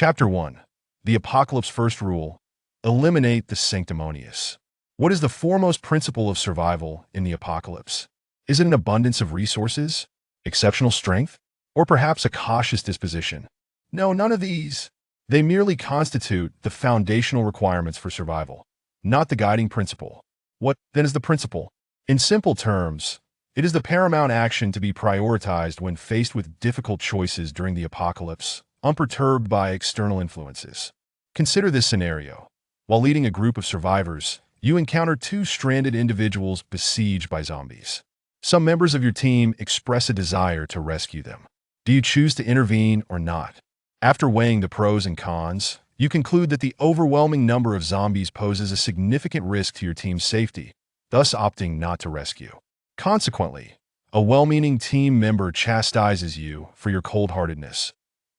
Chapter 1. The Apocalypse First Rule. Eliminate the sanctimonious. What is the foremost principle of survival in the apocalypse? Is it an abundance of resources, exceptional strength, or perhaps a cautious disposition? No, none of these. They merely constitute the foundational requirements for survival, not the guiding principle. What, then, is the principle? In simple terms, it is the paramount action to be prioritized when faced with difficult choices during the apocalypse, unperturbed by external influences. Consider this scenario. While leading a group of survivors, you encounter two stranded individuals besieged by zombies. Some members of your team express a desire to rescue them. Do you choose to intervene or not? After weighing the pros and cons, you conclude that the overwhelming number of zombies poses a significant risk to your team's safety, thus opting not to rescue. Consequently, a well-meaning team member chastises you for your cold-heartedness,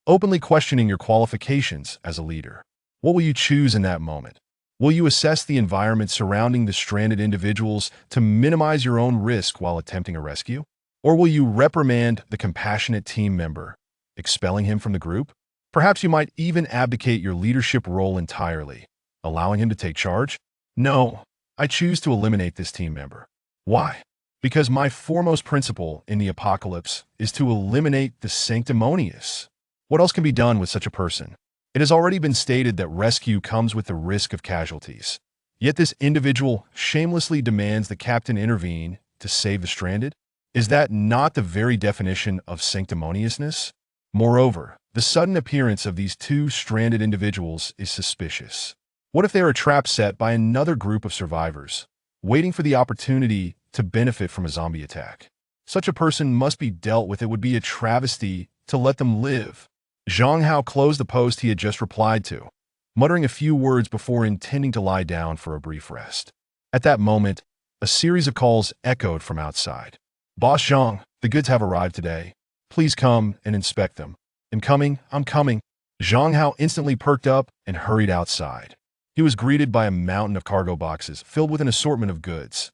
openly questioning your qualifications as a leader. What will you choose in that moment? Will you assess the environment surrounding the stranded individuals to minimize your own risk while attempting a rescue? Or will you reprimand the compassionate team member, expelling him from the group? Perhaps you might even abdicate your leadership role entirely, allowing him to take charge? No, I choose to eliminate this team member. Why? Because my foremost principle in the apocalypse is to eliminate the sanctimonious. What else can be done with such a person? It has already been stated that rescue comes with the risk of casualties. Yet this individual shamelessly demands the captain intervene to save the stranded? Is that not the very definition of sanctimoniousness? Moreover, the sudden appearance of these two stranded individuals is suspicious. What if they are a trap set by another group of survivors, waiting for the opportunity to benefit from a zombie attack? Such a person must be dealt with. It would be a travesty to let them live. Zhang Hao closed the post he had just replied to, muttering a few words before intending to lie down for a brief rest. At that moment, a series of calls echoed from outside. "Boss Zhang, the goods have arrived today. Please come and inspect them." I'm coming." Zhang Hao instantly perked up and hurried outside. He was greeted by a mountain of cargo boxes filled with an assortment of goods.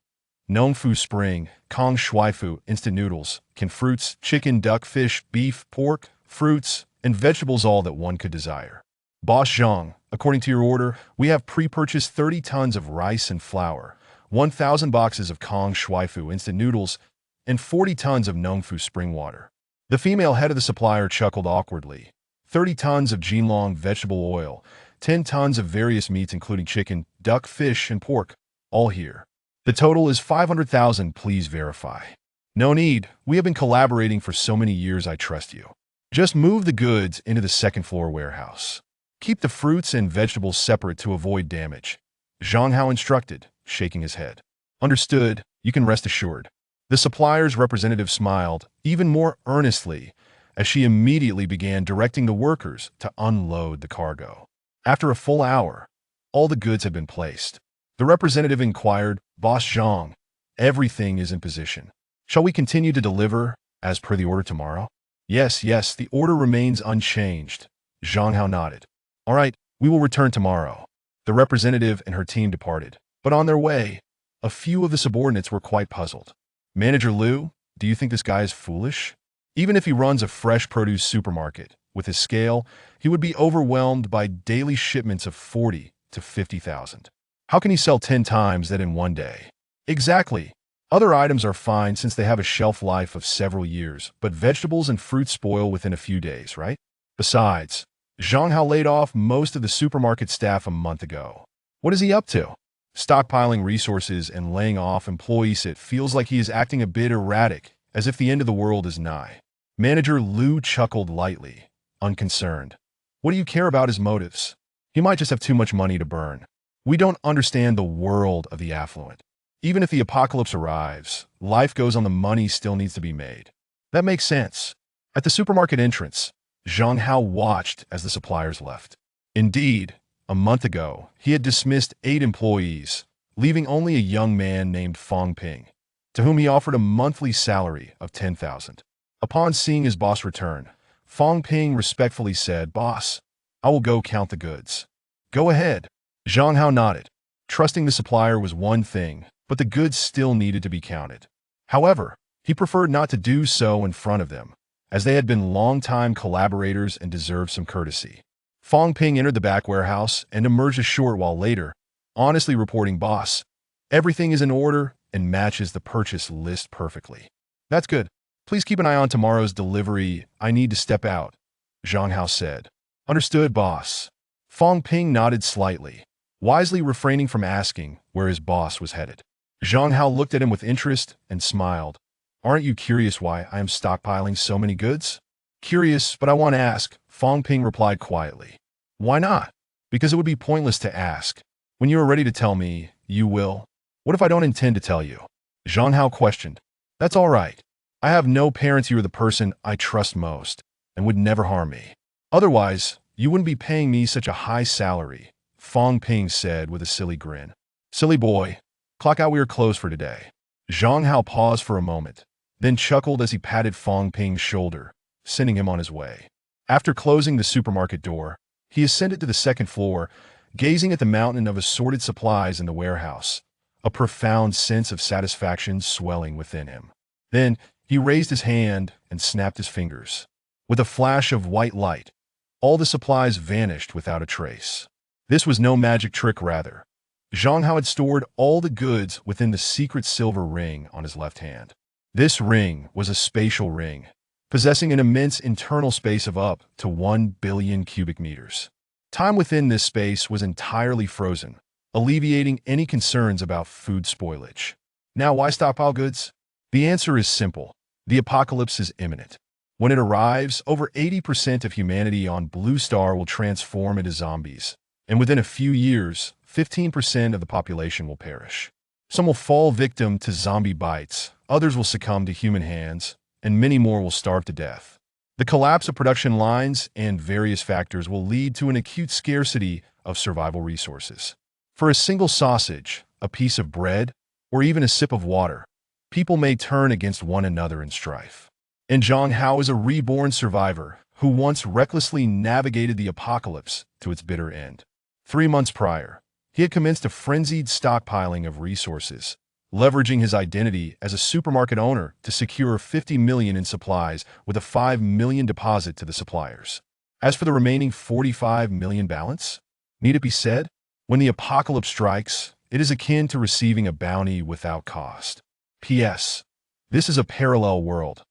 Nongfu Spring, Kong Shuifu, instant noodles, canned fruits, chicken, duck, fish, beef, pork, fruits, and vegetables, all that one could desire. "Boss Zhang, according to your order, we have pre-purchased 30 tons of rice and flour, 1,000 boxes of Kong Shuifu instant noodles, and 40 tons of Nongfu spring water." The female head of the supplier chuckled awkwardly. 30 tons of Jinlong vegetable oil, 10 tons of various meats including chicken, duck, fish, and pork, all here. The total is 500,000, please verify. "No need, we have been collaborating for so many years, I trust you. Just move the goods into the second-floor warehouse. Keep the fruits and vegetables separate to avoid damage," Zhang Hao instructed, shaking his head. "Understood, you can rest assured." The supplier's representative smiled even more earnestly as she immediately began directing the workers to unload the cargo. After a full hour, all the goods had been placed. The representative inquired, "Boss Zhang, everything is in position. Shall we continue to deliver as per the order tomorrow?" Yes, the order remains unchanged," Zhang Hao nodded. "All right, we will return tomorrow." The representative and her team departed, but on their way, a few of the subordinates were quite puzzled. "Manager Liu, do you think this guy is foolish? Even if he runs a fresh produce supermarket, with his scale, he would be overwhelmed by daily shipments of 40 to 50,000. How can he sell 10 times that in one day?" "Exactly. Other items are fine since they have a shelf life of several years, but vegetables and fruit spoil within a few days, right? Besides, Zhang Hao laid off most of the supermarket staff a month ago. What is he up to? Stockpiling resources and laying off employees. It feels like he is acting a bit erratic, as if the end of the world is nigh." Manager Liu chuckled lightly, unconcerned. "What do you care about his motives? He might just have too much money to burn. We don't understand the world of the affluent. Even if the apocalypse arrives, life goes on, the money still needs to be made." "That makes sense." At the supermarket entrance, Zhang Hao watched as the suppliers left. Indeed, a month ago, he had dismissed 8 employees, leaving only a young man named Fong Ping, to whom he offered a monthly salary of 10,000. Upon seeing his boss return, Fong Ping respectfully said, "Boss, I will go count the goods." "Go ahead." Zhang Hao nodded. Trusting the supplier was one thing, but the goods still needed to be counted. However, he preferred not to do so in front of them, as they had been long-time collaborators and deserved some courtesy. Fong Ping entered the back warehouse and emerged a short while later, honestly reporting, "Boss, everything is in order and matches the purchase list perfectly." "That's good. Please keep an eye on tomorrow's delivery. I need to step out," Zhang Hao said. "Understood, boss." Fong Ping nodded slightly, wisely refraining from asking where his boss was headed. Zhang Hao looked at him with interest and smiled. "Aren't you curious why I am stockpiling so many goods?" "Curious, but I want to ask," Fong Ping replied quietly. "Why not?" "Because it would be pointless to ask. When you are ready to tell me, you will." "What if I don't intend to tell you?" Zhang Hao questioned. "That's all right. I have no parents. You are the person I trust most and would never harm me. Otherwise, you wouldn't be paying me such a high salary," Fong Ping said with a silly grin. "Silly boy. Clock out, we are closed for today." Zhang Hao paused for a moment, then chuckled as he patted Fong Ping's shoulder, sending him on his way. After closing the supermarket door, he ascended to the second floor, gazing at the mountain of assorted supplies in the warehouse, a profound sense of satisfaction swelling within him. Then, he raised his hand and snapped his fingers. With a flash of white light, all the supplies vanished without a trace. This was no magic trick, rather. Zhang Hao had stored all the goods within the secret silver ring on his left hand. This ring was a spatial ring, possessing an immense internal space of up to 1 billion cubic meters. Time within this space was entirely frozen, alleviating any concerns about food spoilage. Now, why stockpile goods? The answer is simple. The apocalypse is imminent. When it arrives, over 80% of humanity on Blue Star will transform into zombies, and within a few years, 15% of the population will perish. Some will fall victim to zombie bites, others will succumb to human hands, and many more will starve to death. The collapse of production lines and various factors will lead to an acute scarcity of survival resources. For a single sausage, a piece of bread, or even a sip of water, people may turn against one another in strife. And Zhang Hao is a reborn survivor who once recklessly navigated the apocalypse to its bitter end. 3 months prior, he had commenced a frenzied stockpiling of resources, leveraging his identity as a supermarket owner to secure 50 million in supplies with a 5 million deposit to the suppliers. As for the remaining 45 million balance, need it be said, when the apocalypse strikes, it is akin to receiving a bounty without cost. P.S. This is a parallel world.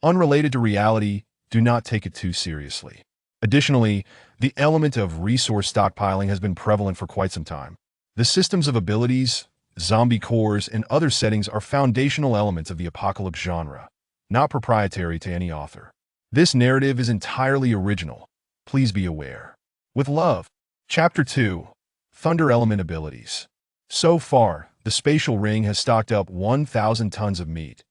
Unrelated to reality, do not take it too seriously. Additionally, the element of resource stockpiling has been prevalent for quite some time. The systems of abilities, zombie cores, and other settings are foundational elements of the apocalypse genre, not proprietary to any author. This narrative is entirely original. Please be aware. With love. Chapter 2. Thunder Element Abilities. So far, the spatial ring has stocked up 1,000 tons of meat,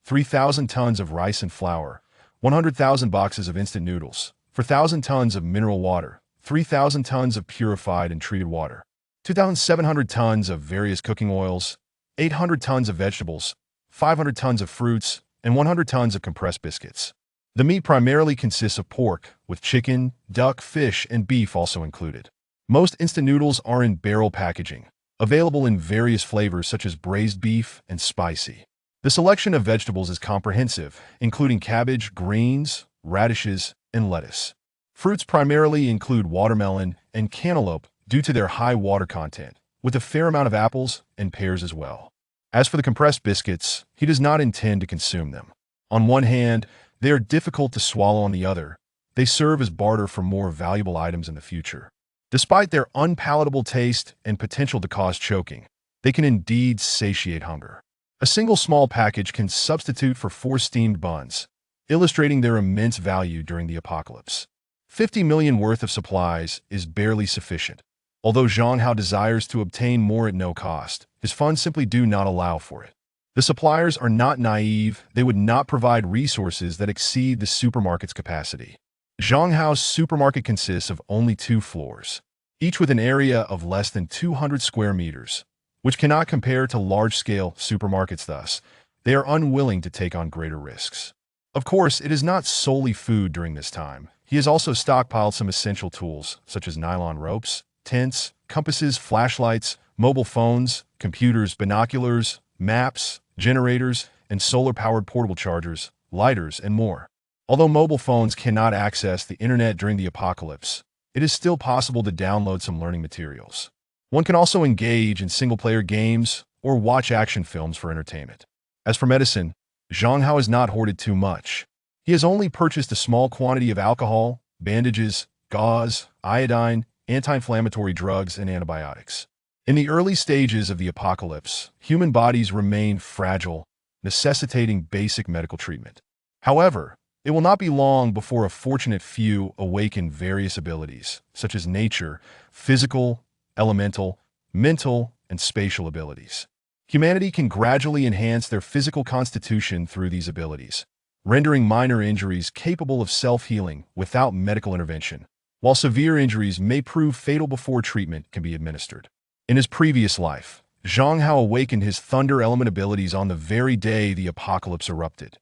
3,000 tons of rice and flour, 100,000 boxes of instant noodles, 4,000 tons of mineral water, 3,000 tons of purified and treated water, 2,700 tons of various cooking oils, 800 tons of vegetables, 500 tons of fruits, and 100 tons of compressed biscuits. The meat primarily consists of pork, with chicken, duck, fish, and beef also included. Most instant noodles are in barrel packaging, available in various flavors such as braised beef and spicy. The selection of vegetables is comprehensive, including cabbage, greens, radishes, and lettuce. Fruits primarily include watermelon and cantaloupe due to their high water content, with a fair amount of apples and pears as well. As for the compressed biscuits, he does not intend to consume them. On one hand, they are difficult to swallow. On the other, they serve as barter for more valuable items in the future. Despite their unpalatable taste and potential to cause choking, they can indeed satiate hunger. A single small package can substitute for 4 steamed buns, illustrating their immense value during the apocalypse. 50 million worth of supplies is barely sufficient. Although Zhang Hao desires to obtain more at no cost, his funds simply do not allow for it. The suppliers are not naive. They would not provide resources that exceed the supermarket's capacity. Zhang Hao's supermarket consists of only 2 floors, each with an area of less than 200 square meters, which cannot compare to large-scale supermarkets. Thus, they are unwilling to take on greater risks. Of course, it is not solely food during this time. He has also stockpiled some essential tools, such as nylon ropes, tents, compasses, flashlights, mobile phones, computers, binoculars, maps, generators, and solar-powered portable chargers, lighters, and more. Although mobile phones cannot access the internet during the apocalypse, it is still possible to download some learning materials. One can also engage in single-player games or watch action films for entertainment. As for medicine, Zhang Hao has not hoarded too much. He has only purchased a small quantity of alcohol, bandages, gauze, iodine, anti-inflammatory drugs, and antibiotics. In the early stages of the apocalypse, human bodies remain fragile, necessitating basic medical treatment. However, it will not be long before a fortunate few awaken various abilities, such as nature, physical, elemental, mental, and spatial abilities. Humanity can gradually enhance their physical constitution through these abilities, rendering minor injuries capable of self-healing without medical intervention, while severe injuries may prove fatal before treatment can be administered. In his previous life, Zhang Hao awakened his thunder element abilities on the very day the apocalypse erupted.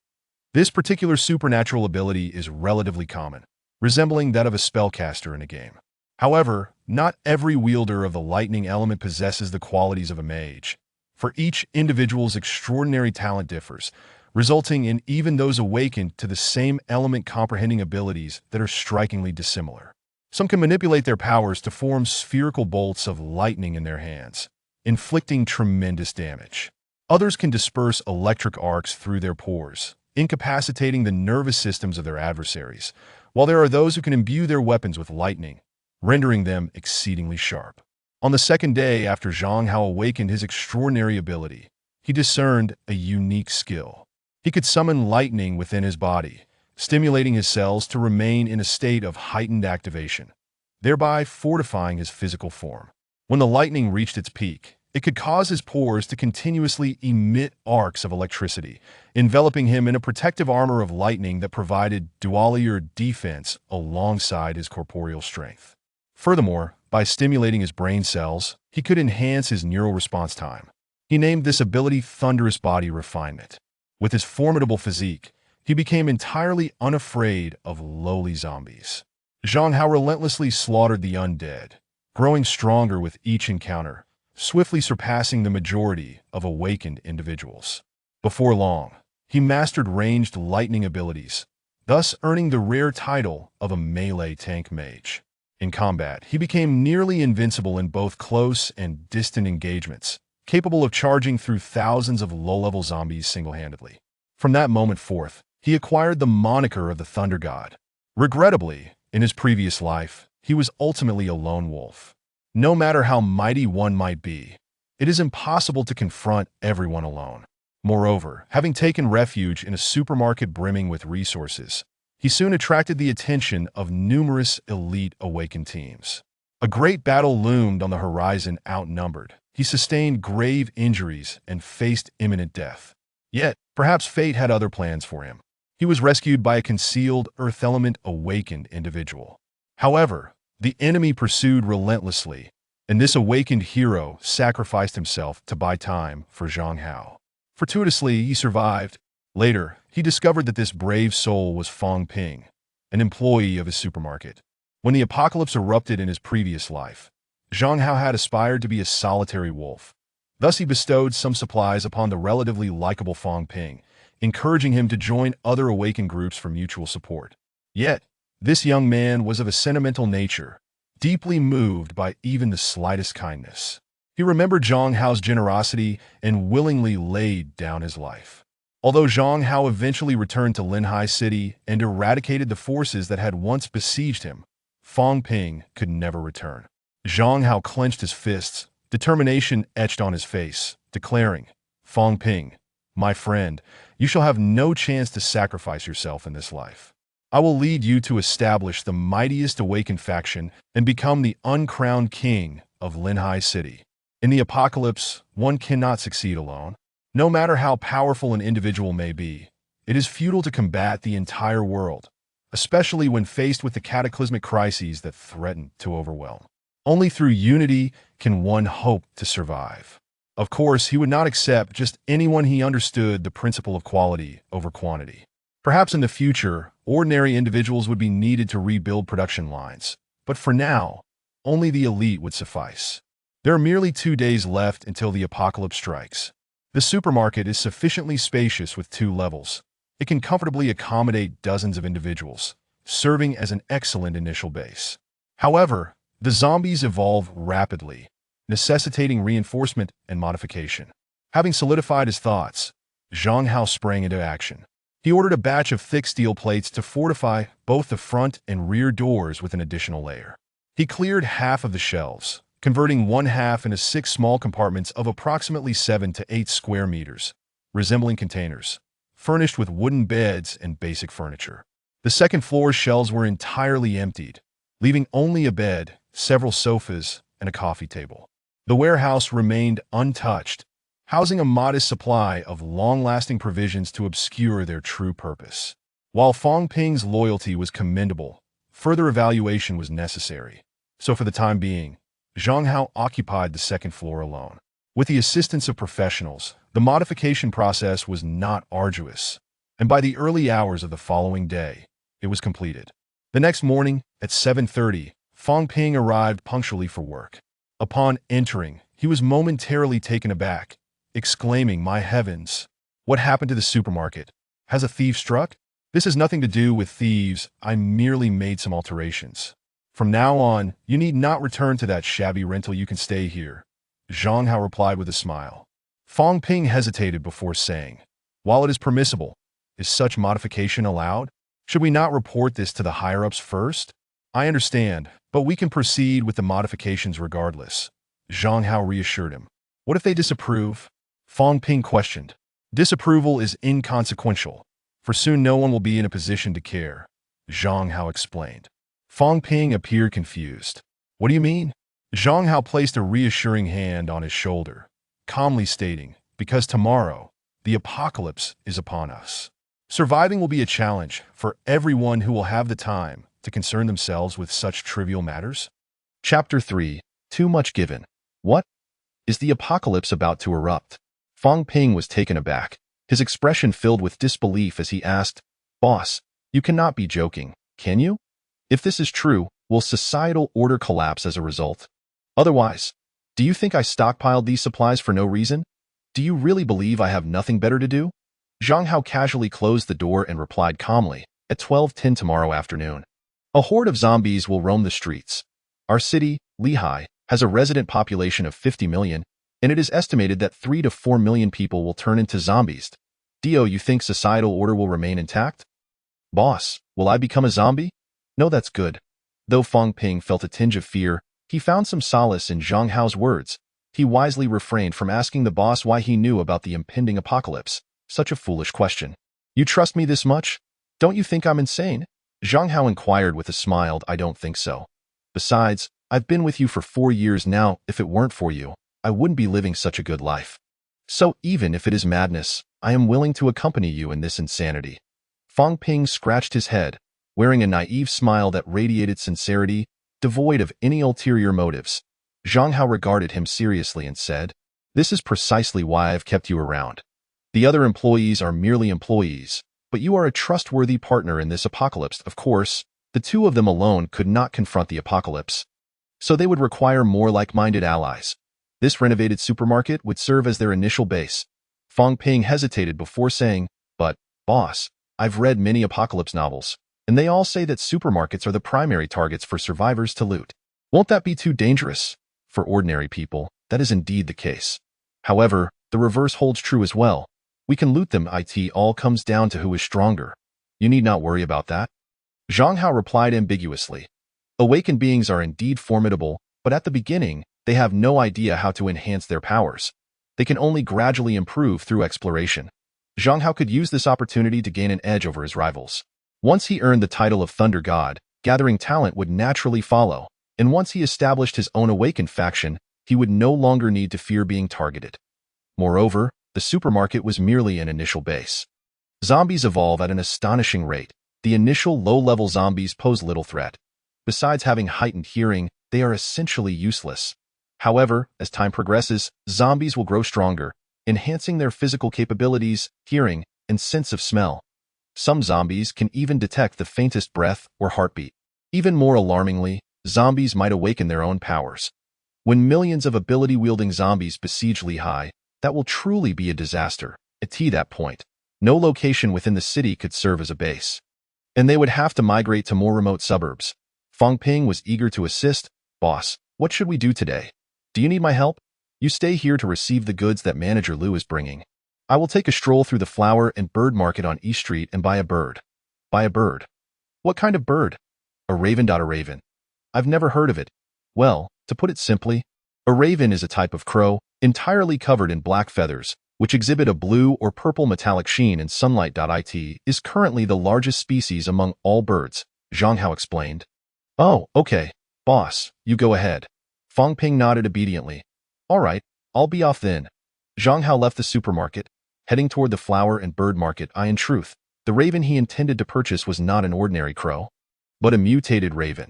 This particular supernatural ability is relatively common, resembling that of a spellcaster in a game. However, not every wielder of the lightning element possesses the qualities of a mage. For each individual's extraordinary talent differs, resulting in even those awakened to the same element comprehending abilities that are strikingly dissimilar. Some can manipulate their powers to form spherical bolts of lightning in their hands, inflicting tremendous damage. Others can disperse electric arcs through their pores, incapacitating the nervous systems of their adversaries, while there are those who can imbue their weapons with lightning, rendering them exceedingly sharp. On the second day after Zhang Hao awakened his extraordinary ability, he discerned a unique skill. He could summon lightning within his body, stimulating his cells to remain in a state of heightened activation, thereby fortifying his physical form. When the lightning reached its peak, it could cause his pores to continuously emit arcs of electricity, enveloping him in a protective armor of lightning that provided dual-layer defense alongside his corporeal strength. Furthermore, by stimulating his brain cells, he could enhance his neural response time. He named this ability Thunderous Body Refinement. With his formidable physique, he became entirely unafraid of lowly zombies. Zhang Hao relentlessly slaughtered the undead, growing stronger with each encounter, swiftly surpassing the majority of awakened individuals. Before long, he mastered ranged lightning abilities, thus earning the rare title of a melee tank mage. In combat, he became nearly invincible in both close and distant engagements, capable of charging through thousands of low-level zombies single-handedly. From that moment forth, he acquired the moniker of the Thunder God. Regrettably, in his previous life, he was ultimately a lone wolf. No matter how mighty one might be, it is impossible to confront everyone alone. Moreover, having taken refuge in a supermarket brimming with resources, he soon attracted the attention of numerous elite awakened teams. A great battle loomed on the horizon. Outnumbered, he sustained grave injuries and faced imminent death. Yet, perhaps fate had other plans for him. He was rescued by a concealed earth element awakened individual. However, the enemy pursued relentlessly, and this awakened hero sacrificed himself to buy time for Zhang Hao. Fortuitously, he survived. Later, he discovered that this brave soul was Fong Ping, an employee of his supermarket. When the apocalypse erupted in his previous life, Zhang Hao had aspired to be a solitary wolf. Thus he bestowed some supplies upon the relatively likable Fong Ping, encouraging him to join other awakened groups for mutual support. Yet, this young man was of a sentimental nature, deeply moved by even the slightest kindness. He remembered Zhang Hao's generosity and willingly laid down his life. Although Zhang Hao eventually returned to Linhai City and eradicated the forces that had once besieged him, Fong Ping could never return. Zhang Hao clenched his fists, determination etched on his face, declaring, "Fong Ping, my friend, you shall have no chance to sacrifice yourself in this life. I will lead you to establish the mightiest awakened faction and become the uncrowned king of Linhai City." In the apocalypse, one cannot succeed alone. No matter how powerful an individual may be, it is futile to combat the entire world, especially when faced with the cataclysmic crises that threaten to overwhelm. Only through unity can one hope to survive. Of course, he would not accept just anyone. He understood the principle of quality over quantity. Perhaps in the future, ordinary individuals would be needed to rebuild production lines, but for now, only the elite would suffice. There are merely 2 days left until the apocalypse strikes. The supermarket is sufficiently spacious with 2 levels. It can comfortably accommodate dozens of individuals, serving as an excellent initial base. However, the zombies evolve rapidly, necessitating reinforcement and modification. Having solidified his thoughts, Zhang Hao sprang into action. He ordered a batch of thick steel plates to fortify both the front and rear doors with an additional layer. He cleared half of the shelves, converting one half into 6 small compartments of approximately 7 to 8 square meters, resembling containers, furnished with wooden beds and basic furniture. The second floor's shelves were entirely emptied, leaving only a bed, several sofas, and a coffee table. The warehouse remained untouched, housing a modest supply of long-lasting provisions to obscure their true purpose. While Fong Ping's loyalty was commendable, further evaluation was necessary. So for the time being, Zhang Hao occupied the second floor alone. With the assistance of professionals, the modification process was not arduous, and by the early hours of the following day, it was completed. The next morning, at 7:30, Fong Ping arrived punctually for work. Upon entering, he was momentarily taken aback, exclaiming, "My heavens! What happened to the supermarket? Has a thief struck? This has nothing to do with thieves. I merely made some alterations. From now on, you need not return to that shabby rental. You can stay here," Zhang Hao replied with a smile. Fong Ping hesitated before saying, "While it is permissible, is such modification allowed? Should we not report this to the higher-ups first?" "I understand, but we can proceed with the modifications regardless," Zhang Hao reassured him. "What if they disapprove?" Fong Ping questioned. "Disapproval is inconsequential, for soon no one will be in a position to care," Zhang Hao explained. Fong Ping appeared confused. "What do you mean?" Zhang Hao placed a reassuring hand on his shoulder, calmly stating, "Because tomorrow, the apocalypse is upon us. Surviving will be a challenge for everyone who will have the time to concern themselves with such trivial matters." Chapter 3. Too much given. What? Is the apocalypse about to erupt? Fong Ping was taken aback, his expression filled with disbelief as he asked, "Boss, you cannot be joking, can you? If this is true, will societal order collapse as a result? Otherwise, do you think I stockpiled these supplies for no reason? Do you really believe I have nothing better to do?" Zhang Hao casually closed the door and replied calmly, "At 12:10 tomorrow afternoon, a horde of zombies will roam the streets. Our city, Lehigh, has a resident population of 50 million, and it is estimated that 3 to 4 million people will turn into zombies. Dio, you think societal order will remain intact?" "Boss, will I become a zombie?" "No, that's good." Though Fong Ping felt a tinge of fear, he found some solace in Zhang Hao's words. He wisely refrained from asking the boss why he knew about the impending apocalypse. Such a foolish question. "You trust me this much? Don't you think I'm insane?" Zhang Hao inquired with a smile. "I don't think so. Besides, I've been with you for 4 years now. If it weren't for you, I wouldn't be living such a good life. So even if it is madness, I am willing to accompany you in this insanity." Fong Ping scratched his head, wearing a naive smile that radiated sincerity, devoid of any ulterior motives. Zhang Hao regarded him seriously and said, "This is precisely why I've kept you around. The other employees are merely employees, but you are a trustworthy partner in this apocalypse. Of course, the two of them alone could not confront the apocalypse, so they would require more like-minded allies. This renovated supermarket would serve as their initial base." Fong Ping hesitated before saying, "But, boss, I've read many apocalypse novels, and they all say that supermarkets are the primary targets for survivors to loot. Won't that be too dangerous?" "For ordinary people, that is indeed the case. However, the reverse holds true as well. We can loot them. It all comes down to who is stronger. You need not worry about that." Zhang Hao replied ambiguously. "Awakened beings are indeed formidable, but at the beginning, they have no idea how to enhance their powers. They can only gradually improve through exploration." Zhang Hao could use this opportunity to gain an edge over his rivals. Once he earned the title of Thunder God, gathering talent would naturally follow, and once he established his own awakened faction, he would no longer need to fear being targeted. Moreover, the supermarket was merely an initial base. Zombies evolve at an astonishing rate. The initial low-level zombies pose little threat. Besides having heightened hearing, they are essentially useless. However, as time progresses, zombies will grow stronger, enhancing their physical capabilities, hearing, and sense of smell. Some zombies can even detect the faintest breath or heartbeat. Even more alarmingly, zombies might awaken their own powers. When millions of ability-wielding zombies besiege Lehigh, that will truly be a disaster. At that point, no location within the city could serve as a base, and they would have to migrate to more remote suburbs. Fong Ping was eager to assist. Boss, what should we do today? Do you need my help? You stay here to receive the goods that Manager Liu is bringing. I will take a stroll through the flower and bird market on East Street and buy a bird. Buy a bird? What kind of bird? A raven. A raven. I've never heard of it. Well, to put it simply, a raven is a type of crow, entirely covered in black feathers, which exhibit a blue or purple metallic sheen in sunlight. It is currently the largest species among all birds, Zhang Hao explained. Oh, okay. Boss, you go ahead. Fong Ping nodded obediently. All right, I'll be off then. Zhang Hao left the supermarket, heading toward the flower and bird market. In truth, the raven he intended to purchase was not an ordinary crow, but a mutated raven.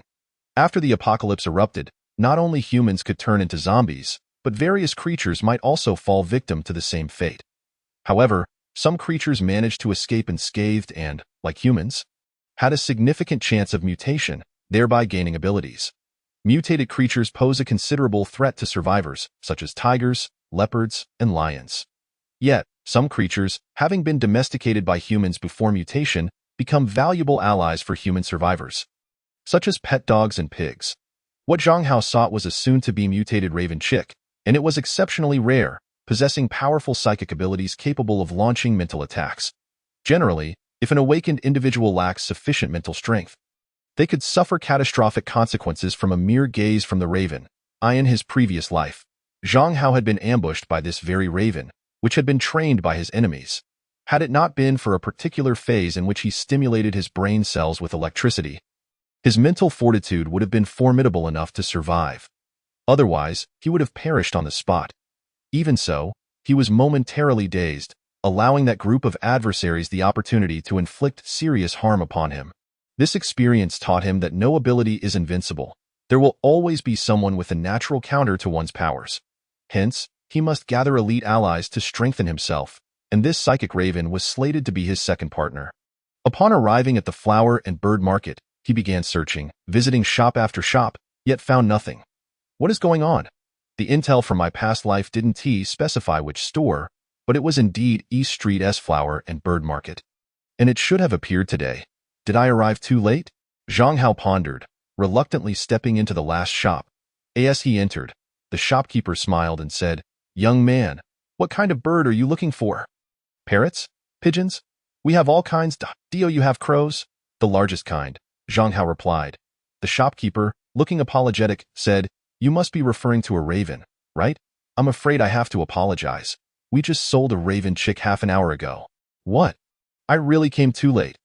After the apocalypse erupted, not only humans could turn into zombies, but various creatures might also fall victim to the same fate. However, some creatures managed to escape unscathed and, like humans, had a significant chance of mutation, thereby gaining abilities. Mutated creatures pose a considerable threat to survivors, such as tigers, leopards, and lions. Yet, some creatures, having been domesticated by humans before mutation, become valuable allies for human survivors, such as pet dogs and pigs. What Zhang Hao sought was a soon-to-be mutated raven chick, and it was exceptionally rare, possessing powerful psychic abilities capable of launching mental attacks. Generally, if an awakened individual lacks sufficient mental strength, they could suffer catastrophic consequences from a mere gaze from the raven. In his previous life, Zhang Hao had been ambushed by this very raven, which had been trained by his enemies. Had it not been for a particular phase in which he stimulated his brain cells with electricity, his mental fortitude would have been formidable enough to survive. Otherwise, he would have perished on the spot. Even so, he was momentarily dazed, allowing that group of adversaries the opportunity to inflict serious harm upon him. This experience taught him that no ability is invincible. There will always be someone with a natural counter to one's powers. Hence, he must gather elite allies to strengthen himself, and this psychic raven was slated to be his second partner. Upon arriving at the flower and bird market, he began searching, visiting shop after shop, yet found nothing. What is going on? The intel from my past life didn't specify which store, but it was indeed East Street's flower and bird market. And it should have appeared today. Did I arrive too late? Zhang Hao pondered, reluctantly stepping into the last shop. As he entered, the shopkeeper smiled and said, "Young man, what kind of bird are you looking for? Parrots? Pigeons? We have all kinds. Do you have crows?" "The largest kind," Zhang Hao replied. The shopkeeper, looking apologetic, said, "You must be referring to a raven, right? I'm afraid I have to apologize. We just sold a raven chick half an hour ago." "What? I really came too late."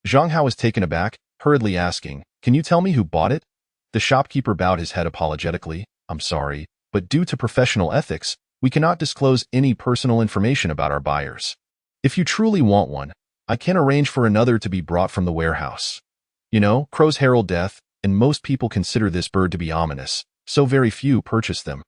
Zhang Hao was taken aback, hurriedly asking, "Can you tell me who bought it?" The shopkeeper bowed his head apologetically. "I'm sorry, but due to professional ethics, we cannot disclose any personal information about our buyers. If you truly want one, I can arrange for another to be brought from the warehouse. You know, crows herald death, and most people consider this bird to be ominous, so very few purchase them.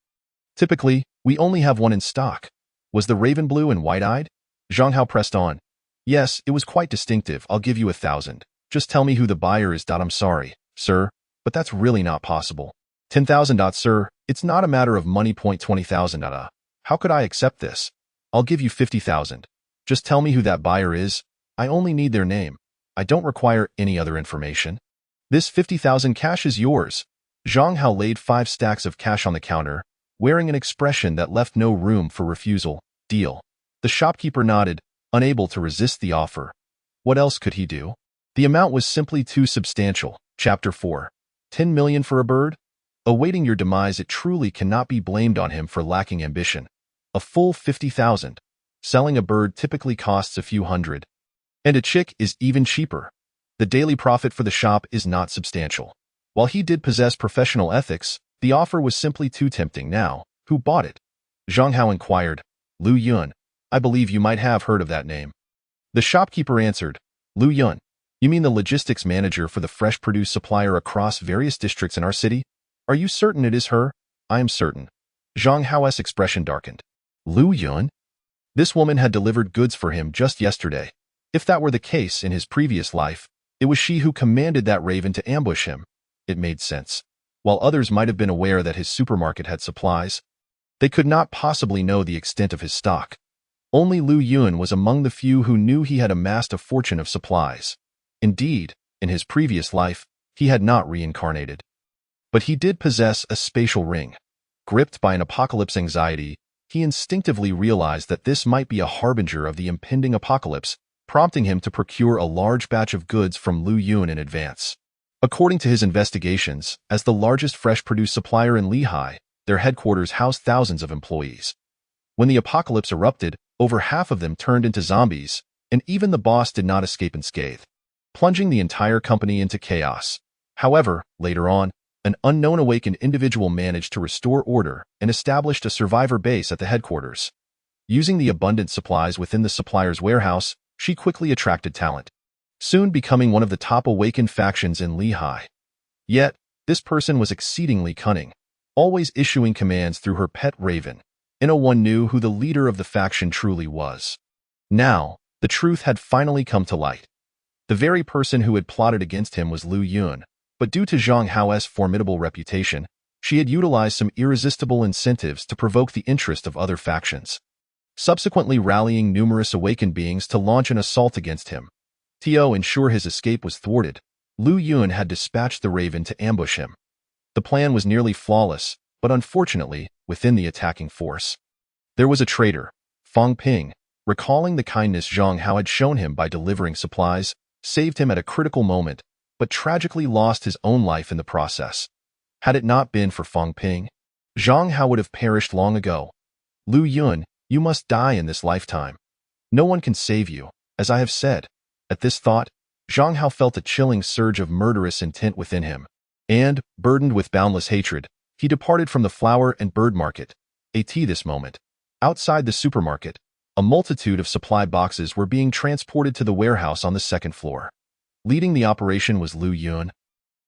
Typically, we only have one in stock." "Was the raven blue and white-eyed?" Zhang Hao pressed on. "Yes, it was quite distinctive. I'll give you 1,000. Just tell me who the buyer is. I'm sorry, sir, but that's really not possible." 10,000. "Sir, it's not a matter of money. 20,000. How could I accept this? I'll give you 50,000. Just tell me who that buyer is. I only need their name. I don't require any other information." "This 50,000 cash is yours." Zhang Hao laid 5 stacks of cash on the counter, wearing an expression that left no room for refusal. "Deal." The shopkeeper nodded, unable to resist the offer. What else could he do? The amount was simply too substantial. Chapter 4. 10 million for a bird? Awaiting your demise, it truly cannot be blamed on him for lacking ambition. A full 50,000. Selling a bird typically costs a few hundred. And a chick is even cheaper. The daily profit for the shop is not substantial. While he did possess professional ethics, the offer was simply too tempting. Now, who bought it? Zhang Hao inquired. "Lu Yun. I believe you might have heard of that name." The shopkeeper answered. "Lu Yun? You mean the logistics manager for the fresh produce supplier across various districts in our city? Are you certain it is her?" "I am certain." Zhang Hao's expression darkened. "Lu Yun?" This woman had delivered goods for him just yesterday. If that were the case in his previous life, it was she who commanded that raven to ambush him. It made sense. While others might have been aware that his supermarket had supplies, they could not possibly know the extent of his stock. Only Lu Yun was among the few who knew he had amassed a fortune of supplies. Indeed, in his previous life, He had not reincarnated. But he did possess a spatial ring. Gripped by an apocalypse anxiety, he instinctively realized that this might be a harbinger of the impending apocalypse, prompting him to procure a large batch of goods from Lu Yun in advance. According to his investigations, as the largest fresh produce supplier in Lehigh, their headquarters housed thousands of employees. When the apocalypse erupted, over half of them turned into zombies, and even the boss did not escape unscathed, plunging the entire company into chaos. However, later on, an unknown awakened individual managed to restore order and established a survivor base at the headquarters. Using the abundant supplies within the supplier's warehouse, she quickly attracted talent, soon becoming one of the top awakened factions in Lehigh. Yet, this person was exceedingly cunning, always issuing commands through her pet raven, and no one knew who the leader of the faction truly was. Now, the truth had finally come to light. The very person who had plotted against him was Lu Yun, but due to Zhang Hao's formidable reputation, she had utilized some irresistible incentives to provoke the interest of other factions, subsequently rallying numerous awakened beings to launch an assault against him. To ensure his escape was thwarted, Lu Yun had dispatched the Raven to ambush him. The plan was nearly flawless, but unfortunately, within the attacking force, there was a traitor, Fang Ping. Recalling the kindness Zhang Hao had shown him by delivering supplies, saved him at a critical moment, but tragically lost his own life in the process. Had it not been for Fang Ping, Zhang Hao would have perished long ago. Lu Yun, you must die in this lifetime. No one can save you, as I have said. At this thought, Zhang Hao felt a chilling surge of murderous intent within him, and, burdened with boundless hatred, he departed from the flower and bird market. This moment, outside the supermarket, a multitude of supply boxes were being transported to the warehouse on the second floor. Leading the operation was Lu Yun,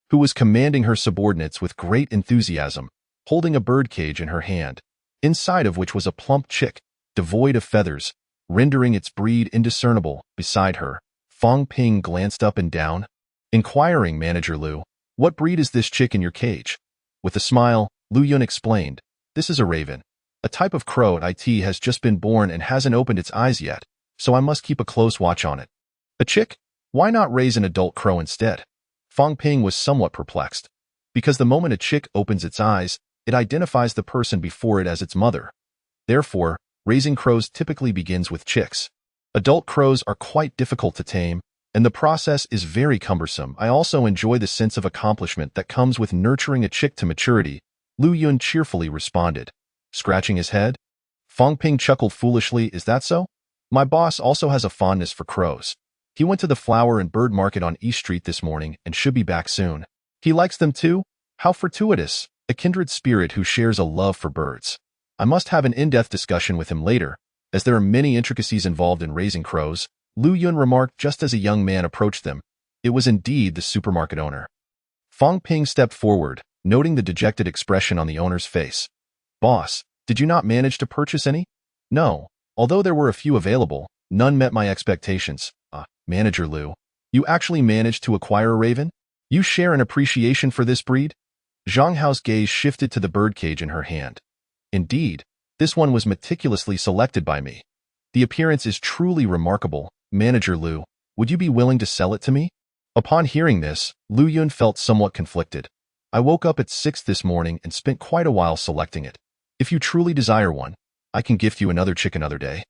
who was commanding her subordinates with great enthusiasm, holding a birdcage in her hand, inside of which was a plump chick, devoid of feathers, rendering its breed indiscernible. Beside her, Fang Ping glanced up and down, inquiring, "Manager Lu, what breed is this chick in your cage?" With a smile, Lu Yun explained, "This is a raven. A type of crow has just been born and hasn't opened its eyes yet, so I must keep a close watch on it." "A chick? Why not raise an adult crow instead?" Fang Ping was somewhat perplexed. "Because the moment a chick opens its eyes, it identifies the person before it as its mother. Therefore, raising crows typically begins with chicks. Adult crows are quite difficult to tame, and the process is very cumbersome. I also enjoy the sense of accomplishment that comes with nurturing a chick to maturity," Lu Yun cheerfully responded. Scratching his head, Fang Ping chuckled foolishly. "Is that so? My boss also has a fondness for crows. He went to the flower and bird market on East Street this morning and should be back soon. He likes them too? How fortuitous, a kindred spirit who shares a love for birds. I must have an in-depth discussion with him later, as there are many intricacies involved in raising crows," Lu Yun remarked just as a young man approached them. It was indeed the supermarket owner. Fang Ping stepped forward, noting the dejected expression on the owner's face. "Boss, did you not manage to purchase any?" "No. Although there were a few available, none met my expectations." Manager Lu, you actually managed to acquire a raven? You share an appreciation for this breed?" Zhang Hao's gaze shifted to the birdcage in her hand. "Indeed, this one was meticulously selected by me. The appearance is truly remarkable. Manager Lu, would you be willing to sell it to me?" Upon hearing this, Lu Yun felt somewhat conflicted. "I woke up at 6 this morning and spent quite a while selecting it. If you truly desire one, I can gift you another chick another day.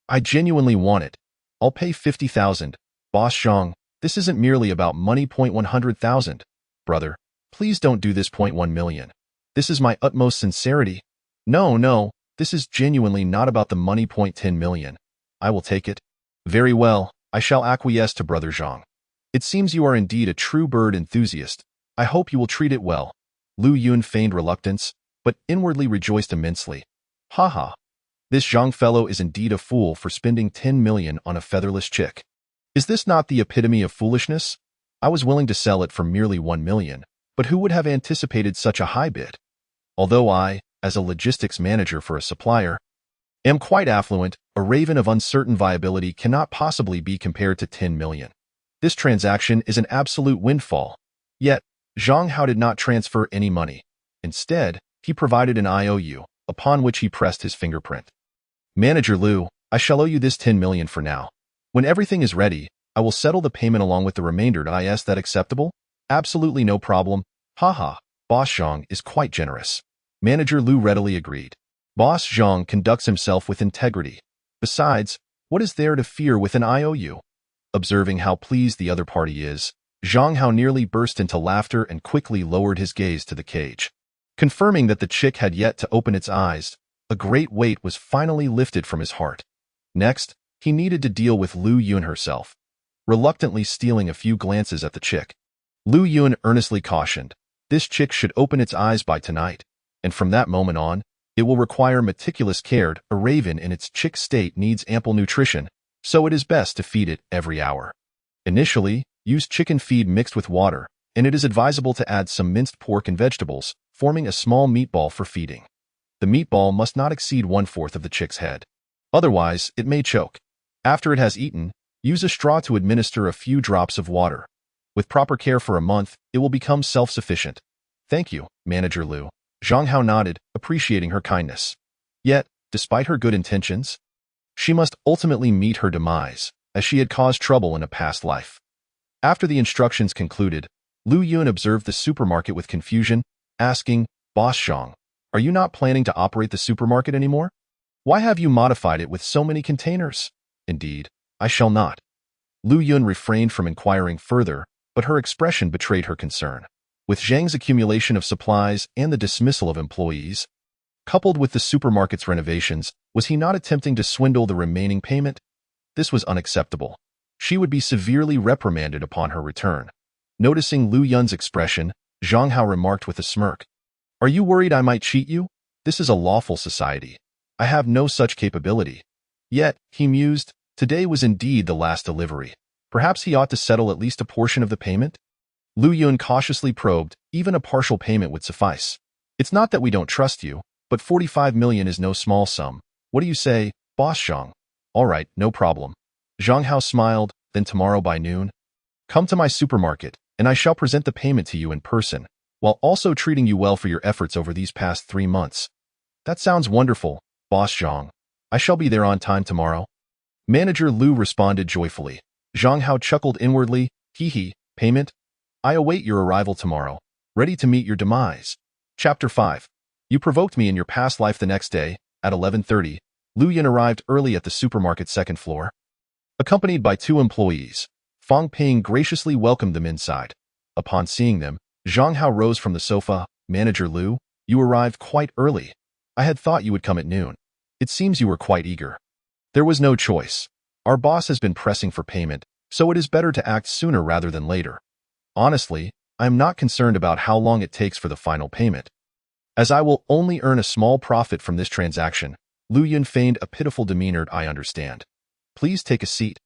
I genuinely want it. I'll pay 50,000. Boss Zhang, this isn't merely about money. 100,000. Brother, please don't do this. 1 million. This is my utmost sincerity. No, this is genuinely not about the money. 10 million. I will take it. Very well, I shall acquiesce to Brother Zhang. It seems you are indeed a true bird enthusiast. I hope you will treat it well." Lu Yun feigned reluctance, but inwardly rejoiced immensely. "Haha. This Zhang fellow is indeed a fool for spending 10 million on a featherless chick. Is this not the epitome of foolishness? I was willing to sell it for merely 1 million, but who would have anticipated such a high bid? Although I, as a logistics manager for a supplier, am quite affluent, a raven of uncertain viability cannot possibly be compared to 10 million. This transaction is an absolute windfall." Yet, Zhang Hao did not transfer any money. Instead, he provided an IOU, upon which he pressed his fingerprint. "Manager Lu, I shall owe you this 10 million for now. When everything is ready, I will settle the payment along with the remainder. Is that acceptable?" Absolutely no problem. Haha, Boss Zhang is quite generous. Manager Lu readily agreed. Boss Zhang conducts himself with integrity. Besides, what is there to fear with an IOU? Observing how pleased the other party is, Zhang Hao nearly burst into laughter and quickly lowered his gaze to the cage. Confirming that the chick had yet to open its eyes, a great weight was finally lifted from his heart. Next, he needed to deal with Lu Yun herself. Reluctantly stealing a few glances at the chick, Lu Yun earnestly cautioned, this chick should open its eyes by tonight, and from that moment on, it will require meticulous care. A raven in its chick state needs ample nutrition, so it is best to feed it every hour. Initially, use chicken feed mixed with water, and it is advisable to add some minced pork and vegetables, forming a small meatball for feeding. The meatball must not exceed 1/4 of the chick's head. Otherwise, it may choke. After it has eaten, use a straw to administer a few drops of water. With proper care for a month, it will become self-sufficient. Thank you, Manager Lu. Zhang Hao nodded, appreciating her kindness. Yet, despite her good intentions, she must ultimately meet her demise, as she had caused trouble in a past life. After the instructions concluded, Lu Yun observed the supermarket with confusion, asking, Boss Zhang, are you not planning to operate the supermarket anymore? Why have you modified it with so many containers? Indeed, I shall not. Lu Yun refrained from inquiring further, but her expression betrayed her concern. With Zhang's accumulation of supplies and the dismissal of employees, coupled with the supermarket's renovations, was he not attempting to swindle the remaining payment? This was unacceptable. She would be severely reprimanded upon her return. Noticing Lu Yun's expression, Zhang Hao remarked with a smirk, are you worried I might cheat you? This is a lawful society. I have no such capability. Yet, he mused, today was indeed the last delivery. Perhaps he ought to settle at least a portion of the payment? Lu Yun cautiously probed, even a partial payment would suffice. It's not that we don't trust you, but 45 million is no small sum. What do you say, Boss Zhang? All right, no problem. Zhang Hao smiled, then tomorrow by noon. Come to my supermarket, and I shall present the payment to you in person, while also treating you well for your efforts over these past 3 months. That sounds wonderful, Boss Zhang. I shall be there on time tomorrow. Manager Lu responded joyfully. Zhang Hao chuckled inwardly, hee, payment? I await your arrival tomorrow, ready to meet your demise. Chapter 5. You provoked me in your past life. The next day, at 11:30, Lu Yun arrived early at the supermarket's second floor. Accompanied by 2 employees, Fang Ping graciously welcomed them inside. Upon seeing them, Zhang Hao rose from the sofa. Manager Lu, you arrived quite early. I had thought you would come at noon. It seems you were quite eager. There was no choice. Our boss has been pressing for payment, so it is better to act sooner rather than later. Honestly, I am not concerned about how long it takes for the final payment. As I will only earn a small profit from this transaction, Lu Yun feigned a pitiful demeanor. I understand. Please take a seat.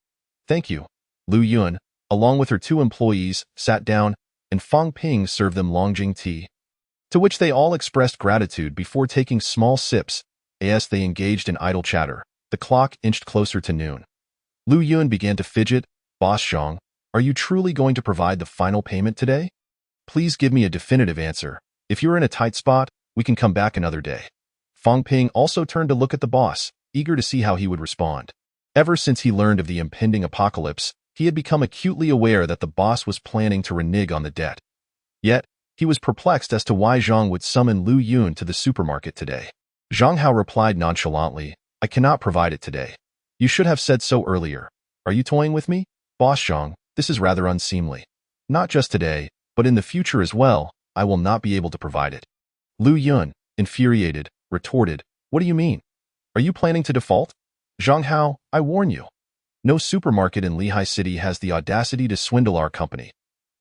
Thank you. Lu Yun, along with her 2 employees, sat down, and Fang Ping served them Longjing tea, to which they all expressed gratitude before taking small sips. As they engaged in idle chatter, the clock inched closer to noon. Lu Yun began to fidget. Boss Zhang, are you truly going to provide the final payment today? Please give me a definitive answer. If you're in a tight spot, we can come back another day. Fang Ping also turned to look at the boss, eager to see how he would respond. Ever since he learned of the impending apocalypse, he had become acutely aware that the boss was planning to renege on the debt. Yet, he was perplexed as to why Zhang would summon Lu Yun to the supermarket today. Zhang Hao replied nonchalantly, I cannot provide it today. You should have said so earlier. Are you toying with me? Boss Zhang, this is rather unseemly. Not just today, but in the future as well, I will not be able to provide it. Lu Yun, infuriated, retorted, what do you mean? Are you planning to default? Zhang Hao, I warn you. No supermarket in Lehigh City has the audacity to swindle our company.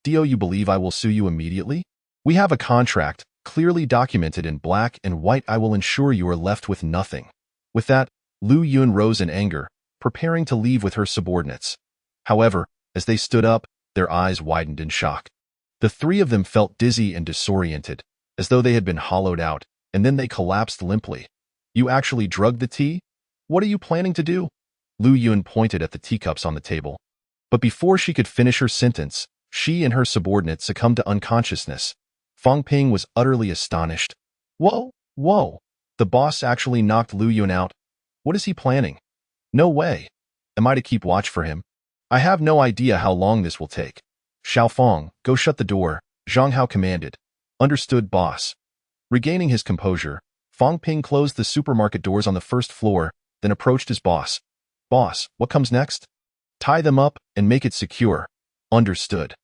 Do you believe I will sue you immediately? We have a contract, clearly documented in black and white. I will ensure you are left with nothing. With that, Lu Yun rose in anger, preparing to leave with her subordinates. However, as they stood up, their eyes widened in shock. The 3 of them felt dizzy and disoriented, as though they had been hollowed out, and then they collapsed limply. You actually drugged the tea? What are you planning to do? Lu Yun pointed at the teacups on the table. But before she could finish her sentence, she and her subordinate succumbed to unconsciousness. Fang Ping was utterly astonished. Whoa! The boss actually knocked Lu Yun out. What is he planning? No way. Am I to keep watch for him? I have no idea how long this will take. Xiaofeng, go shut the door, Zhang Hao commanded. Understood, boss. Regaining his composure, Fang Ping closed the supermarket doors on the first floor, then approached his boss. Boss, what comes next? Tie them up and make it secure. Understood.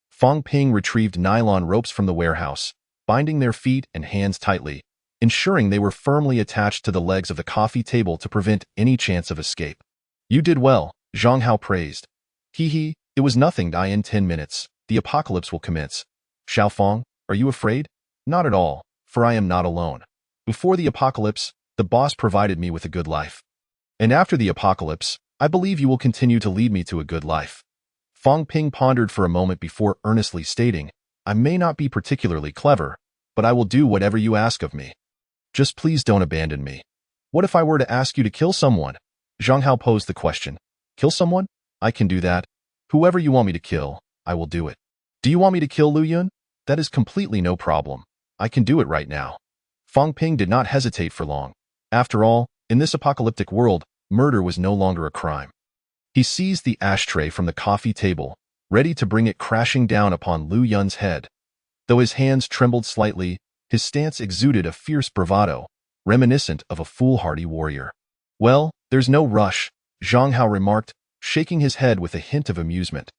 Fang Ping retrieved nylon ropes from the warehouse, binding their feet and hands tightly, ensuring they were firmly attached to the legs of the coffee table to prevent any chance of escape. You did well, Zhang Hao praised. Hee, it was nothing. In 10 minutes, the apocalypse will commence. Xiaofeng, are you afraid? Not at all, for I am not alone. Before the apocalypse, the boss provided me with a good life. And after the apocalypse, I believe you will continue to lead me to a good life. Fang Ping pondered for a moment before earnestly stating, I may not be particularly clever, but I will do whatever you ask of me. Just please don't abandon me. What if I were to ask you to kill someone? Zhang Hao posed the question. Kill someone? I can do that. Whoever you want me to kill, I will do it. Do you want me to kill Lu Yun? That is completely no problem. I can do it right now. Fang Ping did not hesitate for long. After all, in this apocalyptic world, murder was no longer a crime. He seized the ashtray from the coffee table, ready to bring it crashing down upon Lu Yun's head. Though his hands trembled slightly, his stance exuded a fierce bravado, reminiscent of a foolhardy warrior. Well, there's no rush, Zhang Hao remarked, shaking his head with a hint of amusement.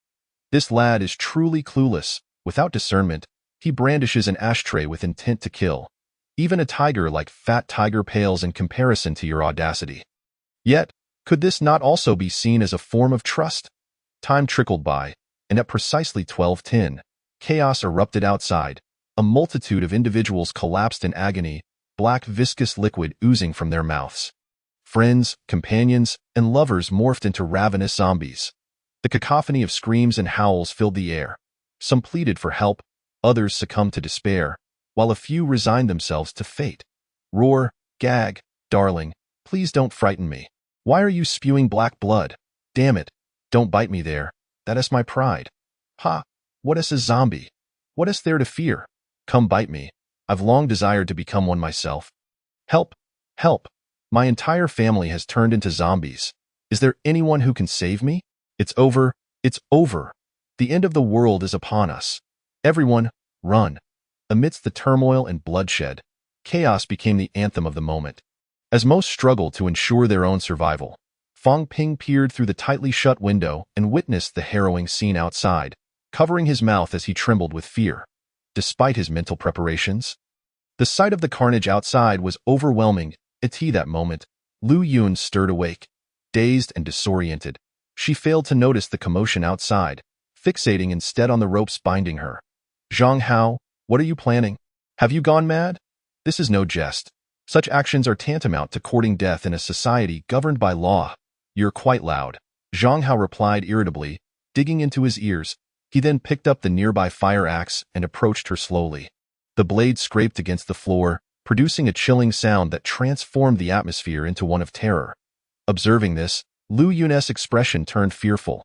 This lad is truly clueless. Without discernment, he brandishes an ashtray with intent to kill. Even a tiger like Fat Tiger pales in comparison to your audacity. Yet, could this not also be seen as a form of trust? Time trickled by, and at precisely 12:10, chaos erupted outside. A multitude of individuals collapsed in agony, black viscous liquid oozing from their mouths. Friends, companions, and lovers morphed into ravenous zombies. The cacophony of screams and howls filled the air. Some pleaded for help, others succumbed to despair, while a few resigned themselves to fate. Roar, gag, darling, please don't frighten me. Why are you spewing black blood? Damn it, don't bite me there. That is my pride. Ha, what is a zombie? What is there to fear? Come bite me. I've long desired to become one myself. Help, help. My entire family has turned into zombies. Is there anyone who can save me? It's over, it's over. The end of the world is upon us. Everyone, run. Amidst the turmoil and bloodshed, chaos became the anthem of the moment. As most struggled to ensure their own survival, Fang Ping peered through the tightly shut window and witnessed the harrowing scene outside, covering his mouth as he trembled with fear. Despite his mental preparations, the sight of the carnage outside was overwhelming. At that moment, Lu Yun stirred awake, dazed and disoriented. She failed to notice the commotion outside, fixating instead on the ropes binding her. Zhang Hao, what are you planning? Have you gone mad? This is no jest. Such actions are tantamount to courting death in a society governed by law. You're quite loud, Zhang Hao replied irritably, digging into his ears. He then picked up the nearby fire axe and approached her slowly. The blade scraped against the floor, producing a chilling sound that transformed the atmosphere into one of terror. Observing this, Lu Yun's expression turned fearful.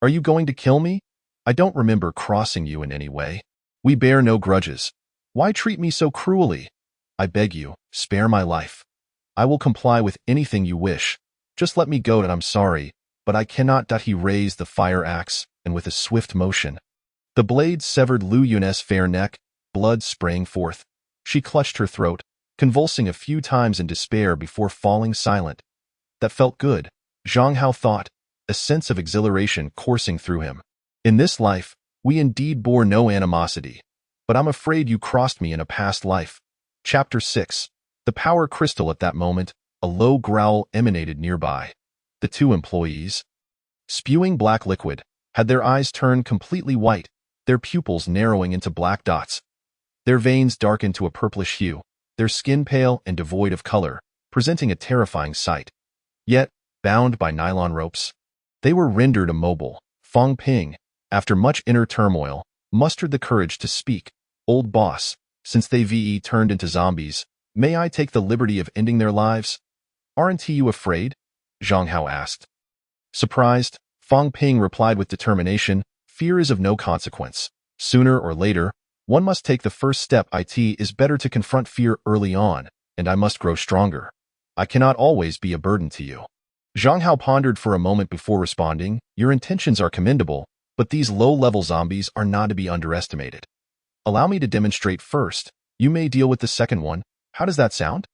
Are you going to kill me? I don't remember crossing you in any way. We bear no grudges. Why treat me so cruelly? I beg you, spare my life. I will comply with anything you wish. Just let me go and I'm sorry, but I cannot. He raised the fire axe, and with a swift motion, the blade severed Lu Yun's fair neck, blood spraying forth. She clutched her throat, convulsing a few times in despair before falling silent. That felt good, Zhang Hao thought, a sense of exhilaration coursing through him. In this life, we indeed bore no animosity, but I'm afraid you crossed me in a past life. Chapter 6. The Power Crystal. At that moment, a low growl emanated nearby. The two employees, spewing black liquid, had their eyes turned completely white, their pupils narrowing into black dots. Their veins darkened to a purplish hue, their skin pale and devoid of color, presenting a terrifying sight. Yet, bound by nylon ropes, they were rendered immobile. Fang Ping, after much inner turmoil, mustered the courage to speak. Old boss, since they turned into zombies, may I take the liberty of ending their lives? Aren't you afraid? Zhang Hao asked. Surprised, Fang Ping replied with determination, fear is of no consequence. Sooner or later, one must take the first step. It is better to confront fear early on, and I must grow stronger. I cannot always be a burden to you. Zhang Hao pondered for a moment before responding, your intentions are commendable, But these low-level zombies are not to be underestimated. Allow me to demonstrate first. You may deal with the second one. How does that sound?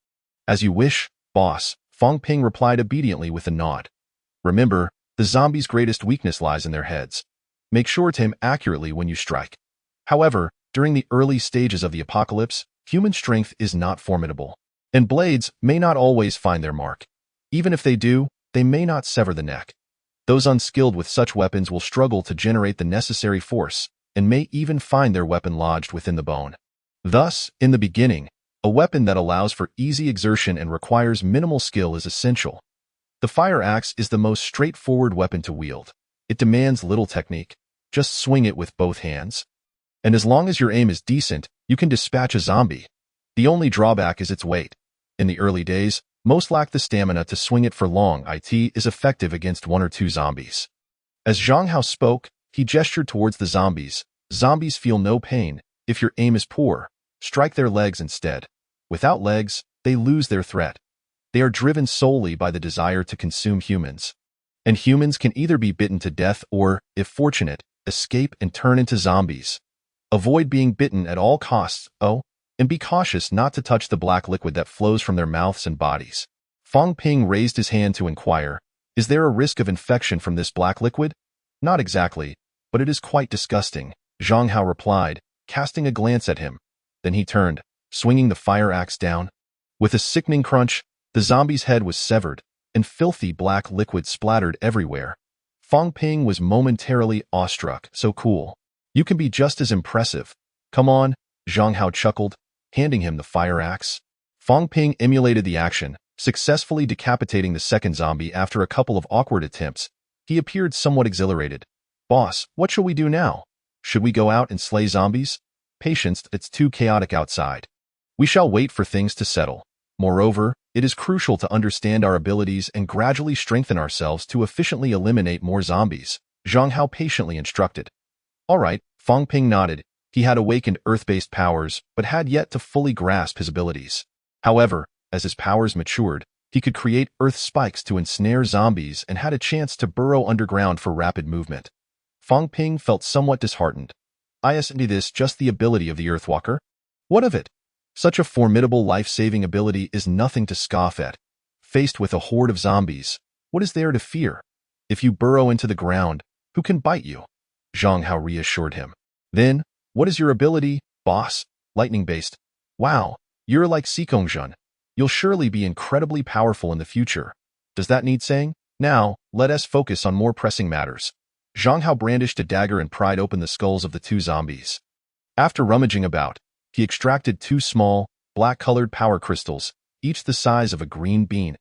As you wish, boss, Fong Ping replied obediently with a nod. Remember, the zombies' greatest weakness lies in their heads. Make sure to aim accurately when you strike. However, during the early stages of the apocalypse, human strength is not formidable, and blades may not always find their mark. Even if they do, they may not sever the neck. Those unskilled with such weapons will struggle to generate the necessary force, and may even find their weapon lodged within the bone. Thus, in the beginning, a weapon that allows for easy exertion and requires minimal skill is essential. The fire axe is the most straightforward weapon to wield. It demands little technique. Just swing it with both hands. And as long as your aim is decent, you can dispatch a zombie. The only drawback is its weight. In the early days, most lack the stamina to swing it for long. It is effective against 1 or 2 zombies. As Zhang Hao spoke, he gestured towards the zombies. Zombies feel no pain. If your aim is poor, strike their legs instead. Without legs, they lose their threat. They are driven solely by the desire to consume humans. And humans can either be bitten to death or, if fortunate, escape and turn into zombies. Avoid being bitten at all costs, and be cautious not to touch the black liquid that flows from their mouths and bodies. Fong Ping raised his hand to inquire, is there a risk of infection from this black liquid? Not exactly, but it is quite disgusting, Zhang Hao replied, casting a glance at him. Then he turned, swinging the fire axe down. With a sickening crunch, the zombie's head was severed, and filthy black liquid splattered everywhere. Fong Ping was momentarily awestruck. So cool. You can be just as impressive. Come on, Zhang Hao chuckled, handing him the fire axe. Fong Ping emulated the action, successfully decapitating the second zombie after a couple of awkward attempts. He appeared somewhat exhilarated. Boss, what shall we do now? Should we go out and slay zombies? Patience, it's too chaotic outside. We shall wait for things to settle. Moreover, it is crucial to understand our abilities and gradually strengthen ourselves to efficiently eliminate more zombies, Zhang Hao patiently instructed. All right, Fong Ping nodded. He had awakened earth-based powers, but had yet to fully grasp his abilities. However, as his powers matured, he could create earth spikes to ensnare zombies and had a chance to burrow underground for rapid movement. Fong Ping felt somewhat disheartened. Isn't this just the ability of the Earthwalker? What of it? Such a formidable life-saving ability is nothing to scoff at. Faced with a horde of zombies, what is there to fear? If you burrow into the ground, who can bite you? Zhang Hao reassured him. Then, what is your ability, boss? Lightning-based. Wow, you're like Xikongzhen. You'll surely be incredibly powerful in the future. Does that need saying? Now, let us focus on more pressing matters. Zhang Hao brandished a dagger and pried open the skulls of the 2 zombies. After rummaging about, he extracted 2 small, black-colored power crystals, each the size of a green bean.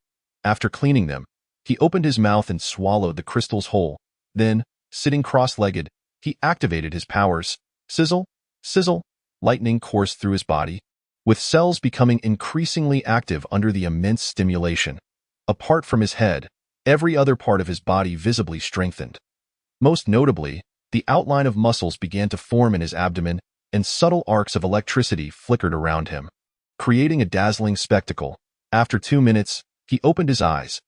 After cleaning them, he opened his mouth and swallowed the crystals whole. Then, sitting cross-legged, he activated his powers. Sizzle, sizzle, lightning coursed through his body, with cells becoming increasingly active under the immense stimulation. Apart from his head, every other part of his body visibly strengthened. Most notably, the outline of muscles began to form in his abdomen, and subtle arcs of electricity flickered around him, creating a dazzling spectacle. After 2 minutes, he opened his eyes.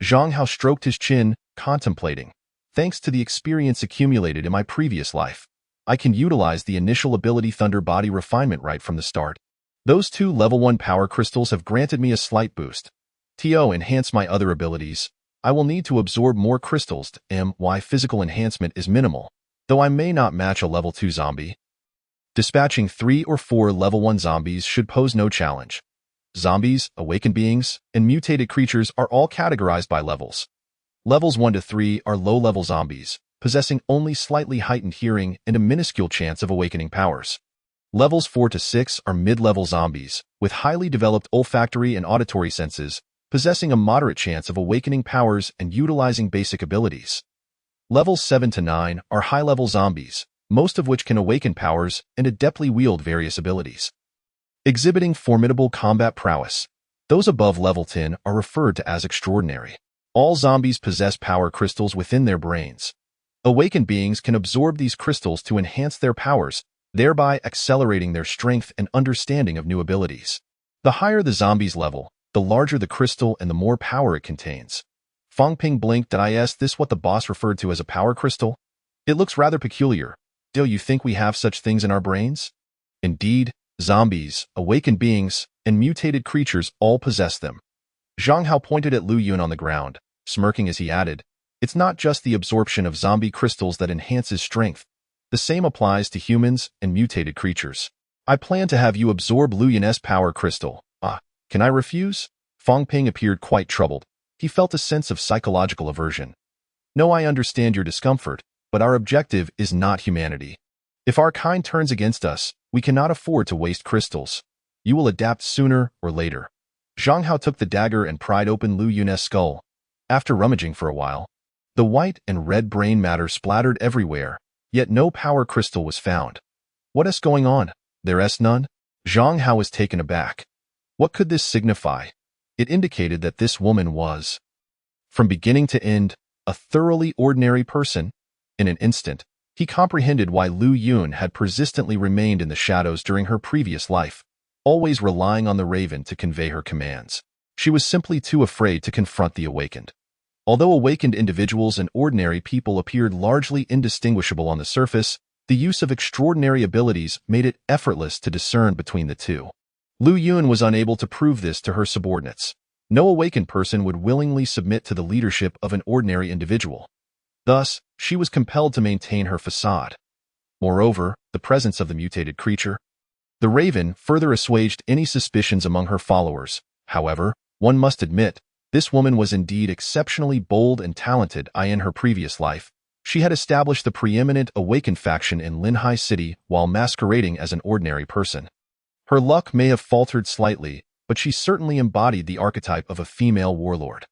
Zhang Hao stroked his chin, contemplating. Thanks to the experience accumulated in my previous life, I can utilize the initial ability Thunder Body Refinement right from the start. Those 2 level 1 power crystals have granted me a slight boost. To enhance my other abilities, I will need to absorb more crystals. My physical enhancement is minimal, though I may not match a level 2 zombie. Dispatching 3 or 4 level 1 zombies should pose no challenge. Zombies, awakened beings, and mutated creatures are all categorized by levels. Levels 1 to 3 are low-level zombies, possessing only slightly heightened hearing and a minuscule chance of awakening powers. Levels 4 to 6 are mid-level zombies, with highly developed olfactory and auditory senses, possessing a moderate chance of awakening powers and utilizing basic abilities. Levels 7 to 9 are high-level zombies, most of which can awaken powers and adeptly wield various abilities. Exhibiting formidable combat prowess, those above level 10 are referred to as extraordinary. All zombies possess power crystals within their brains. Awakened beings can absorb these crystals to enhance their powers, thereby accelerating their strength and understanding of new abilities. The higher the zombie's level, the larger the crystal and the more power it contains. Fong Ping blinked. Is this what the boss referred to as a power crystal? It looks rather peculiar. Do you think we have such things in our brains? Indeed, zombies, awakened beings, and mutated creatures all possess them. Zhang Hao pointed at Lu Yun on the ground, smirking as he added, "It's not just the absorption of zombie crystals that enhances strength. The same applies to humans and mutated creatures. I plan to have you absorb Lu Yun's power crystal. Can I refuse?" Fang Ping appeared quite troubled. He felt a sense of psychological aversion. "No, I understand your discomfort, but our objective is not humanity. If our kind turns against us, we cannot afford to waste crystals. You will adapt sooner or later." Zhang Hao took the dagger and pried open Lu Yun's skull. After rummaging for a while, the white and red brain matter splattered everywhere, yet no power crystal was found. "What is going on? There's none?" Zhang Hao was taken aback. What could this signify? It indicated that this woman was, from beginning to end, a thoroughly ordinary person. In an instant, he comprehended why Lu Yun had persistently remained in the shadows during her previous life, always relying on the raven to convey her commands. She was simply too afraid to confront the awakened. Although awakened individuals and ordinary people appeared largely indistinguishable on the surface, the use of extraordinary abilities made it effortless to discern between the two. Lu Yun was unable to prove this to her subordinates. No awakened person would willingly submit to the leadership of an ordinary individual. Thus, she was compelled to maintain her facade. Moreover, the presence of the mutated creature, the raven, further assuaged any suspicions among her followers. However, one must admit, this woman was indeed exceptionally bold and talented. In her previous life, she had established the preeminent awakened faction in Linhai City while masquerading as an ordinary person. Her luck may have faltered slightly, but she certainly embodied the archetype of a female warlord.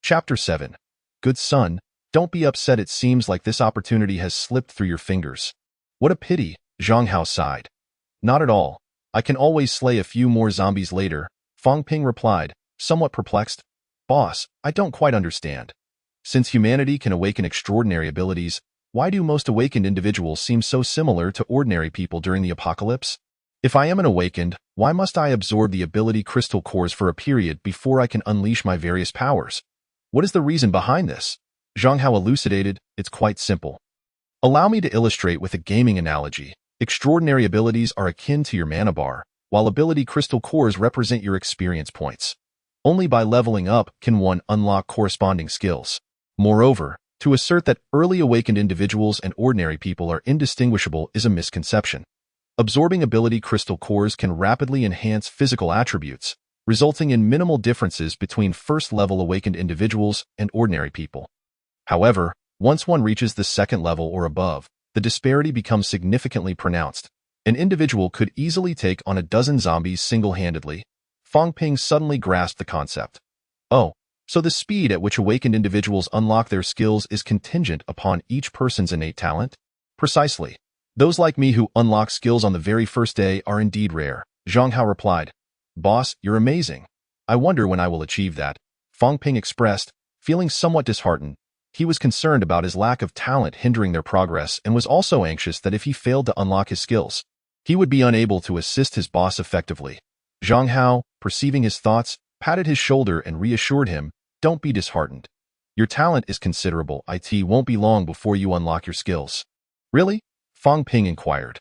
Chapter 7. Good son, don't be upset. It seems like this opportunity has slipped through your fingers. What a pity, Zhang Hao sighed. Not at all. I can always slay a few more zombies later, Fang Ping replied, somewhat perplexed. Boss, I don't quite understand. Since humanity can awaken extraordinary abilities, why do most awakened individuals seem so similar to ordinary people during the apocalypse? If I am an awakened, why must I absorb the ability crystal cores for a period before I can unleash my various powers? What is the reason behind this? Zhang Hao elucidated, it's quite simple. Allow me to illustrate with a gaming analogy. Extraordinary abilities are akin to your mana bar, while ability crystal cores represent your experience points. Only by leveling up can one unlock corresponding skills. Moreover, to assert that early awakened individuals and ordinary people are indistinguishable is a misconception. Absorbing ability crystal cores can rapidly enhance physical attributes, resulting in minimal differences between first-level awakened individuals and ordinary people. However, once one reaches the second level or above, the disparity becomes significantly pronounced. An individual could easily take on a dozen zombies single-handedly. Fang Ping suddenly grasped the concept. Oh, so the speed at which awakened individuals unlock their skills is contingent upon each person's innate talent? Precisely. Those like me who unlock skills on the very first day are indeed rare, Zhang Hao replied. Boss, you're amazing. I wonder when I will achieve that, Fang Ping expressed, feeling somewhat disheartened. He was concerned about his lack of talent hindering their progress and was also anxious that if he failed to unlock his skills, he would be unable to assist his boss effectively. Zhang Hao, perceiving his thoughts, patted his shoulder and reassured him, don't be disheartened. Your talent is considerable. It won't be long before you unlock your skills. Really? Fang Ping inquired.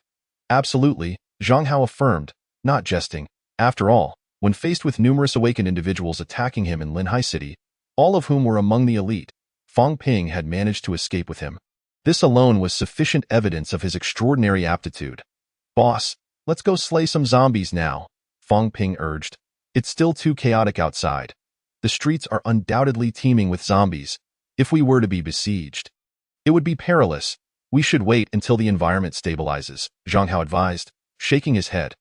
Absolutely, Zhang Hao affirmed, not jesting. After all, when faced with numerous awakened individuals attacking him in Linhai City, all of whom were among the elite, Fang Ping had managed to escape with him. This alone was sufficient evidence of his extraordinary aptitude. Boss, let's go slay some zombies now, Fang Ping urged. It's still too chaotic outside. The streets are undoubtedly teeming with zombies. If we were to be besieged, it would be perilous. We should wait until the environment stabilizes, Zhang Hao advised, shaking his head.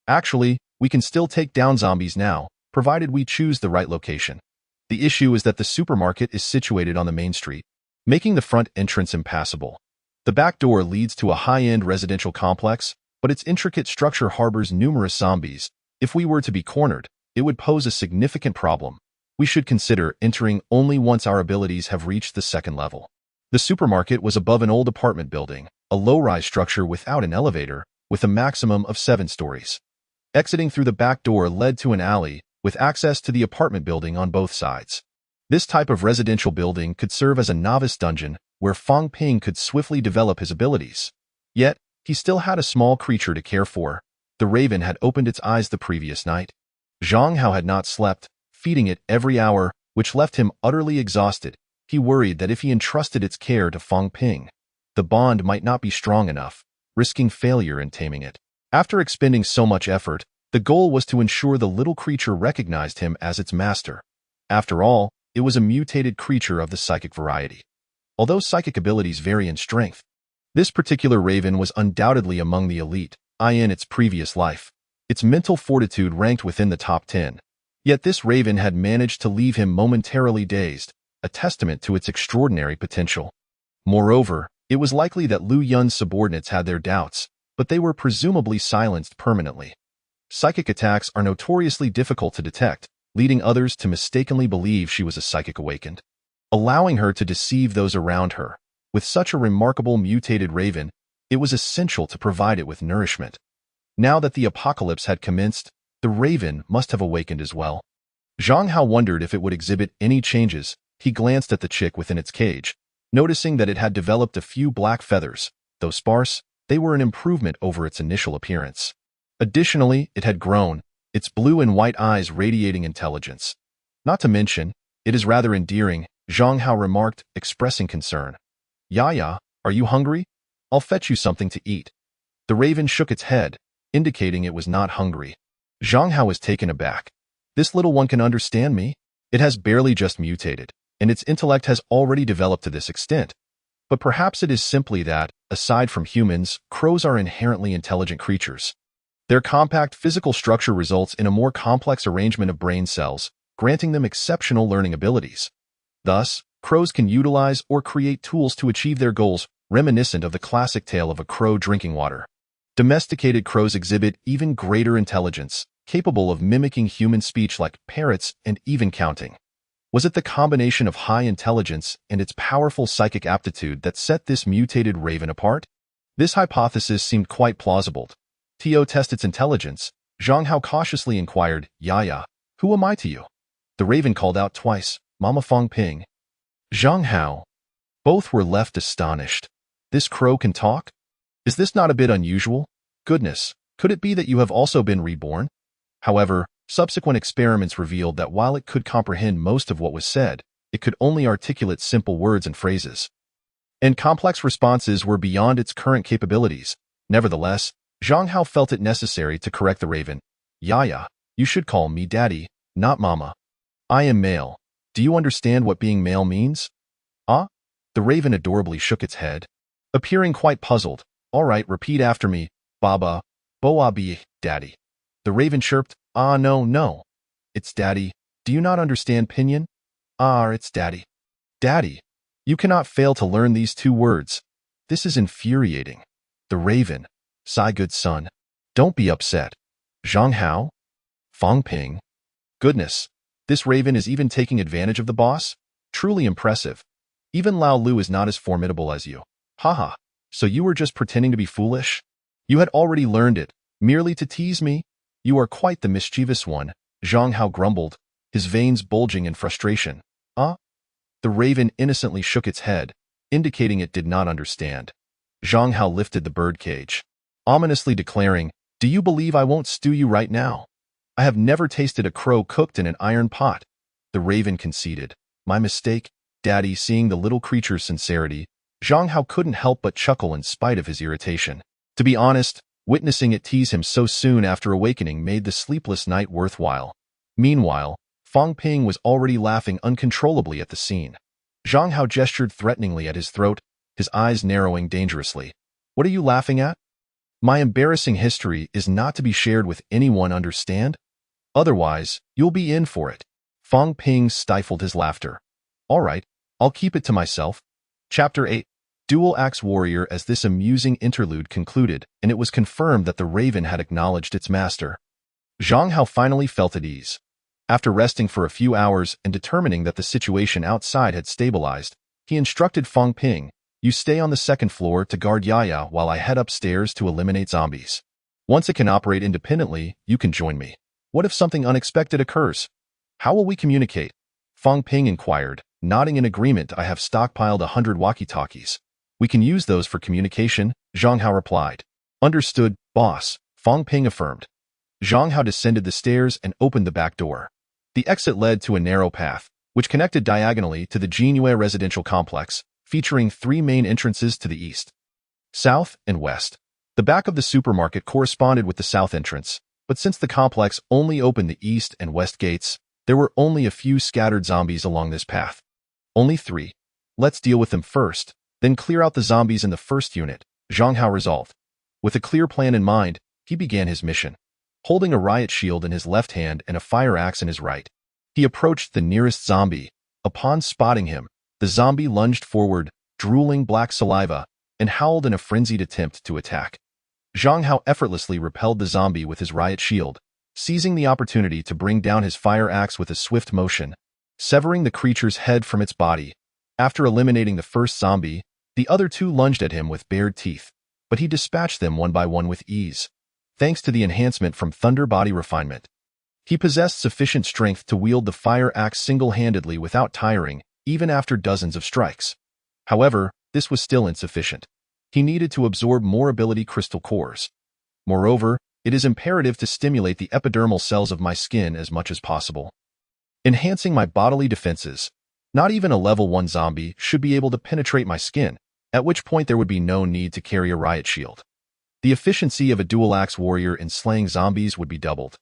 Actually, we can still take down zombies now, provided we choose the right location. The issue is that the supermarket is situated on the main street, making the front entrance impassable. The back door leads to a high-end residential complex, but its intricate structure harbors numerous zombies. If we were to be cornered, it would pose a significant problem. We should consider entering only once our abilities have reached the second level. The supermarket was above an old apartment building, a low-rise structure without an elevator, with a maximum of 7 stories. Exiting through the back door led to an alley, with access to the apartment building on both sides. This type of residential building could serve as a novice dungeon, where Fang Ping could swiftly develop his abilities. Yet, he still had a small creature to care for. The raven had opened its eyes the previous night. Zhang Hao had not slept, feeding it every hour, which left him utterly exhausted. He worried that if he entrusted its care to Fang Ping, the bond might not be strong enough, risking failure in taming it. After expending so much effort, the goal was to ensure the little creature recognized him as its master. After all, it was a mutated creature of the psychic variety. Although psychic abilities vary in strength, this particular raven was undoubtedly among the elite, in its previous life. Its mental fortitude ranked within the top 10. Yet this raven had managed to leave him momentarily dazed, a testament to its extraordinary potential. Moreover, it was likely that Lu Yun's subordinates had their doubts, but they were presumably silenced permanently. Psychic attacks are notoriously difficult to detect, leading others to mistakenly believe she was a psychic awakened, allowing her to deceive those around her. With such a remarkable mutated raven, it was essential to provide it with nourishment. Now that the apocalypse had commenced, the raven must have awakened as well. Zhang Hao wondered if it would exhibit any changes. He glanced at the chick within its cage, noticing that it had developed a few black feathers. Though sparse, they were an improvement over its initial appearance. Additionally, it had grown, its blue and white eyes radiating intelligence. Not to mention, it is rather endearing, Zhang Hao remarked, expressing concern. "Yaya, are you hungry? I'll fetch you something to eat." The raven shook its head, indicating it was not hungry. Zhang Hao was taken aback. This little one can understand me? It has barely just mutated, and its intellect has already developed to this extent. But perhaps it is simply that, aside from humans, crows are inherently intelligent creatures. Their compact physical structure results in a more complex arrangement of brain cells, granting them exceptional learning abilities. Thus, crows can utilize or create tools to achieve their goals, reminiscent of the classic tale of a crow drinking water. Domesticated crows exhibit even greater intelligence, capable of mimicking human speech like parrots and even counting. Was it the combination of high intelligence and its powerful psychic aptitude that set this mutated raven apart? This hypothesis seemed quite plausible. To test its intelligence, Zhang Hao cautiously inquired, "Yaya, who am I to you?" The raven called out twice, "Mama Fang Ping." Zhang Hao. Both were left astonished. This crow can talk? Is this not a bit unusual? Goodness, could it be that you have also been reborn? However, subsequent experiments revealed that while it could comprehend most of what was said, it could only articulate simple words and phrases. And complex responses were beyond its current capabilities. Nevertheless, Zhang Hao felt it necessary to correct the raven. "Yaya, you should call me Daddy, not Mama. I am male. Do you understand what being male means?" "Ah?" The raven adorably shook its head, appearing quite puzzled. "All right, repeat after me. Baba, Boa bi, Daddy." The raven chirped, "Ah, no. It's Daddy. Do you not understand Pinyin?" "Ah, it's Daddy." "Daddy." You cannot fail to learn these two words. This is infuriating. The raven. Sigh, good son. Don't be upset. Zhang Hao? Fang Ping? Goodness. This raven is even taking advantage of the boss? Truly impressive. Even Lao Lu is not as formidable as you. Haha. So you were just pretending to be foolish? You had already learned it, merely to tease me? You are quite the mischievous one, Zhang Hao grumbled, his veins bulging in frustration. Ah? The raven innocently shook its head, indicating it did not understand. Zhang Hao lifted the birdcage, ominously declaring, "Do you believe I won't stew you right now? I have never tasted a crow cooked in an iron pot." The raven conceded. "My mistake, Daddy." Seeing the little creature's sincerity, Zhang Hao couldn't help but chuckle in spite of his irritation. To be honest, witnessing it tease him so soon after awakening made the sleepless night worthwhile. Meanwhile, Fang Ping was already laughing uncontrollably at the scene. Zhang Hao gestured threateningly at his throat, his eyes narrowing dangerously. "What are you laughing at? My embarrassing history is not to be shared with anyone, understand? Otherwise, you'll be in for it." Fang Ping stifled his laughter. "All right, I'll keep it to myself." Chapter 8. Dual Axe Warrior. As this amusing interlude concluded, and it was confirmed that the raven had acknowledged its master, Zhang Hao finally felt at ease. After resting for a few hours and determining that the situation outside had stabilized, he instructed Fang Ping, "You stay on the second floor to guard Yaya while I head upstairs to eliminate zombies. Once it can operate independently, you can join me. What if something unexpected occurs? How will we communicate?" Fang Ping inquired, Nodding in agreement, I have stockpiled 100 walkie-talkies. We can use those for communication, Zhang Hao replied. Understood, boss, Fang Ping affirmed. Zhang Hao descended the stairs and opened the back door. The exit led to a narrow path, which connected diagonally to the Jingyue residential complex, featuring 3 main entrances to the east, south, and west. The back of the supermarket corresponded with the south entrance, but since the complex only opened the east and west gates, there were only a few scattered zombies along this path. Only 3. Let's deal with them first, then clear out the zombies in the first unit, Zhang Hao resolved. With a clear plan in mind, he began his mission. Holding a riot shield in his left hand and a fire axe in his right, he approached the nearest zombie. Upon spotting him, the zombie lunged forward, drooling black saliva, and howled in a frenzied attempt to attack. Zhang Hao effortlessly repelled the zombie with his riot shield, seizing the opportunity to bring down his fire axe with a swift motion, severing the creature's head from its body. After eliminating the first zombie, the other 2 lunged at him with bared teeth, but he dispatched them one by one with ease. Thanks to the enhancement from Thunder Body Refinement, he possessed sufficient strength to wield the fire axe single-handedly without tiring, even after dozens of strikes. However, this was still insufficient. He needed to absorb more ability crystal cores. Moreover, it is imperative to stimulate the epidermal cells of my skin as much as possible, enhancing my bodily defenses. Not even a level 1 zombie should be able to penetrate my skin, at which point there would be no need to carry a riot shield. The efficiency of a dual-axe warrior in slaying zombies would be doubled.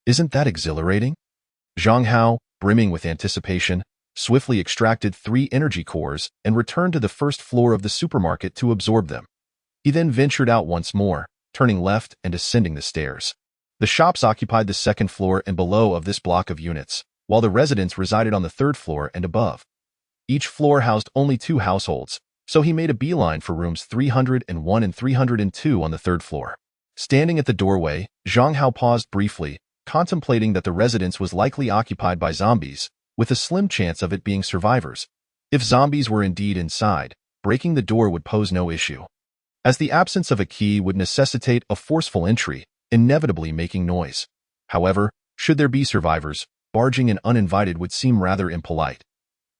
Isn't that exhilarating? Zhang Hao, brimming with anticipation, swiftly extracted 3 energy cores and returned to the first floor of the supermarket to absorb them. He then ventured out once more, turning left and ascending the stairs. The shops occupied the second floor and below of this block of units, while the residents resided on the third floor and above. Each floor housed only 2 households, so he made a beeline for rooms 301 and 302 on the third floor. Standing at the doorway, Zhang Hao paused briefly, contemplating that the residence was likely occupied by zombies, with a slim chance of it being survivors. If zombies were indeed inside, breaking the door would pose no issue, as the absence of a key would necessitate a forceful entry, inevitably making noise. However, should there be survivors, barging in uninvited would seem rather impolite.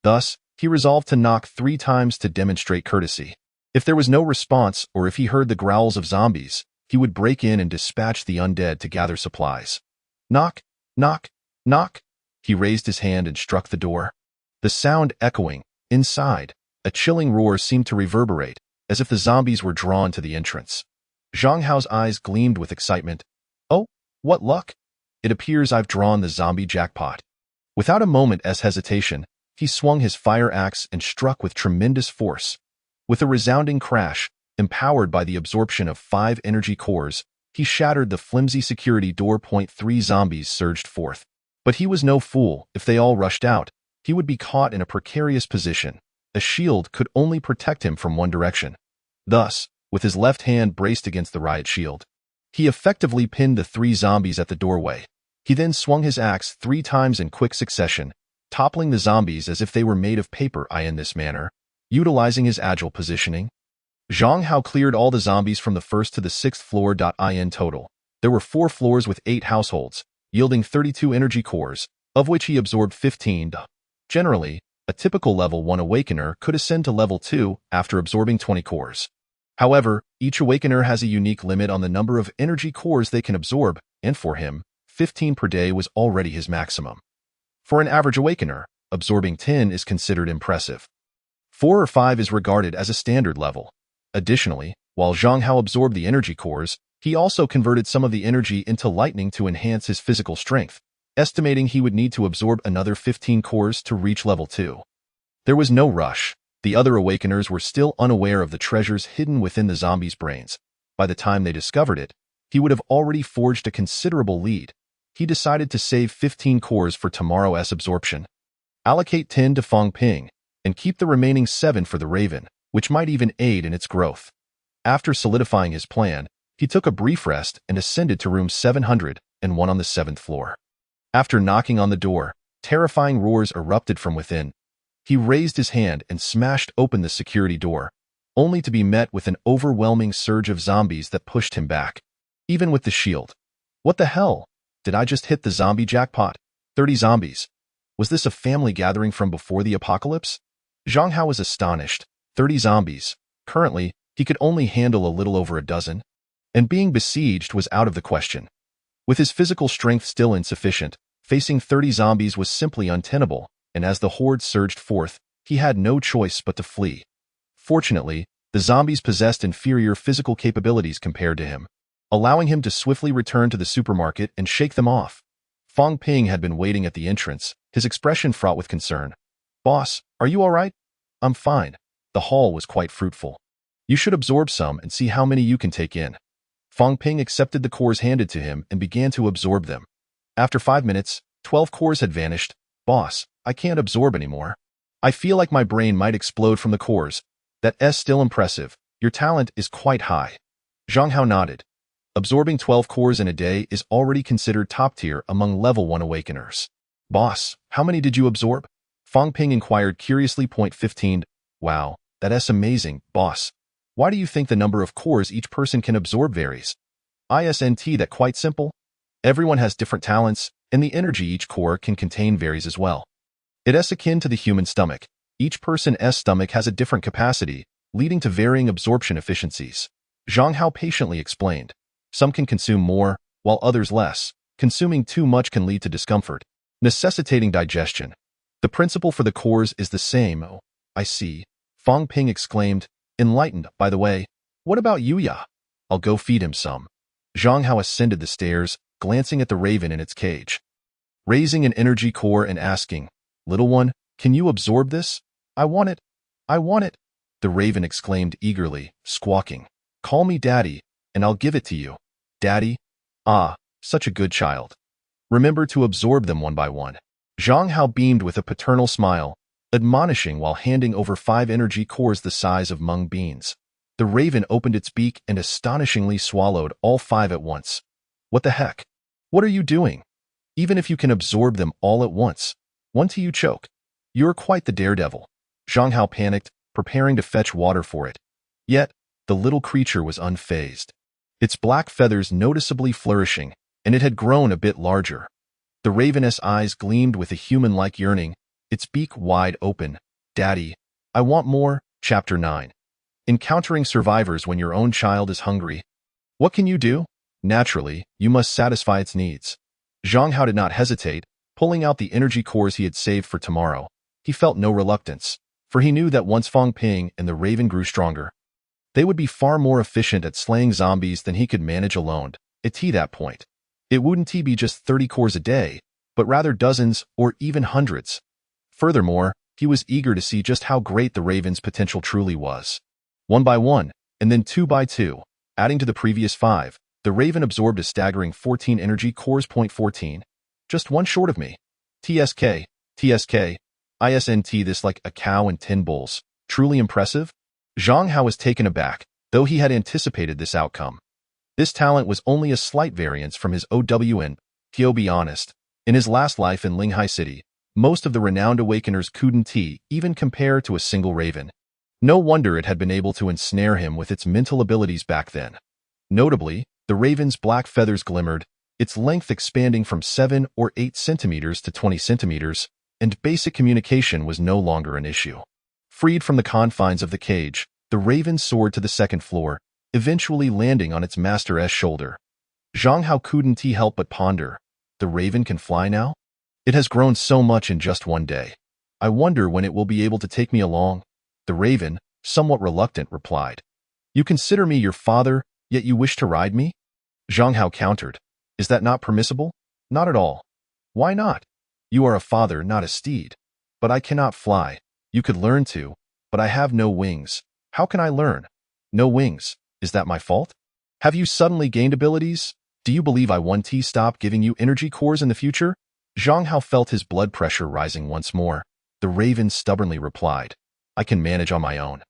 Thus, he resolved to knock 3 times to demonstrate courtesy. If there was no response or if he heard the growls of zombies, he would break in and dispatch the undead to gather supplies. Knock, knock, knock. He raised his hand and struck the door. The sound echoing. Inside, a chilling roar seemed to reverberate, as if the zombies were drawn to the entrance. Zhang Hao's eyes gleamed with excitement. Oh, what luck! It appears I've drawn the zombie jackpot. Without a moment's hesitation, he swung his fire axe and struck with tremendous force. With a resounding crash, empowered by the absorption of 5 energy cores, he shattered the flimsy security door. 3 zombies surged forth. But he was no fool. If they all rushed out, he would be caught in a precarious position. A shield could only protect him from one direction. Thus, with his left hand braced against the riot shield, he effectively pinned the 3 zombies at the doorway. He then swung his axe 3 times in quick succession, toppling the zombies as if they were made of paper. In this manner, utilizing his agile positioning, Zhang Hao cleared all the zombies from the 1st to the 6th floor. In total, there were 4 floors with 8 households, yielding 32 energy cores, of which he absorbed 15. Generally, a typical level 1 awakener could ascend to level 2 after absorbing 20 cores. However, each awakener has a unique limit on the number of energy cores they can absorb, and for him, 15 per day was already his maximum. For an average awakener, absorbing 10 is considered impressive. 4 or 5 is regarded as a standard level. Additionally, while Zhang Hao absorbed the energy cores, he also converted some of the energy into lightning to enhance his physical strength, estimating he would need to absorb another 15 cores to reach level 2. There was no rush. The other awakeners were still unaware of the treasures hidden within the zombies' brains. By the time they discovered it, he would have already forged a considerable lead. He decided to save 15 cores for tomorrow's absorption. Allocate 10 to Fang Ping, and keep the remaining 7 for the Raven, which might even aid in its growth. After solidifying his plan, he took a brief rest and ascended to room 701 on the 7th floor. After knocking on the door, terrifying roars erupted from within. He raised his hand and smashed open the security door, only to be met with an overwhelming surge of zombies that pushed him back. Even with the shield. What the hell? Did I just hit the zombie jackpot? 30 zombies. Was this a family gathering from before the apocalypse? Zhang Hao was astonished. 30 zombies. Currently, he could only handle a little over a dozen, and being besieged was out of the question. With his physical strength still insufficient, facing 30 zombies was simply untenable, and as the horde surged forth, he had no choice but to flee. Fortunately, the zombies possessed inferior physical capabilities compared to him, allowing him to swiftly return to the supermarket and shake them off. Fang Ping had been waiting at the entrance, his expression fraught with concern. "Boss, are you all right?" "I'm fine." The haul was quite fruitful. "You should absorb some and see how many you can take in." Fang Ping accepted the cores handed to him and began to absorb them. After 5 minutes, 12 cores had vanished. "Boss, I can't absorb anymore. I feel like my brain might explode from the cores." "That's still impressive. Your talent is quite high." Zhang Hao nodded. Absorbing 12 cores in a day is already considered top tier among level 1 awakeners. "Boss, how many did you absorb?" Fang Ping inquired curiously. 15. "Wow, that's amazing, boss. Why do you think the number of cores each person can absorb varies?" "Isn't that quite simple? Everyone has different talents, and the energy each core can contain varies as well. It's akin to the human stomach. Each person's stomach has a different capacity, leading to varying absorption efficiencies." Zhang Hao patiently explained. "Some can consume more, while others less. Consuming too much can lead to discomfort, necessitating digestion. The principle for the cores is the same." "Oh, I see," Fang Ping exclaimed, enlightened. "By the way, what about Yuya?" "I'll go feed him some." Zhang Hao ascended the stairs, glancing at the raven in its cage, raising an energy core and asking, "Little one, can you absorb this?" "I want it. I want it," the raven exclaimed eagerly, squawking. "Call me Daddy, and I'll give it to you." "Daddy? Ah, such a good child. Remember to absorb them one by one." Zhang Hao beamed with a paternal smile, admonishing while handing over 5 energy cores the size of mung beans. The raven opened its beak and astonishingly swallowed all 5 at once. "What the heck? What are you doing? Even if you can absorb them all at once, won't you choke? You're quite the daredevil." Zhang Hao panicked, preparing to fetch water for it. Yet, the little creature was unfazed, its black feathers noticeably flourishing, and it had grown a bit larger. The ravenous eyes gleamed with a human-like yearning, its beak wide open. "Daddy, I want more." Chapter 9. Encountering survivors when your own child is hungry. What can you do? Naturally, you must satisfy its needs. Zhang Hao did not hesitate, pulling out the energy cores he had saved for tomorrow. He felt no reluctance, for he knew that once Fang Ping and the raven grew stronger, they would be far more efficient at slaying zombies than he could manage alone. At that point, it wouldn't be just 30 cores a day, but rather dozens or even hundreds. Furthermore, he was eager to see just how great the raven's potential truly was. One by one, and then 2 by 2, adding to the previous 5, the raven absorbed a staggering 14 energy cores. 14. "Just one short of me. TSK, isn't this like a cow and 10 bulls? Truly impressive?" Zhang Hao was taken aback, though he had anticipated this outcome. This talent was only a slight variance from his OWN. To be honest, in his last life in Linghai City, most of the renowned awakeners couldn't even compare to a single raven. No wonder it had been able to ensnare him with its mental abilities back then. Notably, the raven's black feathers glimmered, its length expanding from 7 or 8 centimeters to 20 centimeters, and basic communication was no longer an issue. Freed from the confines of the cage, the raven soared to the 2nd floor, eventually landing on its master's shoulder. Zhang Hao couldn't help but ponder. The raven can fly now? It has grown so much in just one day. I wonder when it will be able to take me along. The raven, somewhat reluctant, replied. "You consider me your father, yet you wish to ride me?" Zhang Hao countered. "Is that not permissible?" "Not at all." "Why not?" "You are a father, not a steed." "But I cannot fly." "You could learn to, but I have no wings." "How can I learn?" "No wings. Is that my fault? Have you suddenly gained abilities? Do you believe I won't stop giving you energy cores in the future?" Zhang Hao felt his blood pressure rising once more. The raven stubbornly replied, "I can manage on my own."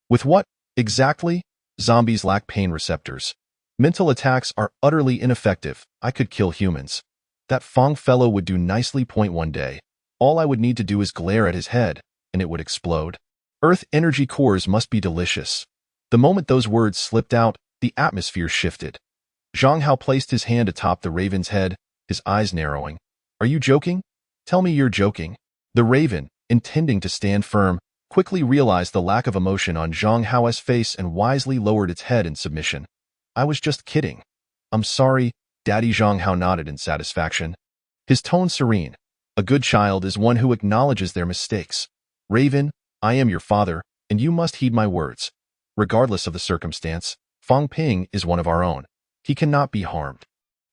"With what, exactly?" "Zombies lack pain receptors. Mental attacks are utterly ineffective. I could kill humans. That Fang fellow would do nicely. One day, all I would need to do is glare at his head, and it would explode. Earth energy cores must be delicious." The moment those words slipped out, the atmosphere shifted. Zhang Hao placed his hand atop the raven's head, his eyes narrowing. "Are you joking? Tell me you're joking. The Raven, intending to stand firm, quickly realized the lack of emotion on Zhang Hao's face and wisely lowered its head in submission. I was just kidding. I'm sorry, Daddy. Zhang Hao nodded in satisfaction. His tone serene. A good child is one who acknowledges their mistakes. Raven, I am your father, and you must heed my words. Regardless of the circumstance, Fang Ping is one of our own. He cannot be harmed.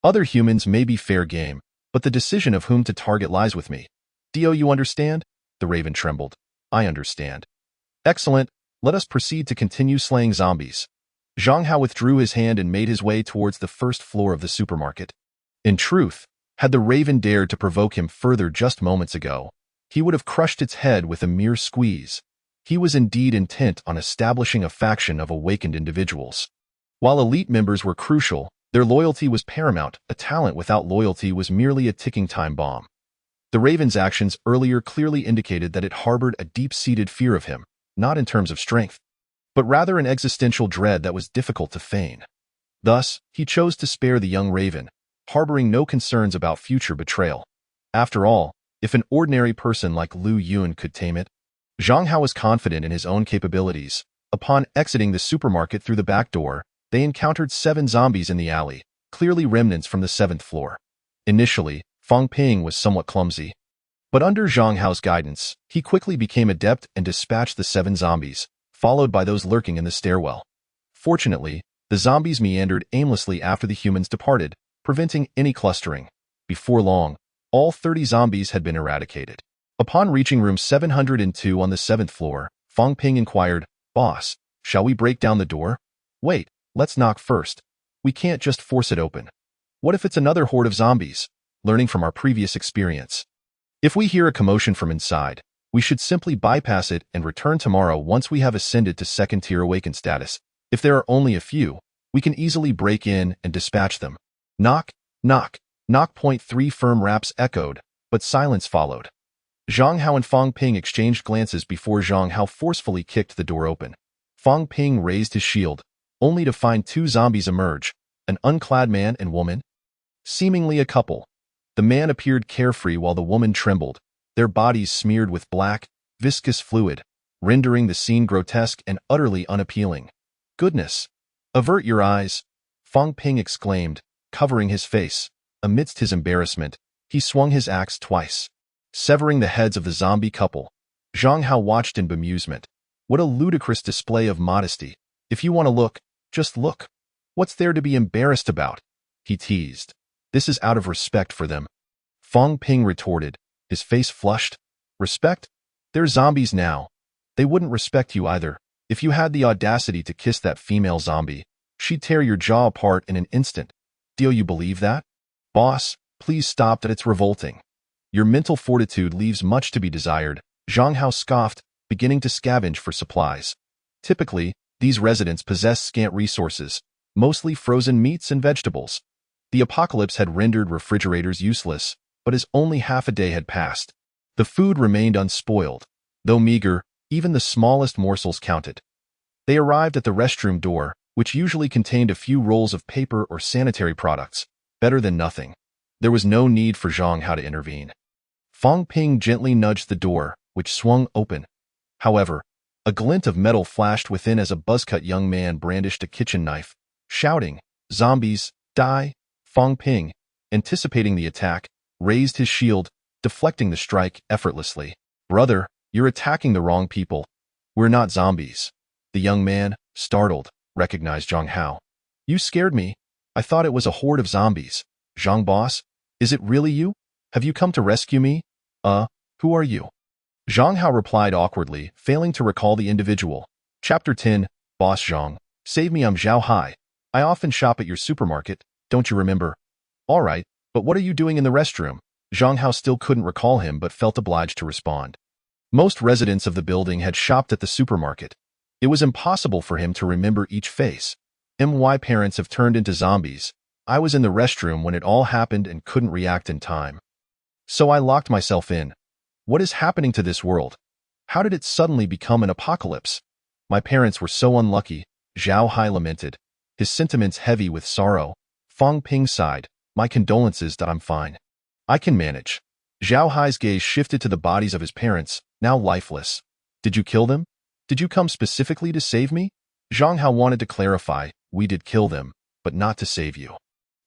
Other humans may be fair game, but the decision of whom to target lies with me. Dio, you understand? The Raven trembled. I understand. Excellent. Let us proceed to continue slaying zombies. Zhang Hao withdrew his hand and made his way towards the first floor of the supermarket. In truth, had the Raven dared to provoke him further just moments ago, he would have crushed its head with a mere squeeze. He was indeed intent on establishing a faction of awakened individuals. While elite members were crucial, their loyalty was paramount. A talent without loyalty was merely a ticking time bomb. The Raven's actions earlier clearly indicated that it harbored a deep-seated fear of him, not in terms of strength, but rather an existential dread that was difficult to feign. Thus, he chose to spare the young Raven, harboring no concerns about future betrayal. After all, if an ordinary person like Lu Yun could tame it, Zhang Hao was confident in his own capabilities. Upon exiting the supermarket through the back door, they encountered 7 zombies in the alley, clearly remnants from the 7th floor. Initially, Fang Ping was somewhat clumsy, but under Zhang Hao's guidance, he quickly became adept and dispatched the 7 zombies, followed by those lurking in the stairwell. Fortunately, the zombies meandered aimlessly after the humans departed, preventing any clustering. Before long, all 30 zombies had been eradicated. Upon reaching room 702 on the 7th floor, Fang Ping inquired, Boss, shall we break down the door? Wait, let's knock first. We can't just force it open. What if it's another horde of zombies? Learning from our previous experience. If we hear a commotion from inside, we should simply bypass it and return tomorrow once we have ascended to 2nd tier awakened status. If there are only a few, we can easily break in and dispatch them. Knock, knock, knock. Point 3 firm raps echoed, but silence followed. Zhang Hao and Fang Ping exchanged glances before Zhang Hao forcefully kicked the door open. Fang Ping raised his shield, only to find 2 zombies emerge, an unclad man and woman, seemingly a couple. The man appeared carefree while the woman trembled, their bodies smeared with black, viscous fluid, rendering the scene grotesque and utterly unappealing. Goodness! Avert your eyes, Fang Ping exclaimed, covering his face. Amidst his embarrassment, he swung his axe twice, severing the heads of the zombie couple. Zhang Hao watched in bemusement. What a ludicrous display of modesty. If you want to look, just look. What's there to be embarrassed about? He teased. This is out of respect for them. Fang Ping retorted, his face flushed. Respect? They're zombies now. They wouldn't respect you either. If you had the audacity to kiss that female zombie, she'd tear your jaw apart in an instant. Do you believe that? Boss, please stop that. It's revolting. Your mental fortitude leaves much to be desired, Zhang Hao scoffed, beginning to scavenge for supplies. Typically, these residents possess scant resources, mostly frozen meats and vegetables. The apocalypse had rendered refrigerators useless, but as only half a day had passed, the food remained unspoiled. Though meager, even the smallest morsels counted. They arrived at the restroom door, which usually contained a few rolls of paper or sanitary products, better than nothing. There was no need for Zhang Hao to intervene. Fang Ping gently nudged the door, which swung open. However, a glint of metal flashed within as a buzzcut young man brandished a kitchen knife, shouting, Zombies, die! Fang Ping, anticipating the attack, raised his shield, deflecting the strike effortlessly. Brother, you're attacking the wrong people. We're not zombies. The young man, startled, recognized Zhang Hao. You scared me. I thought it was a horde of zombies. Zhang boss, is it really you? Have you come to rescue me? Who are you? Zhang Hao replied awkwardly, failing to recall the individual. Chapter 10, Boss Zhang, save me. I'm Zhao Hai. I often shop at your supermarket, don't you remember? All right, but what are you doing in the restroom? Zhang Hao still couldn't recall him but felt obliged to respond. Most residents of the building had shopped at the supermarket. It was impossible for him to remember each face. My parents have turned into zombies. I was in the restroom when it all happened and couldn't react in time. So I locked myself in. What is happening to this world? How did it suddenly become an apocalypse? My parents were so unlucky, Zhao Hai lamented, his sentiments heavy with sorrow. Fang Ping sighed, my condolences. I'm fine. I can manage. Zhao Hai's gaze shifted to the bodies of his parents, now lifeless. Did you kill them? Did you come specifically to save me? Zhang Hao wanted to clarify, we did kill them, but not to save you.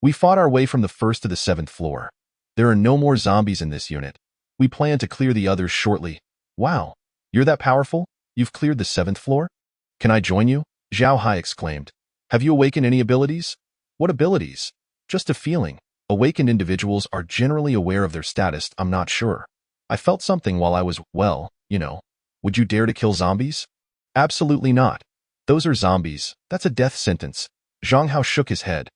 We fought our way from the 1st to the 7th floor. There are no more zombies in this unit. We plan to clear the others shortly. Wow, you're that powerful? You've cleared the 7th floor? Can I join you? Zhao Hai exclaimed. Have you awakened any abilities? What abilities? Just a feeling. Awakened individuals are generally aware of their status, I'm not sure. I felt something while I was, well, you know. Would you dare to kill zombies? Absolutely not. Those are zombies. That's a death sentence. Zhang Hao shook his head.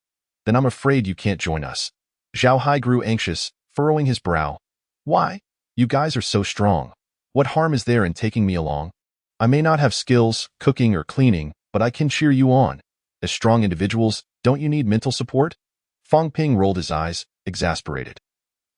Then I'm afraid you can't join us. Zhao Hai grew anxious, furrowing his brow. Why? You guys are so strong. What harm is there in taking me along? I may not have skills, cooking or cleaning, but I can cheer you on. As strong individuals, don't you need mental support? Fang Ping rolled his eyes, exasperated.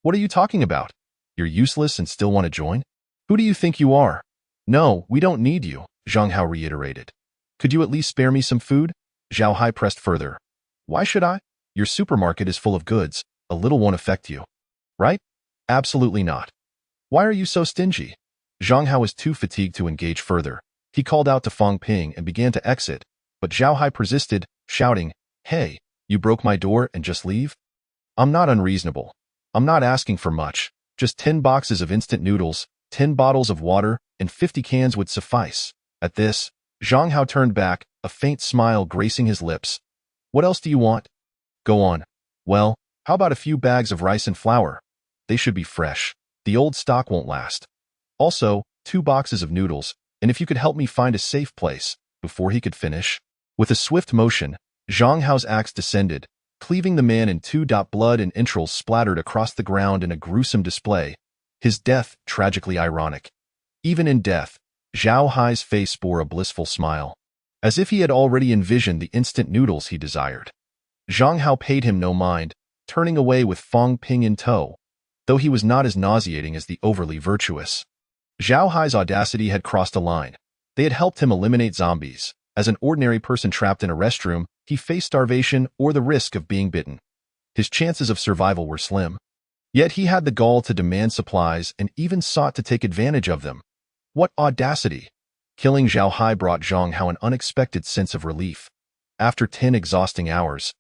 What are you talking about? You're useless and still want to join? Who do you think you are? No, we don't need you, Zhang Hao reiterated. Could you at least spare me some food? Zhao Hai pressed further. Why should I? Your supermarket is full of goods. A little won't affect you. Right? Absolutely not. Why are you so stingy? Zhang Hao was too fatigued to engage further. He called out to Fang Ping and began to exit, but Zhao Hai persisted, shouting, Hey, you broke my door and just leave? I'm not unreasonable. I'm not asking for much. Just 10 boxes of instant noodles, 10 bottles of water, and 50 cans would suffice. At this, Zhang Hao turned back, a faint smile gracing his lips. What else do you want? Go on. Well, how about a few bags of rice and flour? They should be fresh. The old stock won't last. Also, 2 boxes of noodles, and if you could help me find a safe place. Before he could finish, with a swift motion, Zhang Hao's axe descended, cleaving the man in two. Blood and entrails splattered across the ground in a gruesome display, his death tragically ironic. Even in death, Zhao Hai's face bore a blissful smile, as if he had already envisioned the instant noodles he desired. Zhang Hao paid him no mind, turning away with Fang Ping in tow, though he was not as nauseating as the overly virtuous. Zhao Hai's audacity had crossed a line. They had helped him eliminate zombies. As an ordinary person trapped in a restroom, he faced starvation or the risk of being bitten. His chances of survival were slim. Yet he had the gall to demand supplies and even sought to take advantage of them. What audacity! Killing Zhao Hai brought Zhang Hao an unexpected sense of relief. After 10 exhausting hours,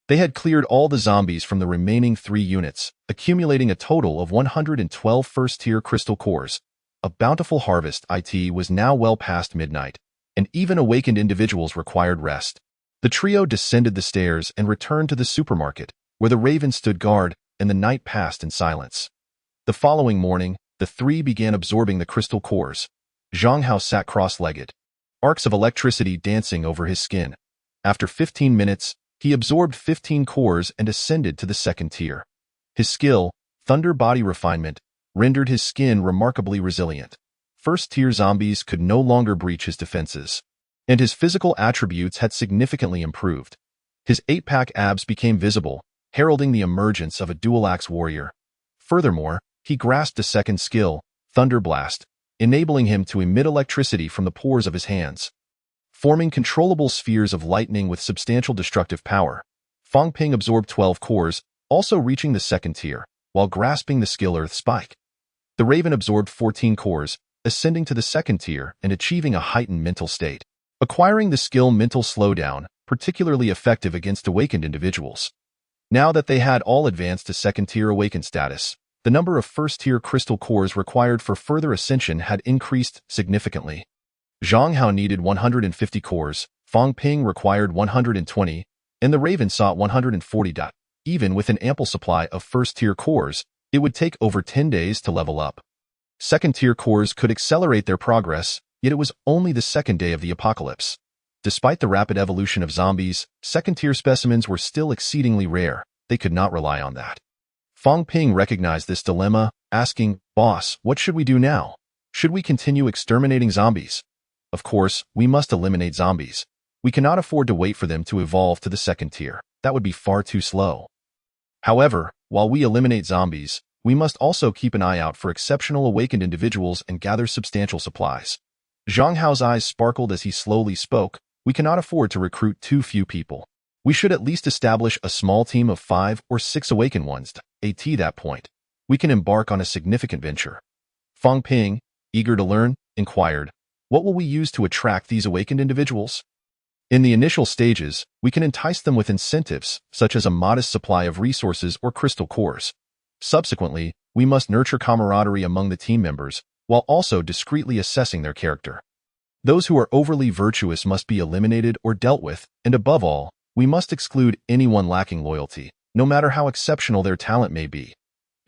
they had cleared all the zombies from the remaining 3 units, accumulating a total of 112 first-tier crystal cores. A bountiful harvest. It was now well past midnight, and even awakened individuals required rest. The trio descended the stairs and returned to the supermarket, where the raven stood guard, and the night passed in silence. The following morning, the 3 began absorbing the crystal cores. Zhang Hao sat cross-legged, arcs of electricity dancing over his skin. After 15 minutes, he absorbed 15 cores and ascended to the 2nd tier. His skill, Thunder Body Refinement, rendered his skin remarkably resilient. First-tier zombies could no longer breach his defenses, and his physical attributes had significantly improved. His 8-pack abs became visible, heralding the emergence of a dual-axe warrior. Furthermore, he grasped a second skill, Thunder Blast, enabling him to emit electricity from the pores of his hands, forming controllable spheres of lightning with substantial destructive power. Fang Ping absorbed 12 cores, also reaching the 2nd tier, while grasping the skill Earth Spike. The Raven absorbed 14 cores, ascending to the 2nd tier and achieving a heightened mental state, acquiring the skill Mental Slowdown, particularly effective against awakened individuals. Now that they had all advanced to 2nd tier awakened status, the number of first-tier crystal cores required for further ascension had increased significantly. Zhang Hao needed 150 cores, Fang Ping required 120, and the Raven sought 140. Even with an ample supply of first-tier cores, it would take over 10 days to level up. 2nd-tier cores could accelerate their progress, yet it was only the 2nd day of the apocalypse. Despite the rapid evolution of zombies, 2nd-tier specimens were still exceedingly rare. They could not rely on that. Fang Ping recognized this dilemma, asking, Boss, what should we do now? Should we continue exterminating zombies? Of course, we must eliminate zombies. We cannot afford to wait for them to evolve to the 2nd tier. That would be far too slow. However, while we eliminate zombies, we must also keep an eye out for exceptional awakened individuals and gather substantial supplies. Zhang Hao's eyes sparkled as he slowly spoke. We cannot afford to recruit too few people. We should at least establish a small team of 5 or 6 awakened ones at that point. we can embark on a significant venture. Fang Ping, eager to learn, inquired, what will we use to attract these awakened individuals? In the initial stages, we can entice them with incentives, such as a modest supply of resources or crystal cores. Subsequently, we must nurture camaraderie among the team members, while also discreetly assessing their character. Those who are overly virtuous must be eliminated or dealt with, and above all, we must exclude anyone lacking loyalty, no matter how exceptional their talent may be.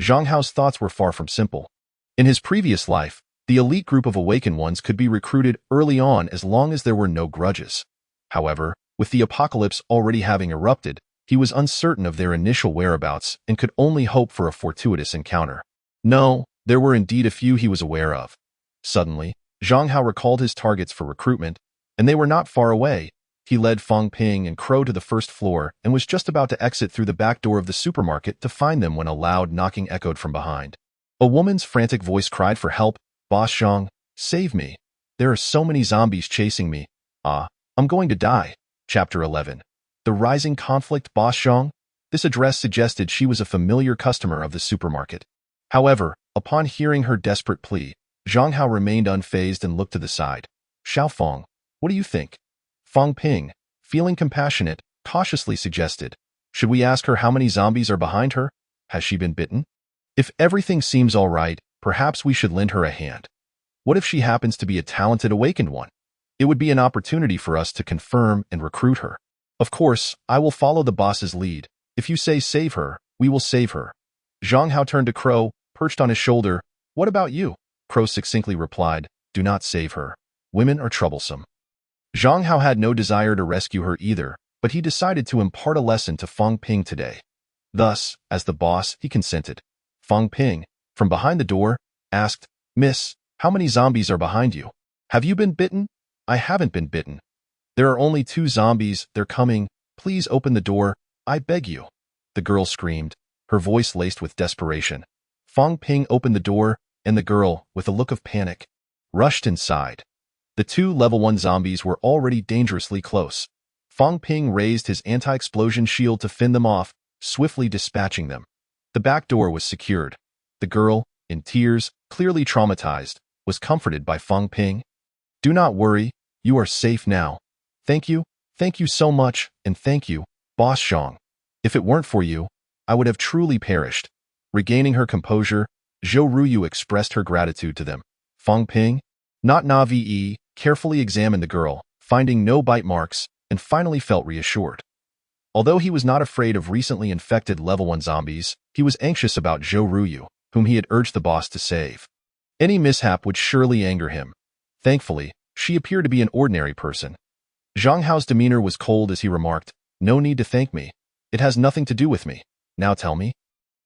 Zhang Hao's thoughts were far from simple. In his previous life, the elite group of awakened ones could be recruited early on as long as there were no grudges. However, with the apocalypse already having erupted, he was uncertain of their initial whereabouts and could only hope for a fortuitous encounter. No, there were indeed a few he was aware of. Suddenly, Zhang Hao recalled his targets for recruitment, and they were not far away. He led Fang Ping and Crow to the first floor and was just about to exit through the back door of the supermarket to find them when a loud knocking echoed from behind. A woman's frantic voice cried for help. Boss Zhang, save me. There are so many zombies chasing me. I'm going to die. Chapter 11. The Rising Conflict. Boss Zhang? This address suggested she was a familiar customer of the supermarket. However, upon hearing her desperate plea, Zhang Hao remained unfazed and looked to the side. Xiaofeng, what do you think? Fang Ping, feeling compassionate, cautiously suggested. Should we ask her how many zombies are behind her? Has she been bitten? If everything seems all right, perhaps we should lend her a hand. What if she happens to be a talented awakened one? It would be an opportunity for us to confirm and recruit her. Of course, I will follow the boss's lead. If you say save her, we will save her. Zhang Hao turned to Crow, perched on his shoulder. What about you? Crow succinctly replied, do not save her. Women are troublesome. Zhang Hao had no desire to rescue her either, but he decided to impart a lesson to Fang Ping today. Thus, as the boss, he consented. Fang Ping, from behind the door, asked, Miss, how many zombies are behind you? Have you been bitten? I haven't been bitten. There are only 2 zombies, they're coming. Please open the door, I beg you. The girl screamed, her voice laced with desperation. Fang Ping opened the door, and the girl, with a look of panic, rushed inside. The 2 level 1 zombies were already dangerously close. Fang Ping raised his anti-explosion shield to fend them off, swiftly dispatching them. The back door was secured. The girl, in tears, clearly traumatized, was comforted by Fang Ping. Do not worry, you are safe now. Thank you so much, and thank you, Boss Zhang. If it weren't for you, I would have truly perished. Regaining her composure, Zhou Ruyu expressed her gratitude to them. Fang Ping, not Navi, carefully examined the girl, finding no bite marks, and finally felt reassured. Although he was not afraid of recently infected level 1 zombies, he was anxious about Zhou Ruyu, whom he had urged the boss to save. Any mishap would surely anger him. Thankfully, she appeared to be an ordinary person. Zhang Hao's demeanor was cold as he remarked, no need to thank me. It has nothing to do with me. Now tell me.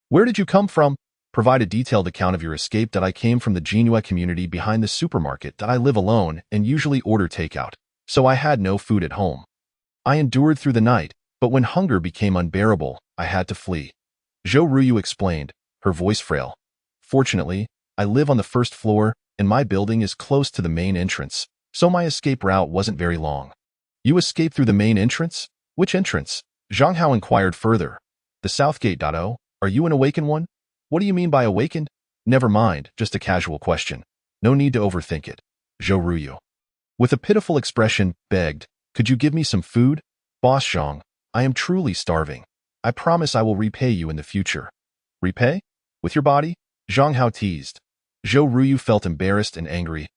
Where did you come from? Provide a detailed account of your escape. I came from the Jinhua community behind the supermarket. I live alone and usually order takeout, so I had no food at home. I endured through the night, but when hunger became unbearable, I had to flee. Zhou Ruyu explained, her voice frail. Fortunately, I live on the first floor, and my building is close to the main entrance, so my escape route wasn't very long. You escaped through the main entrance? Which entrance? Zhang Hao inquired further. The south gate. Are you an awakened one? What do you mean by awakened? Never mind, just a casual question. No need to overthink it. Zhou Ruyu, with a pitiful expression, begged, could you give me some food? Boss Zhang, I am truly starving. I promise I will repay you in the future. Repay? With your body? Zhang Hao teased. Zhou Ruyu felt embarrassed and angry.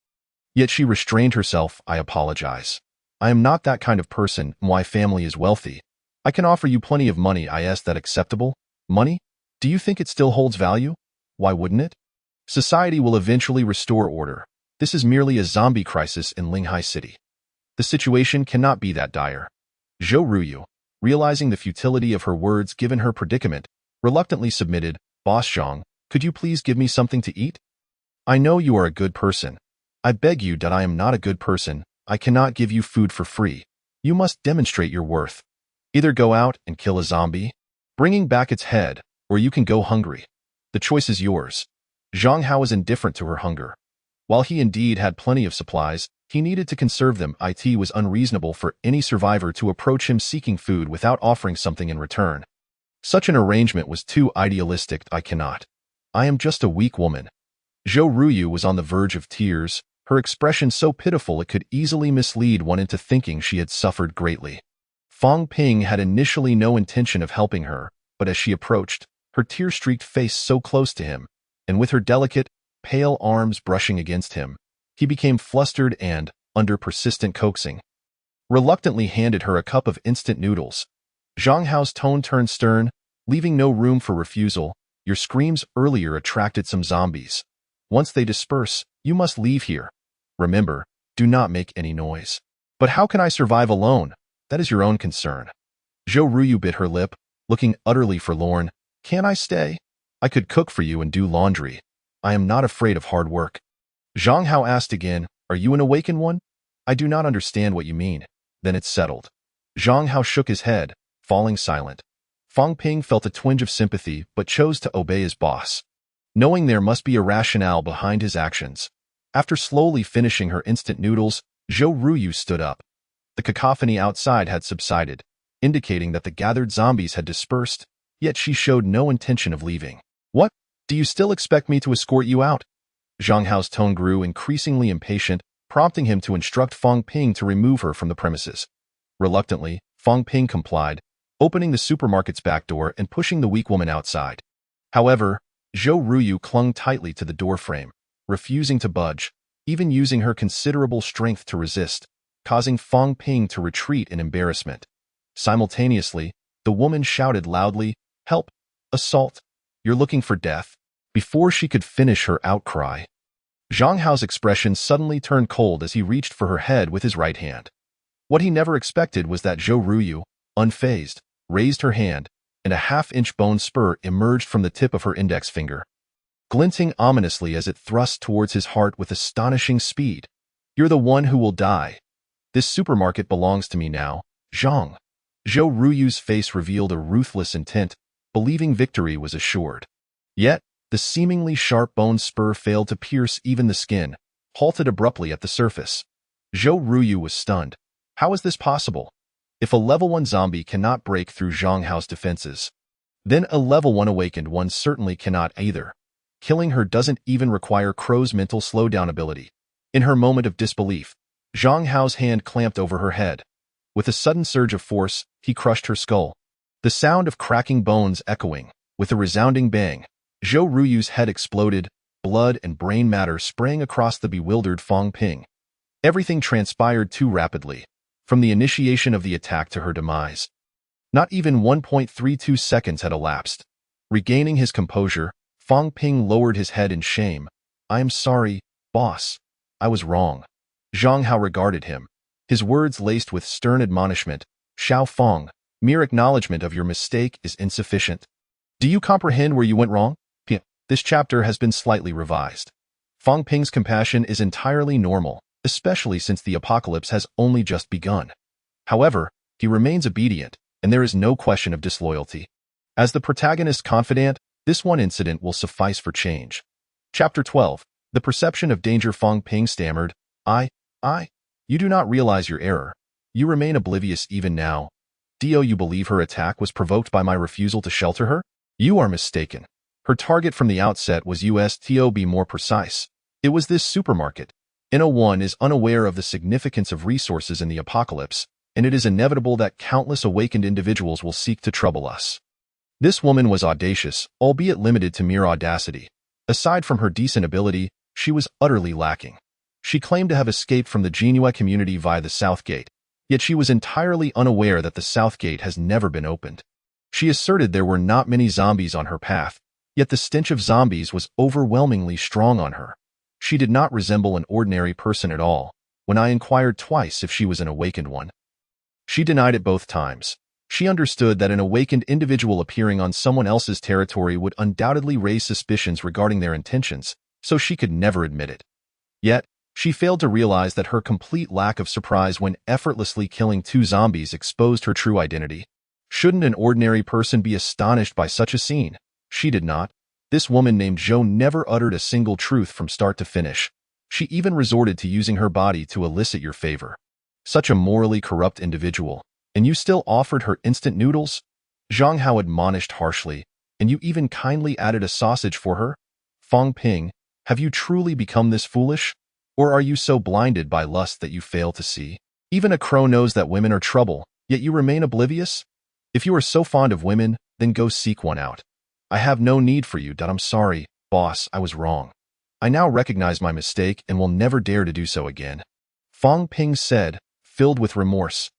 Yet she restrained herself. I apologize. I am not that kind of person. My family is wealthy. I can offer you plenty of money. Is that acceptable? Money? Do you think it still holds value? Why wouldn't it? Society will eventually restore order. This is merely a zombie crisis in Linghai City. The situation cannot be that dire. Zhou Ruyu, realizing the futility of her words given her predicament, reluctantly submitted, Boss Zhang, could you please give me something to eat? I know you are a good person. I beg you. I am not a good person. I cannot give you food for free. You must demonstrate your worth. Either go out and kill a zombie, bringing back its head, or you can go hungry. The choice is yours. Zhang Hao was indifferent to her hunger. While he indeed had plenty of supplies, he needed to conserve them. It was unreasonable for any survivor to approach him seeking food without offering something in return. Such an arrangement was too idealistic. I cannot. I am just a weak woman. Zhou Ruyu was on the verge of tears, her expression so pitiful it could easily mislead one into thinking she had suffered greatly. Fang Ping had initially no intention of helping her, but as she approached, her tear-streaked face so close to him, and with her delicate, pale arms brushing against him, he became flustered and, under persistent coaxing, reluctantly handed her a cup of instant noodles. Zhang Hao's tone turned stern, leaving no room for refusal. Your screams earlier attracted some zombies. Once they disperse, you must leave here. Remember, do not make any noise. But how can I survive alone? That is your own concern. Zhou Ruyu bit her lip, looking utterly forlorn. Can I stay? I could cook for you and do laundry. I am not afraid of hard work. Zhang Hao asked again, are you an awakened one? I do not understand what you mean. Then it's settled. Zhang Hao shook his head, falling silent. Fang Ping felt a twinge of sympathy but chose to obey his boss, knowing there must be a rationale behind his actions. After slowly finishing her instant noodles, Zhou Ruyu stood up. The cacophony outside had subsided, indicating that the gathered zombies had dispersed, yet she showed no intention of leaving. What? Do you still expect me to escort you out? Zhang Hao's tone grew increasingly impatient, prompting him to instruct Fang Ping to remove her from the premises. Reluctantly, Fang Ping complied, opening the supermarket's back door and pushing the weak woman outside. However, Zhou Ruyu clung tightly to the doorframe, refusing to budge, even using her considerable strength to resist, causing Fang Ping to retreat in embarrassment. Simultaneously, the woman shouted loudly, "Help! Assault! You're looking for death!" Before she could finish her outcry, Zhang Hao's expression suddenly turned cold as he reached for her head with his right hand. What he never expected was that Zhou Ruyu, unfazed, raised her hand, and a half-inch bone spur emerged from the tip of her index finger, glinting ominously as it thrust towards his heart with astonishing speed. You're the one who will die. This supermarket belongs to me now, Zhang. Zhou Ruyu's face revealed a ruthless intent, believing victory was assured. Yet, the seemingly sharp bone spur failed to pierce even the skin, halted abruptly at the surface. Zhou Ruyu was stunned. How is this possible? If a level 1 zombie cannot break through Zhang Hao's defenses, then a level 1 awakened one certainly cannot either. Killing her doesn't even require Crow's mental slowdown ability. In her moment of disbelief, Zhang Hao's hand clamped over her head. With a sudden surge of force, he crushed her skull. The sound of cracking bones echoing, with a resounding bang, Zhou Ruyu's head exploded, blood and brain matter spraying across the bewildered Fang Ping. Everything transpired too rapidly, from the initiation of the attack to her demise. Not even 1.32 seconds had elapsed. Regaining his composure, Fang Ping lowered his head in shame. I am sorry, boss. I was wrong. Zhang Hao regarded him, his words laced with stern admonishment. Xiao Fang, mere acknowledgement of your mistake is insufficient. Do you comprehend where you went wrong? This chapter has been slightly revised. Fang Ping's compassion is entirely normal, especially since the apocalypse has only just begun. However, he remains obedient, and there is no question of disloyalty. As the protagonist's confidant, this one incident will suffice for change. Chapter 12. The perception of danger. Fang Ping stammered, you do not realize your error. You remain oblivious even now. Do you believe her attack was provoked by my refusal to shelter her? You are mistaken. Her target from the outset was us. To be more precise, it was this supermarket. NO1 is unaware of the significance of resources in the apocalypse, and it is inevitable that countless awakened individuals will seek to trouble us. This woman was audacious, albeit limited to mere audacity. Aside from her decent ability, she was utterly lacking. She claimed to have escaped from the Jinhua community via the South Gate, yet she was entirely unaware that the South Gate has never been opened. She asserted there were not many zombies on her path, yet the stench of zombies was overwhelmingly strong on her. She did not resemble an ordinary person at all. When I inquired twice if she was an awakened one, she denied it both times. She understood that an awakened individual appearing on someone else's territory would undoubtedly raise suspicions regarding their intentions, so she could never admit it. Yet, she failed to realize that her complete lack of surprise when effortlessly killing 2 zombies exposed her true identity. Shouldn't an ordinary person be astonished by such a scene? She did not. This woman named Zhou never uttered a single truth from start to finish. She even resorted to using her body to elicit your favor. Such a morally corrupt individual. And you still offered her instant noodles? Zhang Hao admonished harshly. And you even kindly added a sausage for her? Fong Ping, have you truly become this foolish? Or are you so blinded by lust that you fail to see? Even a crow knows that women are trouble, yet you remain oblivious? If you are so fond of women, then go seek one out. I have no need for you, I'm sorry, boss, I was wrong. I now recognize my mistake and will never dare to do so again. Fong Ping said, filled with remorse.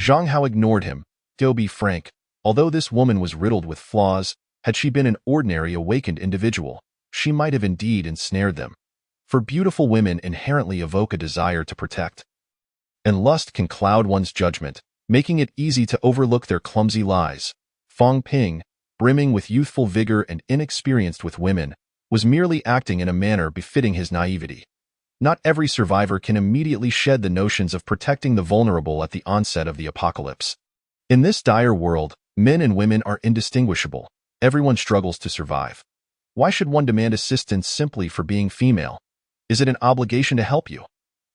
Zhang Hao ignored him. To be frank, although this woman was riddled with flaws, had she been an ordinary awakened individual, she might have indeed ensnared them. For beautiful women inherently evoke a desire to protect. And lust can cloud one's judgment, making it easy to overlook their clumsy lies. Fong Ping, brimming with youthful vigor and inexperienced with women, was merely acting in a manner befitting his naivety. Not every survivor can immediately shed the notions of protecting the vulnerable at the onset of the apocalypse. In this dire world, men and women are indistinguishable. Everyone struggles to survive. Why should one demand assistance simply for being female? Is it an obligation to help you?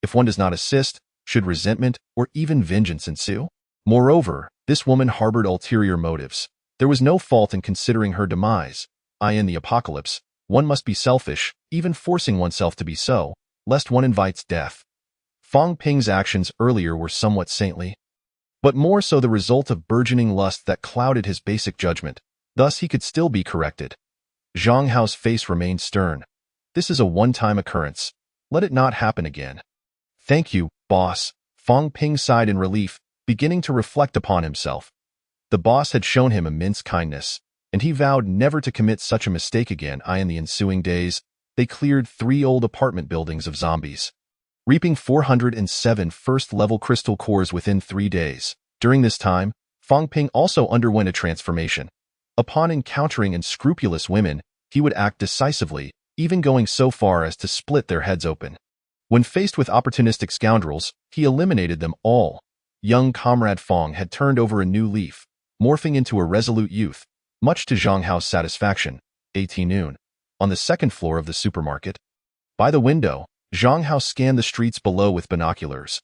If one does not assist, should resentment or even vengeance ensue? Moreover, this woman harbored ulterior motives. There was no fault in considering her demise. In the apocalypse, one must be selfish, even forcing oneself to be so, lest one invites death. Fong Ping's actions earlier were somewhat saintly, but more so the result of burgeoning lust that clouded his basic judgment. Thus he could still be corrected. Zhang Hao's face remained stern. This is a one-time occurrence. Let it not happen again. Thank you, boss. Fong Ping sighed in relief, beginning to reflect upon himself. The boss had shown him immense kindness, and he vowed never to commit such a mistake again. In the ensuing days, they cleared 3 old apartment buildings of zombies, reaping 407 first-level crystal cores within 3 days. During this time, Fong Ping also underwent a transformation. Upon encountering unscrupulous women, he would act decisively, even going so far as to split their heads open. When faced with opportunistic scoundrels, he eliminated them all. Young Comrade Fong had turned over a new leaf, morphing into a resolute youth, much to Zhang Hao's satisfaction. 18 noon. On the second floor of the supermarket. By the window, Zhang Hao scanned the streets below with binoculars.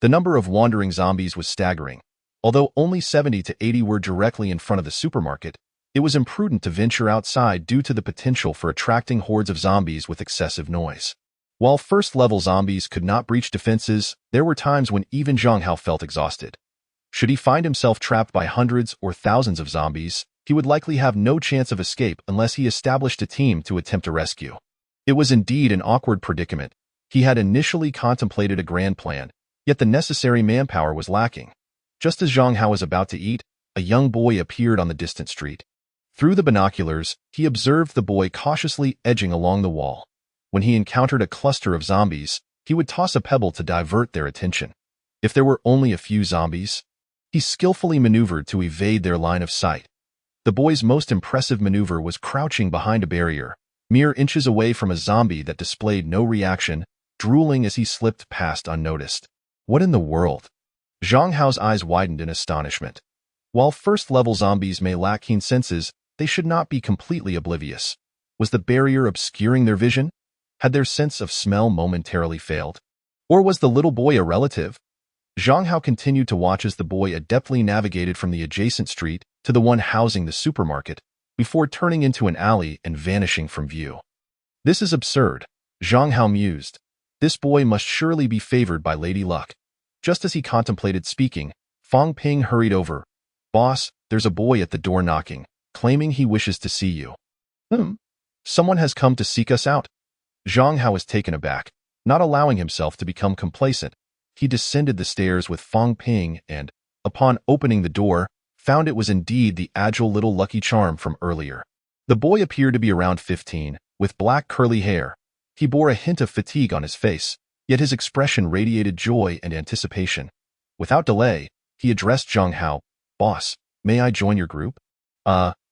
The number of wandering zombies was staggering. Although only 70 to 80 were directly in front of the supermarket, it was imprudent to venture outside due to the potential for attracting hordes of zombies with excessive noise. While first-level zombies could not breach defenses, there were times when even Zhang Hao felt exhausted. Should he find himself trapped by hundreds or thousands of zombies, he would likely have no chance of escape unless he established a team to attempt a rescue. It was indeed an awkward predicament. He had initially contemplated a grand plan, yet the necessary manpower was lacking. Just as Zhang Hao was about to eat, a young boy appeared on the distant street. Through the binoculars, he observed the boy cautiously edging along the wall. When he encountered a cluster of zombies, he would toss a pebble to divert their attention. If there were only a few zombies, he skillfully maneuvered to evade their line of sight. The boy's most impressive maneuver was crouching behind a barrier, mere inches away from a zombie that displayed no reaction, drooling as he slipped past unnoticed. What in the world? Zhang Hao's eyes widened in astonishment. While first-level zombies may lack keen senses, they should not be completely oblivious. Was the barrier obscuring their vision? Had their sense of smell momentarily failed? Or was the little boy a relative? Zhang Hao continued to watch as the boy adeptly navigated from the adjacent street to the one housing the supermarket, before turning into an alley and vanishing from view. This is absurd, Zhang Hao mused. This boy must surely be favored by Lady Luck. Just as he contemplated speaking, Fong Ping hurried over. Boss, there's a boy at the door knocking, claiming he wishes to see you. Someone has come to seek us out. Zhang Hao was taken aback, not allowing himself to become complacent. He descended the stairs with Fong Ping and, upon opening the door, found it was indeed the agile little Lucky Charm from earlier. The boy appeared to be around 15, with black curly hair. He bore a hint of fatigue on his face, yet his expression radiated joy and anticipation. Without delay, he addressed Zhang Hao. Boss, may I join your group?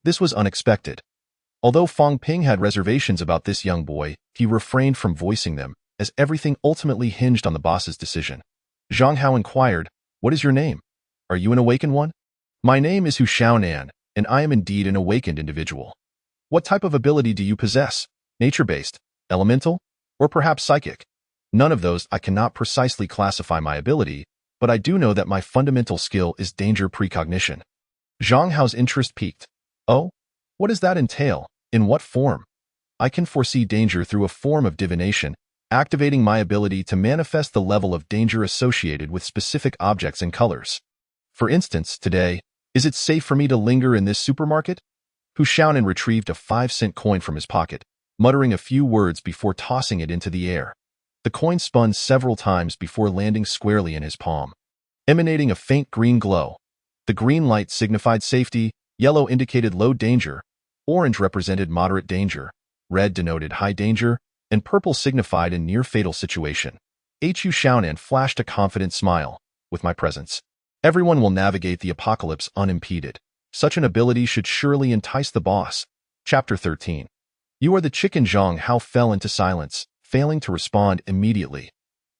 This was unexpected. Although Fong Ping had reservations about this young boy, he refrained from voicing them, as everything ultimately hinged on the boss's decision. Zhang Hao inquired, what is your name? Are you an awakened one? My name is Hu Xiaonan, and I am indeed an awakened individual. What type of ability do you possess? Nature-based, elemental, or perhaps psychic? None of those. I cannot precisely classify my ability, but I do know that my fundamental skill is danger precognition. Zhang Hao's interest piqued. Oh? What does that entail? In what form? I can foresee danger through a form of divination, activating my ability to manifest the level of danger associated with specific objects and colors. For instance, today, is it safe for me to linger in this supermarket? Hu Xiaonan retrieved a 5-cent coin from his pocket, muttering a few words before tossing it into the air. The coin spun several times before landing squarely in his palm, emanating a faint green glow. The green light signified safety, yellow indicated low danger, orange represented moderate danger, red denoted high danger, and purple signified a near-fatal situation. Hu Xiaonan flashed a confident smile. With my presence, everyone will navigate the apocalypse unimpeded. Such an ability should surely entice the boss. Chapter 13. You are the chicken. Zhang Hao fell into silence, failing to respond immediately.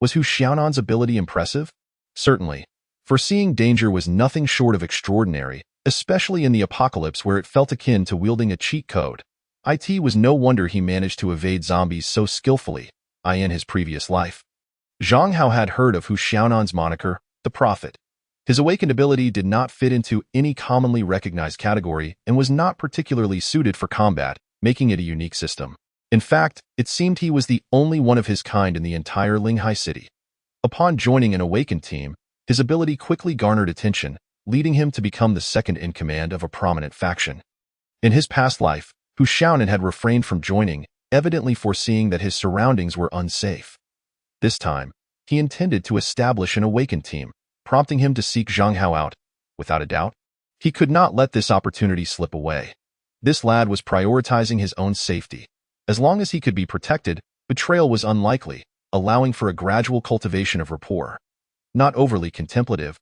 Was Hu Xiaonan's ability impressive? Certainly. Foreseeing danger was nothing short of extraordinary, especially in the apocalypse where it felt akin to wielding a cheat code. It was no wonder he managed to evade zombies so skillfully, in his previous life. Zhang Hao had heard of Hu Xiaonan's moniker, the Prophet. His awakened ability did not fit into any commonly recognized category and was not particularly suited for combat, making it a unique system. In fact, it seemed he was the only one of his kind in the entire Linghai city. Upon joining an awakened team, his ability quickly garnered attention, leading him to become the second in command of a prominent faction. In his past life, Hu Xiaonan had refrained from joining, evidently foreseeing that his surroundings were unsafe. This time, he intended to establish an awakened team, prompting him to seek Zhang Hao out. Without a doubt, he could not let this opportunity slip away. This lad was prioritizing his own safety. As long as he could be protected, betrayal was unlikely, allowing for a gradual cultivation of rapport. Not overly contemplative,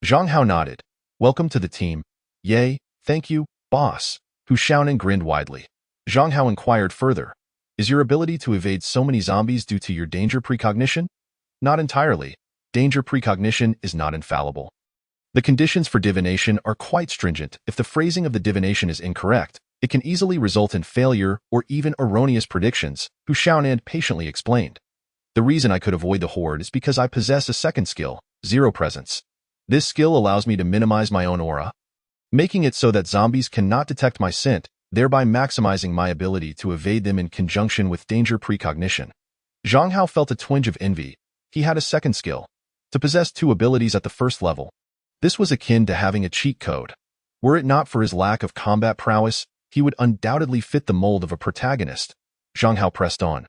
Zhang Hao nodded. Welcome to the team. Yay, thank you, boss. Hu Xiaonan grinned widely. Zhang Hao inquired further. Is your ability to evade so many zombies due to your danger precognition? Not entirely. Danger precognition is not infallible. The conditions for divination are quite stringent. If the phrasing of the divination is incorrect, it can easily result in failure or even erroneous predictions, Hu Xiaonan patiently explained. The reason I could avoid the horde is because I possess a second skill, Zero Presence. This skill allows me to minimize my own aura, making it so that zombies cannot detect my scent, thereby maximizing my ability to evade them in conjunction with danger precognition. Zhang Hao felt a twinge of envy. He had a second skill, to possess 2 abilities at the first level. This was akin to having a cheat code. Were it not for his lack of combat prowess, he would undoubtedly fit the mold of a protagonist. Zhang Hao pressed on.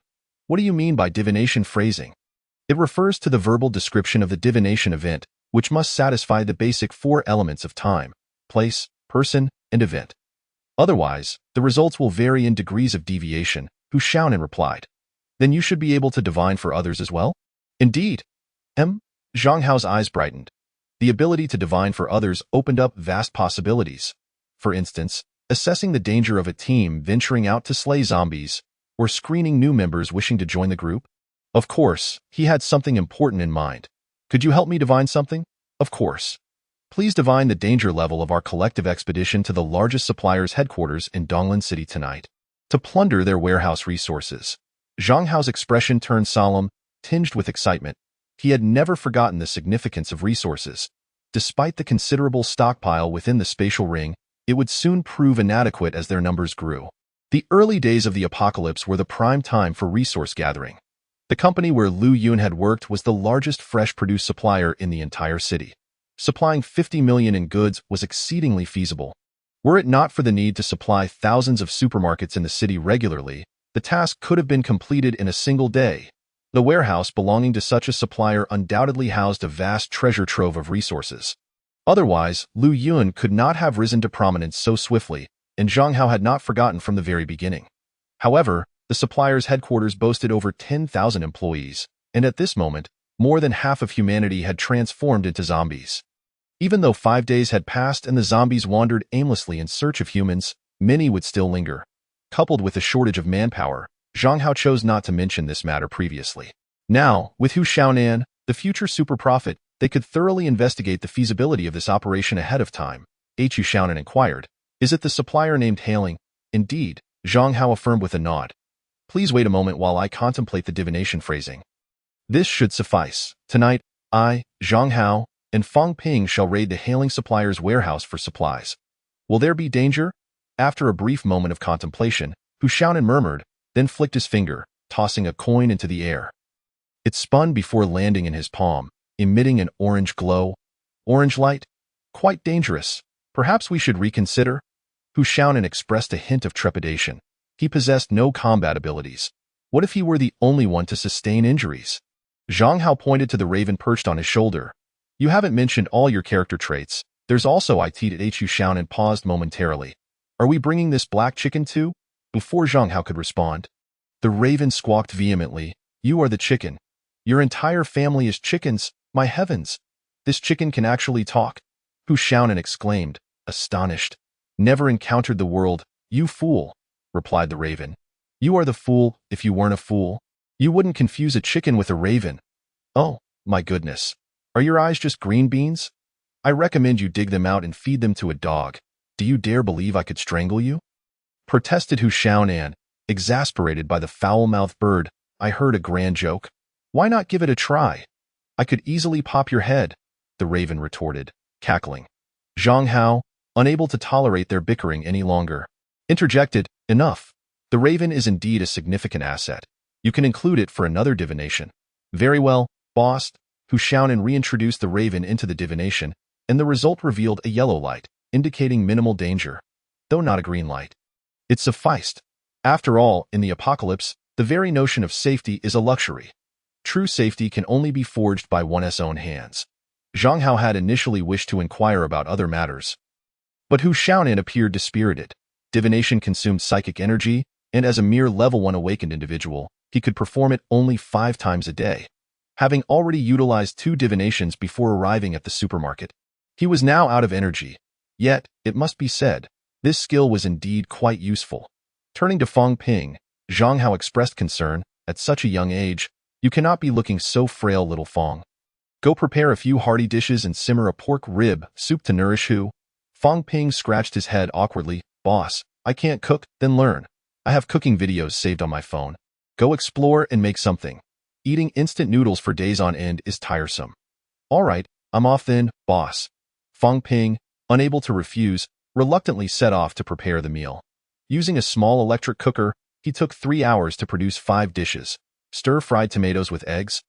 What do you mean by divination phrasing? It refers to the verbal description of the divination event, which must satisfy the basic 4 elements of time, place, person, and event. Otherwise, the results will vary in degrees of deviation, Hu Xiaonan replied. Then you should be able to divine for others as well? Indeed. Zhang Hao's eyes brightened. The ability to divine for others opened up vast possibilities. For instance, assessing the danger of a team venturing out to slay zombies, or screening new members wishing to join the group. Of course, he had something important in mind. Could you help me divine something? Of course. Please divine the danger level of our collective expedition to the largest supplier's headquarters in Donglin City tonight, to plunder their warehouse resources. Zhang Hao's expression turned solemn, tinged with excitement. He had never forgotten the significance of resources. Despite the considerable stockpile within the spatial ring, it would soon prove inadequate as their numbers grew. The early days of the apocalypse were the prime time for resource gathering. The company where Lu Yun had worked was the largest fresh produce supplier in the entire city. Supplying 50 million in goods was exceedingly feasible. Were it not for the need to supply thousands of supermarkets in the city regularly, the task could have been completed in a single day. The warehouse belonging to such a supplier undoubtedly housed a vast treasure trove of resources. Otherwise, Lu Yun could not have risen to prominence so swiftly, and Zhang Hao had not forgotten from the very beginning. However, the supplier's headquarters boasted over 10,000 employees, and at this moment, more than half of humanity had transformed into zombies. Even though 5 days had passed and the zombies wandered aimlessly in search of humans, many would still linger. Coupled with a shortage of manpower, Zhang Hao chose not to mention this matter previously. Now, with Hu Xiaonan, the future super prophet, they could thoroughly investigate the feasibility of this operation ahead of time. Hu Xiaonan inquired, is it the supplier named Hailing? Indeed, Zhang Hao affirmed with a nod. Please wait a moment while I contemplate the divination phrasing. This should suffice. Tonight, I, Zhang Hao, and Fang Ping shall raid the Hailing supplier's warehouse for supplies. Will there be danger? After a brief moment of contemplation, Hu Xiaonan murmured, then flicked his finger, tossing a coin into the air. It spun before landing in his palm, emitting an orange glow. Orange light? Quite dangerous. Perhaps we should reconsider? Hu Xiaonan expressed a hint of trepidation. He possessed no combat abilities. What if he were the only one to sustain injuries? Zhang Hao pointed to the raven perched on his shoulder. You haven't mentioned all your character traits. There's also it at Hu Xiaonan paused momentarily. Are we bringing this black chicken too? Before Zhang Hao could respond, the raven squawked vehemently. You are the chicken. Your entire family is chickens. My heavens! This chicken can actually talk? Hu Xiaonan exclaimed, astonished. Never encountered the world, you fool, replied the raven. You are the fool. If you weren't a fool, you wouldn't confuse a chicken with a raven. Oh, my goodness. Are your eyes just green beans? I recommend you dig them out and feed them to a dog. Do you dare believe I could strangle you? Protested Hu Xiaonan, exasperated by the foul-mouthed bird. I heard a grand joke. Why not give it a try? I could easily pop your head, the raven retorted, cackling. Zhang Hao, unable to tolerate their bickering any longer, interjected, enough. The raven is indeed a significant asset. You can include it for another divination. Very well, boss. Hu Xiaonan reintroduced the raven into the divination, and the result revealed a yellow light, indicating minimal danger, though not a green light. It sufficed. After all, in the apocalypse, the very notion of safety is a luxury. True safety can only be forged by one's own hands. Zhang Hao had initially wished to inquire about other matters, but Hu Xiaonan appeared dispirited. Divination consumed psychic energy, and as a mere level 1 awakened individual, he could perform it only 5 times a day. Having already utilized 2 divinations before arriving at the supermarket, he was now out of energy. Yet, it must be said, this skill was indeed quite useful. Turning to Fang Ping, Zhang Hao expressed concern. At such a young age, you cannot be looking so frail, little Fang. Go prepare a few hearty dishes and simmer a pork rib soup to nourish Hu. Fang Ping scratched his head awkwardly. Boss, I can't cook, then learn. I have cooking videos saved on my phone. Go explore and make something. Eating instant noodles for days on end is tiresome. All right, I'm off then, boss. Fang Ping, unable to refuse, reluctantly set off to prepare the meal. Using a small electric cooker, he took 3 hours to produce 5 dishes. Stir-fried tomatoes with eggs,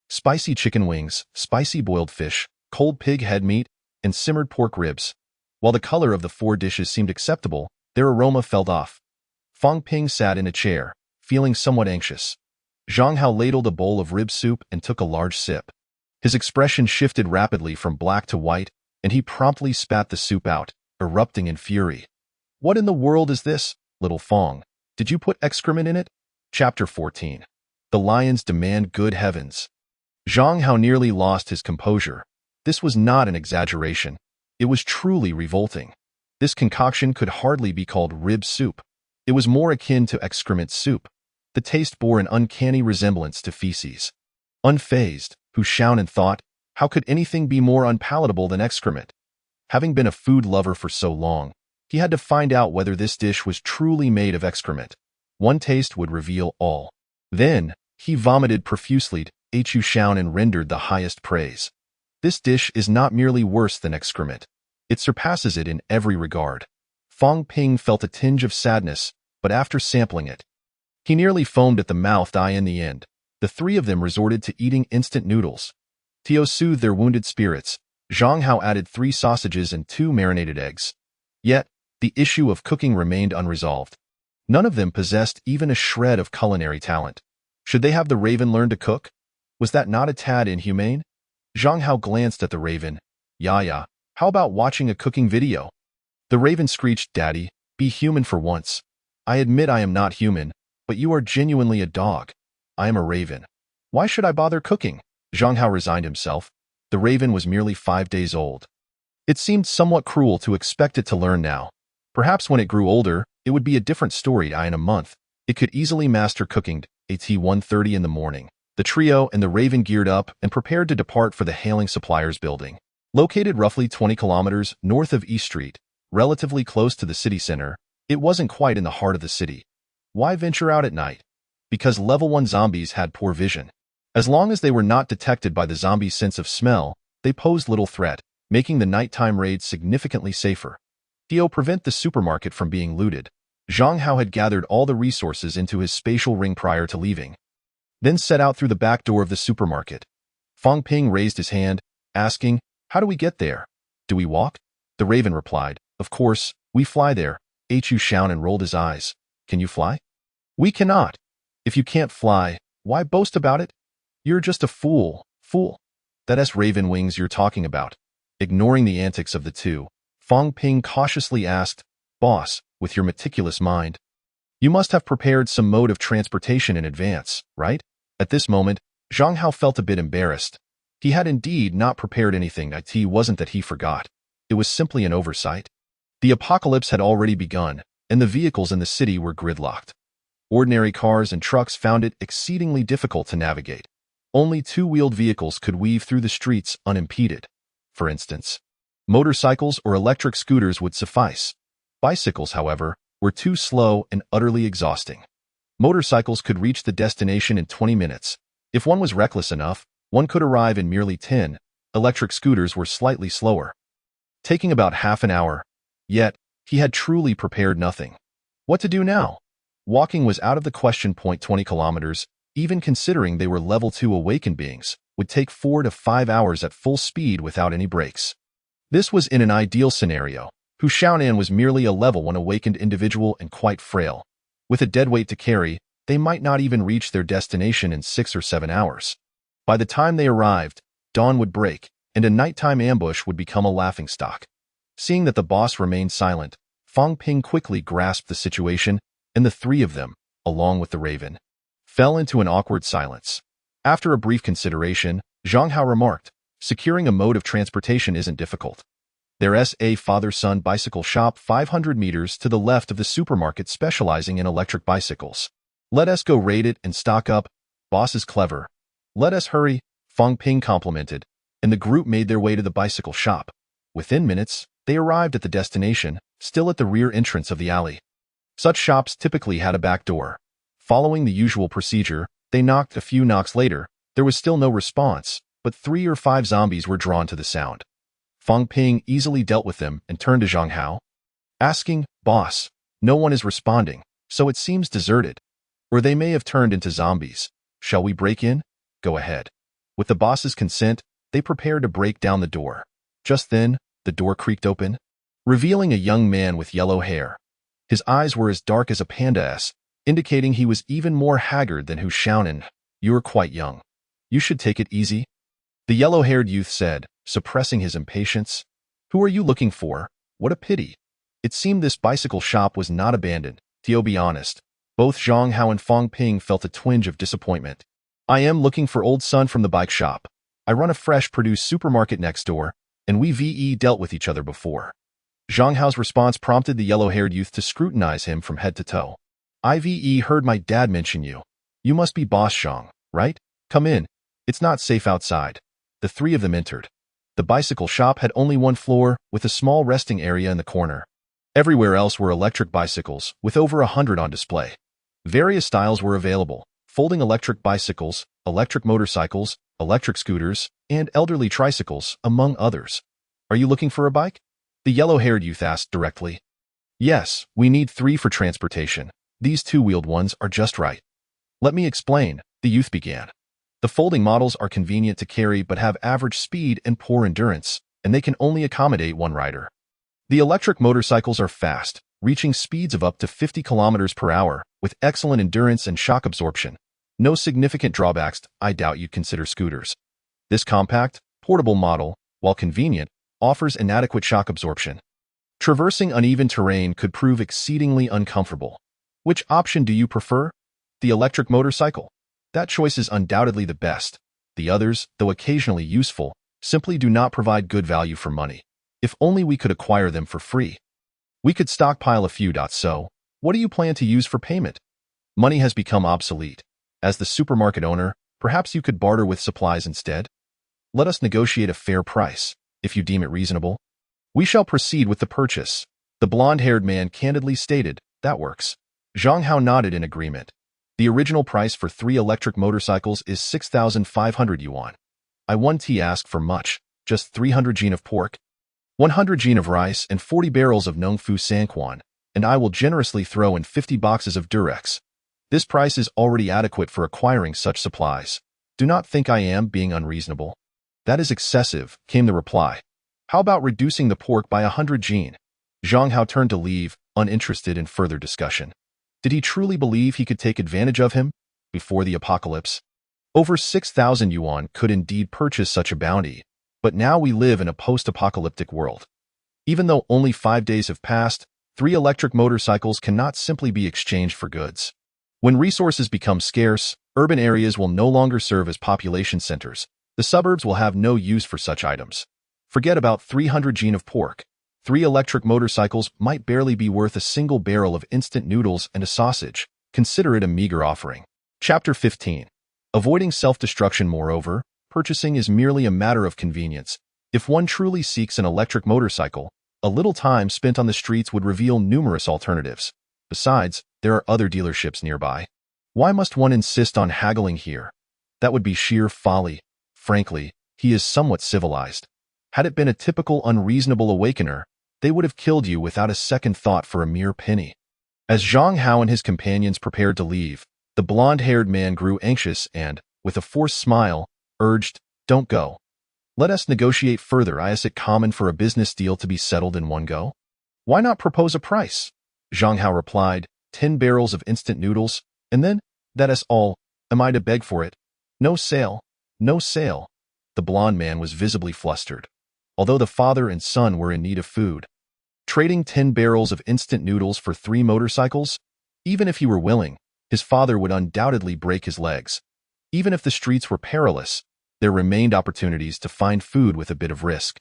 spicy chicken wings, spicy boiled fish, cold pig head meat, and simmered pork ribs. While the color of the 4 dishes seemed acceptable, their aroma fell off. Fang Ping sat in a chair, feeling somewhat anxious. Zhang Hao ladled a bowl of rib soup and took a large sip. His expression shifted rapidly from black to white, and he promptly spat the soup out, erupting in fury. What in the world is this, little Fang? Did you put excrement in it? Chapter 14. The lions demand. Good heavens. Zhang Hao nearly lost his composure. This was not an exaggeration. It was truly revolting. This concoction could hardly be called rib soup. It was more akin to excrement soup. The taste bore an uncanny resemblance to feces. Unfazed, Hu Xiaonan thought, how could anything be more unpalatable than excrement? Having been a food lover for so long, he had to find out whether this dish was truly made of excrement. One taste would reveal all. Then, he vomited profusely. Hu Xiaonan rendered the highest praise. This dish is not merely worse than excrement. It surpasses it in every regard. Fang Ping felt a tinge of sadness, but after sampling it, he nearly foamed at the mouth. In the end, the 3 of them resorted to eating instant noodles. To soothe their wounded spirits, Zhang Hao added 3 sausages and 2 marinated eggs. Yet, the issue of cooking remained unresolved. None of them possessed even a shred of culinary talent. Should they have the raven learn to cook? Was that not a tad inhumane? Zhang Hao glanced at the raven. Yeah, how about watching a cooking video? The raven screeched, Daddy, be human for once. I admit I am not human, but you are genuinely a dog. I am a raven. Why should I bother cooking? Zhang Hao resigned himself. The raven was merely 5 days old. It seemed somewhat cruel to expect it to learn now. Perhaps when it grew older, it would be a different story. In a month, it could easily master cooking. At 1:30 in the morning, the trio and the raven geared up and prepared to depart for the Hailing Suppliers building. Located roughly 20 kilometers north of East Street, relatively close to the city center, it wasn't quite in the heart of the city. Why venture out at night? Because level 1 zombies had poor vision. As long as they were not detected by the zombies' sense of smell, they posed little threat, making the nighttime raids significantly safer. Prevent the supermarket from being looted. Zhang Hao had gathered all the resources into his spatial ring prior to leaving, then set out through the back door of the supermarket. Fang Ping raised his hand, asking, "How do we get there? Do we walk?" The raven replied, "Of course, we fly there." Hu Xiaonan rolled his eyes. "Can you fly?" "We cannot." "If you can't fly, why boast about it? You're just a fool. That's raven wings you're talking about." Ignoring the antics of the two, Fang Ping cautiously asked, "Boss, with your meticulous mind, you must have prepared some mode of transportation in advance, right?" At this moment, Zhang Hao felt a bit embarrassed. He had indeed not prepared anything. It wasn't that he forgot. It was simply an oversight. The apocalypse had already begun, and the vehicles in the city were gridlocked. Ordinary cars and trucks found it exceedingly difficult to navigate. Only two-wheeled vehicles could weave through the streets unimpeded. For instance, motorcycles or electric scooters would suffice. Bicycles, however, were too slow and utterly exhausting. Motorcycles could reach the destination in 20 minutes. If one was reckless enough, one could arrive in merely 10. Electric scooters were slightly slower, taking about half an hour. Yet, he had truly prepared nothing. What to do now? Walking was out of the question. 20 kilometers, even considering they were level 2 awakened beings, would take 4 to 5 hours at full speed without any breaks. This was in an ideal scenario. Hu Xiaonan was merely a level 1 awakened individual and quite frail. With a dead weight to carry, they might not even reach their destination in 6 or 7 hours. By the time they arrived, dawn would break, and a nighttime ambush would become a laughingstock. Seeing that the boss remained silent, Fang Ping quickly grasped the situation, and the three of them, along with the raven, fell into an awkward silence. After a brief consideration, Zhang Hao remarked, "Securing a mode of transportation isn't difficult. There's a father-son bicycle shop 500 meters to the left of the supermarket specializing in electric bicycles. Let us go raid it and stock up. Boss is clever. Let us hurry," Fang Ping complimented, and the group made their way to the bicycle shop. Within minutes, they arrived at the destination, still at the rear entrance of the alley. Such shops typically had a back door. Following the usual procedure, they knocked. A few knocks later. There was still no response, but 3 or 5 zombies were drawn to the sound. Fang Ping easily dealt with them and turned to Zhang Hao, asking, "Boss, no one is responding, so it seems deserted. Or they may have turned into zombies. Shall we break in?" "Go ahead." With the boss's consent, they prepared to break down the door. Just then, the door creaked open, revealing a young man with yellow hair. His eyes were as dark as a panda's, indicating he was even more haggard than Hu Xiaonan. "You are quite young. You should take it easy," the yellow-haired youth said, suppressing his impatience. "Who are you looking for? What a pity." It seemed this bicycle shop was not abandoned. To be honest, both Zhang Hao and Fang Ping felt a twinge of disappointment. "I am looking for old son from the bike shop. I run a fresh produce supermarket next door, and we've dealt with each other before." Zhang Hao's response prompted the yellow-haired youth to scrutinize him from head to toe. "I've heard my dad mention you. You must be Boss Zhang, right? Come in. It's not safe outside." The three of them entered. The bicycle shop had only one floor, with a small resting area in the corner. Everywhere else were electric bicycles, with over 100 on display. Various styles were available: folding electric bicycles, electric motorcycles, electric scooters, and elderly tricycles, among others. "Are you looking for a bike?" the yellow-haired youth asked directly. "Yes, we need 3 for transportation. These two-wheeled ones are just right." "Let me explain," the youth began. "The folding models are convenient to carry but have average speed and poor endurance, and they can only accommodate one rider. The electric motorcycles are fast, reaching speeds of up to 50 kilometers per hour, with excellent endurance and shock absorption. No significant drawbacks. I doubt you'd consider scooters. This compact, portable model, while convenient, offers inadequate shock absorption. Traversing uneven terrain could prove exceedingly uncomfortable. Which option do you prefer?" "The electric motorcycle. That choice is undoubtedly the best. The others, though occasionally useful, simply do not provide good value for money. If only we could acquire them for free. We could stockpile a few. So, what do you plan to use for payment?" "Money has become obsolete. As the supermarket owner, perhaps you could barter with supplies instead? Let us negotiate a fair price, if you deem it reasonable." "We shall proceed with the purchase," the blonde-haired man candidly stated. "That works." Zhang Hao nodded in agreement. "The original price for 3 electric motorcycles is 6,500 yuan. I won't ask for much, just 300 jin of pork, 100 jin of rice, and 40 barrels of Nongfu Sanquan. and I will generously throw in 50 boxes of Durex. This price is already adequate for acquiring such supplies. Do not think I am being unreasonable. That is excessive, came the reply. How about reducing the pork by 100 Jin? Zhang Hao turned to leave, uninterested in further discussion. Did he truly believe he could take advantage of him? Before the apocalypse? Over 6,000 yuan could indeed purchase such a bounty, but now we live in a post-apocalyptic world. Even though only 5 days have passed, 3 electric motorcycles cannot simply be exchanged for goods. When resources become scarce, urban areas will no longer serve as population centers. The suburbs will have no use for such items. Forget about 300 Jin of pork. 3 electric motorcycles might barely be worth a single barrel of instant noodles and a sausage. Consider it a meager offering. Chapter 15. Avoiding self-destruction. Moreover, purchasing is merely a matter of convenience. If one truly seeks an electric motorcycle, a little time spent on the streets would reveal numerous alternatives. Besides, there are other dealerships nearby. Why must one insist on haggling here? That would be sheer folly. Frankly, he is somewhat civilized. Had it been a typical unreasonable awakener, they would have killed you without a second thought for a mere penny. As Zhang Hao and his companions prepared to leave, the blonde-haired man grew anxious and, with a forced smile, urged, "Don't go. Let us negotiate further. Is it common for a business deal to be settled in one go? Why not propose a price?" Zhang Hao replied, 10 barrels of instant noodles, and then, that is all. Am I to beg for it? No sale. No sale. The blonde man was visibly flustered. Although the father and son were in need of food, trading 10 barrels of instant noodles for 3 motorcycles? Even if he were willing, his father would undoubtedly break his legs. Even if the streets were perilous, there remained opportunities to find food with a bit of risk.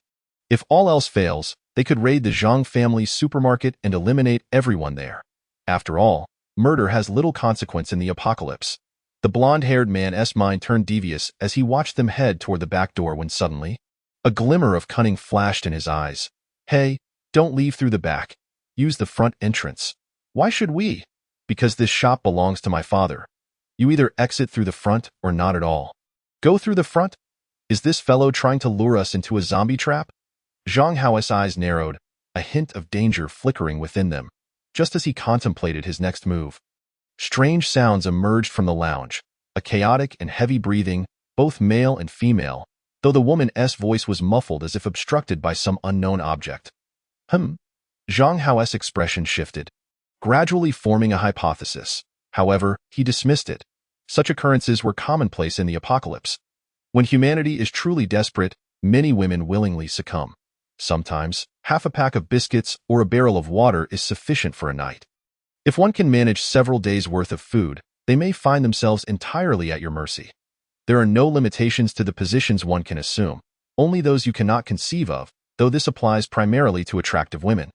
If all else fails, they could raid the Zhang family's supermarket and eliminate everyone there. After all, murder has little consequence in the apocalypse. The blonde-haired man's mind turned devious as he watched them head toward the back door when suddenly, a glimmer of cunning flashed in his eyes. "Hey, don't leave through the back. Use the front entrance." "Why should we?" "Because this shop belongs to my father. You either exit through the front or not at all." "Go through the front? Is this fellow trying to lure us into a zombie trap?" Zhang Hao's eyes narrowed, a hint of danger flickering within them, just as he contemplated his next move. Strange sounds emerged from the lounge, a chaotic and heavy breathing, both male and female, though the woman's voice was muffled as if obstructed by some unknown object. Zhang Hao's expression shifted, gradually forming a hypothesis. However, he dismissed it. Such occurrences were commonplace in the apocalypse. When humanity is truly desperate, many women willingly succumb. Sometimes, half a pack of biscuits or a barrel of water is sufficient for a night. If one can manage several days' worth of food, they may find themselves entirely at your mercy. There are no limitations to the positions one can assume, only those you cannot conceive of, though this applies primarily to attractive women.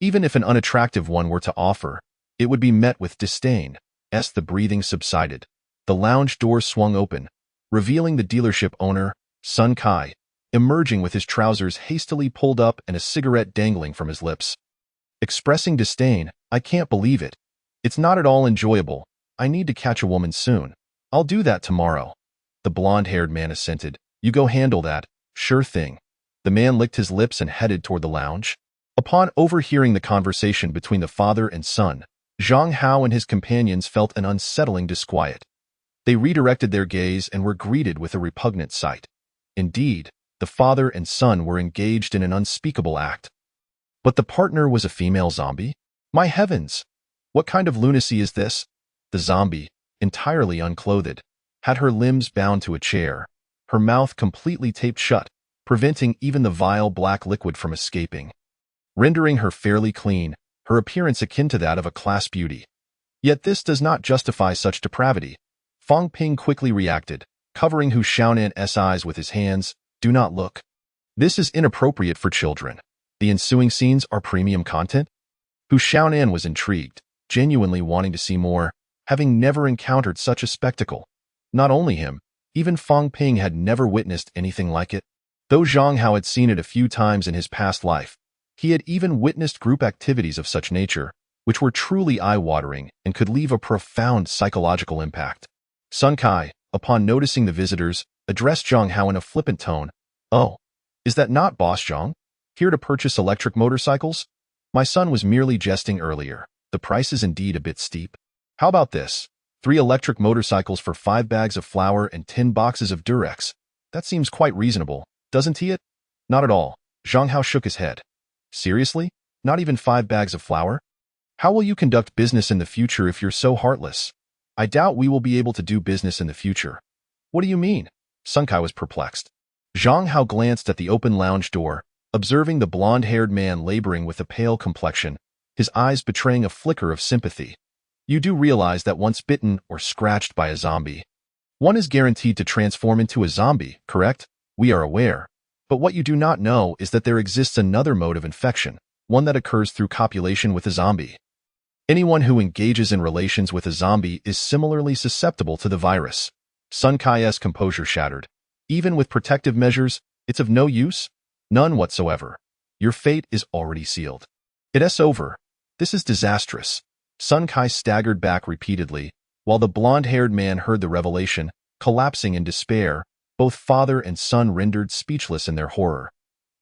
Even if an unattractive one were to offer, it would be met with disdain. As the breathing subsided, the lounge door swung open, revealing the dealership owner, Sun Kai, emerging with his trousers hastily pulled up and a cigarette dangling from his lips. Expressing disdain, "I can't believe it. It's not at all enjoyable. I need to catch a woman soon. I'll do that tomorrow." The blonde-haired man assented. "You go handle that. Sure thing." The man licked his lips and headed toward the lounge. Upon overhearing the conversation between the father and son, Zhang Hao and his companions felt an unsettling disquiet. They redirected their gaze and were greeted with a repugnant sight. Indeed, the father and son were engaged in an unspeakable act. But the partner was a female zombie? My heavens! What kind of lunacy is this? The zombie, entirely unclothed, had her limbs bound to a chair, her mouth completely taped shut, preventing even the vile black liquid from escaping, rendering her fairly clean, her appearance akin to that of a class beauty. Yet this does not justify such depravity. Fang Ping quickly reacted, covering Hu Xiaonan's eyes with his hands. "Do not look. This is inappropriate for children. The ensuing scenes are premium content." Hu Xiaonan was intrigued, genuinely wanting to see more, having never encountered such a spectacle. Not only him, even Fang Ping had never witnessed anything like it. Though Zhang Hao had seen it a few times in his past life, he had even witnessed group activities of such nature, which were truly eye-watering and could leave a profound psychological impact. Sun Kai, upon noticing the visitors, addressed Zhang Hao in a flippant tone. "Oh, is that not Boss Zhang? Here to purchase electric motorcycles?" My son was merely jesting earlier. The price is indeed a bit steep. How about this? 3 electric motorcycles for 5 bags of flour and 10 boxes of Durex. That seems quite reasonable, doesn't he? Not at all. Zhang Hao shook his head. Seriously? Not even 5 bags of flour? How will you conduct business in the future if you're so heartless? I doubt we will be able to do business in the future. What do you mean? Sun Kai was perplexed. Zhang Hao glanced at the open lounge door, observing the blonde-haired man laboring with a pale complexion, his eyes betraying a flicker of sympathy. You do realize that once bitten or scratched by a zombie, one is guaranteed to transform into a zombie, correct? We are aware. But what you do not know is that there exists another mode of infection, one that occurs through copulation with a zombie. Anyone who engages in relations with a zombie is similarly susceptible to the virus. Sun Kai's composure shattered. Even with protective measures, it's of no use? None whatsoever. Your fate is already sealed. It's over. This is disastrous. Sun Kai staggered back repeatedly, while the blonde-haired man heard the revelation, collapsing in despair. Both father and son rendered speechless in their horror.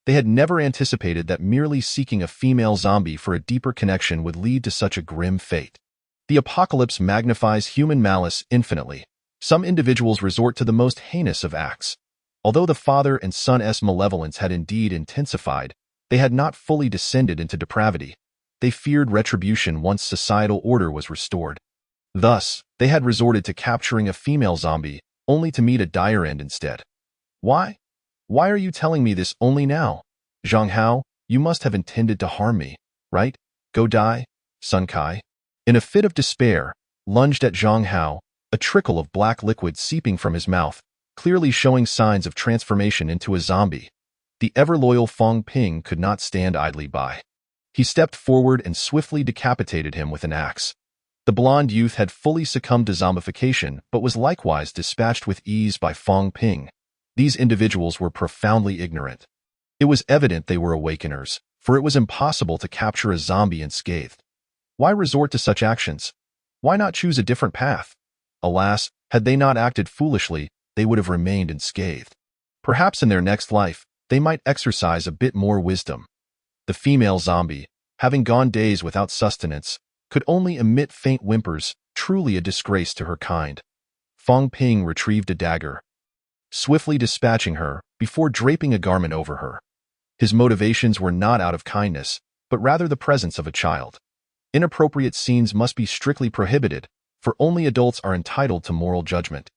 They had never anticipated that merely seeking a female zombie for a deeper connection would lead to such a grim fate. The apocalypse magnifies human malice infinitely. Some individuals resort to the most heinous of acts. Although the father and son's malevolence had indeed intensified, they had not fully descended into depravity. They feared retribution once societal order was restored. Thus, they had resorted to capturing a female zombie, only to meet a dire end instead. Why? Why are you telling me this only now? Zhang Hao, you must have intended to harm me, right? Go die? Sun Kai, in a fit of despair, lunged at Zhang Hao, a trickle of black liquid seeping from his mouth, clearly showing signs of transformation into a zombie. The ever-loyal Fong Ping could not stand idly by. He stepped forward and swiftly decapitated him with an axe. The blonde youth had fully succumbed to zombification, but was likewise dispatched with ease by Fong Ping. These individuals were profoundly ignorant. It was evident they were awakeners, for it was impossible to capture a zombie unscathed. Why resort to such actions? Why not choose a different path? Alas, had they not acted foolishly, they would have remained unscathed. Perhaps in their next life, they might exercise a bit more wisdom. The female zombie, having gone days without sustenance, could only emit faint whimpers, truly a disgrace to her kind. Fong Ping retrieved a dagger, swiftly dispatching her before draping a garment over her. His motivations were not out of kindness, but rather the presence of a child. Inappropriate scenes must be strictly prohibited, for only adults are entitled to moral judgment.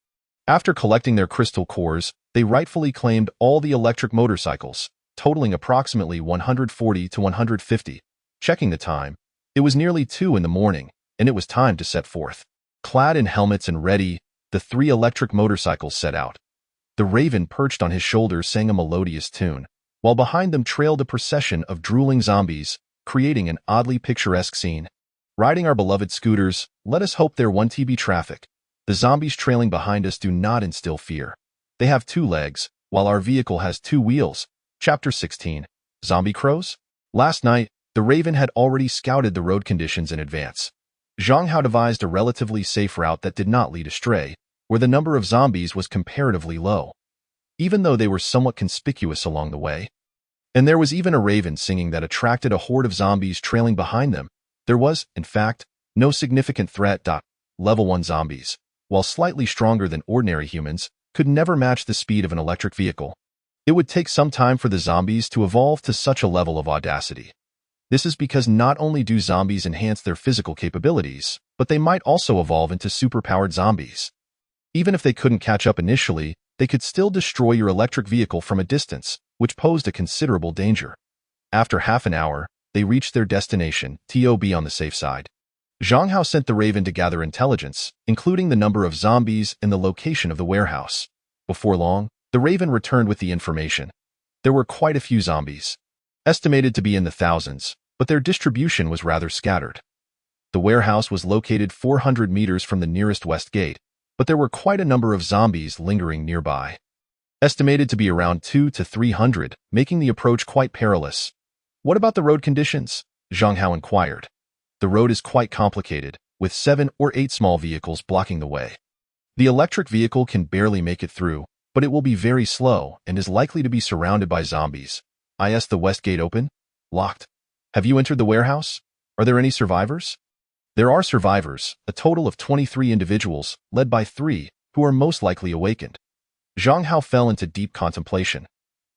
After collecting their crystal cores, they rightfully claimed all the electric motorcycles, totaling approximately 140 to 150. Checking the time, it was nearly 2 in the morning, and it was time to set forth. Clad in helmets and ready, the 3 electric motorcycles set out. The raven perched on his shoulder sang a melodious tune, while behind them trailed a procession of drooling zombies, creating an oddly picturesque scene. Riding our beloved scooters, let us hope there won't be traffic. The zombies trailing behind us do not instill fear. They have 2 legs, while our vehicle has 2 wheels. Chapter 16. Zombie Crows? Last night, the Raven had already scouted the road conditions in advance. Zhang Hao devised a relatively safe route that did not lead astray, where the number of zombies was comparatively low, even though they were somewhat conspicuous along the way. And there was even a raven singing that attracted a horde of zombies trailing behind them. There was, in fact, no significant threat. Level 1 zombies, while slightly stronger than ordinary humans, could never match the speed of an electric vehicle. It would take some time for the zombies to evolve to such a level of audacity. This is because not only do zombies enhance their physical capabilities, but they might also evolve into superpowered zombies. Even if they couldn't catch up initially, they could still destroy your electric vehicle from a distance, which posed a considerable danger. After half an hour, they reached their destination, to be on the safe side. Zhang Hao sent the Raven to gather intelligence, including the number of zombies and the location of the warehouse. Before long, the Raven returned with the information. There were quite a few zombies, estimated to be in the thousands, but their distribution was rather scattered. The warehouse was located 400 meters from the nearest west gate, but there were quite a number of zombies lingering nearby, estimated to be around 200 to 300, making the approach quite perilous. What about the road conditions? Zhang Hao inquired. The road is quite complicated, with 7 or 8 small vehicles blocking the way. The electric vehicle can barely make it through, but it will be very slow and is likely to be surrounded by zombies. Is the west gate open? Locked. Have you entered the warehouse? Are there any survivors? There are survivors, a total of 23 individuals, led by 3, who are most likely awakened. Zhang Hao fell into deep contemplation.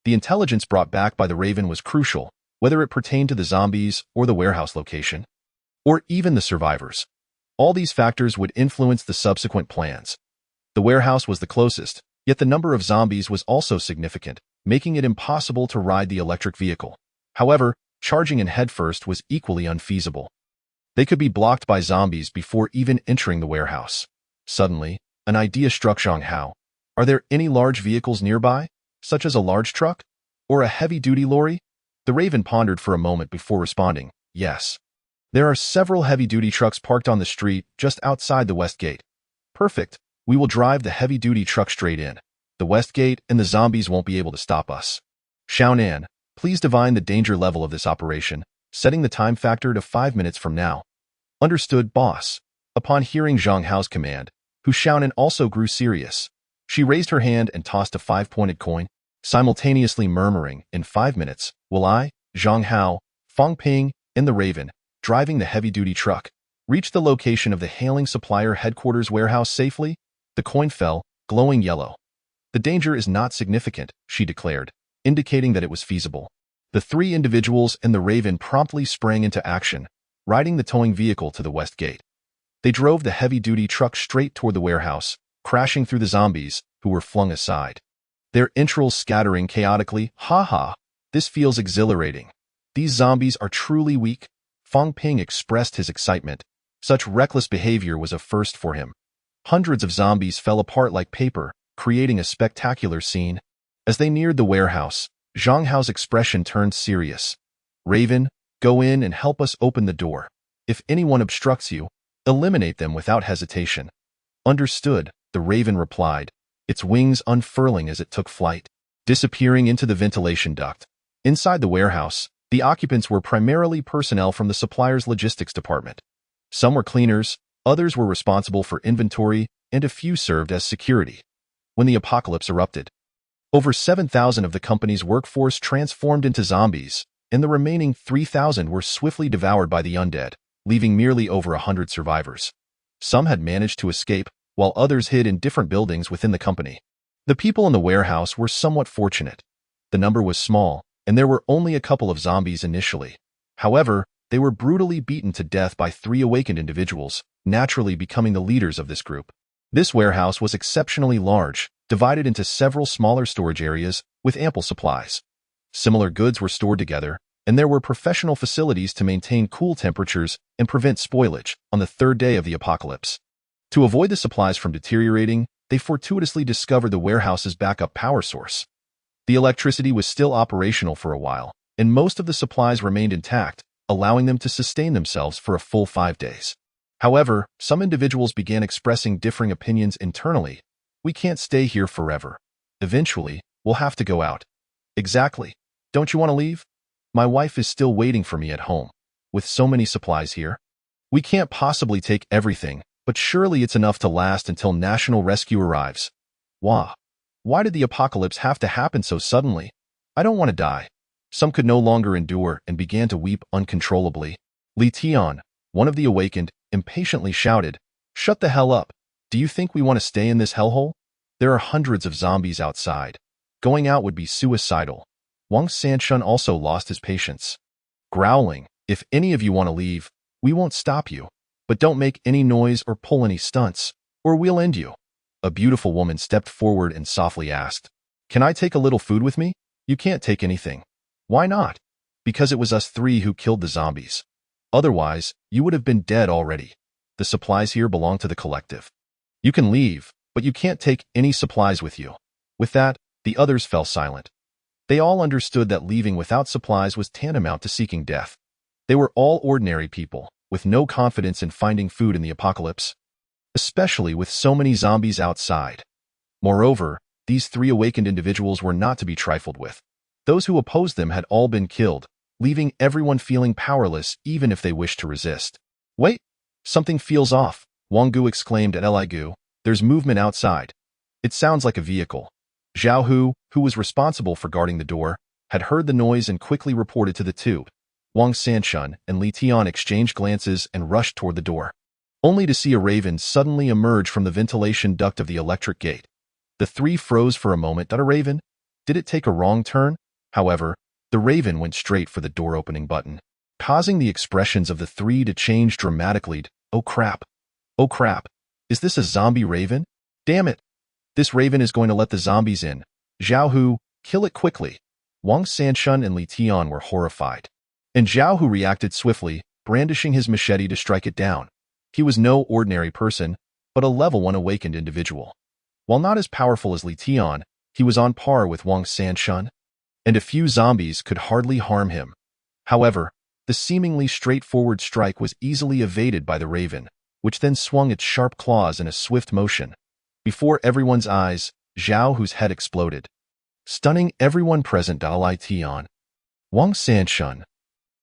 The intelligence brought back by the Raven was crucial, whether it pertained to the zombies or the warehouse location, or even the survivors. All these factors would influence the subsequent plans. The warehouse was the closest, yet the number of zombies was also significant, making it impossible to ride the electric vehicle. However, charging in headfirst was equally unfeasible. They could be blocked by zombies before even entering the warehouse. Suddenly, an idea struck Zhang Hao. Are there any large vehicles nearby, such as a large truck or a heavy-duty lorry? The Raven pondered for a moment before responding, yes. There are several heavy-duty trucks parked on the street just outside the west gate. Perfect. We will drive the heavy-duty truck straight in. The west gate and the zombies won't be able to stop us. Xiaonan, please divine the danger level of this operation, setting the time factor to 5 minutes from now. Understood, boss. Upon hearing Zhang Hao's command, Hu Xiaonan also grew serious. She raised her hand and tossed a 5-pointed coin, simultaneously murmuring, in 5 minutes, will I, Zhang Hao, Fang Ping, and the Raven, driving the heavy-duty truck, reach the location of the hailing supplier headquarters warehouse safely? The coin fell, glowing yellow. The danger is not significant, she declared, indicating that it was feasible. The 3 individuals and the Raven promptly sprang into action, riding the towing vehicle to the west gate. They drove the heavy-duty truck straight toward the warehouse, crashing through the zombies, who were flung aside. Their entrails scattering chaotically. Ha ha, this feels exhilarating. These zombies are truly weak. Fang Ping expressed his excitement. Such reckless behavior was a first for him. Hundreds of zombies fell apart like paper, creating a spectacular scene. As they neared the warehouse, Zhang Hao's expression turned serious. Raven, go in and help us open the door. If anyone obstructs you, eliminate them without hesitation. Understood, the Raven replied, its wings unfurling as it took flight, disappearing into the ventilation duct. Inside the warehouse, the occupants were primarily personnel from the supplier's logistics department. Some were cleaners, others were responsible for inventory, and a few served as security. When the apocalypse erupted, over 7,000 of the company's workforce transformed into zombies, and the remaining 3,000 were swiftly devoured by the undead, leaving merely over 100 survivors. Some had managed to escape, while others hid in different buildings within the company. The people in the warehouse were somewhat fortunate. The number was small, and there were only a couple of zombies initially. However, they were brutally beaten to death by 3 awakened individuals, naturally becoming the leaders of this group. This warehouse was exceptionally large, divided into several smaller storage areas with ample supplies. Similar goods were stored together, and there were professional facilities to maintain cool temperatures and prevent spoilage on the 3rd day of the apocalypse. To avoid the supplies from deteriorating, they fortuitously discovered the warehouse's backup power source. The electricity was still operational for a while, and most of the supplies remained intact, allowing them to sustain themselves for a full 5 days. However, some individuals began expressing differing opinions internally. We can't stay here forever. Eventually, we'll have to go out. Exactly. Don't you want to leave? My wife is still waiting for me at home. With so many supplies here, we can't possibly take everything, but surely it's enough to last until national rescue arrives. Why did the apocalypse have to happen so suddenly? I don't want to die. Some could no longer endure and began to weep uncontrollably. Li Tian, one of the awakened, impatiently shouted, "Shut the hell up. Do you think we want to stay in this hellhole? There are hundreds of zombies outside. Going out would be suicidal." Wang Sanshun also lost his patience. Growling, "If any of you want to leave, we won't stop you. But don't make any noise or pull any stunts, or we'll end you." A beautiful woman stepped forward and softly asked, "Can I take a little food with me?" "You can't take anything." "Why not?" "Because it was us 3 who killed the zombies. Otherwise, you would have been dead already. The supplies here belong to the collective. You can leave, but you can't take any supplies with you." With that, the others fell silent. They all understood that leaving without supplies was tantamount to seeking death. They were all ordinary people, with no confidence in finding food in the apocalypse, especially with so many zombies outside. Moreover, these 3 awakened individuals were not to be trifled with. Those who opposed them had all been killed, leaving everyone feeling powerless even if they wished to resist. "Wait, something feels off," Wang Gu exclaimed at Li Gu. "There's movement outside. It sounds like a vehicle." Zhao Hu, who was responsible for guarding the door, had heard the noise and quickly reported to the 2. Wang Sanshun and Li Tian exchanged glances and rushed toward the door, only to see a raven suddenly emerge from the ventilation duct of the electric gate. The three froze for a moment. A raven? Did it take a wrong turn? However, the raven went straight for the door-opening button, causing the expressions of the three to change dramatically. Oh crap! Oh crap! Is this a zombie raven? Damn it! This raven is going to let the zombies in. Zhao Hu, kill it quickly. Wang Sanshun and Li Tian were horrified, and Zhao Hu reacted swiftly, brandishing his machete to strike it down. He was no ordinary person, but a level 1 awakened individual. While not as powerful as Li Tian, he was on par with Wang Sanshun, and a few zombies could hardly harm him. However, the seemingly straightforward strike was easily evaded by the raven, which then swung its sharp claws in a swift motion. Before everyone's eyes, Zhao Hu's head exploded, stunning everyone present. Li Tian. Wang Sanshun.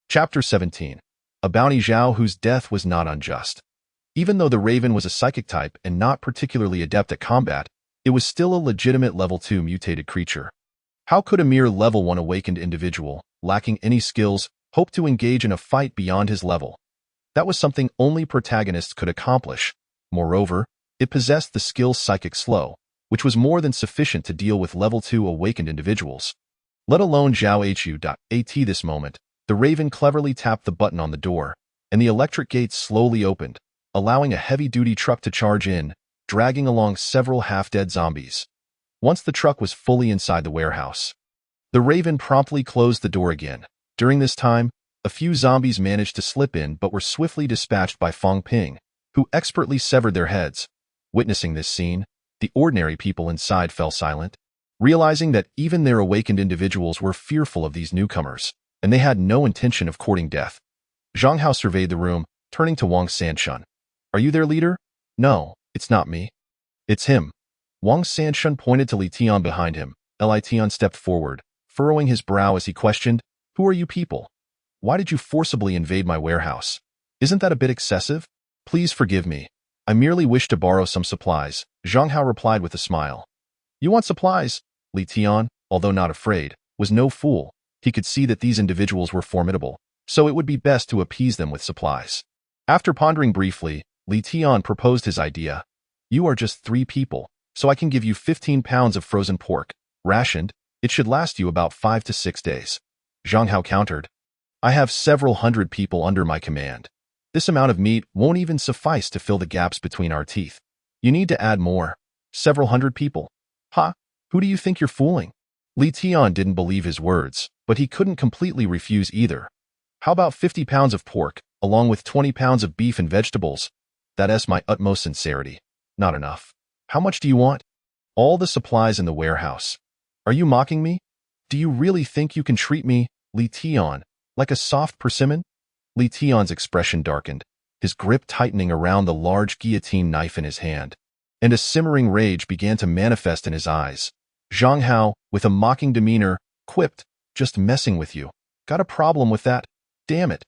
Chapter 17. A bounty. Zhao Hu's death was not unjust. Even though the raven was a psychic type and not particularly adept at combat, it was still a legitimate level 2 mutated creature. How could a mere level 1 awakened individual, lacking any skills, hope to engage in a fight beyond his level? That was something only protagonists could accomplish. Moreover, it possessed the skill Psychic Slow, which was more than sufficient to deal with level 2 awakened individuals. Let alone Zhao Hu. At this moment, the raven cleverly tapped the button on the door, and the electric gates slowly opened, allowing a heavy-duty truck to charge in, dragging along several half-dead zombies. Once the truck was fully inside the warehouse, the raven promptly closed the door again. During this time, a few zombies managed to slip in but were swiftly dispatched by Feng Ping, who expertly severed their heads. Witnessing this scene, the ordinary people inside fell silent, realizing that even their awakened individuals were fearful of these newcomers, and they had no intention of courting death. Zhang Hao surveyed the room, turning to Wang Sanshun. Are you their leader? No, it's not me. It's him. Wang Sanshun pointed to Li Tian behind him. Li Tian stepped forward, furrowing his brow as he questioned, Who are you people? Why did you forcibly invade my warehouse? Isn't that a bit excessive? Please forgive me. I merely wish to borrow some supplies, Zhang Hao replied with a smile. You want supplies? Li Tian, although not afraid, was no fool. He could see that these individuals were formidable, so it would be best to appease them with supplies. After pondering briefly, Li Tian proposed his idea. You are just 3 people, so I can give you 15 pounds of frozen pork, rationed. It should last you about 5 to 6 days. Zhang Hao countered. I have several hundred people under my command. This amount of meat won't even suffice to fill the gaps between our teeth. You need to add more. Several hundred people. Ha! Who do you think you're fooling? Li Tian didn't believe his words, but he couldn't completely refuse either. How about 50 pounds of pork, along with 20 pounds of beef and vegetables? That's my utmost sincerity. Not enough. How much do you want? All the supplies in the warehouse. Are you mocking me? Do you really think you can treat me, Li Tian, like a soft persimmon? Li Tian's expression darkened, his grip tightening around the large guillotine knife in his hand, and a simmering rage began to manifest in his eyes. Zhang Hao, with a mocking demeanor, quipped, Just messing with you. Got a problem with that? Damn it.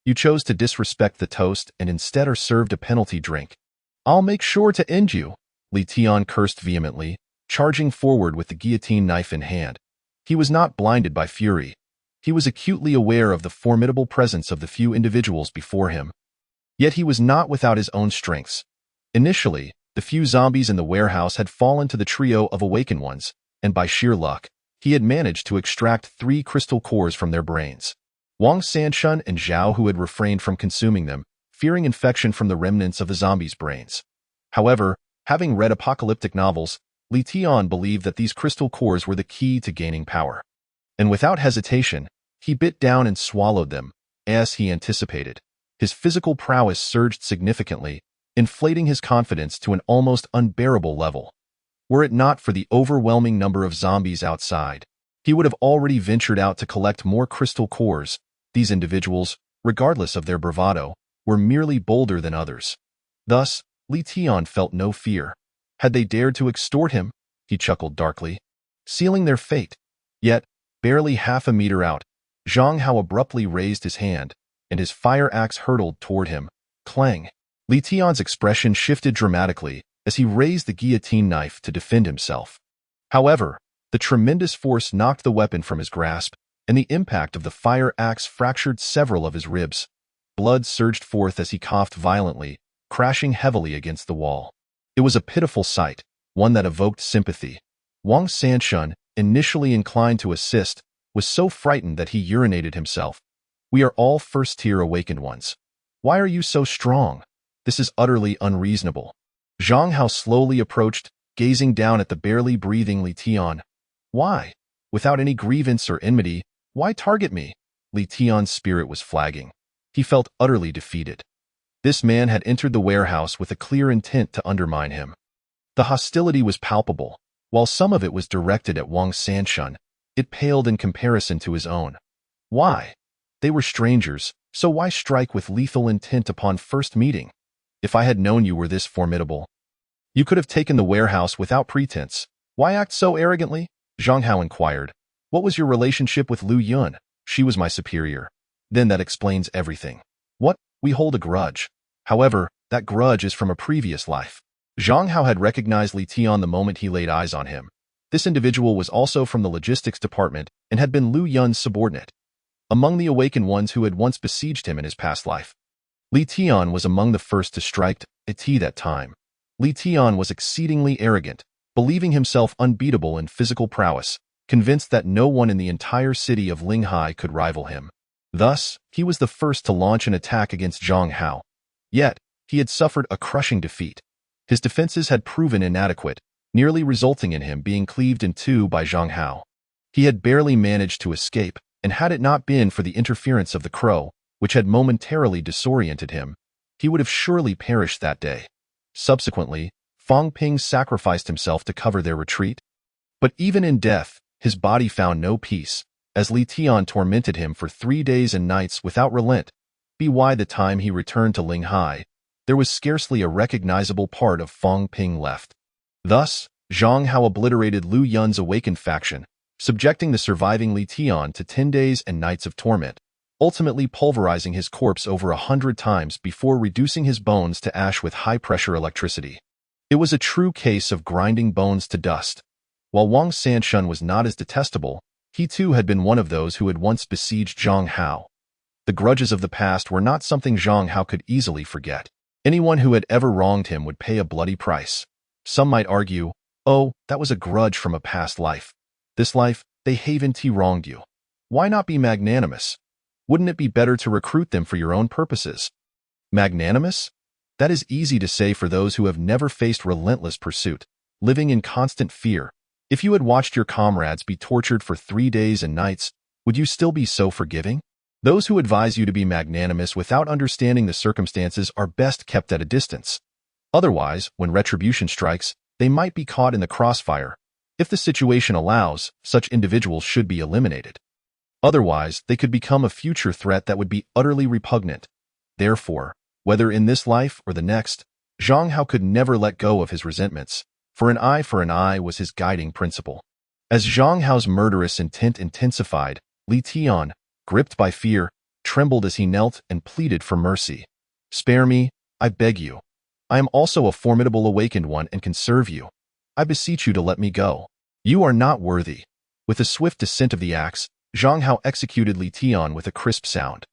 You chose to disrespect the toast and instead are served a penalty drink. I'll make sure to end you, Li Tian cursed vehemently, charging forward with the guillotine knife in hand. He was not blinded by fury. He was acutely aware of the formidable presence of the few individuals before him. Yet he was not without his own strengths. Initially, the few zombies in the warehouse had fallen to the trio of awakened ones, and by sheer luck, he had managed to extract 3 crystal cores from their brains. Wang Sanshun and Zhao Hu had refrained from consuming them, fearing infection from the remnants of the zombies' brains. However, having read apocalyptic novels, Li Tian believed that these crystal cores were the key to gaining power. And without hesitation, he bit down and swallowed them, as he anticipated. His physical prowess surged significantly, inflating his confidence to an almost unbearable level. Were it not for the overwhelming number of zombies outside, he would have already ventured out to collect more crystal cores. These individuals, regardless of their bravado, were merely bolder than others. Thus, Li Tian felt no fear. Had they dared to extort him, he chuckled darkly, sealing their fate. Yet, barely half a meter out, Zhang Hao abruptly raised his hand, and his fire axe hurtled toward him. Clang! Li Tian's expression shifted dramatically as he raised the guillotine knife to defend himself. However, the tremendous force knocked the weapon from his grasp, and the impact of the fire axe fractured several of his ribs. Blood surged forth as he coughed violently, crashing heavily against the wall. It was a pitiful sight, one that evoked sympathy. Wang Sanshun, initially inclined to assist, was so frightened that he urinated himself. "We are all first-tier awakened ones. Why are you so strong? This is utterly unreasonable." Zhang Hao slowly approached, gazing down at the barely breathing Li Tian. "Why? Without any grievance or enmity, why target me?" Li Tian's spirit was flagging. He felt utterly defeated. This man had entered the warehouse with a clear intent to undermine him. The hostility was palpable. While some of it was directed at Wang Sanshun, it paled in comparison to his own. Why? They were strangers, so why strike with lethal intent upon first meeting? "If I had known you were this formidable, you could have taken the warehouse without pretense. Why act so arrogantly?" Zhang Hao inquired. "What was your relationship with Lu Yun?" "She was my superior." "Then that explains everything." "What? We hold a grudge. However, that grudge is from a previous life." Zhang Hao had recognized Li Tian the moment he laid eyes on him. This individual was also from the logistics department and had been Lu Yun's subordinate. Among the awakened ones who had once besieged him in his past life, Li Tian was among the first to strike at that time. Li Tian was exceedingly arrogant, believing himself unbeatable in physical prowess, convinced that no one in the entire city of Linghai could rival him. Thus, he was the first to launch an attack against Zhang Hao. Yet, he had suffered a crushing defeat. His defenses had proven inadequate, nearly resulting in him being cleaved in two by Zhang Hao. He had barely managed to escape, and had it not been for the interference of the crow, which had momentarily disoriented him, he would have surely perished that day. Subsequently, Fang Ping sacrificed himself to cover their retreat. But even in death, his body found no peace, as Li Tian tormented him for 3 days and nights without relent. By the time he returned to Linghai, there was scarcely a recognizable part of Fang Ping left. Thus, Zhang Hao obliterated Lu Yun's awakened faction, subjecting the surviving Li Tian to 10 days and nights of torment, ultimately pulverizing his corpse over 100 times before reducing his bones to ash with high-pressure electricity. It was a true case of grinding bones to dust. While Wang Sanshun was not as detestable, he too had been one of those who had once besieged Zhang Hao. The grudges of the past were not something Zhang Hao could easily forget. Anyone who had ever wronged him would pay a bloody price. Some might argue, "Oh, that was a grudge from a past life. This life, they haven't wronged you. Why not be magnanimous? Wouldn't it be better to recruit them for your own purposes?" Magnanimous? That is easy to say for those who have never faced relentless pursuit, living in constant fear. If you had watched your comrades be tortured for 3 days and nights, would you still be so forgiving? Those who advise you to be magnanimous without understanding the circumstances are best kept at a distance. Otherwise, when retribution strikes, they might be caught in the crossfire. If the situation allows, such individuals should be eliminated. Otherwise, they could become a future threat that would be utterly repugnant. Therefore, whether in this life or the next, Zhang Hao could never let go of his resentments, for an eye was his guiding principle. As Zhang Hao's murderous intent intensified, Li Tian, gripped by fear, trembled as he knelt and pleaded for mercy. "Spare me, I beg you. I am also a formidable awakened one and can serve you. I beseech you to let me go. You are not worthy." With a swift descent of the axe, Zhang Hao executed Li Tian with a crisp sound.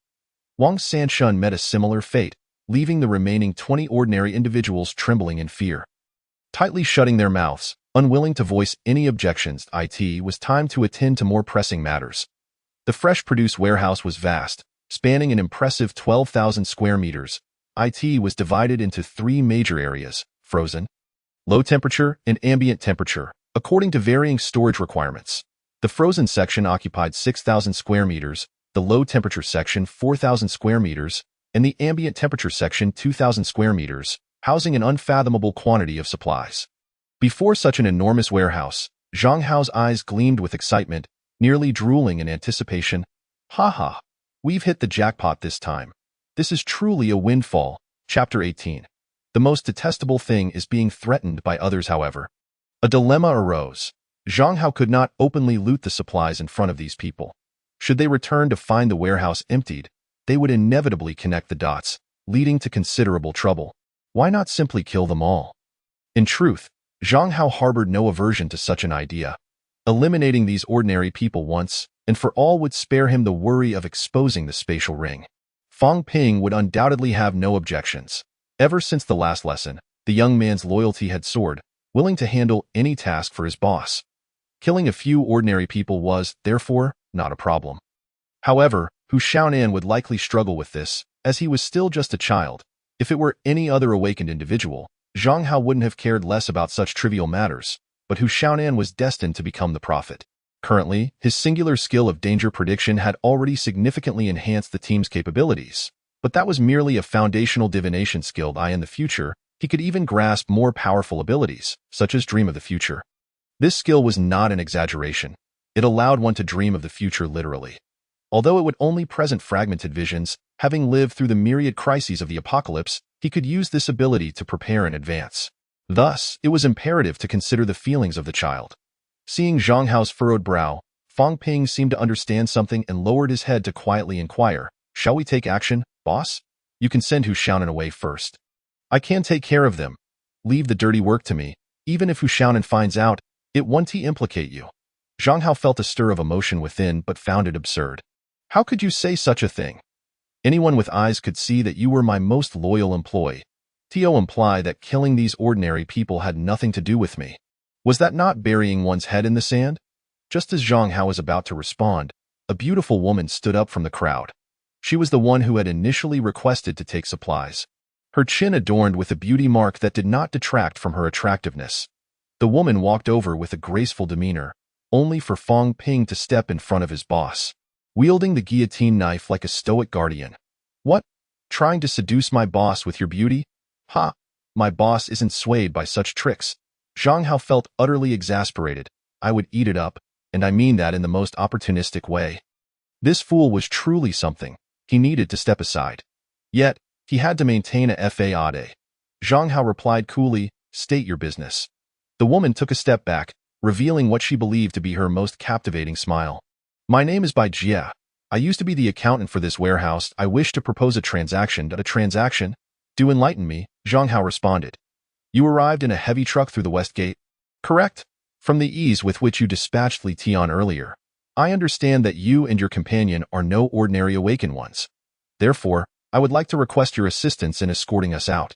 Wang Sanshun met a similar fate, leaving the remaining 20 ordinary individuals trembling in fear. Tightly shutting their mouths, unwilling to voice any objections, it was time to attend to more pressing matters. The fresh produce warehouse was vast, spanning an impressive 12,000 square meters. It was divided into 3 major areas: frozen, low temperature, and ambient temperature, according to varying storage requirements. The frozen section occupied 6,000 square meters, the low temperature section 4,000 square meters, and the ambient temperature section 2,000 square meters, housing an unfathomable quantity of supplies. Before such an enormous warehouse, Zhang Hao's eyes gleamed with excitement, nearly drooling in anticipation. "Ha ha! We've hit the jackpot this time. This is truly a windfall." Chapter 18. The most detestable thing is being threatened by others, however. A dilemma arose. Zhang Hao could not openly loot the supplies in front of these people. Should they return to find the warehouse emptied, they would inevitably connect the dots, leading to considerable trouble. Why not simply kill them all? In truth, Zhang Hao harbored no aversion to such an idea. Eliminating these ordinary people once, and for all would spare him the worry of exposing the spatial ring. Fang Ping would undoubtedly have no objections. Ever since the last lesson, the young man's loyalty had soared, willing to handle any task for his boss. Killing a few ordinary people was, therefore, not a problem. However, Hu Xiaonan would likely struggle with this, as he was still just a child. If it were any other awakened individual, Zhang Hao wouldn't have cared less about such trivial matters, but Hu Xiaonan was destined to become the prophet. Currently, his singular skill of danger prediction had already significantly enhanced the team's capabilities, but that was merely a foundational divination skill. In the future, he could even grasp more powerful abilities, such as dream of the future. This skill was not an exaggeration. It allowed one to dream of the future literally. Although it would only present fragmented visions, having lived through the myriad crises of the apocalypse, he could use this ability to prepare in advance. Thus, it was imperative to consider the feelings of the child. Seeing Zhang Hao's furrowed brow, Fang Ping seemed to understand something and lowered his head to quietly inquire, "Shall we take action, boss? You can send Hu Xiaonan away first. I can take care of them. Leave the dirty work to me. Even if Hu Xiaonan finds out, it won't implicate you." Zhang Hao felt a stir of emotion within but found it absurd. "How could you say such a thing? Anyone with eyes could see that you were my most loyal employee. To imply that killing these ordinary people had nothing to do with me. Was that not burying one's head in the sand?" Just as Zhang Hao was about to respond, a beautiful woman stood up from the crowd. She was the one who had initially requested to take supplies. Her chin adorned with a beauty mark that did not detract from her attractiveness. The woman walked over with a graceful demeanor, only for Fang Ping to step in front of his boss, wielding the guillotine knife like a stoic guardian. "What? Trying to seduce my boss with your beauty? Ha! My boss isn't swayed by such tricks." Zhang Hao felt utterly exasperated. "I would eat it up, and I mean that in the most opportunistic way." This fool was truly something. He needed to step aside. Yet, he had to maintain a faade. Zhang Hao replied coolly, "State your business." The woman took a step back, revealing what she believed to be her most captivating smile. "My name is Bai Jia. I used to be the accountant for this warehouse. I wish to propose a transaction. A transaction? Do enlighten me," Zhang Hao responded. "You arrived in a heavy truck through the west gate, correct? From the ease with which you dispatched Li Tian earlier, I understand that you and your companion are no ordinary awakened ones. Therefore, I would like to request your assistance in escorting us out.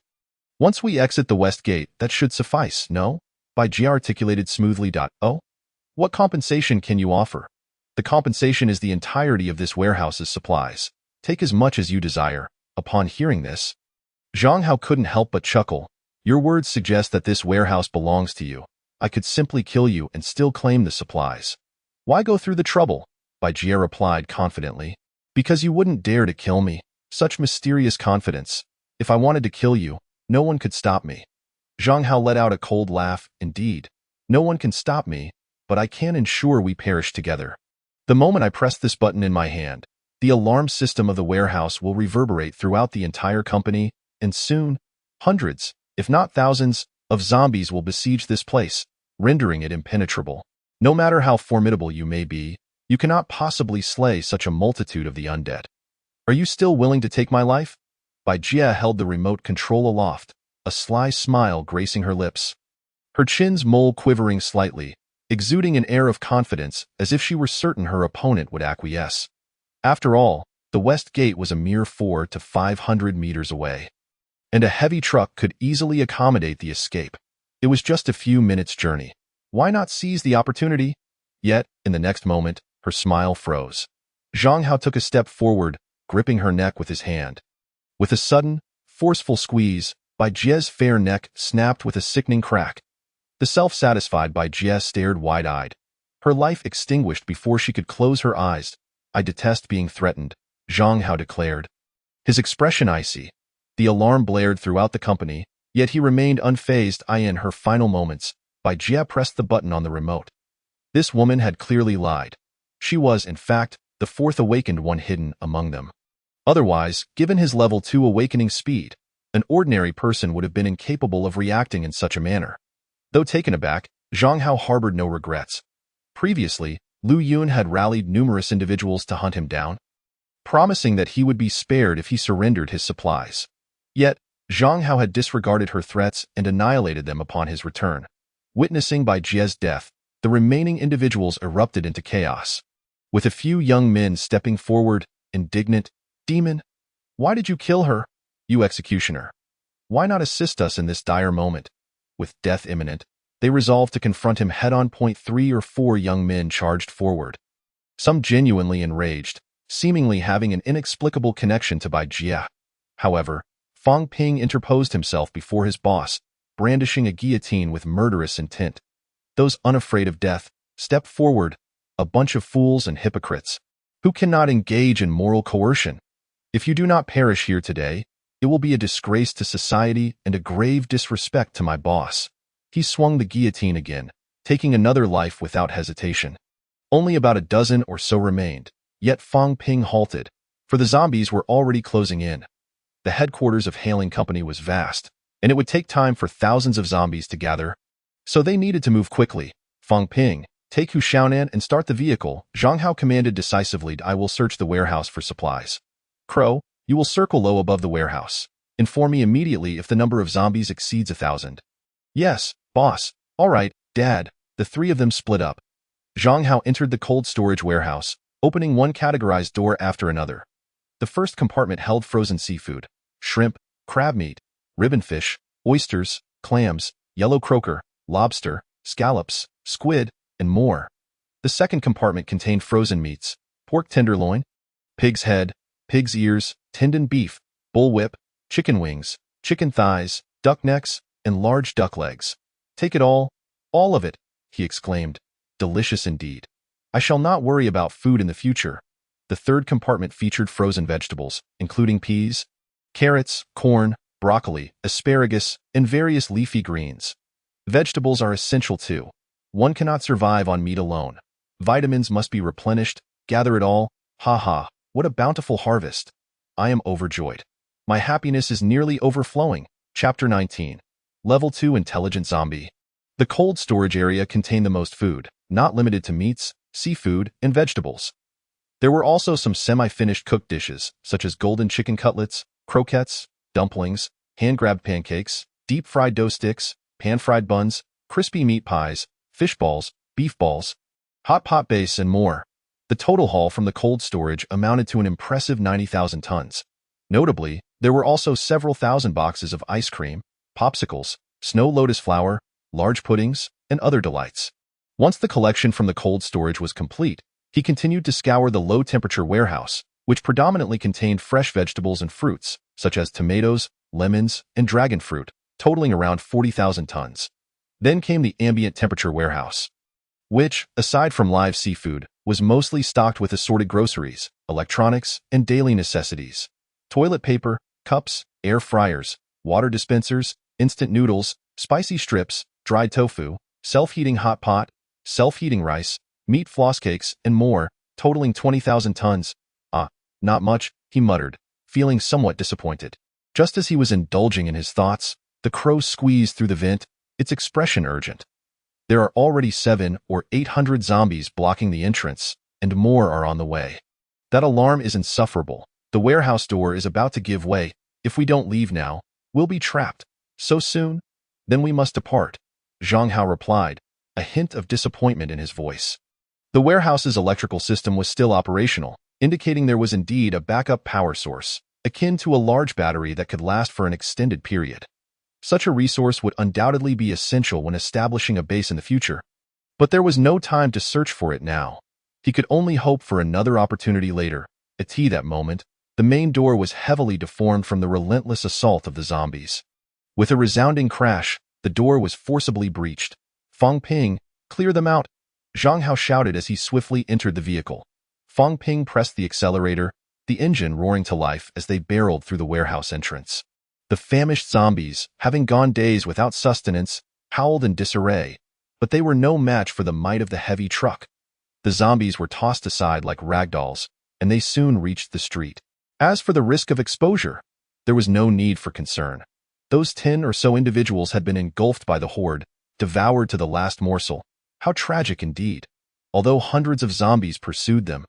Once we exit the west gate, that should suffice, no?" Bai Jia articulated smoothly. "Oh? What compensation can you offer?" "The compensation is the entirety of this warehouse's supplies. Take as much as you desire." Upon hearing this, Zhang Hao couldn't help but chuckle. "Your words suggest that this warehouse belongs to you. I could simply kill you and still claim the supplies." "Why go through the trouble?" Bai Jia replied confidently. "Because you wouldn't dare to kill me." Such mysterious confidence. "If I wanted to kill you, no one could stop me." Zhang Hao let out a cold laugh. "Indeed, no one can stop me, but I can ensure we perish together. The moment I press this button in my hand, the alarm system of the warehouse will reverberate throughout the entire company, and soon, hundreds, if not thousands, of zombies will besiege this place, rendering it impenetrable. No matter how formidable you may be, you cannot possibly slay such a multitude of the undead. Are you still willing to take my life?" Bai Jia held the remote control aloft, a sly smile gracing her lips. Her chin's mole quivering slightly, exuding an air of confidence as if she were certain her opponent would acquiesce. After all, the west gate was a mere 400 to 500 meters away, and a heavy truck could easily accommodate the escape. It was just a few minutes' journey. Why not seize the opportunity? Yet, in the next moment, her smile froze. Zhang Hao took a step forward, gripping her neck with his hand. With a sudden, forceful squeeze, Bai Jia's fair neck snapped with a sickening crack. The self-satisfied Bai Jia stared wide-eyed, her life extinguished before she could close her eyes. "I detest being threatened," Zhang Hao declared. His expression icy. The alarm blared throughout the company, yet he remained unfazed. In her final moments, Bai Jia pressed the button on the remote. This woman had clearly lied. She was, in fact, the fourth awakened one hidden among them. Otherwise, given his level 2 awakening speed, an ordinary person would have been incapable of reacting in such a manner. Though taken aback, Zhang Hao harbored no regrets. Previously, Lu Yun had rallied numerous individuals to hunt him down, promising that he would be spared if he surrendered his supplies. Yet, Zhang Hao had disregarded her threats and annihilated them upon his return. Witnessing Bai Jia's death, the remaining individuals erupted into chaos. with a few young men stepping forward, indignant. "Demon, why did you kill her, you executioner? Why not assist us in this dire moment?" With death imminent, they resolved to confront him head-on. 3 or 4 young men charged forward, some genuinely enraged, seemingly having an inexplicable connection to Bai Jia. However, Fang Ping interposed himself before his boss, brandishing a guillotine with murderous intent. "Those unafraid of death, step forward, a bunch of fools and hypocrites, who cannot engage in moral coercion. If you do not perish here today, it will be a disgrace to society and a grave disrespect to my boss." He swung the guillotine again, taking another life without hesitation. Only about a dozen or so remained, yet Fang Ping halted, for the zombies were already closing in. The headquarters of Hailing Company was vast, and it would take time for thousands of zombies to gather, so they needed to move quickly. "Fang Ping, take Hu Xiaonan and start the vehicle," Zhang Hao commanded decisively. "I will search the warehouse for supplies. Crow, you will circle low above the warehouse. Inform me immediately if the number of zombies exceeds 1,000. "Yes, boss." "All right, Dad." The 3 of them split up. Zhang Hao entered the cold storage warehouse, opening one categorized door after another. The first compartment held frozen seafood, shrimp, crab meat, ribbonfish, oysters, clams, yellow croaker, lobster, scallops, squid, and more. The second compartment contained frozen meats, pork tenderloin, pig's head, pig's ears, tendon beef, bullwhip, chicken wings, chicken thighs, duck necks, and large duck legs. "Take it all of it," he exclaimed. "Delicious indeed. I shall not worry about food in the future." The third compartment featured frozen vegetables, including peas, carrots, corn, broccoli, asparagus, and various leafy greens. Vegetables are essential too. One cannot survive on meat alone. Vitamins must be replenished. Gather it all. Ha ha, what a bountiful harvest. I am overjoyed. My happiness is nearly overflowing. Chapter 19. Level 2 Intelligent Zombie. The cold storage area contained the most food, not limited to meats, seafood, and vegetables. There were also some semi-finished cooked dishes, such as golden chicken cutlets, croquettes, dumplings, hand-grabbed pancakes, deep-fried dough sticks, pan-fried buns, crispy meat pies, fish balls, beef balls, hot pot base, and more. The total haul from the cold storage amounted to an impressive 90,000 tons. Notably, there were also several thousand boxes of ice cream, popsicles, snow lotus flower, large puddings, and other delights. Once the collection from the cold storage was complete, he continued to scour the low-temperature warehouse, which predominantly contained fresh vegetables and fruits, such as tomatoes, lemons, and dragon fruit, totaling around 40,000 tons. Then came the ambient temperature warehouse, which, aside from live seafood, was mostly stocked with assorted groceries, electronics, and daily necessities. Toilet paper, cups, air fryers, water dispensers, instant noodles, spicy strips, dried tofu, self-heating hot pot, self-heating rice, meat floss cakes, and more, totaling 20,000 tons. "Ah, not much," he muttered, feeling somewhat disappointed. Just as he was indulging in his thoughts, the crow squeezed through the vent, its expression urgent. "There are already 700 or 800 zombies blocking the entrance, and more are on the way. That alarm is insufferable. The warehouse door is about to give way. If we don't leave now, we'll be trapped." "So soon? Then we must depart," Zhang Hao replied, a hint of disappointment in his voice. The warehouse's electrical system was still operational, indicating there was indeed a backup power source, akin to a large battery that could last for an extended period. Such a resource would undoubtedly be essential when establishing a base in the future. But there was no time to search for it now. He could only hope for another opportunity later. At that moment, the main door was heavily deformed from the relentless assault of the zombies. With a resounding crash, the door was forcibly breached. "Fang Ping, clear them out!" Zhang Hao shouted as he swiftly entered the vehicle. Fang Ping pressed the accelerator, the engine roaring to life as they barreled through the warehouse entrance. The famished zombies, having gone days without sustenance, howled in disarray, but they were no match for the might of the heavy truck. The zombies were tossed aside like ragdolls, and they soon reached the street. As for the risk of exposure, there was no need for concern. Those 10 or so individuals had been engulfed by the horde, devoured to the last morsel. How tragic indeed. Although hundreds of zombies pursued them,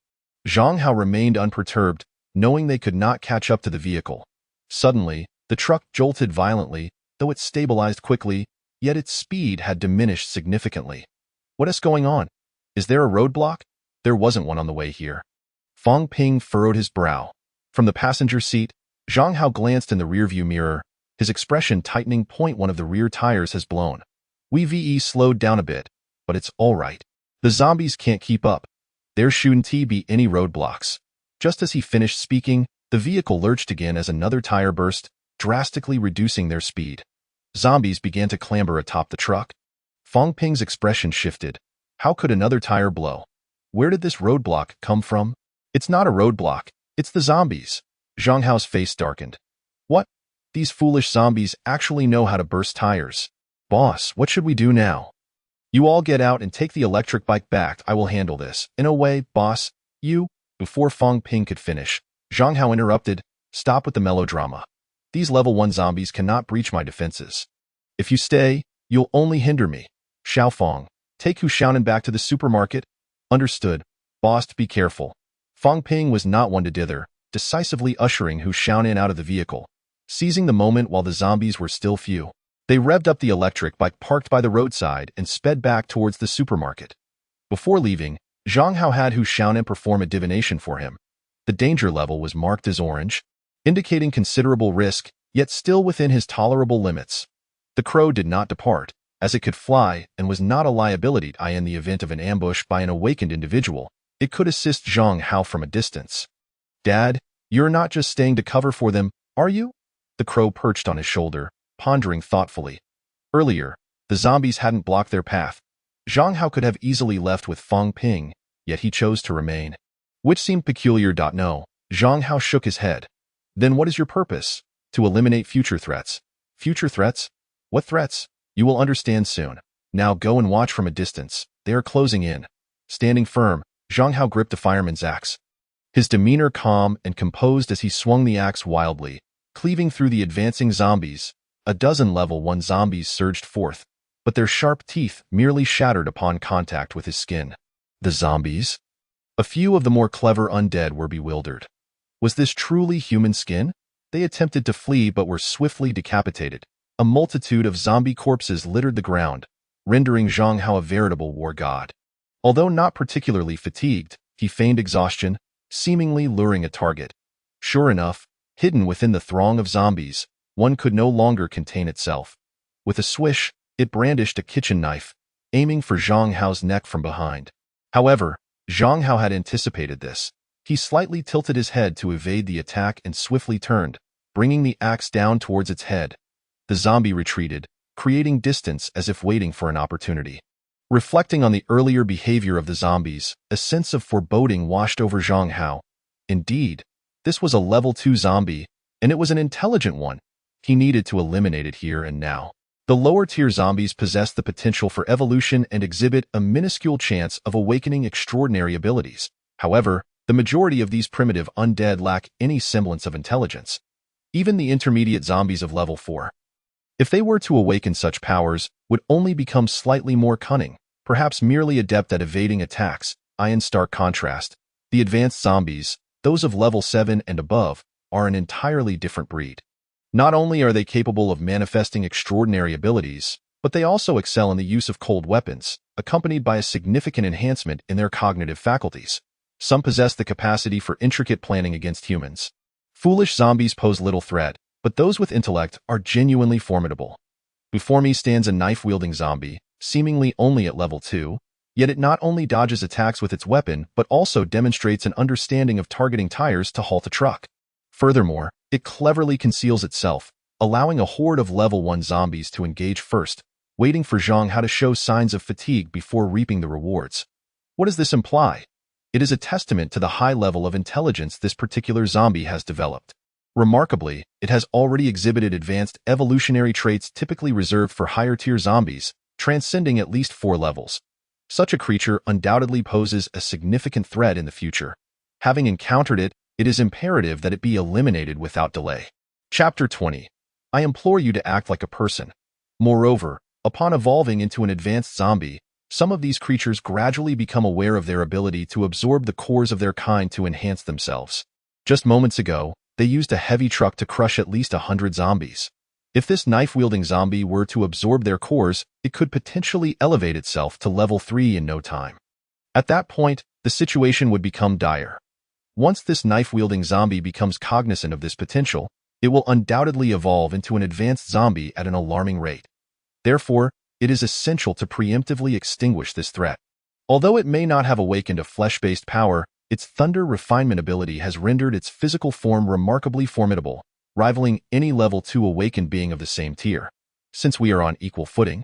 Zhang Hao remained unperturbed, knowing they could not catch up to the vehicle. Suddenly, the truck jolted violently, though it stabilized quickly, yet its speed had diminished significantly. "What is going on? Is there a roadblock?" There wasn't one on the way here. Fong Ping furrowed his brow. From the passenger seat, Zhang Hao glanced in the rearview mirror, his expression tightening. One of the rear tires has blown. We slowed down a bit, but it's all right. The zombies can't keep up. There shouldn't be any roadblocks. Just as he finished speaking, the vehicle lurched again as another tire burst, drastically reducing their speed. Zombies began to clamber atop the truck. Fong Ping's expression shifted. How could another tire blow? Where did this roadblock come from? It's not a roadblock. It's the zombies. Zhang Hao's face darkened. What? These foolish zombies actually know how to burst tires. Boss, what should we do now? You all get out and take the electric bike back. I will handle this. In a way, boss, you... Before Fong Ping could finish, Zhang Hao interrupted. Stop with the melodrama. These level 1 zombies cannot breach my defenses. If you stay, you'll only hinder me. Xiao Fong, take Hu Xiaonan back to the supermarket. Understood. Boss, be careful. Fong Ping was not one to dither, decisively ushering Hu Xiaonan out of the vehicle. Seizing the moment while the zombies were still few, they revved up the electric bike parked by the roadside and sped back towards the supermarket. Before leaving, Zhang Hao had Hu Xiaonan perform a divination for him. The danger level was marked as orange, indicating considerable risk, yet still within his tolerable limits. The crow did not depart, as it could fly and was not a liability in the event of an ambush by an awakened individual. It could assist Zhang Hao from a distance. Dad, you're not just staying to cover for them, are you? The crow perched on his shoulder, pondering thoughtfully. Earlier, the zombies hadn't blocked their path. Zhang Hao could have easily left with Fong Ping, yet he chose to remain. Which seemed peculiar. No, Zhang Hao shook his head. Then what is your purpose? To eliminate future threats. Future threats? What threats? You will understand soon. Now go and watch from a distance. They are closing in. Standing firm, Zhang Hao gripped a fireman's axe. His demeanor calm and composed as he swung the axe wildly, cleaving through the advancing zombies. A dozen level 1 zombies surged forth, but their sharp teeth merely shattered upon contact with his skin. The zombies? A few of the more clever undead were bewildered. Was this truly human skin? They attempted to flee but were swiftly decapitated. A multitude of zombie corpses littered the ground, rendering Zhang Hao a veritable war god. Although not particularly fatigued, he feigned exhaustion, seemingly luring a target. Sure enough, hidden within the throng of zombies, one could no longer contain itself. With a swish, it brandished a kitchen knife, aiming for Zhang Hao's neck from behind. However, Zhang Hao had anticipated this. He slightly tilted his head to evade the attack and swiftly turned, bringing the axe down towards its head. The zombie retreated, creating distance as if waiting for an opportunity. Reflecting on the earlier behavior of the zombies, a sense of foreboding washed over Zhang Hao. Indeed, this was a level 2 zombie, and it was an intelligent one. He needed to eliminate it here and now. The lower-tier zombies possess the potential for evolution and exhibit a minuscule chance of awakening extraordinary abilities. However, the majority of these primitive undead lack any semblance of intelligence. Even the intermediate zombies of level 4. If they were to awaken such powers, would only become slightly more cunning, perhaps merely adept at evading attacks. In stark contrast, the advanced zombies, those of level 7 and above, are an entirely different breed. Not only are they capable of manifesting extraordinary abilities, but they also excel in the use of cold weapons, accompanied by a significant enhancement in their cognitive faculties. Some possess the capacity for intricate planning against humans. Foolish zombies pose little threat, but those with intellect are genuinely formidable. Before me stands a knife-wielding zombie, seemingly only at level 2, yet it not only dodges attacks with its weapon but also demonstrates an understanding of targeting tires to halt a truck. Furthermore, it cleverly conceals itself, allowing a horde of level 1 zombies to engage first, waiting for Zhang Hao to show signs of fatigue before reaping the rewards. What does this imply? It is a testament to the high level of intelligence this particular zombie has developed. Remarkably, it has already exhibited advanced evolutionary traits typically reserved for higher-tier zombies, transcending at least 4 levels. Such a creature undoubtedly poses a significant threat in the future. Having encountered it, it is imperative that it be eliminated without delay. Chapter 20. I implore you to act like a person. Moreover, upon evolving into an advanced zombie, some of these creatures gradually become aware of their ability to absorb the cores of their kind to enhance themselves. Just moments ago, they used a heavy truck to crush at least 100 zombies. If this knife-wielding zombie were to absorb their cores, it could potentially elevate itself to level 3 in no time. At that point, the situation would become dire. Once this knife-wielding zombie becomes cognizant of this potential, it will undoubtedly evolve into an advanced zombie at an alarming rate. Therefore, it is essential to preemptively extinguish this threat. Although it may not have awakened a flesh-based power, its thunder refinement ability has rendered its physical form remarkably formidable, rivaling any level 2 awakened being of the same tier. Since we are on equal footing,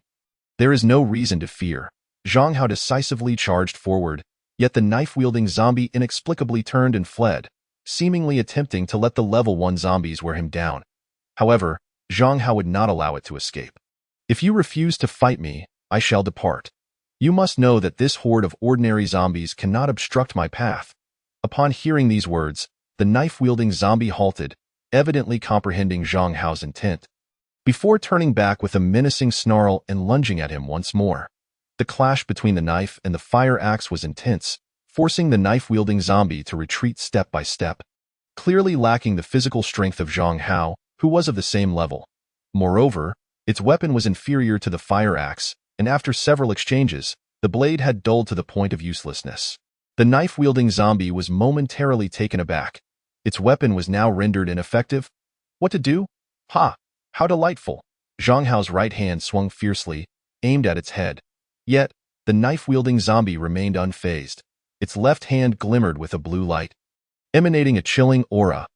there is no reason to fear. Zhang Hao decisively charged forward, yet the knife-wielding zombie inexplicably turned and fled, seemingly attempting to let the level 1 zombies wear him down. However, Zhang Hao would not allow it to escape. If you refuse to fight me, I shall depart. You must know that this horde of ordinary zombies cannot obstruct my path. Upon hearing these words, the knife-wielding zombie halted, evidently comprehending Zhang Hao's intent, before turning back with a menacing snarl and lunging at him once more. The clash between the knife and the fire axe was intense, forcing the knife-wielding zombie to retreat step by step, clearly lacking the physical strength of Zhang Hao, who was of the same level. Moreover, its weapon was inferior to the fire axe, and after several exchanges, the blade had dulled to the point of uselessness. The knife-wielding zombie was momentarily taken aback. Its weapon was now rendered ineffective. What to do? Ha! How delightful! Zhang Hao's right hand swung fiercely, aimed at its head. Yet, the knife-wielding zombie remained unfazed. Its left hand glimmered with a blue light, emanating a chilling aura.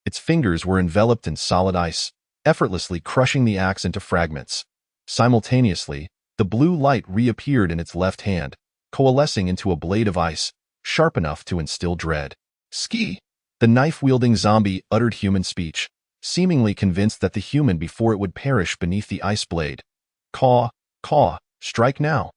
Its fingers were enveloped in solid ice, effortlessly crushing the axe into fragments. Simultaneously, the blue light reappeared in its left hand, coalescing into a blade of ice, sharp enough to instill dread. Ski! The knife-wielding zombie uttered human speech, seemingly convinced that the human before it would perish beneath the ice blade. Caw, caw, strike now!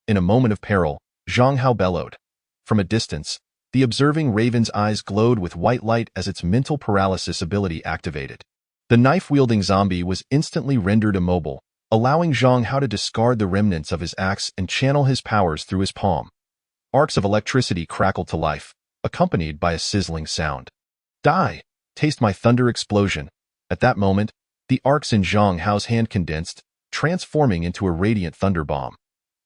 In a moment of peril, Zhang Hao bellowed. From a distance, the observing raven's eyes glowed with white light as its mental paralysis ability activated. The knife-wielding zombie was instantly rendered immobile, allowing Zhang Hao to discard the remnants of his axe and channel his powers through his palm. Arcs of electricity crackled to life, accompanied by a sizzling sound. Die! Taste my thunder explosion! At that moment, the arcs in Zhang Hao's hand condensed, transforming into a radiant thunder bomb.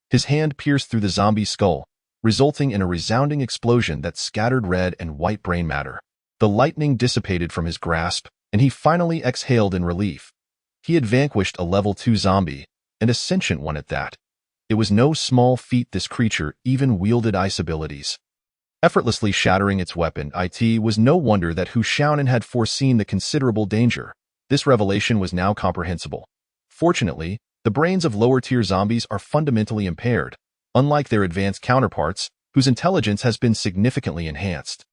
His hand pierced through the zombie's skull, resulting in a resounding explosion that scattered red and white brain matter. The lightning dissipated from his grasp, and he finally exhaled in relief. He had vanquished a level 2 zombie, and a sentient one at that. It was no small feat this creature even wielded ice abilities, effortlessly shattering its weapon. It was no wonder that Hu Xiaonan had foreseen the considerable danger. This revelation was now comprehensible. Fortunately, the brains of lower-tier zombies are fundamentally impaired, unlike their advanced counterparts, whose intelligence has been significantly enhanced.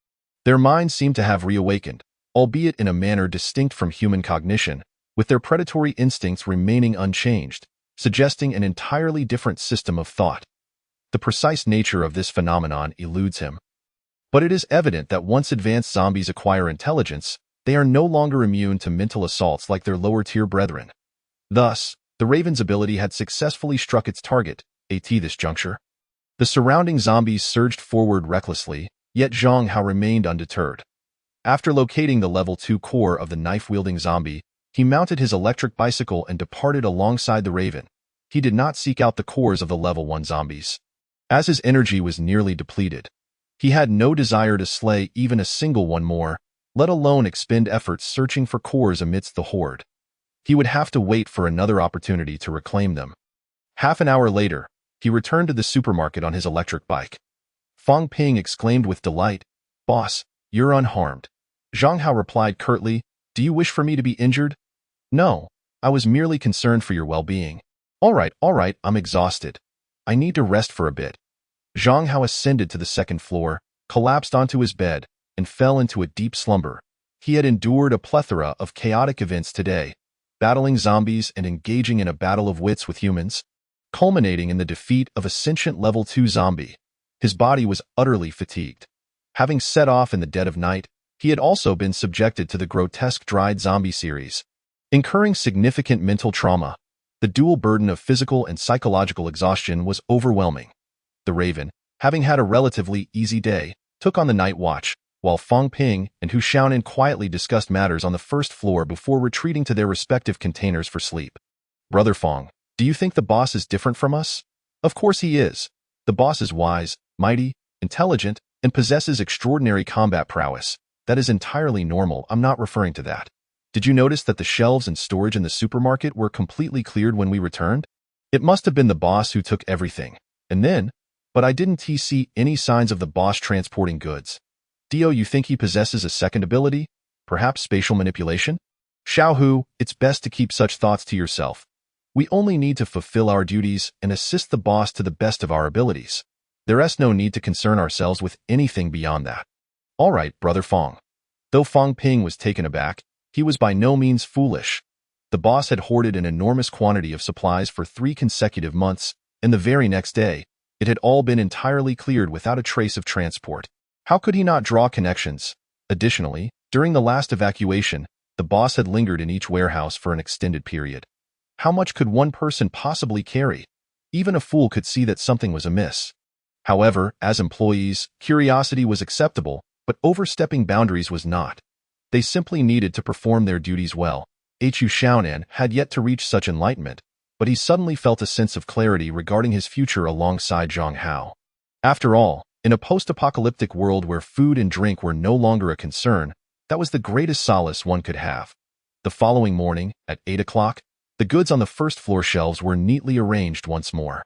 Their minds seem to have reawakened, albeit in a manner distinct from human cognition, with their predatory instincts remaining unchanged, suggesting an entirely different system of thought. The precise nature of this phenomenon eludes him. But it is evident that once advanced zombies acquire intelligence, they are no longer immune to mental assaults like their lower-tier brethren. Thus, the Raven's ability had successfully struck its target, at this juncture. The surrounding zombies surged forward recklessly, yet Zhang Hao remained undeterred. After locating the level 2 core of the knife-wielding zombie, he mounted his electric bicycle and departed alongside the Raven. He did not seek out the cores of the level 1 zombies, as his energy was nearly depleted. He had no desire to slay even a single one more, let alone expend efforts searching for cores amidst the horde. He would have to wait for another opportunity to reclaim them. Half an hour later, he returned to the supermarket on his electric bike. Fang Ping exclaimed with delight, "Boss, you're unharmed." Zhang Hao replied curtly, "Do you wish for me to be injured?" "No, I was merely concerned for your well-being." All right, I'm exhausted. I need to rest for a bit." Zhang Hao ascended to the second floor, collapsed onto his bed, and fell into a deep slumber. He had endured a plethora of chaotic events today, battling zombies and engaging in a battle of wits with humans, culminating in the defeat of a sentient level 2 zombie. His body was utterly fatigued. Having set off in the dead of night, he had also been subjected to the grotesque dried zombie series, incurring significant mental trauma. The dual burden of physical and psychological exhaustion was overwhelming. The Raven, having had a relatively easy day, took on the night watch, while Fang Ping and Hu Xiaonan quietly discussed matters on the first floor before retreating to their respective containers for sleep. "Brother Fang, do you think the boss is different from us?" "Of course he is. The boss is wise, mighty, intelligent, and possesses extraordinary combat prowess. That is entirely normal, I'm not referring to that. Did you notice that the shelves and storage in the supermarket were completely cleared when we returned? It must have been the boss who took everything. And then, but I didn't see any signs of the boss transporting goods. Dio, you think he possesses a second ability? Perhaps spatial manipulation? Xiaohu, it's best to keep such thoughts to yourself. We only need to fulfill our duties and assist the boss to the best of our abilities. There's no need to concern ourselves with anything beyond that. All right, Brother Fong. Though Fong Ping was taken aback, he was by no means foolish. The boss had hoarded an enormous quantity of supplies for 3 consecutive months, and the very next day, it had all been entirely cleared without a trace of transport. How could he not draw connections? Additionally, during the last evacuation, the boss had lingered in each warehouse for an extended period. How much could one person possibly carry? Even a fool could see that something was amiss. However, as employees, curiosity was acceptable, but overstepping boundaries was not. They simply needed to perform their duties well. Hu Xiaonan had yet to reach such enlightenment, but he suddenly felt a sense of clarity regarding his future alongside Zhang Hao. After all, in a post-apocalyptic world where food and drink were no longer a concern, that was the greatest solace one could have. The following morning, at 8 o'clock, the goods on the first floor shelves were neatly arranged once more.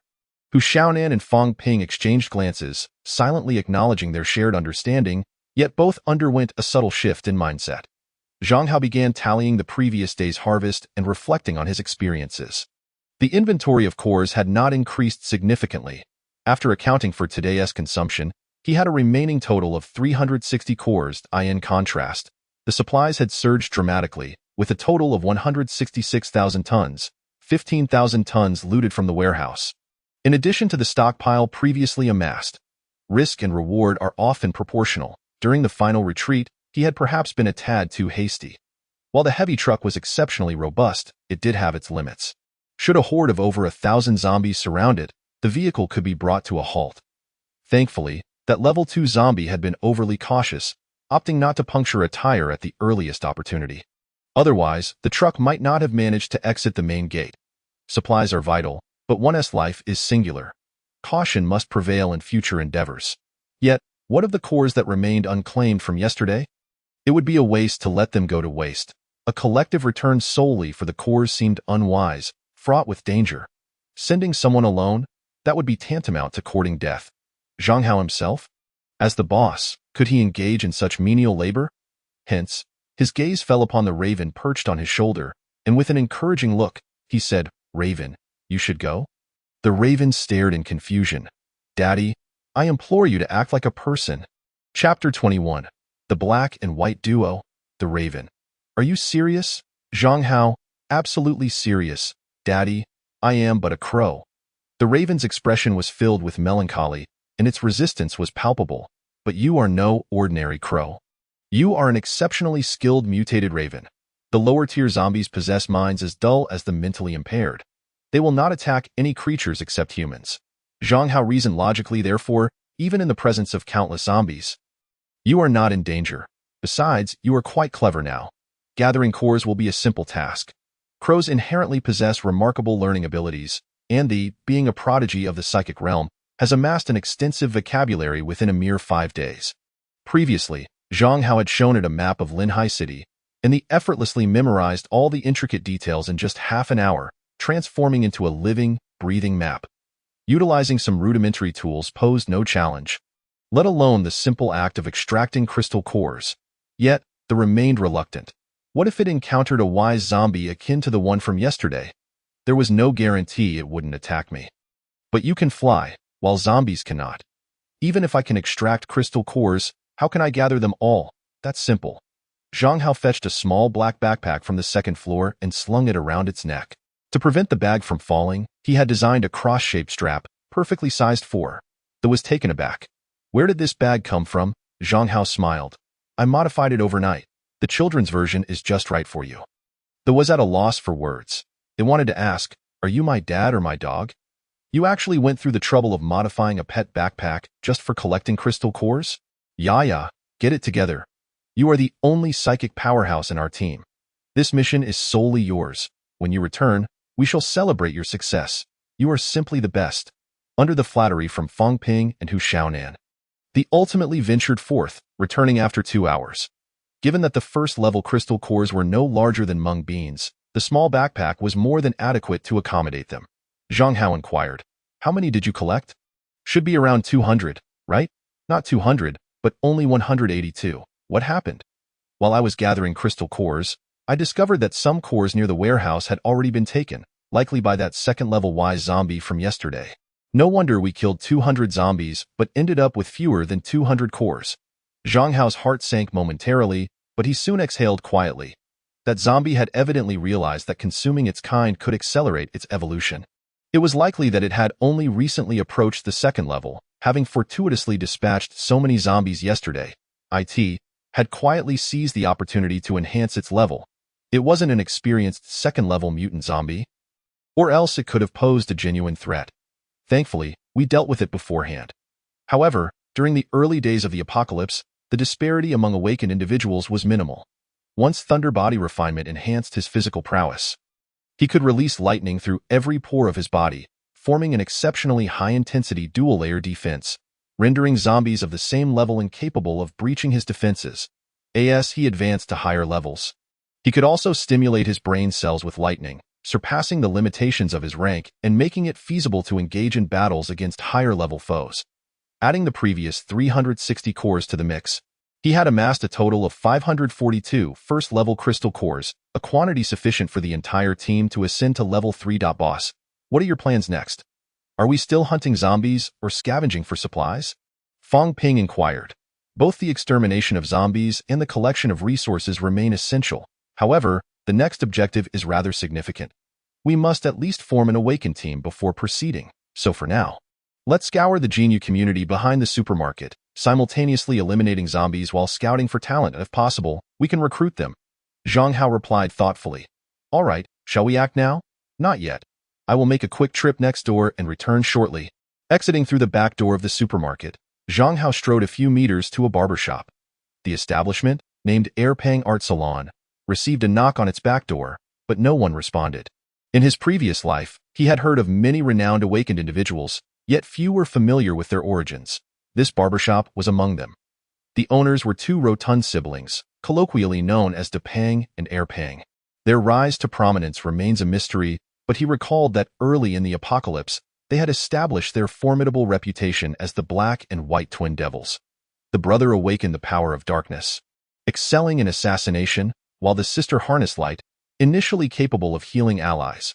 Hu Xiaonan and Fong Ping exchanged glances, silently acknowledging their shared understanding, yet both underwent a subtle shift in mindset. Zhang Hao began tallying the previous day's harvest and reflecting on his experiences. The inventory of cores had not increased significantly. After accounting for today's consumption, he had a remaining total of 360 cores. In contrast, the supplies had surged dramatically, with a total of 166,000 tons, 15,000 tons looted from the warehouse. In addition to the stockpile previously amassed, risk and reward are often proportional. During the final retreat, he had perhaps been a tad too hasty. While the heavy truck was exceptionally robust, it did have its limits. Should a horde of over 1,000 zombies surround it, the vehicle could be brought to a halt. Thankfully, that level 2 zombie had been overly cautious, opting not to puncture a tire at the earliest opportunity. Otherwise, the truck might not have managed to exit the main gate. Supplies are vital, but one's life is singular. Caution must prevail in future endeavors. Yet, what of the cores that remained unclaimed from yesterday? It would be a waste to let them go to waste. A collective return solely for the cores seemed unwise, fraught with danger. Sending someone alone? That would be tantamount to courting death. Zhang Hao himself? As the boss, could he engage in such menial labor? Hence, his gaze fell upon the raven perched on his shoulder, and with an encouraging look, he said, "Raven, you should go?" The raven stared in confusion. "Daddy, I implore you to act like a person." Chapter 21. The Black and White Duo, the Raven. "Are you serious?" Zhang Hao, "Absolutely serious, Daddy. I am but a crow." The raven's expression was filled with melancholy, and its resistance was palpable. "But you are no ordinary crow. You are an exceptionally skilled mutated raven. The lower-tier zombies possess minds as dull as the mentally impaired. They will not attack any creatures except humans." Zhang Hao reasoned logically, therefore, even in the presence of countless zombies. "You are not in danger. Besides, you are quite clever now. Gathering cores will be a simple task. Crows inherently possess remarkable learning abilities, and being a prodigy of the psychic realm, has amassed an extensive vocabulary within a mere 5 days." Previously, Zhang Hao had shown it a map of Linhai City, and he effortlessly memorized all the intricate details in just half an hour, transforming into a living, breathing map. Utilizing some rudimentary tools posed no challenge, let alone the simple act of extracting crystal cores. Yet, they remained reluctant. What if it encountered a wise zombie akin to the one from yesterday? There was no guarantee it wouldn't attack me. "But you can fly, while zombies cannot. Even if I can extract crystal cores, how can I gather them all? That's simple." Zhang Hao fetched a small black backpack from the second floor and slung it around its neck. To prevent the bag from falling, he had designed a cross-shaped strap, perfectly sized for. Though was taken aback. "Where did this bag come from?" Zhang Hao smiled. "I modified it overnight. The children's version is just right for you." Though was at a loss for words. They wanted to ask, "Are you my dad or my dog? You actually went through the trouble of modifying a pet backpack just for collecting crystal cores? Yeah, get it together. You are the only psychic powerhouse in our team. This mission is solely yours. When you return, we shall celebrate your success. You are simply the best." Under the flattery from Fong Ping and Hu Xiaonan. They ultimately ventured forth, returning after 2 hours. Given that the first-level crystal cores were no larger than mung beans, the small backpack was more than adequate to accommodate them. Zhang Hao inquired, "How many did you collect?" "Should be around 200, right?" "Not 200, but only 182. What happened?" "While I was gathering crystal cores, I discovered that some cores near the warehouse had already been taken, likely by that second-level wise zombie from yesterday. No wonder we killed 200 zombies but ended up with fewer than 200 cores." Zhang Hao's heart sank momentarily, but he soon exhaled quietly. That zombie had evidently realized that consuming its kind could accelerate its evolution. It was likely that it had only recently approached the second level, having fortuitously dispatched so many zombies yesterday. It had quietly seized the opportunity to enhance its level. It wasn't an experienced second-level mutant zombie, or else it could have posed a genuine threat. Thankfully, we dealt with it beforehand. However, during the early days of the apocalypse, the disparity among awakened individuals was minimal. Once Thunder Body refinement enhanced his physical prowess, he could release lightning through every pore of his body, forming an exceptionally high-intensity dual-layer defense, rendering zombies of the same level incapable of breaching his defenses. As he advanced to higher levels, he could also stimulate his brain cells with lightning, surpassing the limitations of his rank and making it feasible to engage in battles against higher-level foes. Adding the previous 360 cores to the mix, he had amassed a total of 542 first-level crystal cores, a quantity sufficient for the entire team to ascend to level 3. Boss, what are your plans next? Are we still hunting zombies or scavenging for supplies? Fong Ping inquired. Both the extermination of zombies and the collection of resources remain essential. However, the next objective is rather significant. We must at least form an awakened team before proceeding, so for now, let's scour the Genu community behind the supermarket, simultaneously eliminating zombies while scouting for talent. If possible, we can recruit them. Zhang Hao replied thoughtfully. All right, shall we act now? Not yet. I will make a quick trip next door and return shortly. Exiting through the back door of the supermarket, Zhang Hao strode a few meters to a barber shop. The establishment, named Airpang Art Salon, received a knock on its back door, but no one responded. In his previous life, he had heard of many renowned awakened individuals, yet few were familiar with their origins. This barbershop was among them. The owners were two rotund siblings, colloquially known as Depang and Airpang. Their rise to prominence remains a mystery, but he recalled that early in the apocalypse, they had established their formidable reputation as the Black and White Twin Devils. The brother awakened the power of darkness, excelling in assassination, while the sister harnessed light, initially capable of healing allies.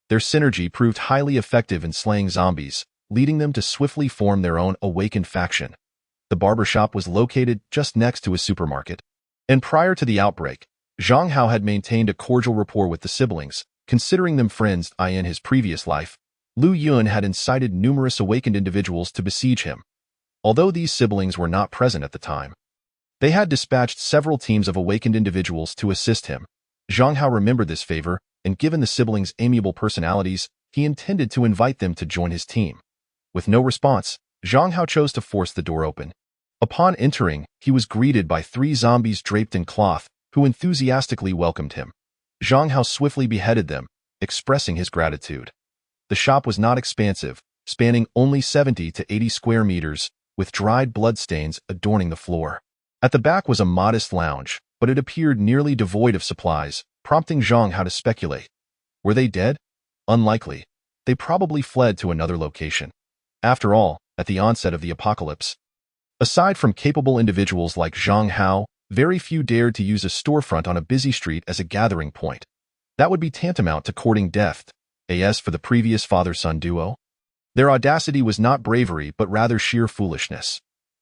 Their synergy proved highly effective in slaying zombies, leading them to swiftly form their own awakened faction. The barbershop was located just next to a supermarket, and prior to the outbreak, Zhang Hao had maintained a cordial rapport with the siblings, considering them friends. In his previous life, Lu Yun had incited numerous awakened individuals to besiege him. Although these siblings were not present at the time, they had dispatched several teams of awakened individuals to assist him. Zhang Hao remembered this favor, and given the siblings' amiable personalities, he intended to invite them to join his team. With no response, Zhang Hao chose to force the door open. Upon entering, he was greeted by 3 zombies draped in cloth, who enthusiastically welcomed him. Zhang Hao swiftly beheaded them, expressing his gratitude. The shop was not expansive, spanning only 70 to 80 square meters, with dried bloodstains adorning the floor. At the back was a modest lounge, but it appeared nearly devoid of supplies, prompting Zhang Hao to speculate. Were they dead? Unlikely. They probably fled to another location. After all, at the onset of the apocalypse, aside from capable individuals like Zhang Hao, very few dared to use a storefront on a busy street as a gathering point. That would be tantamount to courting death. As for the previous father-son duo, their audacity was not bravery but rather sheer foolishness.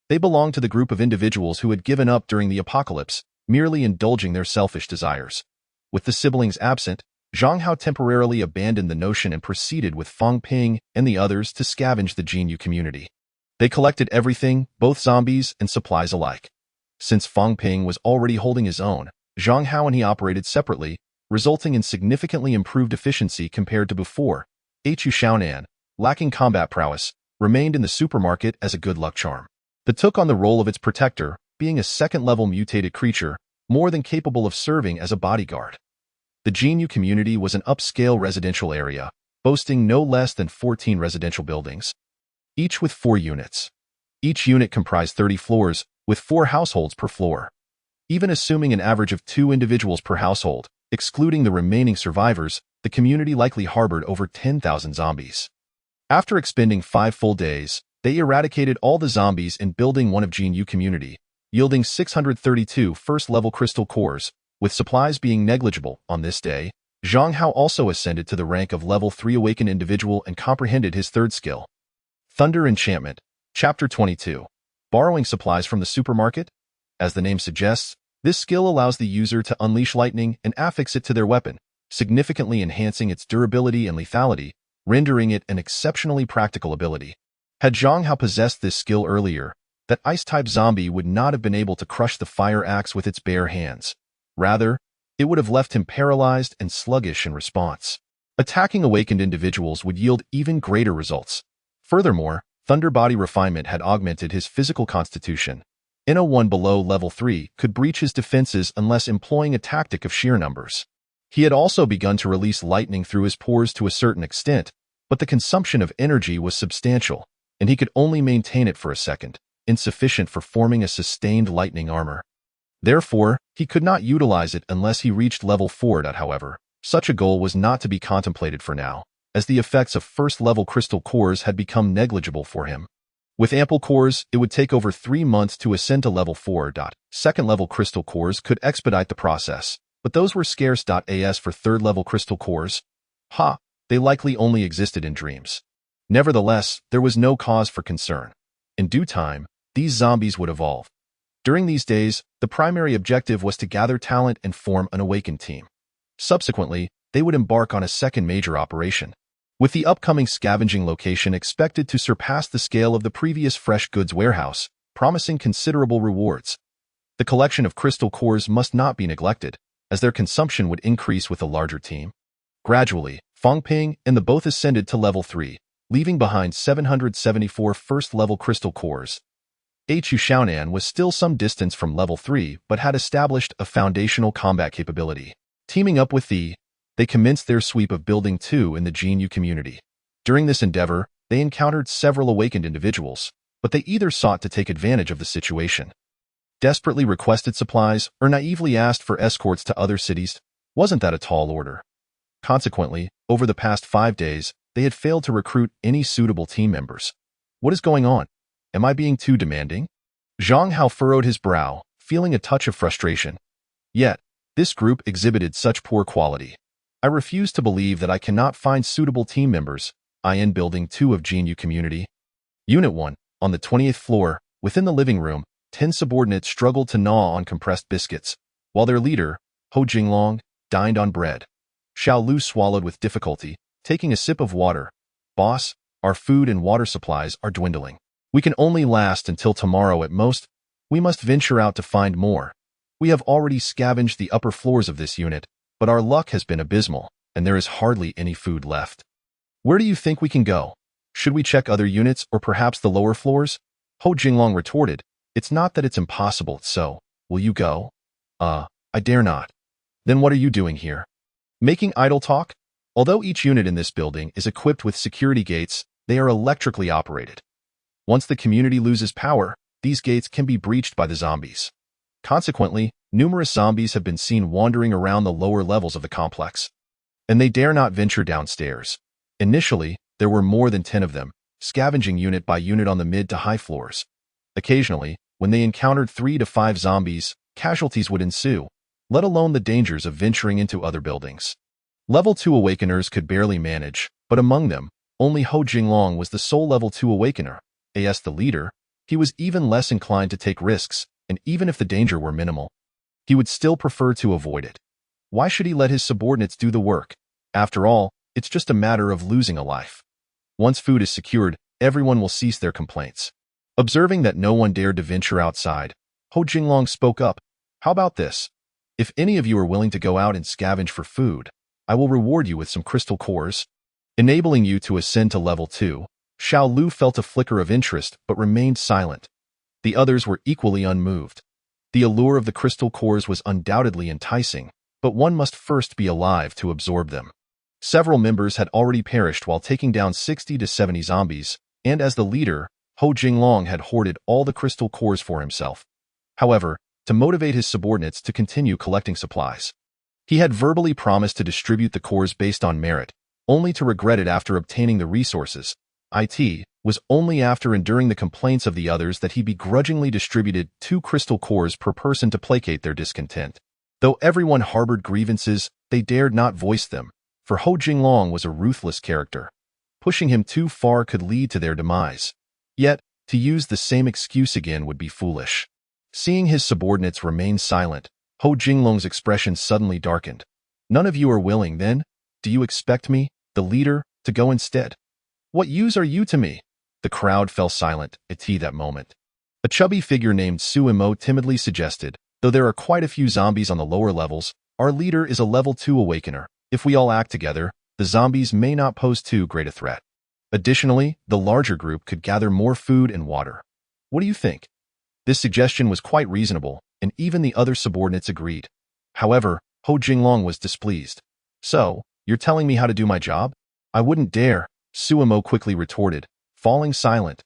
They belonged to the group of individuals who had given up during the apocalypse, merely indulging their selfish desires. With the siblings absent, Zhang Hao temporarily abandoned the notion and proceeded with Fong Ping and the others to scavenge the Genu community. They collected everything, both zombies and supplies alike. Since Fong Ping was already holding his own, Zhang Hao and he operated separately, resulting in significantly improved efficiency compared to before. Hu Xiaonan, lacking combat prowess, remained in the supermarket as a good luck charm. That took on the role of its protector, being a second-level mutated creature, more than capable of serving as a bodyguard. The Genu community was an upscale residential area, boasting no less than 14 residential buildings, each with 4 units. Each unit comprised 30 floors, with 4 households per floor. Even assuming an average of 2 individuals per household, excluding the remaining survivors, the community likely harbored over 10,000 zombies. After expending 5 full days, they eradicated all the zombies in Building 1 of GNU Community, yielding 632 first-level crystal cores, with supplies being negligible. On this day, Zhang Hao also ascended to the rank of Level 3 Awakened Individual and comprehended his third skill. Thunder Enchantment, Chapter 22. Borrowing supplies from the supermarket? As the name suggests, this skill allows the user to unleash lightning and affix it to their weapon, significantly enhancing its durability and lethality, rendering it an exceptionally practical ability. Had Zhang Hao possessed this skill earlier, that ice-type zombie would not have been able to crush the fire axe with its bare hands. Rather, it would have left him paralyzed and sluggish in response. Attacking awakened individuals would yield even greater results. Furthermore, Thunder Body Refinement had augmented his physical constitution. NO1 below level 3 could breach his defenses unless employing a tactic of sheer numbers. He had also begun to release lightning through his pores to a certain extent, but the consumption of energy was substantial, and he could only maintain it for a second, insufficient for forming a sustained lightning armor. Therefore, he could not utilize it unless he reached level 4. However, such a goal was not to be contemplated for now, as the effects of first-level crystal cores had become negligible for him. With ample cores, it would take over 3 months to ascend to level 4. Second-level crystal cores could expedite the process, but those were scarce. As for third-level crystal cores, they likely only existed in dreams. Nevertheless, there was no cause for concern. In due time, these zombies would evolve. During these days, the primary objective was to gather talent and form an awakened team. Subsequently, they would embark on a second major operation, with the upcoming scavenging location expected to surpass the scale of the previous fresh goods warehouse, promising considerable rewards. The collection of crystal cores must not be neglected, as their consumption would increase with a larger team. Gradually, Fangping and the both ascended to level 3, leaving behind 774 first-level crystal cores. Chu Xiaonan was still some distance from level 3 but had established a foundational combat capability. Teaming up with they commenced their sweep of Building 2 in the GNU community. During this endeavor, they encountered several awakened individuals, but they either sought to take advantage of the situation, desperately requested supplies, or naively asked for escorts to other cities. Wasn't that a tall order? Consequently, over the past 5 days, they had failed to recruit any suitable team members. What is going on? Am I being too demanding? Zhang Hao furrowed his brow, feeling a touch of frustration. Yet, this group exhibited such poor quality. I refuse to believe that I cannot find suitable team members. In Building 2 of GNU Community. Unit 1, on the 20th floor, within the living room, 10 subordinates struggled to gnaw on compressed biscuits, while their leader, Ho Jinglong, dined on bread. Xiao Lu swallowed with difficulty, taking a sip of water. Boss, our food and water supplies are dwindling. We can only last until tomorrow at most. We must venture out to find more. We have already scavenged the upper floors of this unit, but our luck has been abysmal, and there is hardly any food left. Where do you think we can go? Should we check other units or perhaps the lower floors? Ho Jinglong retorted, it's not that it's impossible, so, will you go? I dare not. Then what are you doing here? Making idle talk? Although each unit in this building is equipped with security gates, they are electrically operated. Once the community loses power, these gates can be breached by the zombies. Consequently, numerous zombies have been seen wandering around the lower levels of the complex, and they dare not venture downstairs. Initially, there were more than 10 of them, scavenging unit by unit on the mid to high floors. Occasionally, when they encountered 3 to 5 zombies, casualties would ensue, let alone the dangers of venturing into other buildings. Level 2 awakeners could barely manage, but among them, only Ho Jinglong was the sole level 2 awakener. As the leader, he was even less inclined to take risks, and even if the danger were minimal, he would still prefer to avoid it. Why should he let his subordinates do the work? After all, it's just a matter of losing a life. Once food is secured, everyone will cease their complaints. Observing that no one dared to venture outside, Ho Jinglong spoke up. How about this? If any of you are willing to go out and scavenge for food, I will reward you with some crystal cores, enabling you to ascend to level 2. Xiao Lu felt a flicker of interest but remained silent. The others were equally unmoved. The allure of the crystal cores was undoubtedly enticing, but one must first be alive to absorb them. Several members had already perished while taking down 60 to 70 zombies, and as the leader, Ho Jinglong had hoarded all the crystal cores for himself. However, to motivate his subordinates to continue collecting supplies, he had verbally promised to distribute the cores based on merit, only to regret it after obtaining the resources. It was only after enduring the complaints of the others that he begrudgingly distributed 2 crystal cores per person to placate their discontent. Though everyone harbored grievances, they dared not voice them, for Ho Jinglong was a ruthless character. Pushing him too far could lead to their demise. Yet, to use the same excuse again would be foolish. Seeing his subordinates remain silent, Ho Jinglong's expression suddenly darkened. None of you are willing, then? Do you expect me, the leader, to go instead? What use are you to me? The crowd fell silent at that moment. A chubby figure named Suimo timidly suggested, though there are quite a few zombies on the lower levels, our leader is a level 2 awakener. If we all act together, the zombies may not pose too great a threat. Additionally, the larger group could gather more food and water. What do you think? This suggestion was quite reasonable, and even the other subordinates agreed. However, Ho Jinglong was displeased. So, you're telling me how to do my job? I wouldn't dare, Suimo quickly retorted, falling silent.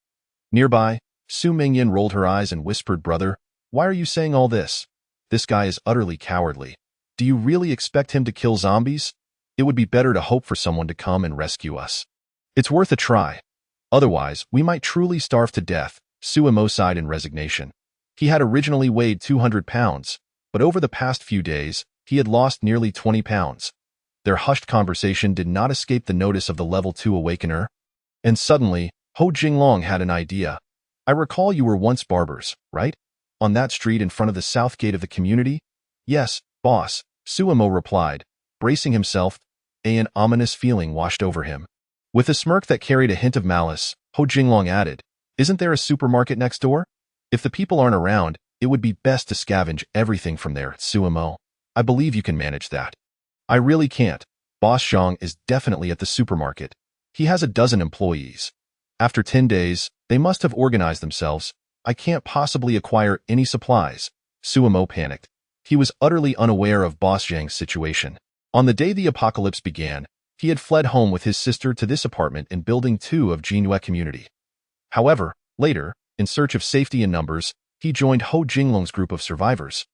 Nearby, Su Mingyan rolled her eyes and whispered, Brother, why are you saying all this? This guy is utterly cowardly. Do you really expect him to kill zombies? It would be better to hope for someone to come and rescue us. It's worth a try. Otherwise, we might truly starve to death, Suimo sighed in resignation. He had originally weighed 200 pounds, but over the past few days, he had lost nearly 20 pounds. Their hushed conversation did not escape the notice of the level 2 awakener. And suddenly, Ho Jinglong had an idea. I recall you were once barbers, right? On that street in front of the south gate of the community? Yes, boss, Suimo replied, bracing himself. An ominous feeling washed over him. With a smirk that carried a hint of malice, Ho Jinglong added, Isn't there a supermarket next door? If the people aren't around, it would be best to scavenge everything from there, Suimo. I believe you can manage that. I really can't. Boss Zhang is definitely at the supermarket. He has a dozen employees. After 10 days, they must have organized themselves. I can't possibly acquire any supplies. Suimo panicked. He was utterly unaware of Boss Zhang's situation. On the day the apocalypse began, he had fled home with his sister to this apartment in Building 2 of Jinhua Community. However, later, in search of safety in numbers, he joined Ho Jinglong's group of survivors,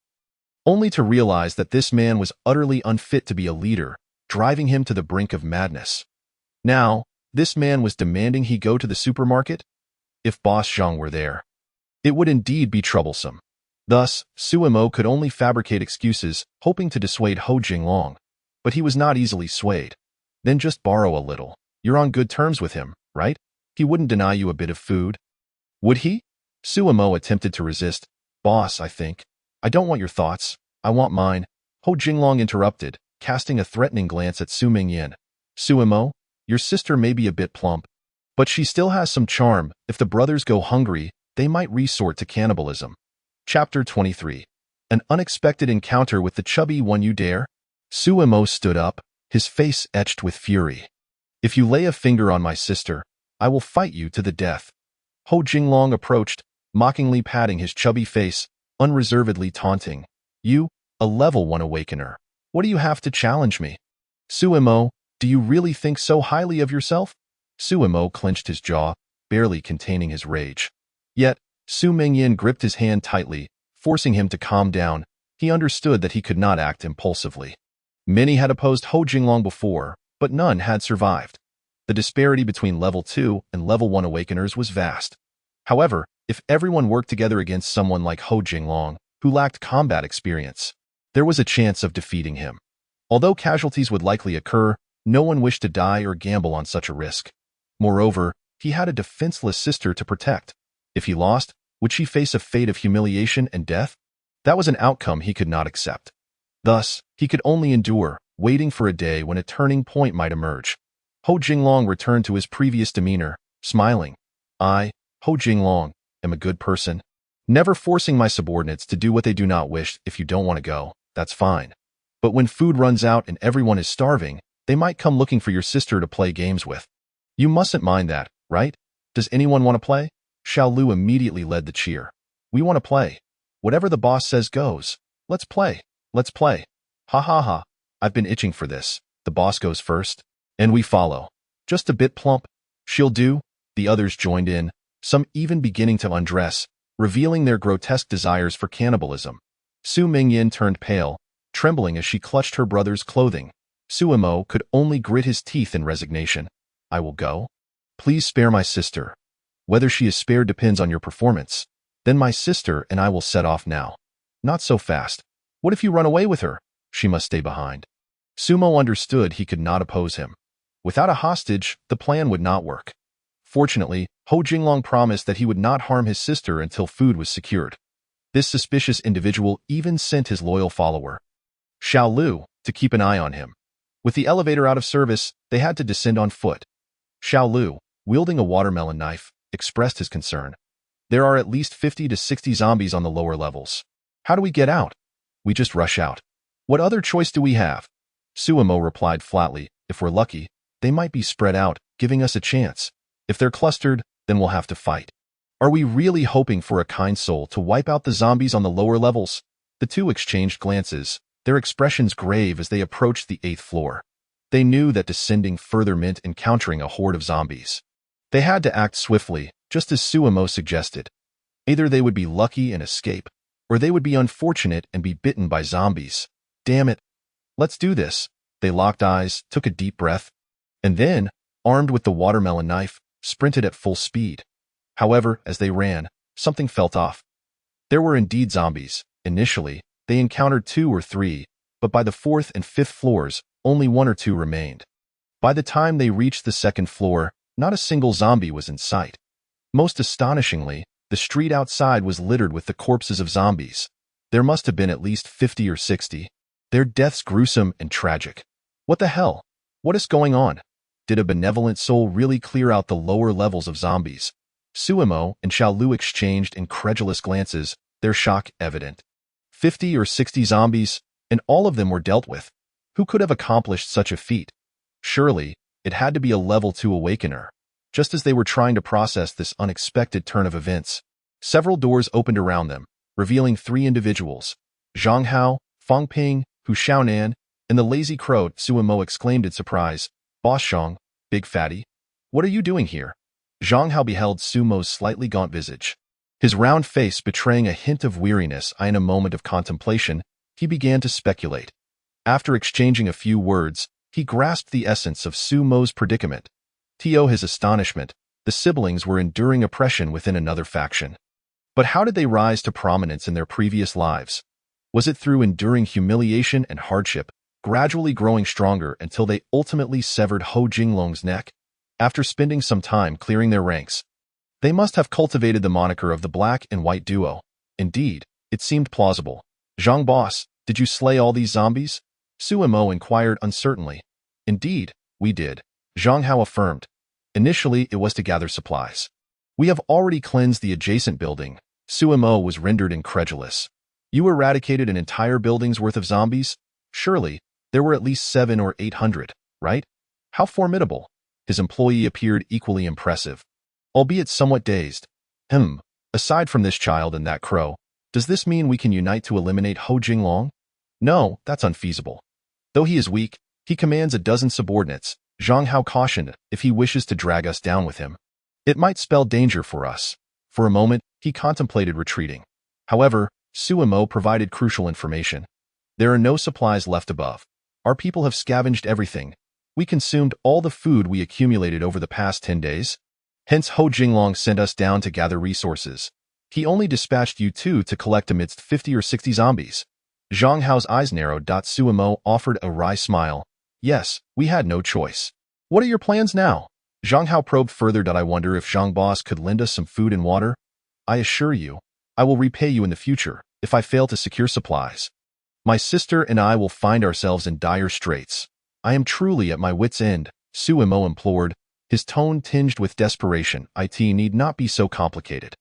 only to realize that this man was utterly unfit to be a leader, driving him to the brink of madness. Now, this man was demanding he go to the supermarket? If Boss Zhang were there, it would indeed be troublesome. Thus, Suimo could only fabricate excuses, hoping to dissuade Ho Jinglong. But he was not easily swayed. Then just borrow a little. You're on good terms with him, right? He wouldn't deny you a bit of food. Would he? Suimo attempted to resist. Boss, I think. I don't want your thoughts. I want mine. Ho Jinglong interrupted, casting a threatening glance at Su Mingyan. Suimo, your sister may be a bit plump, but she still has some charm. If the brothers go hungry, they might resort to cannibalism. Chapter 23. An unexpected encounter with the chubby one. You dare? Suimo stood up, his face etched with fury. If you lay a finger on my sister, I will fight you to the death. Ho Jinglong approached, mockingly patting his chubby face, unreservedly taunting. You, a level 1 awakener. What do you have to challenge me? Suimo, do you really think so highly of yourself? Suimo clenched his jaw, barely containing his rage. Yet, Su Mingyan gripped his hand tightly, forcing him to calm down. He understood that he could not act impulsively. Many had opposed Ho Jinglong before, but none had survived. The disparity between level 2 and level 1 awakeners was vast. However, if everyone worked together against someone like Ho Jinglong, who lacked combat experience, there was a chance of defeating him. Although casualties would likely occur, no one wished to die or gamble on such a risk. Moreover, he had a defenseless sister to protect. If he lost, would she face a fate of humiliation and death? That was an outcome he could not accept. Thus, he could only endure, waiting for a day when a turning point might emerge. Ho Jinglong returned to his previous demeanor, smiling. I, Ho Jinglong, am a good person. Never forcing my subordinates to do what they do not wish. If you don't want to go, that's fine. But when food runs out and everyone is starving, they might come looking for your sister to play games with. You mustn't mind that, right? Does anyone want to play? Xiao Lu immediately led the cheer. We want to play. Whatever the boss says goes. Let's play. Let's play. Ha ha ha. I've been itching for this. The boss goes first, and we follow. Just a bit plump. She'll do. The others joined in. some even beginning to undress, revealing their grotesque desires for cannibalism. Su Mingyin turned pale, trembling as she clutched her brother's clothing. Suemo could only grit his teeth in resignation. I will go. Please spare my sister. Whether she is spared depends on your performance. Then my sister and I will set off now. Not so fast. What if you run away with her? She must stay behind. Sumo understood he could not oppose him. Without a hostage, the plan would not work. Fortunately, Ho Jinglong promised that he would not harm his sister until food was secured. This suspicious individual even sent his loyal follower, Xiao Lu, to keep an eye on him. With the elevator out of service, they had to descend on foot. Xiao Lu, wielding a watermelon knife, expressed his concern. There are at least 50 to 60 zombies on the lower levels. How do we get out? We just rush out. What other choice do we have? Suemo replied flatly, if we're lucky, they might be spread out, giving us a chance. If they're clustered, then we'll have to fight. Are we really hoping for a kind soul to wipe out the zombies on the lower levels? The two exchanged glances, their expressions grave as they approached the 8th floor. They knew that descending further meant encountering a horde of zombies. They had to act swiftly, just as Suemo suggested. Either they would be lucky and escape, or they would be unfortunate and be bitten by zombies. Damn it. Let's do this. They locked eyes, took a deep breath, and then, armed with the watermelon knife, sprinted at full speed. However, as they ran, something felt off. There were indeed zombies. Initially, they encountered 2 or 3, but by the 4th and 5th floors, only 1 or 2 remained. By the time they reached the 2nd floor, not a single zombie was in sight. Most astonishingly, the street outside was littered with the corpses of zombies. There must have been at least 50 or 60. Their deaths gruesome and tragic. What the hell? What is going on? Did a benevolent soul really clear out the lower levels of zombies? Suemo and Xiao Lu exchanged incredulous glances, their shock evident. 50 or 60 zombies, and all of them were dealt with. Who could have accomplished such a feat? Surely, it had to be a level 2 awakener. Just as they were trying to process this unexpected turn of events, several doors opened around them, revealing 3 individuals. Zhang Hao, Fang Ping, Hu Xiaonan, and the lazy crow. Suemo exclaimed in surprise, Boss Zhang, big fatty. What are you doing here? Zhang Hao beheld Sumo's slightly gaunt visage. His round face betraying a hint of weariness. In a moment of contemplation, he began to speculate. After exchanging a few words, he grasped the essence of Sumo's predicament. To his astonishment, the siblings were enduring oppression within another faction. But how did they rise to prominence in their previous lives? Was it through enduring humiliation and hardship, gradually growing stronger until they ultimately severed Ho Jinglong's neck? After spending some time clearing their ranks, they must have cultivated the moniker of the black and white duo. Indeed, it seemed plausible. Zhang boss, did you slay all these zombies? Suemo inquired uncertainly. Indeed, we did, Zhang Hao affirmed. Initially, it was to gather supplies. We have already cleansed the adjacent building. Suemo was rendered incredulous. You eradicated an entire building's worth of zombies? Surely, there were at least 700 or 800, right? How formidable. His employee appeared equally impressive, albeit somewhat dazed. Aside from this child and that crow, does this mean we can unite to eliminate Ho Jinglong? No, that's unfeasible. Though he is weak, he commands a dozen subordinates. Zhang Hao cautioned, if he wishes to drag us down with him, it might spell danger for us. For a moment, he contemplated retreating. However, Suemo provided crucial information. There are no supplies left above. Our people have scavenged everything. We consumed all the food we accumulated over the past 10 days. Hence Ho Jinglong sent us down to gather resources. He only dispatched you 2 to collect amidst 50 or 60 zombies. Zhang Hao's eyes narrowed. Suemo offered a wry smile. Yes, we had no choice. What are your plans now? Zhang Hao probed further. I wonder if Zhang boss could lend us some food and water. I assure you, I will repay you in the future if I fail to secure supplies. My sister and I will find ourselves in dire straits. I am truly at my wit's end, Suemo implored, his tone tinged with desperation. It need not be so complicated.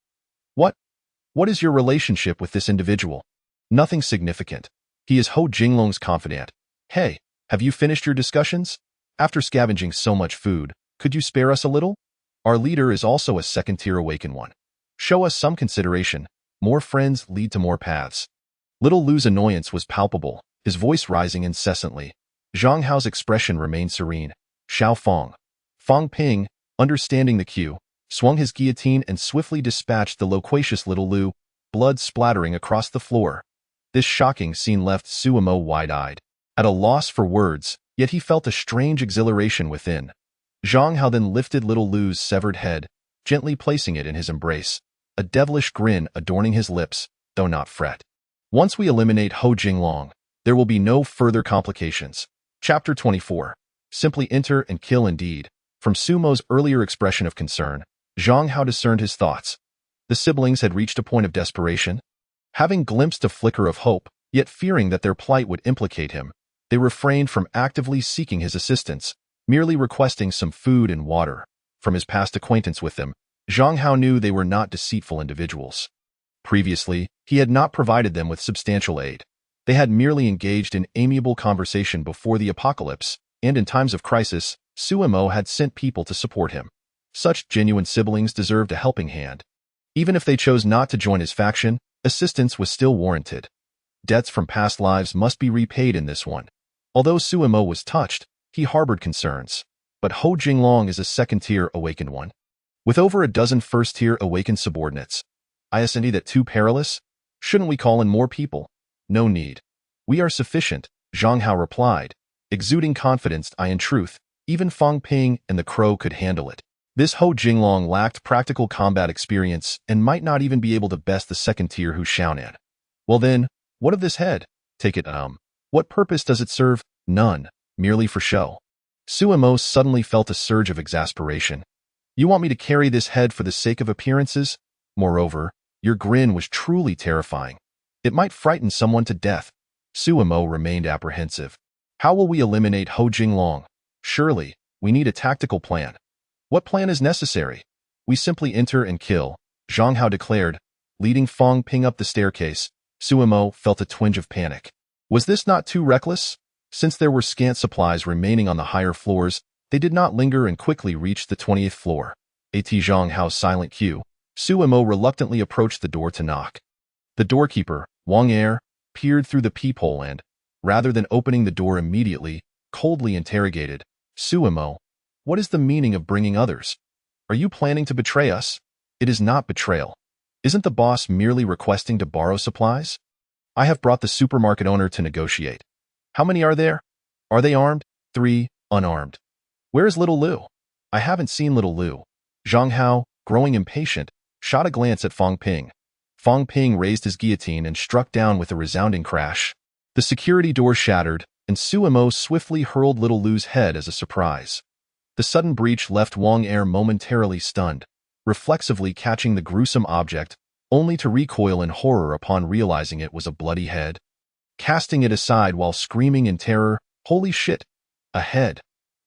What is your relationship with this individual? Nothing significant. He is Ho Jinglong's confidant. Hey, have you finished your discussions? After scavenging so much food, could you spare us a little? Our leader is also a second-tier awakened one. Show us some consideration. More friends lead to more paths. Little Lu's annoyance was palpable, his voice rising incessantly. Zhang Hao's expression remained serene. Xiao Fang. Fang Ping, understanding the cue, swung his guillotine and swiftly dispatched the loquacious little Lu, blood splattering across the floor. This shocking scene left Suemo wide-eyed, at a loss for words, yet he felt a strange exhilaration within. Zhang Hao then lifted little Lu's severed head, gently placing it in his embrace, a devilish grin adorning his lips, though not fret. Once we eliminate Ho Jinglong, there will be no further complications. Chapter 24. Simply enter and kill indeed. From Sumo's earlier expression of concern, Zhang Hao discerned his thoughts. The siblings had reached a point of desperation. Having glimpsed a flicker of hope, yet fearing that their plight would implicate him, they refrained from actively seeking his assistance, merely requesting some food and water. From his past acquaintance with them, Zhang Hao knew they were not deceitful individuals. Previously, he had not provided them with substantial aid. They had merely engaged in amiable conversation before the apocalypse, and in times of crisis, Suemo had sent people to support him. Such genuine siblings deserved a helping hand. Even if they chose not to join his faction, assistance was still warranted. Debts from past lives must be repaid in this one. Although Suemo was touched, he harbored concerns. But Ho Jinglong is a second-tier awakened one. With over a dozen first-tier awakened subordinates. Isn't that too perilous? Shouldn't we call in more people? No need. We are sufficient, Zhang Hao replied, exuding confidence. In truth, even Fang Ping and the Crow could handle it. This Ho Jinglong lacked practical combat experience and might not even be able to best the second-tier Hu Xiaonan. Well then, what of this head? Take it, What purpose does it serve? None, merely for show. Suemo suddenly felt a surge of exasperation. You want me to carry this head for the sake of appearances? Moreover, your grin was truly terrifying. It might frighten someone to death. Suemo remained apprehensive. How will we eliminate Ho Jinglong? Surely, we need a tactical plan. What plan is necessary? We simply enter and kill, Zhang Hao declared, leading Fang Ping up the staircase. Suemo felt a twinge of panic. Was this not too reckless? Since there were scant supplies remaining on the higher floors, they did not linger and quickly reached the 20th floor. At Zhang Hao's silent cue, Suemo reluctantly approached the door to knock. The doorkeeper, Wang Er, peered through the peephole and, rather than opening the door immediately, coldly interrogated, Suemo, what is the meaning of bringing others? Are you planning to betray us? It is not betrayal. Isn't the boss merely requesting to borrow supplies? I have brought the supermarket owner to negotiate. How many are there? Are they armed? 3, unarmed. Where is little Lu? I haven't seen little Lu. Zhang Hao, growing impatient, shot a glance at Fang Ping. Fang Ping raised his guillotine and struck down with a resounding crash. The security door shattered, and Suemo swiftly hurled little Lu's head as a surprise. The sudden breach left Wang Er momentarily stunned, reflexively catching the gruesome object, only to recoil in horror upon realizing it was a bloody head. Casting it aside while screaming in terror, "Holy shit! A head!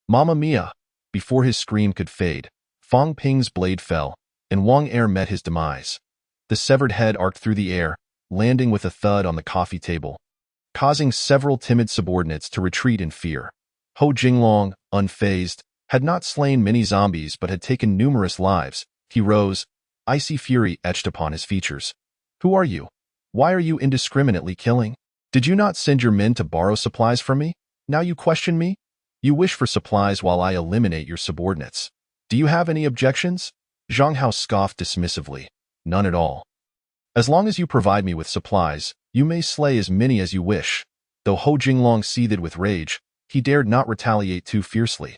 Mamma mia!" Before his scream could fade, Fang Ping's blade fell, and Wang Er met his demise. The severed head arced through the air, landing with a thud on the coffee table, causing several timid subordinates to retreat in fear. Ho Jinglong, unfazed, had not slain many zombies but had taken numerous lives. He rose, icy fury etched upon his features. Who are you? Why are you indiscriminately killing? Did you not send your men to borrow supplies from me? Now you question me? You wish for supplies while I eliminate your subordinates. Do you have any objections? Zhang Hao scoffed dismissively. None at all. As long as you provide me with supplies, you may slay as many as you wish. Though Ho Jinglong seethed with rage, he dared not retaliate too fiercely.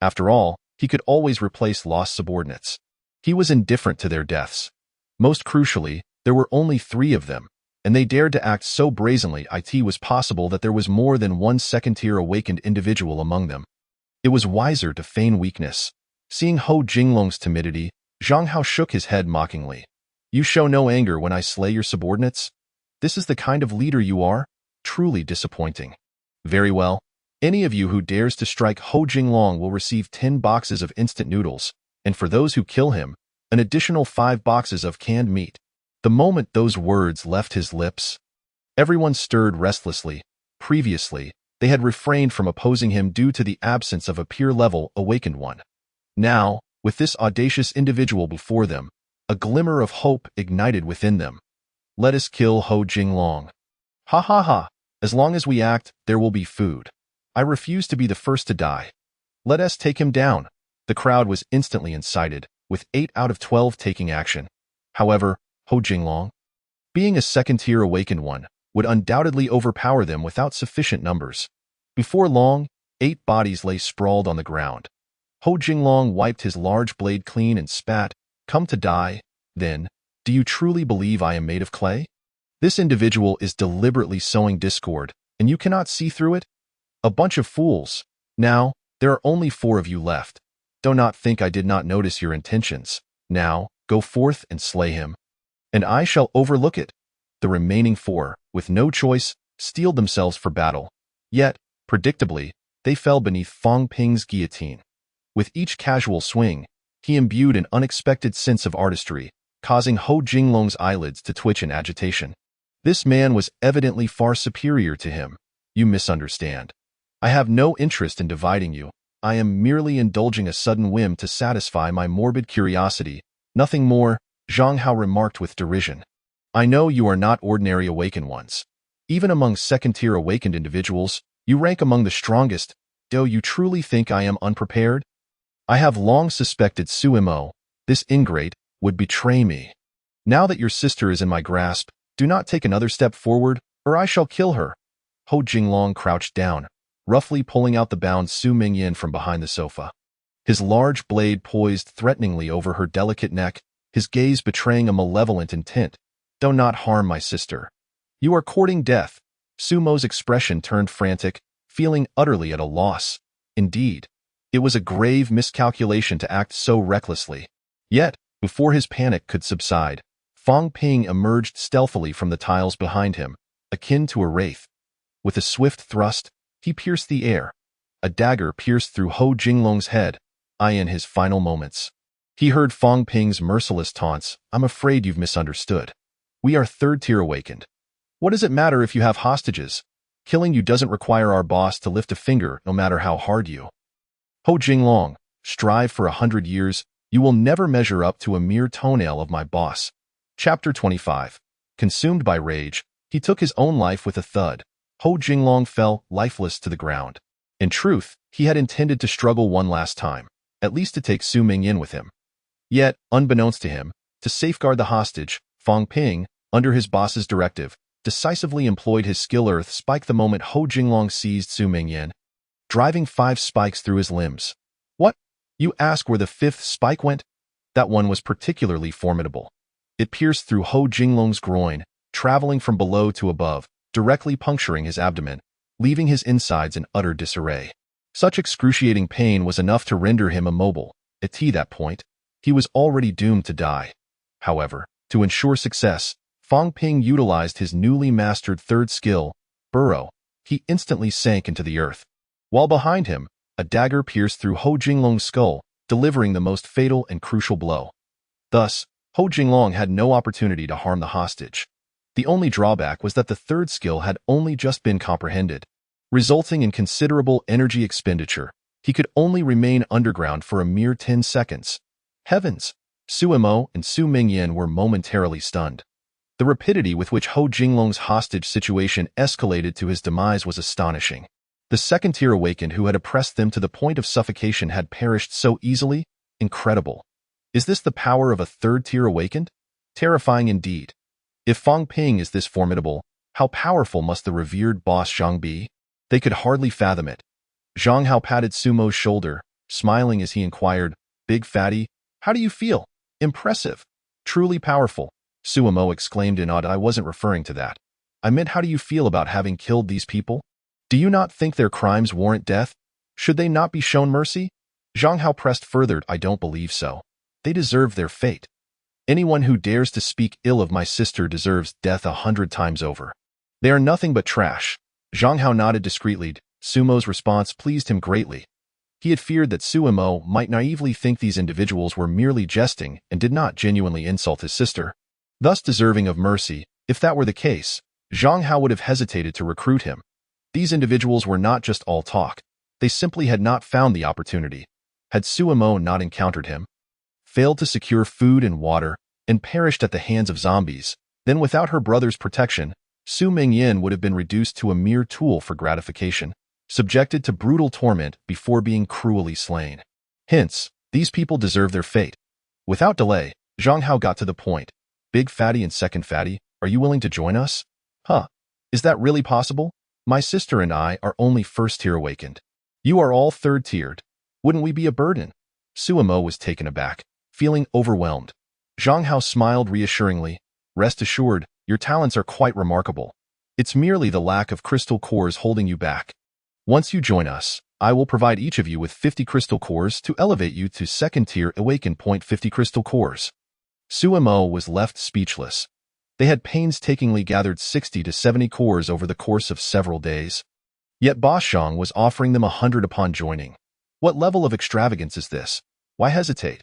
After all, he could always replace lost subordinates. He was indifferent to their deaths. Most crucially, there were only 3 of them, and they dared to act so brazenly it was possible that there was more than one second-tier awakened individual among them. It was wiser to feign weakness. Seeing Ho Jinglong's timidity, Zhang Hao shook his head mockingly. You show no anger when I slay your subordinates? This is the kind of leader you are? Truly disappointing. Very well. Any of you who dares to strike Ho Jinglong will receive 10 boxes of instant noodles, and for those who kill him, an additional 5 boxes of canned meat. The moment those words left his lips, everyone stirred restlessly. Previously, they had refrained from opposing him due to the absence of a peer-level awakened one. Now, with this audacious individual before them, a glimmer of hope ignited within them. Let us kill Ho Jinglong. Ha ha ha! As long as we act, there will be food. I refuse to be the first to die. Let us take him down. The crowd was instantly incited, with 8 out of 12 taking action. However, Ho Jinglong, being a second-tier awakened one, would undoubtedly overpower them without sufficient numbers. Before long, 8 bodies lay sprawled on the ground. Ho Jinglong wiped his large blade clean and spat, "Come to die, then. Do you truly believe I am made of clay? This individual is deliberately sowing discord, and you cannot see through it? A bunch of fools. Now, there are only 4 of you left. Do not think I did not notice your intentions. Now, go forth and slay him, and I shall overlook it." The remaining 4, with no choice, steeled themselves for battle. Yet, predictably, they fell beneath Fang Ping's guillotine. With each casual swing, he imbued an unexpected sense of artistry, causing Ho Jinglong's eyelids to twitch in agitation. This man was evidently far superior to him. You misunderstand. I have no interest in dividing you. I am merely indulging a sudden whim to satisfy my morbid curiosity. Nothing more, Zhang Hao remarked with derision. I know you are not ordinary awakened ones. Even among second-tier awakened individuals, you rank among the strongest. Do you truly think I am unprepared? I have long suspected Suimo, this ingrate, would betray me. Now that your sister is in my grasp, do not take another step forward, or I shall kill her. Ho Jinglong crouched down, roughly pulling out the bound Su Mingyan from behind the sofa. His large blade poised threateningly over her delicate neck, his gaze betraying a malevolent intent. Do not harm my sister. You are courting death. Sumo's expression turned frantic, feeling utterly at a loss. Indeed, it was a grave miscalculation to act so recklessly. Yet, before his panic could subside, Fang Ping emerged stealthily from the tiles behind him, akin to a wraith. With a swift thrust, he pierced the air. A dagger pierced through Ho Jinglong's head, in his final moments. He heard Fang Ping's merciless taunts. I'm afraid you've misunderstood. We are third-tier awakened. What does it matter if you have hostages? Killing you doesn't require our boss to lift a finger, no matter how hard you. Ho Jinglong, strive for 100 years, you will never measure up to a mere toenail of my boss. Chapter 25. Consumed by rage, he took his own life with a thud. Ho Jinglong fell lifeless to the ground. In truth, he had intended to struggle one last time, at least to take Su Mingyan with him. Yet, unbeknownst to him, to safeguard the hostage, Fang Ping, under his boss's directive, decisively employed his skill earth spike the moment Ho Jinglong seized Su Mingyan, driving 5 spikes through his limbs. What? You ask where the 5th spike went? That one was particularly formidable. It pierced through Ho Jinglong's groin, traveling from below to above, directly puncturing his abdomen, leaving his insides in utter disarray. Such excruciating pain was enough to render him immobile. At that point, he was already doomed to die. However, to ensure success, Fang Ping utilized his newly mastered 3rd skill, burrow. He instantly sank into the earth. While behind him, a dagger pierced through Ho Jinglong's skull, delivering the most fatal and crucial blow. Thus, Ho Jinglong had no opportunity to harm the hostage. The only drawback was that the 3rd skill had only just been comprehended, resulting in considerable energy expenditure. He could only remain underground for a mere 10 seconds. Heavens! Suimo and Su Mingyan were momentarily stunned. The rapidity with which Ho Jinglong's hostage situation escalated to his demise was astonishing. The second-tier awakened who had oppressed them to the point of suffocation had perished so easily? Incredible. Is this the power of a 3rd-tier awakened? Terrifying indeed. If Fang Ping is this formidable, how powerful must the revered boss Zhang be? They could hardly fathom it. Zhang Hao patted Sumo's shoulder, smiling as he inquired, "Big fatty, how do you feel?" "Impressive. Truly powerful," Sumo exclaimed in awe. "I wasn't referring to that. I meant, how do you feel about having killed these people? Do you not think their crimes warrant death? Should they not be shown mercy?" Zhang Hao pressed further. "I don't believe so. They deserve their fate. Anyone who dares to speak ill of my sister deserves death 100 times over. They are nothing but trash." Zhang Hao nodded discreetly. Sumo's response pleased him greatly. He had feared that Suimo might naively think these individuals were merely jesting and did not genuinely insult his sister, thus deserving of mercy. If that were the case, Zhang Hao would have hesitated to recruit him. These individuals were not just all talk. They simply had not found the opportunity. Had Suimo not encountered him, failed to secure food and water, and perished at the hands of zombies, then without her brother's protection, Su Mingyan would have been reduced to a mere tool for gratification, subjected to brutal torment before being cruelly slain. Hence, these people deserve their fate. Without delay, Zhang Hao got to the point. Big Fatty and Second Fatty, are you willing to join us? Huh. Is that really possible? My sister and I are only first-tier awakened. You are all third-tiered. Wouldn't we be a burden? Suemo was taken aback, feeling overwhelmed. Zhang Hao smiled reassuringly. Rest assured, your talents are quite remarkable. It's merely the lack of crystal cores holding you back. Once you join us, I will provide each of you with 50 crystal cores to elevate you to second-tier awakened. 50 crystal cores. Suemo was left speechless. They had painstakingly gathered 60 to 70 cores over the course of several days. Yet Boss Zhang was offering them 100 upon joining. What level of extravagance is this? Why hesitate?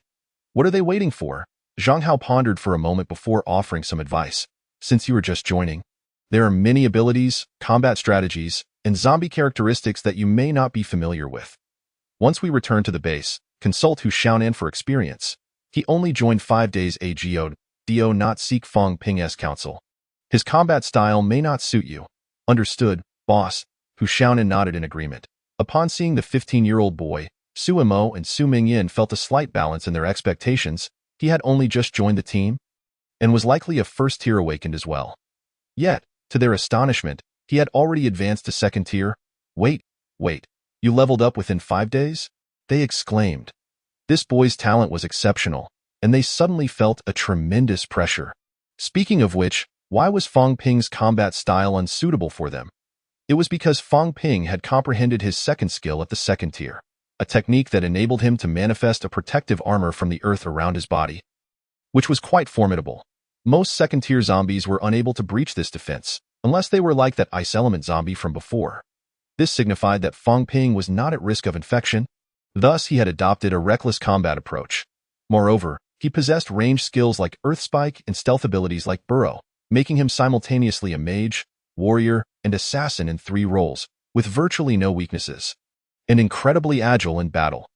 What are they waiting for? Zhang Hao pondered for a moment before offering some advice. Since you are just joining, there are many abilities, combat strategies, and zombie characteristics that you may not be familiar with. Once we return to the base, consult Hu Xiaonan for experience. He only joined 5 days ago. Do not seek Fang Ping's counsel. His combat style may not suit you. Understood, boss. Hu Xiaonan nodded in agreement. Upon seeing the 15-year-old boy, Suemo and Su Mingyin felt a slight balance in their expectations. He had only just joined the team and was likely a first-tier awakened as well. Yet, to their astonishment, he had already advanced to second tier. Wait, you leveled up within 5 days? They exclaimed. This boy's talent was exceptional, and they suddenly felt a tremendous pressure. Speaking of which, why was Fang Ping's combat style unsuitable for them? It was because Fang Ping had comprehended his second skill at the second tier, a technique that enabled him to manifest a protective armor from the earth around his body, which was quite formidable. Most second-tier zombies were unable to breach this defense, unless they were like that ice element zombie from before. This signified that Fang Ping was not at risk of infection, thus he had adopted a reckless combat approach. Moreover, he possessed range skills like Earth Spike and stealth abilities like Burrow, making him simultaneously a mage, warrior, and assassin in 3 roles, with virtually no weaknesses, and incredibly agile in battle.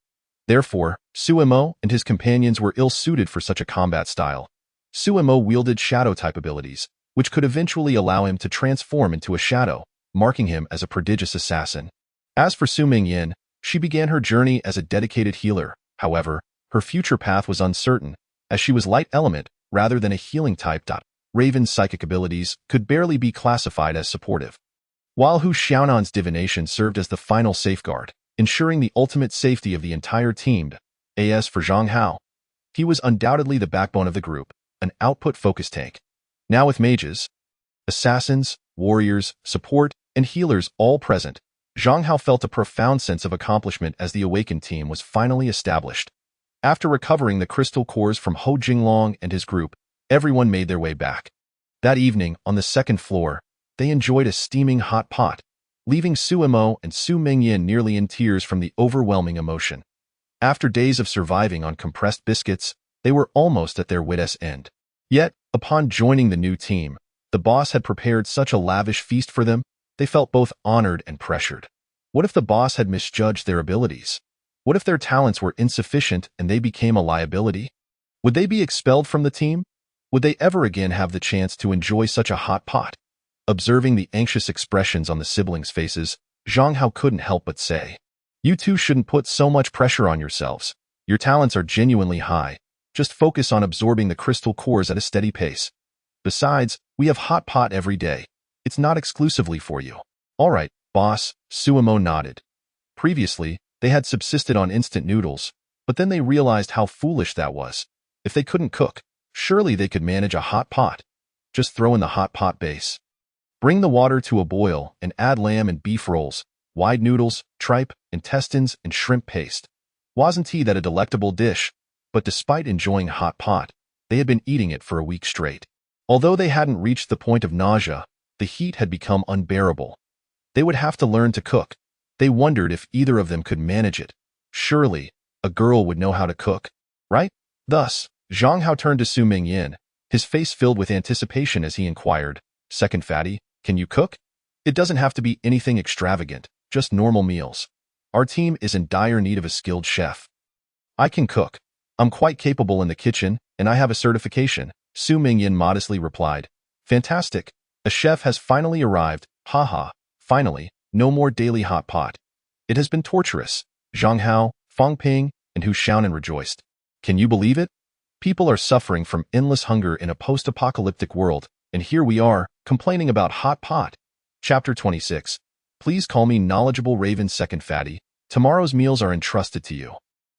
Therefore, Suemo and his companions were ill-suited for such a combat style. Suemo wielded shadow-type abilities, which could eventually allow him to transform into a shadow, marking him as a prodigious assassin. As for Su Mingyin, she began her journey as a dedicated healer. However, her future path was uncertain, as she was light element rather than a healing type. Raven's psychic abilities could barely be classified as supportive, while Hu Xiaonan's divination served as the final safeguard, ensuring the ultimate safety of the entire team. As for Zhang Hao, he was undoubtedly the backbone of the group, an output-focused tank. Now with mages, assassins, warriors, support, and healers all present, Zhang Hao felt a profound sense of accomplishment as the awakened team was finally established. After recovering the crystal cores from Ho Jinglong and his group, everyone made their way back. That evening, on the second floor, they enjoyed a steaming hot pot, leaving Suemo and Su Mingyin nearly in tears from the overwhelming emotion. After days of surviving on compressed biscuits, they were almost at their wit's end. Yet, upon joining the new team, the boss had prepared such a lavish feast for them, they felt both honored and pressured. What if the boss had misjudged their abilities? What if their talents were insufficient and they became a liability? Would they be expelled from the team? Would they ever again have the chance to enjoy such a hot pot? Observing the anxious expressions on the siblings' faces, Zhang Hao couldn't help but say, "You two shouldn't put so much pressure on yourselves. Your talents are genuinely high. Just focus on absorbing the crystal cores at a steady pace. Besides, we have hot pot every day. It's not exclusively for you." "All right, boss," Suemo nodded. Previously, they had subsisted on instant noodles, but then they realized how foolish that was. If they couldn't cook, surely they could manage a hot pot. Just throw in the hot pot base. Bring the water to a boil and add lamb and beef rolls, wide noodles, tripe, intestines, and shrimp paste. Wasn't that a delectable dish? But despite enjoying hot pot, they had been eating it for a week straight. Although they hadn't reached the point of nausea, the heat had become unbearable. They would have to learn to cook. They wondered if either of them could manage it. Surely, a girl would know how to cook, right? Thus, Zhang Hao turned to Su Mingyin, his face filled with anticipation as he inquired, "Second Fatty, can you cook? It doesn't have to be anything extravagant, just normal meals. Our team is in dire need of a skilled chef." "I can cook. I'm quite capable in the kitchen, and I have a certification," Su Mingyin modestly replied. "Fantastic. A chef has finally arrived. Haha, finally, no more daily hot pot. It has been torturous." Zhang Hao, Fang Ping, and Hu Xiaonan rejoiced. "Can you believe it? People are suffering from endless hunger in a post-apocalyptic world, and here we are, complaining about hot pot. Chapter 26. Please call me Knowledgeable Raven Second Fatty. Tomorrow's meals are entrusted to you.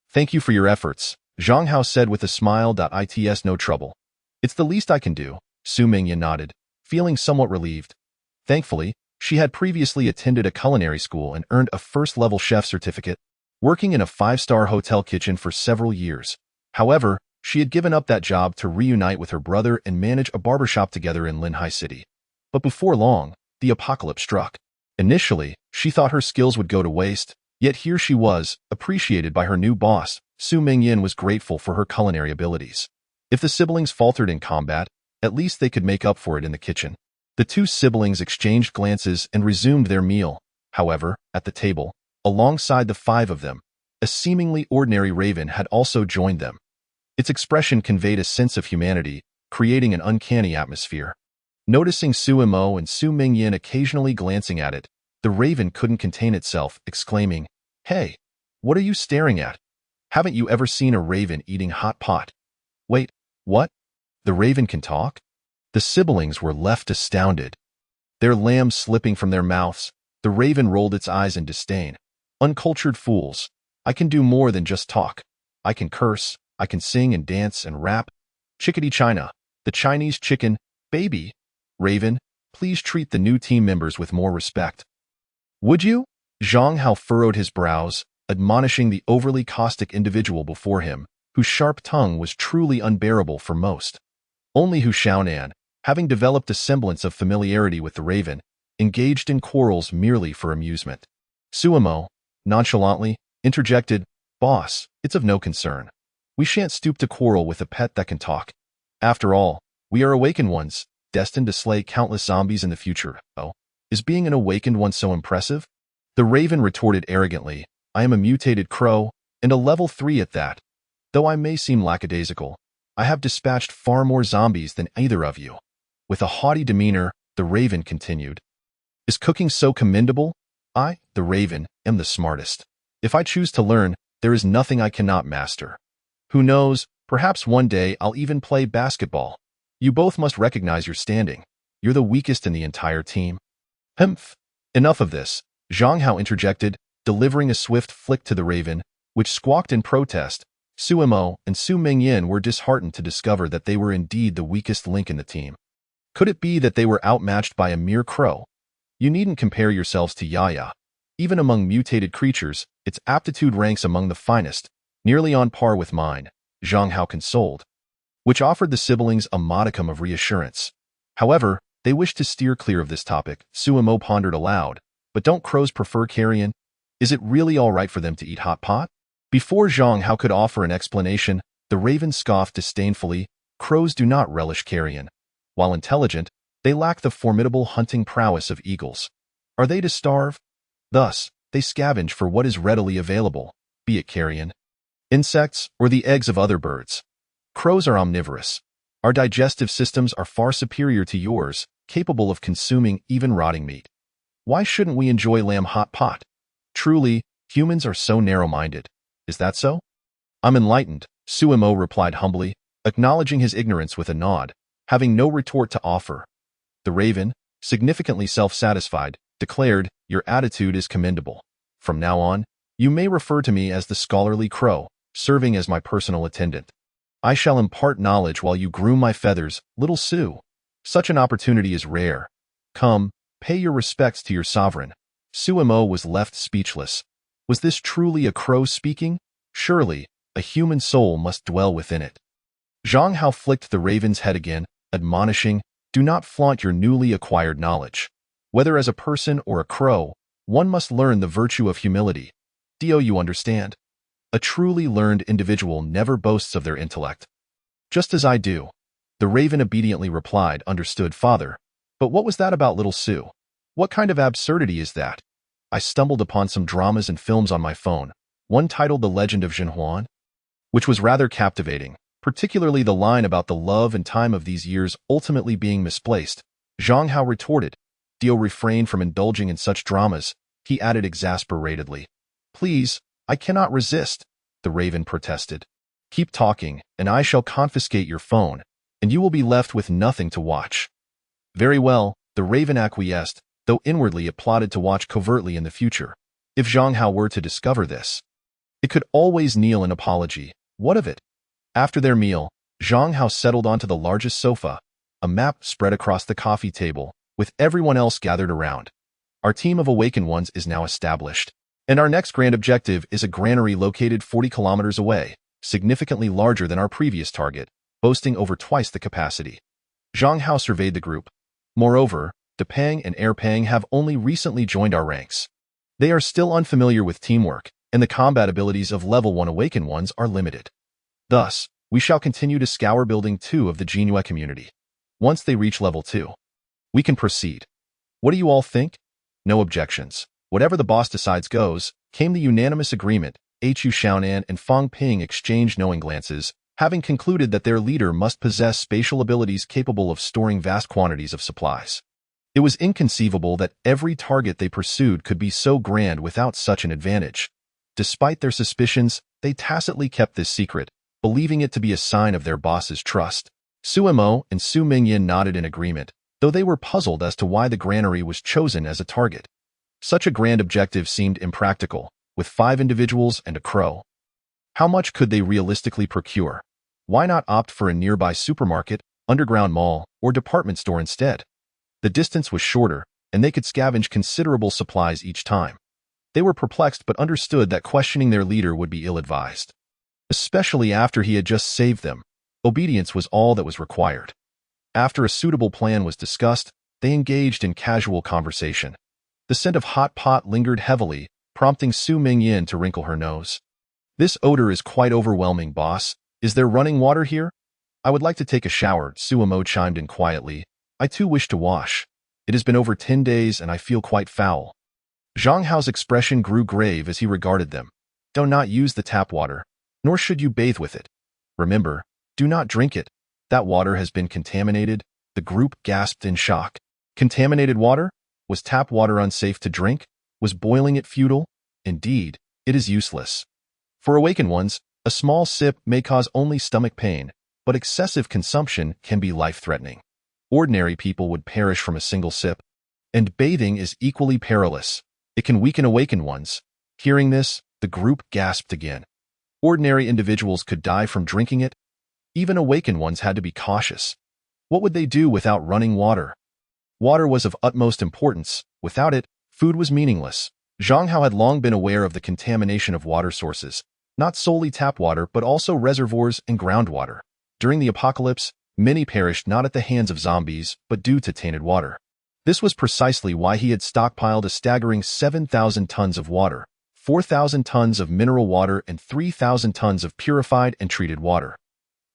Thank you for your efforts, Zhang Hao said with a smile. It's no trouble. It's the least I can do, Su Mingyan nodded, feeling somewhat relieved. Thankfully, she had previously attended a culinary school and earned a first-level chef certificate, working in a 5-star hotel kitchen for several years. However, she had given up that job to reunite with her brother and manage a barbershop together in Linhai City. But before long, the apocalypse struck. Initially, she thought her skills would go to waste, yet here she was, appreciated by her new boss. Su Mingyan was grateful for her culinary abilities. If the siblings faltered in combat, at least they could make up for it in the kitchen. The two siblings exchanged glances and resumed their meal. However, at the table, alongside the 5 of them, a seemingly ordinary raven had also joined them. Its expression conveyed a sense of humanity, creating an uncanny atmosphere. Noticing Su Mo and Su Mingyan occasionally glancing at it, the raven couldn't contain itself, exclaiming, "Hey, what are you staring at? Haven't you ever seen a raven eating hot pot?" "Wait, what? The raven can talk?" The siblings were left astounded. Their lamb slipping from their mouths, the raven rolled its eyes in disdain. "Uncultured fools. I can do more than just talk. I can curse, I can sing and dance and rap. Chickadee China, the Chinese chicken, baby. Raven, please treat the new team members with more respect." "Would you?" Zhang Hao furrowed his brows, admonishing the overly caustic individual before him, whose sharp tongue was truly unbearable for most. Only Hu Xiaonan, having developed a semblance of familiarity with the raven, engaged in quarrels merely for amusement. Su Mo, nonchalantly, interjected, "Boss, it's of no concern. We shan't stoop to quarrel with a pet that can talk. After all, we are awakened ones, destined to slay countless zombies in the future. Oh, is being an awakened one so impressive?" The raven retorted arrogantly, "I am a mutated crow, and a level 3 at that. Though I may seem lackadaisical, I have dispatched far more zombies than either of you." With a haughty demeanor, the raven continued, "Is cooking so commendable? I, the raven, am the smartest. If I choose to learn, there is nothing I cannot master. Who knows, perhaps one day I'll even play basketball. You both must recognize your standing. You're the weakest in the entire team." "Humph. Enough of this," Zhang Hao interjected, delivering a swift flick to the raven, which squawked in protest. Su Mo and Su Mingyan were disheartened to discover that they were indeed the weakest link in the team. Could it be that they were outmatched by a mere crow? "You needn't compare yourselves to Yaya. Even among mutated creatures, its aptitude ranks among the finest, nearly on par with mine," Zhang Hao consoled, which offered the siblings a modicum of reassurance. However, they wished to steer clear of this topic. Su Mo pondered aloud, "But don't crows prefer carrion? Is it really all right for them to eat hot pot?" Before Zhang Hao could offer an explanation, the raven scoffed disdainfully, "Crows do not relish carrion. While intelligent, they lack the formidable hunting prowess of eagles. Are they to starve? Thus, they scavenge for what is readily available, be it carrion, insects, or the eggs of other birds. Crows are omnivorous. Our digestive systems are far superior to yours, capable of consuming even rotting meat. Why shouldn't we enjoy lamb hot pot? Truly, humans are so narrow-minded. Is that so?" "I'm enlightened," Su Mo replied humbly, acknowledging his ignorance with a nod, having no retort to offer. The raven, significantly self-satisfied, declared, "Your attitude is commendable. From now on, you may refer to me as the scholarly crow, serving as my personal attendant. I shall impart knowledge while you groom my feathers, little Su. Such an opportunity is rare. Come, pay your respects to your sovereign." Su Mo was left speechless. Was this truly a crow speaking? Surely, a human soul must dwell within it. Zhang Hao flicked the raven's head again, admonishing, "Do not flaunt your newly acquired knowledge. Whether as a person or a crow, one must learn the virtue of humility. Do you understand? A truly learned individual never boasts of their intellect." "Just as I do." The raven obediently replied, "Understood, father. But what was that about little Su? What kind of absurdity is that? I stumbled upon some dramas and films on my phone, one titled The Legend of Zhenhuan, which was rather captivating, particularly the line about the love and time of these years ultimately being misplaced." Zhang Hao retorted. "Dio refrained from indulging in such dramas," he added exasperatedly. "Please, I cannot resist," the raven protested. Keep talking, and I shall confiscate your phone, and you will be left with nothing to watch." Very well, the raven acquiesced, though inwardly it plotted to watch covertly in the future. If Zhang Hao were to discover this, it could always kneel an apology. What of it? After their meal, Zhang Hao settled onto the largest sofa, a map spread across the coffee table, with everyone else gathered around. Our team of awakened ones is now established, and our next grand objective is a granary located 40 kilometers away, significantly larger than our previous target, boasting over twice the capacity. Zhang Hao surveyed the group. Moreover, Depang and Airpang have only recently joined our ranks. They are still unfamiliar with teamwork, and the combat abilities of level 1 awakened ones are limited. Thus, we shall continue to scour Building 2 of the Jinhua community. Once they reach level 2, we can proceed. What do you all think? No objections. Whatever the boss decides goes, came the unanimous agreement. Hu Xiaonan and Fang Ping exchanged knowing glances, having concluded that their leader must possess spatial abilities capable of storing vast quantities of supplies. It was inconceivable that every target they pursued could be so grand without such an advantage. Despite their suspicions, they tacitly kept this secret, believing it to be a sign of their boss's trust. Su Mo and Su Mingyin nodded in agreement, though they were puzzled as to why the granary was chosen as a target. Such a grand objective seemed impractical, with 5 individuals and a crow. How much could they realistically procure? Why not opt for a nearby supermarket, underground mall, or department store instead? The distance was shorter, and they could scavenge considerable supplies each time. They were perplexed but understood that questioning their leader would be ill-advised. Especially after he had just saved them, obedience was all that was required. After a suitable plan was discussed, they engaged in casual conversation. The scent of hot pot lingered heavily, prompting Su Mingyin to wrinkle her nose. "This odor is quite overwhelming, boss. Is there running water here?" "I would like to take a shower," Su Mo chimed in quietly. "I too wish to wash. It has been over 10 days and I feel quite foul." Zhang Hao's expression grew grave as he regarded them. "Do not use the tap water, nor should you bathe with it. Remember, do not drink it. That water has been contaminated." The group gasped in shock. Contaminated water? Was tap water unsafe to drink? Was boiling it futile? Indeed, it is useless. For awakened ones, a small sip may cause only stomach pain, but excessive consumption can be life-threatening. Ordinary people would perish from a single sip. And bathing is equally perilous. It can weaken awakened ones. Hearing this, the group gasped again. Ordinary individuals could die from drinking it. Even awakened ones had to be cautious. What would they do without running water? Water was of utmost importance. Without it, food was meaningless. Zhang Hao had long been aware of the contamination of water sources, not solely tap water but also reservoirs and groundwater. During the apocalypse, many perished not at the hands of zombies but due to tainted water. This was precisely why he had stockpiled a staggering 7,000 tons of water, 4,000 tons of mineral water and 3,000 tons of purified and treated water.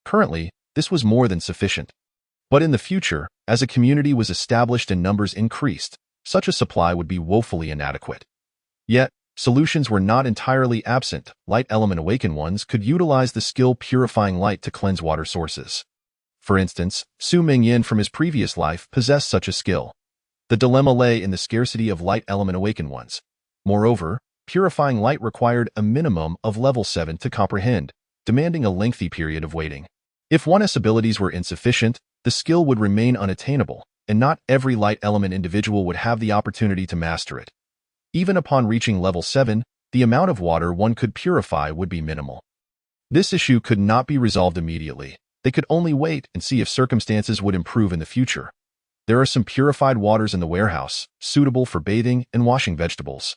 Currently, this was more than sufficient. But in the future, as a community was established and numbers increased, such a supply would be woefully inadequate. Yet, solutions were not entirely absent. Light element awakened ones could utilize the skill purifying light to cleanse water sources. For instance, Su Mingyin from his previous life possessed such a skill. The dilemma lay in the scarcity of light element awakened ones. Moreover, purifying light required a minimum of level 7 to comprehend, demanding a lengthy period of waiting. If one's abilities were insufficient, the skill would remain unattainable, and not every light element individual would have the opportunity to master it. Even upon reaching level 7, the amount of water one could purify would be minimal. This issue could not be resolved immediately. They could only wait and see if circumstances would improve in the future. There are some purified waters in the warehouse, suitable for bathing and washing vegetables.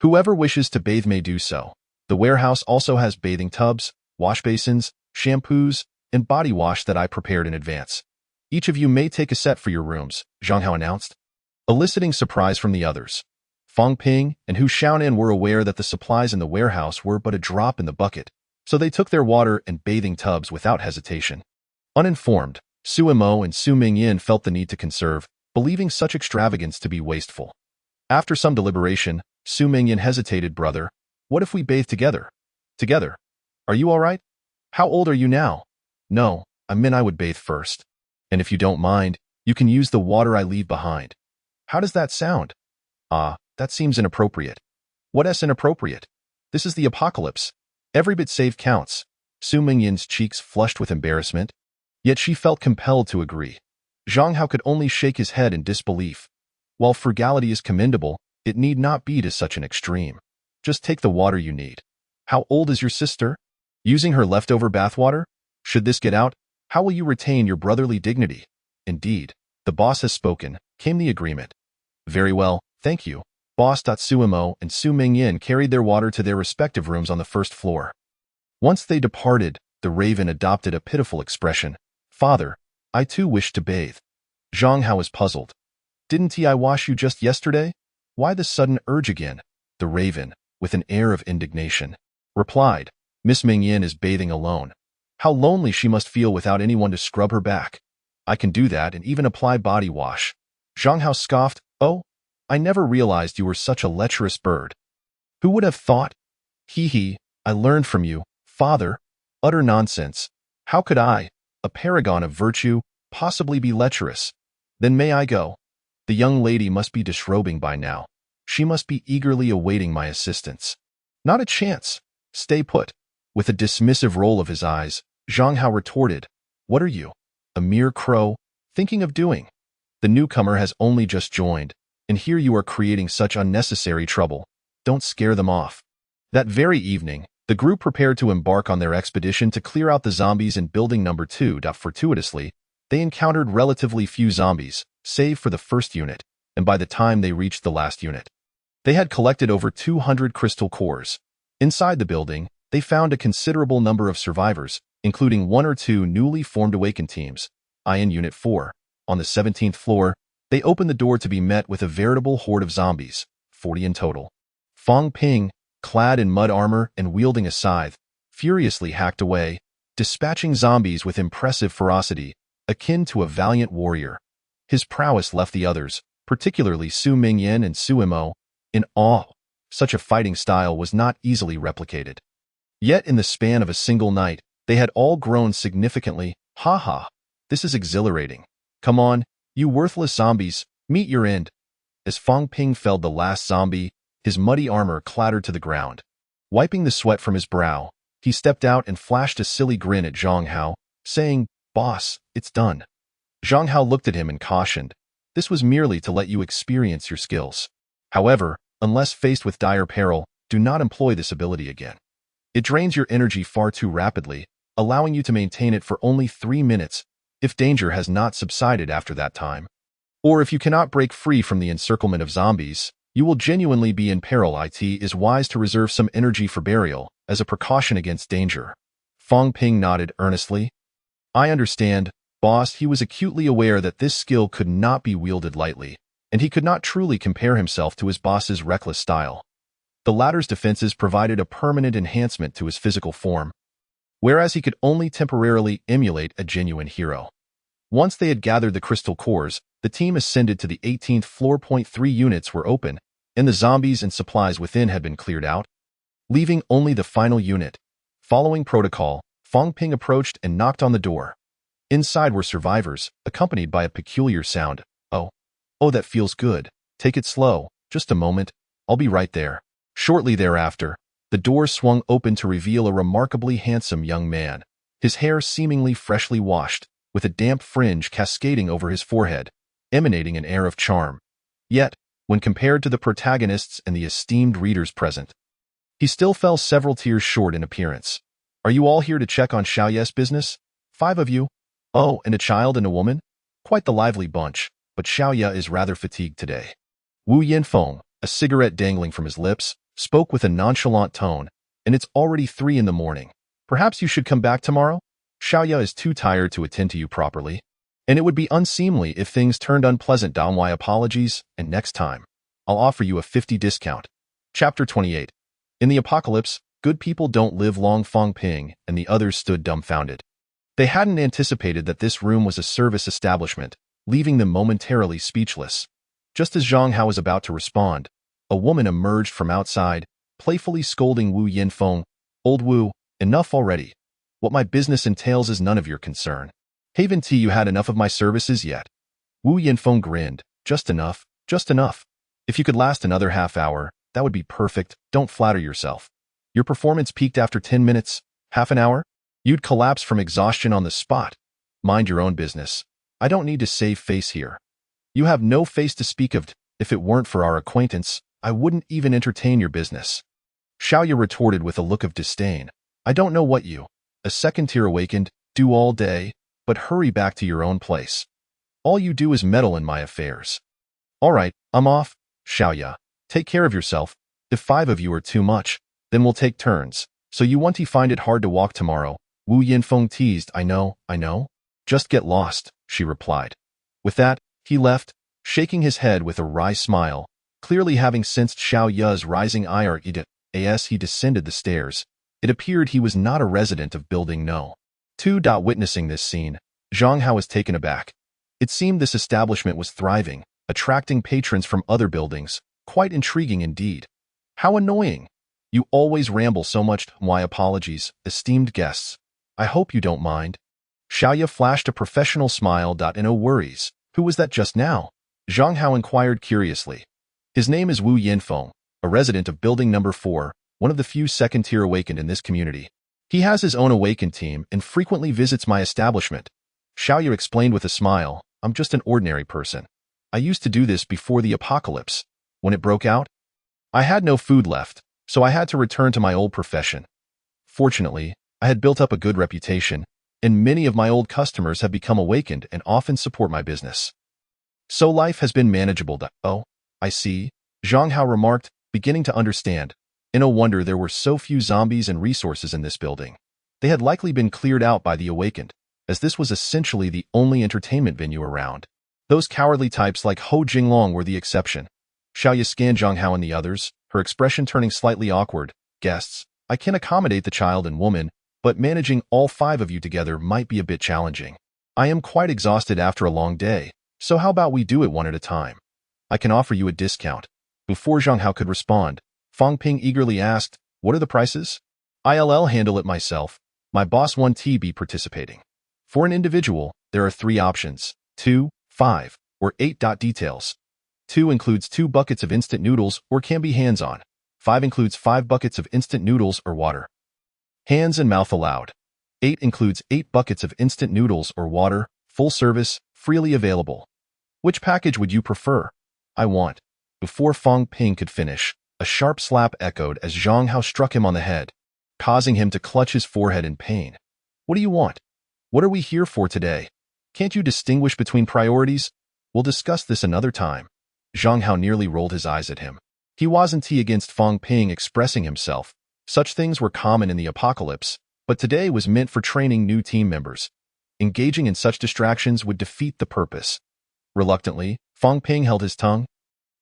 Whoever wishes to bathe may do so. The warehouse also has bathing tubs, wash basins, shampoos, and body wash that I prepared in advance. Each of you may take a set for your rooms, Zhang Hao announced, eliciting surprise from the others. Fang Ping and Hu Xiaonan were aware that the supplies in the warehouse were but a drop in the bucket, so they took their water and bathing tubs without hesitation. Uninformed, Su Mo and Su Mingyin felt the need to conserve, believing such extravagance to be wasteful. After some deliberation, Su Mingyin hesitated. "Brother, what if we bathe together?" "Together? Are you all right? How old are you now?" "No, I meant I would bathe first. And if you don't mind, you can use the water I leave behind." "How does that sound?" "Ah, that seems inappropriate." "What is inappropriate? This is the apocalypse. Every bit saved counts. Su Mingyin's cheeks flushed with embarrassment, yet she felt compelled to agree. Zhang Hao could only shake his head in disbelief. While frugality is commendable, it need not be to such an extreme. Just take the water you need. How old is your sister? Using her leftover bathwater? Should this get out, how will you retain your brotherly dignity? Indeed, the boss has spoken, came the agreement. Very well, thank you. Boss Suimo and Su Mingyin carried their water to their respective rooms on the first floor. Once they departed, the raven adopted a pitiful expression. Father, I too wish to bathe. Zhang Hao was puzzled. Didn't I wash you just yesterday? Why the sudden urge again? The raven, with an air of indignation, replied, Miss Mingyin is bathing alone. How lonely she must feel without anyone to scrub her back. I can do that and even apply body wash. Zhang Hao scoffed, Oh, I never realized you were such a lecherous bird. Who would have thought? Hee, I learned from you, father. Utter nonsense. How could I, a paragon of virtue, possibly be lecherous? Then may I go? The young lady must be disrobing by now. She must be eagerly awaiting my assistance. Not a chance. Stay put. With a dismissive roll of his eyes, Zhang Hao retorted, What are you? A mere crow? Thinking of doing? The newcomer has only just joined, and here you are creating such unnecessary trouble. Don't scare them off. That very evening, the group prepared to embark on their expedition to clear out the zombies in building number 2. Fortuitously, they encountered relatively few zombies, save for the first unit, and by the time they reached the last unit, they had collected over 200 crystal cores. Inside the building, they found a considerable number of survivors, including 1 or 2 newly formed awakened teams. In Unit 4, on the 17th floor, they opened the door to be met with a veritable horde of zombies, 40 in total. Fang Ping, clad in mud armor and wielding a scythe, furiously hacked away, dispatching zombies with impressive ferocity, akin to a valiant warrior. His prowess left the others, particularly Su Mingyin and Suimo, in awe. Such a fighting style was not easily replicated. Yet in the span of a single night, they had all grown significantly. This is exhilarating. Come on, you worthless zombies, meet your end. As Fang Ping felled the last zombie, his muddy armor clattered to the ground. Wiping the sweat from his brow, he stepped out and flashed a silly grin at Zhang Hao, saying, Boss, it's done. Zhang Hao looked at him and cautioned, This was merely to let you experience your skills. However, unless faced with dire peril, do not employ this ability again. It drains your energy far too rapidly, allowing you to maintain it for only 3 minutes, if danger has not subsided after that time. Or if you cannot break free from the encirclement of zombies, you will genuinely be in peril. It is wise to reserve some energy for burial, as a precaution against danger. Fang Ping nodded earnestly. I understand, boss. He was acutely aware that this skill could not be wielded lightly, and he could not truly compare himself to his boss's reckless style. The latter's defenses provided a permanent enhancement to his physical form, whereas he could only temporarily emulate a genuine hero. Once they had gathered the crystal cores, the team ascended to the 18th floor. 3 units were open, and the zombies and supplies within had been cleared out, leaving only the final unit. Following protocol, Fang Ping approached and knocked on the door. Inside were survivors, accompanied by a peculiar sound. Oh, that feels good. Take it slow. Just a moment. I'll be right there. Shortly thereafter, the door swung open to reveal a remarkably handsome young man, his hair seemingly freshly washed, with a damp fringe cascading over his forehead, emanating an air of charm. Yet, when compared to the protagonists and the esteemed readers present, he still fell several tiers short in appearance. Are you all here to check on Xiaoye's business? 5 of you? Oh, and a child and a woman? Quite the lively bunch, but Xiaoye is rather fatigued today. Wu Yinfeng, a cigarette dangling from his lips, spoke with a nonchalant tone, and it's already 3 in the morning. Perhaps you should come back tomorrow? Xiaoye is too tired to attend to you properly, and it would be unseemly if things turned unpleasant. My apologies, and next time, I'll offer you a 50 discount. Chapter 28. In the apocalypse, good people don't live long. Fang Ping and the others stood dumbfounded. They hadn't anticipated that this room was a service establishment, leaving them momentarily speechless. Just as Zhang Hao was about to respond, a woman emerged from outside, playfully scolding Wu Yinfeng. Old Wu, enough already. What my business entails is none of your concern. Haven't you had enough of my services yet? Wu Yinfeng grinned. Just enough, just enough. If you could last another half hour, that would be perfect. Don't flatter yourself. Your performance peaked after 10 minutes, half an hour? You'd collapse from exhaustion on the spot. Mind your own business. I don't need to save face here. You have no face to speak of. If it weren't for our acquaintance, I wouldn't even entertain your business. Xiaoya retorted with a look of disdain. I don't know what you, a second-tier awakened, do all day, but hurry back to your own place. All you do is meddle in my affairs. All right, I'm off. Xiaoya, take care of yourself. If 5 of you are too much, then we'll take turns. So you want to find it hard to walk tomorrow? Wu Yinfeng teased. I know. Just get lost, she replied. With that, he left, shaking his head with a wry smile, clearly having sensed Xiaoya's rising ire. As he descended the stairs, it appeared he was not a resident of Building No. 2. Witnessing this scene, Zhang Hao was taken aback. It seemed this establishment was thriving, attracting patrons from other buildings. Quite intriguing indeed. How annoying. You always ramble so much. My apologies, esteemed guests. I hope you don't mind. Xiaoya flashed a professional smile. No worries. Who was that just now? Zhang Hao inquired curiously. His name is Wu Yinfeng, a resident of Building Number 4, one of the few second-tier awakened in this community. He has his own awakened team and frequently visits my establishment. Xiaoya explained with a smile. I'm just an ordinary person. I used to do this before the apocalypse. When it broke out, I had no food left, so I had to return to my old profession. Fortunately, I had built up a good reputation, and many of my old customers have become awakened and often support my business. So life has been manageable. Oh, I see, Zhang Hao remarked, beginning to understand. No wonder there were so few zombies and resources in this building. They had likely been cleared out by the awakened, as this was essentially the only entertainment venue around. Those cowardly types like Ho Jinglong were the exception. Xiaoya scanned Zhang Hao and the others, her expression turning slightly awkward. Guests, I can accommodate the child and woman, but managing all 5 of you together might be a bit challenging. I am quite exhausted after a long day, so how about we do it one at a time? I can offer you a discount. Before Zhang Hao could respond, Fang Ping eagerly asked, what are the prices? I'll handle it myself. My boss 1T be participating. For an individual, there are 3 options, 2, 5, or 8. Details. 2 includes 2 buckets of instant noodles or can be hands-on. 5 includes 5 buckets of instant noodles or water. Hands and mouth allowed. 8 includes 8 buckets of instant noodles or water, full service, freely available. Which package would you prefer? I want. Before Fang Ping could finish, a sharp slap echoed as Zhang Hao struck him on the head, causing him to clutch his forehead in pain. What do you want? What are we here for today? Can't you distinguish between priorities? We'll discuss this another time. Zhang Hao nearly rolled his eyes at him. He wasn't against Fang Ping expressing himself. Such things were common in the apocalypse, but today was meant for training new team members. Engaging in such distractions would defeat the purpose. Reluctantly, Fang Ping held his tongue.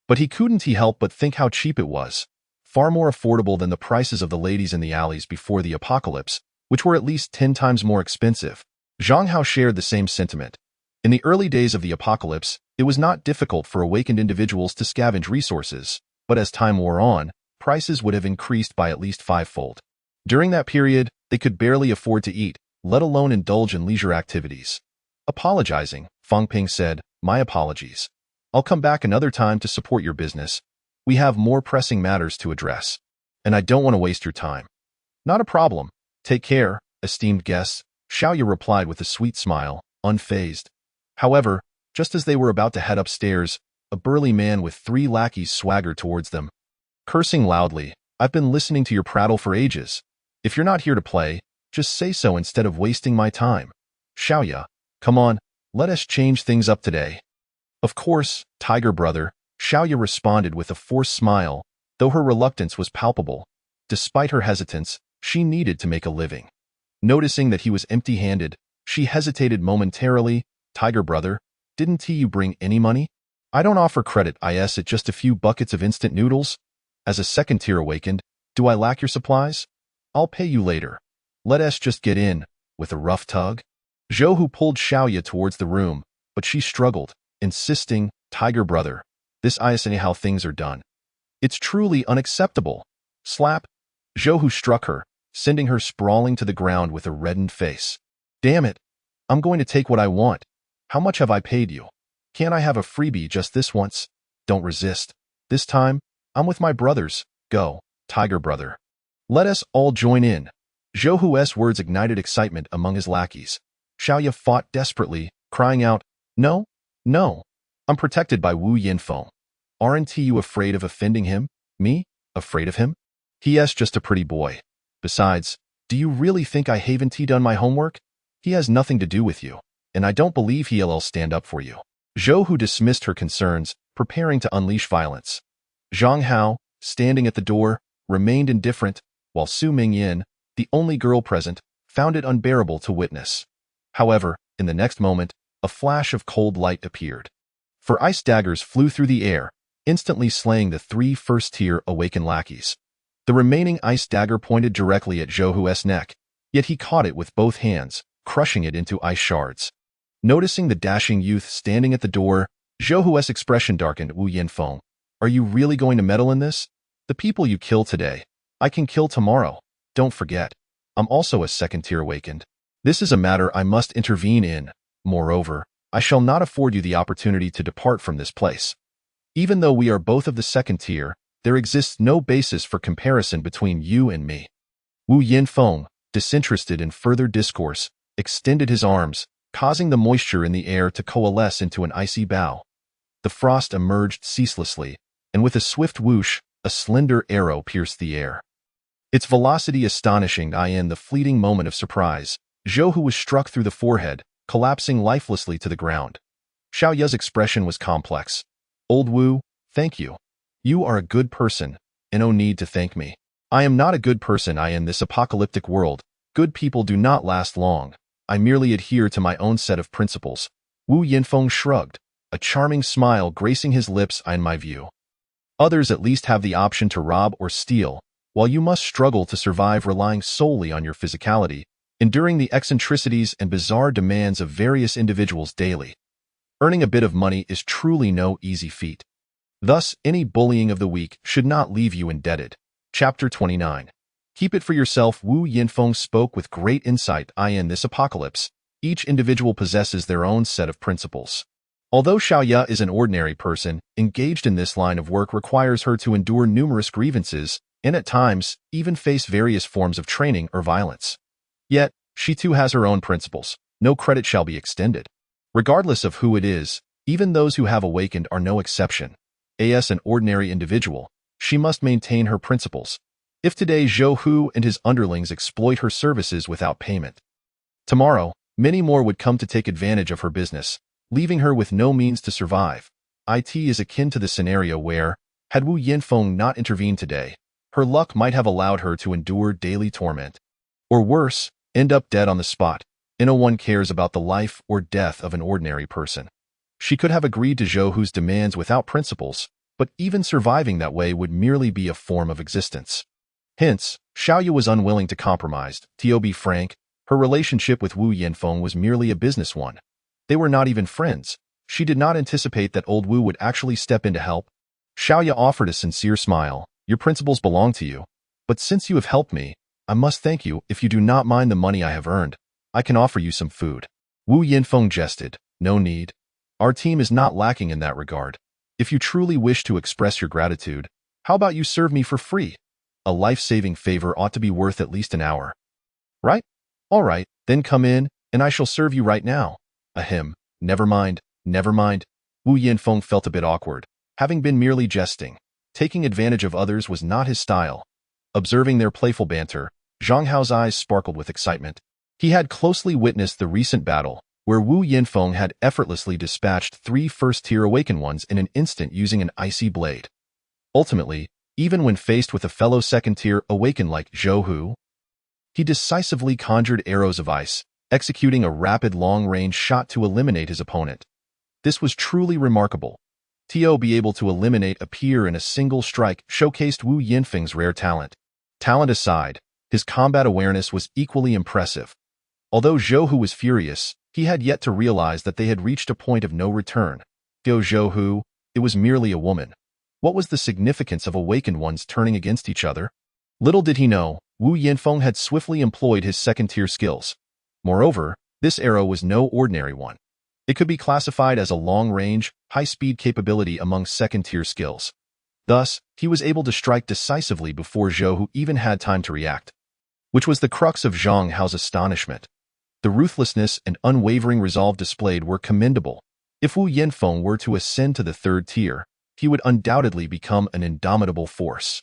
But he couldn't help but think how cheap it was. Far more affordable than the prices of the ladies in the alleys before the apocalypse, which were at least 10 times more expensive. Zhang Hao shared the same sentiment. In the early days of the apocalypse, it was not difficult for awakened individuals to scavenge resources, but as time wore on, prices would have increased by at least 5-fold. During that period, they could barely afford to eat, let alone indulge in leisure activities. Apologizing, Fang Ping said, my apologies. I'll come back another time to support your business. We have more pressing matters to address, and I don't want to waste your time. Not a problem. Take care, esteemed guests, Xiaoya replied with a sweet smile, unfazed. However, just as they were about to head upstairs, a burly man with 3 lackeys swaggered towards them. Cursing loudly, I've been listening to your prattle for ages. If you're not here to play, just say so instead of wasting my time. Xiaoya, come on, let us change things up today. Of course, Tiger Brother, Xiaoya responded with a forced smile, though her reluctance was palpable. Despite her hesitance, she needed to make a living. Noticing that he was empty-handed, she hesitated momentarily. Tiger Brother, didn't you bring any money? I don't offer credit, at just a few buckets of instant noodles. As a second-tier awakened, do I lack your supplies? I'll pay you later. Let us just get in, with a rough tug. Zhou pulled Xiaoya towards the room, but she struggled, insisting, Tiger Brother, this isn't how things are done. It's truly unacceptable. Slap. Zhou struck her, sending her sprawling to the ground with a reddened face. Damn it. I'm going to take what I want. How much have I paid you? Can't I have a freebie just this once? Don't resist. This time, I'm with my brothers. Go, Tiger Brother. Let us all join in. Zhou Hue's words ignited excitement among his lackeys. Xiaoya fought desperately, crying out, "No, no, I'm protected by Wu Yinfeng. Aren't you afraid of offending him? Me? Afraid of him? He's just a pretty boy. Besides, do you really think I haven't done my homework? He has nothing to do with you, and I don't believe he'll stand up for you." Zhou Hu dismissed her concerns, preparing to unleash violence. Zhang Hao, standing at the door, remained indifferent, while Su Mingyin, the only girl present, found it unbearable to witness. However, in the next moment, a flash of cold light appeared. 4 ice daggers flew through the air, instantly slaying the 3 first-tier awakened lackeys. The remaining ice dagger pointed directly at Zhou Hue's neck, yet he caught it with both hands, crushing it into ice shards. Noticing the dashing youth standing at the door, Zhou Hue's expression darkened. "Wu Yinfeng, are you really going to meddle in this? The people you kill today, I can kill tomorrow. Don't forget, I'm also a second-tier awakened. This is a matter I must intervene in. Moreover, I shall not afford you the opportunity to depart from this place. Even though we are both of the second tier, there exists no basis for comparison between you and me." Wu Yinfeng, disinterested in further discourse, extended his arms, causing the moisture in the air to coalesce into an icy bow. The frost emerged ceaselessly, and with a swift whoosh, a slender arrow pierced the air. Its velocity astonishing in the fleeting moment of surprise, Zhou Hu was struck through the forehead, collapsing lifelessly to the ground. Xiaoya's expression was complex. "Old Wu, thank you. You are a good person, and no need to thank me. I am not a good person in this apocalyptic world. Good people do not last long. I merely adhere to my own set of principles." Wu Yinfeng shrugged, a charming smile gracing his lips. "In my view, others at least have the option to rob or steal, while you must struggle to survive relying solely on your physicality, enduring the eccentricities and bizarre demands of various individuals daily. Earning a bit of money is truly no easy feat. Thus, any bullying of the weak should not leave you indebted." Chapter 29. Keep it for yourself. Wu Yinfeng spoke with great insight. In this apocalypse, each individual possesses their own set of principles. Although Xiaoya is an ordinary person, engaged in this line of work requires her to endure numerous grievances and at times even face various forms of training or violence. Yet, she too has her own principles. No credit shall be extended. Regardless of who it is, even those who have awakened are no exception. As an ordinary individual, she must maintain her principles. If today Zhou Hu and his underlings exploit her services without payment, tomorrow, many more would come to take advantage of her business, leaving her with no means to survive. It is akin to the scenario where, had Wu Yinfeng not intervened today, her luck might have allowed her to endure daily torment. Or worse, end up dead on the spot. No one cares about the life or death of an ordinary person. She could have agreed to Zhou Hu's demands without principles, but even surviving that way would merely be a form of existence. Hence, Xiaoya was unwilling to compromise. To be frank, her relationship with Wu Yinfeng was merely a business one. They were not even friends. She did not anticipate that old Wu would actually step in to help. Xiaoya offered a sincere smile. "Your principles belong to you. But since you have helped me, I must thank you. If you do not mind the money I have earned, I can offer you some food." Wu Yinfeng jested. "No need. Our team is not lacking in that regard. If you truly wish to express your gratitude, how about you serve me for free? A life-saving favor ought to be worth at least an hour." "Right? All right, then come in, and I shall serve you right now." "Ahem, never mind, never mind." Wu Yinfeng felt a bit awkward. Having been merely jesting, taking advantage of others was not his style. Observing their playful banter, Zhang Hao's eyes sparkled with excitement. He had closely witnessed the recent battle, where Wu Yinfeng had effortlessly dispatched 3 first-tier awakened ones in an instant using an icy blade. Ultimately, even when faced with a fellow second-tier awakened like Zhou Hu, he decisively conjured arrows of ice, executing a rapid long-range shot to eliminate his opponent. This was truly remarkable. To be able to eliminate a peer in a single strike showcased Wu Yinfeng's rare talent. Talent aside, his combat awareness was equally impressive. Although Zhou Hu was furious, he had yet to realize that they had reached a point of no return. Zhou Hu, it was merely a woman. What was the significance of awakened ones turning against each other? Little did he know, Wu Yinfeng had swiftly employed his second-tier skills. Moreover, this arrow was no ordinary one. It could be classified as a long-range, high-speed capability among second-tier skills. Thus, he was able to strike decisively before Zhou Hu even had time to react. which was the crux of Zhang Hao's astonishment. The ruthlessness and unwavering resolve displayed were commendable. If Wu Yinfeng were to ascend to the third tier, he would undoubtedly become an indomitable force.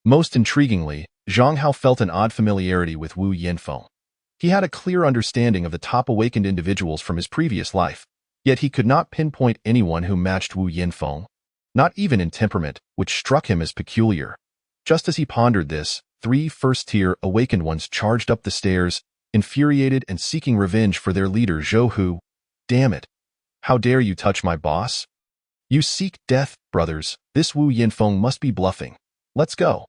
Most intriguingly, Zhang Hao felt an odd familiarity with Wu Yinfeng. He had a clear understanding of the top awakened individuals from his previous life, yet he could not pinpoint anyone who matched Wu Yinfeng, not even in temperament, which struck him as peculiar. Just as he pondered this, 3 first-tier awakened ones charged up the stairs, infuriated and seeking revenge for their leader Zhou Hu. "Damn it! How dare you touch my boss? You seek death, brothers. This Wu Yinfeng must be bluffing. Let's go.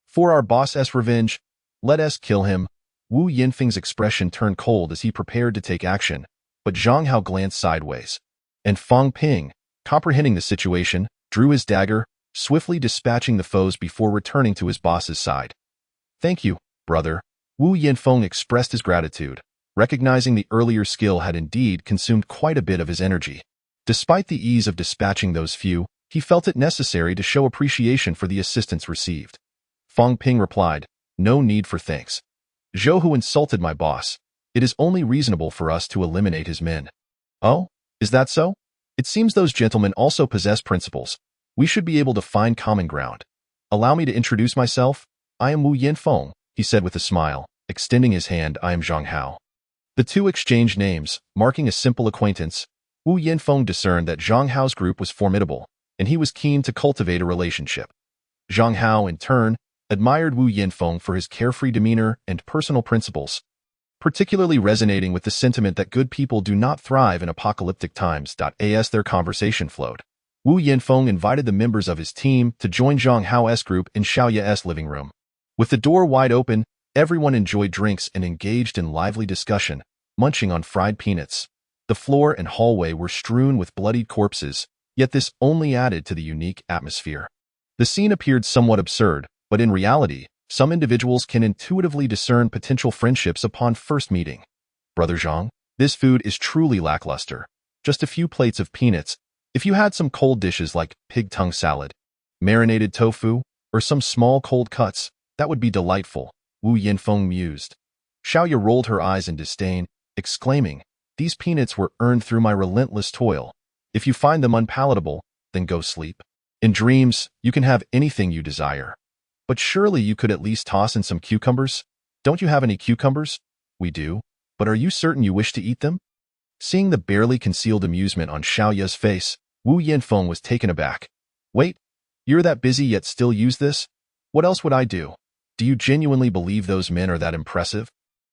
For our boss's revenge, let us kill him." Wu Yinfeng's expression turned cold as he prepared to take action, but Zhang Hao glanced sideways. And Fang Ping, comprehending the situation, drew his dagger, swiftly dispatching the foes before returning to his boss's side. "Thank you, brother." Wu Yinfeng expressed his gratitude, recognizing the earlier skill had indeed consumed quite a bit of his energy. Despite the ease of dispatching those few, he felt it necessary to show appreciation for the assistance received. Fang Ping replied, "No need for thanks. Zhou Hu insulted my boss. It is only reasonable for us to eliminate his men." "Oh, is that so? It seems those gentlemen also possess principles. We should be able to find common ground. Allow me to introduce myself. I am Wu Yinfeng," he said with a smile, extending his hand. "I am Zhang Hao." The two exchanged names, marking a simple acquaintance. Wu Yinfeng discerned that Zhang Hao's group was formidable, and he was keen to cultivate a relationship. Zhang Hao, in turn, admired Wu Yinfeng for his carefree demeanor and personal principles, particularly resonating with the sentiment that good people do not thrive in apocalyptic times. As their conversation flowed, Wu Yinfeng invited the members of his team to join Zhang Hao's group in Xiaoya's living room. With the door wide open, everyone enjoyed drinks and engaged in lively discussion, munching on fried peanuts. The floor and hallway were strewn with bloodied corpses, yet this only added to the unique atmosphere. The scene appeared somewhat absurd, but in reality, some individuals can intuitively discern potential friendships upon first meeting. "Brother Zhang, this food is truly lackluster. Just a few plates of peanuts. If you had some cold dishes like pig tongue salad, marinated tofu, or some small cold cuts, that would be delightful," Wu Yinfeng mused. Xiaoya rolled her eyes in disdain, exclaiming, "These peanuts were earned through my relentless toil. If you find them unpalatable, then go sleep. In dreams, you can have anything you desire. But surely you could at least toss in some cucumbers? Don't you have any cucumbers?" "We do, but are you certain you wish to eat them?" Seeing the barely concealed amusement on Xiaoya's face, Wu Yinfeng was taken aback. "Wait, you're that busy yet still use this? What else would I do? Do you genuinely believe those men are that impressive?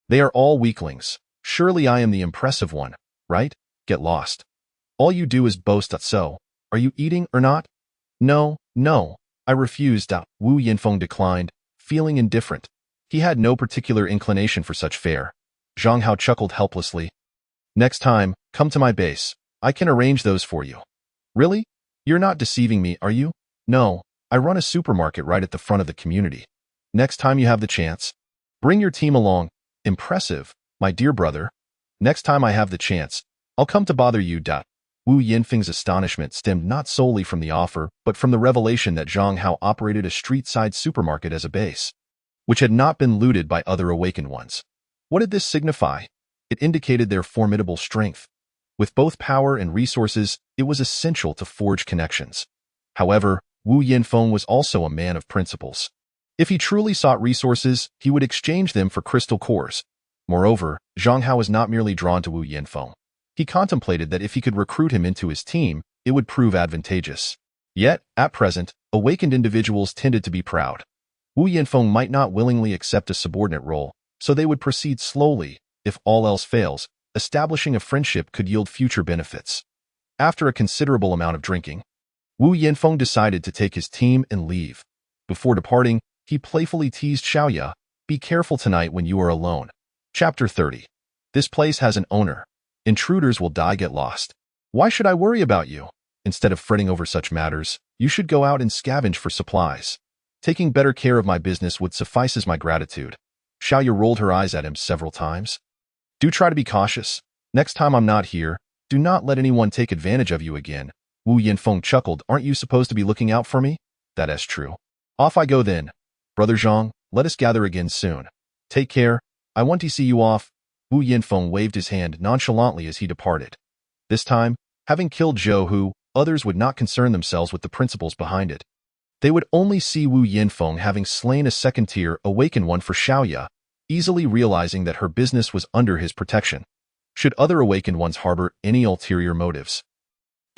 They are all weaklings. Surely I am the impressive one, right? Get lost. All you do is boast. So, are you eating or not?" No, I refused." Wu Yinfeng declined, feeling indifferent. He had no particular inclination for such fare. Zhang Hao chuckled helplessly. "Next time, come to my base. I can arrange those for you." "Really? You're not deceiving me, are you?" "No, I run a supermarket right at the front of the community. Next time you have the chance, bring your team along." "Impressive, my dear brother. Next time I have the chance, I'll come to bother you." Wu Yinfeng's astonishment stemmed not solely from the offer, but from the revelation that Zhang Hao operated a street-side supermarket as a base, which had not been looted by other awakened ones. What did this signify? It indicated their formidable strength. With both power and resources, it was essential to forge connections. However, Wu Yinfeng was also a man of principles. If he truly sought resources, he would exchange them for crystal cores. Moreover, Zhang Hao was not merely drawn to Wu Yinfeng. He contemplated that if he could recruit him into his team, it would prove advantageous. Yet, at present, awakened individuals tended to be proud. Wu Yinfeng might not willingly accept a subordinate role, so they would proceed slowly. If all else fails, establishing a friendship could yield future benefits. After a considerable amount of drinking, Wu Yinfeng decided to take his team and leave. Before departing, he playfully teased Xiaoya, "Be careful tonight when you are alone." Chapter 30. This place has an owner. Intruders will die. Get lost. Why should I worry about you? Instead of fretting over such matters, you should go out and scavenge for supplies. Taking better care of my business would suffice as my gratitude. Xiaoya rolled her eyes at him several times. Do try to be cautious. Next time I'm not here, do not let anyone take advantage of you again. Wu Yinfeng chuckled. Aren't you supposed to be looking out for me? That is true. Off I go then. Brother Zhang, let us gather again soon. Take care. I want to see you off. Wu Yinfeng waved his hand nonchalantly as he departed. This time, having killed Zhou Hu, others would not concern themselves with the principles behind it. They would only see Wu Yinfeng having slain a second-tier awakened one for Xiaoya, easily realizing that her business was under his protection. Should other awakened ones harbor any ulterior motives,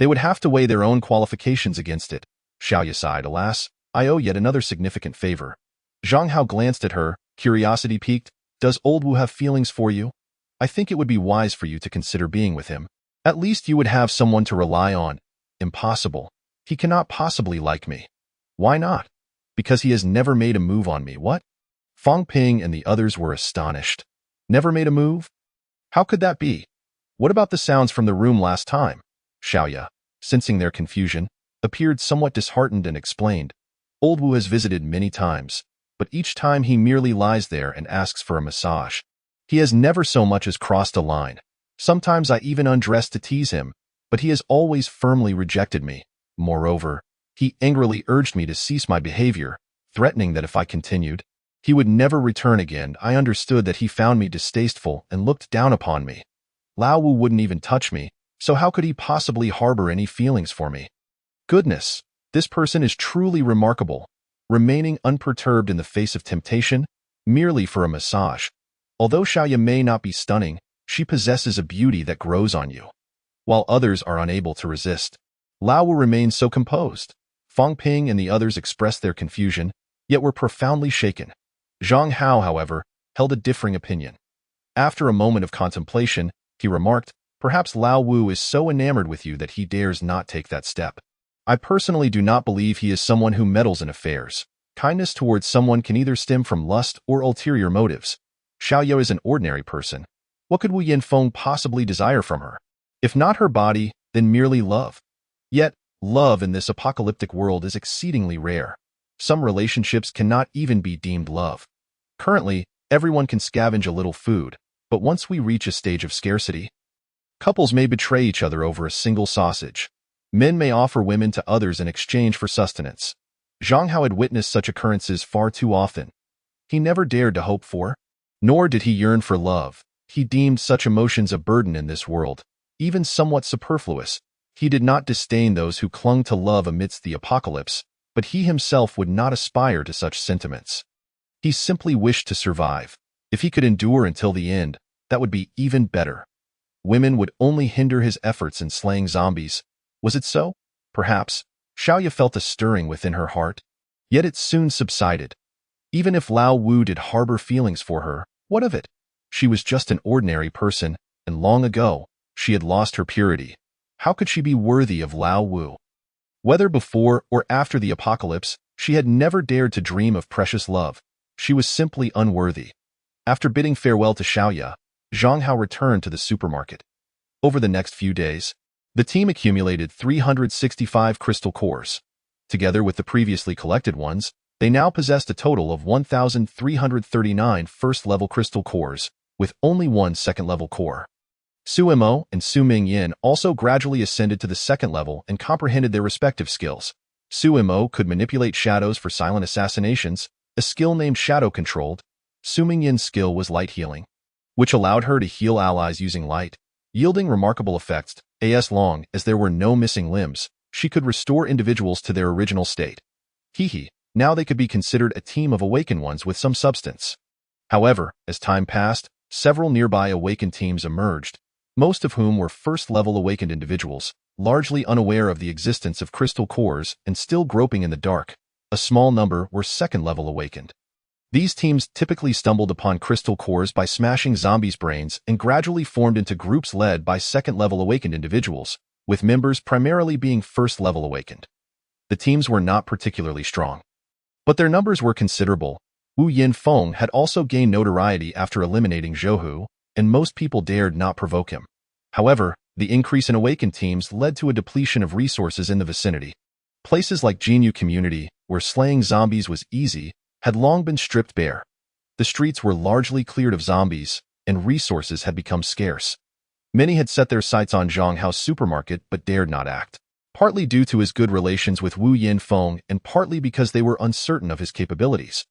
they would have to weigh their own qualifications against it. Xiaoya sighed, alas, I owe yet another significant favor. Zhang Hao glanced at her, curiosity piqued. Does old Wu have feelings for you? I think it would be wise for you to consider being with him. At least you would have someone to rely on. Impossible. He cannot possibly like me. Why not? Because he has never made a move on me. What? Fang Ping and the others were astonished. Never made a move? How could that be? What about the sounds from the room last time? Xiaoya, sensing their confusion, appeared somewhat disheartened and explained. Old Wu has visited many times, but each time he merely lies there and asks for a massage. He has never so much as crossed a line. Sometimes I even undressed to tease him, but he has always firmly rejected me. Moreover, he angrily urged me to cease my behavior, threatening that if I continued, he would never return again. I understood that he found me distasteful and looked down upon me. Lao Wu wouldn't even touch me, so how could he possibly harbor any feelings for me? Goodness, this person is truly remarkable, remaining unperturbed in the face of temptation, merely for a massage. Although Xiaoya may not be stunning, she possesses a beauty that grows on you. While others are unable to resist, Lao Wu remains so composed. Fang Ping and the others expressed their confusion, yet were profoundly shaken. Zhang Hao, however, held a differing opinion. After a moment of contemplation, he remarked, perhaps Lao Wu is so enamored with you that he dares not take that step. I personally do not believe he is someone who meddles in affairs. Kindness towards someone can either stem from lust or ulterior motives. Xiaoya is an ordinary person. What could Wu Yinfeng possibly desire from her? If not her body, then merely love. Yet, love in this apocalyptic world is exceedingly rare. Some relationships cannot even be deemed love. Currently, everyone can scavenge a little food, but once we reach a stage of scarcity, couples may betray each other over a single sausage. Men may offer women to others in exchange for sustenance. Zhang Hao had witnessed such occurrences far too often. He never dared to hope for, nor did he yearn for love. He deemed such emotions a burden in this world, even somewhat superfluous. He did not disdain those who clung to love amidst the apocalypse, but he himself would not aspire to such sentiments. He simply wished to survive. If he could endure until the end, that would be even better. Women would only hinder his efforts in slaying zombies. Was it so? Perhaps. Xiaoya felt a stirring within her heart, yet it soon subsided. Even if Lao Wu did harbor feelings for her, what of it? She was just an ordinary person, and long ago, she had lost her purity. How could she be worthy of Lao Wu? Whether before or after the apocalypse, she had never dared to dream of precious love. She was simply unworthy. After bidding farewell to Xiaoya, Zhang Hao returned to the supermarket. Over the next few days, the team accumulated 365 crystal cores. Together with the previously collected ones, they now possessed a total of 1,339 first-level crystal cores, with only one second-level core. Su Mo and Su Mingyan also gradually ascended to the second level and comprehended their respective skills. Su Mo could manipulate shadows for silent assassinations, a skill named Shadow Controlled. Su Mingyan's skill was Light Healing, which allowed her to heal allies using light, yielding remarkable effects. As long as there were no missing limbs, she could restore individuals to their original state. Now they could be considered a team of awakened ones with some substance. However, as time passed, several nearby awakened teams emerged, most of whom were first-level awakened individuals, largely unaware of the existence of crystal cores and still groping in the dark. A small number were second-level awakened. These teams typically stumbled upon crystal cores by smashing zombies' brains and gradually formed into groups led by second-level awakened individuals, with members primarily being first-level awakened. The teams were not particularly strong, but their numbers were considerable. Wu Yinfeng had also gained notoriety after eliminating Zhou Hu, and most people dared not provoke him. However, the increase in awakened teams led to a depletion of resources in the vicinity. Places like Jinyu Community, where slaying zombies was easy, had long been stripped bare. The streets were largely cleared of zombies, and resources had become scarce. Many had set their sights on Zhang Hao's supermarket but dared not act, partly due to his good relations with Wu Yinfeng and partly because they were uncertain of his capabilities.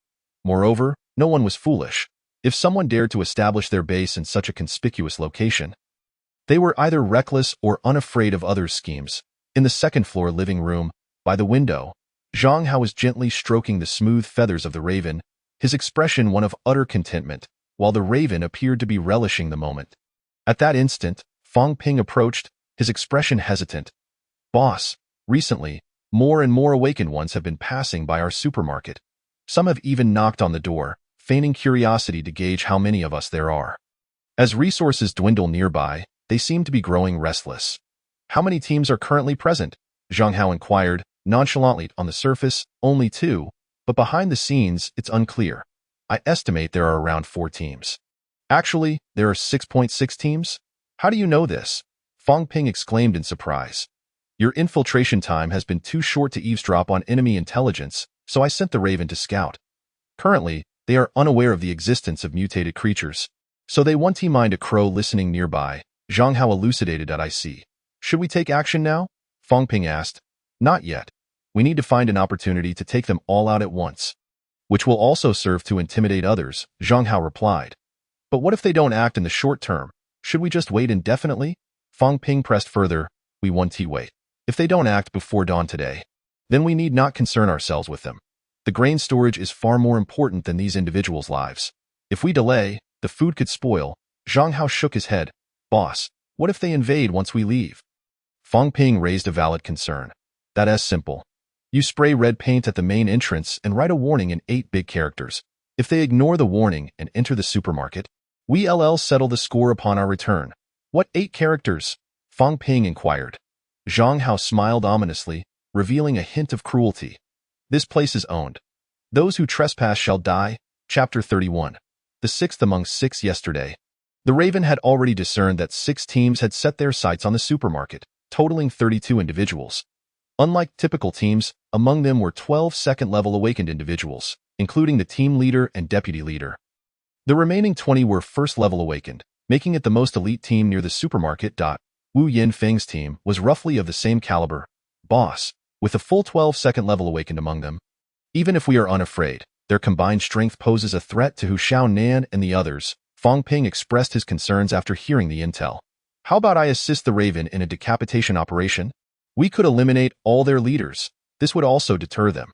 Moreover, no one was foolish. If someone dared to establish their base in such a conspicuous location, they were either reckless or unafraid of others' schemes. In the second-floor living room, by the window, Zhang Hao was gently stroking the smooth feathers of the raven, his expression one of utter contentment, while the raven appeared to be relishing the moment. At that instant, Fang Ping approached, his expression hesitant. "Boss, recently, more and more awakened ones have been passing by our supermarket. Some have even knocked on the door, feigning curiosity to gauge how many of us there are. As resources dwindle nearby, they seem to be growing restless." "How many teams are currently present?" Zhang Hao inquired, nonchalantly. "On the surface, only 2, but behind the scenes, it's unclear. I estimate there are around 4 teams." "Actually, there are 6.6 teams? How do you know this?" Fang Ping exclaimed in surprise. "Your infiltration time has been too short to eavesdrop on enemy intelligence, so I sent the Raven to scout. Currently, they are unaware of the existence of mutated creatures. So they won't mind a crow listening nearby." Zhang Hao elucidated. "I see. Should we take action now?" Fang Ping asked. "Not yet. We need to find an opportunity to take them all out at once, which will also serve to intimidate others," Zhang Hao replied. "But what if they don't act in the short term? Should we just wait indefinitely?" Fang Ping pressed further. "We won't wait. If they don't act before dawn today, then we need not concern ourselves with them. The grain storage is far more important than these individuals' lives. If we delay, the food could spoil." Zhang Hao shook his head. "Boss, what if they invade once we leave?" Fang Ping raised a valid concern. "That's simple. You spray red paint at the main entrance and write a warning in 8 big characters. If they ignore the warning and enter the supermarket, we'll settle the score upon our return." "What 8 characters?" Fang Ping inquired. Zhang Hao smiled ominously, revealing a hint of cruelty. "This place is owned. Those who trespass shall die." Chapter 31. The 6th among 6 yesterday. The Raven had already discerned that 6 teams had set their sights on the supermarket, totaling 32 individuals. Unlike typical teams, among them were 12 second-level awakened individuals, including the team leader and deputy leader. The remaining 20 were first-level awakened, making it the most elite team near the supermarket. Wu Yanfeng's team was roughly of the same caliber. "Boss, with a full 12 second-level awakened among them, even if we are unafraid, their combined strength poses a threat to Hu Xiaonan and the others." Fang Ping expressed his concerns after hearing the intel. "How about I assist the Raven in a decapitation operation? We could eliminate all their leaders. This would also deter them."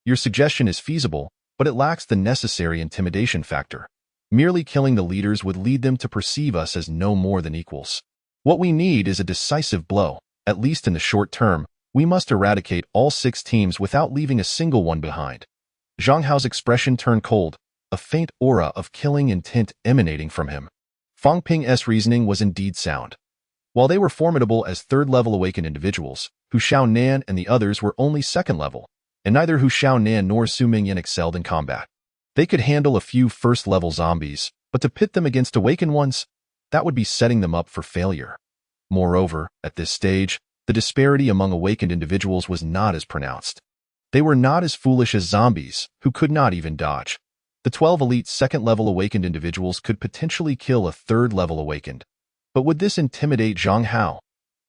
"Your suggestion is feasible, but it lacks the necessary intimidation factor. Merely killing the leaders would lead them to perceive us as no more than equals. What we need is a decisive blow. At least in the short term, we must eradicate all 6 teams without leaving a single one behind." Zhang Hao's expression turned cold, a faint aura of killing intent emanating from him. Fang Ping's reasoning was indeed sound. While they were formidable as 3rd-level awakened individuals, Hu Xiaonan and the others were only 2nd-level, and neither Hu Xiaonan nor Su Mingyan excelled in combat. They could handle a few 1st-level zombies, but to pit them against awakened ones, that would be setting them up for failure. Moreover, at this stage, the disparity among awakened individuals was not as pronounced. They were not as foolish as zombies, who could not even dodge. The 12 elite 2nd-level awakened individuals could potentially kill a 3rd-level awakened. But would this intimidate Zhang Hao?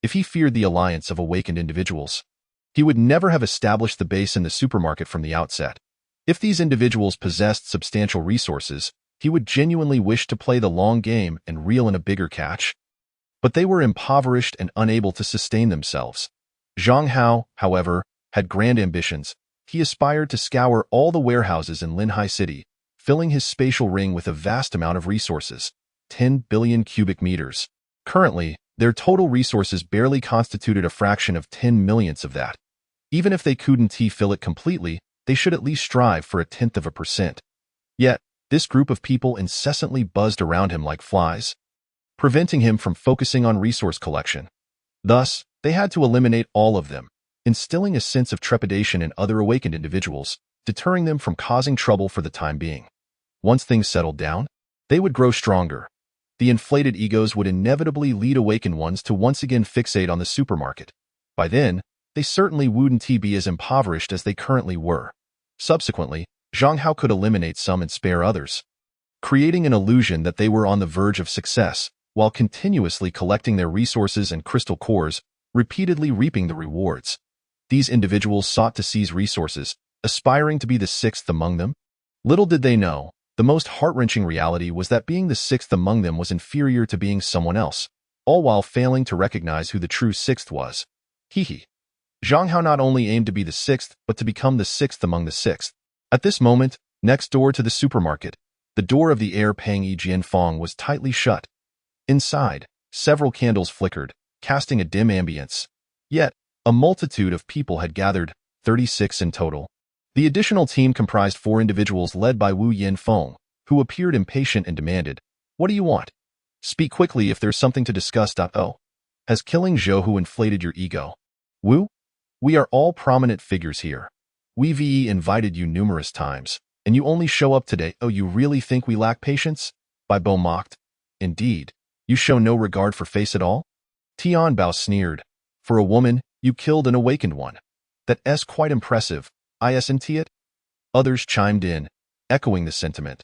If he feared the alliance of awakened individuals, he would never have established the base in the supermarket from the outset. If these individuals possessed substantial resources, he would genuinely wish to play the long game and reel in a bigger catch. But they were impoverished and unable to sustain themselves. Zhang Hao, however, had grand ambitions. He aspired to scour all the warehouses in Linhai City, filling his spatial ring with a vast amount of resources, 10 billion cubic meters. Currently, their total resources barely constituted a fraction of 10 millionths of that. Even if they couldn't fill it completely, they should at least strive for 0.1%. Yet, this group of people incessantly buzzed around him like flies, preventing him from focusing on resource collection. Thus, they had to eliminate all of them, instilling a sense of trepidation in other awakened individuals, deterring them from causing trouble for the time being. Once things settled down, they would grow stronger. The inflated egos would inevitably lead awakened ones to once again fixate on the supermarket. By then, they certainly wouldn't be as impoverished as they currently were. Subsequently, Zhang Hao could eliminate some and spare others, creating an illusion that they were on the verge of success, while continuously collecting their resources and crystal cores, repeatedly reaping the rewards. These individuals sought to seize resources, aspiring to be the 6th among them. Little did they know, The most heart-wrenching reality was that being the sixth among them was inferior to being someone else, all while failing to recognize who the true sixth was. Hee. Zhang Hao not only aimed to be the sixth, but to become the sixth among the sixth. At this moment, next door to the supermarket, the door of the heir Peng Jianfeng was tightly shut. Inside, several candles flickered, casting a dim ambience. Yet, a multitude of people had gathered, 36 in total. The additional team comprised 4 individuals led by Wu Yinfeng, who appeared impatient and demanded, "What do you want? Speak quickly if there's something to discuss." Oh, has killing Zhou Hu inflated your ego? Wu? We are all prominent figures here. We've invited you numerous times, and you only show up today. Oh, you really think we lack patience? Bai Bo mocked. Indeed, you show no regard for face at all? Tian Bao sneered. For a woman, you killed an awakened one. That's quite impressive, isn't it? Others chimed in, echoing the sentiment.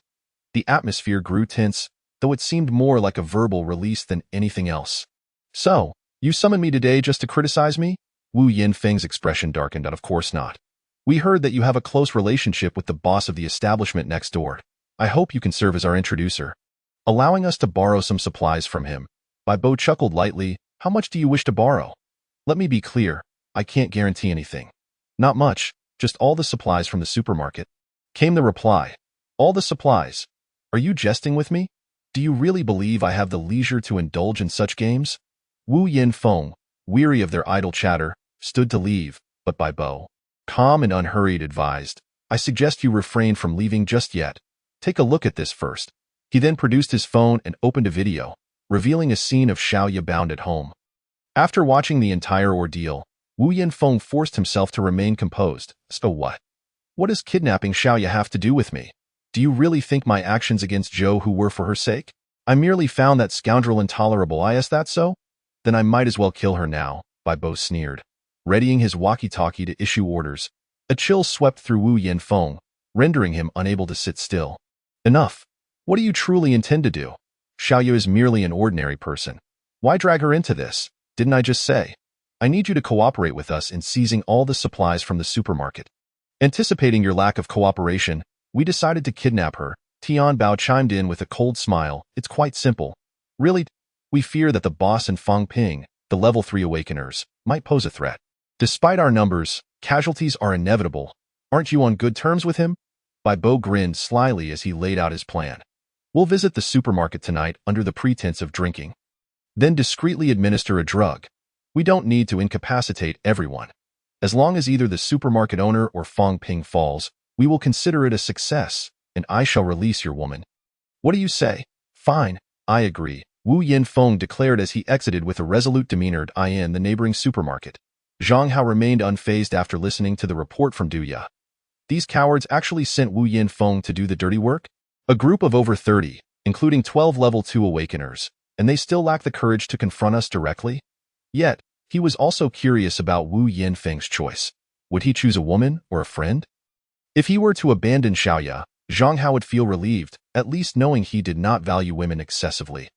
The atmosphere grew tense, though it seemed more like a verbal release than anything else. So, you summoned me today just to criticize me? Wu Yinfeng's expression darkened. Of course not. We heard that you have a close relationship with the boss of the establishment next door. I hope you can serve as our introducer, allowing us to borrow some supplies from him. Bai Bo chuckled lightly. How much do you wish to borrow? Let me be clear, I can't guarantee anything. Not much, just all the supplies from the supermarket. Came the reply. All the supplies? Are you jesting with me? Do you really believe I have the leisure to indulge in such games? Wu Yinfeng, weary of their idle chatter, stood to leave, but Bai Bo, calm and unhurried, advised, I suggest you refrain from leaving just yet. Take a look at this first. He then produced his phone and opened a video, revealing a scene of Xiaoya bound at home. After watching the entire ordeal, Wu Yinfeng forced himself to remain composed. So what? What does kidnapping Xiaoya have to do with me? Do you really think my actions against Zhou Hu were for her sake? I merely found that scoundrel intolerable. Is that so? Then I might as well kill her now, Bai Bo sneered. Readying his walkie-talkie to issue orders, a chill swept through Wu Yinfeng, rendering him unable to sit still. Enough. What do you truly intend to do? Xiaoya is merely an ordinary person. Why drag her into this? Didn't I just say? I need you to cooperate with us in seizing all the supplies from the supermarket. Anticipating your lack of cooperation, we decided to kidnap her. Tian Bao chimed in with a cold smile. It's quite simple. Really? We fear that the boss and Fang Ping, the level 3 awakeners, might pose a threat. Despite our numbers, casualties are inevitable. Aren't you on good terms with him? Bai Bo grinned slyly as he laid out his plan. We'll visit the supermarket tonight under the pretense of drinking. Then discreetly administer a drug. We don't need to incapacitate everyone. As long as either the supermarket owner or Fang Ping falls, we will consider it a success, and I shall release your woman. What do you say? Fine, I agree, Wu Yinfeng declared as he exited with a resolute demeanor in the neighboring supermarket. Zhang Hao remained unfazed after listening to the report from Duya. These cowards actually sent Wu Yinfeng to do the dirty work? A group of over 30, including 12 level 2 awakeners, and they still lack the courage to confront us directly? Yet, he was also curious about Wu Yinfeng's choice. Would he choose a woman or a friend? If he were to abandon Xiaoya, Zhang Hao would feel relieved, at least knowing he did not value women excessively.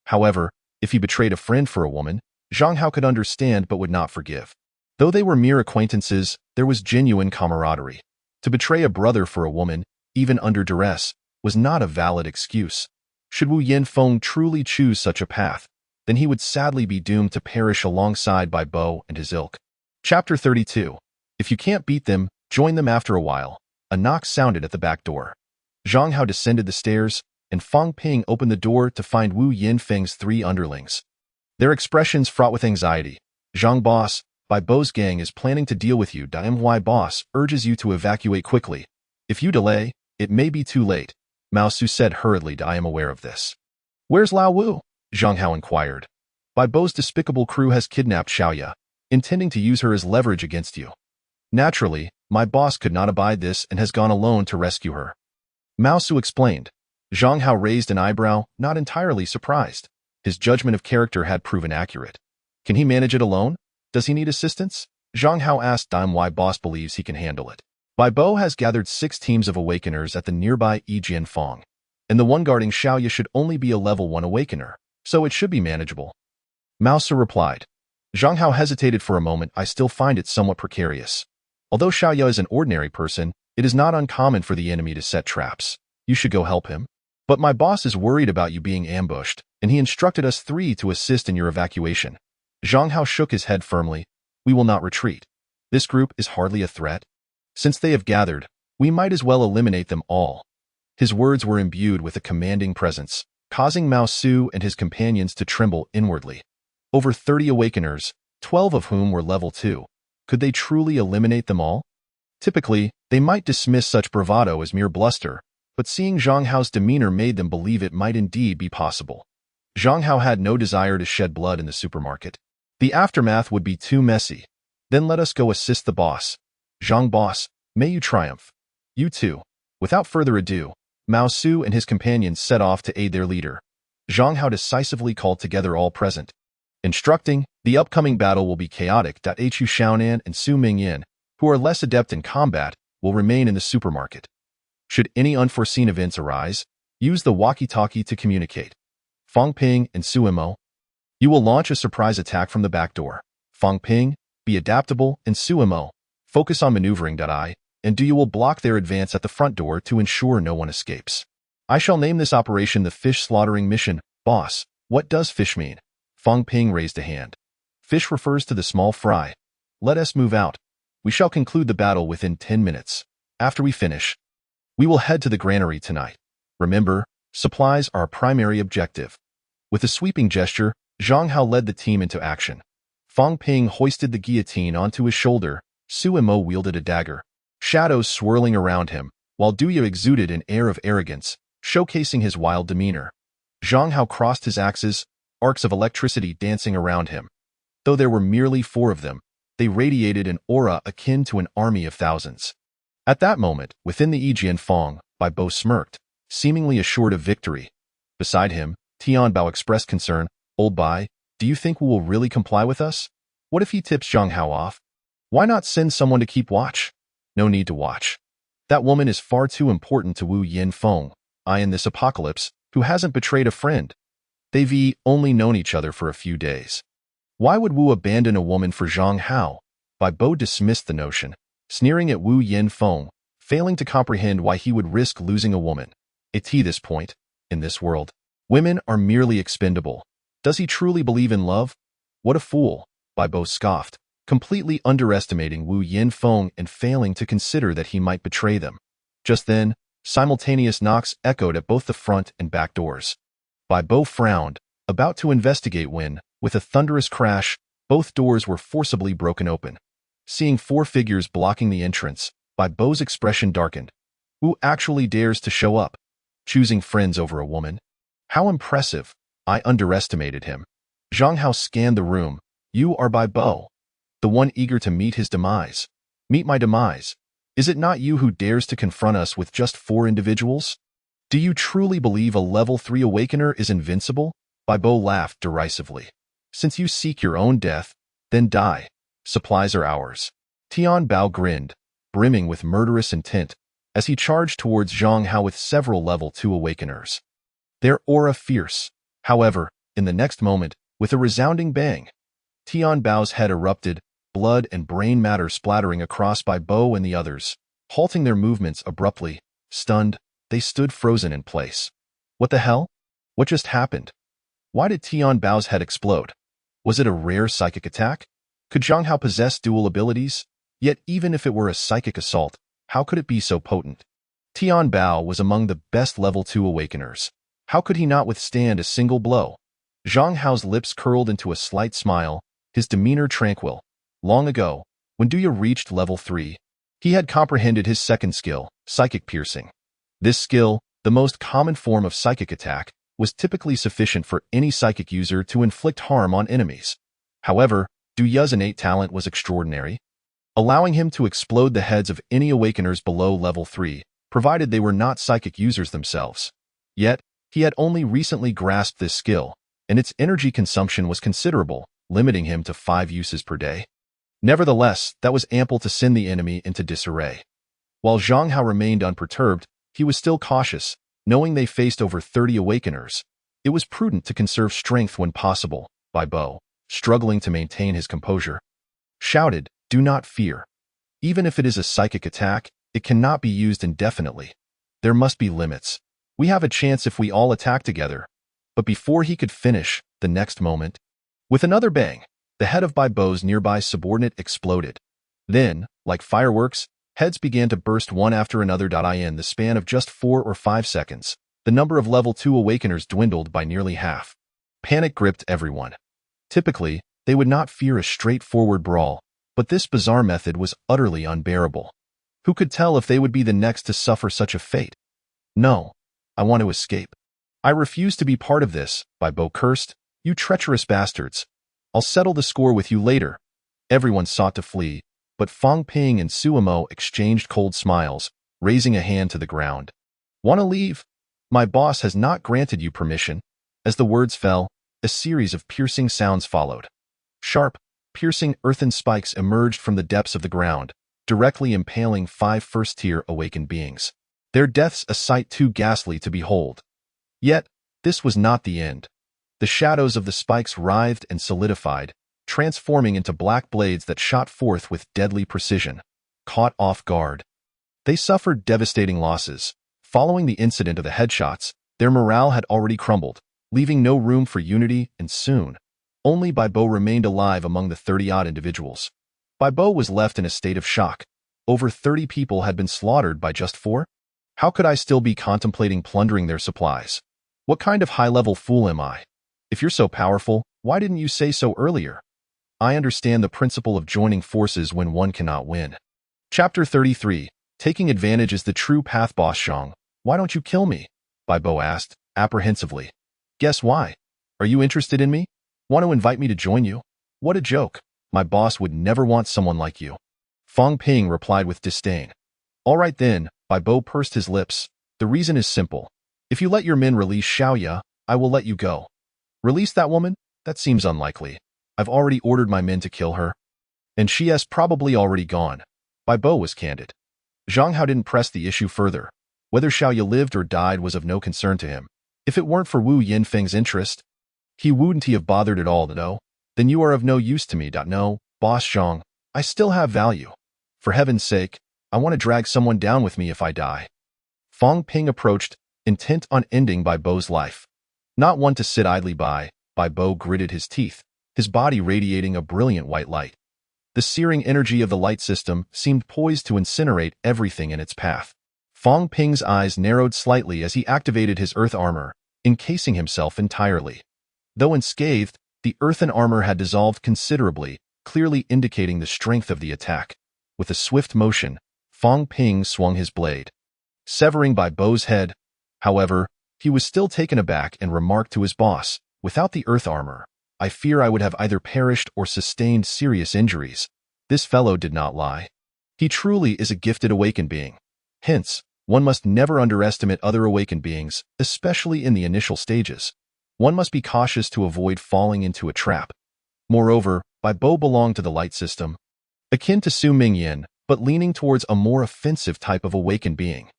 However, if he betrayed a friend for a woman, Zhang Hao could understand but would not forgive. Though they were mere acquaintances, there was genuine camaraderie. To betray a brother for a woman, even under duress, was not a valid excuse. Should Wu Yinfeng truly choose such a path, then he would sadly be doomed to perish alongside Bai Bo and his ilk. Chapter 32. If you can't beat them, join them after a while. A knock sounded at the back door. Zhang Hao descended the stairs, and Fang Ping opened the door to find Wu Yinfeng's 3 underlings. Their expressions fraught with anxiety. Zhang boss, Bai Bo's gang is planning to deal with you. My boss urges you to evacuate quickly. If you delay, it may be too late. Mao Su said hurriedly. I am aware of this. Where's Lao Wu? Zhang Hao inquired. Bai Bo's despicable crew has kidnapped Xiaoya, intending to use her as leverage against you. Naturally, my boss could not abide this and has gone alone to rescue her. Mao Su explained. Zhang Hao raised an eyebrow, not entirely surprised. His judgment of character had proven accurate. Can he manage it alone? Does he need assistance? Zhang Hao asked why boss believes he can handle it. Bai Bo has gathered 6 teams of awakeners at the nearby Jianfeng, and the one guarding Xiaoya should only be a level 1 awakener, so it should be manageable. Mao Su replied. Zhang Hao hesitated for a moment. I still find it somewhat precarious. Although Xiaoya is an ordinary person, it is not uncommon for the enemy to set traps. You should go help him. But my boss is worried about you being ambushed, and he instructed us three to assist in your evacuation. Zhang Hao shook his head firmly. We will not retreat. This group is hardly a threat. Since they have gathered, we might as well eliminate them all. His words were imbued with a commanding presence, causing Mao Su and his companions to tremble inwardly. Over 30 awakeners, 12 of whom were level 2. Could they truly eliminate them all? Typically, they might dismiss such bravado as mere bluster, but seeing Zhang Hao's demeanor made them believe it might indeed be possible. Zhang Hao had no desire to shed blood in the supermarket. The aftermath would be too messy. Then let us go assist the boss. Zhang boss, may you triumph. You too. Without further ado, Mao Su and his companions set off to aid their leader. Zhang Hao decisively called together all present, instructing, the upcoming battle will be chaotic. Hu Xiaonan and Su Mingyan, who are less adept in combat, will remain in the supermarket. Should any unforeseen events arise, use the walkie-talkie to communicate. Fang Ping and Su Mo, you will launch a surprise attack from the back door. Fang Ping, be adaptable, and Su Mo, focus on maneuvering. And you will block their advance at the front door to ensure no one escapes. I shall name this operation the Fish Slaughtering Mission. Boss, what does fish mean? Fang Ping raised a hand. Fish refers to the small fry. Let us move out. We shall conclude the battle within 10 minutes. After we finish, we will head to the granary tonight. Remember, supplies are a primary objective. With a sweeping gesture, Zhang Hao led the team into action. Fang Ping hoisted the guillotine onto his shoulder. Su Mo wielded a dagger, shadows swirling around him, while Duya exuded an air of arrogance, showcasing his wild demeanor. Zhang Hao crossed his axes, arcs of electricity dancing around him. Though there were merely 4 of them, they radiated an aura akin to an army of thousands. At that moment, within the Yijian Fang, Bai Bo smirked, seemingly assured of victory. Beside him, Tian Bao expressed concern. Old Bai, do you think Wu will really comply with us? What if he tips Zhang Hao off? Why not send someone to keep watch? No need to watch. That woman is far too important to Wu Yinfeng, I in this apocalypse, who hasn't betrayed a friend. They've only known each other for a few days. Why would Wu abandon a woman for Zhang Hao? Bai Bo dismissed the notion, sneering at Wu Yinfeng, failing to comprehend why he would risk losing a woman. At this point, in this world, women are merely expendable. Does he truly believe in love? What a fool, Bai Bo scoffed, completely underestimating Wu Yinfeng and failing to consider that he might betray them. Just then, simultaneous knocks echoed at both the front and back doors. Bai Bo frowned, about to investigate when, with a thunderous crash, both doors were forcibly broken open. Seeing 4 figures blocking the entrance, Bai Bo's expression darkened. Who actually dares to show up? Choosing friends over a woman? How impressive. I underestimated him. Zhang Hao scanned the room. You are Bai Bo, the one eager to meet his demise. Meet my demise. Is it not you who dares to confront us with just 4 individuals? Do you truly believe a level 3 awakener is invincible? Bai Bo laughed derisively. Since you seek your own death, then die. Supplies are ours. Tian Bao grinned, brimming with murderous intent, as he charged towards Zhang Hao with several level 2 awakeners. Their aura fierce. However, in the next moment, with a resounding bang, Tian Bao's head erupted, blood and brain matter splattering across Bai Bo and the others, halting their movements abruptly. Stunned, they stood frozen in place. What the hell? What just happened? Why did Tian Bao's head explode? Was it a rare psychic attack? Could Zhang Hao possess dual abilities? Yet even if it were a psychic assault, how could it be so potent? Tian Bao was among the best level 2 awakeners. How could he not withstand a single blow? Zhang Hao's lips curled into a slight smile, his demeanor tranquil. Long ago, when Duya reached level 3, he had comprehended his second skill, psychic piercing. This skill, the most common form of psychic attack, was typically sufficient for any psychic user to inflict harm on enemies. However, Duya's innate talent was extraordinary, allowing him to explode the heads of any awakeners below level 3, provided they were not psychic users themselves. Yet, he had only recently grasped this skill, and its energy consumption was considerable, limiting him to 5 uses per day. Nevertheless, that was ample to send the enemy into disarray. While Zhang Hao remained unperturbed, he was still cautious, knowing they faced over 30 awakeners. It was prudent to conserve strength when possible. Bai Bo, struggling to maintain his composure, shouted, "Do not fear. Even if it is a psychic attack, it cannot be used indefinitely. There must be limits. We have a chance if we all attack together. But before he could finish, the next moment, with another bang, the head of Bai Bo's nearby subordinate exploded. Then, like fireworks, heads began to burst one after another. In the span of just 4 or 5 seconds, the number of level 2 awakeners dwindled by nearly half. Panic gripped everyone. Typically, they would not fear a straightforward brawl, but this bizarre method was utterly unbearable. Who could tell if they would be the next to suffer such a fate? No, I want to escape. I refuse to be part of this, Bai Bo cursed. You treacherous bastards. I'll settle the score with you later. Everyone sought to flee, but Fang Ping and Suamo exchanged cold smiles, raising a hand to the ground. Want to leave? My boss has not granted you permission. As the words fell, a series of piercing sounds followed. Sharp, piercing earthen spikes emerged from the depths of the ground, directly impaling 5 first-tier awakened beings. Their deaths a sight too ghastly to behold. Yet, this was not the end. The shadows of the spikes writhed and solidified, transforming into black blades that shot forth with deadly precision. Caught off guard, they suffered devastating losses. Following the incident of the headshots, their morale had already crumbled, leaving no room for unity, and soon, only Bai Bo remained alive among the 30-odd individuals. Bai Bo was left in a state of shock. Over 30 people had been slaughtered by just 4? How could I still be contemplating plundering their supplies? What kind of high-level fool am I? If you're so powerful, why didn't you say so earlier? I understand the principle of joining forces when one cannot win. Chapter 33. Taking advantage is the true path. Boss Zhang, why don't you kill me? Bai Bo asked, apprehensively. Guess why? Are you interested in me? Want to invite me to join you? What a joke. My boss would never want someone like you. Fang Ping replied with disdain. All right then, Bai Bo pursed his lips. The reason is simple. If you let your men release Xiaoya, I will let you go. Release that woman? That seems unlikely. I've already ordered my men to kill her. And she has probably already gone. Bai Bo was candid. Zhang Hao didn't press the issue further. Whether Xiaoya lived or died was of no concern to him. If it weren't for Wu Yinfeng's interest, he wouldn't have bothered at all, no? Then you are of no use to me. No, Boss Zhang, I still have value. For heaven's sake, I want to drag someone down with me if I die. Fang Ping approached, intent on ending Bai Bo's life. Not one to sit idly by, Bai Bo gritted his teeth, his body radiating a brilliant white light. The searing energy of the light system seemed poised to incinerate everything in its path. Fang Ping's eyes narrowed slightly as he activated his earth armor, encasing himself entirely. Though unscathed, the earthen armor had dissolved considerably, clearly indicating the strength of the attack. With a swift motion, Fang Ping swung his blade, severing Bai Bo's head. However, he was still taken aback and remarked to his boss, without the earth armor, I fear I would have either perished or sustained serious injuries. This fellow did not lie. He truly is a gifted awakened being. Hence, one must never underestimate other awakened beings, especially in the initial stages. One must be cautious to avoid falling into a trap. Moreover, Bai Bo belonged to the light system, akin to Su Mingyan, but leaning towards a more offensive type of awakened being.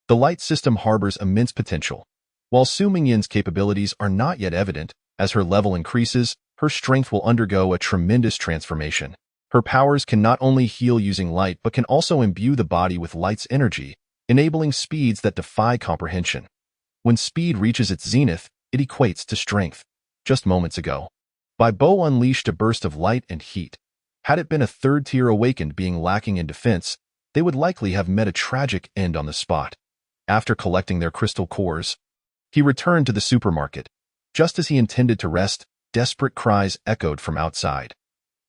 The light system harbors immense potential. While Su Mingyan's capabilities are not yet evident, as her level increases, her strength will undergo a tremendous transformation. Her powers can not only heal using light but can also imbue the body with light's energy, enabling speeds that defy comprehension. When speed reaches its zenith, it equates to strength. Just moments ago, Bai Bo unleashed a burst of light and heat. Had it been a third-tier awakened being lacking in defense, they would likely have met a tragic end on the spot. After collecting their crystal cores, he returned to the supermarket. Just as he intended to rest, desperate cries echoed from outside.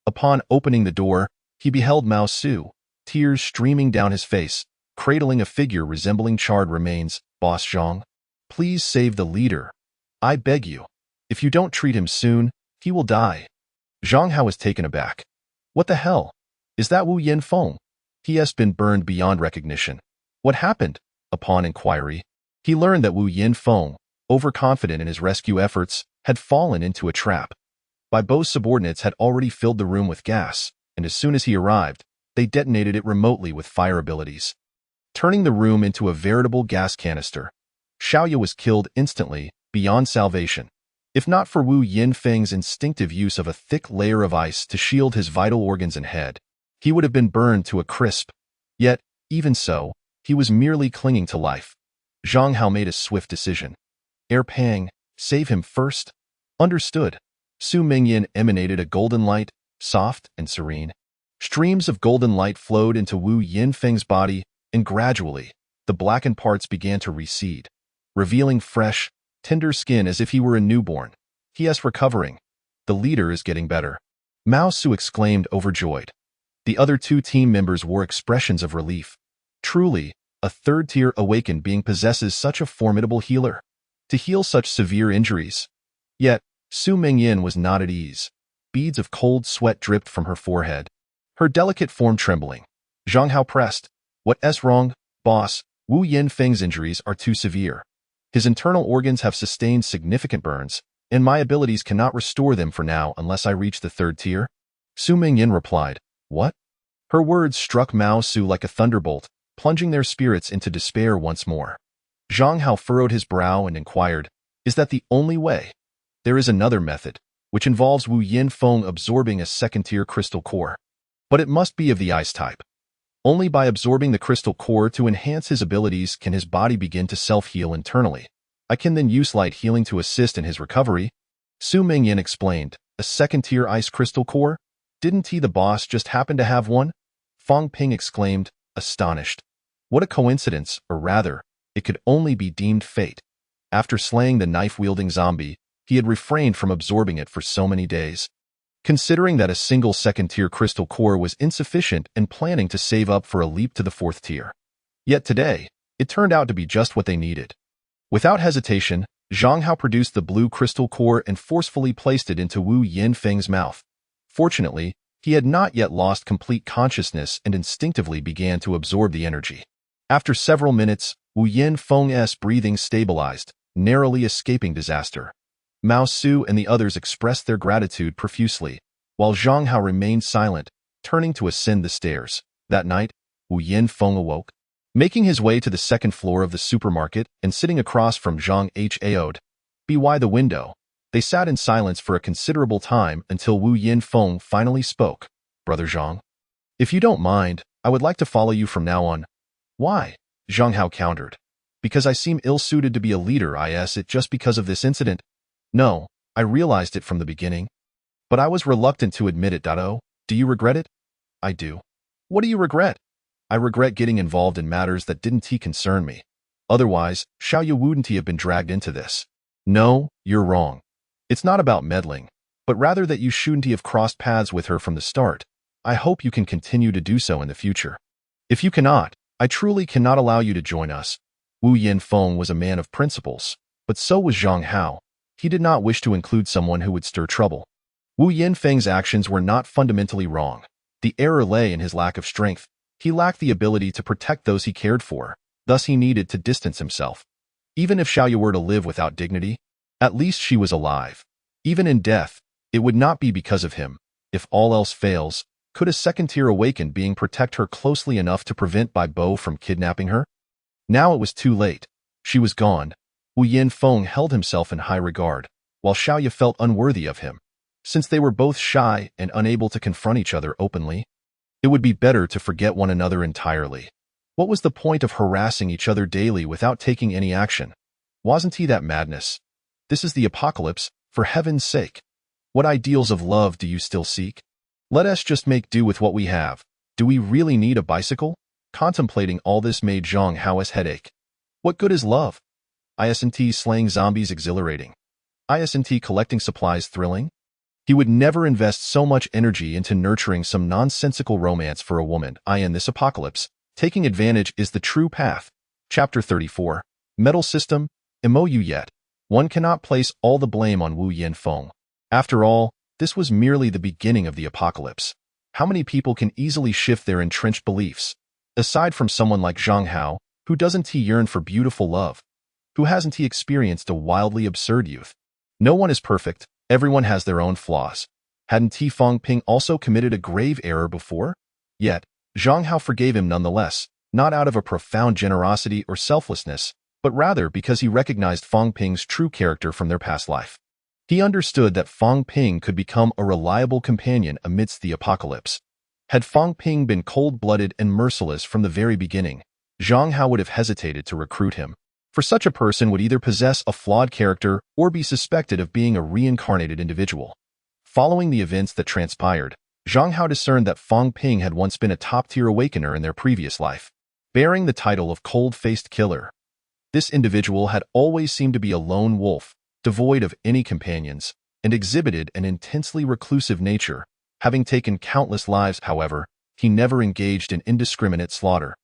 Upon opening the door, he beheld Mao Su, tears streaming down his face, cradling a figure resembling charred remains. Boss Zhang, please save the leader. I beg you. If you don't treat him soon, he will die. Zhang Hao was taken aback. What the hell? Is that Wu Yinfeng? He has been burned beyond recognition. What happened? Upon inquiry, he learned that Wu Yinfeng, overconfident in his rescue efforts, had fallen into a trap. Bai Bo's subordinates had already filled the room with gas, and as soon as he arrived, they detonated it remotely with fire abilities, turning the room into a veritable gas canister. Xiaoya was killed instantly, beyond salvation. If not for Wu Yinfeng's instinctive use of a thick layer of ice to shield his vital organs and head, he would have been burned to a crisp. Yet, even so, he was merely clinging to life. Zhang Hao made a swift decision. Air Pang, save him first. Understood. Su Mingyan emanated a golden light, soft and serene. Streams of golden light flowed into Wu Yinfeng's body, and gradually, the blackened parts began to recede, revealing fresh, tender skin as if he were a newborn. He is recovering. The leader is getting better. Mao Su exclaimed, overjoyed. The other two team members wore expressions of relief. Truly, a third-tier awakened being possesses such a formidable healer to heal such severe injuries. Yet, Su Mingyan was not at ease. Beads of cold sweat dripped from her forehead, her delicate form trembling. Zhang Hao pressed. What's wrong, boss? Wu Yinfeng's injuries are too severe. His internal organs have sustained significant burns, and my abilities cannot restore them for now unless I reach the third tier. Su Mingyan replied. What? Her words struck Mao Su like a thunderbolt, plunging their spirits into despair once more. Zhang Hao furrowed his brow and inquired, is that the only way? There is another method, which involves Wu Yinfeng absorbing a second-tier crystal core. But it must be of the ice type. Only by absorbing the crystal core to enhance his abilities can his body begin to self-heal internally. I can then use light healing to assist in his recovery. Su Mingyan explained, a second-tier ice crystal core? Didn't he the boss just happen to have one? Fang Ping exclaimed, astonished. What a coincidence, or rather, it could only be deemed fate. After slaying the knife-wielding zombie, he had refrained from absorbing it for so many days. Considering that a single second-tier crystal core was insufficient and planning to save up for a leap to the fourth tier. Yet today, it turned out to be just what they needed. Without hesitation, Zhang Hao produced the blue crystal core and forcefully placed it into Wu Yinfeng's mouth. Fortunately, he had not yet lost complete consciousness and instinctively began to absorb the energy. After several minutes, Wu Yinfeng's breathing stabilized, narrowly escaping disaster. Mao Su and the others expressed their gratitude profusely, while Zhang Hao remained silent, turning to ascend the stairs. That night, Wu Yinfeng awoke, making his way to the second floor of the supermarket and sitting across from Zhang Hao'd. By the window, they sat in silence for a considerable time until Wu Yinfeng finally spoke. Brother Zhang, if you don't mind, I would like to follow you from now on. Why? Zhang Hao countered. Because I seem ill-suited to be a leader, is it just because of this incident? No, I realized it from the beginning. But I was reluctant to admit it. Do you regret it? I do. What do you regret? I regret getting involved in matters that didn't concern me. Otherwise, Xiaoyu wouldn't have been dragged into this. No, you're wrong. It's not about meddling, but rather that you shouldn't have crossed paths with her from the start. I hope you can continue to do so in the future. If you cannot, I truly cannot allow you to join us. Wu Yinfeng was a man of principles, but so was Zhang Hao. He did not wish to include someone who would stir trouble. Wu Yinfeng's actions were not fundamentally wrong. The error lay in his lack of strength. He lacked the ability to protect those he cared for, thus he needed to distance himself. Even if Xiaoyu were to live without dignity, at least she was alive. Even in death, it would not be because of him. If all else fails, could a second-tier awakened being protect her closely enough to prevent Bai Bo from kidnapping her? Now it was too late. She was gone. Wu Yinfeng held himself in high regard, while Xiaoyu felt unworthy of him. Since they were both shy and unable to confront each other openly, it would be better to forget one another entirely. What was the point of harassing each other daily without taking any action? Wasn't he that madness? This is the apocalypse, for heaven's sake. What ideals of love do you still seek? Let us just make do with what we have. Do we really need a bicycle? Contemplating all this made Zhang Hao's headache. What good is love? Isn't slaying zombies exhilarating? Isn't collecting supplies thrilling? He would never invest so much energy into nurturing some nonsensical romance for a woman. In this apocalypse, taking advantage is the true path. Chapter 34. Metal System, MOU. Yet one cannot place all the blame on Wu Yinfeng. After all, this was merely the beginning of the apocalypse. How many people can easily shift their entrenched beliefs? Aside from someone like Zhang Hao, who doesn't yearn for beautiful love? Who hasn't experienced a wildly absurd youth? No one is perfect, everyone has their own flaws. Hadn't Fang Ping also committed a grave error before? Yet, Zhang Hao forgave him nonetheless, not out of a profound generosity or selflessness, but rather because he recognized Fang Ping's true character from their past life. He understood that Fang Ping could become a reliable companion amidst the apocalypse. Had Fang Ping been cold-blooded and merciless from the very beginning, Zhang Hao would have hesitated to recruit him. for such a person would either possess a flawed character or be suspected of being a reincarnated individual. Following the events that transpired, Zhang Hao discerned that Fang Ping had once been a top-tier awakener in their previous life, bearing the title of Cold-Faced Killer. This individual had always seemed to be a lone wolf, devoid of any companions, and exhibited an intensely reclusive nature. Having taken countless lives, however, he never engaged in indiscriminate slaughter,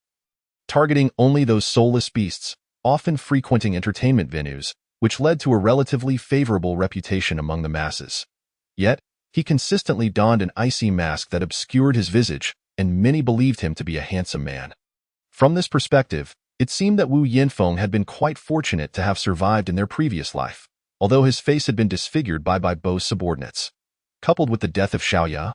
targeting only those soulless beasts, often frequenting entertainment venues, which led to a relatively favorable reputation among the masses. Yet, he consistently donned an icy mask that obscured his visage, and many believed him to be a handsome man. From this perspective, it seemed that Wu Yinfeng had been quite fortunate to have survived in their previous life, although his face had been disfigured by Bo's subordinates. Coupled with the death of Xiaoya,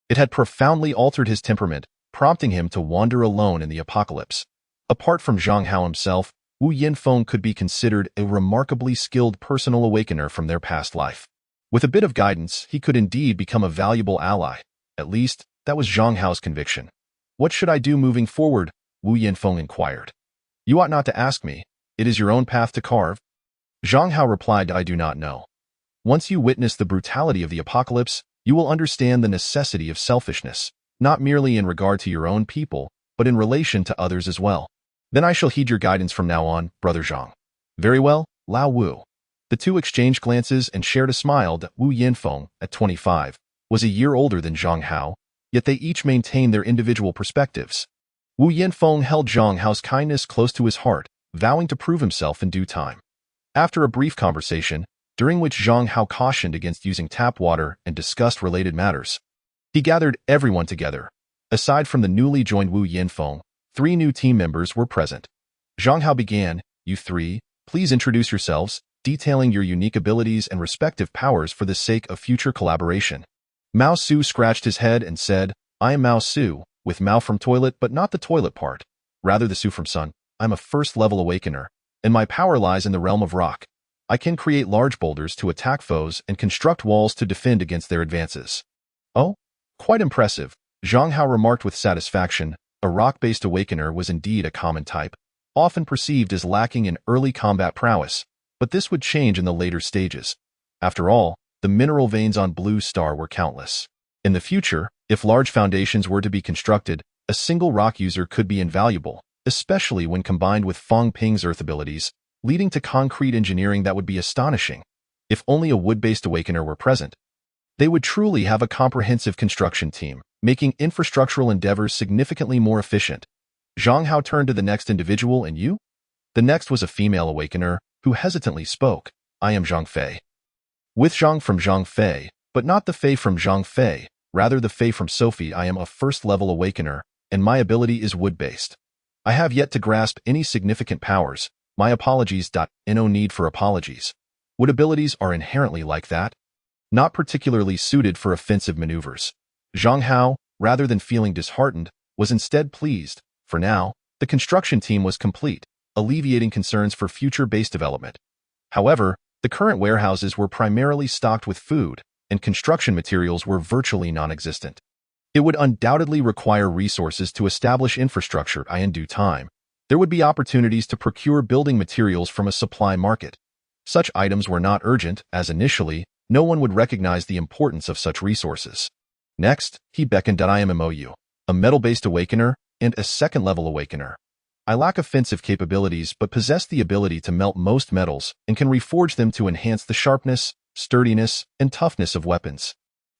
it had profoundly altered his temperament, prompting him to wander alone in the apocalypse. Apart from Zhang Hao himself, Wu Yinfeng could be considered a remarkably skilled personal awakener from their past life. With a bit of guidance, he could indeed become a valuable ally. At least, that was Zhang Hao's conviction. "What should I do moving forward?" Wu Yinfeng inquired. "You ought not to ask me. It is your own path to carve." Zhang Hao replied, "I do not know. Once you witness the brutality of the apocalypse, you will understand the necessity of selfishness, not merely in regard to your own people, but in relation to others as well. Then I shall heed your guidance from now on, Brother Zhang." "Very well, Lao Wu." The two exchanged glances and shared a smile. Wu Yinfeng, at 25, was a year older than Zhang Hao, yet they each maintained their individual perspectives. Wu Yinfeng held Zhang Hao's kindness close to his heart, vowing to prove himself in due time. After a brief conversation, during which Zhang Hao cautioned against using tap water and discussed related matters, he gathered everyone together. Aside from the newly joined Wu Yinfeng, 3 new team members were present. Zhang Hao began, "You 3, please introduce yourselves, detailing your unique abilities and respective powers for the sake of future collaboration." Mao Su scratched his head and said, "I am Mao Su, with Mao from toilet but not the toilet part, rather the Su from sun. I'm a first-level awakener, and my power lies in the realm of rock. I can create large boulders to attack foes and construct walls to defend against their advances." "Oh, quite impressive," Zhang Hao remarked with satisfaction. A rock-based awakener was indeed a common type, often perceived as lacking in early combat prowess, but this would change in the later stages. After all, the mineral veins on Blue Star were countless. In the future, if large foundations were to be constructed, a single rock user could be invaluable, especially when combined with Fang Ping's earth abilities, leading to concrete engineering that would be astonishing. If only a wood-based awakener were present, they would truly have a comprehensive construction team, making infrastructural endeavors significantly more efficient. Zhang Hao turned to the next individual. "And you?" The next was a female awakener, who hesitantly spoke. "I am Zhang Fei." "With Zhang from Zhang Fei, but not the Fei from Zhang Fei, rather the Fei from Sophie. I am a first-level awakener, and my ability is wood-based. I have yet to grasp any significant powers. My apologies. No need for apologies. Wood abilities are inherently like that, not particularly suited for offensive maneuvers." Zhang Hao, rather than feeling disheartened, was instead pleased. For now, the construction team was complete, alleviating concerns for future base development. However, the current warehouses were primarily stocked with food, and construction materials were virtually non-existent. It would undoubtedly require resources to establish infrastructure. In due time, there would be opportunities to procure building materials from a supply market. Such items were not urgent, as initially, no one would recognize the importance of such resources. Next, he beckoned. "I am Mou, a metal-based awakener and a second-level awakener. I lack offensive capabilities but possess the ability to melt most metals and can reforge them to enhance the sharpness, sturdiness, and toughness of weapons."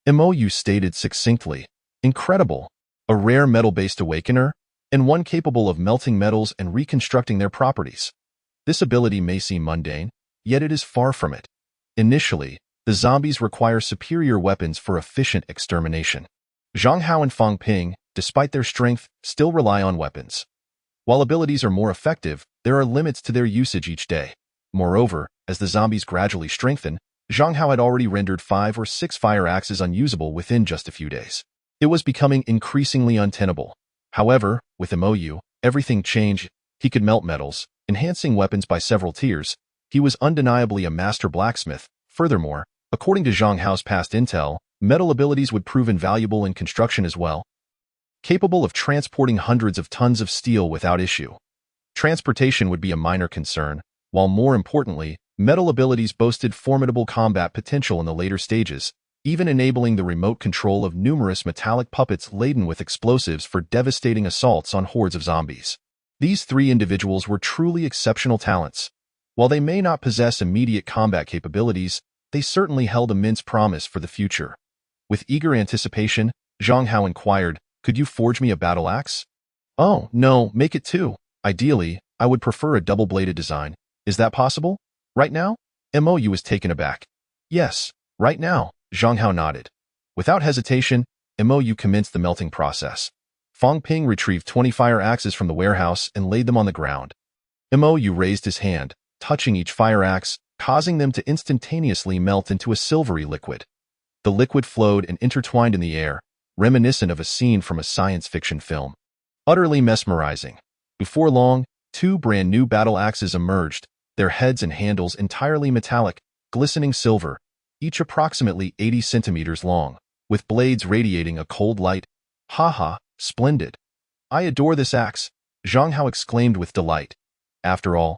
Mou stated succinctly. "Incredible! A rare metal-based awakener, and one capable of melting metals and reconstructing their properties. This ability may seem mundane, yet it is far from it. Initially, the zombies require superior weapons for efficient extermination. Zhang Hao and Fang Ping, despite their strength, still rely on weapons. While abilities are more effective, there are limits to their usage each day. Moreover, as the zombies gradually strengthen, Zhang Hao had already rendered 5 or 6 fire axes unusable within just a few days. It was becoming increasingly untenable. However, with Mou, everything changed. He could melt metals, enhancing weapons by several tiers. He was undeniably a master blacksmith. Furthermore, according to Zhang Hao's past intel, metal abilities would prove invaluable in construction as well, capable of transporting hundreds of tons of steel without issue. Transportation would be a minor concern, while more importantly, metal abilities boasted formidable combat potential in the later stages, even enabling the remote control of numerous metallic puppets laden with explosives for devastating assaults on hordes of zombies. These three individuals were truly exceptional talents. While they may not possess immediate combat capabilities, they certainly held immense promise for the future. With eager anticipation, Zhang Hao inquired, "Could you forge me a battle axe?" "Oh, no, make it two. Ideally, I would prefer a double-bladed design. Is that possible? Right now?" Mou was taken aback. "Yes, right now," Zhang Hao nodded. Without hesitation, Mou commenced the melting process. Fang Ping retrieved 20 fire axes from the warehouse and laid them on the ground. Mou raised his hand, touching each fire axe, causing them to instantaneously melt into a silvery liquid. The liquid flowed and intertwined in the air, reminiscent of a scene from a science fiction film. Utterly mesmerizing. Before long, two brand-new battle axes emerged, their heads and handles entirely metallic, glistening silver, each approximately 80 centimeters long, with blades radiating a cold light. "Ha, splendid. I adore this axe," Zhang Hao exclaimed with delight. After all,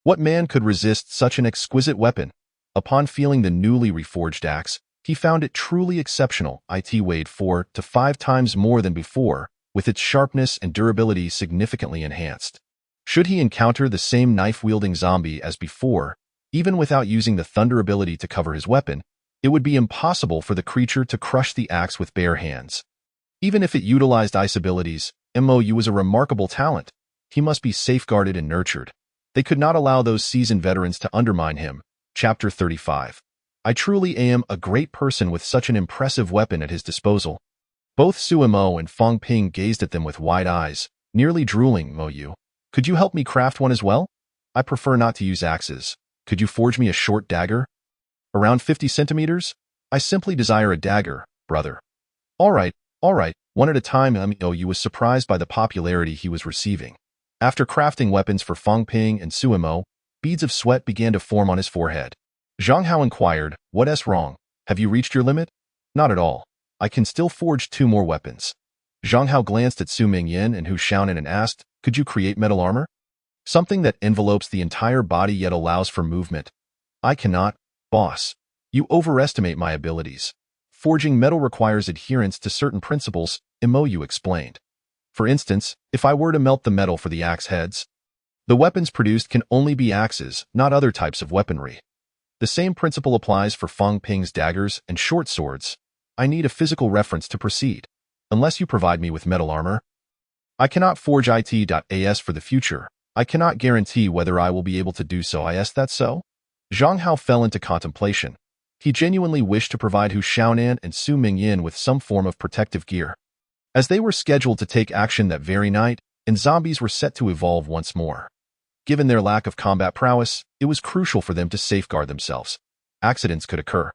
what man could resist such an exquisite weapon? Upon feeling the newly reforged axe, he found it truly exceptional. It weighed 4 to 5 times more than before, with its sharpness and durability significantly enhanced. Should he encounter the same knife-wielding zombie as before, even without using the thunder ability to cover his weapon, it would be impossible for the creature to crush the axe with bare hands. Even if it utilized ice abilities, Mou was a remarkable talent. He must be safeguarded and nurtured. They could not allow those seasoned veterans to undermine him. Chapter 35. I truly am a great person with such an impressive weapon at his disposal. Both Su Mo and Fang Ping gazed at them with wide eyes, nearly drooling. "Mou, could you help me craft one as well? I prefer not to use axes. Could you forge me a short dagger? Around 50 centimeters? I simply desire a dagger, brother." All right, one at a time." Mou was surprised by the popularity he was receiving. After crafting weapons for Fang Ping and Su Mo, beads of sweat began to form on his forehead. Zhang Hao inquired, "What's wrong? Have you reached your limit?" "Not at all. I can still forge 2 more weapons." Zhang Hao glanced at Su Mingyan and Hu Xiaonan and asked, "Could you create metal armor? Something that envelopes the entire body yet allows for movement." "I cannot, boss. You overestimate my abilities. Forging metal requires adherence to certain principles," Mou explained. "For instance, if I were to melt the metal for the axe heads, the weapons produced can only be axes, not other types of weaponry. The same principle applies for Fang Ping's daggers and short swords. I need a physical reference to proceed. Unless you provide me with metal armor, I cannot forge it.as for the future. I cannot guarantee whether I will be able to do so. Is that so?" Zhang Hao fell into contemplation. He genuinely wished to provide Hu Xiaonan and Su Mingyan with some form of protective gear. As they were scheduled to take action that very night, and zombies were set to evolve once more. Given their lack of combat prowess, it was crucial for them to safeguard themselves. Accidents could occur,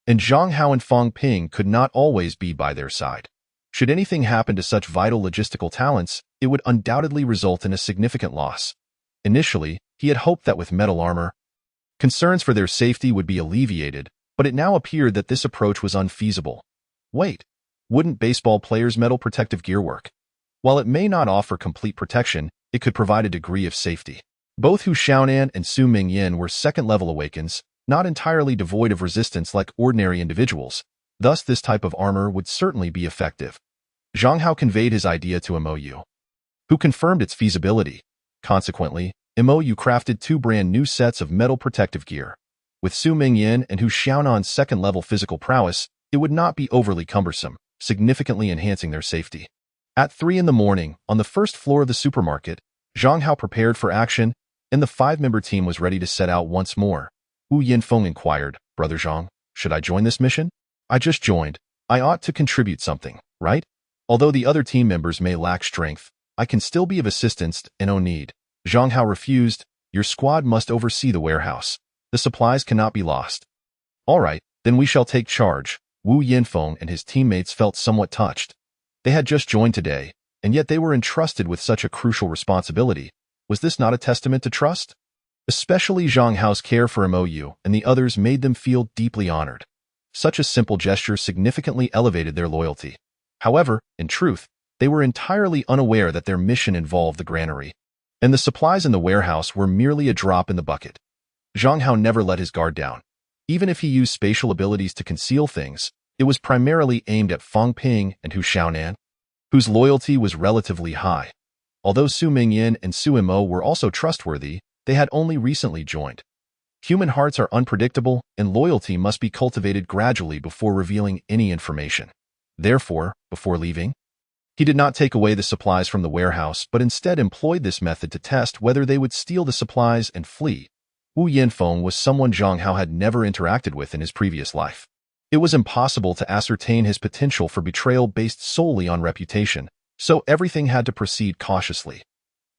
and Zhang Hao and Fang Ping could not always be by their side. Should anything happen to such vital logistical talents, it would undoubtedly result in a significant loss. Initially, he had hoped that with metal armor, concerns for their safety would be alleviated, but it now appeared that this approach was unfeasible. Wait, wouldn't baseball players' metal protective gear work? While it may not offer complete protection, it could provide a degree of safety. Both Hu Xiaonan and Su Mingyan were second-level awakens, not entirely devoid of resistance like ordinary individuals. Thus, this type of armor would certainly be effective. Zhang Hao conveyed his idea to Mou, who confirmed its feasibility. Consequently, Mou crafted 2 brand-new sets of metal protective gear. With Su Mingyan and Hu Xiaonan's second-level physical prowess, it would not be overly cumbersome, significantly enhancing their safety. At 3 in the morning, on the first floor of the supermarket, Zhang Hao prepared for action, and the 5-member team was ready to set out once more. Wu Yinfeng inquired, "Brother Zhang, should I join this mission? I just joined. I ought to contribute something, right? Although the other team members may lack strength, I can still be of assistance and no need." Zhang Hao refused. "Your squad must oversee the warehouse. The supplies cannot be lost." "All right, then we shall take charge." Wu Yinfeng and his teammates felt somewhat touched. They had just joined today, and yet they were entrusted with such a crucial responsibility. Was this not a testament to trust? Especially Zhang Hao's care for Mou and the others made them feel deeply honored. Such a simple gesture significantly elevated their loyalty. However, in truth, they were entirely unaware that their mission involved the granary. and the supplies in the warehouse were merely a drop in the bucket. Zhang Hao never let his guard down. Even if he used spatial abilities to conceal things, it was primarily aimed at Fang Ping and Hu Xiaonan, whose loyalty was relatively high. Although Su Mingyan and Su Mo were also trustworthy, they had only recently joined. Human hearts are unpredictable, and loyalty must be cultivated gradually before revealing any information. Therefore, before leaving, he did not take away the supplies from the warehouse, but instead employed this method to test whether they would steal the supplies and flee. Wu Yanfeng was someone Zhang Hao had never interacted with in his previous life. It was impossible to ascertain his potential for betrayal based solely on reputation, so everything had to proceed cautiously.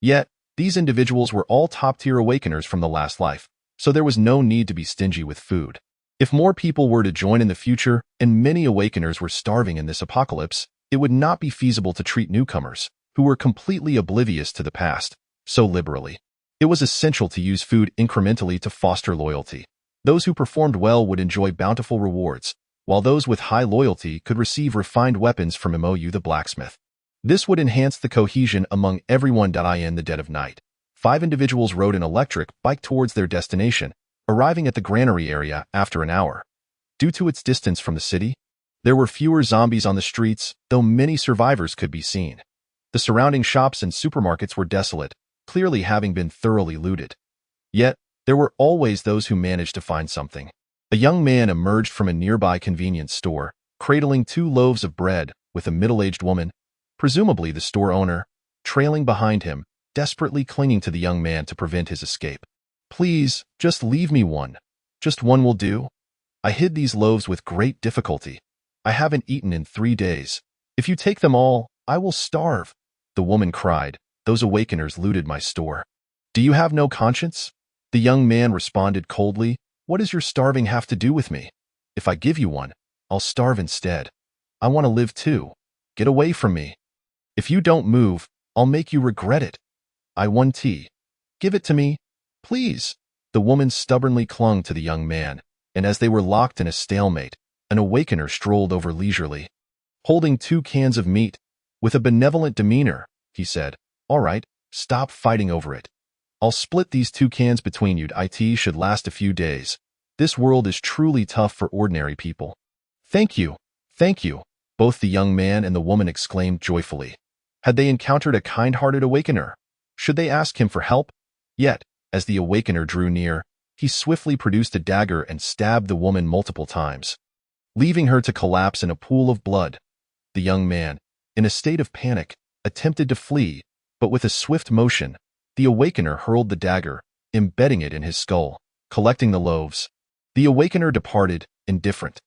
Yet, these individuals were all top-tier awakeners from the last life, so there was no need to be stingy with food. If more people were to join in the future, and many awakeners were starving in this apocalypse, it would not be feasible to treat newcomers, who were completely oblivious to the past, so liberally. It was essential to use food incrementally to foster loyalty. Those who performed well would enjoy bountiful rewards, while those with high loyalty could receive refined weapons from Mo the blacksmith. This would enhance the cohesion among everyone. In the dead of night, 5 individuals rode an electric bike towards their destination, arriving at the granary area after an hour. Due to its distance from the city, there were fewer zombies on the streets, though many survivors could be seen. The surrounding shops and supermarkets were desolate, clearly having been thoroughly looted. Yet, there were always those who managed to find something. A young man emerged from a nearby convenience store, cradling 2 loaves of bread, with a middle-aged woman, presumably the store owner, trailing behind him, desperately clinging to the young man to prevent his escape. "Please, just leave me one. Just one will do. I hid these loaves with great difficulty. I haven't eaten in 3 days. If you take them all, I will starve," the woman cried. "Those awakeners looted my store." "Do you have no conscience?" The young man responded coldly. "What does your starving have to do with me? If I give you one, I'll starve instead. I want to live too. Get away from me. If you don't move, I'll make you regret it. I want tea. Give it to me, please." The woman stubbornly clung to the young man, and as they were locked in a stalemate, an awakener strolled over leisurely. Holding 2 cans of meat, with a benevolent demeanor, he said, "All right, stop fighting over it. I'll split these 2 cans between you. It should last a few days. This world is truly tough for ordinary people." Thank you, both the young man and the woman exclaimed joyfully. Had they encountered a kind-hearted awakener? Should they ask him for help? Yet, as the awakener drew near, he swiftly produced a dagger and stabbed the woman multiple times, leaving her to collapse in a pool of blood. The young man, in a state of panic, attempted to flee, but with a swift motion, the awakener hurled the dagger, embedding it in his skull. Collecting the loaves, the awakener departed, indifferent.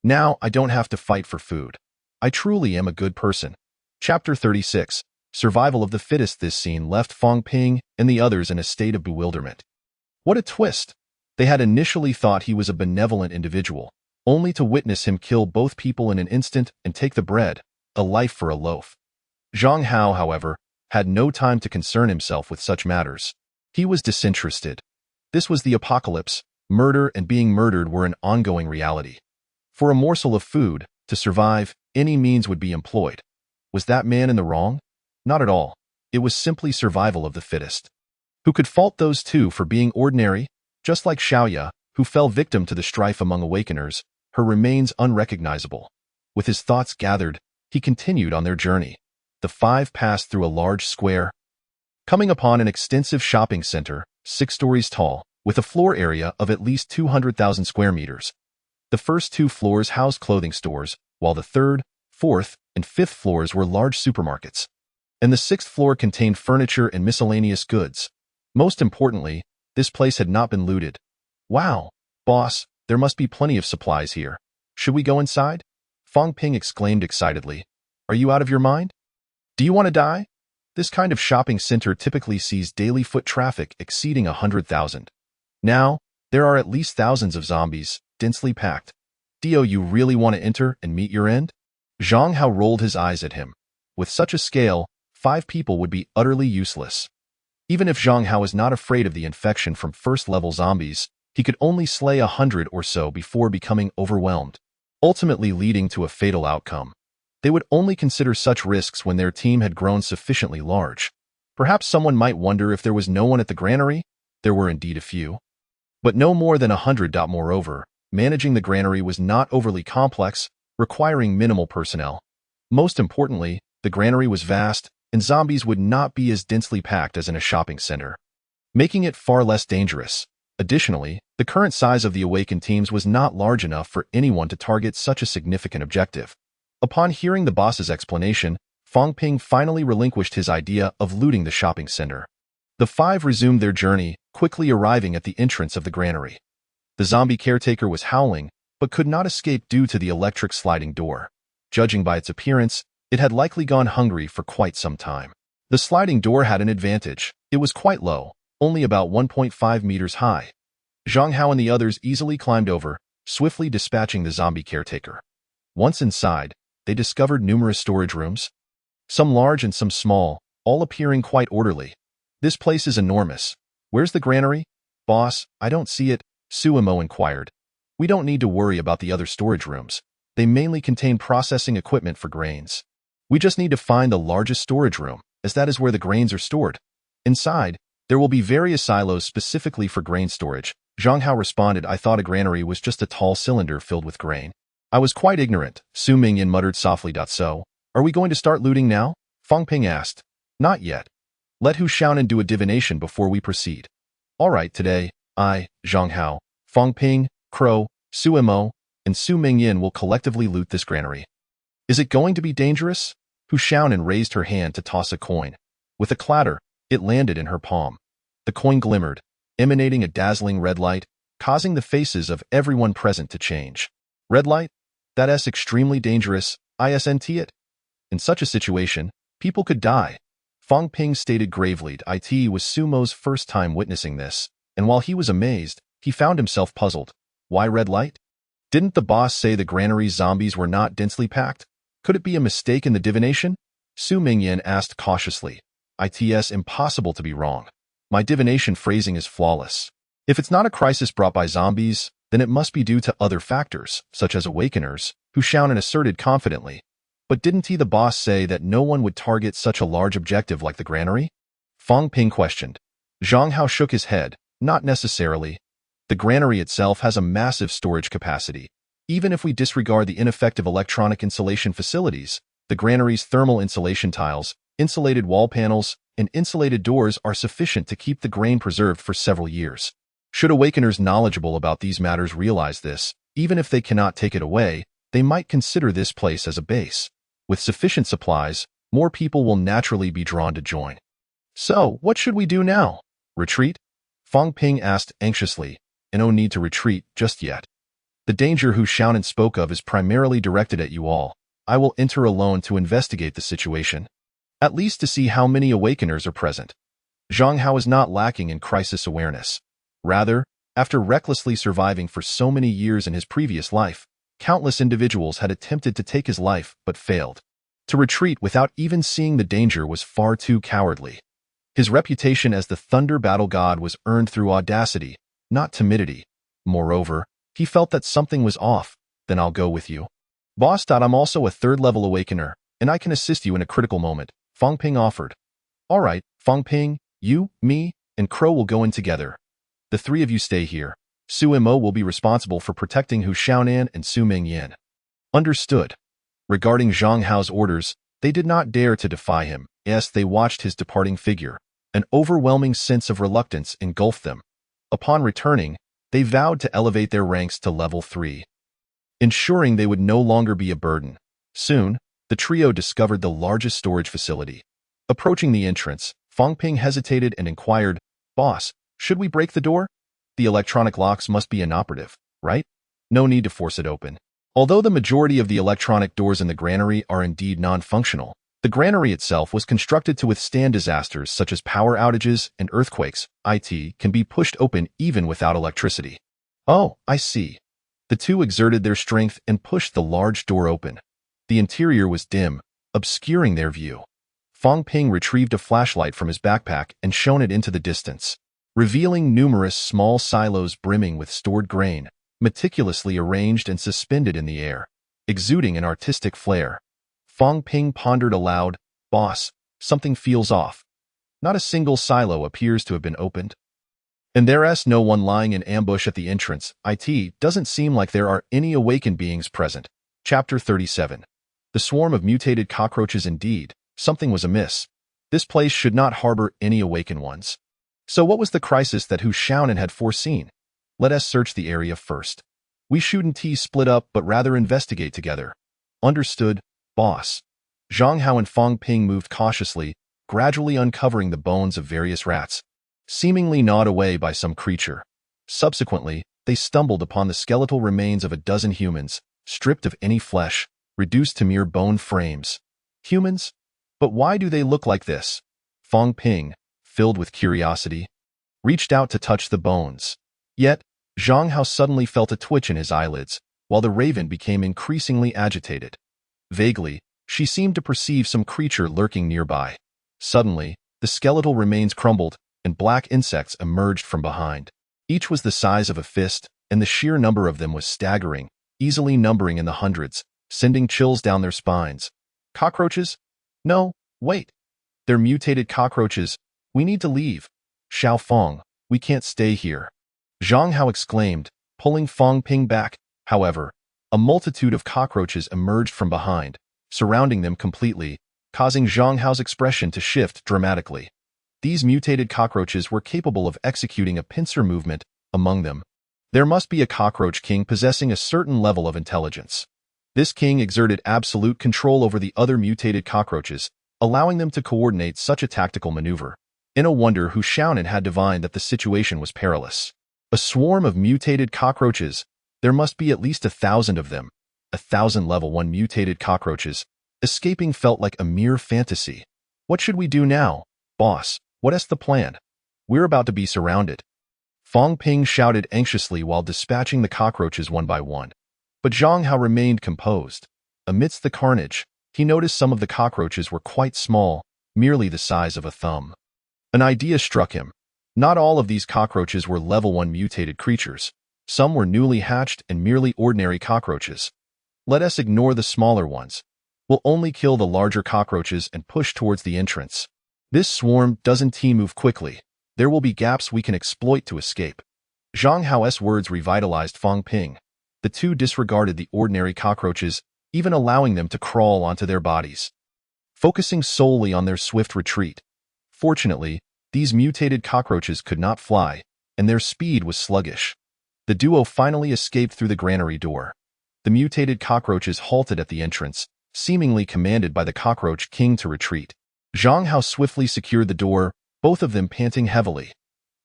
"Now I don't have to fight for food. I truly am a good person." Chapter 36, Survival of the Fittest. This scene left Fang Ping and the others in a state of bewilderment. What a twist! They had initially thought he was a benevolent individual, only to witness him kill both people in an instant and take the bread, a life for a loaf. Zhang Hao, however, had no time to concern himself with such matters. He was disinterested. This was the apocalypse. Murder and being murdered were an ongoing reality. For a morsel of food, to survive, any means would be employed. Was that man in the wrong? Not at all. It was simply survival of the fittest. Who could fault those 2 for being ordinary? Just like Xiaoya, who fell victim to the strife among awakeners, her remains unrecognizable. With his thoughts gathered, he continued on their journey. The 5 passed through a large square, coming upon an extensive shopping center, 6 stories tall, with a floor area of at least 200,000 square meters. The first 2 floors housed clothing stores, while the 3rd, 4th, and 5th floors were large supermarkets. And the 6th floor contained furniture and miscellaneous goods. Most importantly, this place had not been looted. "Wow, boss, there must be plenty of supplies here. Should we go inside?" Fang Ping exclaimed excitedly. "Are you out of your mind? Do you want to die?" This kind of shopping center typically sees daily foot traffic exceeding 100,000. Now, there are at least thousands of zombies, densely packed. "Do you really want to enter and meet your end?" Zhang Hao rolled his eyes at him. With such a scale, 5 people would be utterly useless. Even if Zhang Hao was not afraid of the infection from first-level zombies, he could only slay 100 or so before becoming overwhelmed, ultimately leading to a fatal outcome. They would only consider such risks when their team had grown sufficiently large. Perhaps someone might wonder if there was no one at the granary. There were indeed a few, but no more than 100. Moreover, managing the granary was not overly complex, requiring minimal personnel. Most importantly, the granary was vast, and zombies would not be as densely packed as in a shopping center, making it far less dangerous. Additionally, the current size of the awakened teams was not large enough for anyone to target such a significant objective. Upon hearing the boss's explanation, Fong Ping finally relinquished his idea of looting the shopping center. The five resumed their journey, quickly arriving at the entrance of the granary. The zombie caretaker was howling, but could not escape due to the electric sliding door. Judging by its appearance, it had likely gone hungry for quite some time. The sliding door had an advantage. It was quite low, only about 1.5 meters high. Zhang Hao and the others easily climbed over, swiftly dispatching the zombie caretaker. Once inside, they discovered numerous storage rooms, some large and some small, all appearing quite orderly. This place is enormous. Where's the granary? Boss, I don't see it, Suemo inquired. We don't need to worry about the other storage rooms. They mainly contain processing equipment for grains. We just need to find the largest storage room, as that is where the grains are stored. Inside, there will be various silos specifically for grain storage. Zhang Hao responded, I thought a granary was just a tall cylinder filled with grain. I was quite ignorant, Su Mingyan muttered softly. So, are we going to start looting now? Fong Ping asked. Not yet. Let Hu Xiaonan do a divination before we proceed. All right, today, I, Zhang Hao, Fong Ping, Crow, Suemo, and Su Mingyan will collectively loot this granary. Is it going to be dangerous? Hu Xiaonan raised her hand to toss a coin. With a clatter, it landed in her palm. The coin glimmered, emanating a dazzling red light, causing the faces of everyone present to change. Red light? That's extremely dangerous, isn't it? In such a situation, people could die. Fong Ping stated gravely. It was Sumo's first time witnessing this, and while he was amazed, he found himself puzzled. Why red light? Didn't the boss say the granary's zombies were not densely packed? Could it be a mistake in the divination? Su Mingyan asked cautiously. It's impossible to be wrong. My divination phrasing is flawless. If it's not a crisis brought by zombies, then it must be due to other factors, such as awakeners, Hu Xiaonan asserted confidently. But didn't the boss say that no one would target such a large objective like the granary? Fong Ping questioned. Zhang Hao shook his head. Not necessarily. The granary itself has a massive storage capacity. Even if we disregard the ineffective electronic insulation facilities, the granary's thermal insulation tiles, insulated wall panels, and insulated doors are sufficient to keep the grain preserved for several years. Should awakeners knowledgeable about these matters realize this, even if they cannot take it away, they might consider this place as a base. With sufficient supplies, more people will naturally be drawn to join. So, what should we do now? Retreat? Fong Ping asked anxiously. No need to retreat just yet. The danger Hu Xiaonan spoke of is primarily directed at you all. I will enter alone to investigate the situation, at least to see how many awakeners are present. Zhang Hao is not lacking in crisis awareness. Rather, after recklessly surviving for so many years in his previous life, countless individuals had attempted to take his life but failed. To retreat without even seeing the danger was far too cowardly. His reputation as the Thunder Battle God was earned through audacity, not timidity. Moreover, he felt that something was off. Then I'll go with you. Boss. I'm also a third-level awakener, and I can assist you in a critical moment, Fong Ping offered. All right, Fong Ping, you, me, and Crow will go in together. The three of you stay here. Suemo will be responsible for protecting Hu Xiaonan and Su Mingyan. Understood. Regarding Zhang Hao's orders, they did not dare to defy him, as they watched his departing figure. An overwhelming sense of reluctance engulfed them. Upon returning, they vowed to elevate their ranks to level 3, ensuring they would no longer be a burden. Soon, the trio discovered the largest storage facility. Approaching the entrance, Fong Ping hesitated and inquired, Boss, should we break the door? The electronic locks must be inoperative, right? No need to force it open. Although the majority of the electronic doors in the granary are indeed non-functional, the granary itself was constructed to withstand disasters such as power outages and earthquakes. It can be pushed open even without electricity. Oh, I see. The two exerted their strength and pushed the large door open. The interior was dim, obscuring their view. Fong Ping retrieved a flashlight from his backpack and shone it into the distance, revealing numerous small silos brimming with stored grain, meticulously arranged and suspended in the air, exuding an artistic flair. Fong Ping pondered aloud, Boss, something feels off. Not a single silo appears to have been opened. And there's no one lying in ambush at the entrance. It doesn't seem like there are any awakened beings present. Chapter 37. The swarm of mutated cockroaches indeed. Something was amiss. This place should not harbor any awakened ones. So what was the crisis that Hu Xiaonan had foreseen? Let us search the area first. We shouldn't split up but rather investigate together. Understood, boss. Zhang Hao and Fang Ping moved cautiously, gradually uncovering the bones of various rats, seemingly gnawed away by some creature. Subsequently, they stumbled upon the skeletal remains of a dozen humans, stripped of any flesh, reduced to mere bone frames. Humans? But why do they look like this? Fang Ping, filled with curiosity, reached out to touch the bones. Yet, Zhang Hao suddenly felt a twitch in his eyelids, while the raven became increasingly agitated. Vaguely, she seemed to perceive some creature lurking nearby. Suddenly, the skeletal remains crumbled, and black insects emerged from behind. Each was the size of a fist, and the sheer number of them was staggering, easily numbering in the hundreds, sending chills down their spines. Cockroaches? No, wait. They're mutated cockroaches. We need to leave. Xiao Feng, we can't stay here. Zhang Hao exclaimed, pulling Fang Ping back. However, a multitude of cockroaches emerged from behind, surrounding them completely, causing Zhang Hao's expression to shift dramatically. These mutated cockroaches were capable of executing a pincer movement among them. There must be a cockroach king possessing a certain level of intelligence. This king exerted absolute control over the other mutated cockroaches, allowing them to coordinate such a tactical maneuver. In a wonder, Hu Xiaonan had divined that the situation was perilous. A swarm of mutated cockroaches. There must be at least 1,000 of them. 1,000 level 1 mutated cockroaches. Escaping felt like a mere fantasy. What should we do now, boss? What's the plan? We're about to be surrounded. Fang Ping shouted anxiously while dispatching the cockroaches one by one. But Zhang Hao remained composed. Amidst the carnage, he noticed some of the cockroaches were quite small, merely the size of a thumb. An idea struck him. Not all of these cockroaches were level 1 mutated creatures. Some were newly hatched and merely ordinary cockroaches. Let us ignore the smaller ones. We'll only kill the larger cockroaches and push towards the entrance. This swarm doesn't move quickly. There will be gaps we can exploit to escape. Zhang Hao's words revitalized Fang Ping. The two disregarded the ordinary cockroaches, even allowing them to crawl onto their bodies, focusing solely on their swift retreat. Fortunately, these mutated cockroaches could not fly, and their speed was sluggish. The duo finally escaped through the granary door. The mutated cockroaches halted at the entrance, seemingly commanded by the cockroach king to retreat. Zhang Hao swiftly secured the door, both of them panting heavily.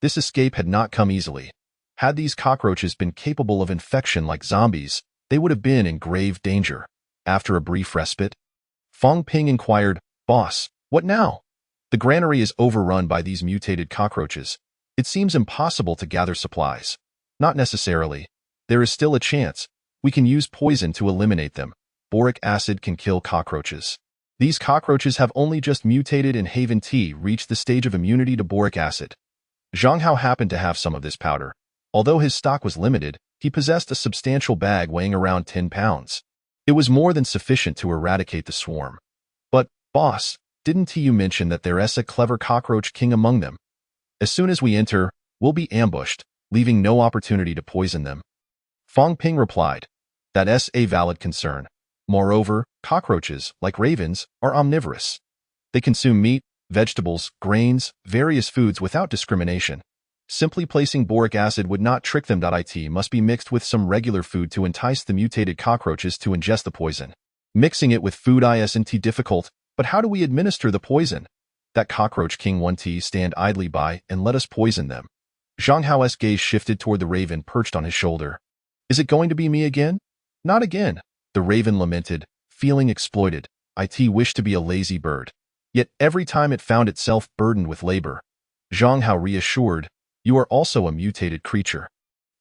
This escape had not come easily. Had these cockroaches been capable of infection like zombies, they would have been in grave danger. After a brief respite, Fang Ping inquired, "Boss, what now?" The granary is overrun by these mutated cockroaches. It seems impossible to gather supplies. Not necessarily. There is still a chance. We can use poison to eliminate them. Boric acid can kill cockroaches. These cockroaches have only just mutated and Haven Tea reached the stage of immunity to boric acid. Zhang Hao happened to have some of this powder. Although his stock was limited, he possessed a substantial bag weighing around 10 pounds. It was more than sufficient to eradicate the swarm. But, boss, didn't you mention that there's a clever cockroach king among them? As soon as we enter, we'll be ambushed, leaving no opportunity to poison them. Fang Ping replied, "That's a valid concern. Moreover, cockroaches, like ravens, are omnivorous. They consume meat, vegetables, grains, various foods without discrimination. Simply placing boric acid would not trick them. It must be mixed with some regular food to entice the mutated cockroaches to ingest the poison. Mixing it with food isn't difficult, but how do we administer the poison? That cockroach king won't stand idly by and let us poison them." Zhang Hao's gaze shifted toward the raven perched on his shoulder. "Is it going to be me again?" "Not again," the raven lamented, feeling exploited. "It wished to be a lazy bird. Yet every time it found itself burdened with labor." Zhang Hao reassured, "You are also a mutated creature.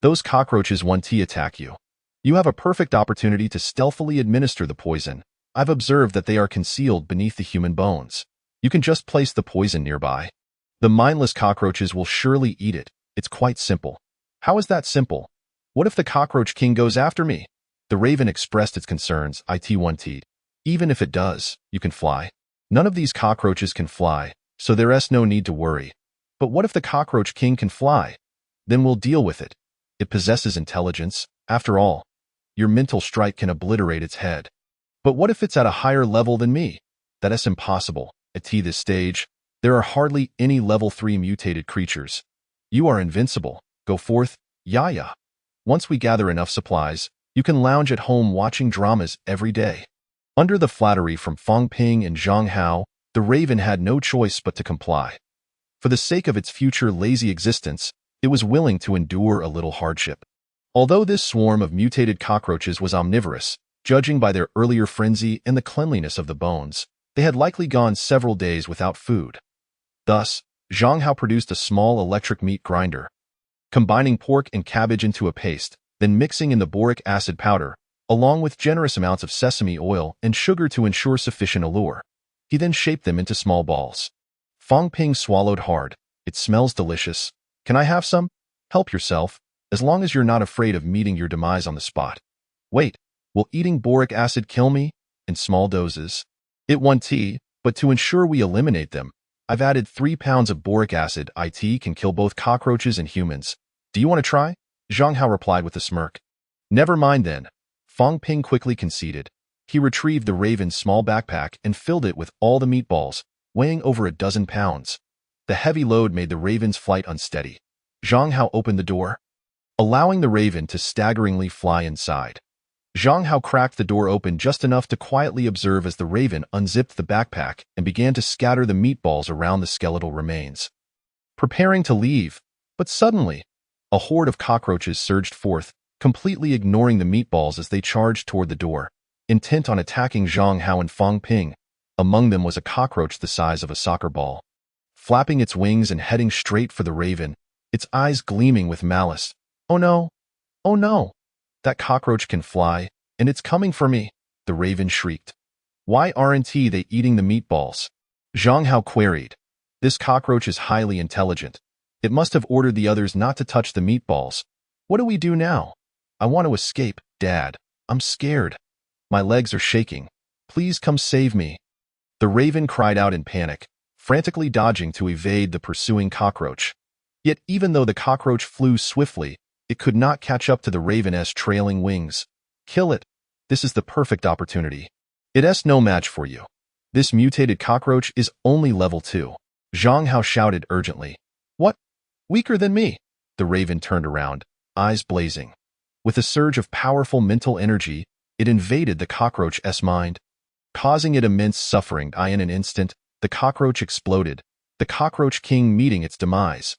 Those cockroaches won't attack you. You have a perfect opportunity to stealthily administer the poison. I've observed that they are concealed beneath the human bones. You can just place the poison nearby. The mindless cockroaches will surely eat it. It's quite simple." "How is that simple? What if the cockroach king goes after me?" The raven expressed its concerns. "It won't. Even if it does, you can fly. None of these cockroaches can fly, so there's no need to worry. But what if the cockroach king can fly? Then we'll deal with it. It possesses intelligence, after all. Your mental strike can obliterate its head. But what if it's at a higher level than me? That's impossible. At this stage, there are hardly any level 3 mutated creatures. You are invincible. Go forth, Yaya. Once we gather enough supplies, you can lounge at home watching dramas every day. Under the flattery from Fang Ping and Zhang Hao, the raven had no choice but to comply. For the sake of its future lazy existence, it was willing to endure a little hardship. Although this swarm of mutated cockroaches was omnivorous, judging by their earlier frenzy and the cleanliness of the bones, they had likely gone several days without food. Thus, Zhang Hao produced a small electric meat grinder. Combining pork and cabbage into a paste, then mixing in the boric acid powder, along with generous amounts of sesame oil and sugar to ensure sufficient allure. He then shaped them into small balls. Fang Ping swallowed hard. It smells delicious. Can I have some? Help yourself, as long as you're not afraid of meeting your demise on the spot. Wait, will eating boric acid kill me? In small doses. It won't, but to ensure we eliminate them, I've added 3 pounds of boric acid. It can kill both cockroaches and humans. Do you want to try? Zhang Hao replied with a smirk. Never mind then. Fang Ping quickly conceded. He retrieved the raven's small backpack and filled it with all the meatballs, weighing over 12 pounds. The heavy load made the raven's flight unsteady. Zhang Hao opened the door, allowing the raven to staggeringly fly inside. Zhang Hao cracked the door open just enough to quietly observe as the raven unzipped the backpack and began to scatter the meatballs around the skeletal remains. Preparing to leave, but suddenly, a horde of cockroaches surged forth, completely ignoring the meatballs as they charged toward the door, intent on attacking Zhang Hao and Fang Ping. Among them was a cockroach the size of a soccer ball. Flapping its wings and heading straight for the raven, its eyes gleaming with malice. Oh no! Oh no! That cockroach can fly, and it's coming for me, the raven shrieked. Why aren't they eating the meatballs? Zhang Hao queried. This cockroach is highly intelligent. It must have ordered the others not to touch the meatballs. What do we do now? I want to escape, Dad. I'm scared. My legs are shaking. Please come save me. The raven cried out in panic, frantically dodging to evade the pursuing cockroach. Yet even though the cockroach flew swiftly, it could not catch up to the raven's trailing wings. Kill it. This is the perfect opportunity. It's no match for you. This mutated cockroach is only level 2. Zhang Hao shouted urgently. What? Weaker than me? The raven turned around, eyes blazing. With a surge of powerful mental energy, it invaded the cockroach's mind, causing it immense suffering. In an instant, the cockroach exploded, the cockroach king meeting its demise.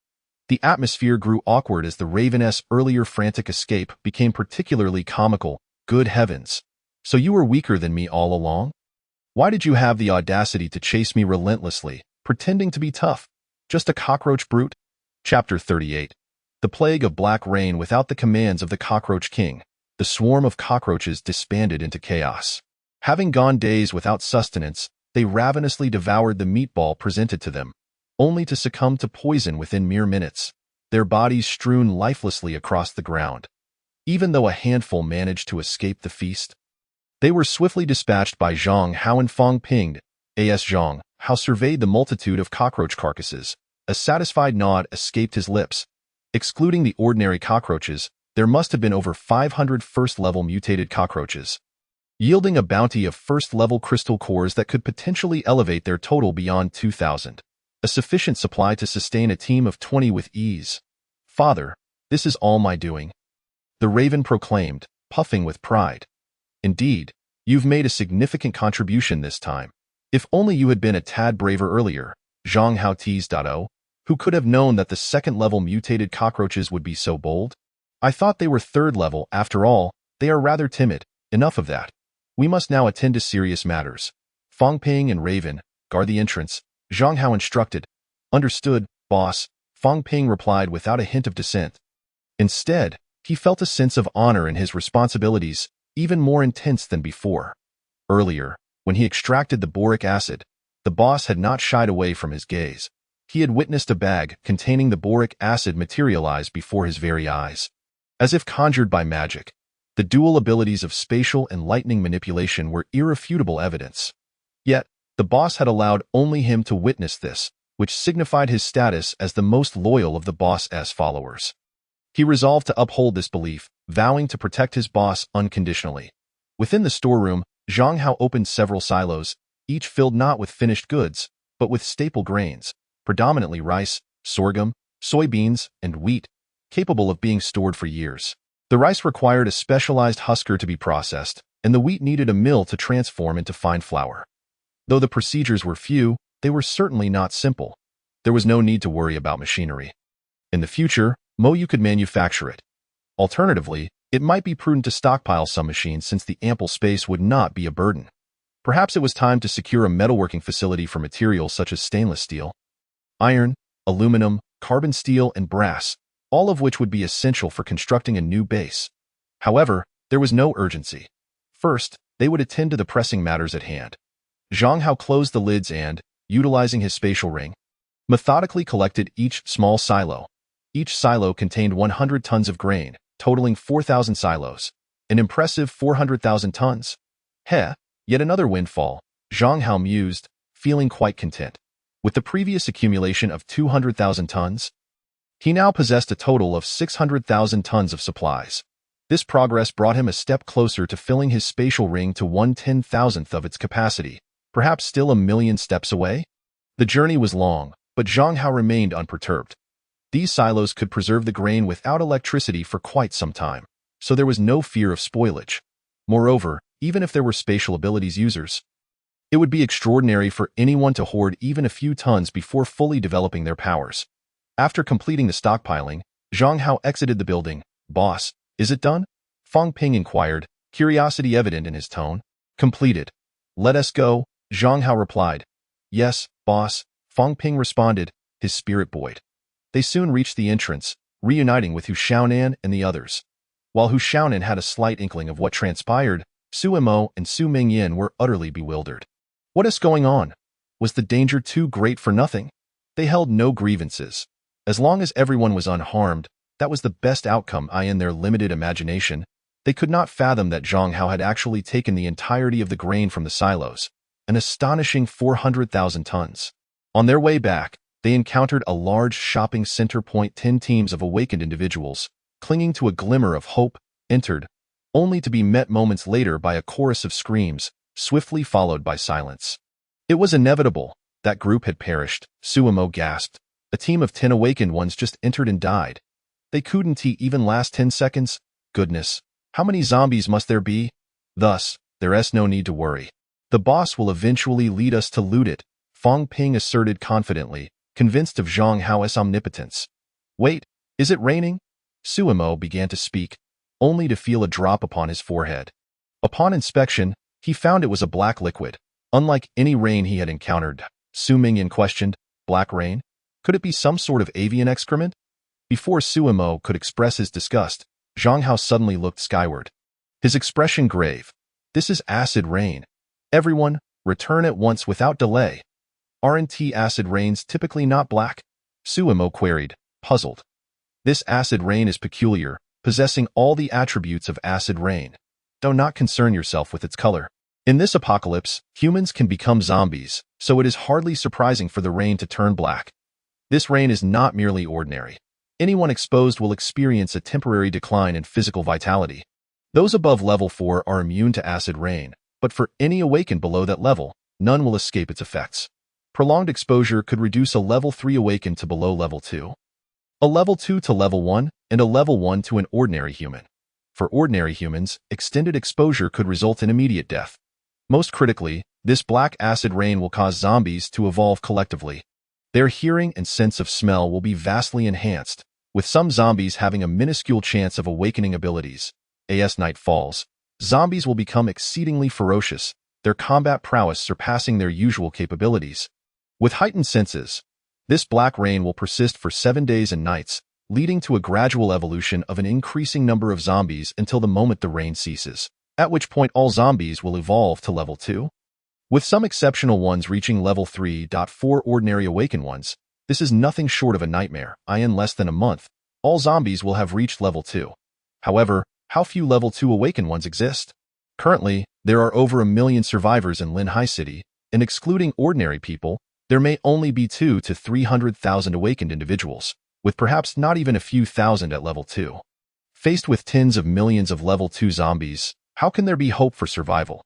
The atmosphere grew awkward as the raven's earlier frantic escape became particularly comical. Good heavens! So you were weaker than me all along? Why did you have the audacity to chase me relentlessly, pretending to be tough? Just a cockroach brute? Chapter 38. The plague of black rain without the commands of the cockroach king. The swarm of cockroaches disbanded into chaos. Having gone days without sustenance, they ravenously devoured the meatball presented to them, only to succumb to poison within mere minutes, their bodies strewn lifelessly across the ground. Even though a handful managed to escape the feast, they were swiftly dispatched by Zhang Hao and Fang Ping. Zhang Hao surveyed the multitude of cockroach carcasses. A satisfied nod escaped his lips. Excluding the ordinary cockroaches, there must have been over 500 first-level mutated cockroaches, yielding a bounty of first-level crystal cores that could potentially elevate their total beyond 2,000. A sufficient supply to sustain a team of 20 with ease. Father, this is all my doing, the raven proclaimed, puffing with pride. Indeed, you've made a significant contribution this time. If only you had been a tad braver earlier, Zhang Hao teased. Who could have known that the second-level mutated cockroaches would be so bold? I thought they were third-level. After all, they are rather timid. Enough of that. We must now attend to serious matters. Fang Ping and Raven, guard the entrance, Zhang Hao instructed. Understood, boss, Fang Ping replied without a hint of dissent. Instead, he felt a sense of honor in his responsibilities, even more intense than before. Earlier, when he extracted the boric acid, the boss had not shied away from his gaze. He had witnessed a bag containing the boric acid materialize before his very eyes. As if conjured by magic, the dual abilities of spatial and lightning manipulation were irrefutable evidence. Yet, the boss had allowed only him to witness this, which signified his status as the most loyal of the boss's followers. He resolved to uphold this belief, vowing to protect his boss unconditionally. Within the storeroom, Zhang Hao opened several silos, each filled not with finished goods, but with staple grains, predominantly rice, sorghum, soybeans, and wheat, capable of being stored for years. The rice required a specialized husker to be processed, and the wheat needed a mill to transform into fine flour. Though the procedures were few, they were certainly not simple. There was no need to worry about machinery. In the future, Moyu could manufacture it. Alternatively, it might be prudent to stockpile some machines since the ample space would not be a burden. Perhaps it was time to secure a metalworking facility for materials such as stainless steel, iron, aluminum, carbon steel, and brass, all of which would be essential for constructing a new base. However, there was no urgency. First, they would attend to the pressing matters at hand. Zhang Hao closed the lids and, utilizing his spatial ring, methodically collected each small silo. Each silo contained 100 tons of grain, totaling 4,000 silos, an impressive 400,000 tons. Heh, yet another windfall, Zhang Hao mused, feeling quite content. With the previous accumulation of 200,000 tons, he now possessed a total of 600,000 tons of supplies. This progress brought him a step closer to filling his spatial ring to 1/10,000th of its capacity, perhaps still a million steps away. The journey was long, but Zhang Hao remained unperturbed. These silos could preserve the grain without electricity for quite some time, so there was no fear of spoilage. Moreover, even if there were spatial abilities users, it would be extraordinary for anyone to hoard even a few tons before fully developing their powers. After completing the stockpiling, Zhang Hao exited the building. "Boss, is it done?" Fang Ping inquired, curiosity evident in his tone. "Completed. Let us go," Zhang Hao replied. "Yes, boss," Fang Ping responded, his spirit buoyed. They soon reached the entrance, reuniting with Hu Xiaonan and the others. While Hu Xiaonan had a slight inkling of what transpired, Su Mo and Su Mingyan were utterly bewildered. What is going on? Was the danger too great for nothing? They held no grievances. As long as everyone was unharmed, that was the best outcome. In their limited imagination, they could not fathom that Zhang Hao had actually taken the entirety of the grain from the silos, an astonishing 400,000 tons. On their way back, they encountered a large shopping center. 10 teams of awakened individuals, clinging to a glimmer of hope, entered, only to be met moments later by a chorus of screams, swiftly followed by silence. It was inevitable. That group had perished, Suemo gasped. A team of 10 awakened ones just entered and died. They couldn't even last 10 seconds? Goodness, how many zombies must there be? Thus, there's no need to worry. The boss will eventually lead us to loot it, Fang Ping asserted confidently, convinced of Zhang Hao's omnipotence. Wait, is it raining? Suemo began to speak, only to feel a drop upon his forehead. Upon inspection, he found it was a black liquid, unlike any rain he had encountered. Su Mingyan questioned, black rain? Could it be some sort of avian excrement? Before Suemo could express his disgust, Zhang Hao suddenly looked skyward. His expression grave. This is acid rain. Everyone, return at once without delay. Aren't acid rains typically not black? Suemo queried, puzzled. This acid rain is peculiar, possessing all the attributes of acid rain. Do not concern yourself with its color. In this apocalypse, humans can become zombies, so it is hardly surprising for the rain to turn black. This rain is not merely ordinary. Anyone exposed will experience a temporary decline in physical vitality. Those above level 4 are immune to acid rain, but for any awakened below that level, none will escape its effects. Prolonged exposure could reduce a level 3 awakened to below level 2, a level 2 to level 1, and a level 1 to an ordinary human. For ordinary humans, extended exposure could result in immediate death. Most critically, this black acid rain will cause zombies to evolve collectively. Their hearing and sense of smell will be vastly enhanced, with some zombies having a minuscule chance of awakening abilities. As night falls, zombies will become exceedingly ferocious, their combat prowess surpassing their usual capabilities. With heightened senses, this black rain will persist for 7 days and nights, leading to a gradual evolution of an increasing number of zombies until the moment the rain ceases, at which point all zombies will evolve to level 2. With some exceptional ones reaching level 3.4 ordinary awakened ones, this is nothing short of a nightmare. In less than a month, all zombies will have reached level 2. However, how few level 2 awakened ones exist? Currently, there are over 1 million survivors in Linhai City, and excluding ordinary people, there may only be 2 to 300,000 awakened individuals, with perhaps not even a few thousand at level 2. Faced with tens of millions of level 2 zombies, how can there be hope for survival?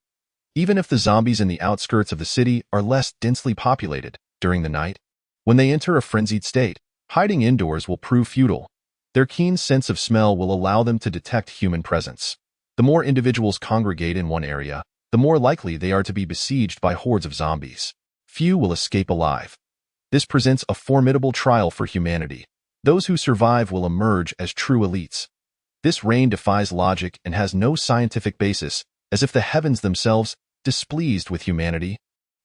Even if the zombies in the outskirts of the city are less densely populated during the night, when they enter a frenzied state, hiding indoors will prove futile. Their keen sense of smell will allow them to detect human presence. The more individuals congregate in one area, the more likely they are to be besieged by hordes of zombies. Few will escape alive. This presents a formidable trial for humanity. Those who survive will emerge as true elites. This reign defies logic and has no scientific basis, as if the heavens themselves, displeased with humanity,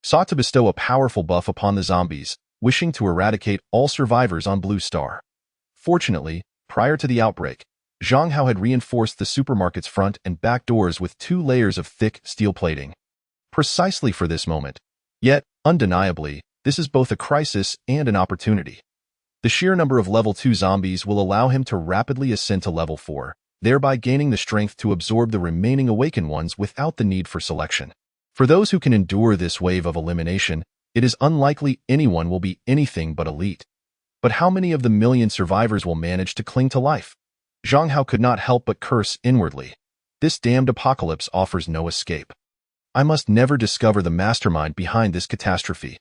sought to bestow a powerful buff upon the zombies, wishing to eradicate all survivors on Blue Star. Fortunately, prior to the outbreak, Zhang Hao had reinforced the supermarket's front and back doors with 2 layers of thick steel plating. Precisely for this moment. Yet, undeniably, this is both a crisis and an opportunity. The sheer number of level 2 zombies will allow him to rapidly ascend to level 4, thereby gaining the strength to absorb the remaining awakened ones without the need for selection. For those who can endure this wave of elimination, it is unlikely anyone will be anything but elite. But how many of the million survivors will manage to cling to life? Zhang Hao could not help but curse inwardly. This damned apocalypse offers no escape. I must never discover the mastermind behind this catastrophe.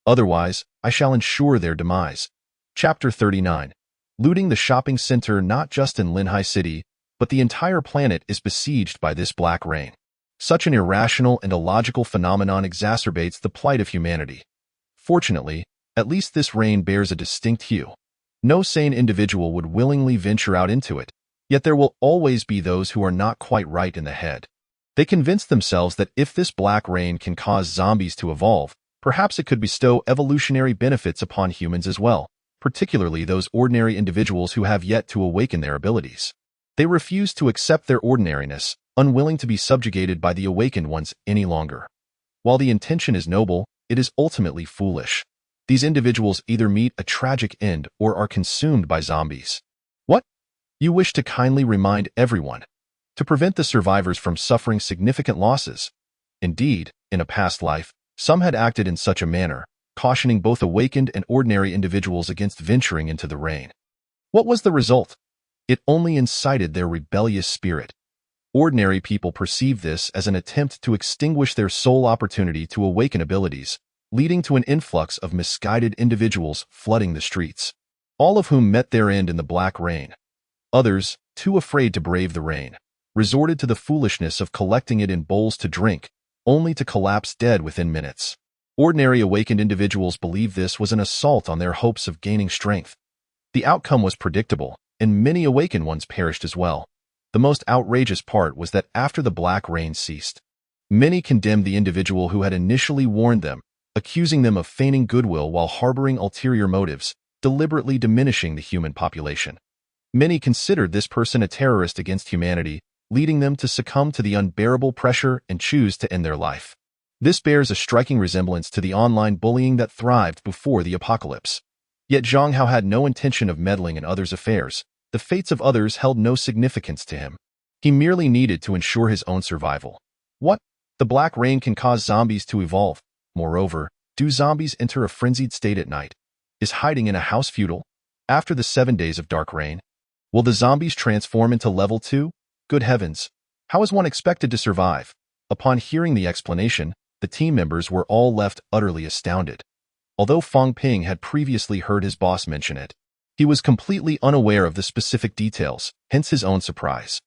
Otherwise, I shall ensure their demise. Chapter 39. Looting the shopping center. Not just in Linhai City, but the entire planet is besieged by this black rain. Such an irrational and illogical phenomenon exacerbates the plight of humanity. Fortunately, at least this rain bears a distinct hue. No sane individual would willingly venture out into it, yet there will always be those who are not quite right in the head. They convince themselves that if this black rain can cause zombies to evolve, perhaps it could bestow evolutionary benefits upon humans as well, particularly those ordinary individuals who have yet to awaken their abilities. They refuse to accept their ordinariness, unwilling to be subjugated by the awakened ones any longer. While the intention is noble, it is ultimately foolish. These individuals either meet a tragic end or are consumed by zombies. What? You wish to kindly remind everyone to prevent the survivors from suffering significant losses. Indeed, in a past life, some had acted in such a manner, cautioning both awakened and ordinary individuals against venturing into the rain. What was the result? It only incited their rebellious spirit. Ordinary people perceive this as an attempt to extinguish their sole opportunity to awaken abilities, leading to an influx of misguided individuals flooding the streets, all of whom met their end in the black rain. Others, too afraid to brave the rain, resorted to the foolishness of collecting it in bowls to drink, only to collapse dead within minutes. Ordinary awakened individuals believed this was an assault on their hopes of gaining strength. The outcome was predictable, and many awakened ones perished as well. The most outrageous part was that after the black rain ceased, many condemned the individual who had initially warned them, accusing them of feigning goodwill while harboring ulterior motives, deliberately diminishing the human population. Many considered this person a terrorist against humanity, leading them to succumb to the unbearable pressure and choose to end their life. This bears a striking resemblance to the online bullying that thrived before the apocalypse. Yet Zhang Hao had no intention of meddling in others' affairs. The fates of others held no significance to him. He merely needed to ensure his own survival. What? The black rain can cause zombies to evolve. Moreover, do zombies enter a frenzied state at night? Is hiding in a house futile? After the 7 days of dark rain, will the zombies transform into level 2? Good heavens! How is one expected to survive? Upon hearing the explanation, the team members were all left utterly astounded. Although Fang Ping had previously heard his boss mention it, he was completely unaware of the specific details, hence his own surprise.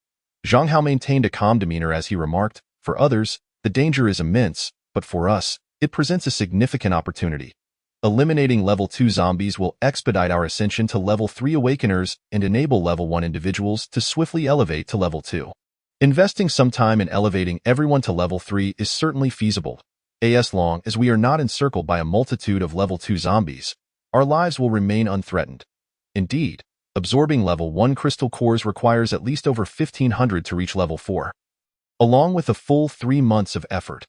Zhang Hao maintained a calm demeanor as he remarked, "For others, the danger is immense, but for us, it presents a significant opportunity. Eliminating level 2 zombies will expedite our ascension to level 3 awakeners and enable level 1 individuals to swiftly elevate to level 2. Investing some time in elevating everyone to level 3 is certainly feasible. As long as we are not encircled by a multitude of level 2 zombies, our lives will remain unthreatened. Indeed, absorbing level 1 crystal cores requires at least over 1,500 to reach level 4, along with a full 3 months of effort.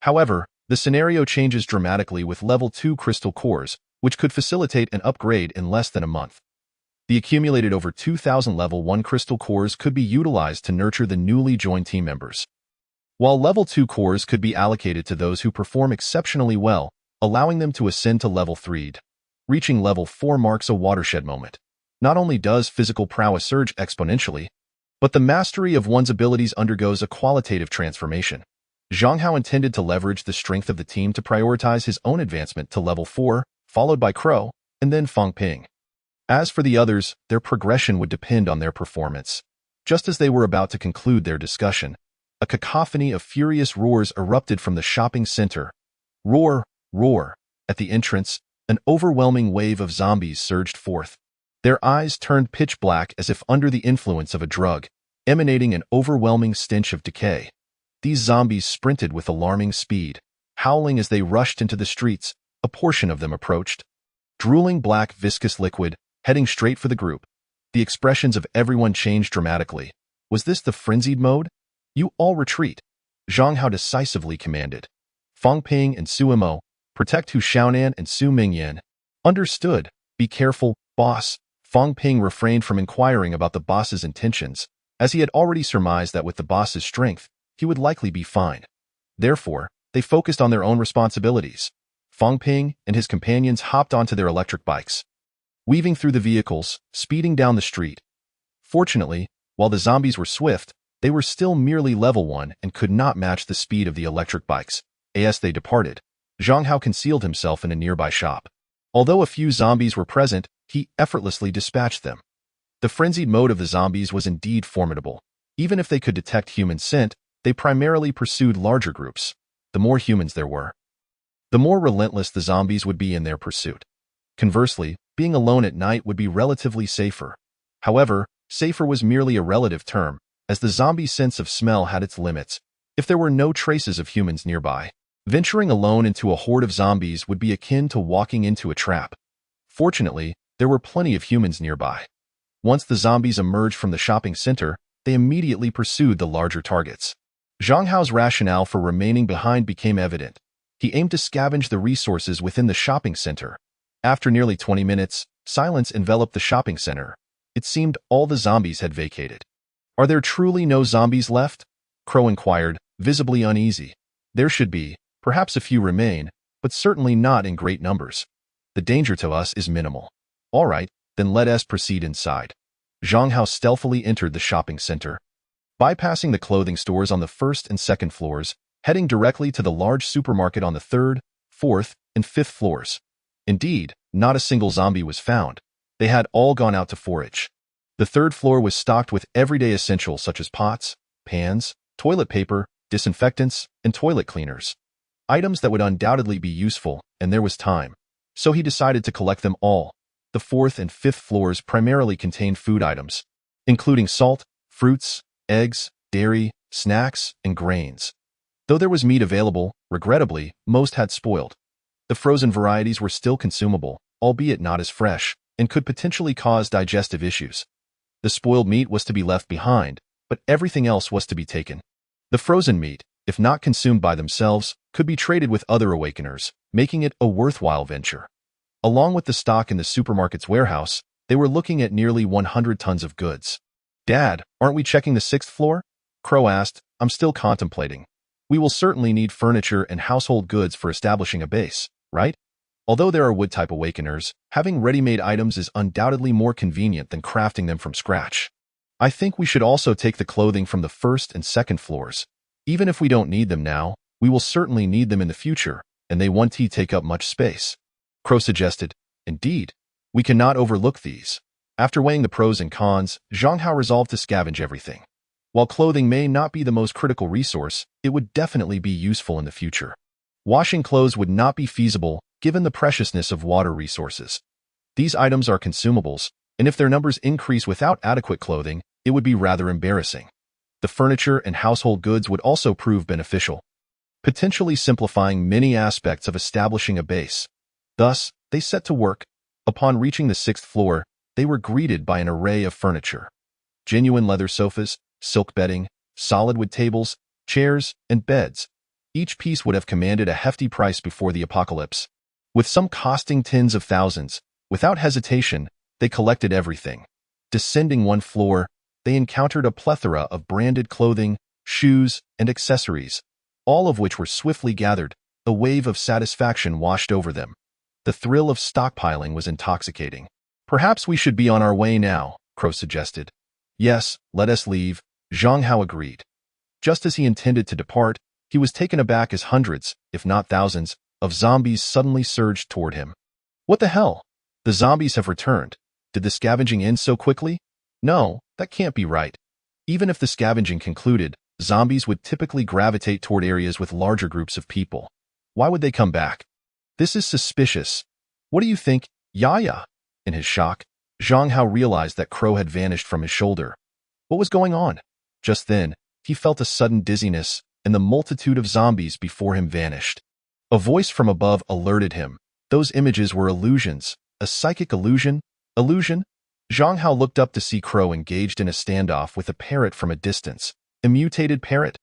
However, the scenario changes dramatically with level 2 crystal cores, which could facilitate an upgrade in less than a month. The accumulated over 2,000 level 1 crystal cores could be utilized to nurture the newly joined team members. While level 2 cores could be allocated to those who perform exceptionally well, allowing them to ascend to level 3. Reaching level 4 marks a watershed moment. Not only does physical prowess surge exponentially, but the mastery of one's abilities undergoes a qualitative transformation. Zhang Hao intended to leverage the strength of the team to prioritize his own advancement to level 4, followed by Crow, and then Fang Ping. As for the others, their progression would depend on their performance. Just as they were about to conclude their discussion, a cacophony of furious roars erupted from the shopping center. Roar, roar. At the entrance, an overwhelming wave of zombies surged forth. Their eyes turned pitch black as if under the influence of a drug, emanating an overwhelming stench of decay. These zombies sprinted with alarming speed, howling as they rushed into the streets. A portion of them approached, drooling black viscous liquid, heading straight for the group. The expressions of everyone changed dramatically. Was this the frenzied mode? You all retreat, Zhang Hao decisively commanded. Fang Ping and Su Mo, protect Hu Xiaonan and Su Mingyan. Understood. Be careful, boss. Fang Ping refrained from inquiring about the boss's intentions, as he had already surmised that with the boss's strength, he would likely be fine. Therefore, they focused on their own responsibilities. Fang Ping and his companions hopped onto their electric bikes, weaving through the vehicles, speeding down the street. Fortunately, while the zombies were swift, they were still merely level 1 and could not match the speed of the electric bikes. As they departed, Zhang Hao concealed himself in a nearby shop. Although a few zombies were present, he effortlessly dispatched them. The frenzied mode of the zombies was indeed formidable. Even if they could detect human scent, they primarily pursued larger groups. The more humans there were, the more relentless the zombies would be in their pursuit. Conversely, being alone at night would be relatively safer. However, safer was merely a relative term, as the zombie sense of smell had its limits. If there were no traces of humans nearby, venturing alone into a horde of zombies would be akin to walking into a trap. Fortunately, there were plenty of humans nearby. Once the zombies emerged from the shopping center, they immediately pursued the larger targets. Zhang Hao's rationale for remaining behind became evident. He aimed to scavenge the resources within the shopping center. After nearly 20 minutes, silence enveloped the shopping center. It seemed all the zombies had vacated. Are there truly no zombies left? Crow inquired, visibly uneasy. There should be. Perhaps a few remain, but certainly not in great numbers. The danger to us is minimal. All right, then let us proceed inside. Zhang Hao stealthily entered the shopping center, bypassing the clothing stores on the first and second floors, heading directly to the large supermarket on the third, fourth, and fifth floors. Indeed, not a single zombie was found. They had all gone out to forage. The third floor was stocked with everyday essentials such as pots, pans, toilet paper, disinfectants, and toilet cleaners. Items that would undoubtedly be useful, and there was time. So he decided to collect them all. The fourth and fifth floors primarily contained food items, including salt, fruits, eggs, dairy, snacks, and grains. Though there was meat available, regrettably, most had spoiled. The frozen varieties were still consumable, albeit not as fresh, and could potentially cause digestive issues. The spoiled meat was to be left behind, but everything else was to be taken. The frozen meat, if not consumed by themselves, could be traded with other awakeners, making it a worthwhile venture. Along with the stock in the supermarket's warehouse, they were looking at nearly 100 tons of goods. Dad, aren't we checking the 6th floor? Crow asked. I'm still contemplating. We will certainly need furniture and household goods for establishing a base, right? Although there are wood-type awakeners, having ready-made items is undoubtedly more convenient than crafting them from scratch. I think we should also take the clothing from the first and second floors. Even if we don't need them now, we will certainly need them in the future, and they won't take up much space. Crow suggested. Indeed, we cannot overlook these. After weighing the pros and cons, Zhang Hao resolved to scavenge everything. While clothing may not be the most critical resource, it would definitely be useful in the future. Washing clothes would not be feasible, given the preciousness of water resources. These items are consumables, and if their numbers increase without adequate clothing, it would be rather embarrassing. The furniture and household goods would also prove beneficial, potentially simplifying many aspects of establishing a base. Thus, they set to work. Upon reaching the 6th floor, they were greeted by an array of furniture. Genuine leather sofas, silk bedding, solid wood tables, chairs, and beds. Each piece would have commanded a hefty price before the apocalypse. With some costing tens of thousands, without hesitation, they collected everything. Descending one floor, they encountered a plethora of branded clothing, shoes, and accessories, all of which were swiftly gathered. A wave of satisfaction washed over them. The thrill of stockpiling was intoxicating. Perhaps we should be on our way now, Crow suggested. Yes, let us leave, Zhang Hao agreed. Just as he intended to depart, he was taken aback as hundreds, if not thousands, of zombies suddenly surged toward him. What the hell? The zombies have returned. Did the scavenging end so quickly? No, that can't be right. Even if the scavenging concluded, zombies would typically gravitate toward areas with larger groups of people. Why would they come back? This is suspicious. What do you think, Yaya? In his shock, Zhang Hao realized that Crow had vanished from his shoulder. What was going on? Just then, he felt a sudden dizziness, and the multitude of zombies before him vanished. A voice from above alerted him. Those images were illusions. A psychic illusion? Illusion? Zhang Hao looked up to see Crow engaged in a standoff with a parrot from a distance. A mutated parrot?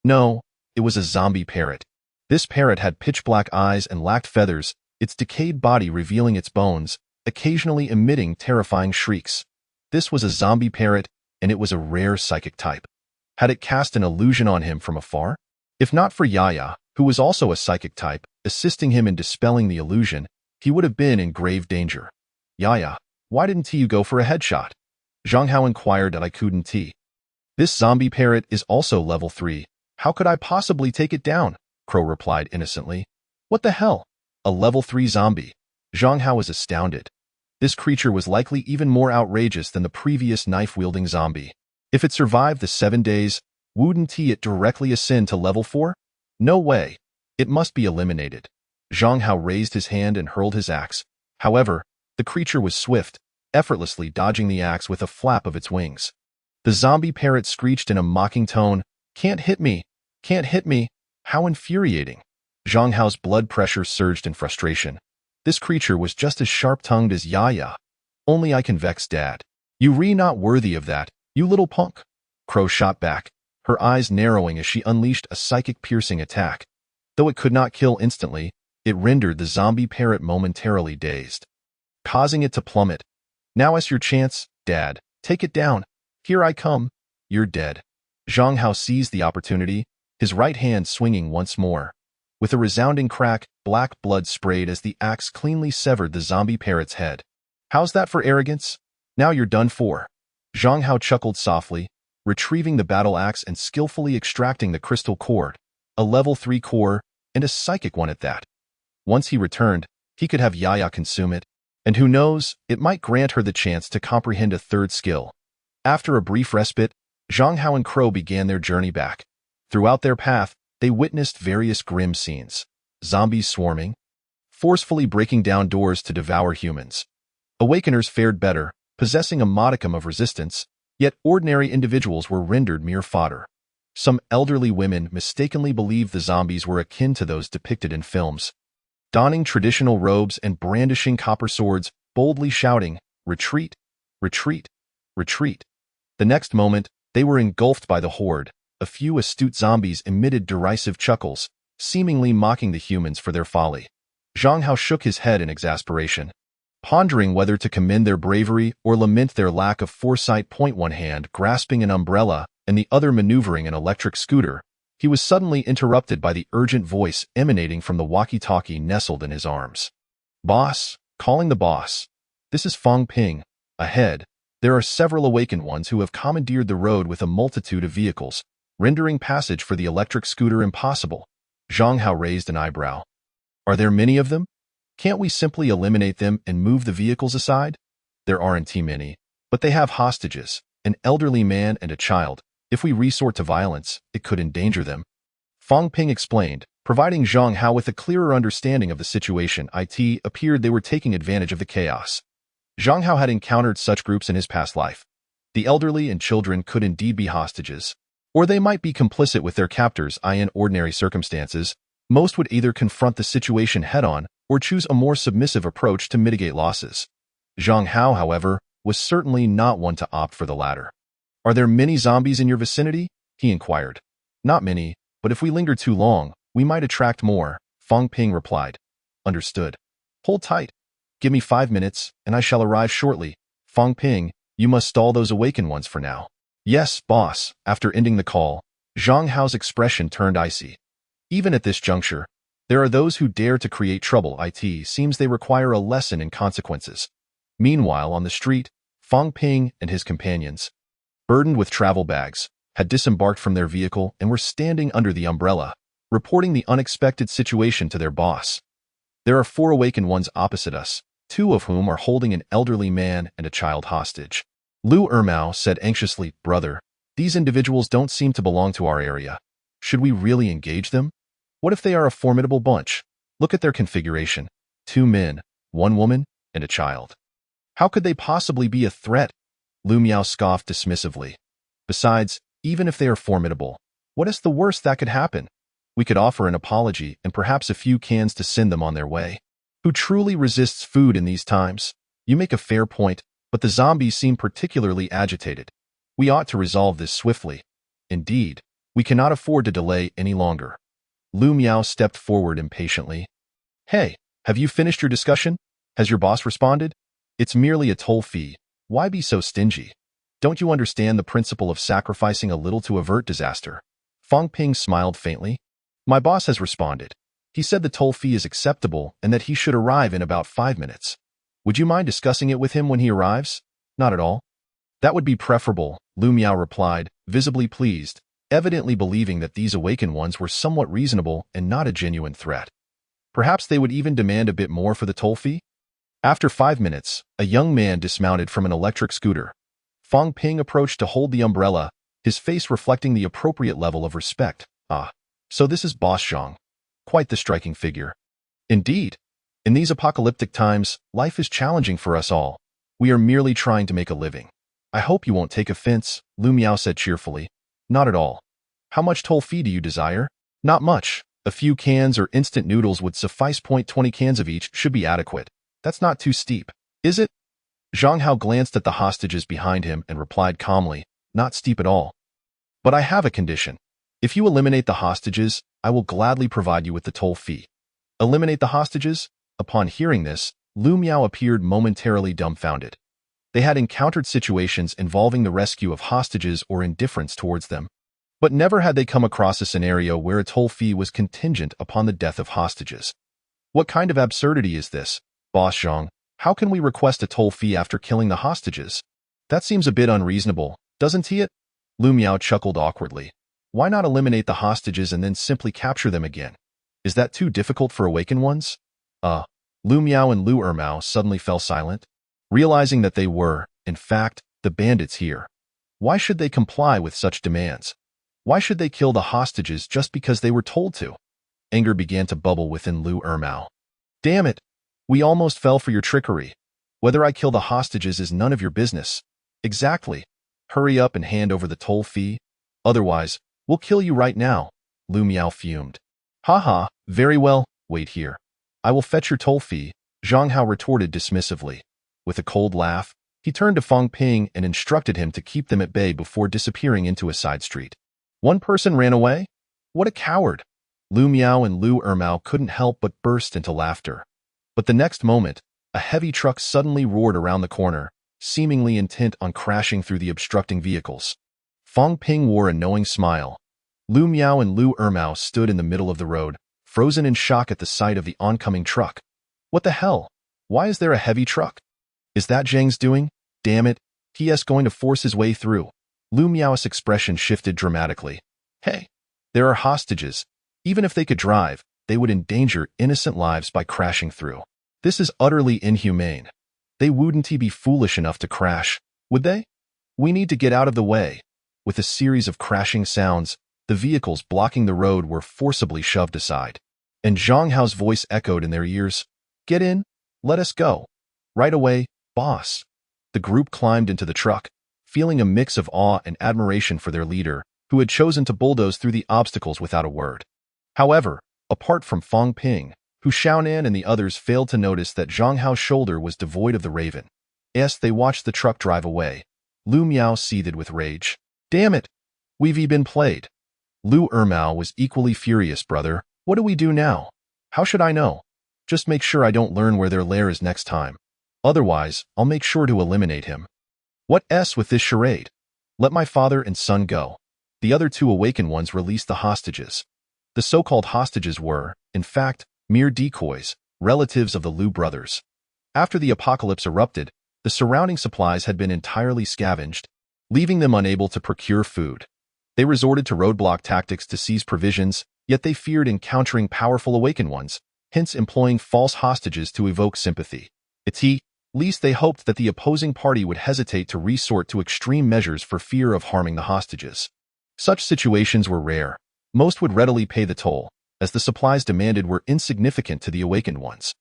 No, it was a zombie parrot. This parrot had pitch-black eyes and lacked feathers, its decayed body revealing its bones, occasionally emitting terrifying shrieks. This was a zombie parrot, and it was a rare psychic type. Had it cast an illusion on him from afar? If not for Yaya, who was also a psychic type, assisting him in dispelling the illusion, he would have been in grave danger. Yaya, why didn't you go for a headshot? Zhang Hao inquired that I couldn't. This zombie parrot is also level 3. How could I possibly take it down? Crow replied innocently. What the hell? A level 3 zombie. Zhang Hao was astounded. This creature was likely even more outrageous than the previous knife-wielding zombie. If it survived the 7 days, wouldn't it directly ascend to level 4? No way. It must be eliminated. Zhang Hao raised his hand and hurled his axe. However, the creature was swift, effortlessly dodging the axe with a flap of its wings. The zombie parrot screeched in a mocking tone, "Can't hit me! Can't hit me!" How infuriating! Zhang Hao's blood pressure surged in frustration. This creature was just as sharp-tongued as Yaya. Only I can vex Dad. You not worthy of that, you little punk. Crow shot back, her eyes narrowing as she unleashed a psychic piercing attack. Though it could not kill instantly, it rendered the zombie parrot momentarily dazed, causing it to plummet. Now is your chance, Dad. Take it down. Here I come. You're dead. Zhang Hao seized the opportunity, his right hand swinging once more. With a resounding crack, black blood sprayed as the axe cleanly severed the zombie parrot's head. How's that for arrogance? Now you're done for. Zhang Hao chuckled softly, retrieving the battle axe and skillfully extracting the crystal cord, a level 3 core, and a psychic one at that. Once he returned, he could have Yaya consume it, and who knows, it might grant her the chance to comprehend a third skill. After a brief respite, Zhang Hao and Crow began their journey back. Throughout their path, they witnessed various grim scenes. Zombies swarming, forcefully breaking down doors to devour humans. Awakeners fared better, possessing a modicum of resistance, yet ordinary individuals were rendered mere fodder. Some elderly women mistakenly believed the zombies were akin to those depicted in films, donning traditional robes and brandishing copper swords, boldly shouting, "Retreat! Retreat! Retreat!" The next moment, they were engulfed by the horde. A few astute zombies emitted derisive chuckles, seemingly mocking the humans for their folly. Zhang Hao shook his head in exasperation, pondering whether to commend their bravery or lament their lack of foresight. One hand grasping an umbrella and the other maneuvering an electric scooter, he was suddenly interrupted by the urgent voice emanating from the walkie-talkie nestled in his arms. "Boss, calling the boss. This is Fong Ping. Ahead, there are several awakened ones who have commandeered the road with a multitude of vehicles, rendering passage for the electric scooter impossible." Zhang Hao raised an eyebrow. "Are there many of them? Can't we simply eliminate them and move the vehicles aside?" "There aren't too many, but they have hostages, an elderly man and a child. If we resort to violence, it could endanger them." Fong Ping explained, providing Zhang Hao with a clearer understanding of the situation. It appeared they were taking advantage of the chaos. Zhang Hao had encountered such groups in his past life. The elderly and children could indeed be hostages, or they might be complicit with their captors. In ordinary circumstances, most would either confront the situation head-on or choose a more submissive approach to mitigate losses. Zhang Hao, however, was certainly not one to opt for the latter. "Are there many zombies in your vicinity?" he inquired. "Not many, but if we linger too long, we might attract more," Fong Ping replied. "Understood. Hold tight. Give me 5 minutes, and I shall arrive shortly. Fong Ping, you must stall those awakened ones for now." "Yes, boss." After ending the call, Zhang Hao's expression turned icy. Even at this juncture, There are those who dare to create trouble. It seems they require a lesson in consequences. Meanwhile, on the street, Fang Ping and his companions, burdened with travel bags, had disembarked from their vehicle and were standing under the umbrella, reporting the unexpected situation to their boss. There are 4 awakened ones opposite us, 2 of whom are holding an elderly man and a child hostage. Lu Ermao said anxiously, "Brother, these individuals don't seem to belong to our area. Should we really engage them? What if they are a formidable bunch? Look at their configuration. 2 men, 1 woman, and a child. How could they possibly be a threat?" Lu Miao scoffed dismissively. "Besides, even if they are formidable, what is the worst that could happen? We could offer an apology and perhaps a few cans to send them on their way. Who truly resists food in these times? You make a fair point, but the zombies seem particularly agitated. We ought to resolve this swiftly. Indeed, we cannot afford to delay any longer." Lu Miao stepped forward impatiently. "Hey, have you finished your discussion? Has your boss responded? It's merely a toll fee. Why be so stingy? Don't you understand the principle of sacrificing a little to avert disaster?" Fang Ping smiled faintly. "My boss has responded. He said the toll fee is acceptable and that he should arrive in about 5 minutes. Would you mind discussing it with him when he arrives?" "Not at all." "That would be preferable," Lu Miao replied, visibly pleased, evidently believing that these awakened ones were somewhat reasonable and not a genuine threat. Perhaps they would even demand a bit more for the toll fee? After 5 minutes, a young man dismounted from an electric scooter. Fang Ping approached to hold the umbrella, his face reflecting the appropriate level of respect. "Ah, so this is Boss Zhang. Quite the striking figure." "Indeed. In these apocalyptic times, life is challenging for us all. We are merely trying to make a living." "I hope you won't take offense," Lu Miao said cheerfully. "Not at all. How much toll fee do you desire?" "Not much. A few cans or instant noodles would suffice. 20 cans of each should be adequate. That's not too steep, is it?" Zhang Hao glanced at the hostages behind him and replied calmly, "Not steep at all. But I have a condition. If you eliminate the hostages, I will gladly provide you with the toll fee." "Eliminate the hostages?" Upon hearing this, Lu Miao appeared momentarily dumbfounded. They had encountered situations involving the rescue of hostages or indifference towards them, but never had they come across a scenario where a toll fee was contingent upon the death of hostages. "What kind of absurdity is this, Boss Zhang? How can we request a toll fee after killing the hostages? That seems a bit unreasonable, doesn't it?" Lu Miao chuckled awkwardly. "Why not eliminate the hostages and then simply capture them again? Is that too difficult for awakened ones?" Lu Miao and Lu Ermao suddenly fell silent, realizing that they were, in fact, the bandits here. Why should they comply with such demands? Why should they kill the hostages just because they were told to? Anger began to bubble within Lu Ermao. "Damn it! We almost fell for your trickery. Whether I kill the hostages is none of your business." "Exactly. Hurry up and hand over the toll fee. Otherwise, we'll kill you right now," Lu Miao fumed. "Haha, very well, wait here. I will fetch your toll fee," Zhang Hao retorted dismissively. With a cold laugh, he turned to Fang Ping and instructed him to keep them at bay before disappearing into a side street. "One person ran away? What a coward!" Lu Miao and Lu Ermao couldn't help but burst into laughter. But the next moment, a heavy truck suddenly roared around the corner, seemingly intent on crashing through the obstructing vehicles. Fang Ping wore a knowing smile. Lu Miao and Lu Ermao stood in the middle of the road, frozen in shock at the sight of the oncoming truck. "What the hell? Why is there a heavy truck? Is that Zhang's doing? Damn it, he's going to force his way through." Lu Miao's expression shifted dramatically. "Hey, there are hostages. Even if they could drive, they would endanger innocent lives by crashing through. This is utterly inhumane. They wouldn't be foolish enough to crash, would they? We need to get out of the way." With a series of crashing sounds, the vehicles blocking the road were forcibly shoved aside. And Zhang Hao's voice echoed in their ears. "Get in. Let us go. Right away, boss." The group climbed into the truck, feeling a mix of awe and admiration for their leader, who had chosen to bulldoze through the obstacles without a word. However, apart from Fang Ping, Hu Xiaonan and the others failed to notice that Zhang Hao's shoulder was devoid of the raven. As they watched the truck drive away, Lu Miao seethed with rage. "Damn it! We've been played." Lu Ermao was equally furious. "Brother, what do we do now?" "How should I know? Just make sure I don't learn where their lair is next time. Otherwise, I'll make sure to eliminate him." "What's with this charade? Let my father and son go. The other 2 awakened ones release the hostages." The so-called hostages were, in fact, mere decoys, relatives of the Liu brothers. After the apocalypse erupted, the surrounding supplies had been entirely scavenged, leaving them unable to procure food. They resorted to roadblock tactics to seize provisions, yet they feared encountering powerful awakened ones, hence employing false hostages to evoke sympathy. At least they hoped that the opposing party would hesitate to resort to extreme measures for fear of harming the hostages. Such situations were rare. Most would readily pay the toll, as the supplies demanded were insignificant to the awakened ones.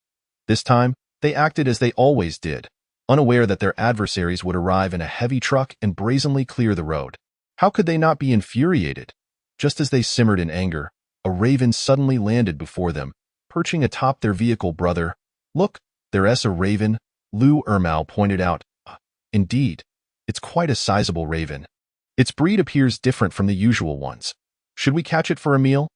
This time, they acted as they always did, unaware that their adversaries would arrive in a heavy truck and brazenly clear the road. How could they not be infuriated? Just as they simmered in anger, a raven suddenly landed before them, perching atop their vehicle. Brother, look, there's a raven, Liu Ermao pointed out. Indeed, it's quite a sizable raven. Its breed appears different from the usual ones. Should we catch it for a meal?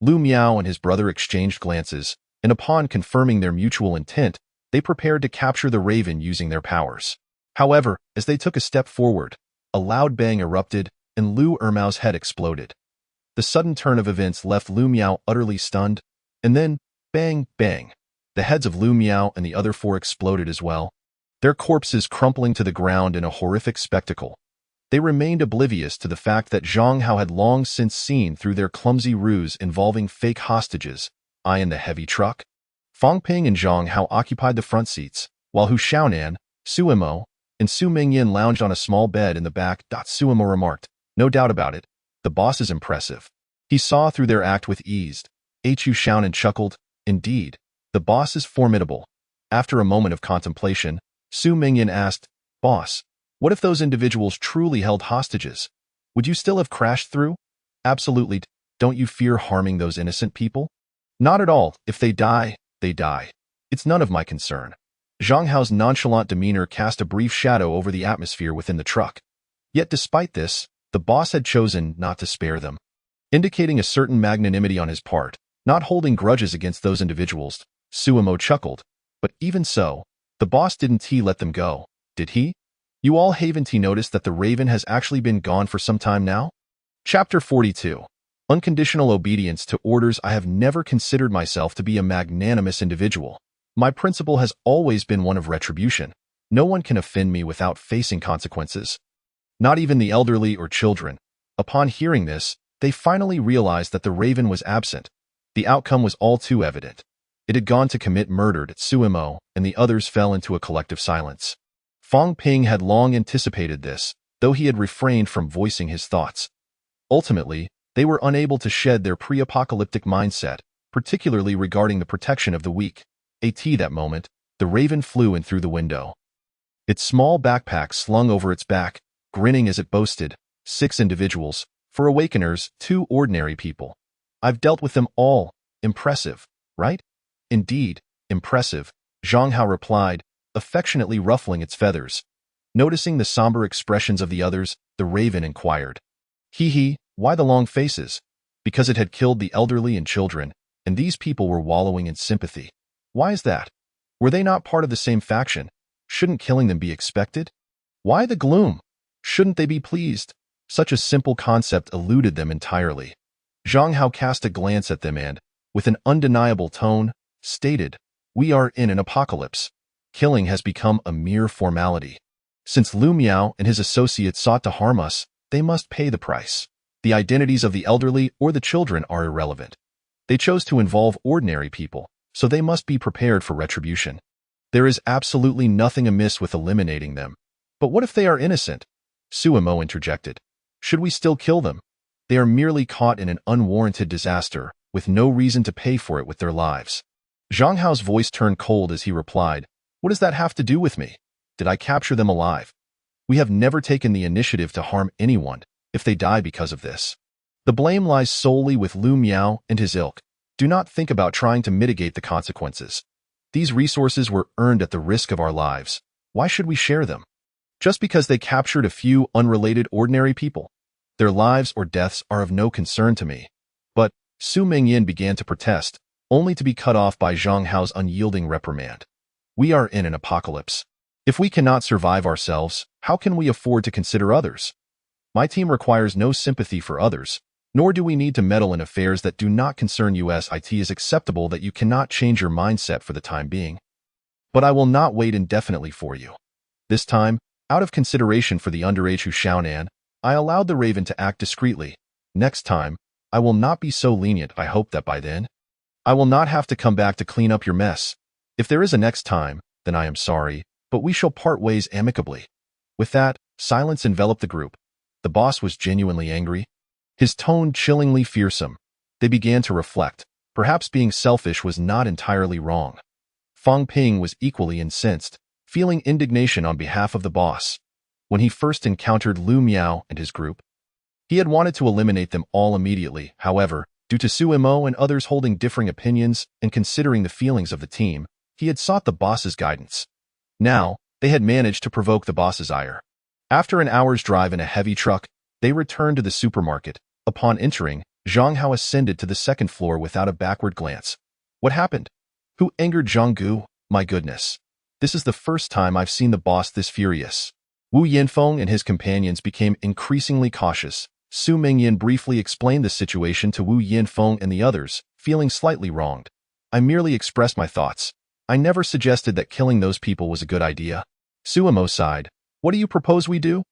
Liu Miao and his brother exchanged glances, and upon confirming their mutual intent, they prepared to capture the raven using their powers. However, as they took a step forward, a loud bang erupted, and Liu Ermao's head exploded. The sudden turn of events left Liu Miao utterly stunned, and then, bang, bang, the heads of Liu Miao and the other four exploded as well, their corpses crumpling to the ground in a horrific spectacle. They remained oblivious to the fact that Zhang Hao had long since seen through their clumsy ruse involving fake hostages, in the heavy truck. Fang Ping and Zhang Hao occupied the front seats, while Hu Xiaonan, Su Imo, and Su Mingyan lounged on a small bed in the back. Su Imo remarked, "No doubt about it, the boss is impressive." He saw through their act with ease. Hu Xiaonan chuckled, "Indeed, the boss is formidable." After a moment of contemplation, Su Mingyan asked, "Boss, what if those individuals truly held hostages? Would you still have crashed through?" "Absolutely. Don't you fear harming those innocent people?" "Not at all. If they die, they die. It's none of my concern." Zhang Hao's nonchalant demeanor cast a brief shadow over the atmosphere within the truck. Yet despite this, the boss had chosen not to spare them, indicating a certain magnanimity on his part, not holding grudges against those individuals. Suimo chuckled. "But even so, the boss didn't let them go, did he? You all haven't noticed that the raven has actually been gone for some time now?" Chapter 42. Unconditional obedience to orders. I have never considered myself to be a magnanimous individual. My principle has always been one of retribution. No one can offend me without facing consequences. Not even the elderly or children. Upon hearing this, they finally realized that the raven was absent. The outcome was all too evident. It had gone to commit murder at Suimo, and the others fell into a collective silence. Fang Ping had long anticipated this, though he had refrained from voicing his thoughts. Ultimately, they were unable to shed their pre-apocalyptic mindset, particularly regarding the protection of the weak. At that moment, the raven flew in through the window. Its small backpack slung over its back, grinning as it boasted, 6 individuals, for awakeners, 2 ordinary people. I've dealt with them all. Impressive, right? Indeed, impressive, Zhang Hao replied, affectionately ruffling its feathers. Noticing the somber expressions of the others, the raven inquired, why the long faces? Because it had killed the elderly and children, and these people were wallowing in sympathy. Why is that? Were they not part of the same faction? Shouldn't killing them be expected? Why the gloom? Shouldn't they be pleased? Such a simple concept eluded them entirely. Zhang Hao cast a glance at them and, with an undeniable tone, stated, "We are in an apocalypse. Killing has become a mere formality. Since Liu Miao and his associates sought to harm us, they must pay the price. The identities of the elderly or the children are irrelevant. They chose to involve ordinary people, so they must be prepared for retribution. There is absolutely nothing amiss with eliminating them. But what if they are innocent?" Suimo interjected. "Should we still kill them? They are merely caught in an unwarranted disaster, with no reason to pay for it with their lives." Zhang Hao's voice turned cold as he replied, "What does that have to do with me? Did I capture them alive? We have never taken the initiative to harm anyone if they die because of this. The blame lies solely with Liu Miao and his ilk. Do not think about trying to mitigate the consequences. These resources were earned at the risk of our lives. Why should we share them? Just because they captured a few unrelated ordinary people? Their lives or deaths are of no concern to me." But Su Mingyan began to protest, only to be cut off by Zhang Hao's unyielding reprimand. "We are in an apocalypse. If we cannot survive ourselves, how can we afford to consider others? My team requires no sympathy for others, Nor do we need to meddle in affairs that do not concern us. It is acceptable that you cannot change your mindset for the time being. But I will not wait indefinitely for you. This time, out of consideration for the underage Hu Xiaonan, I allowed the raven to act discreetly. Next time, I will not be so lenient. I hope that by then, I will not have to come back to clean up your mess. If there is a next time, then I am sorry, but we shall part ways amicably. With that, silence enveloped the group. The boss was genuinely angry, his tone chillingly fearsome. They began to reflect. Perhaps being selfish was not entirely wrong. Fang Ping was equally incensed, feeling indignation on behalf of the boss. When he first encountered Lu Miao and his group, he had wanted to eliminate them all immediately. However, due to Su Mo and others holding differing opinions and considering the feelings of the team, he had sought the boss's guidance. Now, they had managed to provoke the boss's ire. After an hour's drive in a heavy truck, they returned to the supermarket. Upon entering, Zhang Hao ascended to the second floor without a backward glance. What happened? Who angered Zhang Gu? My goodness. This is the first time I've seen the boss this furious. Wu Yanfeng and his companions became increasingly cautious. Su Mingyan briefly explained the situation to Wu Yanfeng and the others, feeling slightly wronged. I merely expressed my thoughts. I never suggested that killing those people was a good idea. Su Mo sighed. What do you propose we do?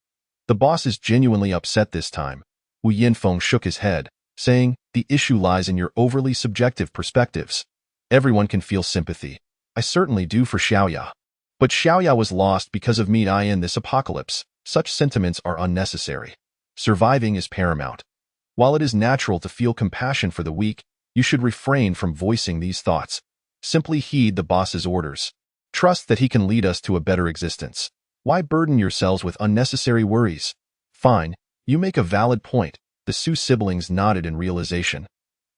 The boss is genuinely upset this time. Wu Yanfeng shook his head, saying, the issue lies in your overly subjective perspectives. Everyone can feel sympathy. I certainly do for Xiaoya. But Xiaoya was lost because of me in this apocalypse. Such sentiments are unnecessary. Surviving is paramount. While it is natural to feel compassion for the weak, you should refrain from voicing these thoughts. Simply heed the boss's orders. Trust that he can lead us to a better existence. Why burden yourselves with unnecessary worries? Fine, you make a valid point. The Su siblings nodded in realization.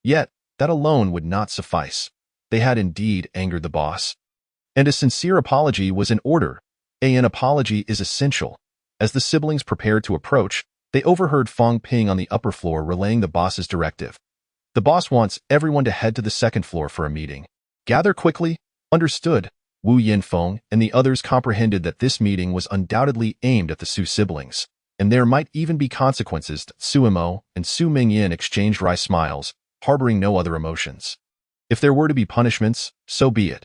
Yet, that alone would not suffice. They had indeed angered the boss. And a sincere apology was in order. An apology is essential. As the siblings prepared to approach, they overheard Fang Ping on the upper floor relaying the boss's directive. The boss wants everyone to head to the second floor for a meeting. Gather quickly. Understood. Wu Yanfeng and the others comprehended that this meeting was undoubtedly aimed at the Su siblings, and there might even be consequences. Su Mo and Su Mingyan exchanged wry smiles, harboring no other emotions. If there were to be punishments, so be it.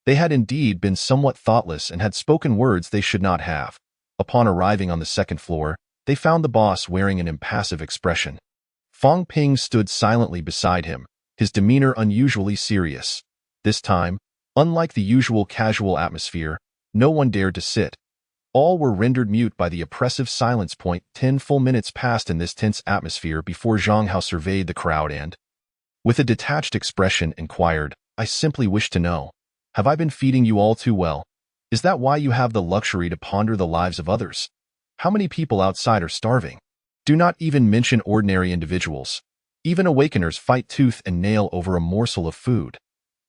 They had indeed been somewhat thoughtless and had spoken words they should not have. Upon arriving on the second floor, they found the boss wearing an impassive expression. Fang Ping stood silently beside him, his demeanor unusually serious. This time, unlike the usual casual atmosphere, no one dared to sit. All were rendered mute by the oppressive silence. 10 full minutes passed in this tense atmosphere before Zhang Hao surveyed the crowd and, with a detached expression, inquired, I simply wish to know, have I been feeding you all too well? Is that why you have the luxury to ponder the lives of others? How many people outside are starving? Do not even mention ordinary individuals. Even awakeners fight tooth and nail over a morsel of food.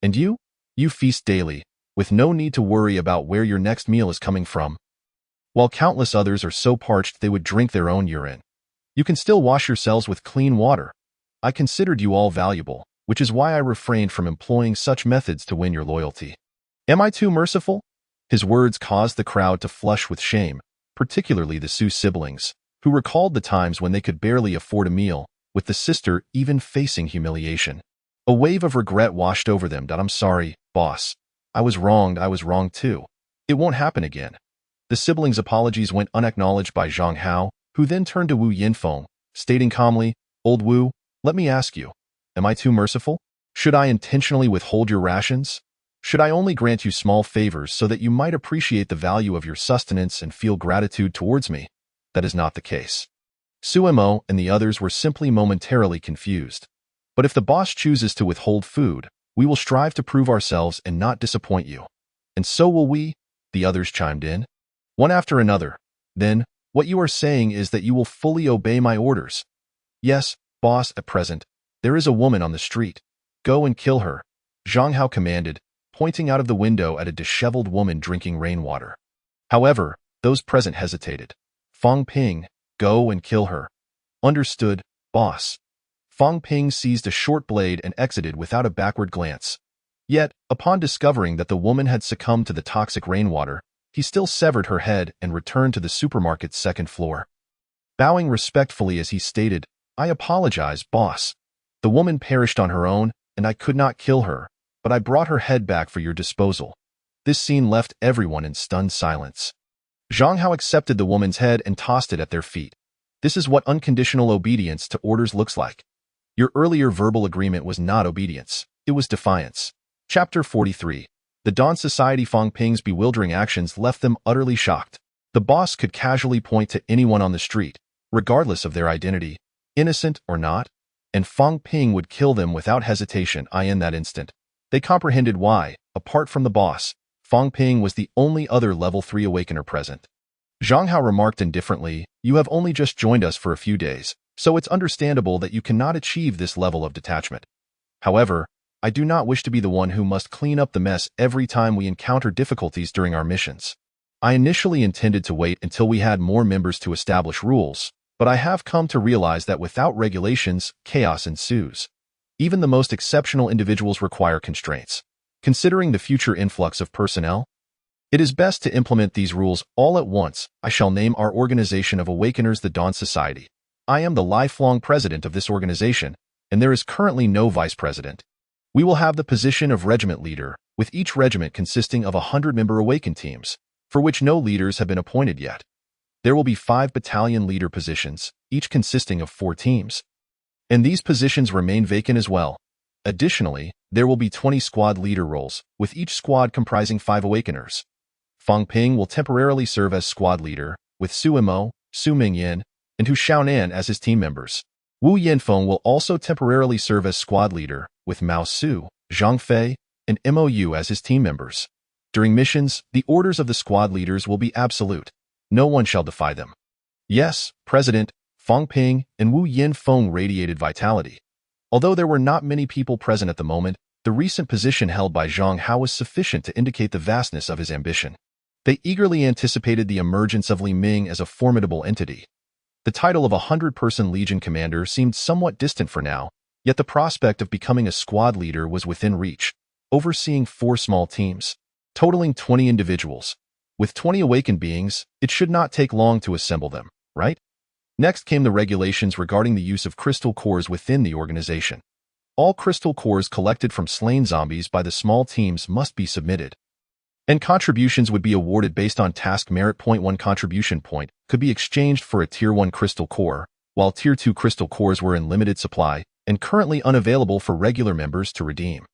And you? You feast daily, with no need to worry about where your next meal is coming from. While countless others are so parched they would drink their own urine. You can still wash yourselves with clean water. I considered you all valuable, which is why I refrained from employing such methods to win your loyalty. Am I too merciful? His words caused the crowd to flush with shame, particularly the Su siblings, who recalled the times when they could barely afford a meal, with the sister even facing humiliation. A wave of regret washed over them. I'm sorry, boss. I was wronged too. It won't happen again. The siblings' apologies went unacknowledged by Zhang Hao, who then turned to Wu Yanfeng, stating calmly, Old Wu, let me ask you, am I too merciful? Should I intentionally withhold your rations? Should I only grant you small favors so that you might appreciate the value of your sustenance and feel gratitude towards me? That is not the case. Su Mo and the others were simply momentarily confused. But if the boss chooses to withhold food, we will strive to prove ourselves and not disappoint you. And so will we, the others chimed in. One after another. Then, what you are saying is that you will fully obey my orders. Yes, boss, at present, there is a woman on the street. Go and kill her, Zhang Hao commanded, pointing out of the window at a disheveled woman drinking rainwater. However, those present hesitated. Fang Ping, go and kill her. Understood, boss. Fang Ping seized a short blade and exited without a backward glance. Yet, upon discovering that the woman had succumbed to the toxic rainwater, he still severed her head and returned to the supermarket's second floor. Bowing respectfully as he stated, I apologize, boss. The woman perished on her own, and I could not kill her, but I brought her head back for your disposal. This scene left everyone in stunned silence. Zhang Hao accepted the woman's head and tossed it at their feet. This is what unconditional obedience to orders looks like. Your earlier verbal agreement was not obedience, it was defiance. Chapter 43. The Dawn Society. Fang Ping's bewildering actions left them utterly shocked. The boss could casually point to anyone on the street, regardless of their identity, innocent or not, and Fang Ping would kill them without hesitation. In that instant, they comprehended why, apart from the boss, Fang Ping was the only other level 3 awakener present. Zhang Hao remarked indifferently, "You have only just joined us for a few days, so it's understandable that you cannot achieve this level of detachment. However, I do not wish to be the one who must clean up the mess every time we encounter difficulties during our missions. I initially intended to wait until we had more members to establish rules, but I have come to realize that without regulations, chaos ensues. Even the most exceptional individuals require constraints. Considering the future influx of personnel, it is best to implement these rules all at once. I shall name our organization of Awakeners the Dawn Society. I am the lifelong president of this organization, and there is currently no vice president. We will have the position of regiment leader, with each regiment consisting of 100-member awakened teams, for which no leaders have been appointed yet. There will be 5 battalion leader positions, each consisting of 4 teams. And these positions remain vacant as well. Additionally, there will be 20 squad leader roles, with each squad comprising 5 awakeners. Fang Ping will temporarily serve as squad leader, with Su Mo, Su Mingyan, and Hu Xiaonan as his team members. Wu Yanfeng will also temporarily serve as squad leader, with Mao Su, Zhang Fei, and Mou as his team members. During missions, the orders of the squad leaders will be absolute. No one shall defy them. Yes, President, Fang Ping and Wu Yanfeng radiated vitality. Although there were not many people present at the moment, the recent position held by Zhang Hao was sufficient to indicate the vastness of his ambition. They eagerly anticipated the emergence of Li Ming as a formidable entity. The title of 100-person Legion commander seemed somewhat distant for now, yet the prospect of becoming a squad leader was within reach, overseeing 4 small teams, totaling 20 individuals. With 20 awakened beings, it should not take long to assemble them, right? Next came the regulations regarding the use of crystal cores within the organization. All crystal cores collected from slain zombies by the small teams must be submitted, and contributions would be awarded based on task merit. 1 contribution point could be exchanged for a Tier 1 crystal core, while Tier 2 crystal cores were in limited supply and currently unavailable for regular members to redeem.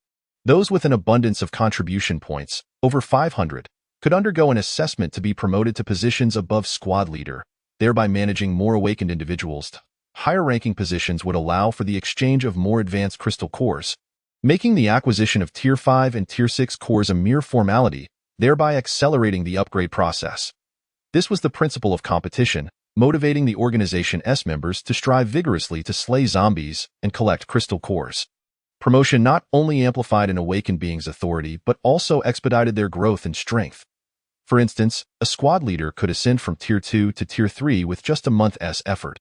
Those with an abundance of contribution points, over 500, could undergo an assessment to be promoted to positions above squad leader, thereby managing more awakened individuals. Higher-ranking positions would allow for the exchange of more advanced crystal cores, making the acquisition of Tier 5 and Tier 6 cores a mere formality, thereby accelerating the upgrade process. This was the principle of competition, motivating the organization's members to strive vigorously to slay zombies and collect crystal cores. Promotion not only amplified an awakened being's authority but also expedited their growth and strength. For instance, a squad leader could ascend from Tier 2 to Tier 3 with just a month's effort,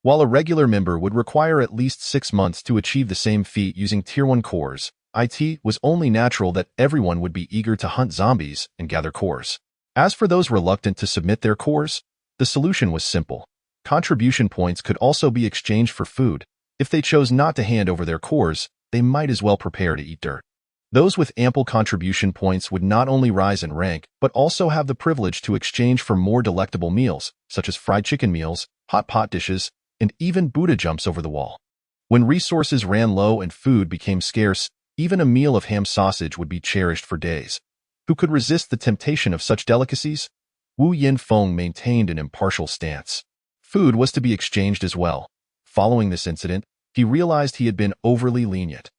while a regular member would require at least 6 months to achieve the same feat using Tier 1 cores. It was only natural that everyone would be eager to hunt zombies and gather cores. As for those reluctant to submit their cores, the solution was simple. Contribution points could also be exchanged for food. If they chose not to hand over their cores, they might as well prepare to eat dirt. Those with ample contribution points would not only rise in rank, but also have the privilege to exchange for more delectable meals, such as fried chicken meals, hot pot dishes, and even Buddha jumps over the wall. When resources ran low and food became scarce, even a meal of ham sausage would be cherished for days. Who could resist the temptation of such delicacies? Wu Yanfeng maintained an impartial stance. Food was to be exchanged as well. Following this incident, he realized he had been overly lenient.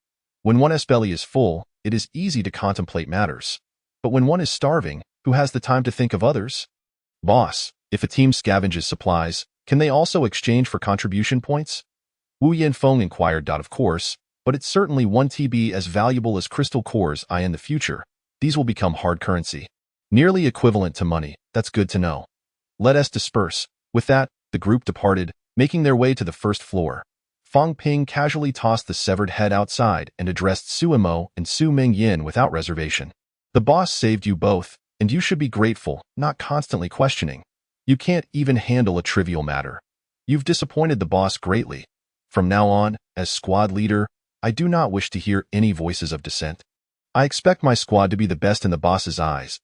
When one's belly is full, it is easy to contemplate matters. But when one is starving, who has the time to think of others? Boss, if a team scavenges supplies, can they also exchange for contribution points? Wu Yanfeng inquired. Of course, but it's certainly 1 TB as valuable as crystal cores. In the future, these will become hard currency. Nearly equivalent to money. That's good to know. Let us disperse. With that, the group departed, making their way to the first floor. Fang Ping casually tossed the severed head outside and addressed Su Mo and Su Mingyan without reservation. The boss saved you both, and you should be grateful, not constantly questioning. You can't even handle a trivial matter. You've disappointed the boss greatly. From now on, as squad leader, I do not wish to hear any voices of dissent. I expect my squad to be the best in the boss's eyes.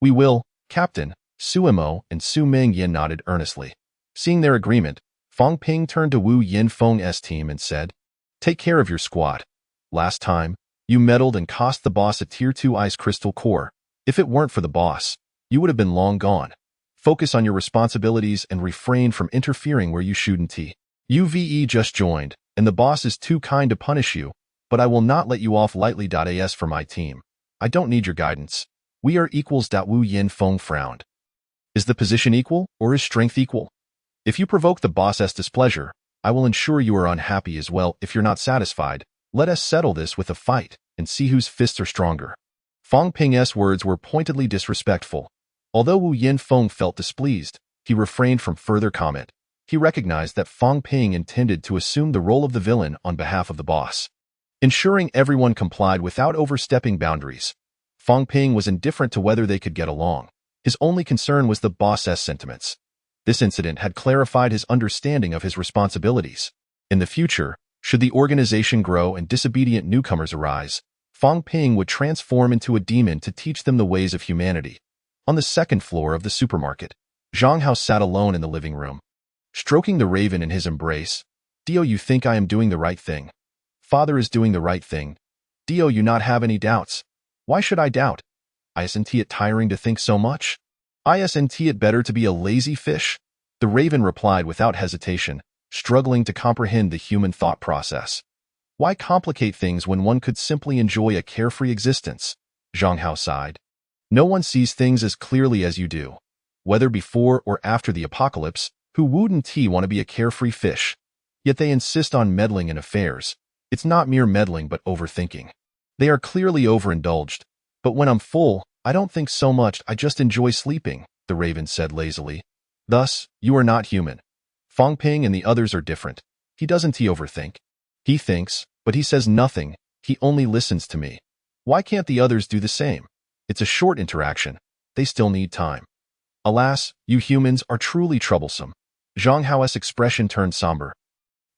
We will, Captain. Suemo and Su Mingyan nodded earnestly. Seeing their agreement, Fong Ping turned to Wu Yinfeng's team and said, "Take care of your squad. Last time, you meddled and cost the boss a Tier 2 ice crystal core. If it weren't for the boss, you would have been long gone. Focus on your responsibilities and refrain from interfering where you shouldn't. UVE just joined, and the boss is too kind to punish you, but I will not let you off lightly. As for my team, I don't need your guidance. We are equals. Wu Yinfeng frowned. Is the position equal, or is strength equal? If you provoke the boss's displeasure, I will ensure you are unhappy as well. If you're not satisfied, let us settle this with a fight and see whose fists are stronger." Fong Ping's words were pointedly disrespectful. Although Wu Yinfeng felt displeased, he refrained from further comment. He recognized that Fong Ping intended to assume the role of the villain on behalf of the boss. Ensuring everyone complied without overstepping boundaries, Fong Ping was indifferent to whether they could get along. His only concern was the boss's sentiments. This incident had clarified his understanding of his responsibilities. In the future, should the organization grow and disobedient newcomers arise, Fong Ping would transform into a demon to teach them the ways of humanity. On the second floor of the supermarket, Zhang Hao sat alone in the living room. Stroking the raven in his embrace, "Dio, you think I am doing the right thing? Father is doing the right thing. Dio, you not have any doubts? Why should I doubt? Isn't it tiring to think so much? Isn't it better to be a lazy fish?" The raven replied without hesitation, struggling to comprehend the human thought process. Why complicate things when one could simply enjoy a carefree existence? Zhang Hao sighed. No one sees things as clearly as you do. Whether before or after the apocalypse, who wouldn't want to be a carefree fish? Yet they insist on meddling in affairs. It's not mere meddling but overthinking. They are clearly overindulged. But when I'm full, I don't think so much, I just enjoy sleeping, the raven said lazily. Thus, you are not human. Fong Ping and the others are different. He doesn't overthink. He thinks, but he says nothing. He only listens to me. Why can't the others do the same? It's a short interaction. They still need time. Alas, you humans are truly troublesome. Zhang Hao's expression turned somber.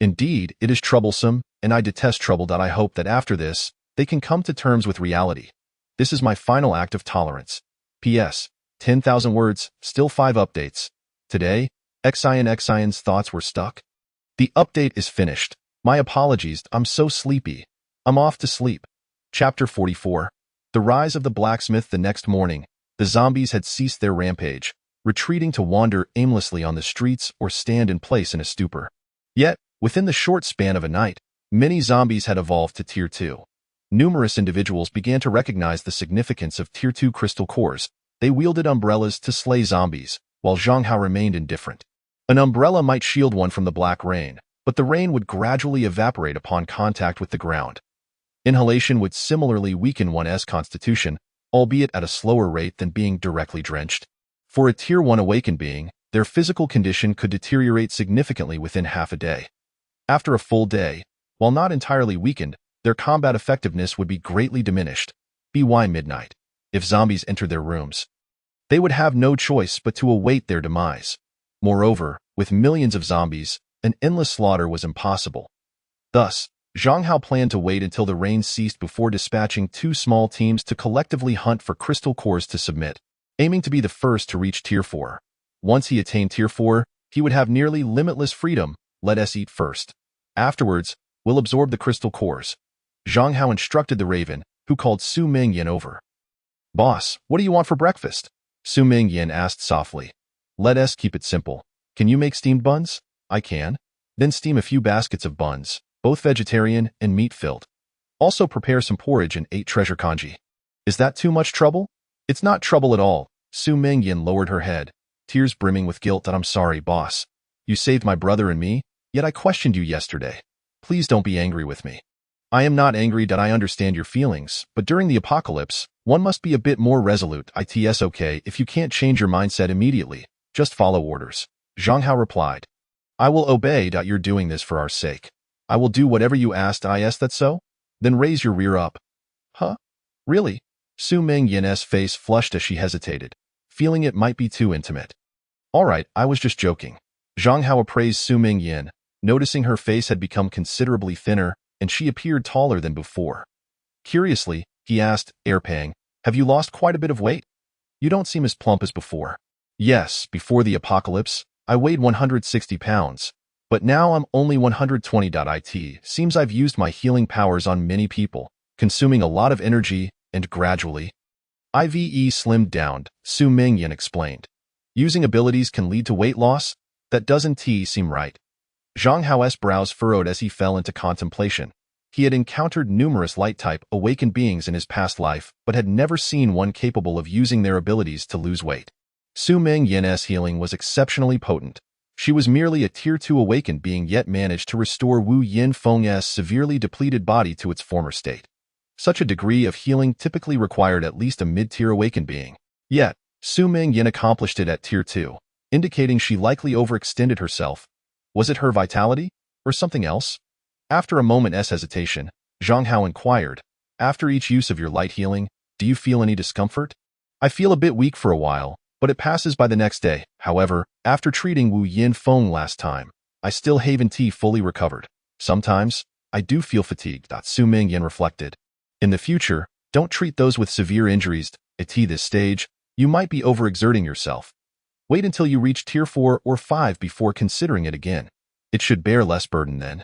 Indeed, it is troublesome, and I detest trouble. I hope that after this, they can come to terms with reality. This is my final act of tolerance. P.S. 10,000 words, still 5 updates. Today, Xion's thoughts were stuck. The update is finished. My apologies, I'm so sleepy. I'm off to sleep. Chapter 44. The Rise of the Blacksmith. The next morning, the zombies had ceased their rampage, retreating to wander aimlessly on the streets or stand in place in a stupor. Yet, within the short span of a night, many zombies had evolved to Tier 2. Numerous individuals began to recognize the significance of Tier 2 crystal cores. They wielded umbrellas to slay zombies, while Zhang Hao remained indifferent. An umbrella might shield one from the black rain, but the rain would gradually evaporate upon contact with the ground. Inhalation would similarly weaken one's constitution, albeit at a slower rate than being directly drenched. For a Tier 1 awakened being, their physical condition could deteriorate significantly within half a day. After a full day, while not entirely weakened, their combat effectiveness would be greatly diminished. By midnight, if zombies entered their rooms, they would have no choice but to await their demise. Moreover, with millions of zombies, an endless slaughter was impossible. Thus, Zhang Hao planned to wait until the rain ceased before dispatching 2 small teams to collectively hunt for crystal cores to submit, aiming to be the first to reach Tier 4. Once he attained Tier 4, he would have nearly limitless freedom. Let us eat first. Afterwards, we'll absorb the crystal cores. Zhang Hao instructed the raven, who called Su Mingyan over. Boss, what do you want for breakfast? Su Mingyan asked softly. Let us keep it simple. Can you make steamed buns? I can. Then steam a few baskets of buns, both vegetarian and meat-filled. Also prepare some porridge and 8 treasure kanji. Is that too much trouble? It's not trouble at all. Su Mingyan lowered her head, tears brimming with guilt. I'm sorry, boss. You saved my brother and me, yet I questioned you yesterday. Please don't be angry with me. I am not angry. I understand your feelings, but during the apocalypse, one must be a bit more resolute. It's okay if you can't change your mindset immediately. Just follow orders. Zhang Hao replied. I will obey. You're doing this for our sake. I will do whatever you asked. Is that so? Then raise your rear up. Huh? Really? Su Mingyan's face flushed as she hesitated, feeling it might be too intimate. All right, I was just joking. Zhang Hao appraised Su Mingyan, noticing her face had become considerably thinner and she appeared taller than before. Curiously, he asked, airpang, "Have you lost quite a bit of weight? You don't seem as plump as before." "Yes, before the apocalypse, I weighed 160 pounds. But now I'm only 120. It seems I've used my healing powers on many people, consuming a lot of energy, and gradually, I've slimmed down," Su Mingyan explained. "Using abilities can lead to weight loss? That doesn't seem right." Zhang Hao's brows furrowed as he fell into contemplation. He had encountered numerous light-type awakened beings in his past life, but had never seen one capable of using their abilities to lose weight. Su Mingyan's healing was exceptionally potent. She was merely a Tier 2 awakened being yet managed to restore Wu Yinfeng's severely depleted body to its former state. Such a degree of healing typically required at least a mid-tier awakened being. Yet, Su Mingyan accomplished it at Tier 2, indicating she likely overextended herself. Was it her vitality, or something else? After a moment's hesitation, Zhang Hao inquired, "After each use of your light healing, do you feel any discomfort?" "I feel a bit weak for a while, but it passes by the next day. However, after treating Wu Yinfeng last time, I still haven't fully recovered. Sometimes, I do feel fatigued." Su Mingyan reflected. "In the future, don't treat those with severe injuries. At this stage, you might be overexerting yourself. Wait until you reach Tier 4 or 5 before considering it again. It should bear less burden then."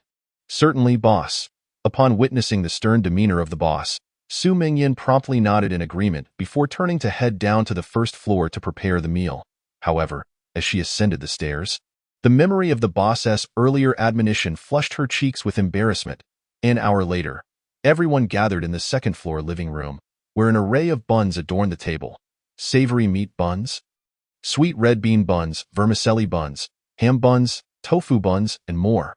"Certainly, boss." Upon witnessing the stern demeanor of the boss, Su Mingyan promptly nodded in agreement before turning to head down to the first floor to prepare the meal. However, as she ascended the stairs, the memory of the boss's earlier admonition flushed her cheeks with embarrassment. An hour later, everyone gathered in the second-floor living room, where an array of buns adorned the table. Savory meat buns, sweet red bean buns, vermicelli buns, ham buns, tofu buns, and more.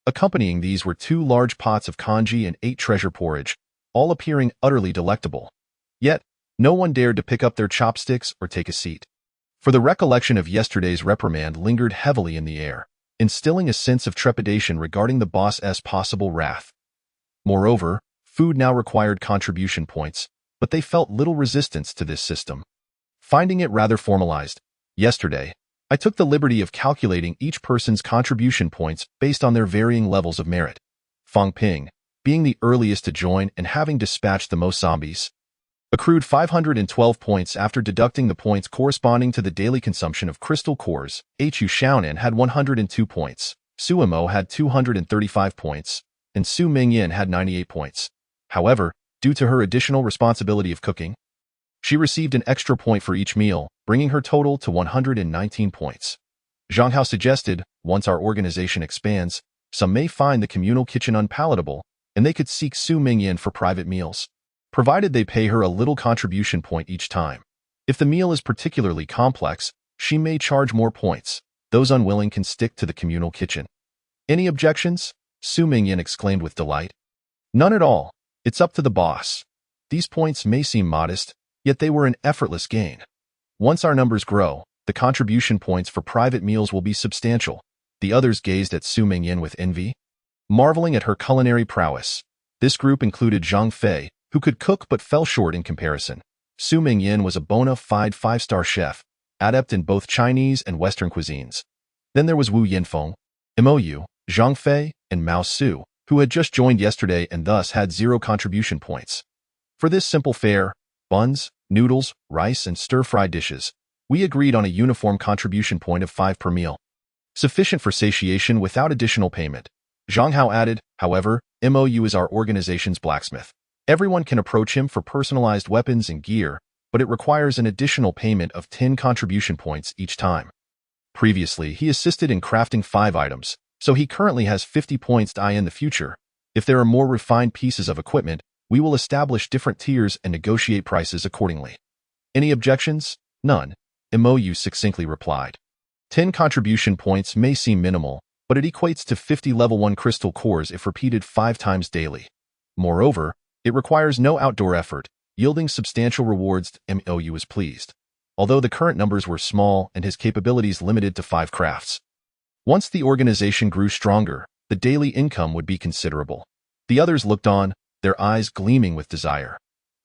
Accompanying these were 2 large pots of congee and 8 treasure porridge, all appearing utterly delectable. Yet, no one dared to pick up their chopsticks or take a seat. For the recollection of yesterday's reprimand lingered heavily in the air, instilling a sense of trepidation regarding the boss's possible wrath. Moreover, food now required contribution points, but they felt little resistance to this system. Finding it rather formalized, yesterday, I took the liberty of calculating each person's contribution points based on their varying levels of merit. Fang Ping, being the earliest to join and having dispatched the most zombies, accrued 512 points after deducting the points corresponding to the daily consumption of crystal cores. Hu Xiaonan had 102 points, Su Mo had 235 points, and Su Mingyan had 98 points. However, due to her additional responsibility of cooking, she received an extra point for each meal, bringing her total to 119 points. Zhang Hao suggested, once our organization expands, some may find the communal kitchen unpalatable, and they could seek Su Mingyan for private meals, provided they pay her a little contribution point each time. If the meal is particularly complex, she may charge more points. Those unwilling can stick to the communal kitchen. "Any objections?" Su Mingyan exclaimed with delight. "None at all. It's up to the boss. These points may seem modest, yet they were an effortless gain. Once our numbers grow, the contribution points for private meals will be substantial." The others gazed at Su Mingyan with envy, marveling at her culinary prowess. This group included Zhang Fei, who could cook but fell short in comparison. Su Mingyan was a bona fide 5-star chef, adept in both Chinese and Western cuisines. Then there was Wu Yinfeng, Mou, Zhang Fei, and Mao Su, who had just joined yesterday and thus had 0 contribution points. For this simple fare, buns, noodles, rice, and stir-fried dishes, we agreed on a uniform contribution point of 5 per meal, sufficient for satiation without additional payment. Zhang Hao added, "However, Mou is our organization's blacksmith. Everyone can approach him for personalized weapons and gear, but it requires an additional payment of 10 contribution points each time. Previously, he assisted in crafting 5 items, so he currently has 50 points in the future. If there are more refined pieces of equipment, we will establish different tiers and negotiate prices accordingly." "Any objections?" "None," Mou succinctly replied. 10 contribution points may seem minimal, but it equates to 50 level 1 crystal cores if repeated 5 times daily. Moreover, it requires no outdoor effort, yielding substantial rewards. Mou was pleased, although the current numbers were small and his capabilities limited to 5 crafts. Once the organization grew stronger, the daily income would be considerable. The others looked on, their eyes gleaming with desire.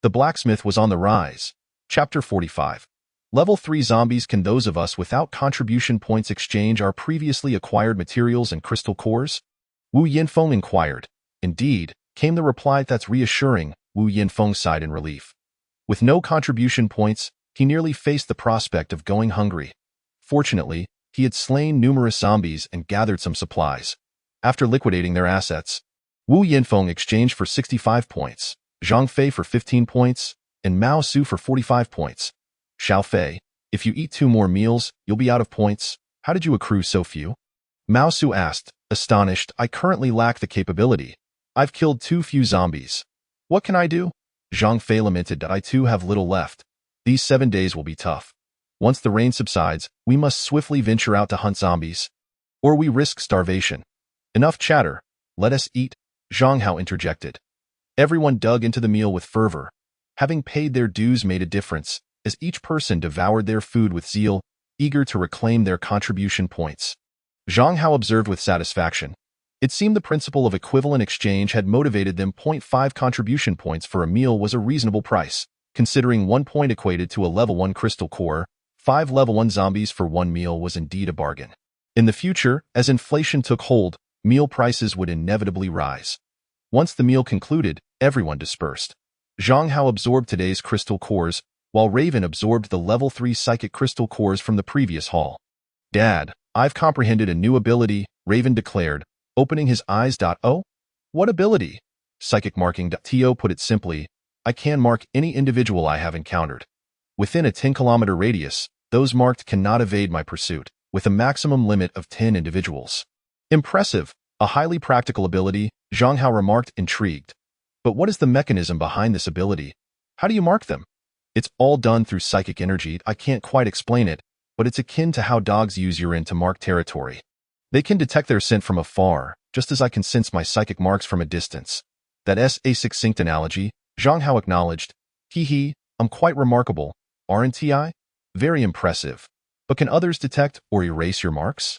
The blacksmith was on the rise. Chapter 45. Level 3 zombies. Can those of us without contribution points exchange our previously acquired materials and crystal cores? Wu Yinfeng inquired. Indeed, came the reply. That's reassuring, Wu Yinfeng sighed in relief. With no contribution points, he nearly faced the prospect of going hungry. Fortunately, he had slain numerous zombies and gathered some supplies. After liquidating their assets, Wu Yinfeng exchanged for 65 points, Zhang Fei for 15 points, and Mao Su for 45 points. Xiao Fei, if you eat 2 more meals, you'll be out of points. How did you accrue so few? Mao Su asked, astonished. I currently lack the capability. I've killed too few zombies. What can I do? Zhang Fei lamented. I too have little left. These 7 days will be tough. Once the rain subsides, we must swiftly venture out to hunt zombies. Or we risk starvation. Enough chatter. Let us eat, Zhang Hao interjected. Everyone dug into the meal with fervor. Having paid their dues made a difference, as each person devoured their food with zeal, eager to reclaim their contribution points. Zhang Hao observed with satisfaction. It seemed the principle of equivalent exchange had motivated them. 0.5 contribution points for a meal was a reasonable price, considering 1 point equated to a level 1 crystal core. 5 level 1 zombies for 1 meal was indeed a bargain. In the future, as inflation took hold, meal prices would inevitably rise. Once the meal concluded, everyone dispersed. Zhang Hao absorbed today's crystal cores, while Raven absorbed the level 3 psychic crystal cores from the previous haul. Dad, I've comprehended a new ability, Raven declared, opening his eyes. Oh? What ability? Psychic marking. To put it simply, I can mark any individual I have encountered. Within a 10-kilometer radius, those marked cannot evade my pursuit, with a maximum limit of 10 individuals. Impressive, a highly practical ability, Zhang Hao remarked, intrigued. But what is the mechanism behind this ability? How do you mark them? It's all done through psychic energy. I can't quite explain it, but it's akin to how dogs use urine to mark territory. They can detect their scent from afar, just as I can sense my psychic marks from a distance. That's a succinct analogy, Zhang Hao acknowledged. I'm quite remarkable, aren't I? Very impressive. But can others detect or erase your marks?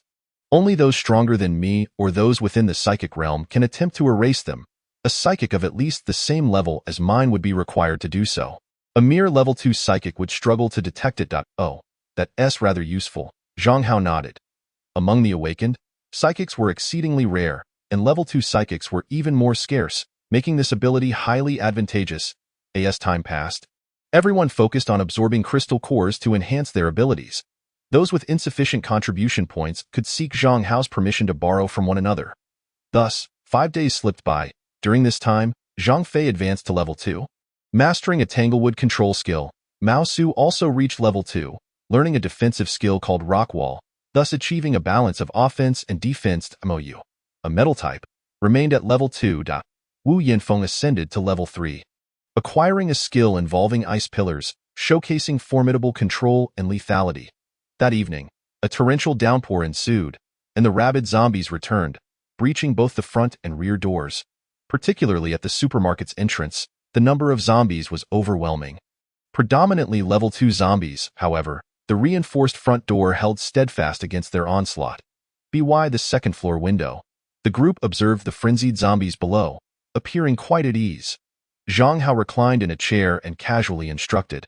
Only those stronger than me or those within the psychic realm can attempt to erase them. A psychic of at least the same level as mine would be required to do so. A mere level 2 psychic would struggle to detect it. Oh, that's rather useful, Zhang Hao nodded. Among the awakened, psychics were exceedingly rare, and level 2 psychics were even more scarce, making this ability highly advantageous. As time passed, everyone focused on absorbing crystal cores to enhance their abilities. Those with insufficient contribution points could seek Zhang Hao's permission to borrow from one another. Thus, 5 days slipped by. During this time, Zhang Fei advanced to level 2. Mastering a Tanglewood control skill, Mao Su also reached level 2, learning a defensive skill called Rock Wall, thus achieving a balance of offense and defense. Mou, a metal type, remained at level 2. Wu Yinfeng ascended to level 3. Acquiring a skill involving ice pillars, showcasing formidable control and lethality. That evening, a torrential downpour ensued, and the rabid zombies returned, breaching both the front and rear doors. Particularly at the supermarket's entrance, the number of zombies was overwhelming. Predominantly level 2 zombies, however, the reinforced front door held steadfast against their onslaught. By the second-floor window, the group observed the frenzied zombies below, appearing quite at ease. Zhang Hao reclined in a chair and casually instructed.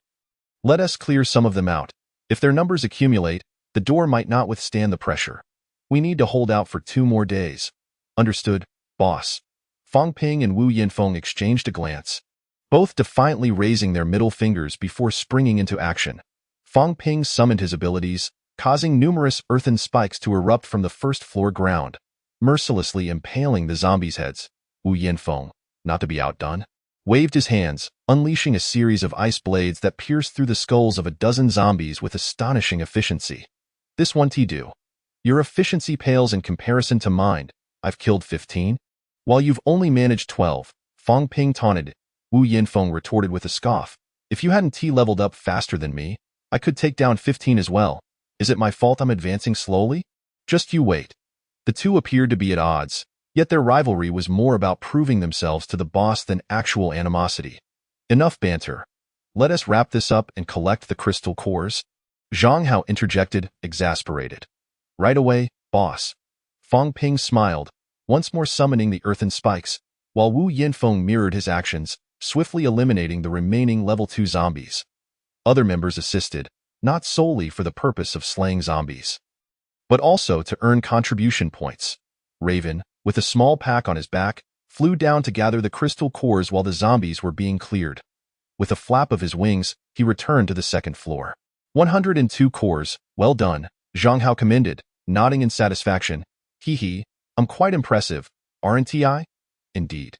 Let us clear some of them out. If their numbers accumulate, the door might not withstand the pressure. We need to hold out for 2 more days. Understood, boss. Fang Ping and Wu Yinfeng exchanged a glance, both defiantly raising their middle fingers before springing into action. Fang Ping summoned his abilities, causing numerous earthen spikes to erupt from the first-floor ground, mercilessly impaling the zombies' heads. Wu Yinfeng, not to be outdone, waved his hands, unleashing a series of ice blades that pierced through the skulls of a dozen zombies with astonishing efficiency. This one do. Your efficiency pales in comparison to mine. I've killed 15. While you've only managed 12, Fang Ping taunted. Wu Yinfeng retorted with a scoff. If you hadn't T-leveled up faster than me, I could take down 15 as well. Is it my fault I'm advancing slowly? Just you wait. The two appeared to be at odds, yet their rivalry was more about proving themselves to the boss than actual animosity. Enough banter. Let us wrap this up and collect the crystal cores. Zhang Hao interjected, exasperated. Right away, boss. Fang Ping smiled, once more summoning the earthen spikes, while Wu Yinfeng mirrored his actions, swiftly eliminating the remaining level 2 zombies. Other members assisted, not solely for the purpose of slaying zombies, but also to earn contribution points. Raven, with a small pack on his back, flew down to gather the crystal cores while the zombies were being cleared. With a flap of his wings, he returned to the second floor. 102 cores, well done, Zhang Hao commended, nodding in satisfaction. Hee, I'm quite impressive, aren't I? Indeed.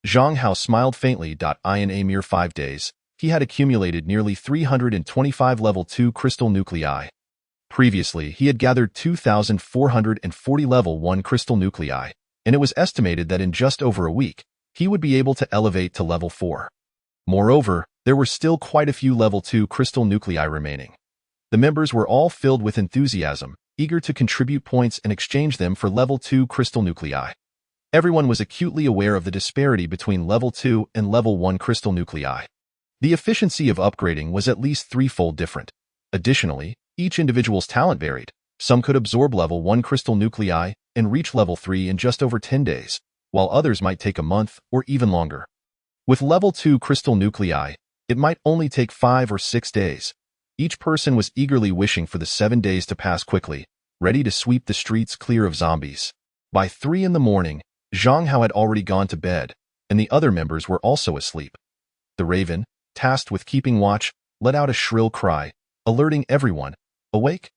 Zhang Hao smiled faintly. In a mere 5 days, he had accumulated nearly 325 level 2 crystal nuclei. Previously, he had gathered 2,440 level 1 crystal nuclei, and it was estimated that in just over a week, he would be able to elevate to level 4. Moreover, there were still quite a few level 2 crystal nuclei remaining. The members were all filled with enthusiasm, eager to contribute points and exchange them for level 2 crystal nuclei. Everyone was acutely aware of the disparity between level 2 and level 1 crystal nuclei. The efficiency of upgrading was at least threefold different. Additionally, each individual's talent varied. Some could absorb level 1 crystal nuclei and reach level 3 in just over 10 days, while others might take a month or even longer. With level 2 crystal nuclei, it might only take 5 or 6 days. Each person was eagerly wishing for the 7 days to pass quickly, ready to sweep the streets clear of zombies. By 3 in the morning, Zhang Hao had already gone to bed, and the other members were also asleep. The Raven, tasked with keeping watch, let out a shrill cry, alerting everyone. Awake?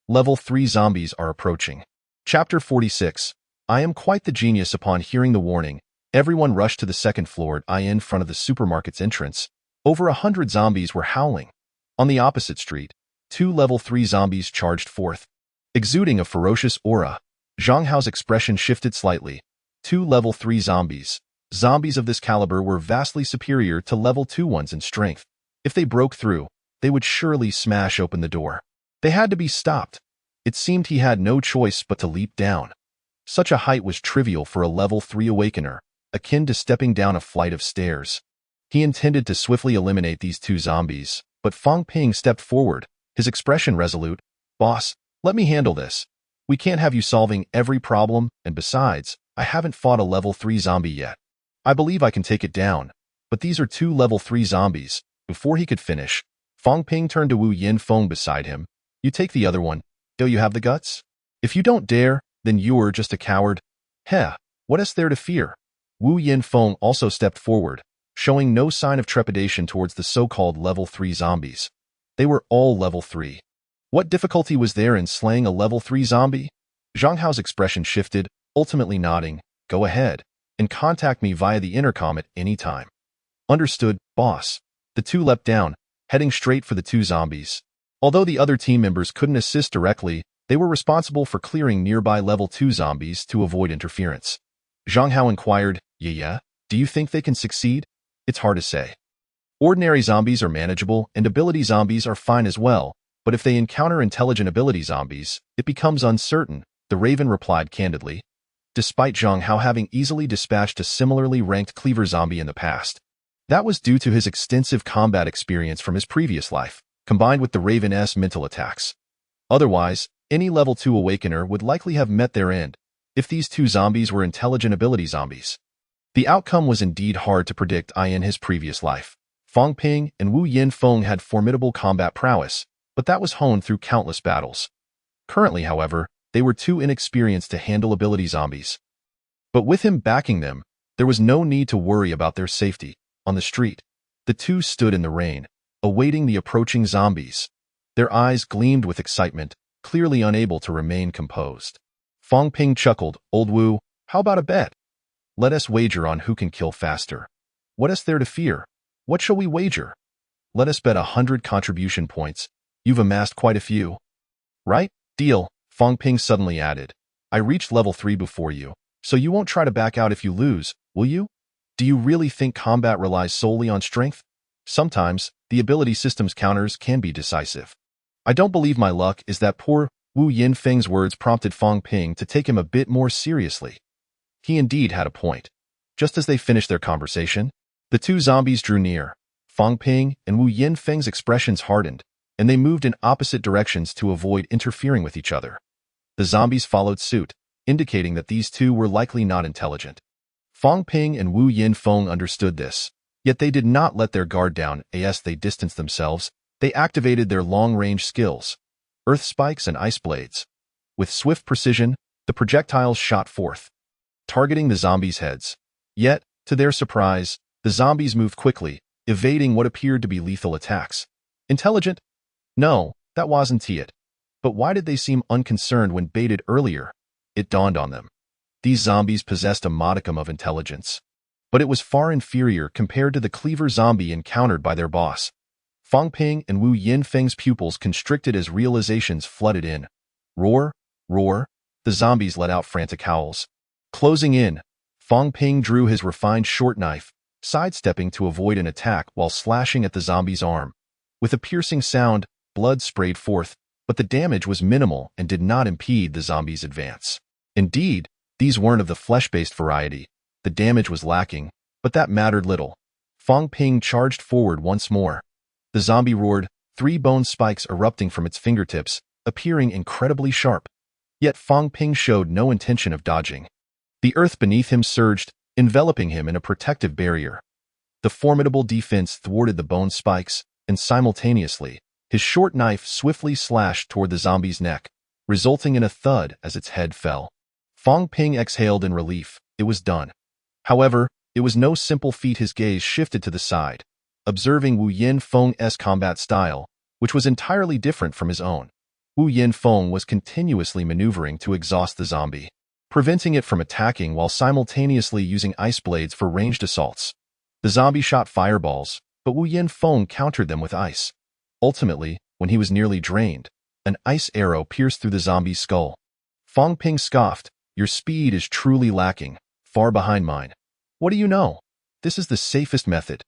Level 3 zombies are approaching. Chapter 46. I am quite the genius. Upon hearing the warning, everyone rushed to the second floor in front of the supermarket's entrance. Over 100 zombies were howling. On the opposite street, 2 level 3 zombies charged forth. Exuding a ferocious aura, Zhang Hao's expression shifted slightly. 2 level 3 zombies. Zombies of this caliber were vastly superior to level 2 ones in strength. If they broke through, they would surely smash open the door. They had to be stopped. It seemed he had no choice but to leap down. Such a height was trivial for a level 3 awakener, akin to stepping down a flight of stairs. He intended to swiftly eliminate these 2 zombies, but Fang Ping stepped forward, his expression resolute. Boss, let me handle this. We can't have you solving every problem, and besides, I haven't fought a level 3 zombie yet. I believe I can take it down, but these are 2 level 3 zombies. Before he could finish, Fang Ping turned to Wu Yinfeng beside him. You take the other one. Do you have the guts? If you don't dare, then you're just a coward. Heh, what is there to fear? Wu Yinfeng also stepped forward, showing no sign of trepidation towards the so-called level 3 zombies. They were all level 3. What difficulty was there in slaying a level 3 zombie? Zhang Hao's expression shifted, ultimately nodding. Go ahead, and contact me via the intercom at any time. Understood, boss. The 2 leapt down, heading straight for the 2 zombies. Although the other team members couldn't assist directly, they were responsible for clearing nearby level 2 zombies to avoid interference. Zhang Hao inquired, Yeah, do you think they can succeed? It's hard to say. Ordinary zombies are manageable, and ability zombies are fine as well, but if they encounter intelligent ability zombies, it becomes uncertain, the Raven replied candidly. Despite Zhang Hao having easily dispatched a similarly ranked cleaver zombie in the past, that was due to his extensive combat experience from his previous life, combined with the Raven's mental attacks. Otherwise, any level 2 awakener would likely have met their end, if these 2 zombies were intelligent ability zombies. The outcome was indeed hard to predict in his previous life. Fang Ping and Wu Yinfeng had formidable combat prowess, but that was honed through countless battles. Currently, however, they were too inexperienced to handle ability zombies. But with him backing them, there was no need to worry about their safety. On the street, the 2 stood in the rain, awaiting the approaching zombies. Their eyes gleamed with excitement, clearly unable to remain composed. Fang Ping chuckled. Old Wu, how about a bet? Let us wager on who can kill faster. What is there to fear? What shall we wager? Let us bet 100 contribution points. You've amassed quite a few. Right? Deal, Fang Ping suddenly added. I reached level 3 before you, so you won't try to back out if you lose, will you? Do you really think combat relies solely on strength? Sometimes, the ability system's counters can be decisive. I don't believe my luck is that poor. Wu Yinfeng's words prompted Fang Ping to take him a bit more seriously. He indeed had a point. Just as they finished their conversation, the 2 zombies drew near. Fang Ping and Wu Yinfeng's expressions hardened, and they moved in opposite directions to avoid interfering with each other. The zombies followed suit, indicating that these 2 were likely not intelligent. Fang Ping and Wu Yinfeng understood this, yet they did not let their guard down as they distanced themselves, They activated their long-range skills, earth spikes and ice blades. With swift precision, the projectiles shot forth, targeting the zombies' heads. Yet, to their surprise, the zombies moved quickly, evading what appeared to be lethal attacks. Intelligent? No, that wasn't it. But why did they seem unconcerned when baited earlier? It dawned on them. These zombies possessed a modicum of intelligence, but it was far inferior compared to the cleaver zombie encountered by their boss. Fang Ping and Wu Yinfeng's pupils constricted as realizations flooded in. Roar, roar, the zombies let out frantic howls. Closing in, Fang Ping drew his refined short knife, sidestepping to avoid an attack while slashing at the zombie's arm. With a piercing sound, blood sprayed forth, but the damage was minimal and did not impede the zombie's advance. Indeed, these weren't of the flesh-based variety. The damage was lacking, but that mattered little. Fang Ping charged forward once more. The zombie roared, 3 bone spikes erupting from its fingertips, appearing incredibly sharp. Yet Fang Ping showed no intention of dodging. The earth beneath him surged, enveloping him in a protective barrier. The formidable defense thwarted the bone spikes, and simultaneously, his short knife swiftly slashed toward the zombie's neck, resulting in a thud as its head fell. Fang Ping exhaled in relief. It was done. However, it was no simple feat. His gaze shifted to the side, observing Wu Yinfeng's combat style, which was entirely different from his own. Wu Yinfeng was continuously maneuvering to exhaust the zombie, preventing it from attacking while simultaneously using ice blades for ranged assaults. The zombie shot fireballs, but Wu Yinfeng countered them with ice. Ultimately, when he was nearly drained, an ice arrow pierced through the zombie's skull. Fang Ping scoffed, "Your speed is truly lacking, far behind mine. What do you know? This is the safest method.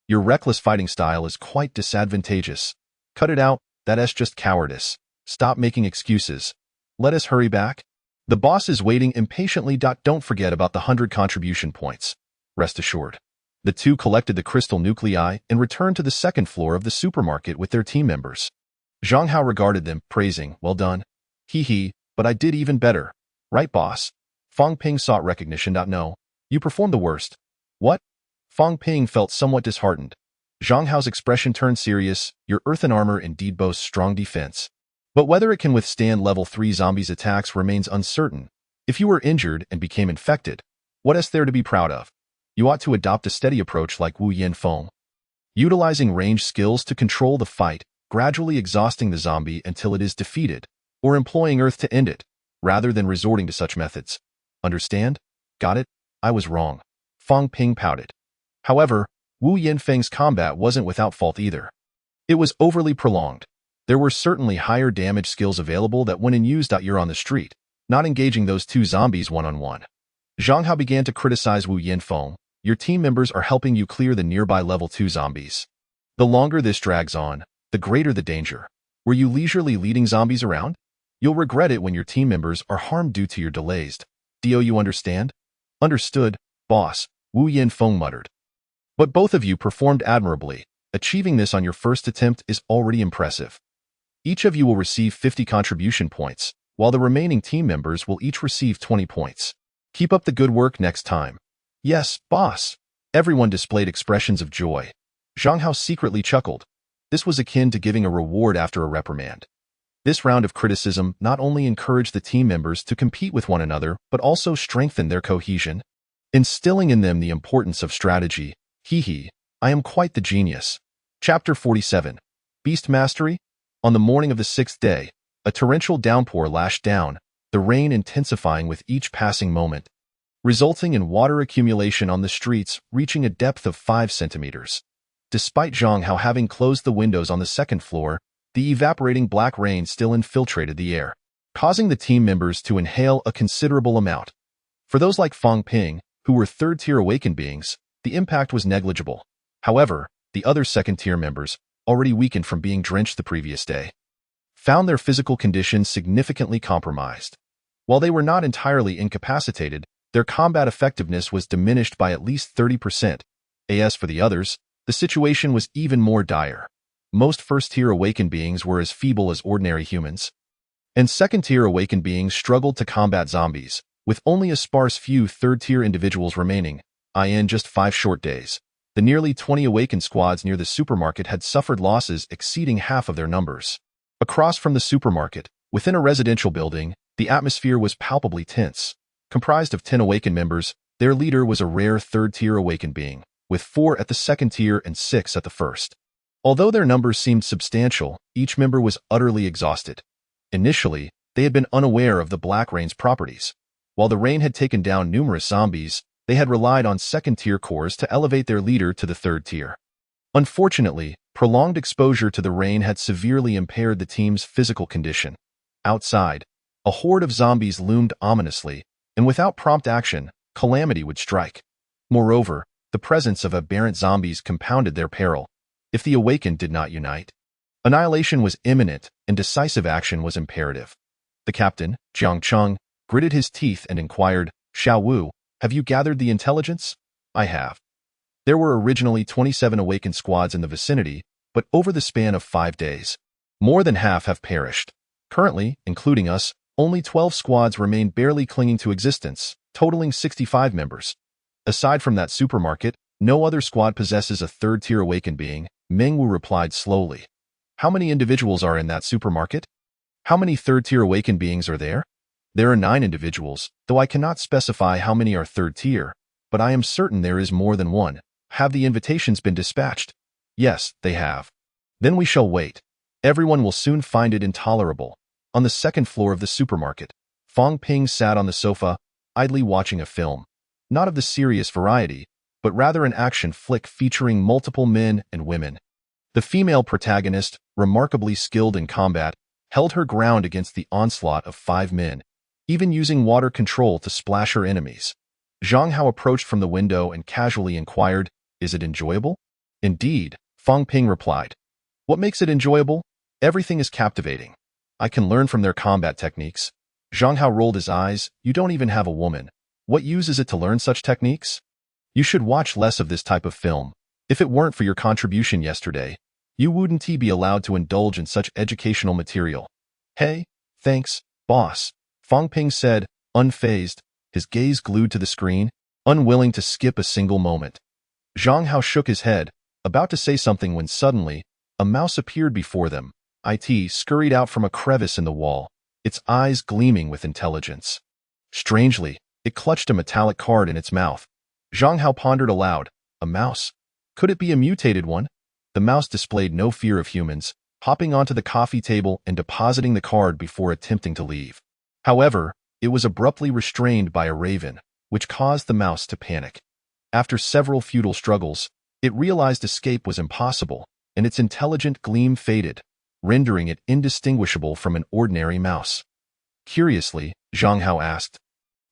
Your reckless fighting style is quite disadvantageous. Cut it out, that's just cowardice. Stop making excuses. Let us hurry back. The boss is waiting impatiently. Don't forget about the 100 contribution points. Rest assured." The two collected the crystal nuclei and returned to the second floor of the supermarket with their team members. Zhang Hao regarded them, praising, "Well done. Hee, but I did even better. Right, boss?" Fang Ping sought recognition. "No, you performed the worst." "What?" Fang Ping felt somewhat disheartened. Zhang Hao's expression turned serious. "Your earthen armor indeed boasts strong defense, but whether it can withstand level 3 zombies' attacks remains uncertain. If you were injured and became infected, what is there to be proud of? You ought to adopt a steady approach like Wu Yinfeng, utilizing ranged skills to control the fight, gradually exhausting the zombie until it is defeated, or employing earth to end it, rather than resorting to such methods. Understand? Got it? I was wrong." Fang Ping pouted. However, Wu Yinfeng's combat wasn't without fault either. It was overly prolonged. There were certainly higher damage skills available that when in use, you're on the street, not engaging those 2 zombies one-on-one. Zhang Hao began to criticize Wu Yinfeng. "Your team members are helping you clear the nearby level 2 zombies. The longer this drags on, the greater the danger. Were you leisurely leading zombies around? You'll regret it when your team members are harmed due to your delays. Do you understand?" "Understood, boss," Wu Yinfeng muttered. "But both of you performed admirably. Achieving this on your first attempt is already impressive. Each of you will receive 50 contribution points, while the remaining team members will each receive 20 points. Keep up the good work next time." "Yes, boss." Everyone displayed expressions of joy. Zhang Hao secretly chuckled. This was akin to giving a reward after a reprimand. This round of criticism not only encouraged the team members to compete with one another, but also strengthened their cohesion, instilling in them the importance of strategy. I am quite the genius. Chapter 47. Beast Mastery. On the morning of the 6th day, a torrential downpour lashed down, the rain intensifying with each passing moment, resulting in water accumulation on the streets reaching a depth of 5 centimeters. Despite Zhang Hao having closed the windows on the second floor, the evaporating black rain still infiltrated the air, causing the team members to inhale a considerable amount. For those like Fang Ping, who were third-tier awakened beings, the impact was negligible. However, the other second-tier members, already weakened from being drenched the previous day, found their physical condition significantly compromised. While they were not entirely incapacitated, their combat effectiveness was diminished by at least 30%. As for the others, the situation was even more dire. Most first-tier awakened beings were as feeble as ordinary humans, and second-tier awakened beings struggled to combat zombies, with only a sparse few third-tier individuals remaining, in just 5 short days. The nearly 20 awakened squads near the supermarket had suffered losses exceeding half of their numbers. Across from the supermarket, within a residential building, the atmosphere was palpably tense. Comprised of 10 awakened members, their leader was a rare third-tier awakened being, with 4 at the second tier and 6 at the first. Although their numbers seemed substantial, each member was utterly exhausted. Initially, they had been unaware of the Black Rain's properties. While the Rain had taken down numerous zombies, they had relied on second-tier cores to elevate their leader to the third tier. Unfortunately, prolonged exposure to the Rain had severely impaired the team's physical condition. Outside, a horde of zombies loomed ominously, and without prompt action, calamity would strike. Moreover, the presence of aberrant zombies compounded their peril. If the awakened did not unite, annihilation was imminent and decisive action was imperative. The captain, Jiang Cheng, gritted his teeth and inquired, "Xiao Wu, have you gathered the intelligence?" "I have." There were originally 27 awakened squads in the vicinity, but over the span of 5 days, more than half have perished. Currently, including us, only 12 squads remain barely clinging to existence, totaling 65 members. Aside from that supermarket, no other squad possesses a third-tier awakened being, Meng Wu replied slowly. "How many individuals are in that supermarket? How many third-tier awakened beings are there?" "There are 9 individuals, though I cannot specify how many are third-tier, but I am certain there is more than one. Have the invitations been dispatched?" "Yes, they have." "Then we shall wait. Everyone will soon find it intolerable." On the second floor of the supermarket, Fang Ping sat on the sofa, idly watching a film. Not of the serious variety, but rather an action flick featuring multiple men and women. The female protagonist, remarkably skilled in combat, held her ground against the onslaught of 5 men, even using water control to splash her enemies. Zhang Hao approached from the window and casually inquired, "Is it enjoyable?" "Indeed," Fang Ping replied. "What makes it enjoyable? Everything is captivating. I can learn from their combat techniques." Zhang Hao rolled his eyes. "You don't even have a woman. What use is it to learn such techniques? You should watch less of this type of film. If it weren't for your contribution yesterday, you wouldn't be allowed to indulge in such educational material." "Hey, thanks, boss," Fang Ping said, unfazed, his gaze glued to the screen, unwilling to skip a single moment. Zhang Hao shook his head, about to say something when suddenly, a mouse appeared before them. It scurried out from a crevice in the wall, its eyes gleaming with intelligence. Strangely, it clutched a metallic card in its mouth. Zhang Hao pondered aloud, "A mouse? Could it be a mutated one?" The mouse displayed no fear of humans, hopping onto the coffee table and depositing the card before attempting to leave. However, it was abruptly restrained by a raven, which caused the mouse to panic. After several futile struggles, it realized escape was impossible, and its intelligent gleam faded, rendering it indistinguishable from an ordinary mouse. Curiously, Zhang Hao asked,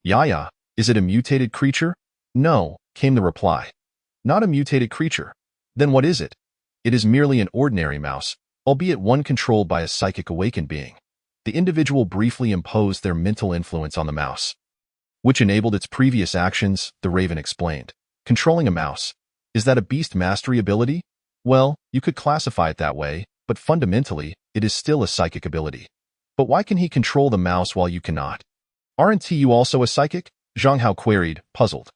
"Yaya, is it a mutated creature?" "No," came the reply. "Not a mutated creature. Then what is it?" "It is merely an ordinary mouse, albeit one controlled by a psychic awakened being." The individual briefly imposed their mental influence on the mouse, which enabled its previous actions, the raven explained. "Controlling a mouse. Is that a beast mastery ability?" "Well, you could classify it that way, but fundamentally, it is still a psychic ability." "But why can he control the mouse while you cannot?" "Aren't you also a psychic?" Zhang Hao queried, puzzled.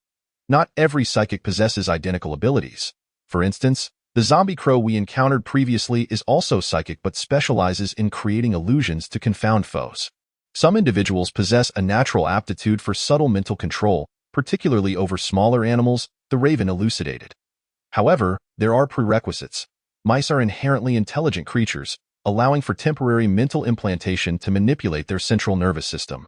"Not every psychic possesses identical abilities. For instance, the zombie crow we encountered previously is also psychic but specializes in creating illusions to confound foes. Some individuals possess a natural aptitude for subtle mental control, particularly over smaller animals," the raven elucidated. "However, there are prerequisites. Mice are inherently intelligent creatures, allowing for temporary mental implantation to manipulate their central nervous system.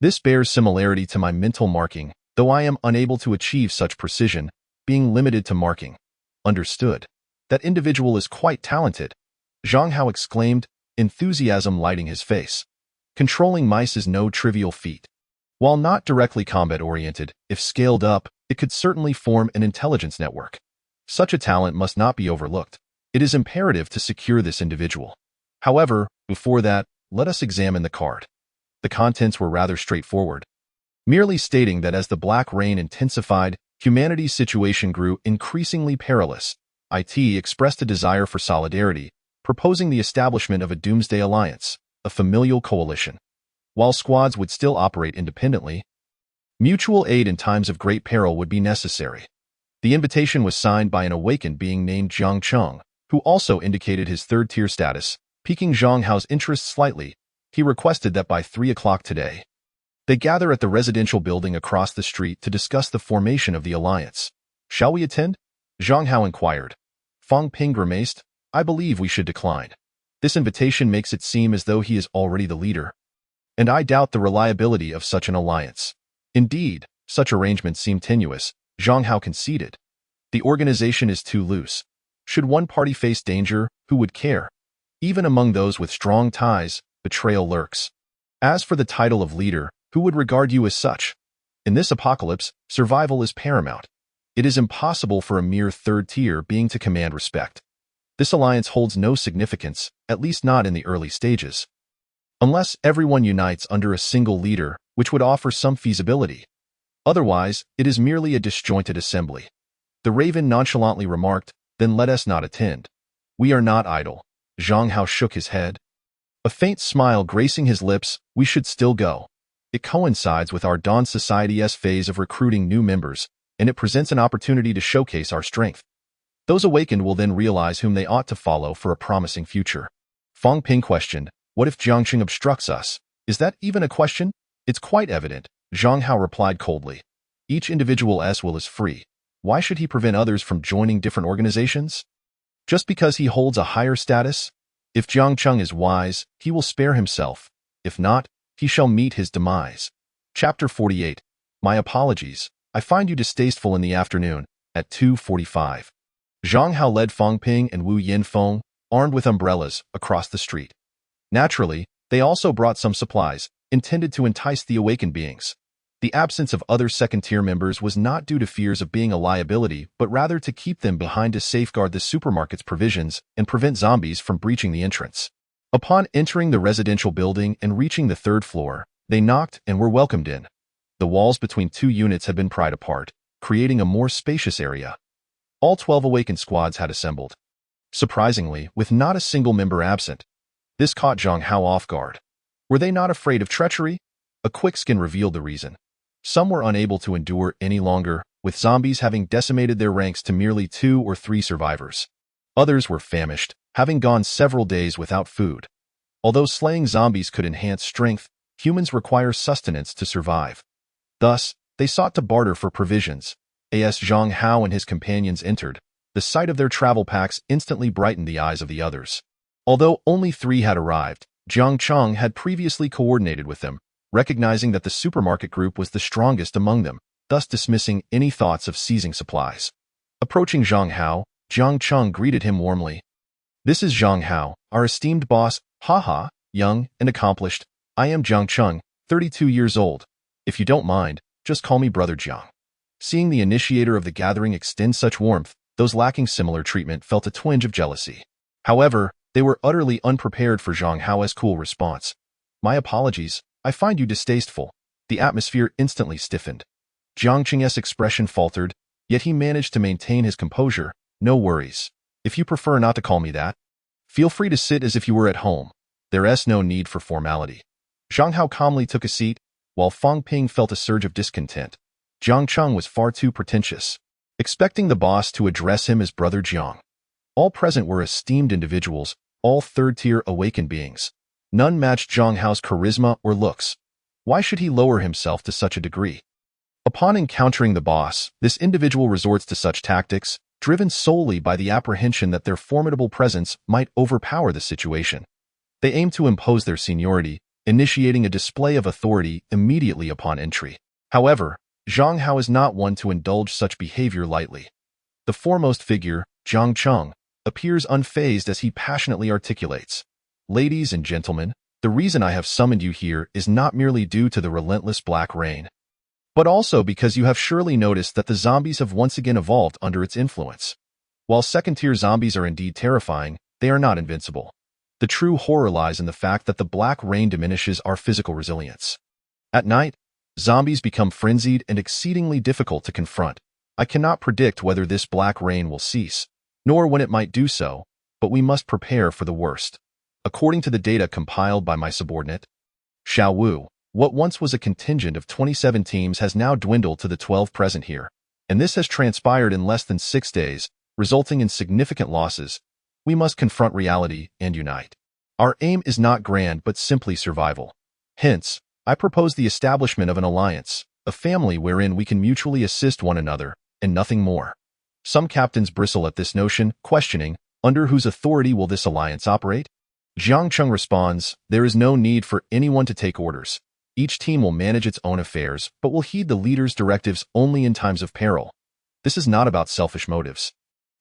This bears similarity to my mental marking, though I am unable to achieve such precision, being limited to marking." "Understood. That individual is quite talented," Zhang Hao exclaimed, enthusiasm lighting his face. Controlling mice is no trivial feat. While not directly combat-oriented, if scaled up, it could certainly form an intelligence network. Such a talent must not be overlooked. It is imperative to secure this individual. However, before that, let us examine the card. The contents were rather straightforward, merely stating that as the Black Rain intensified, humanity's situation grew increasingly perilous. It expressed a desire for solidarity, proposing the establishment of a Doomsday alliance, a familial coalition. While squads would still operate independently, mutual aid in times of great peril would be necessary. The invitation was signed by an awakened being named Jiang Cheng, who also indicated his third-tier status. Piquing Zhang Hao's interest slightly, he requested that by 3 o'clock today, they gather at the residential building across the street to discuss the formation of the alliance. Shall we attend? Zhang Hao inquired. Fang Ping grimaced. I believe we should decline. This invitation makes it seem as though he is already the leader, and I doubt the reliability of such an alliance. Indeed, such arrangements seem tenuous, Zhang Hao conceded. The organization is too loose. Should one party face danger, who would care? Even among those with strong ties, betrayal lurks. As for the title of leader, who would regard you as such? In this apocalypse, survival is paramount. It is impossible for a mere third-tier being to command respect. This alliance holds no significance, at least not in the early stages. Unless everyone unites under a single leader, which would offer some feasibility. Otherwise, it is merely a disjointed assembly. The Raven nonchalantly remarked, then let us not attend. We are not idle. Zhang Hao shook his head. A faint smile gracing his lips, we should still go. It coincides with our Dawn Society's phase of recruiting new members, and it presents an opportunity to showcase our strength. Those awakened will then realize whom they ought to follow for a promising future. Fang Ping questioned, what if Jiangqing obstructs us? Is that even a question? It's quite evident, Zhang Hao replied coldly. Each individual's will is free. Why should he prevent others from joining different organizations? Just because he holds a higher status? If Jiangqing is wise, he will spare himself. If not, he shall meet his demise. Chapter 48. My apologies. I find you distasteful in the afternoon, at 2:45. Zhang Hao led Fang Ping and Wu Yinfeng, armed with umbrellas, across the street. Naturally, they also brought some supplies, intended to entice the awakened beings. The absence of other second-tier members was not due to fears of being a liability, but rather to keep them behind to safeguard the supermarket's provisions and prevent zombies from breaching the entrance. Upon entering the residential building and reaching the third floor, they knocked and were welcomed in. The walls between two units had been pried apart, creating a more spacious area. All 12 awakened squads had assembled. Surprisingly, with not a single member absent. This caught Zhang Hao off guard. Were they not afraid of treachery? A quick scan revealed the reason. Some were unable to endure any longer, with zombies having decimated their ranks to merely 2 or 3 survivors. Others were famished, having gone several days without food. Although slaying zombies could enhance strength, humans require sustenance to survive. Thus, they sought to barter for provisions. As Zhang Hao and his companions entered, the sight of their travel packs instantly brightened the eyes of the others. Although only 3 had arrived, Jiang Cheng had previously coordinated with them, recognizing that the supermarket group was the strongest among them, thus dismissing any thoughts of seizing supplies. Approaching Zhang Hao, Jiang Cheng greeted him warmly. This is Zhang Hao, our esteemed boss, haha, young and accomplished. I am Jiang Cheng, 32 years old. If you don't mind, just call me Brother Jiang. Seeing the initiator of the gathering extend such warmth, those lacking similar treatment felt a twinge of jealousy. However, they were utterly unprepared for Zhang Hao's cool response. My apologies, I find you distasteful. The atmosphere instantly stiffened. Jiang Qing's expression faltered, yet he managed to maintain his composure. No worries. If you prefer not to call me that, feel free to sit as if you were at home. There's no need for formality. Zhang Hao calmly took a seat, while Fang Ping felt a surge of discontent. Jiang Cheng was far too pretentious, expecting the boss to address him as Brother Jiang. All present were esteemed individuals, all third-tier awakened beings. None matched Zhang Hao's charisma or looks. Why should he lower himself to such a degree? Upon encountering the boss, this individual resorts to such tactics, driven solely by the apprehension that their formidable presence might overpower the situation. They aim to impose their seniority, initiating a display of authority immediately upon entry. However, Zhang Hao is not one to indulge such behavior lightly. The foremost figure, Jiang Cheng, appears unfazed as he passionately articulates. Ladies and gentlemen, the reason I have summoned you here is not merely due to the relentless black rain, but also because you have surely noticed that the zombies have once again evolved under its influence. While second-tier zombies are indeed terrifying, they are not invincible. The true horror lies in the fact that the black rain diminishes our physical resilience. At night, zombies become frenzied and exceedingly difficult to confront. I cannot predict whether this black rain will cease, nor when it might do so, but we must prepare for the worst. According to the data compiled by my subordinate, Xiao Wu, what once was a contingent of 27 teams has now dwindled to the 12 present here. And this has transpired in less than 6 days, resulting in significant losses. We must confront reality and unite. Our aim is not grand but simply survival. Hence, I propose the establishment of an alliance, a family wherein we can mutually assist one another, and nothing more. Some captains bristle at this notion, questioning, under whose authority will this alliance operate? Jiang Cheng responds, there is no need for anyone to take orders. Each team will manage its own affairs, but will heed the leader's directives only in times of peril. This is not about selfish motives,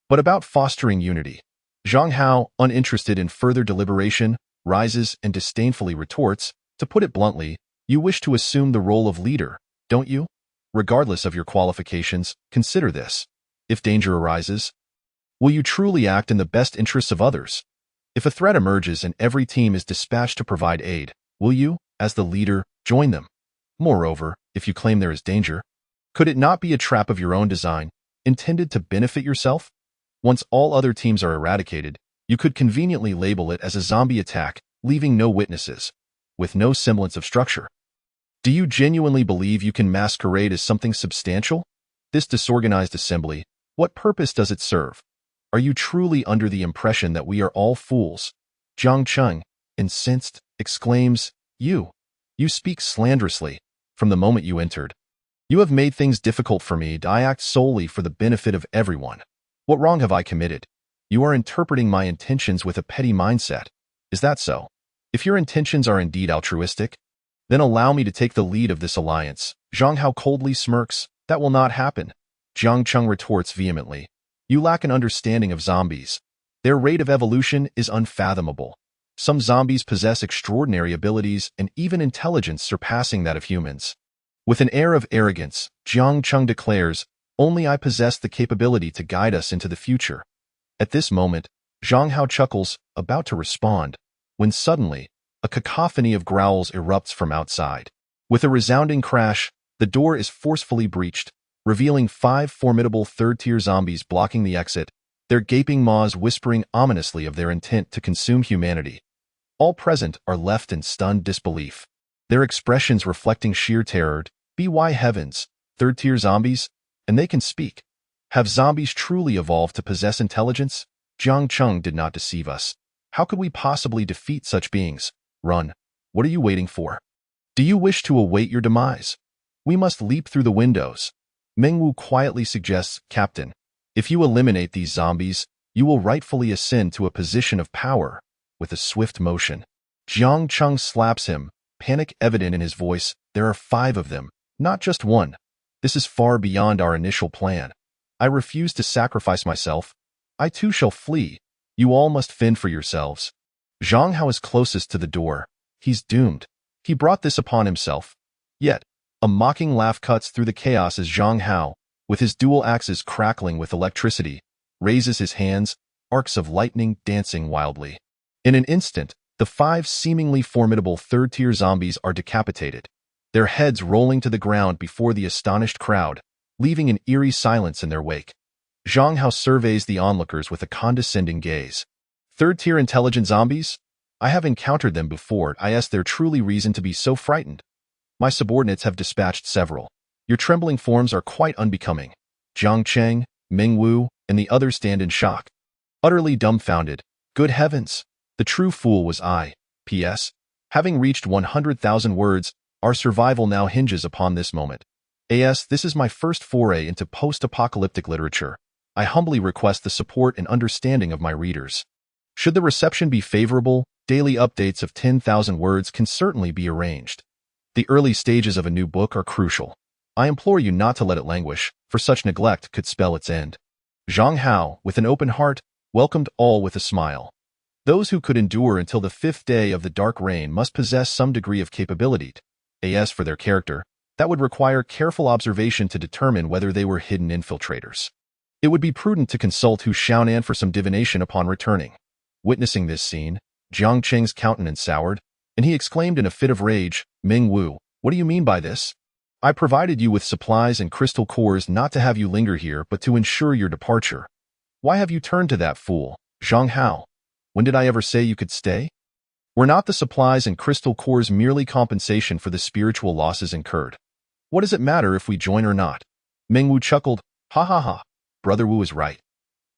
but about fostering unity. Zhang Hao, uninterested in further deliberation, rises and disdainfully retorts, to put it bluntly, you wish to assume the role of leader, don't you? Regardless of your qualifications, consider this. If danger arises, will you truly act in the best interests of others? If a threat emerges and every team is dispatched to provide aid, will you, as the leader, join them? Moreover, if you claim there is danger, could it not be a trap of your own design, intended to benefit yourself? Once all other teams are eradicated, you could conveniently label it as a zombie attack, leaving no witnesses, with no semblance of structure. Do you genuinely believe you can masquerade as something substantial? This disorganized assembly, what purpose does it serve? Are you truly under the impression that we are all fools? Jiang Cheng, incensed, exclaims, You speak slanderously. From the moment you entered, you have made things difficult for me. I act solely for the benefit of everyone. What wrong have I committed? You are interpreting my intentions with a petty mindset. Is that so? If your intentions are indeed altruistic, then allow me to take the lead of this alliance. Zhang Hao coldly smirks. That will not happen. Jiang Cheng retorts vehemently. You lack an understanding of zombies. Their rate of evolution is unfathomable. Some zombies possess extraordinary abilities and even intelligence surpassing that of humans. With an air of arrogance, Jiang Cheng declares, only I possess the capability to guide us into the future. At this moment, Zhang Hao chuckles, about to respond, when suddenly, a cacophony of growls erupts from outside. With a resounding crash, the door is forcefully breached, revealing 5 formidable third-tier zombies blocking the exit, their gaping maws whispering ominously of their intent to consume humanity. All present are left in stunned disbelief, their expressions reflecting sheer terror. By heavens, third-tier zombies? And they can speak. Have zombies truly evolved to possess intelligence? Jiang Cheng did not deceive us. How could we possibly defeat such beings? Run. What are you waiting for? Do you wish to await your demise? We must leap through the windows. Mengwu quietly suggests, Captain, if you eliminate these zombies, you will rightfully ascend to a position of power. With a swift motion, Jiang Cheng slaps him, panic evident in his voice. There are 5 of them, not just 1. This is far beyond our initial plan. I refuse to sacrifice myself. I too shall flee. You all must fend for yourselves. Zhang Hao is closest to the door. He's doomed. He brought this upon himself. Yet, a mocking laugh cuts through the chaos as Zhang Hao, with his dual axes crackling with electricity, raises his hands, arcs of lightning dancing wildly. In an instant, the 5 seemingly formidable third-tier zombies are decapitated, their heads rolling to the ground before the astonished crowd, leaving an eerie silence in their wake. Zhang Hao surveys the onlookers with a condescending gaze. Third-tier intelligent zombies? I have encountered them before. Is there truly reason to be so frightened? My subordinates have dispatched several. Your trembling forms are quite unbecoming. Jiang Cheng, Mengwu, and the others stand in shock, utterly dumbfounded. Good heavens! The true fool was I. P.S. Having reached 100,000 words, our survival now hinges upon this moment. A.S. This is my first foray into post-apocalyptic literature. I humbly request the support and understanding of my readers. Should the reception be favorable, daily updates of 10,000 words can certainly be arranged. The early stages of a new book are crucial. I implore you not to let it languish, for such neglect could spell its end. Zhang Hao, with an open heart, welcomed all with a smile. Those who could endure until the 5th day of the dark reign must possess some degree of capability. As for their character, that would require careful observation to determine whether they were hidden infiltrators. It would be prudent to consult Hu Xiaonan for some divination upon returning. Witnessing this scene, Jiang Cheng's countenance soured, and he exclaimed in a fit of rage, Mengwu, what do you mean by this? I provided you with supplies and crystal cores not to have you linger here but to ensure your departure. Why have you turned to that fool, Zhang Hao? When did I ever say you could stay? Were not the supplies and crystal cores merely compensation for the spiritual losses incurred? What does it matter if we join or not? Mengwu chuckled. Ha ha ha. Brother Wu is right.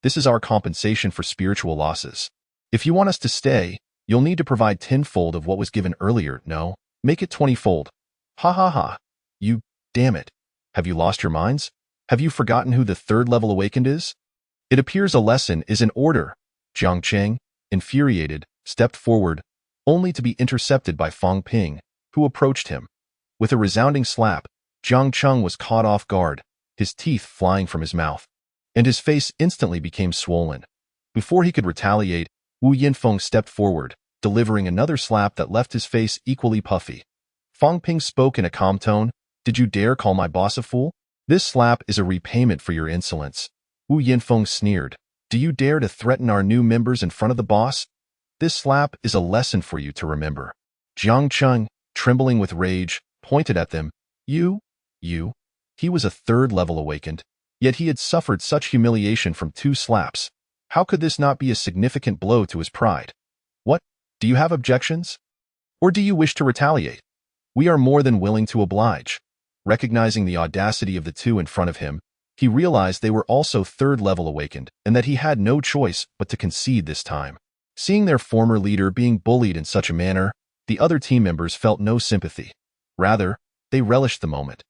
This is our compensation for spiritual losses. If you want us to stay, you'll need to provide tenfold of what was given earlier. No, make it 20-fold. Ha ha ha. You, damn it. Have you lost your minds? Have you forgotten who the third level awakened is? It appears a lesson is in order. Jiang Cheng, infuriated, stepped forward, only to be intercepted by Fang Ping, who approached him. With a resounding slap, Jiang Cheng was caught off guard, his teeth flying from his mouth, and his face instantly became swollen. Before he could retaliate, Wu Yinfeng stepped forward, delivering another slap that left his face equally puffy. Fang Ping spoke in a calm tone, "Did you dare call my boss a fool? This slap is a repayment for your insolence." Wu Yinfeng sneered, "Do you dare to threaten our new members in front of the boss? This slap is a lesson for you to remember." Jiang Cheng, trembling with rage, pointed at them. You. He was a third level awakened, yet he had suffered such humiliation from 2 slaps. How could this not be a significant blow to his pride? What? Do you have objections? Or do you wish to retaliate? We are more than willing to oblige. Recognizing the audacity of the 2 in front of him, he realized they were also third level awakened and that he had no choice but to concede this time. Seeing their former leader being bullied in such a manner, the other team members felt no sympathy. Rather, they relished the moment.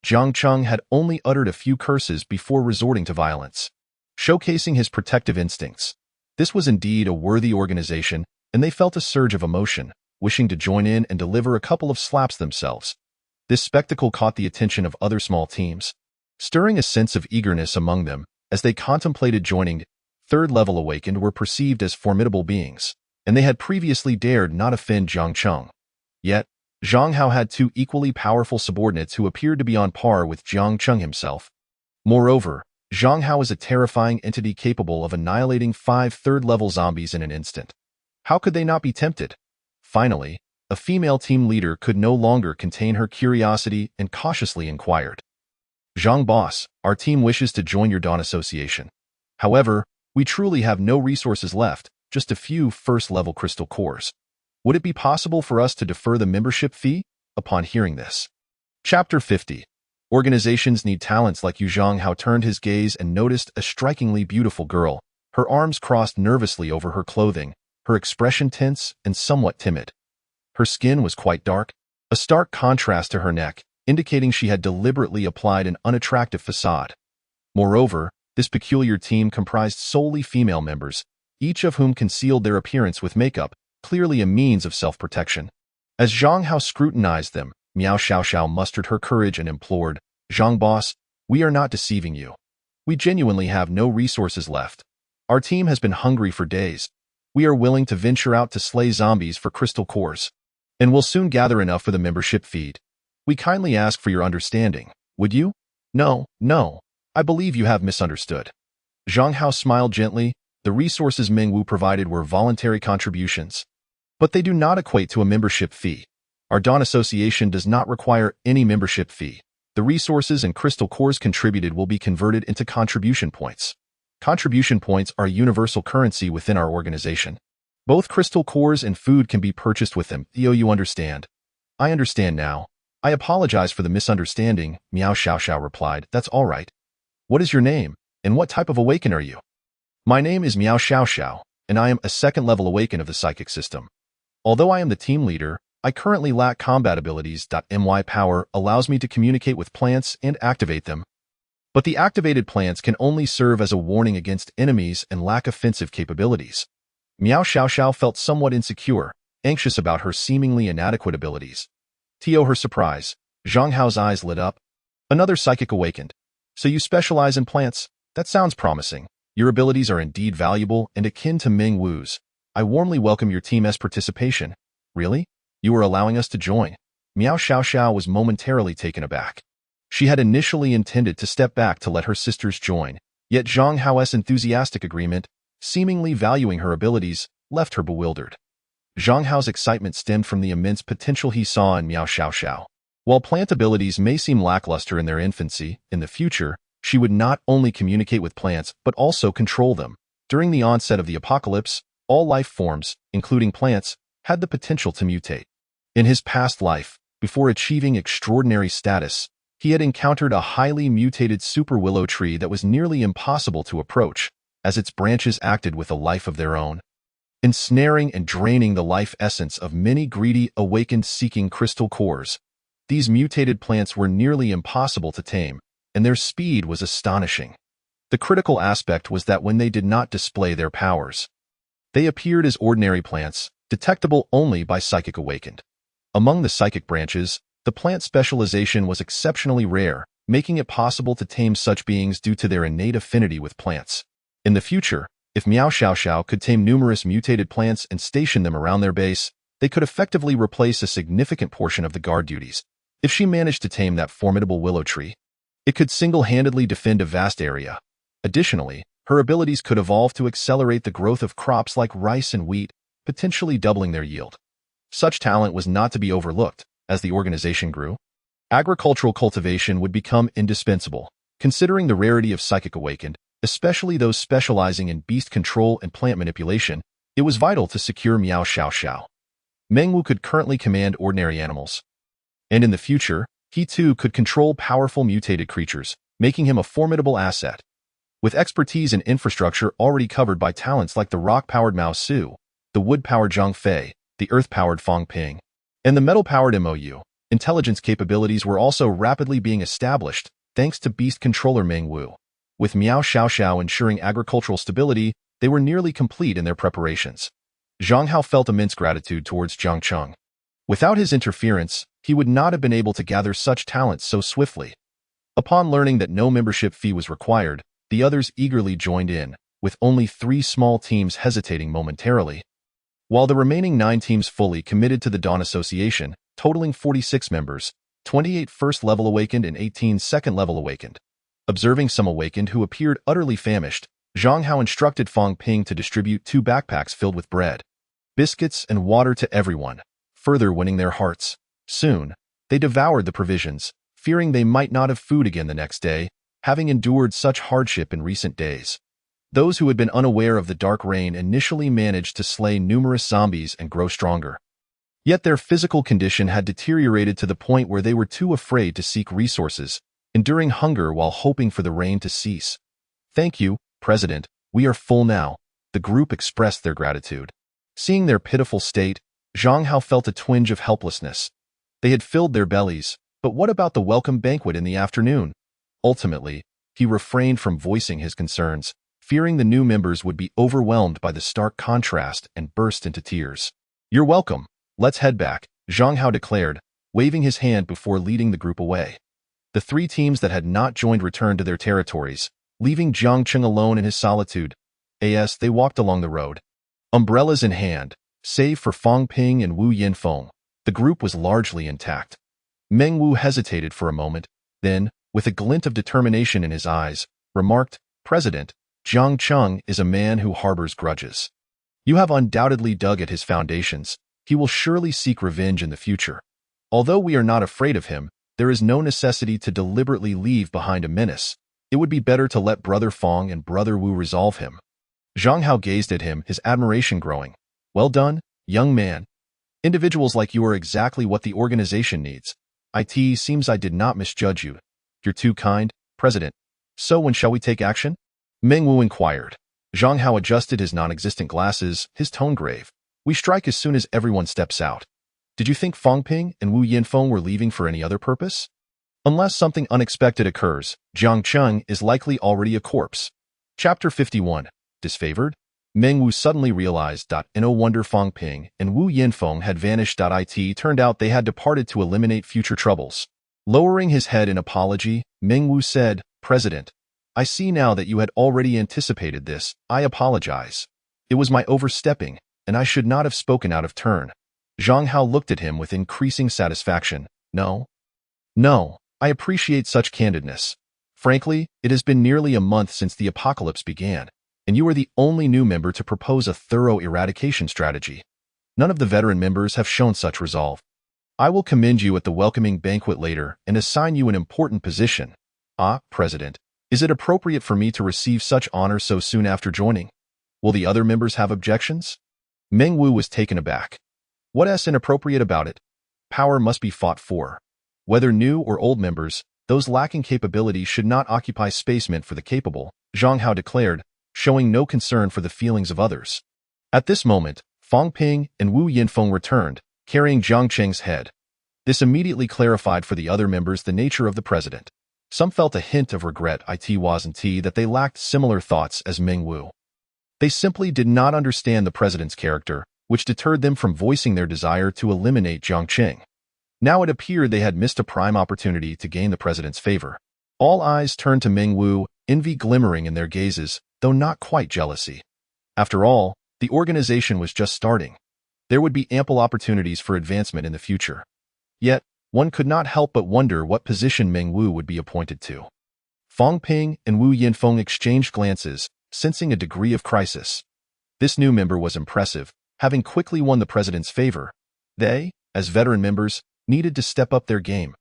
Jiang Cheng had only uttered a few curses before resorting to violence, showcasing his protective instincts. This was indeed a worthy organization, and they felt a surge of emotion, wishing to join in and deliver a couple of slaps themselves. This spectacle caught the attention of other small teams, stirring a sense of eagerness among them as they contemplated joining. Third level awakened were perceived as formidable beings, and they had previously dared not offend Jiang Cheng. Yet, Zhang Hao had 2 equally powerful subordinates who appeared to be on par with Jiang Cheng himself. Moreover, Zhang Hao is a terrifying entity capable of annihilating 5 third-level zombies in an instant. How could they not be tempted? Finally, a female team leader could no longer contain her curiosity and cautiously inquired. "Zhang boss, our team wishes to join your Dawn Association. However, we truly have no resources left, just a few first-level crystal cores. Would it be possible for us to defer the membership fee?" Upon hearing this. Chapter 50. Organizations need talents like you. Zhang Hao turned his gaze and noticed a strikingly beautiful girl. Her arms crossed nervously over her clothing, her expression tense and somewhat timid. Her skin was quite dark, a stark contrast to her neck, indicating she had deliberately applied an unattractive facade. Moreover, this peculiar team comprised solely female members, each of whom concealed their appearance with makeup, clearly a means of self-protection. As Zhang Hao scrutinized them, Miao Xiaoxiao mustered her courage and implored, "Zhang boss, we are not deceiving you. We genuinely have no resources left. Our team has been hungry for days. We are willing to venture out to slay zombies for crystal cores, and will soon gather enough for the membership feed. We kindly ask for your understanding. Would you?" No, I believe you have misunderstood." Zhang Hao smiled gently. The resources Ming Wu provided were voluntary contributions, but they do not equate to a membership fee. Our Dawn Association does not require any membership fee. The resources and crystal cores contributed will be converted into contribution points. Contribution points are a universal currency within our organization. Both crystal cores and food can be purchased with them. You understand? I understand now. I apologize for the misunderstanding, Miao Xiaoxiao replied. That's all right. What is your name, and what type of awaken are you? My name is Miao Xiaoxiao, and I am a second-level awaken of the psychic system. Although I am the team leader, I currently lack combat abilities. My power allows me to communicate with plants and activate them. But the activated plants can only serve as a warning against enemies and lack offensive capabilities. Miao Xiaoxiao felt somewhat insecure, anxious about her seemingly inadequate abilities. To her surprise, Zhang Hao's eyes lit up. Another psychic awakened. So you specialize in plants? That sounds promising. Your abilities are indeed valuable and akin to Ming Wu's. I warmly welcome your team's participation. Really? You are allowing us to join? Miao Xiaoxiao was momentarily taken aback. She had initially intended to step back to let her sisters join, yet Zhang Hao's enthusiastic agreement, seemingly valuing her abilities, left her bewildered. Zhang Hao's excitement stemmed from the immense potential he saw in Miao Xiaoxiao. While plant abilities may seem lackluster in their infancy, in the future, she would not only communicate with plants but also control them. During the onset of the apocalypse, all life forms, including plants, had the potential to mutate. In his past life, before achieving extraordinary status, He had encountered a highly mutated super willow tree that was nearly impossible to approach, as its branches acted with a life of their own, ensnaring and draining the life essence of many greedy, awakened-seeking crystal cores. These mutated plants were nearly impossible to tame, and their speed was astonishing. The critical aspect was that when they did not display their powers, they appeared as ordinary plants, detectable only by psychic awakened. Among the psychic branches, the plant specialization was exceptionally rare, making it possible to tame such beings due to their innate affinity with plants. In the future, if Meow Xiao Xiao could tame numerous mutated plants and station them around their base, they could effectively replace a significant portion of the guard duties. If she managed to tame that formidable willow tree, it could single-handedly defend a vast area. Additionally, her abilities could evolve to accelerate the growth of crops like rice and wheat, potentially doubling their yield. Such talent was not to be overlooked. As the organization grew, agricultural cultivation would become indispensable. Considering the rarity of psychic awakened, especially those specializing in beast control and plant manipulation, it was vital to secure Meow Xiao Xiao. Mengwu could currently command ordinary animals, and in the future, he too could control powerful mutated creatures, making him a formidable asset. With expertise and infrastructure already covered by talents like the rock-powered Mao Su, the wood-powered Zhang Fei, the earth-powered Fang Ping, and the metal-powered Mou, intelligence capabilities were also rapidly being established thanks to beast controller Meng Wu. With Meow Xiao Xiao ensuring agricultural stability, they were nearly complete in their preparations. Zhang Hao felt immense gratitude towards Jiang Cheng. Without his interference, he would not have been able to gather such talents so swiftly. Upon learning that no membership fee was required, the others eagerly joined in, with only 3 small teams hesitating momentarily. While the remaining 9 teams fully committed to the Dawn Association, totaling 46 members, 28 first-level awakened and 18 second-level awakened. Observing some awakened who appeared utterly famished, Zhang Hao instructed Fang Ping to distribute 2 backpacks filled with bread, biscuits, and water to everyone, further winning their hearts. Soon, they devoured the provisions, fearing they might not have food again the next day, having endured such hardship in recent days. Those who had been unaware of the dark rain initially managed to slay numerous zombies and grow stronger. Yet their physical condition had deteriorated to the point where they were too afraid to seek resources, enduring hunger while hoping for the rain to cease. "Thank you, President, we are full now," the group expressed their gratitude. Seeing their pitiful state, Zhang Hao felt a twinge of helplessness. They had filled their bellies, but what about the welcome banquet in the afternoon? Ultimately, he refrained from voicing his concerns, fearing the new members would be overwhelmed by the stark contrast and burst into tears. "You're welcome. Let's head back," Zhang Hao declared, waving his hand before leading the group away. The 3 teams that had not joined returned to their territories, leaving Jiang Cheng alone in his solitude. As they walked along the road, umbrellas in hand, save for Fang Ping and Wu Yinfeng, the group was largely intact. Meng Wu hesitated for a moment, then, with a glint of determination in his eyes, remarked, "President, Jiang Cheng is a man who harbors grudges. You have undoubtedly dug at his foundations. He will surely seek revenge in the future. Although we are not afraid of him, there is no necessity to deliberately leave behind a menace. It would be better to let Brother Fang and Brother Wu resolve him." Zhang Hao gazed at him, his admiration growing. "Well done, young man. Individuals like you are exactly what the organization needs. It seems I did not misjudge you. You're too kind, President. So when shall we take action?" Meng Wu inquired. Zhang Hao adjusted his non-existent glasses, his tone grave. "We strike as soon as everyone steps out. Did you think Fang Ping and Wu Yinfeng were leaving for any other purpose? Unless something unexpected occurs, Jiang Cheng is likely already a corpse." Chapter 51. Disfavored? Meng Wu suddenly realized that no wonder Fang Ping and Wu Yinfeng had vanished. It turned out they had departed to eliminate future troubles. Lowering his head in apology, Meng Wu said, "President, I see now that you had already anticipated this. I apologize. It was my overstepping, and I should not have spoken out of turn." Zhang Hao looked at him with increasing satisfaction. No, I appreciate such candidness. Frankly, it has been nearly a month since the apocalypse began, and you are the only new member to propose a thorough eradication strategy. None of the veteran members have shown such resolve. I will commend you at the welcoming banquet later and assign you an important position. President, is it appropriate for me to receive such honor so soon after joining? Will the other members have objections? Meng Wu was taken aback. What's inappropriate about it? Power must be fought for. Whether new or old members, Those lacking capability should not occupy space meant for the capable, Zhang Hao declared, showing no concern for the feelings of others. At this moment, Fang Ping and Wu Yinfeng returned, carrying Jiang Cheng's head. This immediately clarified for the other members the nature of the president. Some felt a hint of regret that they lacked similar thoughts as Ming Wu. They simply did not understand the president's character, which deterred them from voicing their desire to eliminate Jiang Cheng. Now it appeared they had missed a prime opportunity to gain the president's favor. All eyes turned to Ming Wu, envy glimmering in their gazes, though not quite jealousy. After all, the organization was just starting. There would be ample opportunities for advancement in the future. Yet, one could not help but wonder what position Ming Wu would be appointed to. Fang Ping and Wu Yinfeng exchanged glances, sensing a degree of crisis. This new member was impressive, having quickly won the president's favor. They, as veteran members, needed to step up their game.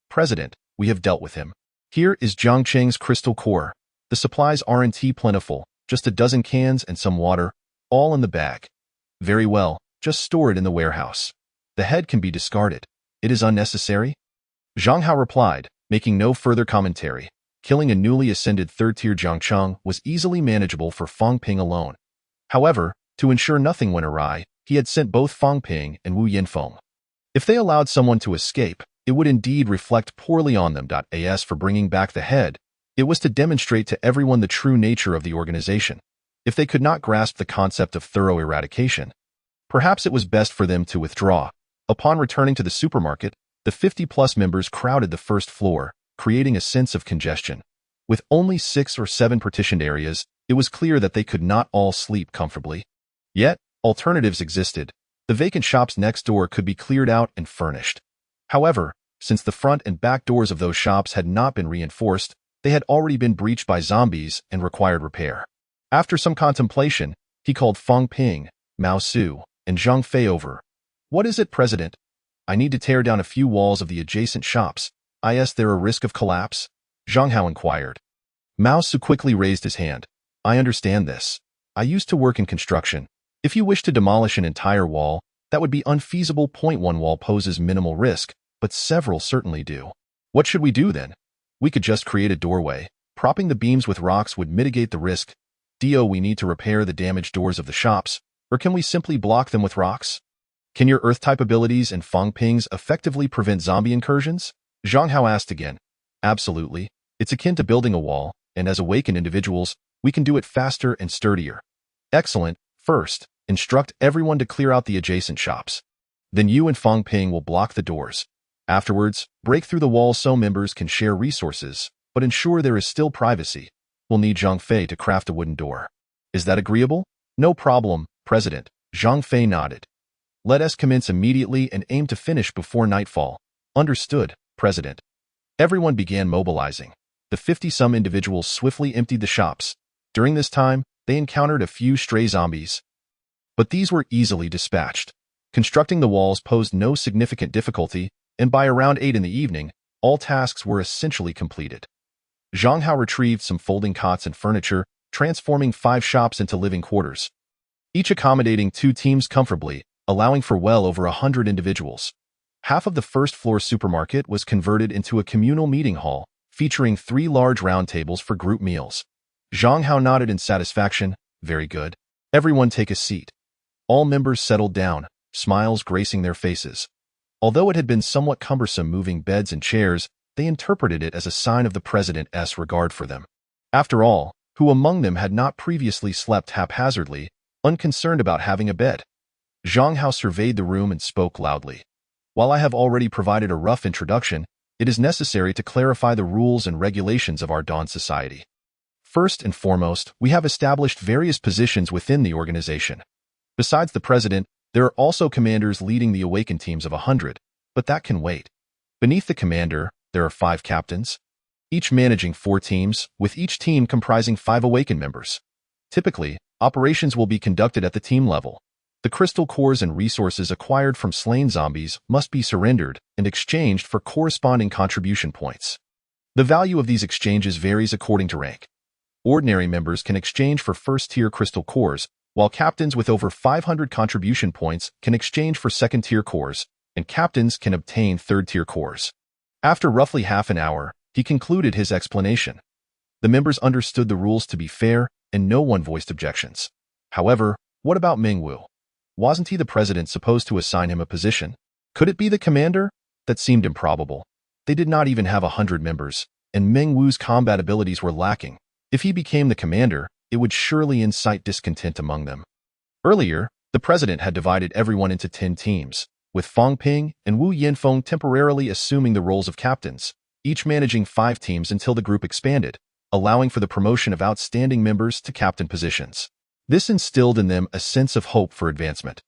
President, we have dealt with him. Here is Jiang Cheng's crystal core. The supplies aren't plentiful, just a dozen cans and some water, all in the bag. Very well, just store it in the warehouse. The head can be discarded. It is unnecessary? Zhang Hao replied, making no further commentary. Killing a newly ascended third-tier Jiang Cheng was easily manageable for Fang Ping alone. However, to ensure nothing went awry, he had sent both Fang Ping and Wu Yinfeng. If they allowed someone to escape, it would indeed reflect poorly on them. As for bringing back the head, it was to demonstrate to everyone the true nature of the organization. If they could not grasp the concept of thorough eradication, perhaps it was best for them to withdraw. Upon returning to the supermarket, the 50-plus members crowded the first floor, creating a sense of congestion. With only 6 or 7 partitioned areas, it was clear that they could not all sleep comfortably. Yet, alternatives existed. The vacant shops next door could be cleared out and furnished. However, since the front and back doors of those shops had not been reinforced, they had already been breached by zombies and required repair. After some contemplation, he called Fang Ping, Mao Su, and Zhang Fei over. What is it, President? I need to tear down a few walls of the adjacent shops. Is there a risk of collapse? Zhang Hao inquired. Mao Su quickly raised his hand. I understand this. I used to work in construction. If you wish to demolish an entire wall, that would be unfeasible. One wall poses minimal risk, but several certainly do. What should we do then? We could just create a doorway. Propping the beams with rocks would mitigate the risk. We need to repair the damaged doors of the shops, or can we simply block them with rocks? Can your Earth-type abilities and Fang Ping's effectively prevent zombie incursions? Zhang Hao asked again. Absolutely. It's akin to building a wall, and as awakened individuals, we can do it faster and sturdier. Excellent. First, instruct everyone to clear out the adjacent shops. Then you and Fang Ping will block the doors. Afterwards, break through the walls so members can share resources, but ensure there is still privacy. We'll need Zhang Fei to craft a wooden door. Is that agreeable? No problem, President. Zhang Fei nodded. Let us commence immediately and aim to finish before nightfall. Understood, President. Everyone began mobilizing. The 50-some individuals swiftly emptied the shops. During this time, they encountered a few stray zombies. But these were easily dispatched. Constructing the walls posed no significant difficulty, and by around 8 in the evening, all tasks were essentially completed. Zhang Hao retrieved some folding cots and furniture, transforming 5 shops into living quarters, each accommodating 2 teams comfortably, allowing for well over 100 individuals. Half of the first-floor supermarket was converted into a communal meeting hall, featuring 3 large round tables for group meals. Zhang Hao nodded in satisfaction. Very good. Everyone take a seat. All members settled down, smiles gracing their faces. Although it had been somewhat cumbersome moving beds and chairs, they interpreted it as a sign of the president's regard for them. After all, who among them had not previously slept haphazardly, unconcerned about having a bed? Zhang Hao surveyed the room and spoke loudly. While I have already provided a rough introduction, it is necessary to clarify the rules and regulations of our Dawn Society. First and foremost, we have established various positions within the organization. Besides the president, there are also commanders leading the awakened teams of 100, but that can wait. Beneath the commander, there are 5 captains, each managing 4 teams, with each team comprising 5 awakened members. Typically, operations will be conducted at the team level. The crystal cores and resources acquired from slain zombies must be surrendered and exchanged for corresponding contribution points. The value of these exchanges varies according to rank. Ordinary members can exchange for first-tier crystal cores, while captains with over 500 contribution points can exchange for second-tier cores, and captains can obtain third-tier cores. After roughly half an hour, He concluded his explanation. The members understood the rules to be fair, and no one voiced objections. However, what about Mingwu? Wasn't he the president supposed to assign him a position? Could it be the commander? That seemed improbable. They did not even have 100 members, and Mingwu's combat abilities were lacking. If he became the commander, it would surely incite discontent among them. Earlier, the president had divided everyone into 10 teams, with Fang Ping and Wu Yinfeng temporarily assuming the roles of captains, each managing 5 teams until the group expanded, allowing for the promotion of outstanding members to captain positions. This instilled in them a sense of hope for advancement.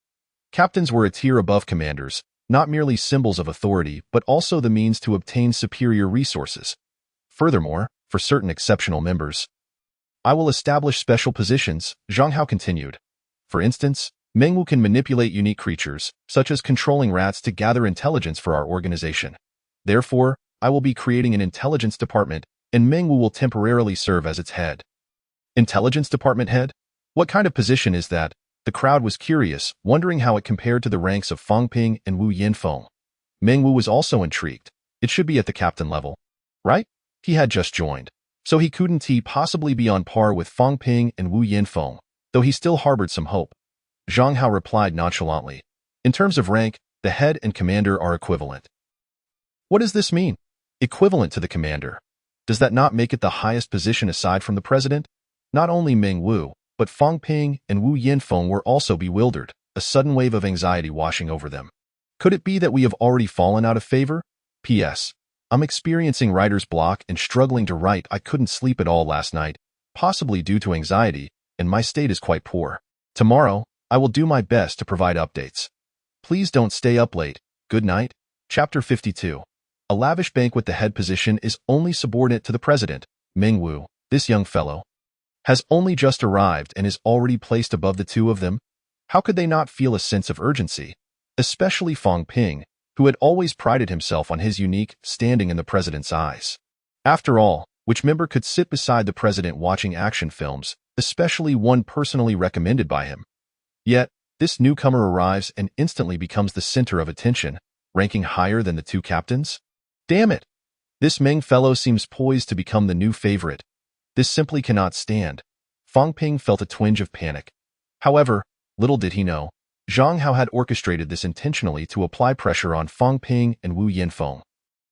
Captains were a tier above commanders, not merely symbols of authority, but also the means to obtain superior resources. Furthermore, for certain exceptional members, I will establish special positions, Zhang Hao continued. For instance, Mengwu can manipulate unique creatures, such as controlling rats, to gather intelligence for our organization. Therefore, I will be creating an intelligence department, and Mengwu will temporarily serve as its head. Intelligence department head? What kind of position is that? The crowd was curious, wondering how it compared to the ranks of Fang Ping and Wu Yinfeng. Mengwu was also intrigued. It should be at the captain level, right? He had just joined, so he couldn't possibly be on par with Fang Ping and Wu Yinfeng, though he still harbored some hope. Zhang Hao replied nonchalantly. In terms of rank, the head and commander are equivalent. What does this mean? Equivalent to the commander. Does that not make it the highest position aside from the president? Not only Mengwu, but Fang Ping and Wu Yinfeng were also bewildered, a sudden wave of anxiety washing over them. Could it be that we have already fallen out of favor? P.S. I'm experiencing writer's block and struggling to write. I couldn't sleep at all last night, possibly due to anxiety, and my state is quite poor. Tomorrow, I will do my best to provide updates. Please don't stay up late. Good night. Chapter 52. A lavish banquet. The head position is only subordinate to the president. Mengwu, this young fellow, has only just arrived and is already placed above the two of them. How could they not feel a sense of urgency? Especially Fang Ping, who had always prided himself on his unique standing in the president's eyes. After all, which member could sit beside the president watching action films, especially one personally recommended by him? Yet, this newcomer arrives and instantly becomes the center of attention, ranking higher than the two captains? Damn it! This Meng fellow seems poised to become the new favorite. This simply cannot stand. Fang Ping felt a twinge of panic. However, little did he know, Zhang Hao had orchestrated this intentionally to apply pressure on Fang Ping and Wu Yinfeng,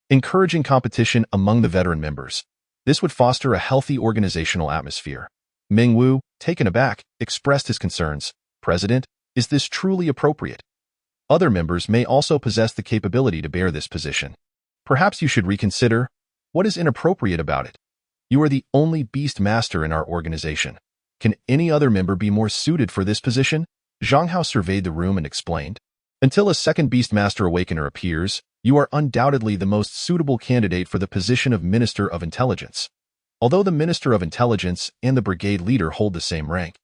encouraging competition among the veteran members. This would foster a healthy organizational atmosphere. Mengwu, taken aback, expressed his concerns. President, is this truly appropriate? Other members may also possess the capability to bear this position. Perhaps you should reconsider. What is inappropriate about it? You are the only beast master in our organization. Can any other member be more suited for this position? Zhang Hao surveyed the room and explained. Until a second Beastmaster Awakener appears, you are undoubtedly the most suitable candidate for the position of Minister of Intelligence. Although the Minister of Intelligence and the Brigade Leader hold the same rank,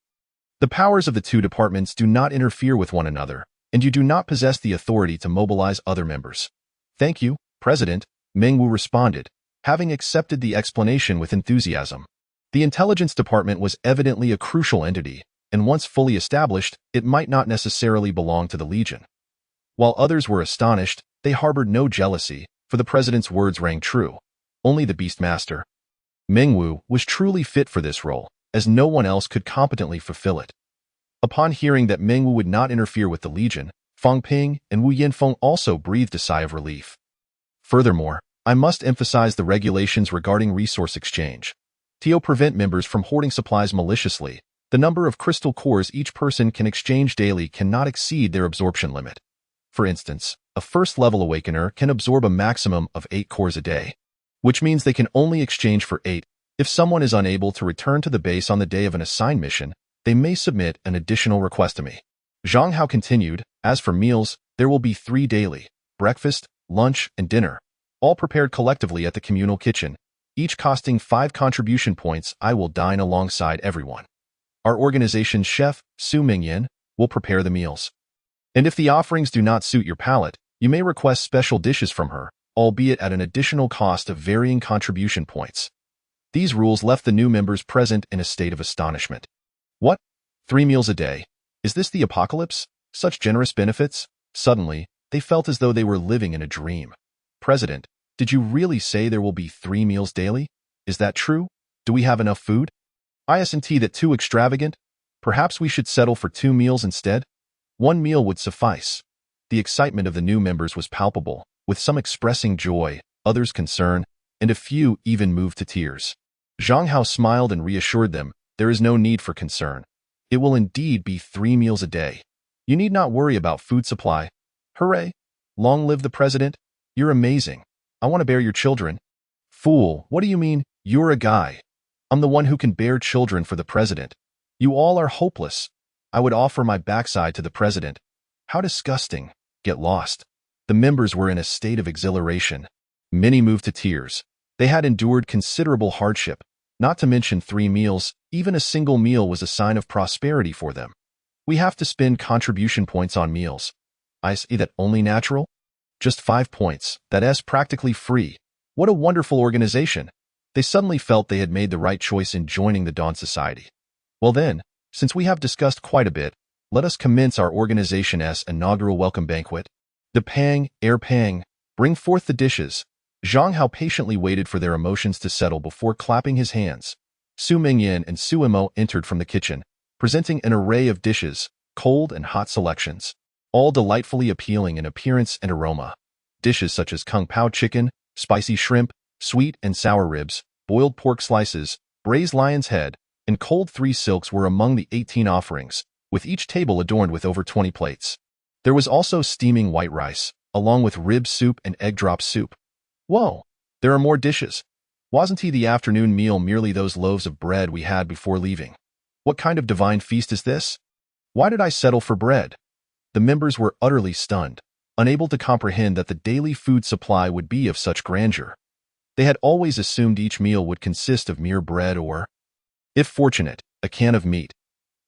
the powers of the two departments do not interfere with one another, and you do not possess the authority to mobilize other members. Thank you, President, Mengwu responded, having accepted the explanation with enthusiasm. The intelligence department was evidently a crucial entity, and once fully established, it might not necessarily belong to the Legion. While others were astonished, they harbored no jealousy, for the president's words rang true. Only the Beastmaster, Mengwu, was truly fit for this role, as no one else could competently fulfill it. Upon hearing that Mengwu would not interfere with the Legion, Fang Ping and Wu Yinfeng also breathed a sigh of relief. Furthermore, I must emphasize the regulations regarding resource exchange. To prevent members from hoarding supplies maliciously, the number of crystal cores each person can exchange daily cannot exceed their absorption limit. For instance, a first-level Awakener can absorb a maximum of 8 cores a day, which means they can only exchange for 8. If someone is unable to return to the base on the day of an assigned mission, they may submit an additional request to me. Zhang Hao continued, as for meals, there will be 3 daily: breakfast, lunch, and dinner, all prepared collectively at the communal kitchen, each costing 5 contribution points. I will dine alongside everyone. Our organization's chef, Su Mingyan, will prepare the meals. And if the offerings do not suit your palate, you may request special dishes from her, albeit at an additional cost of varying contribution points. These rules left the new members present in a state of astonishment. What? 3 meals a day? Is this the apocalypse? Such generous benefits? Suddenly, they felt as though they were living in a dream. President, Did you really say there will be 3 meals daily? Is that true? Do we have enough food? Isn't that too extravagant? Perhaps we should settle for 2 meals instead? 1 meal would suffice. The excitement of the new members was palpable, with some expressing joy, others concern, and a few even moved to tears. Zhang Hao smiled and reassured them, there is no need for concern. It will indeed be 3 meals a day. You need not worry about food supply. Hooray! Long live the president. You're amazing. I want to bear your children. Fool, what do you mean, you're a guy? I'm the one who can bear children for the president. You all are hopeless. I would offer my backside to the president. How disgusting. Get lost. The members were in a state of exhilaration. Many moved to tears. They had endured considerable hardship. Not to mention 3 meals, even a single meal was a sign of prosperity for them. We have to spend contribution points on meals. I see that only natural? Just 5 points. That's practically free. What a wonderful organization. They suddenly felt they had made the right choice in joining the Dawn Society. Well then, since we have discussed quite a bit, let us commence our organization's inaugural welcome banquet. The Pang, bring forth the dishes. Zhang Hao patiently waited for their emotions to settle before clapping his hands. Su Mingyan and Su Imo entered from the kitchen, presenting an array of dishes, cold and hot selections, all delightfully appealing in appearance and aroma. Dishes such as Kung Pao chicken, spicy shrimp, sweet and sour ribs, boiled pork slices, braised lion's head, and cold 3 silks were among the 18 offerings, with each table adorned with over 20 plates. There was also steaming white rice, along with rib soup and egg drop soup. Whoa, there are more dishes. Wasn't the afternoon meal merely those loaves of bread we had before leaving? What kind of divine feast is this? Why did I settle for bread? The members were utterly stunned, unable to comprehend that the daily food supply would be of such grandeur. They had always assumed each meal would consist of mere bread or, if fortunate, a can of meat.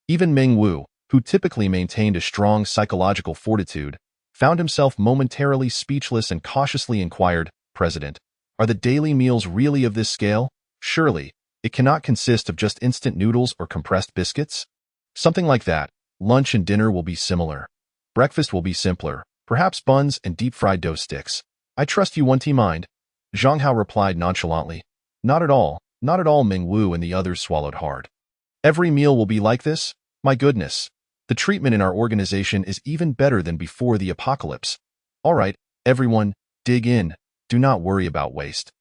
Even Meng Wu, who typically maintained a strong psychological fortitude, found himself momentarily speechless and cautiously inquired, President, are the daily meals really of this scale? Surely, it cannot consist of just instant noodles or compressed biscuits? Something like that. Lunch and dinner will be similar. Breakfast will be simpler, perhaps buns and deep-fried dough sticks. I trust you won't mind. Zhang Hao replied nonchalantly. Not at all, Meng Wu and the others swallowed hard. Every meal will be like this? My goodness. The treatment in our organization is even better than before the apocalypse. All right, everyone, dig in. Do not worry about waste.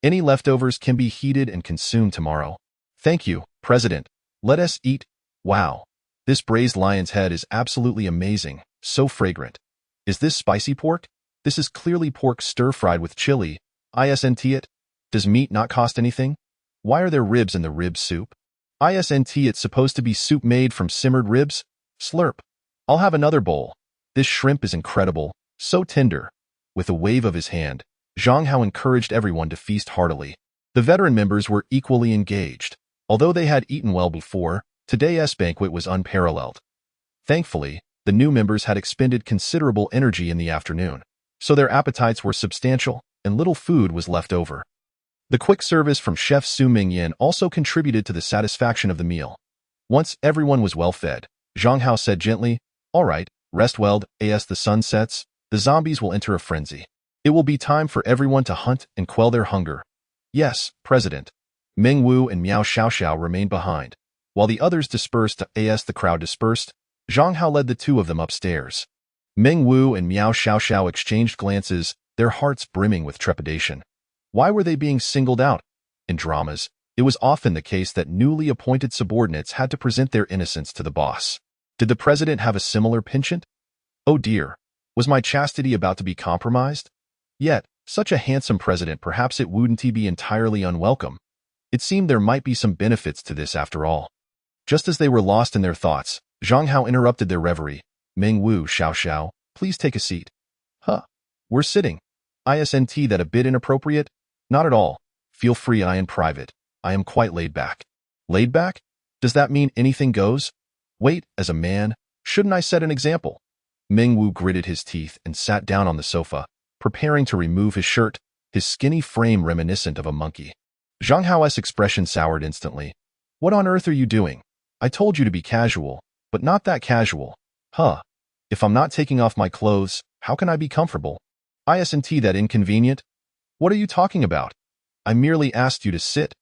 Any leftovers can be heated and consumed tomorrow. Thank you, President. Let us eat. Wow. This braised lion's head is absolutely amazing, so fragrant. Is this spicy pork? This is clearly pork stir-fried with chili. Isn't it? Does meat not cost anything? Why are there ribs in the rib soup? Isn't it supposed to be soup made from simmered ribs? Slurp. I'll have another bowl. This shrimp is incredible, so tender. With a wave of his hand, Zhang Hao encouraged everyone to feast heartily. The veteran members were equally engaged. Although they had eaten well before, today's banquet was unparalleled. Thankfully, the new members had expended considerable energy in the afternoon, so their appetites were substantial and little food was left over. The quick service from Chef Su Mingyan also contributed to the satisfaction of the meal. Once everyone was well fed, Zhang Hao said gently, All right, rest well, as the sun sets, the zombies will enter a frenzy. It will be time for everyone to hunt and quell their hunger. Yes, President. Meng Wu and Miao Xiaoxiao remained behind. While the others dispersed as the crowd dispersed, Zhang Hao led the 2 of them upstairs. Meng Wu and Miao Xiaoxiao exchanged glances, their hearts brimming with trepidation. Why were they being singled out? In dramas, it was often the case that newly appointed subordinates had to present their innocence to the boss. Did the president have a similar penchant? Oh dear, was my chastity about to be compromised? Yet, such a handsome president, perhaps it wouldn't be entirely unwelcome. It seemed there might be some benefits to this after all. Just as they were lost in their thoughts, Zhang Hao interrupted their reverie. Meng Wu, Xiao, please take a seat. Huh. We're sitting. Isn't that a bit inappropriate? Not at all. Feel free, I am private. I am quite laid back. Laid back? Does that mean anything goes? Wait, as a man, shouldn't I set an example? Meng Wu gritted his teeth and sat down on the sofa, preparing to remove his shirt, his skinny frame reminiscent of a monkey. Zhang Hao's expression soured instantly. What on earth are you doing? I told you to be casual, but not that casual. Huh. If I'm not taking off my clothes, how can I be comfortable? Isn't that inconvenient? What are you talking about? I merely asked you to sit.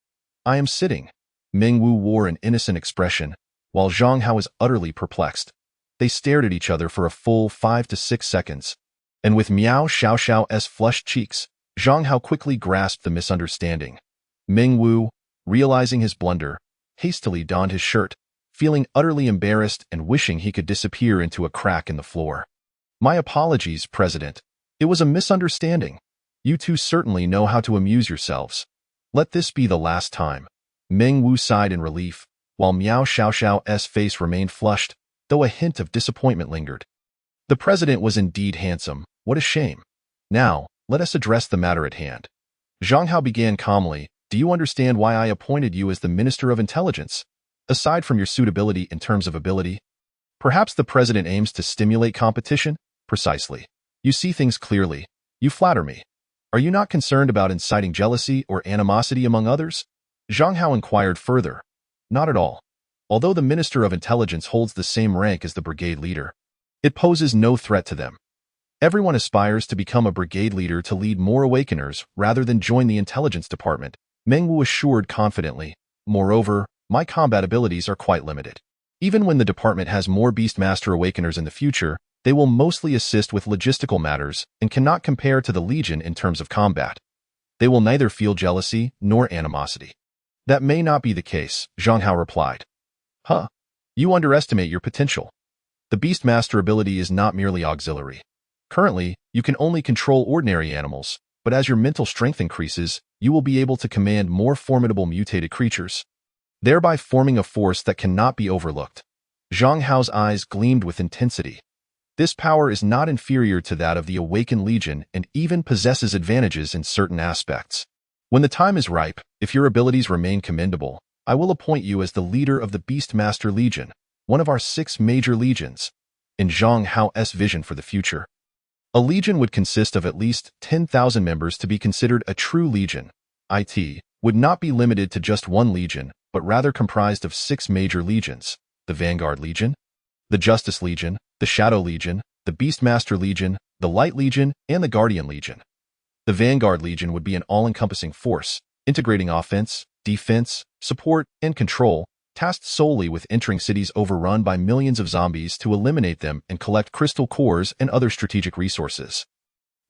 I am sitting. Meng Wu wore an innocent expression, while Zhang Hao was utterly perplexed. They stared at each other for a full 5 to 6 seconds, and with Miao Xiaoxiao's flushed cheeks, Zhang Hao quickly grasped the misunderstanding. Meng Wu, realizing his blunder, hastily donned his shirt, feeling utterly embarrassed and wishing he could disappear into a crack in the floor. My apologies, President. It was a misunderstanding. You two certainly know how to amuse yourselves. Let this be the last time. Meng Wu sighed in relief, while Miao Xiaoxiao's face remained flushed, though a hint of disappointment lingered. The president was indeed handsome. What a shame. Now, let us address the matter at hand. Zhang Hao began calmly. Do you understand why I appointed you as the Minister of Intelligence? Aside from your suitability in terms of ability, perhaps the president aims to stimulate competition? Precisely. You see things clearly. You flatter me. Are you not concerned about inciting jealousy or animosity among others? Zhang Hao inquired further. Not at all. Although the Minister of Intelligence holds the same rank as the brigade leader, it poses no threat to them. Everyone aspires to become a brigade leader to lead more awakeners rather than join the intelligence department, Meng Wu assured confidently. Moreover, my combat abilities are quite limited. Even when the department has more Beastmaster awakeners in the future, they will mostly assist with logistical matters and cannot compare to the Legion in terms of combat. They will neither feel jealousy nor animosity. That may not be the case, Zhang Hao replied. Huh. You underestimate your potential. The Beastmaster ability is not merely auxiliary. Currently, you can only control ordinary animals, but as your mental strength increases, you will be able to command more formidable mutated creatures, thereby forming a force that cannot be overlooked. Zhang Hao's eyes gleamed with intensity. This power is not inferior to that of the Awakened Legion and even possesses advantages in certain aspects. When the time is ripe, if your abilities remain commendable, I will appoint you as the leader of the Beastmaster Legion, one of our 6 major legions, in Zhang Hao's vision for the future. A legion would consist of at least 10,000 members to be considered a true legion. It would not be limited to just one legion, but rather comprised of 6 major legions: the Vanguard Legion, the Justice Legion, the Shadow Legion, the Beastmaster Legion, the Light Legion, and the Guardian Legion. The Vanguard Legion would be an all-encompassing force, integrating offense, defense, support, and control, tasked solely with entering cities overrun by millions of zombies to eliminate them and collect crystal cores and other strategic resources.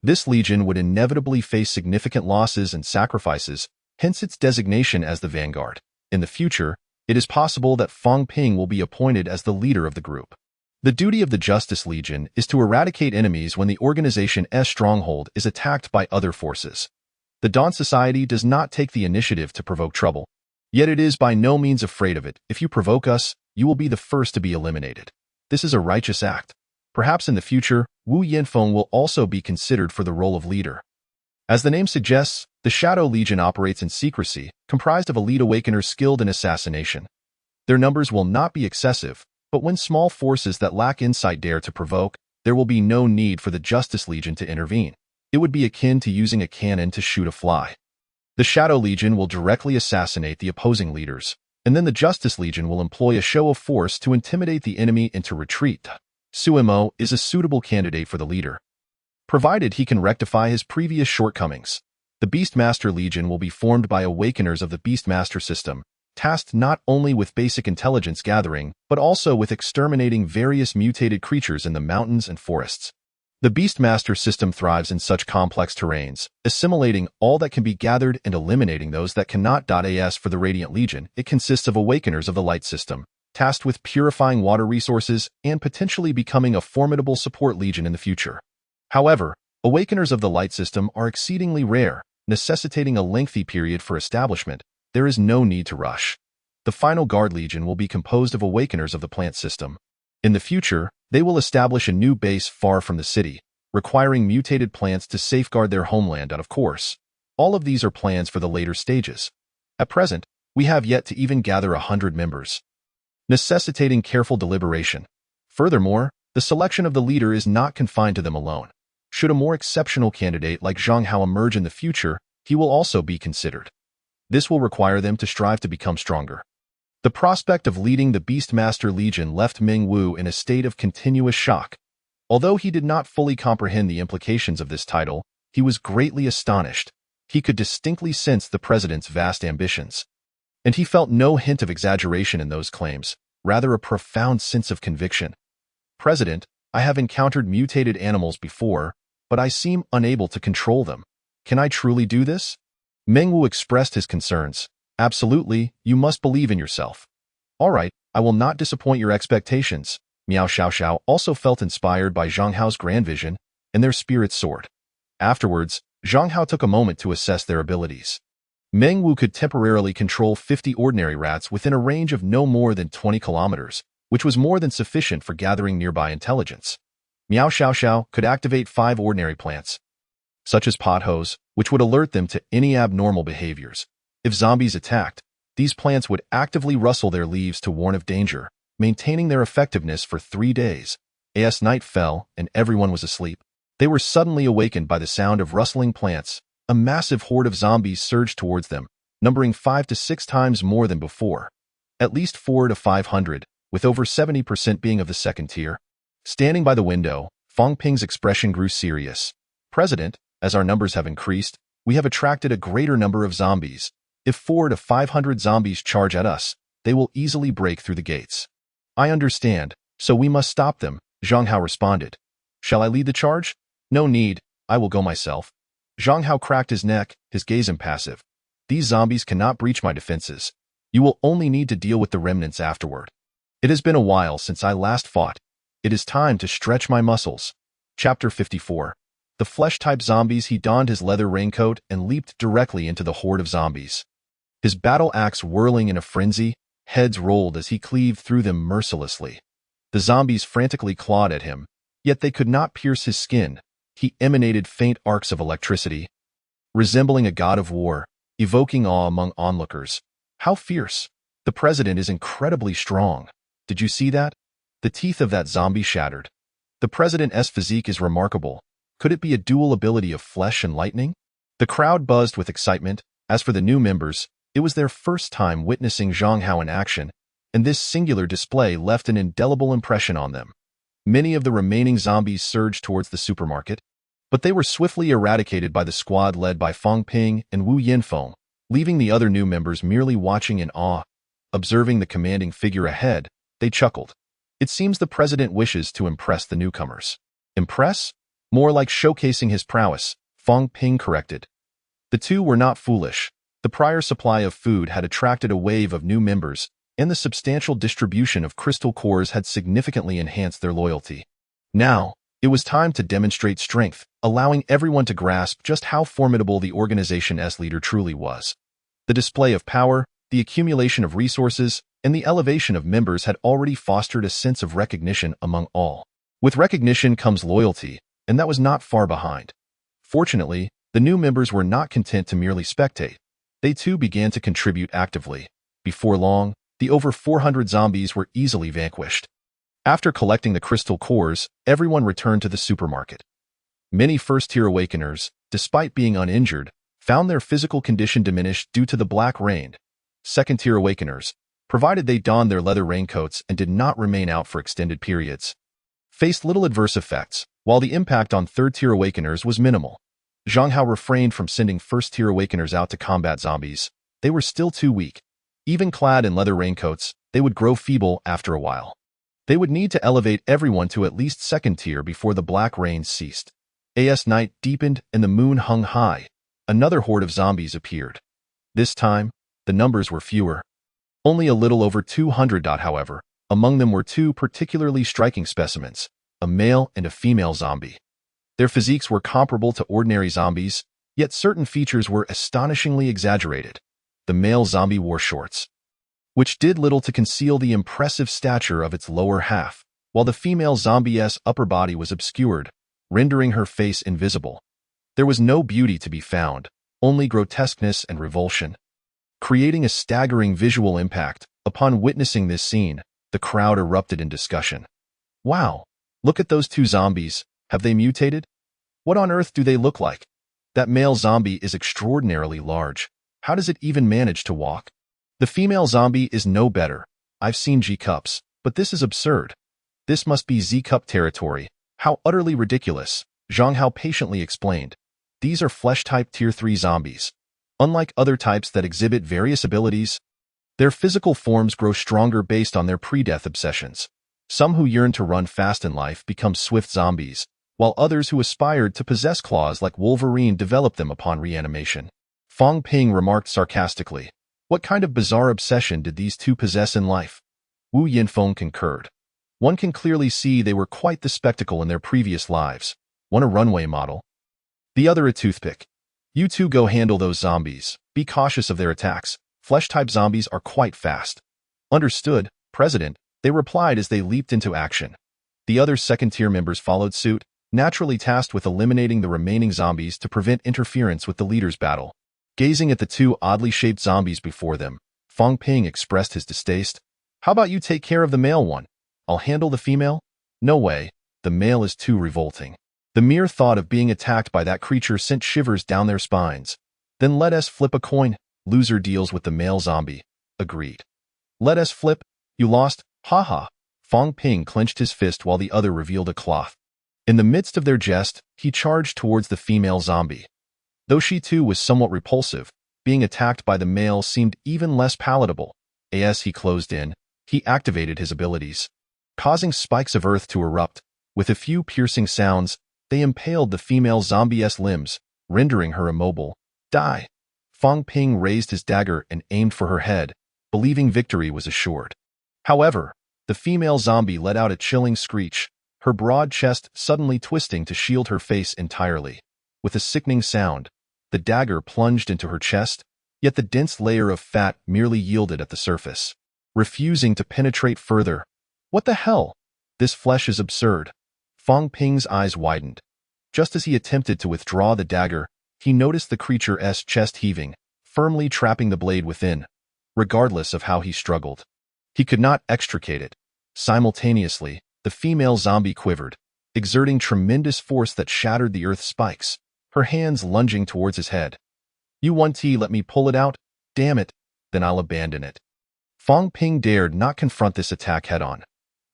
This legion would inevitably face significant losses and sacrifices, hence its designation as the Vanguard. In the future, it is possible that Fang Ping will be appointed as the leader of the group. The duty of the Justice Legion is to eradicate enemies when the organization's stronghold is attacked by other forces. The Dawn Society does not take the initiative to provoke trouble, yet it is by no means afraid of it. If you provoke us, you will be the first to be eliminated. This is a righteous act. Perhaps in the future, Wu Yanfeng will also be considered for the role of leader. As the name suggests, the Shadow Legion operates in secrecy, comprised of elite awakeners skilled in assassination. Their numbers will not be excessive, but when small forces that lack insight dare to provoke, there will be no need for the Justice Legion to intervene. It would be akin to using a cannon to shoot a fly. The Shadow Legion will directly assassinate the opposing leaders, and then the Justice Legion will employ a show of force to intimidate the enemy into retreat. Suemo is a suitable candidate for the leader, provided he can rectify his previous shortcomings. The Beastmaster Legion will be formed by awakeners of the Beastmaster system, tasked not only with basic intelligence gathering, but also with exterminating various mutated creatures in the mountains and forests. The Beastmaster system thrives in such complex terrains, assimilating all that can be gathered and eliminating those that cannot. As for the Radiant Legion, it consists of awakeners of the Light system, tasked with purifying water resources and potentially becoming a formidable support legion in the future. However, awakeners of the Light system are exceedingly rare, necessitating a lengthy period for establishment. There is no need to rush. The final Guard Legion will be composed of awakeners of the plant system. In the future, they will establish a new base far from the city, requiring mutated plants to safeguard their homeland. And of course, all of these are plans for the later stages. At present, we have yet to even gather 100 members, necessitating careful deliberation. Furthermore, the selection of the leader is not confined to them alone. Should a more exceptional candidate like Zhang Hao emerge in the future, he will also be considered. This will require them to strive to become stronger. The prospect of leading the Beastmaster Legion left Meng Wu in a state of continuous shock. Although he did not fully comprehend the implications of this title, he was greatly astonished. He could distinctly sense the president's vast ambitions. And he felt no hint of exaggeration in those claims, rather a profound sense of conviction. President, I have encountered mutated animals before, but I seem unable to control them. Can I truly do this? Meng Wu expressed his concerns. Absolutely, you must believe in yourself. All right, I will not disappoint your expectations. Miao Xiaoxiao also felt inspired by Zhang Hao's grand vision, and their spirits soared. Afterwards, Zhang Hao took a moment to assess their abilities. Meng Wu could temporarily control 50 ordinary rats within a range of no more than 20 kilometers, which was more than sufficient for gathering nearby intelligence. Miao Xiaoxiao could activate 5 ordinary plants, such as potholes, which would alert them to any abnormal behaviors. If zombies attacked, these plants would actively rustle their leaves to warn of danger, maintaining their effectiveness for 3 days. As night fell and everyone was asleep, they were suddenly awakened by the sound of rustling plants. A massive horde of zombies surged towards them, numbering 5 to 6 times more than before. At least 400 to 500, with over 70% being of the second tier. Standing by the window, Fong Ping's expression grew serious. President, as our numbers have increased, we have attracted a greater number of zombies. If 400 to 500 zombies charge at us, they will easily break through the gates. I understand, so we must stop them, Zhang Hao responded. Shall I lead the charge? No need, I will go myself. Zhang Hao cracked his neck, his gaze impassive. These zombies cannot breach my defenses. You will only need to deal with the remnants afterward. It has been a while since I last fought. It is time to stretch my muscles. Chapter 54. The flesh-type zombies. He donned his leather raincoat and leaped directly into the horde of zombies. His battle axe whirling in a frenzy, heads rolled as he cleaved through them mercilessly. The zombies frantically clawed at him, yet they could not pierce his skin. He emanated faint arcs of electricity, resembling a god of war, evoking awe among onlookers. How fierce! The president is incredibly strong. Did you see that? The teeth of that zombie shattered. The president's physique is remarkable. Could it be a dual ability of flesh and lightning? The crowd buzzed with excitement. As for the new members, it was their first time witnessing Zhang Hao in action, and this singular display left an indelible impression on them. Many of the remaining zombies surged towards the supermarket, but they were swiftly eradicated by the squad led by Fong Ping and Wu Yinfeng, leaving the other new members merely watching in awe. Observing the commanding figure ahead, they chuckled. It seems the president wishes to impress the newcomers. Impress? More like showcasing his prowess, Fong Ping corrected. The two were not foolish. The prior supply of food had attracted a wave of new members, and the substantial distribution of crystal cores had significantly enhanced their loyalty. Now, it was time to demonstrate strength, allowing everyone to grasp just how formidable the organization's leader truly was. The display of power, the accumulation of resources, and the elevation of members had already fostered a sense of recognition among all. With recognition comes loyalty, and that was not far behind. Fortunately, the new members were not content to merely spectate. They too began to contribute actively. Before long, the over 400 zombies were easily vanquished. After collecting the crystal cores, everyone returned to the supermarket. Many first-tier awakeners, despite being uninjured, found their physical condition diminished due to the black rain. Second-tier awakeners, provided they donned their leather raincoats and did not remain out for extended periods, faced little adverse effects, while the impact on third-tier awakeners was minimal. Zhang Hao refrained from sending first-tier awakeners out to combat zombies. They were still too weak. Even clad in leather raincoats, they would grow feeble after a while. They would need to elevate everyone to at least second tier before the black rain ceased. As night deepened and the moon hung high, another horde of zombies appeared. This time, the numbers were fewer. Only a little over 200. However, among them were 2 particularly striking specimens, a male and a female zombie. Their physiques were comparable to ordinary zombies, yet certain features were astonishingly exaggerated. The male zombie wore shorts, which did little to conceal the impressive stature of its lower half, while the female zombie's upper body was obscured, rendering her face invisible. There was no beauty to be found, only grotesqueness and revulsion. Creating a staggering visual impact, upon witnessing this scene, the crowd erupted in discussion. Wow, look at those 2 zombies. Have they mutated? What on earth do they look like? That male zombie is extraordinarily large. How does it even manage to walk? The female zombie is no better. I've seen G-cups, but this is absurd. This must be Z-cup territory. How utterly ridiculous, Zhang Hao patiently explained. These are flesh-type Tier 3 zombies. Unlike other types that exhibit various abilities, their physical forms grow stronger based on their pre-death obsessions. Some who yearn to run fast in life become swift zombies, while others who aspired to possess claws like Wolverine develop them upon reanimation. Fong Ping remarked sarcastically, "What kind of bizarre obsession did these two possess in life?" Wu Yinfeng concurred. "One can clearly see they were quite the spectacle in their previous lives. One a runway model, the other a toothpick. You two go handle those zombies. Be cautious of their attacks. Flesh-type zombies are quite fast." "Understood, President," they replied as they leaped into action. The other second-tier members followed suit, naturally tasked with eliminating the remaining zombies to prevent interference with the leader's battle. Gazing at the two oddly shaped zombies before them, Fong Ping expressed his distaste. "How about you take care of the male one? I'll handle the female?" "No way, the male is too revolting." The mere thought of being attacked by that creature sent shivers down their spines. "Then let us flip a coin. Loser deals with the male zombie." "Agreed." "Let us flip. You lost. Haha." Fong Ping clenched his fist while the other revealed a cloth. In the midst of their jest, he charged towards the female zombie. Though she too was somewhat repulsive, being attacked by the male seemed even less palatable. As he closed in, he activated his abilities, causing spikes of earth to erupt. With a few piercing sounds, they impaled the female zombie's limbs, rendering her immobile. "Die!" Fong Ping raised his dagger and aimed for her head, believing victory was assured. However, the female zombie let out a chilling screech, her broad chest suddenly twisting to shield her face entirely. With a sickening sound, the dagger plunged into her chest, yet the dense layer of fat merely yielded at the surface, refusing to penetrate further. "What the hell? This flesh is absurd." Fong Ping's eyes widened. Just as he attempted to withdraw the dagger, he noticed the creature's chest heaving, firmly trapping the blade within. Regardless of how he struggled, he could not extricate it. Simultaneously, the female zombie quivered, exerting tremendous force that shattered the earth spikes, her hands lunging towards his head. "You want to let me pull it out? Damn it, then I'll abandon it." Fong Ping dared not confront this attack head-on.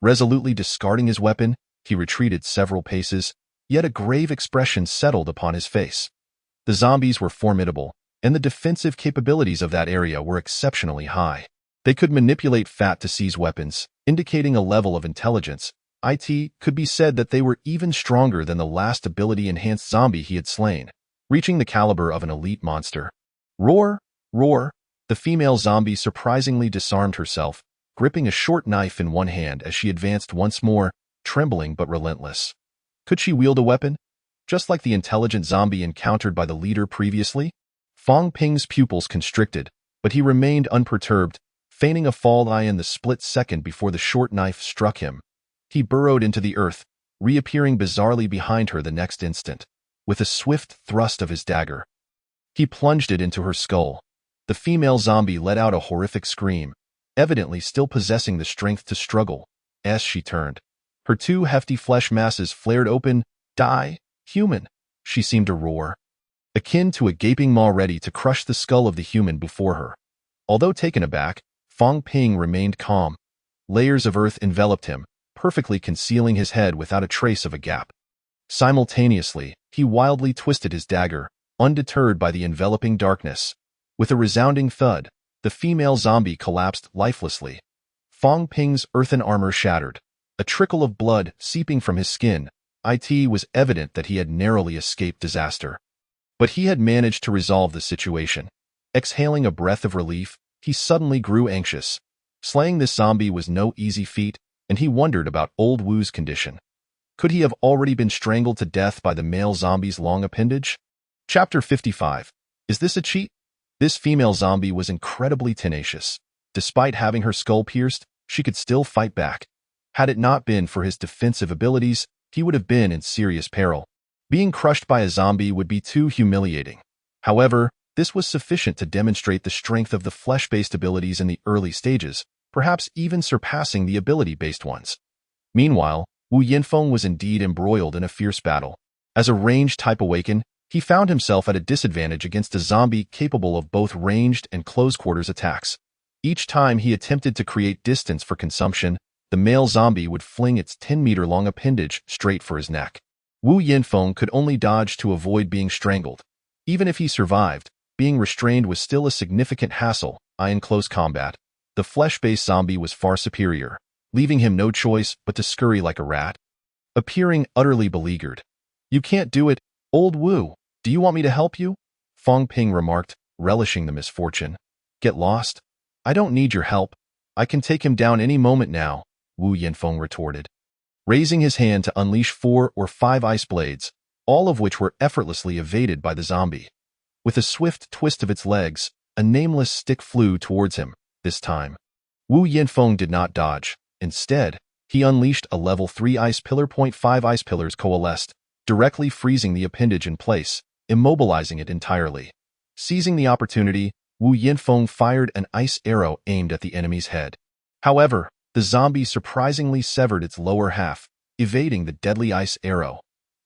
Resolutely discarding his weapon, he retreated several paces, yet a grave expression settled upon his face. The zombies were formidable, and the defensive capabilities of that area were exceptionally high. They could manipulate fat to seize weapons, indicating a level of intelligence. It could be said that they were even stronger than the last ability-enhanced zombie he had slain, reaching the caliber of an elite monster. Roar! Roar! The female zombie surprisingly disarmed herself, gripping a short knife in one hand as she advanced once more, trembling but relentless. Could she wield a weapon? Just like the intelligent zombie encountered by the leader previously? Fong Ping's pupils constricted, but he remained unperturbed, feigning a fall in the split second before the short knife struck him. He burrowed into the earth, reappearing bizarrely behind her the next instant. With a swift thrust of his dagger, he plunged it into her skull. The female zombie let out a horrific scream, evidently still possessing the strength to struggle. As she turned, her two hefty flesh masses flared open. "Die, human!" she seemed to roar, akin to a gaping maw ready to crush the skull of the human before her. Although taken aback, Fong Ping remained calm. Layers of earth enveloped him, perfectly concealing his head without a trace of a gap. Simultaneously, he wildly twisted his dagger, undeterred by the enveloping darkness. With a resounding thud, the female zombie collapsed lifelessly. Fong Ping's earthen armor shattered, a trickle of blood seeping from his skin. It was evident that he had narrowly escaped disaster. But he had managed to resolve the situation. Exhaling a breath of relief, he suddenly grew anxious. Slaying this zombie was no easy feat, and he wondered about old Wu's condition. Could he have already been strangled to death by the male zombie's long appendage? Chapter 55. Is this a cheat? This female zombie was incredibly tenacious. Despite having her skull pierced, she could still fight back. Had it not been for his defensive abilities, he would have been in serious peril. Being crushed by a zombie would be too humiliating. However, this was sufficient to demonstrate the strength of the flesh-based abilities in the early stages, perhaps even surpassing the ability-based ones. Meanwhile, Wu Yinfeng was indeed embroiled in a fierce battle. As a ranged-type awaken, he found himself at a disadvantage against a zombie capable of both ranged and close-quarters attacks. Each time he attempted to create distance for consumption, the male zombie would fling its 10-meter-long appendage straight for his neck. Wu Yinfeng could only dodge to avoid being strangled. Even if he survived, being restrained was still a significant hassle. In close combat, the flesh-based zombie was far superior, leaving him no choice but to scurry like a rat. Appearing utterly beleaguered. "You can't do it, old Wu. Do you want me to help you?" Fang Ping remarked, relishing the misfortune. "Get lost? I don't need your help. I can take him down any moment now," Wu Yinfeng retorted, raising his hand to unleash 4 or 5 ice blades, all of which were effortlessly evaded by the zombie. With a swift twist of its legs, a nameless stick flew towards him. This time, Wu Yinfeng did not dodge. Instead, he unleashed a level 3 ice pillar. 5 ice pillars coalesced, directly freezing the appendage in place, immobilizing it entirely. Seizing the opportunity, Wu Yinfeng fired an ice arrow aimed at the enemy's head. However, the zombie surprisingly severed its lower half, evading the deadly ice arrow.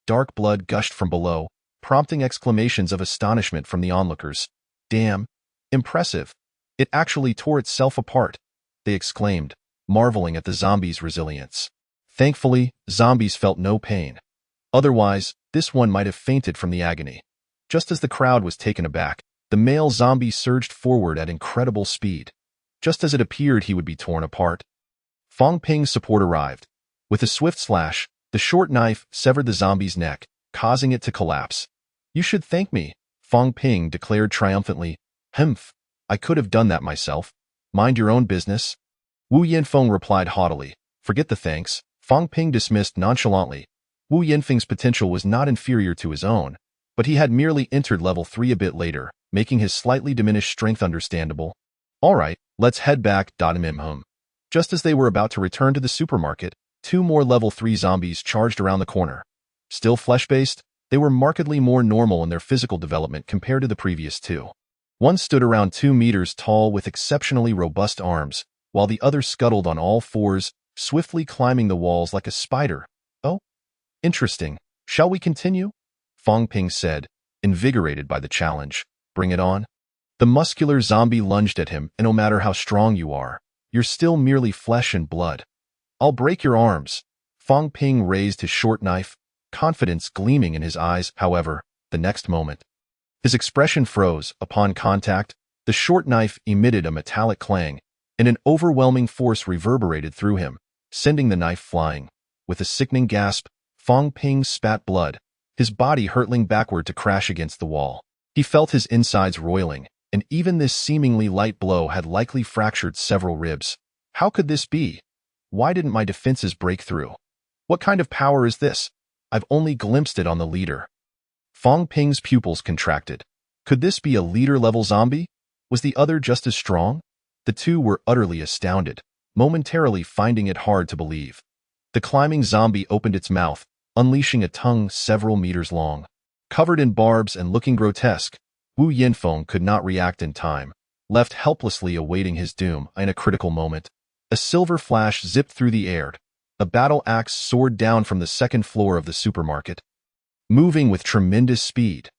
Dark blood gushed from below, prompting exclamations of astonishment from the onlookers. "Damn! Impressive! It actually tore itself apart," they exclaimed, marveling at the zombie's resilience. Thankfully, zombies felt no pain. Otherwise, this one might have fainted from the agony. Just as the crowd was taken aback, the male zombie surged forward at incredible speed. Just as it appeared he would be torn apart, Fang Ping's support arrived. With a swift slash, the short knife severed the zombie's neck, causing it to collapse. "You should thank me," Fang Ping declared triumphantly. "Humph, I could have done that myself. Mind your own business." Wu Yinfeng replied haughtily. "Forget the thanks." Fang Ping dismissed nonchalantly. Wu Yinfeng's potential was not inferior to his own, but he had merely entered level 3 a bit later, making his slightly diminished strength understandable. "All right, let's head back." Just as they were about to return to the supermarket, 2 more level 3 zombies charged around the corner. Still flesh-based, they were markedly more normal in their physical development compared to the previous 2. One stood around 2 meters tall with exceptionally robust arms, while the other scuttled on all 4s, swiftly climbing the walls like a spider. "Oh, interesting. Shall we continue?" Fang Ping said, invigorated by the challenge. "Bring it on." The muscular zombie lunged at him, and no matter how strong you are, you're still merely flesh and blood. "I'll break your arms." Fang Ping raised his short knife, confidence gleaming in his eyes. However, the next moment, his expression froze. Upon contact, the short knife emitted a metallic clang, and an overwhelming force reverberated through him, sending the knife flying. With a sickening gasp, Fang Ping spat blood, his body hurtling backward to crash against the wall. He felt his insides roiling, and even this seemingly light blow had likely fractured several ribs. How could this be? Why didn't my defenses break through? What kind of power is this? I've only glimpsed it on the leader. Fang Ping's pupils contracted. Could this be a leader-level zombie? Was the other just as strong? The two were utterly astounded, momentarily finding it hard to believe. The climbing zombie opened its mouth, unleashing a tongue several meters long. Covered in barbs and looking grotesque, Wu Yinfeng could not react in time, left helplessly awaiting his doom. In a critical moment, a silver flash zipped through the air. A battle axe soared down from the second floor of the supermarket. Moving with tremendous speed,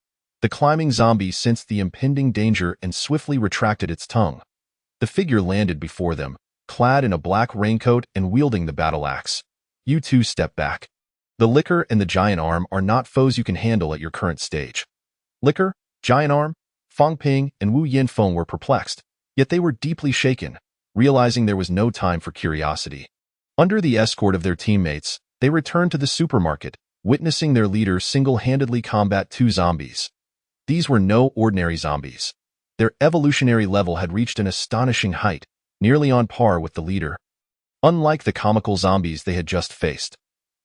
the climbing zombie sensed the impending danger and swiftly retracted its tongue. The figure landed before them, clad in a black raincoat and wielding the battle axe. "You two step back. The liquor and the giant arm are not foes you can handle at your current stage." Liquor, giant arm, Fang Ping and Wu Yinfeng were perplexed, yet they were deeply shaken, realizing there was no time for curiosity. Under the escort of their teammates, they returned to the supermarket, witnessing their leader single-handedly combat 2 zombies. These were no ordinary zombies. Their evolutionary level had reached an astonishing height, nearly on par with the leader. Unlike the comical zombies they had just faced,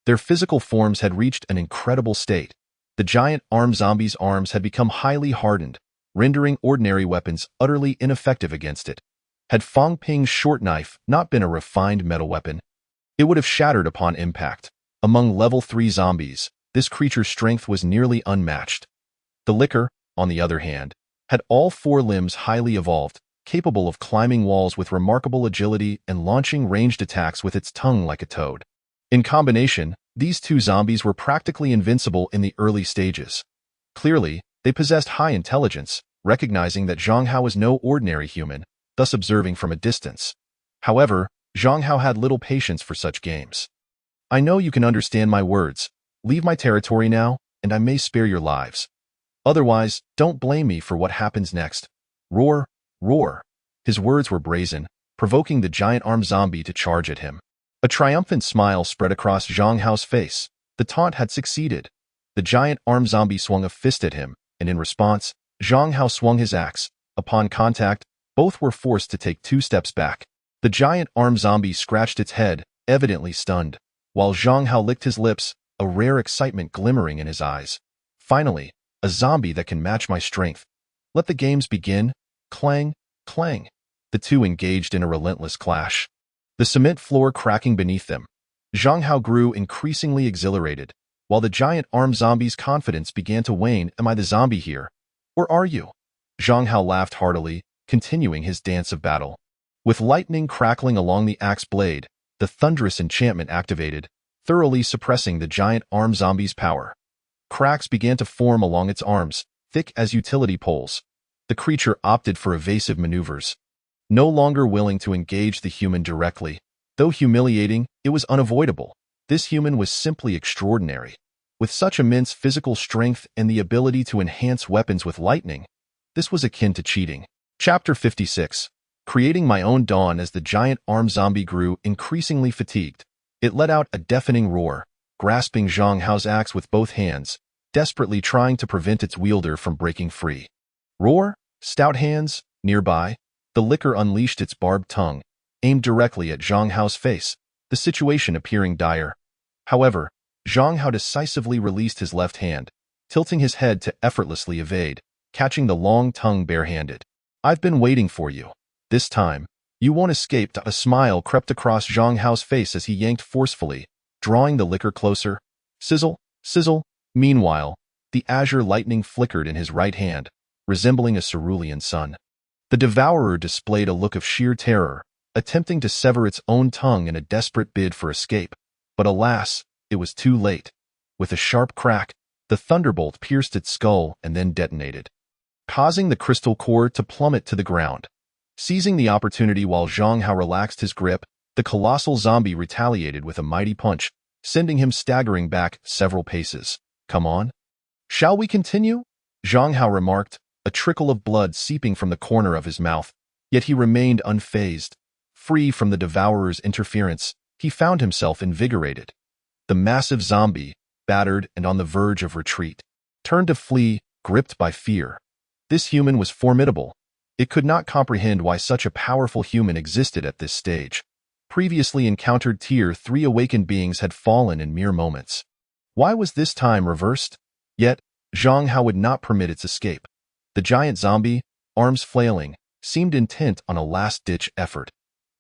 their physical forms had reached an incredible state. The giant arm zombie's arms had become highly hardened, rendering ordinary weapons utterly ineffective against it. Had Fang Ping's short knife not been a refined metal weapon, it would have shattered upon impact. Among level 3 zombies, this creature's strength was nearly unmatched. The liquor, on the other hand, had all 4 limbs highly evolved, capable of climbing walls with remarkable agility and launching ranged attacks with its tongue like a toad. In combination, these 2 zombies were practically invincible in the early stages. Clearly, they possessed high intelligence, recognizing that Zhang Hao was no ordinary human, thus observing from a distance. However, Zhang Hao had little patience for such games. "I know you can understand my words. Leave my territory now, and I may spare your lives. Otherwise, don't blame me for what happens next. Roar, roar. His words were brazen, provoking the giant armed zombie to charge at him. A triumphant smile spread across Zhang Hao's face. The taunt had succeeded. The giant armed zombie swung a fist at him, and in response, Zhang Hao swung his axe. Upon contact, both were forced to take 2 steps back. The giant armed zombie scratched its head, evidently stunned, while Zhang Hao licked his lips, a rare excitement glimmering in his eyes. Finally, a zombie that can match my strength. Let the games begin. Clang, clang. The two engaged in a relentless clash. The cement floor cracking beneath them. Zhang Hao grew increasingly exhilarated, while the giant armed zombie's confidence began to wane. Am I the zombie here? Or are you? Zhang Hao laughed heartily, continuing his dance of battle. With lightning crackling along the axe blade, the thunderous enchantment activated, thoroughly suppressing the giant armed zombie's power. Cracks began to form along its arms, thick as utility poles. The creature opted for evasive maneuvers. No longer willing to engage the human directly. Though humiliating, it was unavoidable. This human was simply extraordinary. With such immense physical strength and the ability to enhance weapons with lightning, this was akin to cheating. Chapter 56. Creating my own dawn. As the giant armed zombie grew increasingly fatigued, it let out a deafening roar, grasping Zhang Hao's axe with both hands, desperately trying to prevent its wielder from breaking free. Roar, stout hands. Nearby, the licker unleashed its barbed tongue, aimed directly at Zhang Hao's face, the situation appearing dire. However, Zhang Hao decisively released his left hand, tilting his head to effortlessly evade, catching the long tongue barehanded. I've been waiting for you. This time, you won't escape. A smile crept across Zhang Hao's face as he yanked forcefully, drawing the licker closer. Sizzle, sizzle. Meanwhile, the azure lightning flickered in his right hand, resembling a cerulean sun. The devourer displayed a look of sheer terror, attempting to sever its own tongue in a desperate bid for escape. But alas, it was too late. With a sharp crack, the thunderbolt pierced its skull and then detonated, causing the crystal core to plummet to the ground. Seizing the opportunity while Zhang Hao relaxed his grip, the colossal zombie retaliated with a mighty punch, sending him staggering back several paces. Come on. Shall we continue? Zhang Hao remarked, a trickle of blood seeping from the corner of his mouth. Yet he remained unfazed. Free from the devourer's interference, he found himself invigorated. The massive zombie, battered and on the verge of retreat, turned to flee, gripped by fear. This human was formidable. It could not comprehend why such a powerful human existed at this stage. Previously encountered Tier 3 awakened beings had fallen in mere moments. Why was this time reversed? Yet, Zhang Hao would not permit its escape. The giant zombie, arms flailing, seemed intent on a last-ditch effort.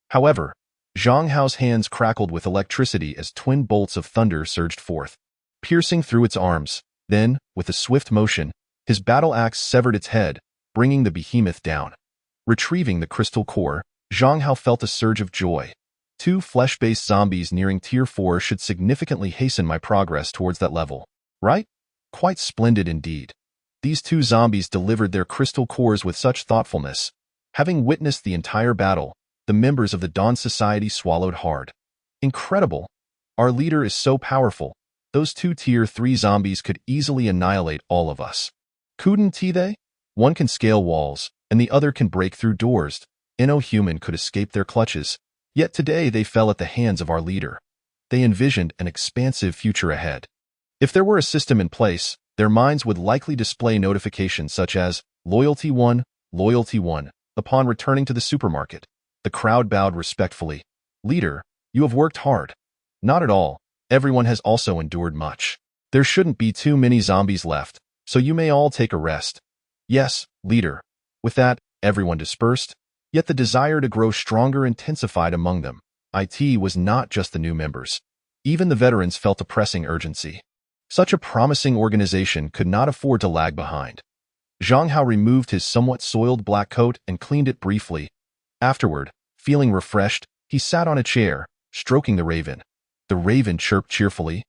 However, Zhang Hao's hands crackled with electricity as twin bolts of thunder surged forth, piercing through its arms. Then, with a swift motion, his battle axe severed its head, bringing the behemoth down. Retrieving the crystal core, Zhang Hao felt a surge of joy. 2 flesh-based zombies nearing Tier 4 should significantly hasten my progress towards that level. Right? Quite splendid indeed. These 2 zombies delivered their crystal cores with such thoughtfulness. Having witnessed the entire battle, the members of the Dawn Society swallowed hard. Incredible. Our leader is so powerful. Those 2 Tier 3 zombies could easily annihilate all of us. Couldn't they? One can scale walls, and the other can break through doors. No human could escape their clutches. Yet today they fell at the hands of our leader. They envisioned an expansive future ahead. If there were a system in place, their minds would likely display notifications such as, Loyalty 1, Loyalty 1, upon returning to the supermarket. The crowd bowed respectfully. Leader, you have worked hard. Not at all. Everyone has also endured much. There shouldn't be too many zombies left, so you may all take a rest. Yes, leader. With that, everyone dispersed, yet the desire to grow stronger intensified among them. It was not just the new members. Even the veterans felt a pressing urgency. Such a promising organization could not afford to lag behind. Zhang Hao removed his somewhat soiled black coat and cleaned it briefly. Afterward, feeling refreshed, he sat on a chair, stroking the raven. The raven chirped cheerfully.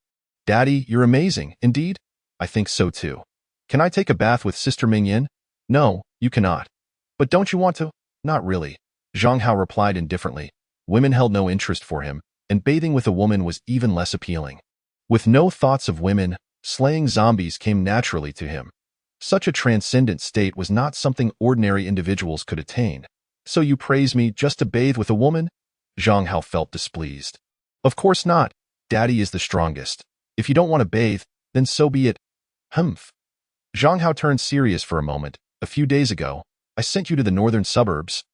Daddy, you're amazing, indeed? I think so too. Can I take a bath with Sister Mingyan? No, you cannot. But don't you want to? Not really. Zhang Hao replied indifferently. Women held no interest for him, and bathing with a woman was even less appealing. With no thoughts of women, slaying zombies came naturally to him. Such a transcendent state was not something ordinary individuals could attain. So you praise me just to bathe with a woman? Zhang Hao felt displeased. Of course not. Daddy is the strongest. If you don't want to bathe, then so be it. Humph. Zhang Hao turned serious for a moment. A few days ago, I sent you to the northern suburbs.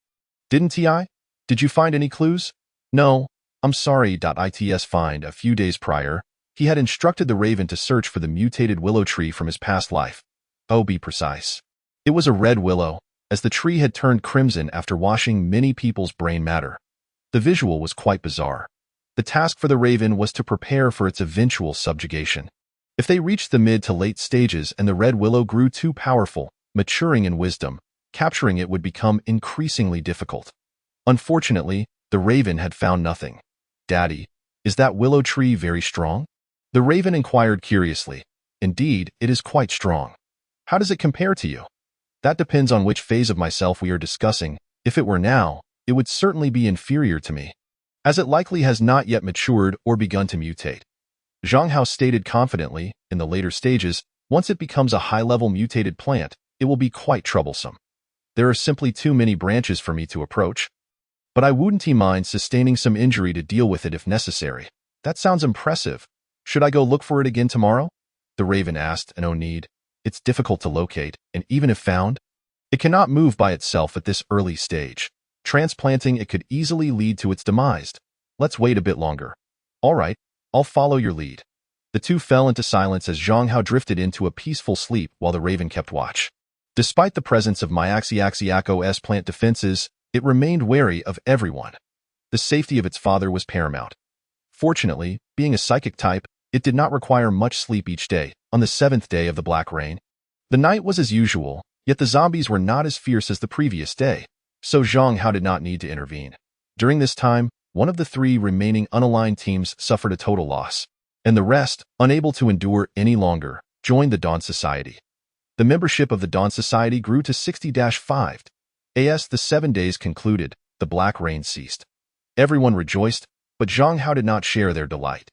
Didn't I? Did you find any clues? No. I'm sorry. Its find a few days prior, he had instructed the raven to search for the mutated willow tree from his past life. Oh, be precise. It was a red willow, as the tree had turned crimson after washing many people's brain matter. The visual was quite bizarre. The task for the raven was to prepare for its eventual subjugation. If they reached the mid to late stages and the red willow grew too powerful, maturing in wisdom, capturing it would become increasingly difficult. Unfortunately, the raven had found nothing. Daddy, is that willow tree very strong? The raven inquired curiously. Indeed, it is quite strong. How does it compare to you? That depends on which phase of myself we are discussing. If it were now, it would certainly be inferior to me, as it likely has not yet matured or begun to mutate. Zhang Hao stated confidently, in the later stages, once it becomes a high-level mutated plant, it will be quite troublesome. There are simply too many branches for me to approach. But I wouldn't mind sustaining some injury to deal with it if necessary. That sounds impressive. Should I go look for it again tomorrow? The raven asked, and oh need. It's difficult to locate, and even if found, it cannot move by itself at this early stage. Transplanting it could easily lead to its demise. Let's wait a bit longer. All right, I'll follow your lead. The two fell into silence as Zhang Hao drifted into a peaceful sleep while the raven kept watch. Despite the presence of Myaxiaxiaco's plant defenses, it remained wary of everyone. The safety of its father was paramount. Fortunately, being a psychic type, it did not require much sleep each day. On the 7th day of the Black Rain, the night was as usual, yet the zombies were not as fierce as the previous day, so Zhang Hao did not need to intervene. During this time, one of the 3 remaining unaligned teams suffered a total loss, and the rest, unable to endure any longer, joined the Dawn Society. The membership of the Dawn Society grew to 60-5. As the 7 days concluded, the Black Rain ceased. Everyone rejoiced, but Zhang Hao did not share their delight.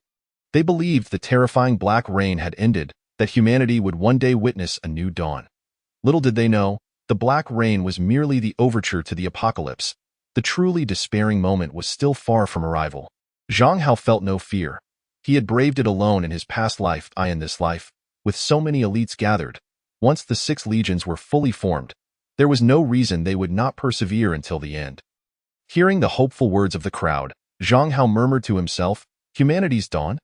They believed the terrifying Black Rain had ended, that humanity would one day witness a new dawn. Little did they know, the Black Rain was merely the overture to the apocalypse. The truly despairing moment was still far from arrival. Zhang Hao felt no fear. He had braved it alone in his past life, in this life, with so many elites gathered. Once the 6 legions were fully formed, there was no reason they would not persevere until the end. Hearing the hopeful words of the crowd, Zhang Hao murmured to himself, humanity's dawn?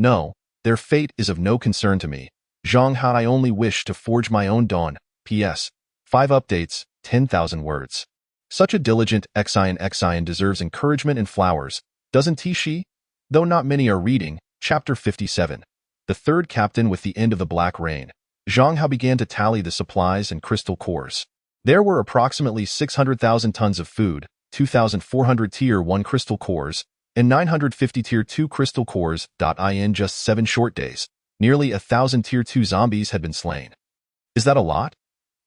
No, their fate is of no concern to me. Zhang Hao, I only wish to forge my own dawn. P.S. 5 updates, 10,000 words. Such a diligent Xian deserves encouragement and flowers, doesn't he? Though not many are reading. Chapter 57. The 3rd captain with the end of the Black Rain. Zhang Hao began to tally the supplies and crystal cores. There were approximately 600,000 tons of food, 2,400 Tier 1 crystal cores, and 950 Tier 2 crystal cores. In just 7 short days, nearly 1,000 Tier 2 zombies had been slain. Is that a lot?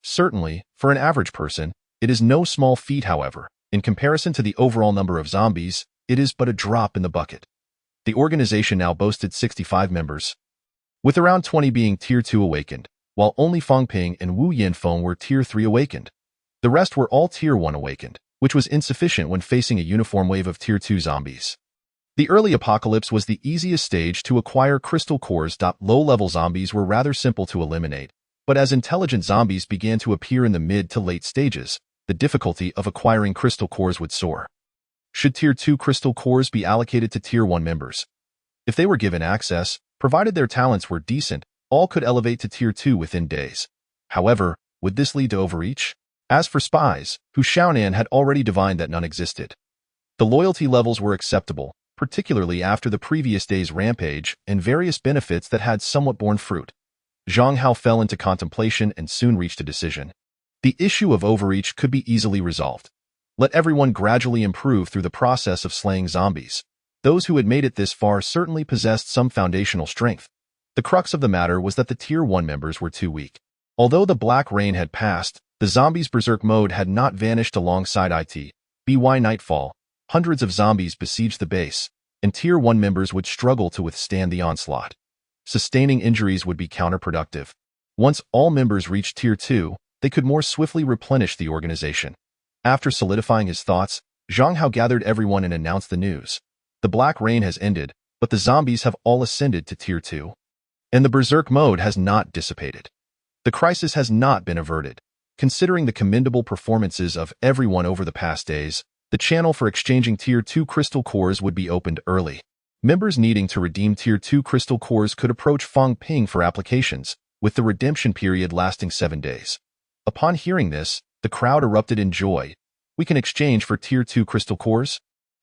Certainly, for an average person, it is no small feat. However, in comparison to the overall number of zombies, it is but a drop in the bucket. The organization now boasted 65 members, with around 20 being Tier 2 awakened, while only Fangping and Wu Yanfeng were Tier 3 awakened. The rest were all Tier 1 awakened, which was insufficient when facing a uniform wave of Tier 2 zombies. The early apocalypse was the easiest stage to acquire crystal cores. Low-level zombies were rather simple to eliminate, but as intelligent zombies began to appear in the mid to late stages, the difficulty of acquiring crystal cores would soar. Should Tier 2 crystal cores be allocated to Tier 1 members? If they were given access, provided their talents were decent, all could elevate to Tier 2 within days. However, would this lead to overreach? As for spies, Hu Xiaonan had already divined that none existed. The loyalty levels were acceptable, particularly after the previous day's rampage and various benefits that had somewhat borne fruit. Zhang Hao fell into contemplation and soon reached a decision. The issue of overreach could be easily resolved. Let everyone gradually improve through the process of slaying zombies. Those who had made it this far certainly possessed some foundational strength. The crux of the matter was that the Tier 1 members were too weak. Although the Black Rain had passed, the zombies' berserk mode had not vanished alongside by nightfall. Hundreds of zombies besieged the base, and Tier 1 members would struggle to withstand the onslaught. Sustaining injuries would be counterproductive. Once all members reached Tier 2, they could more swiftly replenish the organization. After solidifying his thoughts, Zhang Hao gathered everyone and announced the news. The Black Rain has ended, but the zombies have all ascended to Tier 2. And the Berserk mode has not dissipated. The crisis has not been averted. Considering the commendable performances of everyone over the past days, the channel for exchanging Tier 2 crystal cores would be opened early. Members needing to redeem Tier 2 crystal cores could approach Fang Ping for applications, with the redemption period lasting 7 days. Upon hearing this, the crowd erupted in joy. We can exchange for Tier 2 crystal cores?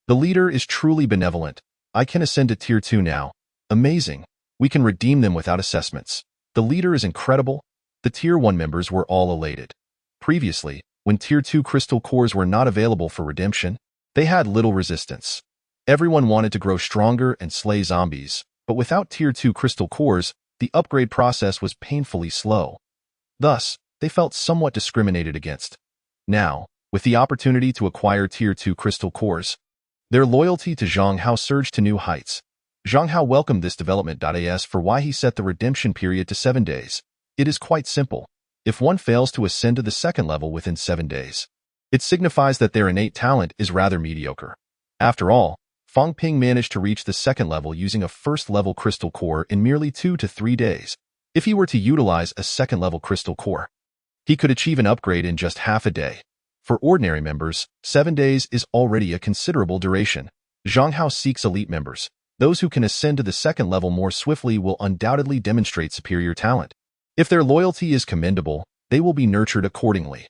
The leader is truly benevolent. I can ascend to Tier 2 now. Amazing. We can redeem them without assessments. The leader is incredible. The Tier 1 members were all elated. Previously, when Tier 2 crystal cores were not available for redemption, they had little resistance. Everyone wanted to grow stronger and slay zombies, but without Tier 2 crystal cores, the upgrade process was painfully slow. Thus, they felt somewhat discriminated against. Now, with the opportunity to acquire Tier 2 crystal cores, their loyalty to Zhang Hao surged to new heights. Zhang Hao welcomed this development. As for why he set the redemption period to 7 days, it is quite simple. If one fails to ascend to the second level within 7 days, it signifies that their innate talent is rather mediocre. After all, Fang Ping managed to reach the second level using a first-level crystal core in merely 2 to 3 days. If he were to utilize a second-level crystal core, he could achieve an upgrade in just half a day. For ordinary members, 7 days is already a considerable duration. Zhang Hao seeks elite members. Those who can ascend to the second level more swiftly will undoubtedly demonstrate superior talent. If their loyalty is commendable, they will be nurtured accordingly.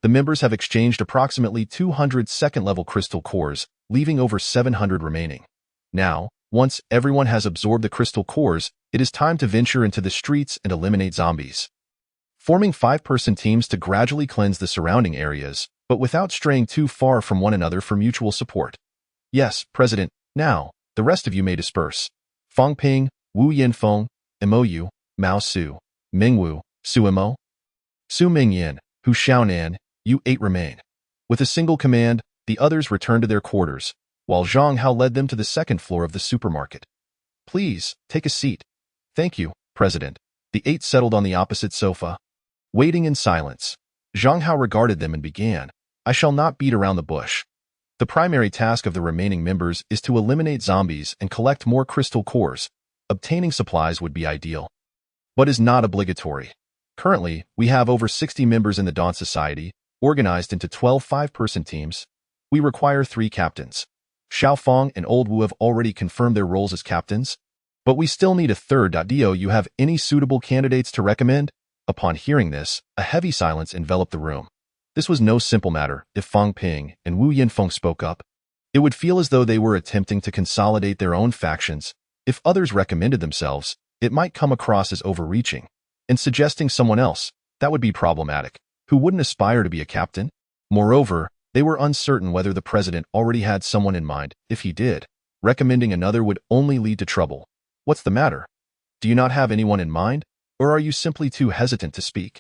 The members have exchanged approximately 200 second-level crystal cores, leaving over 700 remaining. Now, once everyone has absorbed the crystal cores, it is time to venture into the streets and eliminate zombies. Forming 5-person teams to gradually cleanse the surrounding areas, but without straying too far from one another for mutual support. Yes, President, now, the rest of you may disperse. Fang Ping, Wu Yanfeng, Mou, Mao Su, Mingwu, Suimo, Su Mingyan, Hu Xiaonan, you 8 remain. With a single command, the others returned to their quarters, while Zhang Hao led them to the second floor of the supermarket. Please, take a seat. Thank you, President. The 8 settled on the opposite sofa. Waiting in silence, Zhang Hao regarded them and began. I shall not beat around the bush. The primary task of the remaining members is to eliminate zombies and collect more crystal cores. Obtaining supplies would be ideal, but is not obligatory. Currently, we have over 60 members in the Dawn Society, organized into 12 5-person teams. We require 3 captains. Xiaofeng and Old Wu have already confirmed their roles as captains, but we still need a third. Do you have any suitable candidates to recommend? Upon hearing this, a heavy silence enveloped the room. This was no simple matter. If Fang Ping and Wu Yanfeng spoke up, it would feel as though they were attempting to consolidate their own factions. If others recommended themselves, it might come across as overreaching. And suggesting someone else, that would be problematic. Who wouldn't aspire to be a captain? Moreover, they were uncertain whether the president already had someone in mind. If he did, recommending another would only lead to trouble. What's the matter? Do you not have anyone in mind? Or are you simply too hesitant to speak?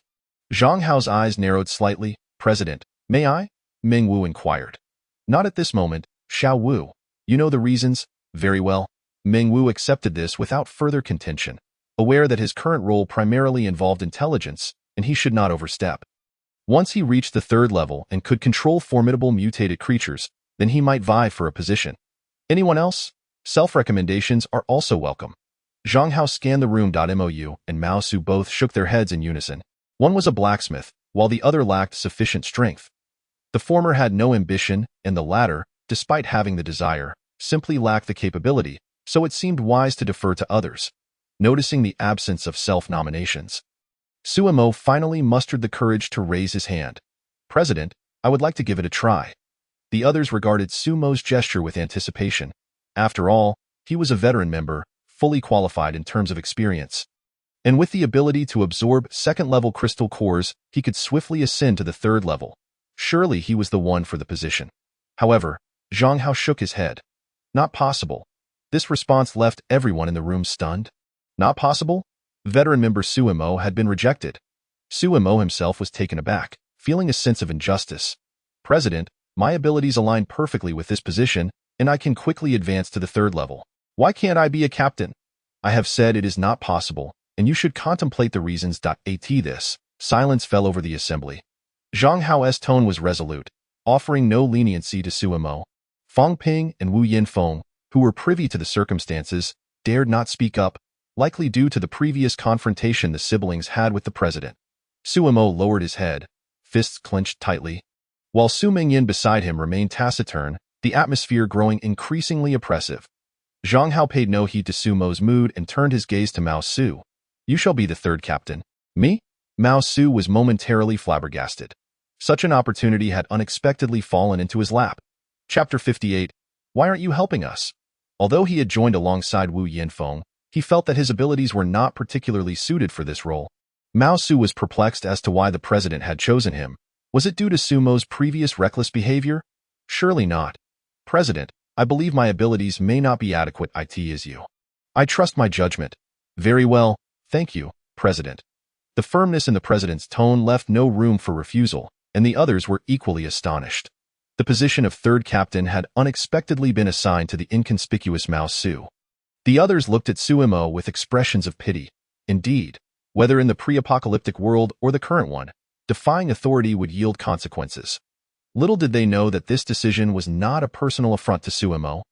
Zhang Hao's eyes narrowed slightly. President, may I? Ming Wu inquired. Not at this moment, Xiao Wu. You know the reasons? Very well. Ming Wu accepted this without further contention, aware that his current role primarily involved intelligence, and he should not overstep. Once he reached the 3rd level and could control formidable mutated creatures, then he might vie for a position. Anyone else? Self-recommendations are also welcome. Zhang Hao scanned the room. Mou and Mao Su both shook their heads in unison. One was a blacksmith, while the other lacked sufficient strength. The former had no ambition, and the latter, despite having the desire, simply lacked the capability, so it seemed wise to defer to others. Noticing the absence of self-nominations, Suimo finally mustered the courage to raise his hand. President, I would like to give it a try. The others regarded Sumo's gesture with anticipation. After all, he was a veteran member, fully qualified in terms of experience. And with the ability to absorb second-level crystal cores, he could swiftly ascend to the 3rd level. Surely he was the one for the position. However, Zhang Hao shook his head. Not possible. This response left everyone in the room stunned. Not possible? Veteran member Suimo had been rejected. Suimo himself was taken aback, feeling a sense of injustice. President, my abilities align perfectly with this position, and I can quickly advance to the 3rd level. Why can't I be a captain? I have said it is not possible, and you should contemplate the reasons. At this, silence fell over the assembly. Zhang Hao's tone was resolute, offering no leniency to Suemo. Fang Ping and Wu Yinfeng, who were privy to the circumstances, dared not speak up, likely due to the previous confrontation the siblings had with the president. Suemo lowered his head, fists clenched tightly, while Su Mingyin beside him remained taciturn, the atmosphere growing increasingly oppressive. Zhang Hao paid no heed to Sumo's mood and turned his gaze to Mao Su. You shall be the third captain. Me? Mao Su was momentarily flabbergasted. Such an opportunity had unexpectedly fallen into his lap. Chapter 58. Why aren't you helping us? Although he had joined alongside Wu Yinfeng, he felt that his abilities were not particularly suited for this role. Mao Su was perplexed as to why the president had chosen him. Was it due to Sumo's previous reckless behavior? Surely not. President, I believe my abilities may not be adequate. It is you. I trust my judgment. Very well, thank you, President. The firmness in the president's tone left no room for refusal, and the others were equally astonished. The position of third captain had unexpectedly been assigned to the inconspicuous Mao Su. The others looked at Suemo with expressions of pity. Indeed, whether in the pre-apocalyptic world or the current one, defying authority would yield consequences. Little did they know that this decision was not a personal affront to Suemo,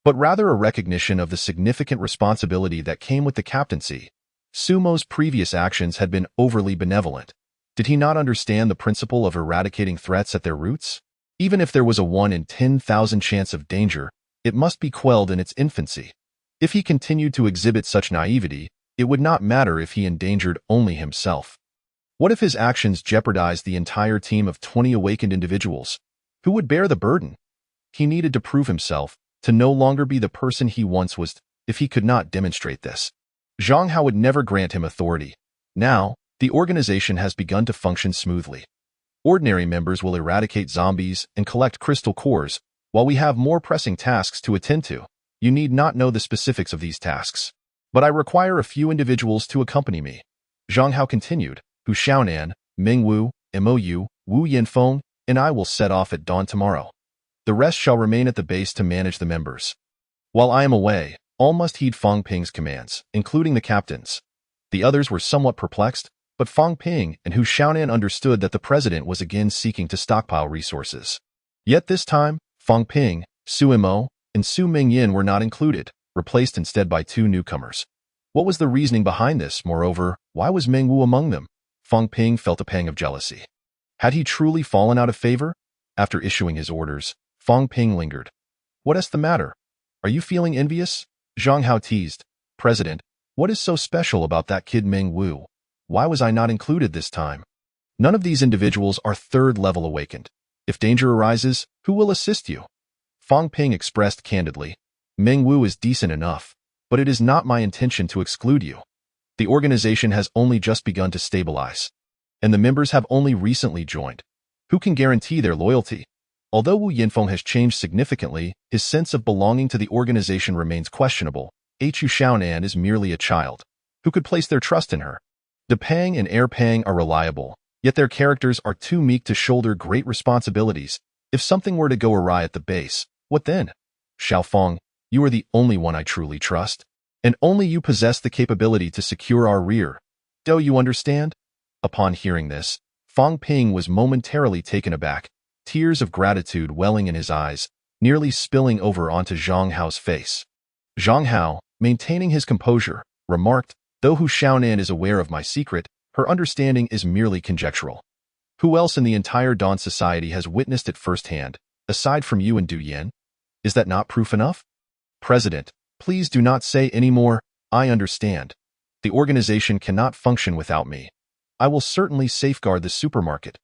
but rather a recognition of the significant responsibility that came with the captaincy. Sumo's previous actions had been overly benevolent. Did he not understand the principle of eradicating threats at their roots? Even if there was a 1 in 10,000 chance of danger, it must be quelled in its infancy. If he continued to exhibit such naivety, it would not matter if he endangered only himself. What if his actions jeopardized the entire team of 20 awakened individuals? Who would bear the burden? He needed to prove himself, to no longer be the person he once was. If he could not demonstrate this, Zhang Hao would never grant him authority. Now, the organization has begun to function smoothly. Ordinary members will eradicate zombies and collect crystal cores, while we have more pressing tasks to attend to. You need not know the specifics of these tasks, but I require a few individuals to accompany me. Zhang Hao continued. Hu Xiaonan, Ming Wu, Mou, Wu Yinfeng, and I will set off at dawn tomorrow. The rest shall remain at the base to manage the members. While I am away, all must heed Fang Ping's commands, including the captains. The others were somewhat perplexed, but Fang Ping and Hu Xiaonan understood that the president was again seeking to stockpile resources. Yet this time, Fang Ping, Suemo, and Su Mingyin were not included, replaced instead by 2 newcomers. What was the reasoning behind this? Moreover, why was Ming Wu among them? Fang Ping felt a pang of jealousy. Had he truly fallen out of favor? After issuing his orders, Fang Ping lingered. What is the matter? Are you feeling envious? Zhang Hao teased. President, what is so special about that kid Ming Wu? Why was I not included this time? None of these individuals are third-level awakened. If danger arises, who will assist you? Fang Ping expressed candidly. Ming Wu is decent enough, but it is not my intention to exclude you. The organization has only just begun to stabilize, and the members have only recently joined. Who can guarantee their loyalty? Although Wu Yinfeng has changed significantly, his sense of belonging to the organization remains questionable. Hu Xiaonan is merely a child. Who could place their trust in her? De Pang and Air Pang are reliable, yet their characters are too meek to shoulder great responsibilities. If something were to go awry at the base, what then? Xiaofeng, you are the only one I truly trust, and only you possess the capability to secure our rear. Do you understand? Upon hearing this, Fang Ping was momentarily taken aback, tears of gratitude welling in his eyes, nearly spilling over onto Zhang Hao's face. Zhang Hao, maintaining his composure, remarked, though Hu Xiaonan is aware of my secret, her understanding is merely conjectural. Who else in the entire Dawn Society has witnessed it firsthand, aside from you and Du Yan? Is that not proof enough? President, please do not say any more. I understand. The organization cannot function without me. I will certainly safeguard the supermarket.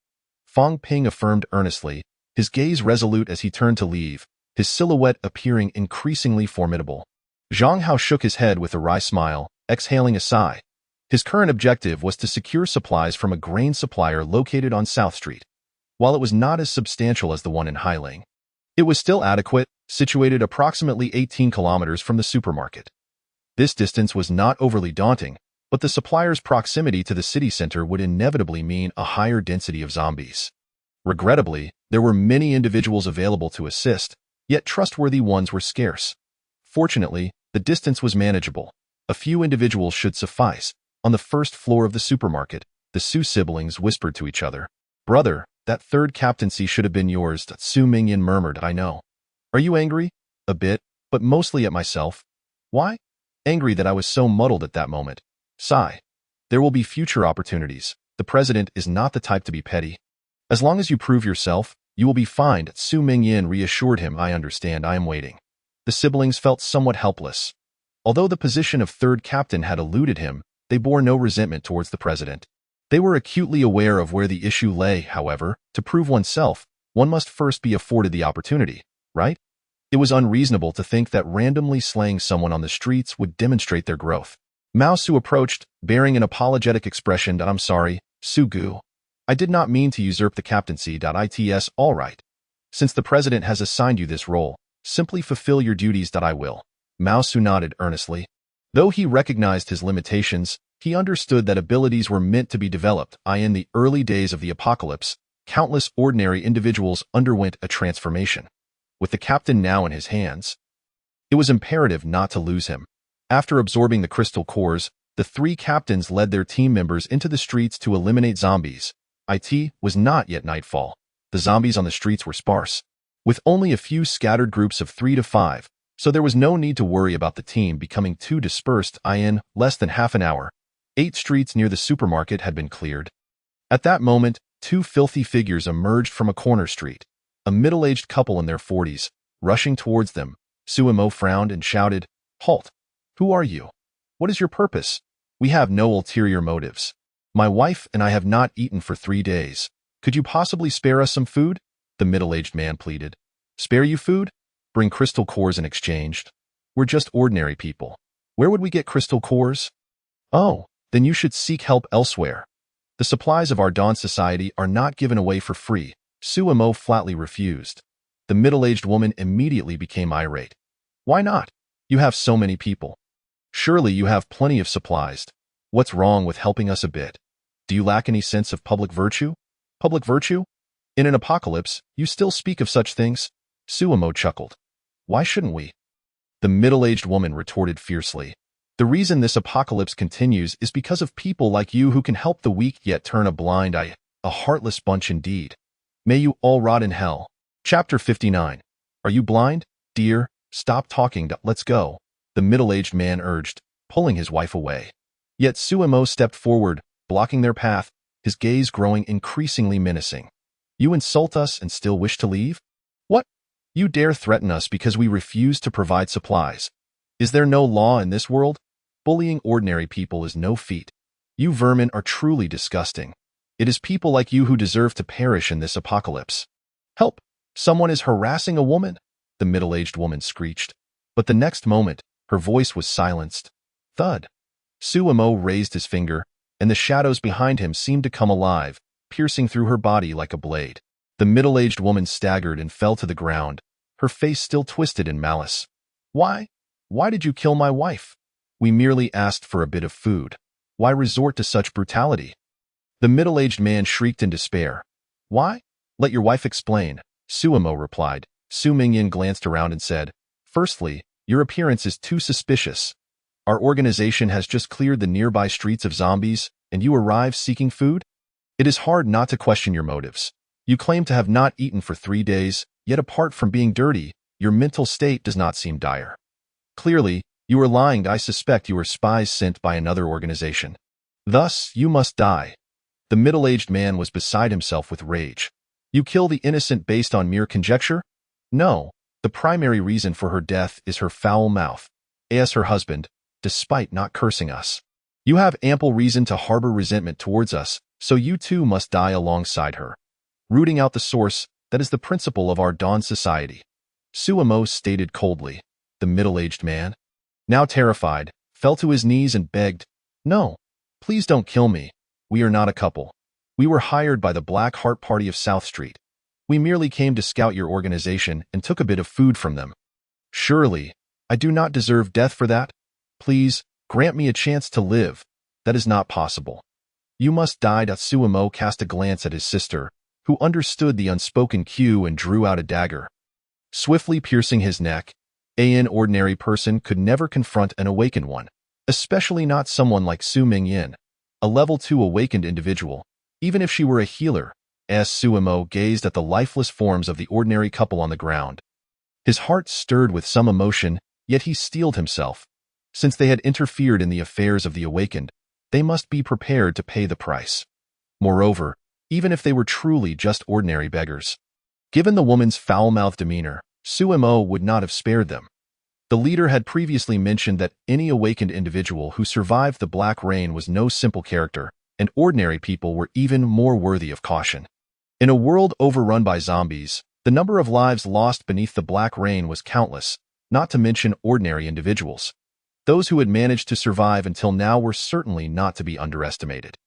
Fang Ping affirmed earnestly, his gaze resolute as he turned to leave, his silhouette appearing increasingly formidable. Zhang Hao shook his head with a wry smile, exhaling a sigh. His current objective was to secure supplies from a grain supplier located on South Street. While it was not as substantial as the one in Hailing, it was still adequate, situated approximately 18 kilometers from the supermarket. This distance was not overly daunting, but the supplier's proximity to the city center would inevitably mean a higher density of zombies. Regrettably, there were many individuals available to assist, yet trustworthy ones were scarce. Fortunately, the distance was manageable. A few individuals should suffice. On the first floor of the supermarket, the Su siblings whispered to each other. Brother, that third captaincy should have been yours, Su Mingyan murmured. I know. Are you angry? A bit, but mostly at myself. Why? Angry that I was so muddled at that moment. Sigh. There will be future opportunities. The president is not the type to be petty. As long as you prove yourself, you will be fine, Su Mingyan reassured him. I understand, I am waiting. The siblings felt somewhat helpless. Although the position of third captain had eluded him, they bore no resentment towards the president. They were acutely aware of where the issue lay, however. To prove oneself, one must first be afforded the opportunity, right? It was unreasonable to think that randomly slaying someone on the streets would demonstrate their growth. Mao Su approached, bearing an apologetic expression. I'm sorry, Su Gu. I did not mean to usurp the captaincy. It's all right. Since the president has assigned you this role, simply fulfill your duties. I will. Mao Su nodded earnestly. Though he recognized his limitations, he understood that abilities were meant to be developed. In the early days of the apocalypse, countless ordinary individuals underwent a transformation. With the captain now in his hands, it was imperative not to lose him. After absorbing the crystal cores, the three captains led their team members into the streets to eliminate zombies. It was not yet nightfall. The zombies on the streets were sparse, with only a few scattered groups of 3 to 5, so there was no need to worry about the team becoming too dispersed. In less than half an hour, 8 streets near the supermarket had been cleared. At that moment, 2 filthy figures emerged from a corner street. A middle-aged couple in their 40s, rushing towards them. Suemo frowned and shouted, Halt! Who are you? What is your purpose? We have no ulterior motives. My wife and I have not eaten for 3 days. Could you possibly spare us some food? The middle-aged man pleaded. Spare you food? Bring crystal cores in exchange. We're just ordinary people. Where would we get crystal cores? Oh, then you should seek help elsewhere. The supplies of our Dawn Society are not given away for free. Suemo flatly refused. The middle-aged woman immediately became irate. Why not? You have so many people. Surely you have plenty of supplies. What's wrong with helping us a bit? Do you lack any sense of public virtue? Public virtue? In an apocalypse, you still speak of such things? Suemo chuckled. Why shouldn't we? The middle-aged woman retorted fiercely. The reason this apocalypse continues is because of people like you who can help the weak yet turn a blind eye. A heartless bunch indeed. May you all rot in hell. Chapter 59. Are you blind? Dear, stop talking. Let's go. The middle-aged man urged, pulling his wife away. Yet Suemo stepped forward, blocking their path, his gaze growing increasingly menacing. You insult us and still wish to leave? What? You dare threaten us because we refuse to provide supplies. Is there no law in this world? Bullying ordinary people is no feat. You vermin are truly disgusting. It is people like you who deserve to perish in this apocalypse. Help! Someone is harassing a woman, the middle-aged woman screeched. But the next moment, her voice was silenced. Thud. Suemo raised his finger, and the shadows behind him seemed to come alive, piercing through her body like a blade. The middle-aged woman staggered and fell to the ground, her face still twisted in malice. Why? Why did you kill my wife? We merely asked for a bit of food. Why resort to such brutality? The middle-aged man shrieked in despair. Why? Let your wife explain, Suemo replied. Su Mingyan glanced around and said, Firstly, your appearance is too suspicious. Our organization has just cleared the nearby streets of zombies, and you arrive seeking food? It is hard not to question your motives. You claim to have not eaten for 3 days, yet apart from being dirty, your mental state does not seem dire. Clearly, you are lying. I suspect you are spies sent by another organization. Thus, you must die. The middle-aged man was beside himself with rage. You kill the innocent based on mere conjecture? No, the primary reason for her death is her foul mouth. As her husband, despite not cursing us. You have ample reason to harbor resentment towards us, so you too must die alongside her. Rooting out the source, that is the principle of our Dawn Society. Suemo stated coldly. The middle-aged man, now terrified, fell to his knees and begged, No, please don't kill me. We are not a couple. We were hired by the Black Heart Party of South Street. We merely came to scout your organization and took a bit of food from them. Surely, I do not deserve death for that. Please, grant me a chance to live. That is not possible. You must die. Suemo cast a glance at his sister, who understood the unspoken cue and drew out a dagger. Swiftly piercing his neck, an ordinary person could never confront an awakened one. especially not someone like Su Mingyin, a level 2 awakened individual, even if she were a healer. As Suemo gazed at the lifeless forms of the ordinary couple on the ground. His heart stirred with some emotion, yet he steeled himself. Since they had interfered in the affairs of the awakened, they must be prepared to pay the price. Moreover, even if they were truly just ordinary beggars, given the woman's foul-mouthed demeanor, Suemo would not have spared them. The leader had previously mentioned that any awakened individual who survived the Black Rain was no simple character, and ordinary people were even more worthy of caution. In a world overrun by zombies, the number of lives lost beneath the Black Rain was countless, not to mention ordinary individuals. Those who had managed to survive until now were certainly not to be underestimated.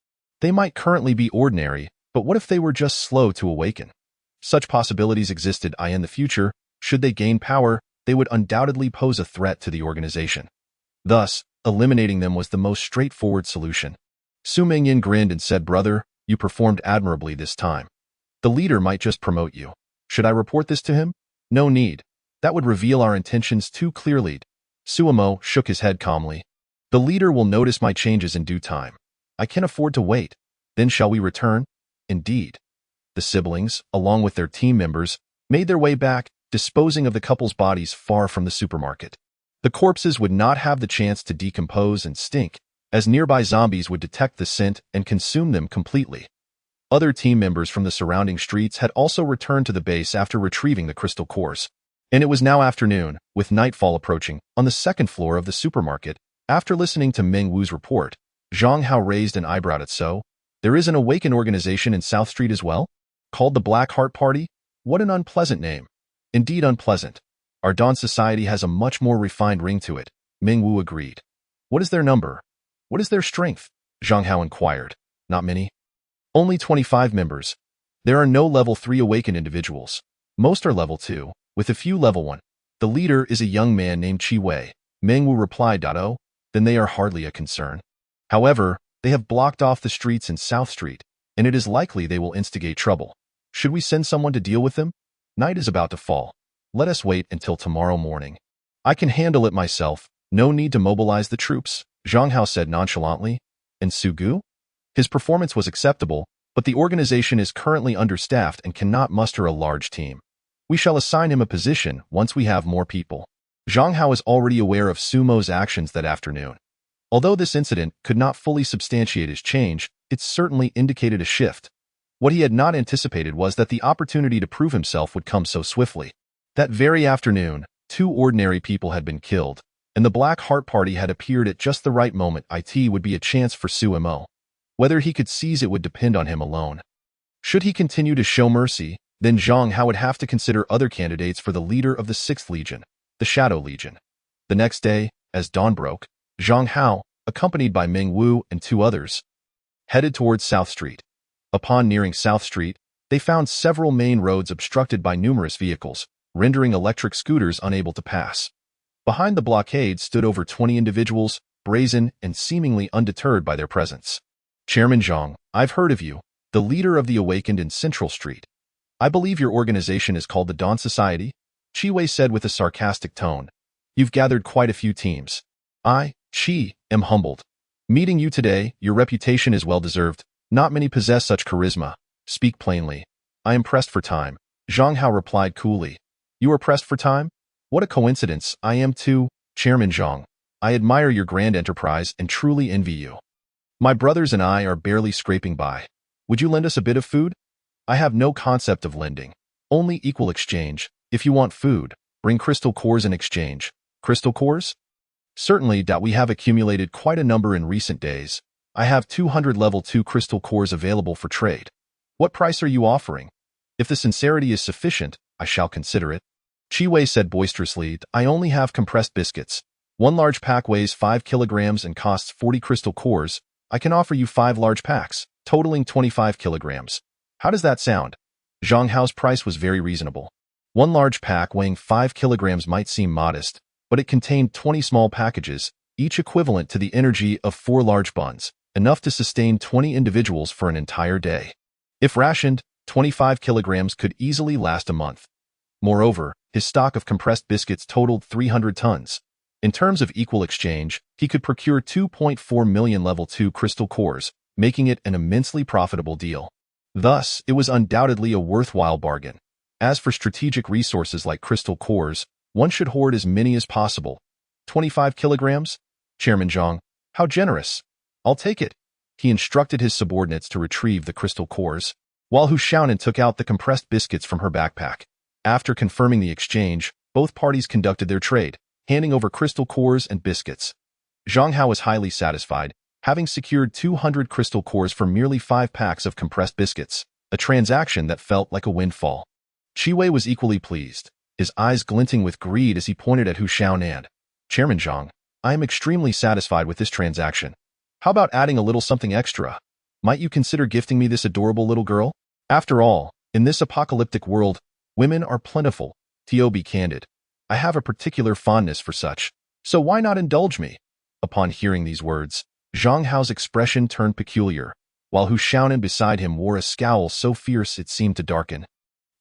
They might currently be ordinary, but what if they were just slow to awaken? Such possibilities existed in the future. Should they gain power, they would undoubtedly pose a threat to the organization. Thus, eliminating them was the most straightforward solution. Su Mingyin grinned and said, "Brother, you performed admirably this time. The leader might just promote you. Should I report this to him? No need. That would reveal our intentions too clearly." Suemo shook his head calmly. "The leader will notice my changes in due time. I can afford to wait. Then shall we return?" Indeed. The siblings, along with their team members, made their way back, disposing of the couple's bodies far from the supermarket. The corpses would not have the chance to decompose and stink, as nearby zombies would detect the scent and consume them completely. Other team members from the surrounding streets had also returned to the base after retrieving the crystal cores. And it was now afternoon, with nightfall approaching. On the second floor of the supermarket, after listening to Ming Wu's report, Zhang Hao raised an eyebrow at so. "There is an awakened organization in South Street as well? Called the Black Heart Party? What an unpleasant name." "Indeed unpleasant. Our Dawn Society has a much more refined ring to it," Ming Wu agreed. "What is their number? What is their strength?" Zhang Hao inquired. "Not many. Only 25 members. There are no level 3 awakened individuals. Most are level 2, with a few level 1. The leader is a young man named Qi Wei." Ming Wu replied, "Oh, then they are hardly a concern. However, they have blocked off the streets in South Street, and it is likely they will instigate trouble. Should we send someone to deal with them? Night is about to fall. Let us wait until tomorrow morning. I can handle it myself. No need to mobilize the troops," Zhang Hao said nonchalantly. "And Sugu?" His performance was acceptable, but the organization is currently understaffed and cannot muster a large team. We shall assign him a position once we have more people. Zhang Hao is already aware of Sumo's actions that afternoon. Although this incident could not fully substantiate his change, it certainly indicated a shift. What he had not anticipated was that the opportunity to prove himself would come so swiftly. That very afternoon, 2 ordinary people had been killed, and the Black Heart Party had appeared at just the right moment. It would be a chance for Suemo. Whether he could seize it would depend on him alone. Should he continue to show mercy, then Zhang Hao would have to consider other candidates for the leader of the 6th Legion, the Shadow Legion. The next day, as dawn broke, Zhang Hao, accompanied by Ming Wu and 2 others, headed towards South Street. Upon nearing South Street, they found several main roads obstructed by numerous vehicles, rendering electric scooters unable to pass. Behind the blockade stood over 20 individuals, brazen and seemingly undeterred by their presence. "Chairman Zhang, I've heard of you, the leader of the Awakened in Central Street. I believe your organization is called the Dawn Society," Qi Wei said with a sarcastic tone. "You've gathered quite a few teams. I, Qi, am humbled. Meeting you today, your reputation is well-deserved. Not many possess such charisma. Speak plainly." "I am pressed for time," Zhang Hao replied coolly. "You are pressed for time? What a coincidence. I am too, Chairman Zhang. I admire your grand enterprise and truly envy you. My brothers and I are barely scraping by. Would you lend us a bit of food?" "I have no concept of lending. Only equal exchange. If you want food, bring crystal cores in exchange." "Crystal cores?" "Certainly, we have accumulated quite a number in recent days. I have 200 level 2 crystal cores available for trade. What price are you offering? If the sincerity is sufficient, I shall consider it." Qi Wei said boisterously, "I only have compressed biscuits. One large pack weighs 5 kilograms and costs 40 crystal cores. I can offer you 5 large packs, totaling 25 kilograms. How does that sound?" Zhang Hao's price was very reasonable. One large pack weighing 5 kilograms might seem modest, but it contained 20 small packages, each equivalent to the energy of 4 large buns, enough to sustain 20 individuals for an entire day. If rationed, 25 kilograms could easily last a month. Moreover, his stock of compressed biscuits totaled 300 tons. In terms of equal exchange, he could procure 2.4 million level 2 crystal cores, making it an immensely profitable deal. Thus, it was undoubtedly a worthwhile bargain. As for strategic resources like crystal cores, one should hoard as many as possible. 25 kilograms? Chairman Zhang, how generous. I'll take it. He instructed his subordinates to retrieve the crystal cores, while Hu Xiaonan took out the compressed biscuits from her backpack. After confirming the exchange, both parties conducted their trade, handing over crystal cores and biscuits. Zhang Hao was highly satisfied, having secured 200 crystal cores for merely 5 packs of compressed biscuits, a transaction that felt like a windfall. Qi Wei was equally pleased, his eyes glinting with greed as he pointed at Hu Xiaonan. Chairman Zhang, I am extremely satisfied with this transaction. How about adding a little something extra? Might you consider gifting me this adorable little girl? After all, in this apocalyptic world, women are plentiful. To be candid, I have a particular fondness for such, so why not indulge me? Upon hearing these words, Zhang Hao's expression turned peculiar, while Hu Xiaonan beside him wore a scowl so fierce it seemed to darken.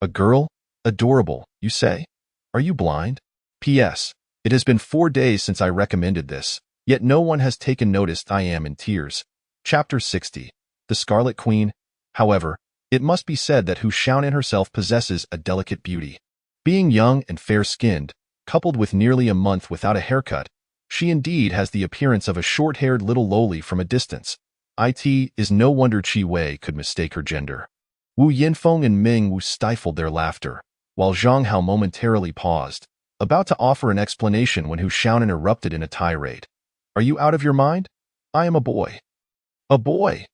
A girl? Adorable, you say? Are you blind? P.S. It has been 4 days since I recommended this, yet no one has taken notice. I am in tears. Chapter 60. The Scarlet Queen. However, it must be said that Hu Xiaonan herself possesses a delicate beauty. Being young and fair-skinned, coupled with nearly a month without a haircut, she indeed has the appearance of a short-haired little loli from a distance. It is no wonder Qi Wei could mistake her gender. Wu Yinfeng and Ming Wu stifled their laughter, while Zhang Hao momentarily paused, about to offer an explanation when Hu Xiaonan erupted in a tirade. Are you out of your mind? I am a boy. A boy?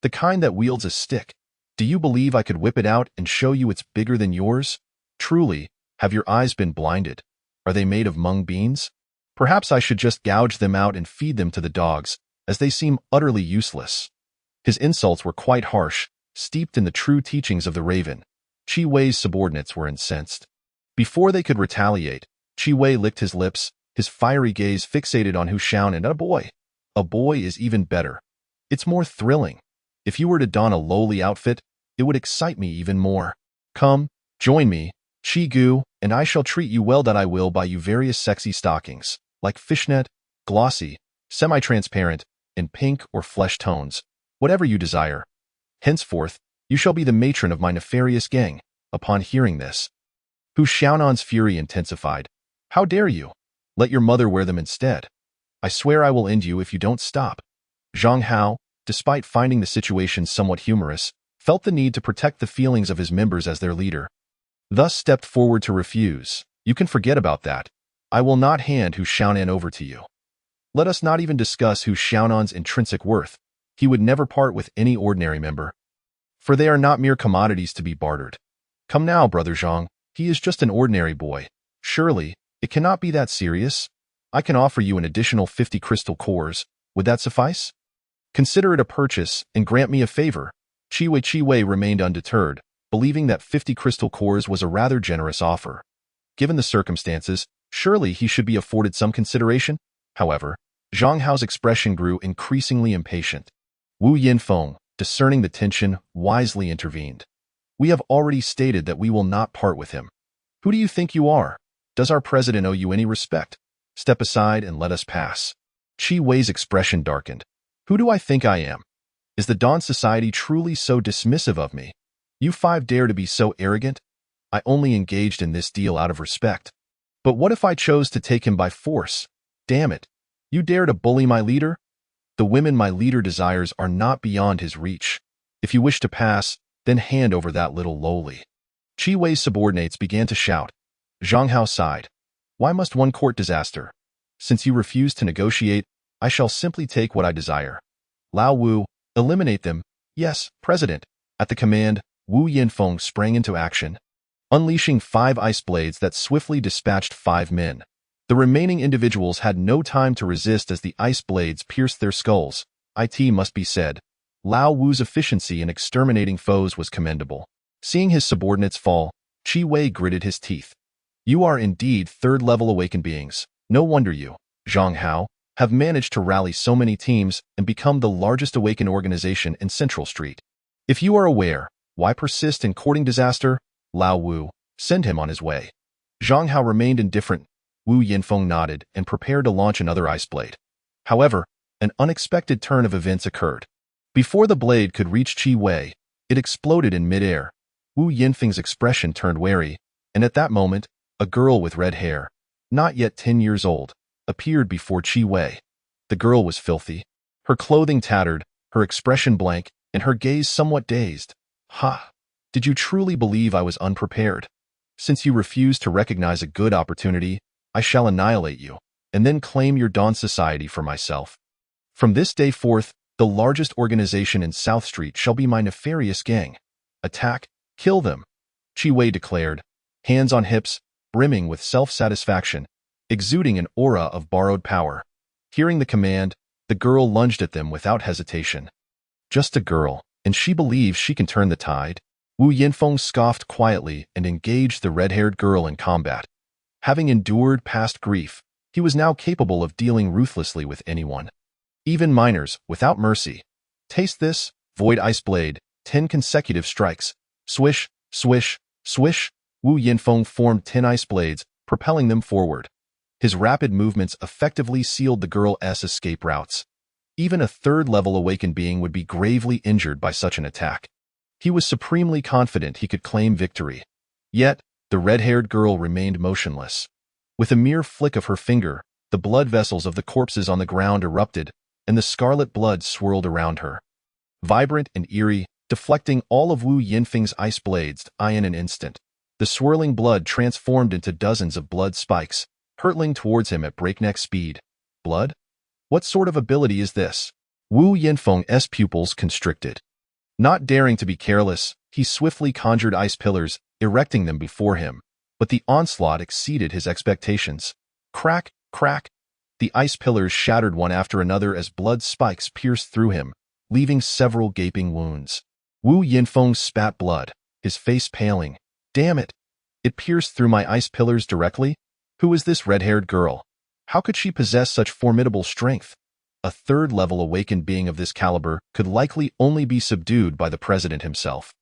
The kind that wields a stick. Do you believe I could whip it out and show you it's bigger than yours? Truly, have your eyes been blinded? Are they made of mung beans? Perhaps I should just gouge them out and feed them to the dogs, as they seem utterly useless. His insults were quite harsh, steeped in the true teachings of the Raven. Qi Wei's subordinates were incensed. Before they could retaliate, Qi Wei licked his lips, his fiery gaze fixated on Hu Xiaonan. A boy. A boy is even better. It's more thrilling. If you were to don a lowly outfit, it would excite me even more. Come, join me, Qi Gu, and I shall treat you well. I will buy you various sexy stockings, like fishnet, glossy, semi-transparent, in pink or flesh tones, whatever you desire. Henceforth, you shall be the matron of my nefarious gang. Upon hearing this, Hu Xiaonan's fury intensified. How dare you? Let your mother wear them instead. I swear I will end you if you don't stop. Zhang Hao, despite finding the situation somewhat humorous, felt the need to protect the feelings of his members as their leader. Thus stepped forward to refuse. You can forget about that. I will not hand Hu Xiaonan over to you. Let us not even discuss Hu Xiaonan's intrinsic worth. He would never part with any ordinary member, for they are not mere commodities to be bartered. Come now, Brother Zhang, he is just an ordinary boy. Surely, it cannot be that serious. I can offer you an additional 50 crystal cores. Would that suffice? Consider it a purchase and grant me a favor. Qi Wei remained undeterred, believing that 50 crystal cores was a rather generous offer. Given the circumstances, surely he should be afforded some consideration. However, Zhang Hao's expression grew increasingly impatient. Wu Yinfeng, discerning the tension, wisely intervened. We have already stated that we will not part with him. Who do you think you are? Does our president owe you any respect? Step aside and let us pass. Qi Wei's expression darkened. Who do I think I am? Is the Dawn Society truly so dismissive of me? You 5 dare to be so arrogant? I only engaged in this deal out of respect. But what if I chose to take him by force? Damn it. You dare to bully my leader? The women my leader desires are not beyond his reach. If you wish to pass, then hand over that little lowly. Qi Wei's subordinates began to shout. Zhang Hao sighed. Why must one court disaster? Since you refuse to negotiate, I shall simply take what I desire. Lao Wu, eliminate them. Yes, President. At the command, Wu Yinfeng sprang into action, unleashing 5 ice blades that swiftly dispatched 5 men. The remaining individuals had no time to resist as the ice blades pierced their skulls. It must be said, Lao Wu's efficiency in exterminating foes was commendable. Seeing his subordinates fall, Qi Wei gritted his teeth. You are indeed third-level awakened beings. No wonder you, Zhang Hao, have managed to rally so many teams and become the largest awakened organization in Central Street. If you are aware, why persist in courting disaster? Lao Wu, send him on his way. Zhang Hao remained indifferent. Wu Yinfeng nodded and prepared to launch another ice blade. However, an unexpected turn of events occurred. Before the blade could reach Qi Wei, it exploded in midair. Wu Yinfeng's expression turned wary, and at that moment, a girl with red hair, not yet 10 years old, appeared before Qi Wei. The girl was filthy, her clothing tattered, her expression blank, and her gaze somewhat dazed. Ha! Did you truly believe I was unprepared? Since you refuse to recognize a good opportunity, I shall annihilate you, and then claim your Dawn Society for myself. From this day forth, the largest organization in South Street shall be my nefarious gang. Attack, kill them, Qi Wei declared, hands on hips, brimming with self-satisfaction, exuding an aura of borrowed power. Hearing the command, the girl lunged at them without hesitation. Just a girl, and she believes she can turn the tide? Wu Yinfeng scoffed quietly and engaged the red-haired girl in combat. Having endured past grief, he was now capable of dealing ruthlessly with anyone. Even minors, without mercy. Taste this, Void Ice Blade, 10 consecutive strikes. Swish, swish, swish. Wu Yinfeng formed 10 ice blades, propelling them forward. His rapid movements effectively sealed the girl's escape routes. Even a third-level awakened being would be gravely injured by such an attack. He was supremely confident he could claim victory. Yet, the red-haired girl remained motionless. With a mere flick of her finger, the blood vessels of the corpses on the ground erupted, and the scarlet blood swirled around her. Vibrant and eerie, deflecting all of Wu Yinfeng's ice blades in an instant. The swirling blood transformed into dozens of blood spikes, hurtling towards him at breakneck speed. Blood? What sort of ability is this? Wu Yinfeng's pupils constricted. Not daring to be careless, he swiftly conjured ice pillars, erecting them before him. But the onslaught exceeded his expectations. Crack, crack. The ice pillars shattered one after another as blood spikes pierced through him, leaving several gaping wounds. Wu Yinfeng spat blood, his face paling. Damn it! It pierced through my ice pillars directly? Who is this red-haired girl? How could she possess such formidable strength? A third-level awakened being of this caliber could likely only be subdued by the president himself.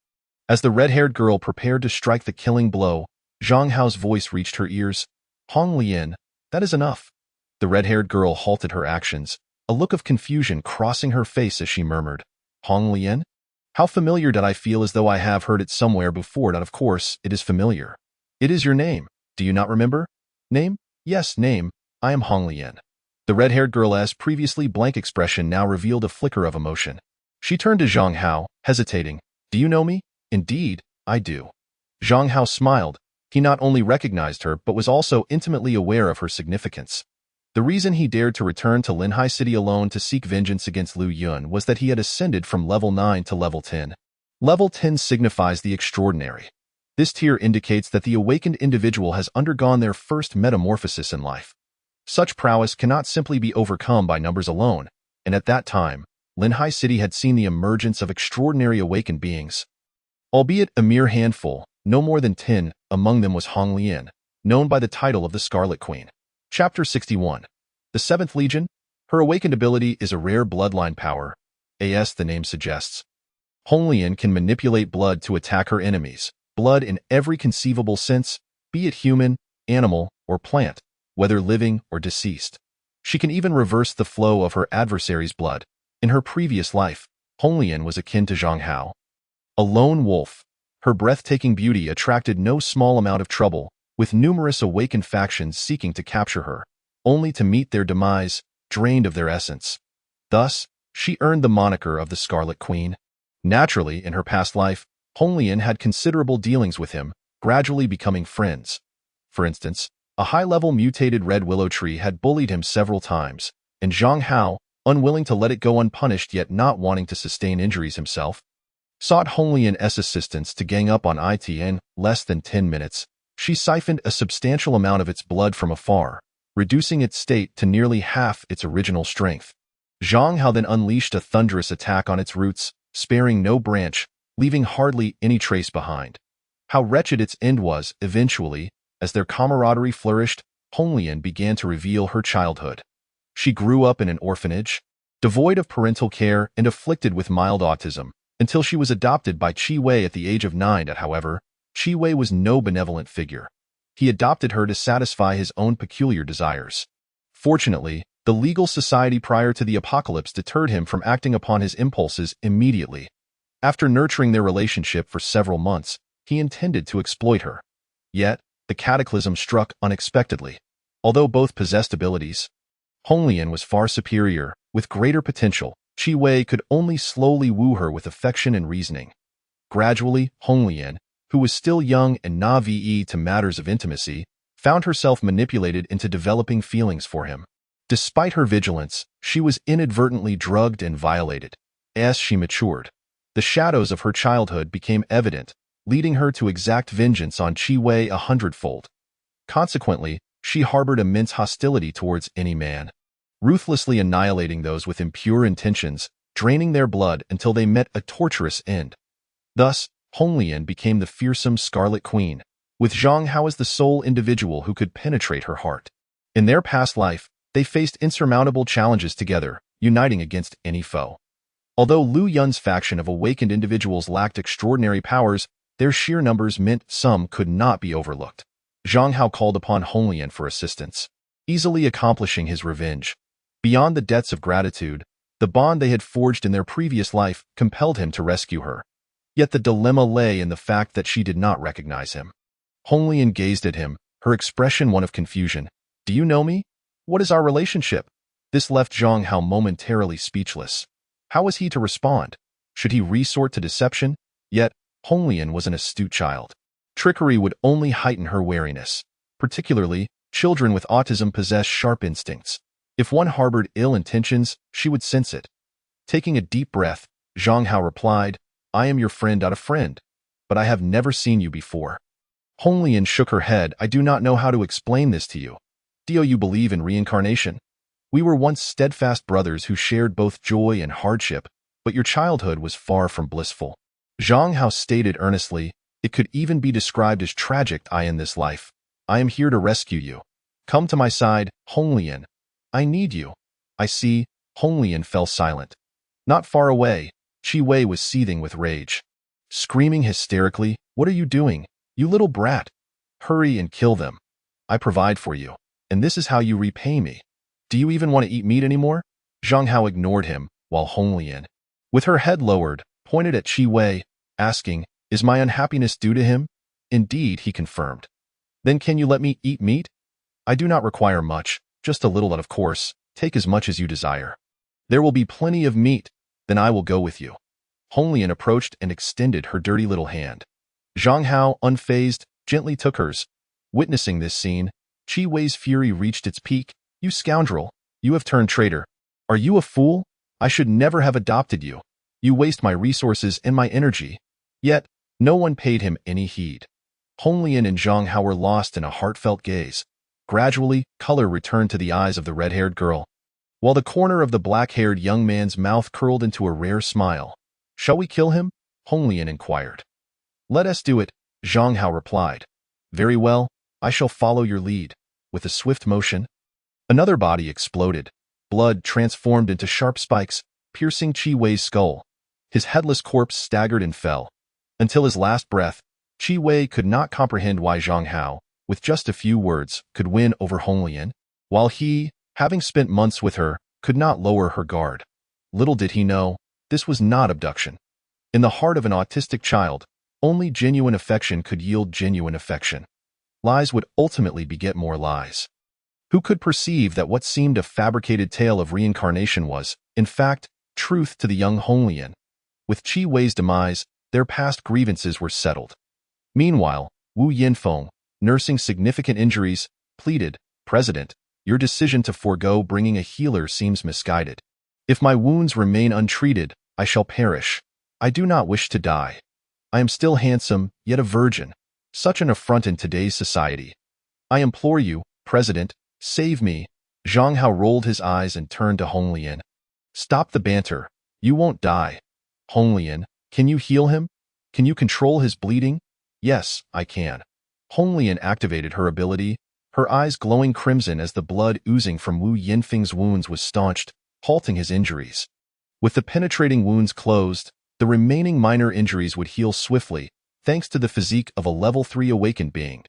As the red-haired girl prepared to strike the killing blow, Zhang Hao's voice reached her ears. Hong Lian, that is enough. The red-haired girl halted her actions, a look of confusion crossing her face as she murmured, Hong Lian? How familiar did I feel, as though I have heard it somewhere before? That of course, it is familiar. It is your name. Do you not remember? Name? Yes, name. I am Hong Lian. The red-haired girl's previously blank expression now revealed a flicker of emotion. She turned to Zhang Hao, hesitating. Do you know me? Indeed, I do. Zhang Hao smiled. He not only recognized her, but was also intimately aware of her significance. The reason he dared to return to Linhai City alone to seek vengeance against Lu Yun was that he had ascended from level 9 to level 10. Level 10 signifies the extraordinary. This tier indicates that the awakened individual has undergone their first metamorphosis in life. Such prowess cannot simply be overcome by numbers alone, and at that time, Linhai City had seen the emergence of extraordinary awakened beings. Albeit a mere handful, no more than 10, among them was Hong Lian, known by the title of the Scarlet Queen. Chapter 61. The 7th Legion. Her awakened ability is a rare bloodline power, as the name suggests. Hong Lian can manipulate blood to attack her enemies, blood in every conceivable sense, be it human, animal, or plant, whether living or deceased. She can even reverse the flow of her adversary's blood. In her previous life, Hong Lian was akin to Zhang Hao. A lone wolf, her breathtaking beauty attracted no small amount of trouble, with numerous awakened factions seeking to capture her, only to meet their demise, drained of their essence. Thus, she earned the moniker of the Scarlet Queen. Naturally, in her past life, Hong Lian had considerable dealings with him, gradually becoming friends. For instance, a high-level mutated red willow tree had bullied him several times, and Zhang Hao, unwilling to let it go unpunished yet not wanting to sustain injuries himself, sought Hong Lian's assistance to gang up on it in less than 10 minutes. She siphoned a substantial amount of its blood from afar, reducing its state to nearly half its original strength. Zhang Hao then unleashed a thunderous attack on its roots, sparing no branch, leaving hardly any trace behind. How wretched its end was, eventually, as their camaraderie flourished, Hong Lian began to reveal her childhood. She grew up in an orphanage, devoid of parental care and afflicted with mild autism, until she was adopted by Qi Wei at the age of 9. However, Qi Wei was no benevolent figure. He adopted her to satisfy his own peculiar desires. Fortunately, the legal society prior to the apocalypse deterred him from acting upon his impulses immediately. After nurturing their relationship for several months, he intended to exploit her. Yet, the cataclysm struck unexpectedly. Although both possessed abilities, Honglian was far superior. With greater potential, Qi Wei could only slowly woo her with affection and reasoning. Gradually, Honglian, who was still young and naive to matters of intimacy, found herself manipulated into developing feelings for him. Despite her vigilance, she was inadvertently drugged and violated. As she matured, the shadows of her childhood became evident, leading her to exact vengeance on Qi Wei 100-fold. Consequently, she harbored immense hostility towards any man, ruthlessly annihilating those with impure intentions, draining their blood until they met a torturous end. Thus, Honglian became the fearsome Scarlet Queen, with Zhang Hao as the sole individual who could penetrate her heart. In their past life, they faced insurmountable challenges together, uniting against any foe. Although Lu Yun's faction of awakened individuals lacked extraordinary powers, their sheer numbers meant some could not be overlooked. Zhang Hao called upon Honglian for assistance, easily accomplishing his revenge. Beyond the debts of gratitude, the bond they had forged in their previous life compelled him to rescue her. Yet the dilemma lay in the fact that she did not recognize him. Honglian gazed at him, her expression one of confusion. "Do you know me? What is our relationship?" This left Zhang Hao momentarily speechless. How was he to respond? Should he resort to deception? Yet, Honglian was an astute child. Trickery would only heighten her wariness. Particularly, children with autism possess sharp instincts. If one harbored ill intentions, she would sense it. Taking a deep breath, Zhang Hao replied, "I am your friend, not a friend, but I have never seen you before." Honglian shook her head. "I do not know how to explain this to you. Do you believe in reincarnation? We were once steadfast brothers who shared both joy and hardship, but your childhood was far from blissful." Zhang Hao stated earnestly, "It could even be described as tragic. I in this life. I am here to rescue you. Come to my side, Honglian. I need you." "I see." Honglian fell silent. Not far away, Qi Wei was seething with rage. Screaming hysterically, "What are you doing, you little brat? Hurry and kill them. I provide for you, and this is how you repay me. Do you even want to eat meat anymore?" Zhang Hao ignored him, while Honglian, with her head lowered, pointed at Qi Wei, asking, "Is my unhappiness due to him?" "Indeed," he confirmed. "Then can you let me eat meat?" "I do not require much, just a little, of course. Take as much as you desire." "There will be plenty of meat. Then I will go with you." Honglian approached and extended her dirty little hand. Zhang Hao, unfazed, gently took hers. Witnessing this scene, Qi Wei's fury reached its peak. "You scoundrel! You have turned traitor. Are you a fool? I should never have adopted you. You waste my resources and my energy." Yet, no one paid him any heed. Honglian and Zhang Hao were lost in a heartfelt gaze. Gradually, color returned to the eyes of the red-haired girl, while the corner of the black-haired young man's mouth curled into a rare smile. "Shall we kill him?" Honglian inquired. "Let us do it," Zhang Hao replied. "Very well, I shall follow your lead." With a swift motion, another body exploded. Blood transformed into sharp spikes, piercing Qi Wei's skull. His headless corpse staggered and fell. Until his last breath, Qi Wei could not comprehend why Zhang Hao, with just a few words, could win over Honglian, while he, having spent months with her, could not lower her guard. Little did he know, this was not abduction. In the heart of an autistic child, only genuine affection could yield genuine affection. Lies would ultimately beget more lies. Who could perceive that what seemed a fabricated tale of reincarnation was, in fact, truth to the young Honglian? With Qi Wei's demise, their past grievances were settled. Meanwhile, Wu Yinfeng, nursing significant injuries, pleaded, "President, your decision to forego bringing a healer seems misguided. If my wounds remain untreated, I shall perish. I do not wish to die. I am still handsome, yet a virgin. Such an affront in today's society. I implore you, President, save me." Zhang Hao rolled his eyes and turned to Honglian. "Stop the banter. You won't die." "Honglian, can you heal him? Can you control his bleeding?" "Yes, I can." Honglian activated her ability, her eyes glowing crimson as the blood oozing from Wu Yinfeng's wounds was staunched, halting his injuries. With the penetrating wounds closed, the remaining minor injuries would heal swiftly, thanks to the physique of a level 3 awakened being.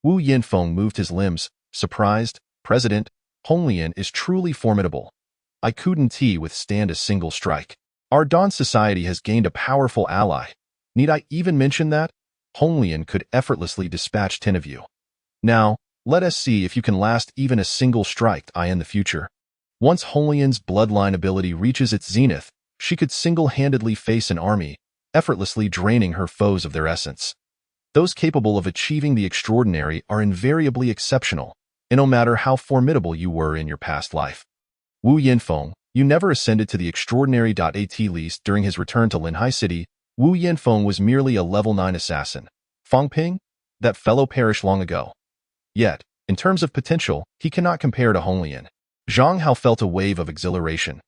Wu Yinfeng moved his limbs, surprised. President, Honglian is truly formidable. I couldn't withstand a single strike. Our Dawn Society has gained a powerful ally. Need I even mention that? Honglian could effortlessly dispatch 10 of you. Now, let us see if you can last even a single strike in the future. Once Honglian's bloodline ability reaches its zenith, she could single-handedly face an army, effortlessly draining her foes of their essence. Those capable of achieving the extraordinary are invariably exceptional, and no matter how formidable you were in your past life. Wu Yinfeng, you never ascended to the extraordinary. At least during his return to Linhai City, Wu Yinfeng was merely a level 9 assassin. Fang Ping? That fellow perished long ago. Yet, in terms of potential, he cannot compare to Honglian. Zhang Hao felt a wave of exhilaration.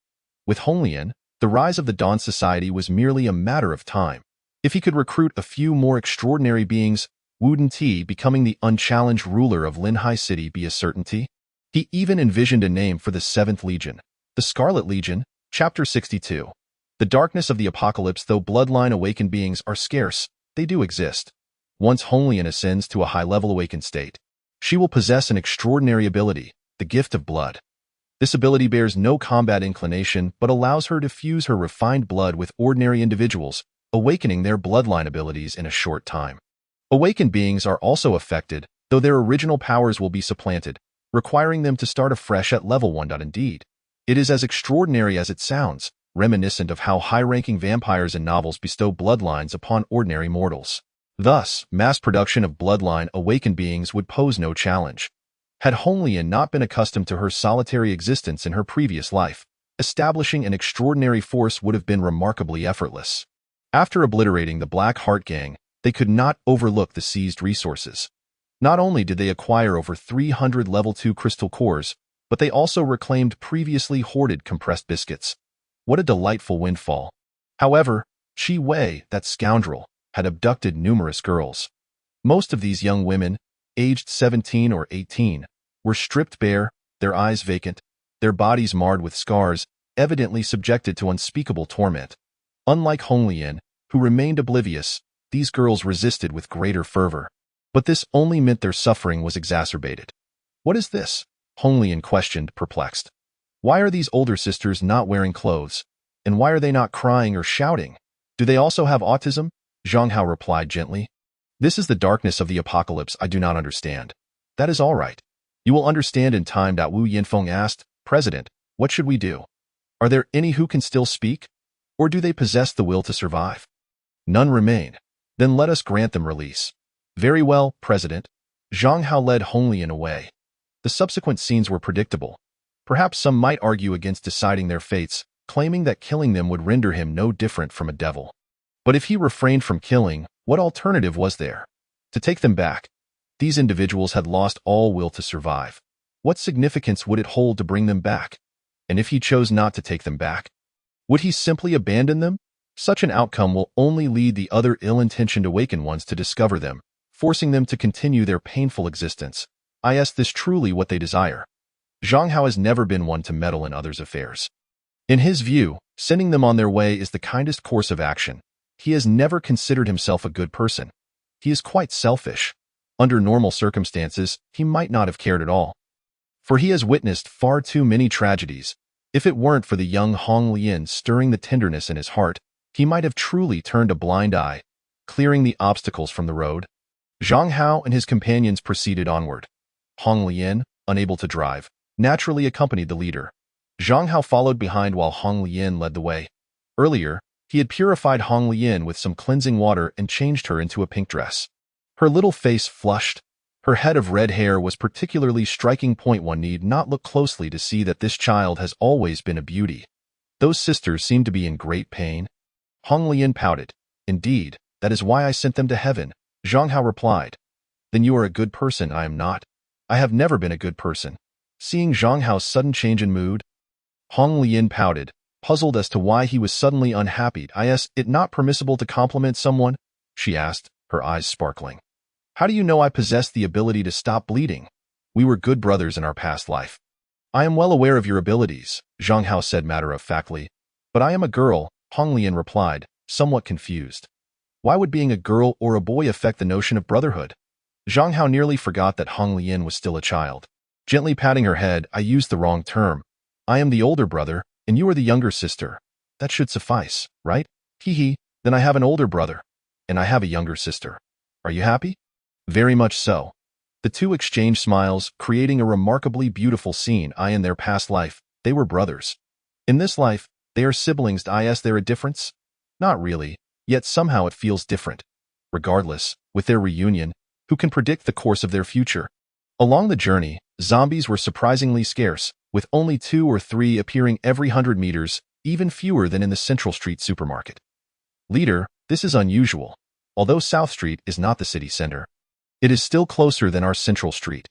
With Honglian, the rise of the Dawn Society was merely a matter of time. If he could recruit a few more extraordinary beings, wouldn't he becoming the unchallenged ruler of Linhai City be a certainty? He even envisioned a name for the 7th Legion, the Scarlet Legion, Chapter 62. The darkness of the apocalypse. Though bloodline awakened beings are scarce, they do exist. Once Honglian ascends to a high-level awakened state, she will possess an extraordinary ability, the gift of blood. This ability bears no combat inclination but allows her to fuse her refined blood with ordinary individuals, awakening their bloodline abilities in a short time. Awakened beings are also affected, though their original powers will be supplanted, requiring them to start afresh at level 1. Indeed, it is as extraordinary as it sounds, reminiscent of how high-ranking vampires in novels bestow bloodlines upon ordinary mortals. Thus, mass production of bloodline awakened beings would pose no challenge. Had Honglian not been accustomed to her solitary existence in her previous life, establishing an extraordinary force would have been remarkably effortless. After obliterating the Black Heart Gang, they could not overlook the seized resources. Not only did they acquire over 300 level 2 crystal cores, but they also reclaimed previously hoarded compressed biscuits. What a delightful windfall. However, Chi Wei, that scoundrel, had abducted numerous girls. Most of these young women, aged 17 or 18, were stripped bare, their eyes vacant, their bodies marred with scars, evidently subjected to unspeakable torment. Unlike Honglian, who remained oblivious, these girls resisted with greater fervor. But this only meant their suffering was exacerbated. What is this? Honglian questioned, perplexed. Why are these older sisters not wearing clothes? And why are they not crying or shouting? Do they also have autism? Zhang Hao replied gently. This is the darkness of the apocalypse I do not understand. That is all right. You will understand in time. Wu Yinfeng asked, President, what should we do? Are there any who can still speak? Or do they possess the will to survive? None remain. Then let us grant them release. Very well, President. Zhang Hao led Honglian away. The subsequent scenes were predictable. Perhaps some might argue against deciding their fates, claiming that killing them would render him no different from a devil. But if he refrained from killing, what alternative was there? To take them back. These individuals had lost all will to survive. What significance would it hold to bring them back? And if he chose not to take them back? Would he simply abandon them? Such an outcome will only lead the other ill-intentioned awakened ones to discover them, forcing them to continue their painful existence. Is this truly what they desire? Zhang Hao has never been one to meddle in others' affairs. In his view, sending them on their way is the kindest course of action. He has never considered himself a good person. He is quite selfish. Under normal circumstances, he might not have cared at all. For he has witnessed far too many tragedies. If it weren't for the young Honglian stirring the tenderness in his heart, he might have truly turned a blind eye, clearing the obstacles from the road. Zhang Hao and his companions proceeded onward. Honglian, unable to drive, naturally accompanied the leader. Zhang Hao followed behind while Honglian led the way. Earlier, he had purified Honglian with some cleansing water and changed her into a pink dress. Her little face flushed. Her head of red hair was particularly striking. One need not look closely to see that this child has always been a beauty. Those sisters seem to be in great pain. Honglian pouted. Indeed, that is why I sent them to heaven, Zhang Hao replied. Then you are a good person. I am not. I have never been a good person. Seeing Zhang Hao's sudden change in mood, Honglian pouted, puzzled as to why he was suddenly unhappy. Is it not permissible to compliment someone? She asked, her eyes sparkling. How do you know I possess the ability to stop bleeding? We were good brothers in our past life. I am well aware of your abilities, Zhang Hao said matter-of-factly. But I am a girl, Honglian replied, somewhat confused. Why would being a girl or a boy affect the notion of brotherhood? Zhang Hao nearly forgot that Hong Lian was still a child. Gently patting her head, I used the wrong term. I am the older brother, and you are the younger sister. That should suffice, right? Hee, then I have an older brother, and I have a younger sister. Are you happy? Very much so. The two exchanged smiles, creating a remarkably beautiful scene. In their past life, they were brothers. In this life, they are siblings. Is there a difference? Not really, yet somehow it feels different. Regardless, with their reunion, who can predict the course of their future? Along the journey, zombies were surprisingly scarce, with only 2 or 3 appearing every 100 meters, even fewer than in the Central Street supermarket. Leader, this is unusual. Although South Street is not the city center, it is still closer than our Central Street.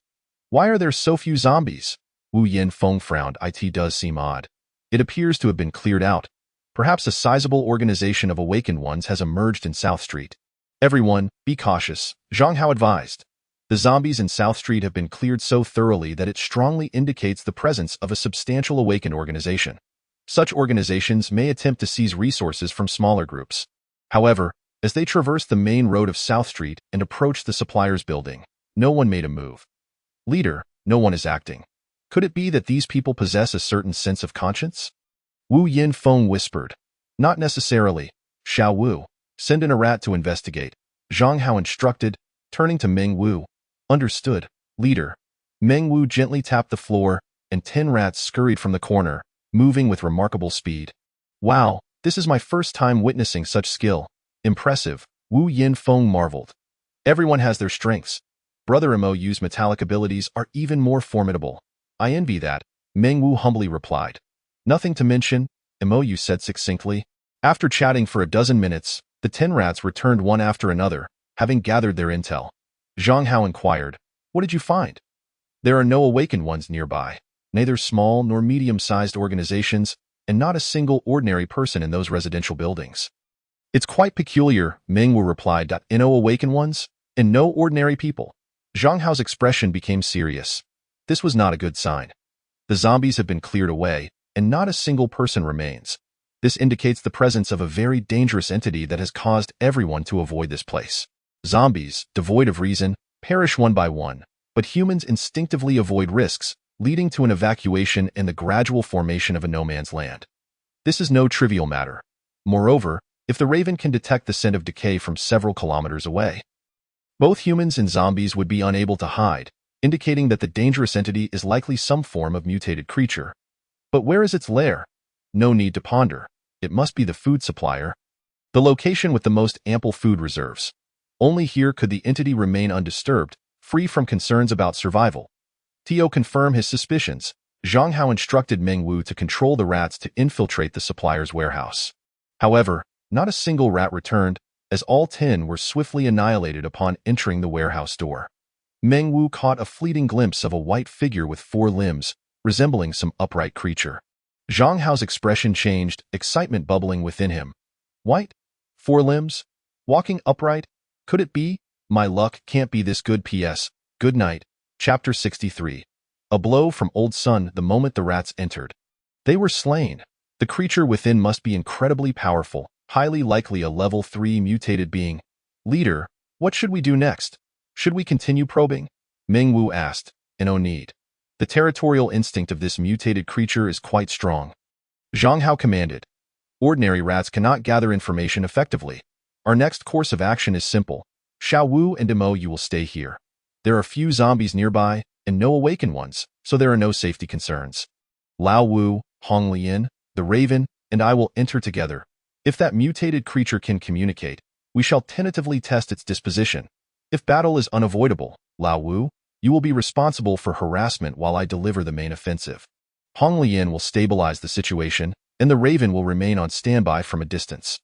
Why are there so few zombies? Wu Yinfeng frowned. It does seem odd. It appears to have been cleared out. Perhaps a sizable organization of awakened ones has emerged in South Street. Everyone, be cautious, Zhang Hao advised. The zombies in South Street have been cleared so thoroughly that it strongly indicates the presence of a substantial awakened organization. Such organizations may attempt to seize resources from smaller groups. However, as they traversed the main road of South Street and approached the supplier's building, no one made a move. Leader, no one is acting. Could it be that these people possess a certain sense of conscience? Wu Yinfeng whispered. Not necessarily. Xiao Wu, send in a rat to investigate. Zhang Hao instructed, turning to Meng Wu. Understood, leader. Meng Wu gently tapped the floor, and 10 rats scurried from the corner, moving with remarkable speed. Wow, this is my first time witnessing such skill. Impressive, Wu Yinfeng marveled. Everyone has their strengths. Brother Mo's metallic abilities are even more formidable. I envy that, Meng Wu humbly replied. Nothing to mention, Mo said succinctly. After chatting for a dozen minutes, the 10 rats returned one after another, having gathered their intel. Zhang Hao inquired, what did you find? There are no awakened ones nearby, neither small nor medium-sized organizations, and not a single ordinary person in those residential buildings. It's quite peculiar, Meng Wu replied. No awakened ones, and no ordinary people. Zhang Hao's expression became serious. This was not a good sign. The zombies have been cleared away, and not a single person remains. This indicates the presence of a very dangerous entity that has caused everyone to avoid this place. Zombies, devoid of reason, perish one by one, but humans instinctively avoid risks, leading to an evacuation and the gradual formation of a no-man's land. This is no trivial matter. Moreover, if the raven can detect the scent of decay from several kilometers away, both humans and zombies would be unable to hide, indicating that the dangerous entity is likely some form of mutated creature. But where is its lair? No need to ponder. It must be the food supplier. The location with the most ample food reserves. Only here could the entity remain undisturbed, free from concerns about survival. Tio confirmed his suspicions. Zhang Hao instructed Meng Wu to control the rats to infiltrate the supplier's warehouse. However, not a single rat returned, as all 10 were swiftly annihilated upon entering the warehouse door. Meng Wu caught a fleeting glimpse of a white figure with 4 limbs, resembling some upright creature. Zhang Hao's expression changed, excitement bubbling within him. White? 4 limbs? Walking upright? Could it be? My luck can't be this good. P.S. Good night. Chapter 63. A blow from Old Sun the moment the rats entered. They were slain. The creature within must be incredibly powerful, highly likely a level 3 mutated being. Leader, what should we do next? Should we continue probing? Meng Wu asked. No need. The territorial instinct of this mutated creature is quite strong. Zhang Hao commanded. Ordinary rats cannot gather information effectively. Our next course of action is simple. Xiao Wu and Mo, you will stay here. There are few zombies nearby, and no awakened ones, so there are no safety concerns. Lao Wu, Hong Lian, the Raven, and I will enter together. If that mutated creature can communicate, we shall tentatively test its disposition. If battle is unavoidable, Lao Wu, you will be responsible for harassment while I deliver the main offensive. Hong Lian will stabilize the situation, and the Raven will remain on standby from a distance.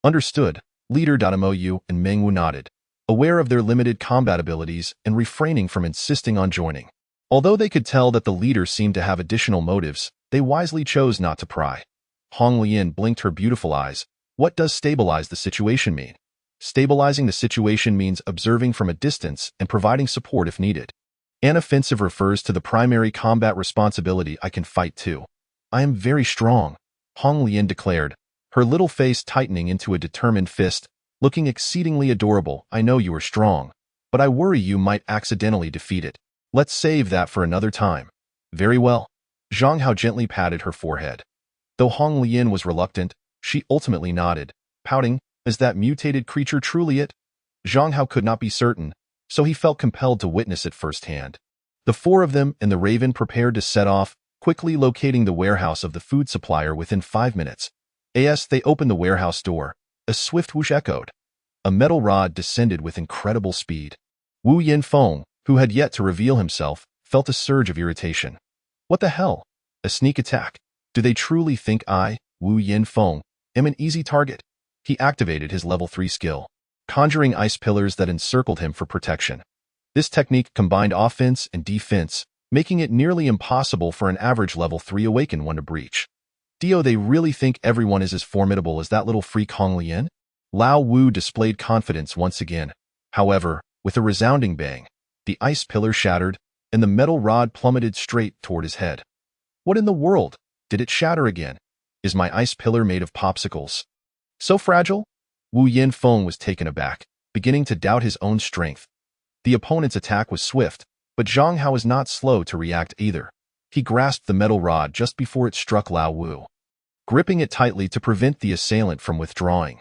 Understood, Leader Mo and Meng Wu nodded, aware of their limited combat abilities and refraining from insisting on joining. Although they could tell that the leader seemed to have additional motives, they wisely chose not to pry. Hong Lian blinked her beautiful eyes. What does stabilize the situation mean? Stabilizing the situation means observing from a distance and providing support if needed. An offensive refers to the primary combat responsibility. I can fight too. I am very strong, Hong Lian declared, her little face tightening into a determined fist, looking exceedingly adorable. I know you are strong. but I worry you might accidentally defeat it. Let's save that for another time. Very well. Zhang Hao gently patted her forehead. Though Hong Lian was reluctant, she ultimately nodded, pouting, is that mutated creature truly it? Zhang Hao could not be certain, so he felt compelled to witness it firsthand. The four of them and the Raven prepared to set off, quickly locating the warehouse of the food supplier within 5 minutes. As they opened the warehouse door, a swift whoosh echoed. A metal rod descended with incredible speed. Wu Yinfeng, who had yet to reveal himself, felt a surge of irritation. What the hell? A sneak attack? Do they truly think I, Wu Yinfeng, am an easy target? He activated his level 3 skill, conjuring ice pillars that encircled him for protection. This technique combined offense and defense, making it nearly impossible for an average level 3 awakened one to breach. They really think everyone is as formidable as that little freak Hong Lian? Lao Wu displayed confidence once again. However, with a resounding bang, the ice pillar shattered, and the metal rod plummeted straight toward his head. What in the world? Did it shatter again? Is my ice pillar made of popsicles? So fragile? Wu Yinfeng was taken aback, beginning to doubt his own strength. The opponent's attack was swift, but Zhang Hao was not slow to react either. He grasped the metal rod just before it struck Lao Wu, gripping it tightly to prevent the assailant from withdrawing.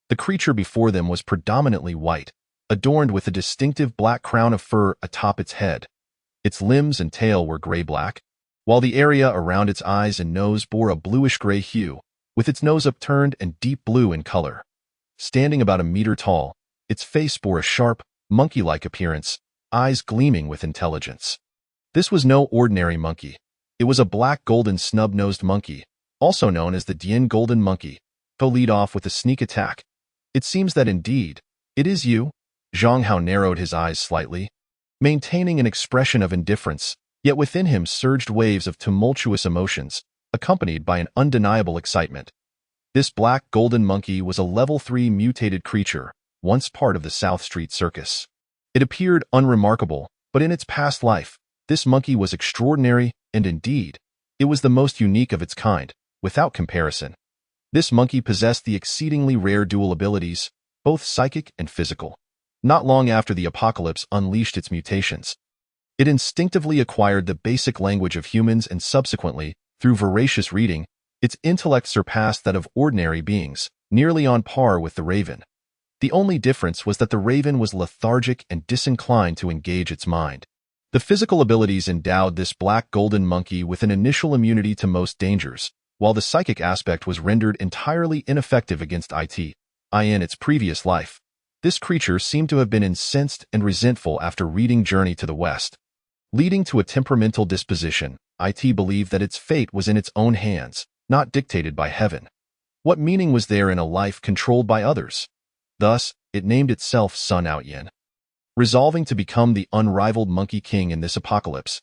The creature before them was predominantly white, adorned with a distinctive black crown of fur atop its head. Its limbs and tail were gray-black, while the area around its eyes and nose bore a bluish-gray hue, with its nose upturned and deep blue in color. Standing about a meter tall, its face bore a sharp, monkey-like appearance, eyes gleaming with intelligence. This was no ordinary monkey. It was a black golden snub-nosed monkey, also known as the Dian golden monkey. He'll lead off with a sneak attack. It seems that indeed, it is you. Zhang Hao narrowed his eyes slightly, maintaining an expression of indifference, yet within him surged waves of tumultuous emotions, accompanied by an undeniable excitement. This black golden monkey was a level 3 mutated creature, once part of the South Street Circus. It appeared unremarkable, but in its past life, this monkey was extraordinary, and indeed, it was the most unique of its kind, without comparison. This monkey possessed the exceedingly rare dual abilities, both psychic and physical. Not long after the apocalypse unleashed its mutations, it instinctively acquired the basic language of humans and subsequently, through voracious reading, its intellect surpassed that of ordinary beings, nearly on par with the Raven. The only difference was that the Raven was lethargic and disinclined to engage its mind. The physical abilities endowed this black golden monkey with an initial immunity to most dangers, while the psychic aspect was rendered entirely ineffective against it. In its previous life, this creature seemed to have been incensed and resentful after reading Journey to the West. Leading to a temperamental disposition, it believed that its fate was in its own hands, not dictated by heaven. What meaning was there in a life controlled by others? Thus, it named itself Sun Outyin. Resolving to become the unrivaled Monkey King in this apocalypse,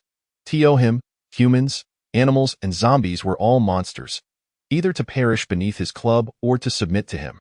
him, humans, animals, and zombies were all monsters, either to perish beneath his club or to submit to him.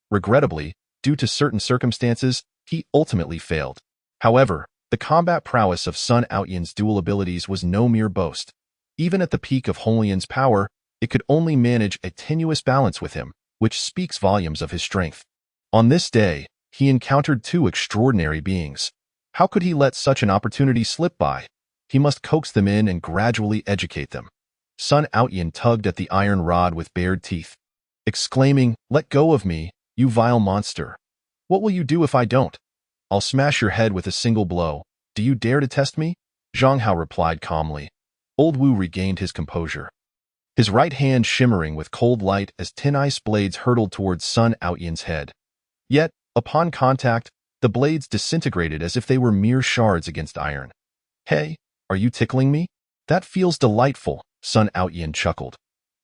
Regrettably, due to certain circumstances, he ultimately failed. However, the combat prowess of Sun Outyin's dual abilities was no mere boast. Even at the peak of Hong Lian's power, it could only manage a tenuous balance with him, which speaks volumes of his strength. On this day, he encountered two extraordinary beings. How could he let such an opportunity slip by? He must coax them in and gradually educate them. Sun Outyin tugged at the iron rod with bared teeth, exclaiming, "Let go of me, you vile monster. What will you do if I don't? I'll smash your head with a single blow. Do you dare to test me?" Zhang Hao replied calmly. Old Wu regained his composure, his right hand shimmering with cold light as 10 ice blades hurtled towards Sun Outyin's head. Yet, upon contact, the blades disintegrated as if they were mere shards against iron. "Hey, are you tickling me? That feels delightful," Sun Outyin chuckled.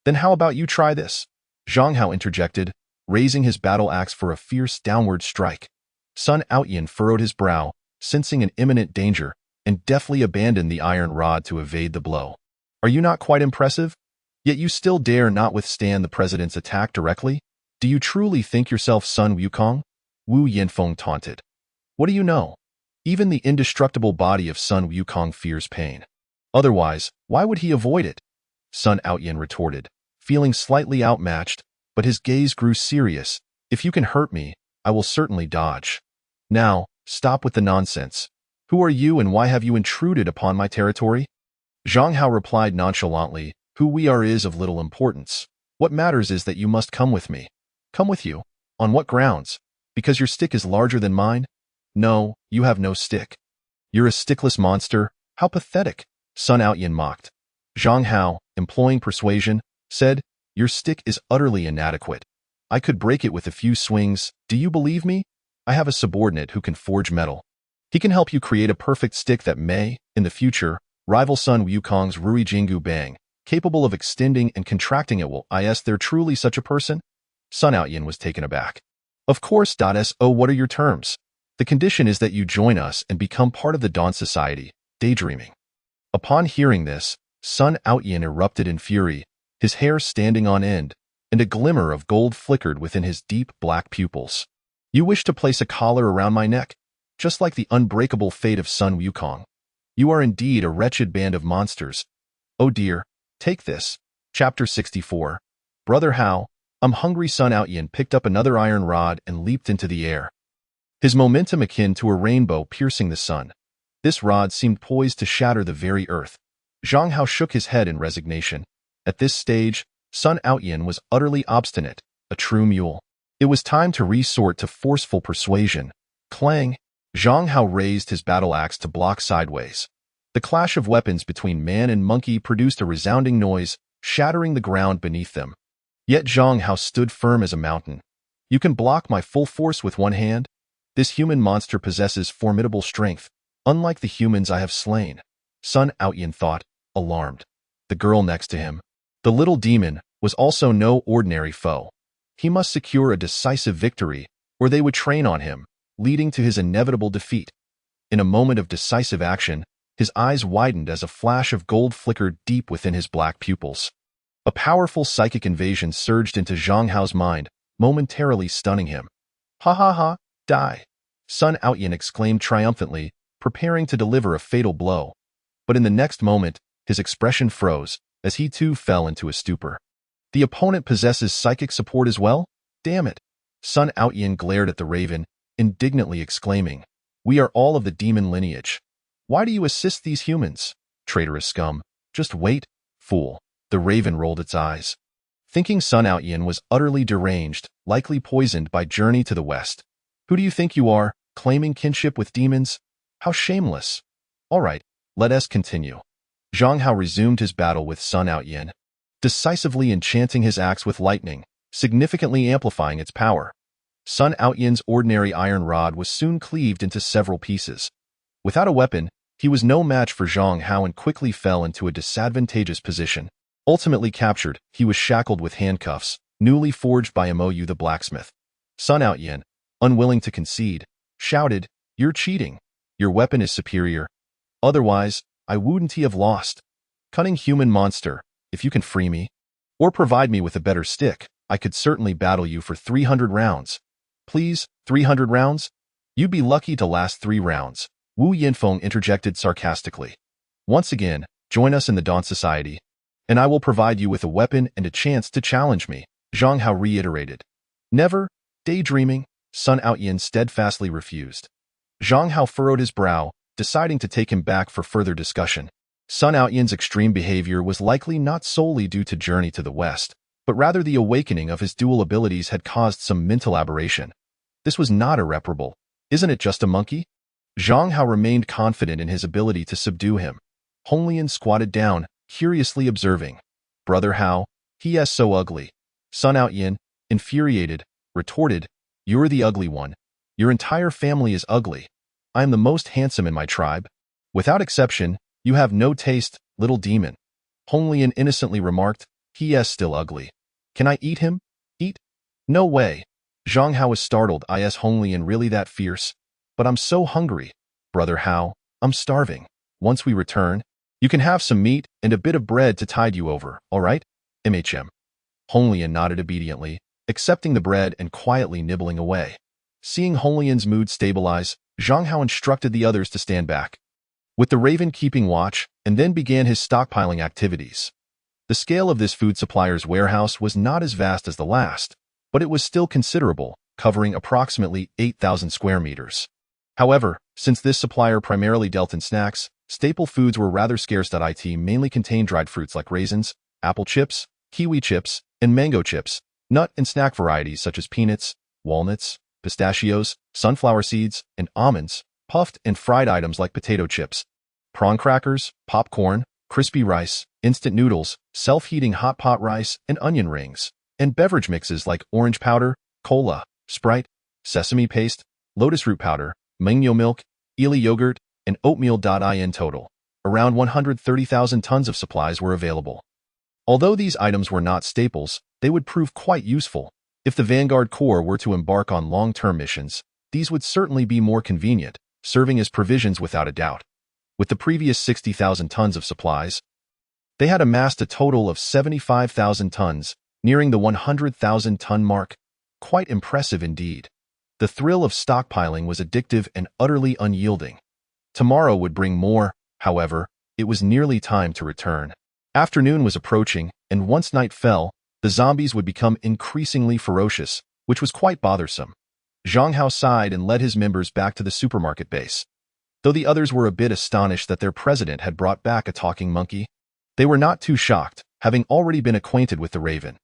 "Then how about you try this?" Zhang Hao interjected, raising his battle axe for a fierce downward strike. Sun Outyin furrowed his brow, sensing an imminent danger, and deftly abandoned the iron rod to evade the blow. "Are you not quite impressive? Yet you still dare not withstand the president's attack directly? Do you truly think yourself Sun Wukong?" Wu Yinfeng taunted. "What do you know? Even the indestructible body of Sun Wukong fears pain. Otherwise, why would he avoid it?" Sun Outyin retorted, feeling slightly outmatched, but his gaze grew serious. "If you can hurt me, I will certainly dodge. Now, Stop with the nonsense. Who are you and why have you intruded upon my territory? Zhang Hao replied nonchalantly, who we are is of little importance. What matters is that you must come with me. Come with you? On what grounds? Because your stick is larger than mine? No, you have no stick. You're a stickless monster. How pathetic, Sun Outyin mocked. Zhang Hao, employing persuasion, said, your stick is utterly inadequate. I could break it with a few swings. Do you believe me? I have a subordinate who can forge metal. He can help you create a perfect stick that may, in the future, rival Sun Wukong's Rui Jinggu Bang, capable of extending and contracting at will. Is there truly such a person? Sun Outyin was taken aback. Of course, So what are your terms? The condition is that you join us and become part of the Dawn Society, daydreaming. Upon hearing this, Sun Outyin erupted in fury, his hair standing on end, and a glimmer of gold flickered within his deep black pupils. You wish to place a collar around my neck, just like the unbreakable fate of Sun Wukong. You are indeed a wretched band of monsters. Oh dear, take this. Chapter 64. Brother Hao, I'm hungry. Sun Outyin picked up another iron rod and leaped into the air. His momentum akin to a rainbow piercing the sun. This rod seemed poised to shatter the very earth. Zhang Hao shook his head in resignation. At this stage, Sun Outyin was utterly obstinate, a true mule. It was time to resort to forceful persuasion. Clang! Zhang Hao raised his battle axe to block sideways. The clash of weapons between man and monkey produced a resounding noise, shattering the ground beneath them. Yet Zhang Hao stood firm as a mountain. You can block my full force with one hand? This human monster possesses formidable strength, unlike the humans I have slain. Sun Outyin thought, alarmed. The girl next to him, the little demon, was also no ordinary foe. He must secure a decisive victory, or they would train on him, leading to his inevitable defeat. In a moment of decisive action, his eyes widened as a flash of gold flickered deep within his black pupils. A powerful psychic invasion surged into Zhang Hao's mind, momentarily stunning him. Ha ha ha, die! Sun Outyin exclaimed triumphantly, preparing to deliver a fatal blow. But in the next moment, his expression froze, as he too fell into a stupor. The opponent possesses psychic support as well? Damn it! Sun Outyin glared at the raven, indignantly exclaiming, we are all of the demon lineage. Why do you assist these humans? Traitorous scum. Just wait, fool. The raven rolled its eyes. Thinking Sun Outyin was utterly deranged, likely poisoned by Journey to the West. Who do you think you are, claiming kinship with demons? How shameless. All right, let us continue. Zhang Hao resumed his battle with Sun Outyin, decisively enchanting his axe with lightning, significantly amplifying its power. Sun Outyin's ordinary iron rod was soon cleaved into several pieces. Without a weapon, he was no match for Zhang Hao and quickly fell into a disadvantageous position. Ultimately captured, he was shackled with handcuffs, newly forged by Mou the blacksmith. Sun Outyin, unwilling to concede, shouted, you're cheating. Your weapon is superior. Otherwise, I wouldn't have lost. Cunning human monster, if you can free me, or provide me with a better stick, I could certainly battle you for 300 rounds. Please, 300 rounds? You'd be lucky to last 3 rounds. Wu Yinfeng interjected sarcastically. Once again, join us in the Dawn Society, and I will provide you with a weapon and a chance to challenge me, Zhang Hao reiterated. Never, daydreaming, Sun Outyin steadfastly refused. Zhang Hao furrowed his brow, deciding to take him back for further discussion. Sun Outyin's extreme behavior was likely not solely due to Journey to the West, but rather the awakening of his dual abilities had caused some mental aberration. This was not irreparable. Isn't it just a monkey? Zhang Hao remained confident in his ability to subdue him. Honglian squatted down, curiously observing. Brother Hao, he is so ugly. Sun Outyin, infuriated, retorted, you're the ugly one. Your entire family is ugly. I am the most handsome in my tribe. Without exception, you have no taste, little demon. Honglian innocently remarked, he is still ugly. Can I eat him? Eat? No way. Zhang Hao was startled. Is Honglian really that fierce? But I'm so hungry. Brother Hao, I'm starving. Once we return, you can have some meat and a bit of bread to tide you over, all right? Honglian nodded obediently, accepting the bread and quietly nibbling away. Seeing Honglian's mood stabilize, Zhang Hao instructed the others to stand back, with the raven keeping watch, and then began his stockpiling activities. The scale of this food supplier's warehouse was not as vast as the last, but it was still considerable, covering approximately 8,000 square meters. However, since this supplier primarily dealt in snacks, staple foods were rather scarce. It mainly contained dried fruits like raisins, apple chips, kiwi chips, and mango chips, nut and snack varieties such as peanuts, walnuts, pistachios, sunflower seeds, and almonds, puffed and fried items like potato chips, prawn crackers, popcorn, crispy rice, instant noodles, self-heating hot pot rice, and onion rings, and beverage mixes like orange powder, cola, Sprite, sesame paste, lotus root powder, mango milk, eel yogurt, and oatmeal. In total, around 130,000 tons of supplies were available. Although these items were not staples, they would prove quite useful. If the Vanguard Corps were to embark on long-term missions, these would certainly be more convenient, serving as provisions without a doubt. With the previous 60,000 tons of supplies, they had amassed a total of 75,000 tons, nearing the 100,000-ton mark. Quite impressive indeed. The thrill of stockpiling was addictive and utterly unyielding. Tomorrow would bring more, however, it was nearly time to return. Afternoon was approaching, and once night fell, the zombies would become increasingly ferocious, which was quite bothersome. Zhang Hao sighed and led his members back to the supermarket base. Though the others were a bit astonished that their president had brought back a talking monkey, they were not too shocked, having already been acquainted with the raven.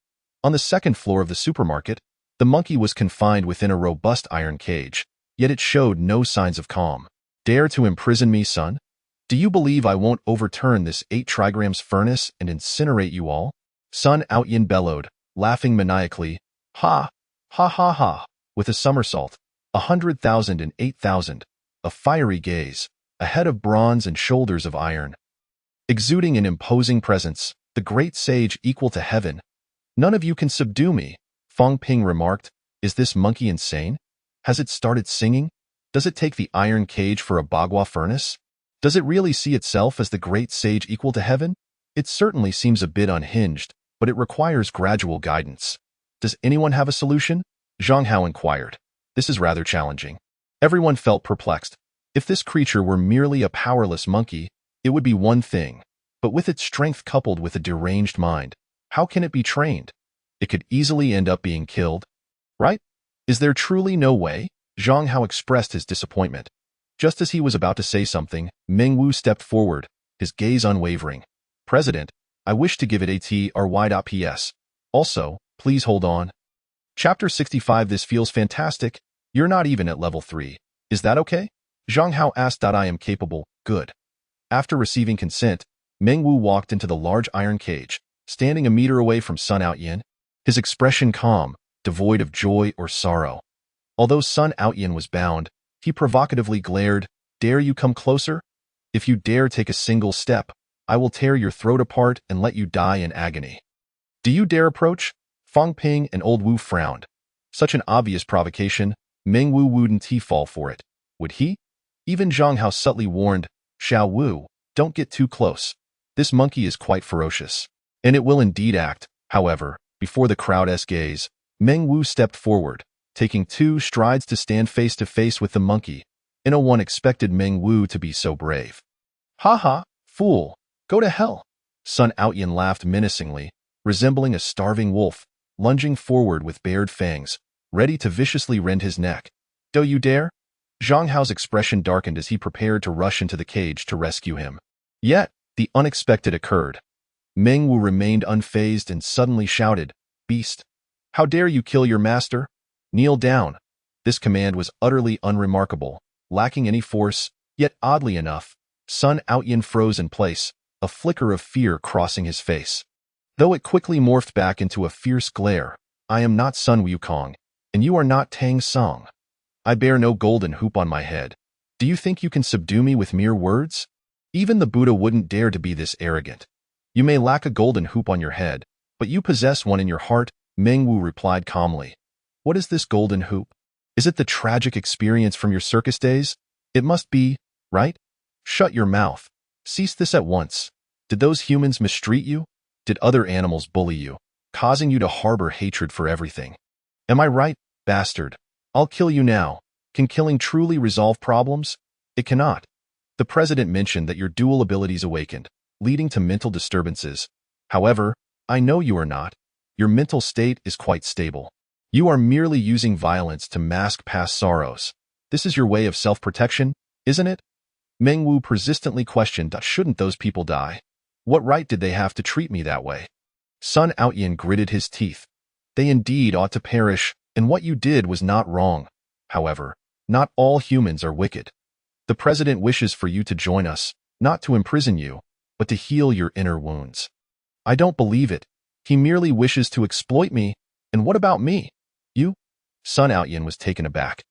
On the second floor of the supermarket, the monkey was confined within a robust iron cage, yet it showed no signs of calm. Dare to imprison me, son? Do you believe I won't overturn this 8 trigrams furnace and incinerate you all? Sun Outyin bellowed, laughing maniacally. Ha! Ha ha ha! With a somersault, 100,000 and 8,000, a fiery gaze, a head of bronze and shoulders of iron. Exuding an imposing presence, the great sage equal to heaven. None of you can subdue me, Feng Ping remarked. Is this monkey insane? Has it started singing? Does it take the iron cage for a bagua furnace? Does it really see itself as the great sage equal to heaven? It certainly seems a bit unhinged, but it requires gradual guidance. Does anyone have a solution? Zhang Hao inquired. This is rather challenging. Everyone felt perplexed. If this creature were merely a powerless monkey, it would be one thing, but with its strength coupled with a deranged mind, how can it be trained? It could easily end up being killed, right? Is there truly no way? Zhang Hao expressed his disappointment. Just as he was about to say something, Meng Wu stepped forward, his gaze unwavering. President, I wish to give it ATRY.PS. Also, please hold on. Chapter 65. This feels fantastic. You're not even at level 3. Is that okay? Zhang Hao asked. I am capable. Good. After receiving consent, Meng Wu walked into the large iron cage, standing a meter away from Sun Outyin, his expression calm, devoid of joy or sorrow. Although Sun Outyin was bound, he provocatively glared. Dare you come closer? If you dare take a single step, I will tear your throat apart and let you die in agony. Do you dare approach? Feng Ping and Old Wu frowned. Such an obvious provocation, Meng Wu wouldn't he fall for it, would he? Even Zhang Hao subtly warned, Xiao Wu, don't get too close. This monkey is quite ferocious. And it will indeed act. However, before the crowd's gaze, Meng Wu stepped forward, taking 2 strides to stand face to face with the monkey. No one expected Meng Wu to be so brave. Ha ha, fool, go to hell. Sun Outyin laughed menacingly, resembling a starving wolf, lunging forward with bared fangs, ready to viciously rend his neck. Do you dare? Zhang Hao's expression darkened as he prepared to rush into the cage to rescue him. Yet, the unexpected occurred. Meng Wu remained unfazed and suddenly shouted, Beast! How dare you kill your master? Kneel down. This command was utterly unremarkable, lacking any force, yet oddly enough, Sun Outyin froze in place, a flicker of fear crossing his face. Though it quickly morphed back into a fierce glare. I am not Sun Wukong, and you are not Tang Song. I bear no golden hoop on my head. Do you think you can subdue me with mere words? Even the Buddha wouldn't dare to be this arrogant. You may lack a golden hoop on your head, but you possess one in your heart, Meng Wu replied calmly. What is this golden hoop? Is it the tragic experience from your circus days? It must be, right? Shut your mouth. Cease this at once. Did those humans mistreat you? Did other animals bully you, causing you to harbor hatred for everything? Am I right, bastard? I'll kill you now. Can killing truly resolve problems? It cannot. The president mentioned that your dual abilities awakened, leading to mental disturbances. However, I know you are not. Your mental state is quite stable. You are merely using violence to mask past sorrows. This is your way of self-protection, isn't it? Meng Wu persistently questioned, shouldn't those people die? What right did they have to treat me that way? Sun Outyin gritted his teeth. They indeed ought to perish, and what you did was not wrong. However, not all humans are wicked. The president wishes for you to join us, not to imprison you, but to heal your inner wounds. I don't believe it. He merely wishes to exploit me. And what about me? You? Sun Outyin was taken aback.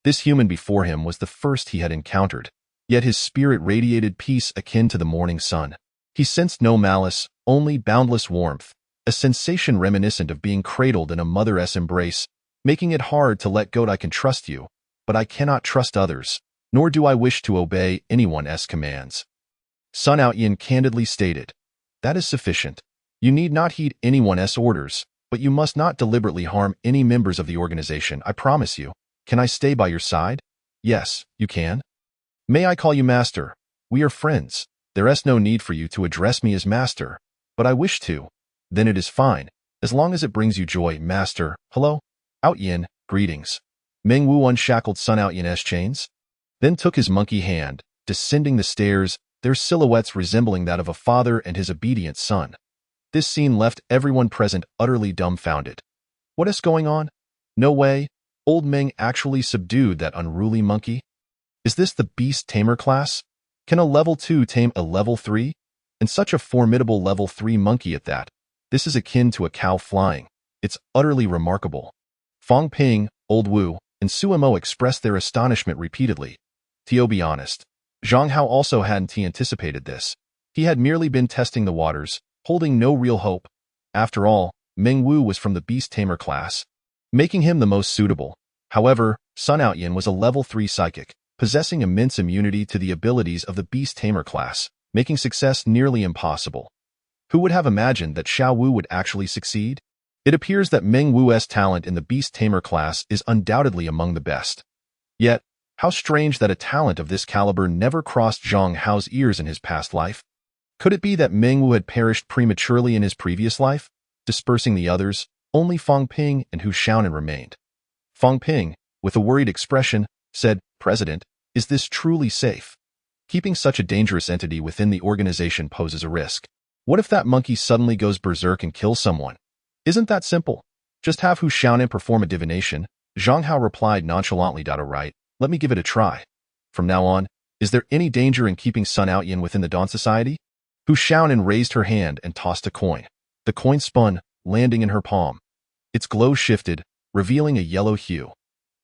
This human before him was the first he had encountered, yet his spirit radiated peace akin to the morning sun. He sensed no malice, only boundless warmth, a sensation reminiscent of being cradled in a mother's embrace, making it hard to let go. I can trust you, but I cannot trust others, nor do I wish to obey anyone's commands. Sun Outyin candidly stated, that is sufficient. You need not heed anyone's orders, but you must not deliberately harm any members of the organization, I promise you. Can I stay by your side? Yes, you can. May I call you master? We are friends. There is no need for you to address me as master, but I wish to. Then it is fine, as long as it brings you joy, master. Hello? Outyin, greetings. Meng Wu unshackled Sun Outyin's chains, then took his monkey hand, descending the stairs, their silhouettes resembling that of a father and his obedient son. This scene left everyone present utterly dumbfounded. What is going on? No way. Old Meng actually subdued that unruly monkey? Is this the beast tamer class? Can a level 2 tame a level 3? And such a formidable level 3 monkey at that. This is akin to a cow flying. It's utterly remarkable. Fong Ping, Old Wu, and Suemo expressed their astonishment repeatedly. To be honest, Zhang Hao also hadn't anticipated this. He had merely been testing the waters, holding no real hope. After all, Meng Wu was from the beast tamer class, making him the most suitable. However, Sun Outyin was a level 3 psychic, possessing immense immunity to the abilities of the beast tamer class, making success nearly impossible. Who would have imagined that Xiao Wu would actually succeed? It appears that Meng Wu's talent in the beast tamer class is undoubtedly among the best. Yet, how strange that a talent of this caliber never crossed Zhang Hao's ears in his past life. Could it be that Meng Wu had perished prematurely in his previous life, dispersing the others? Only Fong Ping and Hu Xiaonan remained. Fong Ping, with a worried expression, said, President, is this truly safe? Keeping such a dangerous entity within the organization poses a risk. What if that monkey suddenly goes berserk and kills someone? Isn't that simple? Just have Hu Xiaonan perform a divination. Zhang Hao replied nonchalantly. Right, let me give it a try. From now on, is there any danger in keeping Sun Outyin within the Dawn Society? Hu Xiaonan raised her hand and tossed a coin. The coin spun, landing in her palm. Its glow shifted, revealing a yellow hue.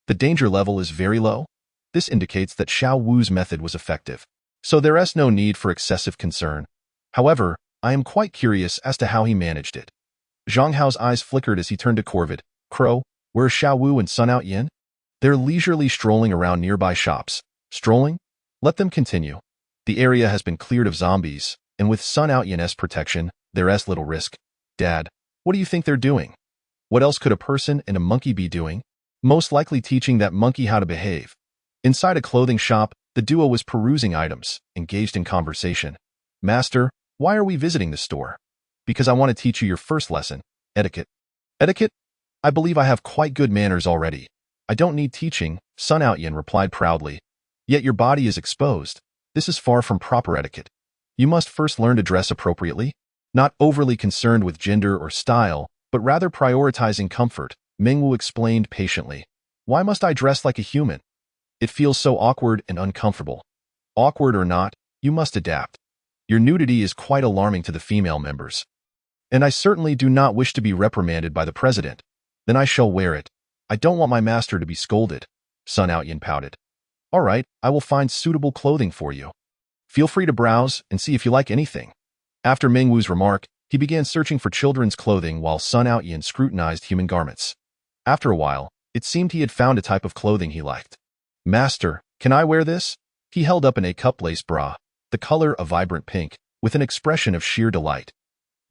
The danger level is very low. This indicates that Xiao Wu's method was effective, so there is no need for excessive concern. However, I am quite curious as to how he managed it. Zhang Hao's eyes flickered as he turned to Corvid. Crow, where are Xiao Wu and Sun Outyin? They're leisurely strolling around nearby shops. Strolling? Let them continue. The area has been cleared of zombies, and with Sun Outyin's protection, there is little risk. Dad, what do you think they're doing? What else could a person and a monkey be doing? Most likely teaching that monkey how to behave. Inside a clothing shop, the duo was perusing items, engaged in conversation. Master, why are we visiting the store? Because I want to teach you your first lesson, etiquette. Etiquette? I believe I have quite good manners already. I don't need teaching, Sun Outyin replied proudly. Yet your body is exposed. This is far from proper etiquette. You must first learn to dress appropriately, not overly concerned with gender or style, but rather prioritizing comfort, Meng Wu explained patiently. Why must I dress like a human? It feels so awkward and uncomfortable. Awkward or not, you must adapt. Your nudity is quite alarming to the female members. And I certainly do not wish to be reprimanded by the president. Then I shall wear it. I don't want my master to be scolded. Sun Outyin pouted. All right, I will find suitable clothing for you. Feel free to browse and see if you like anything. After Meng Wu's remark, he began searching for children's clothing while Sun Outyin scrutinized human garments. After a while, it seemed he had found a type of clothing he liked. Master, can I wear this? He held up an A-cup lace bra, the color a vibrant pink, with an expression of sheer delight.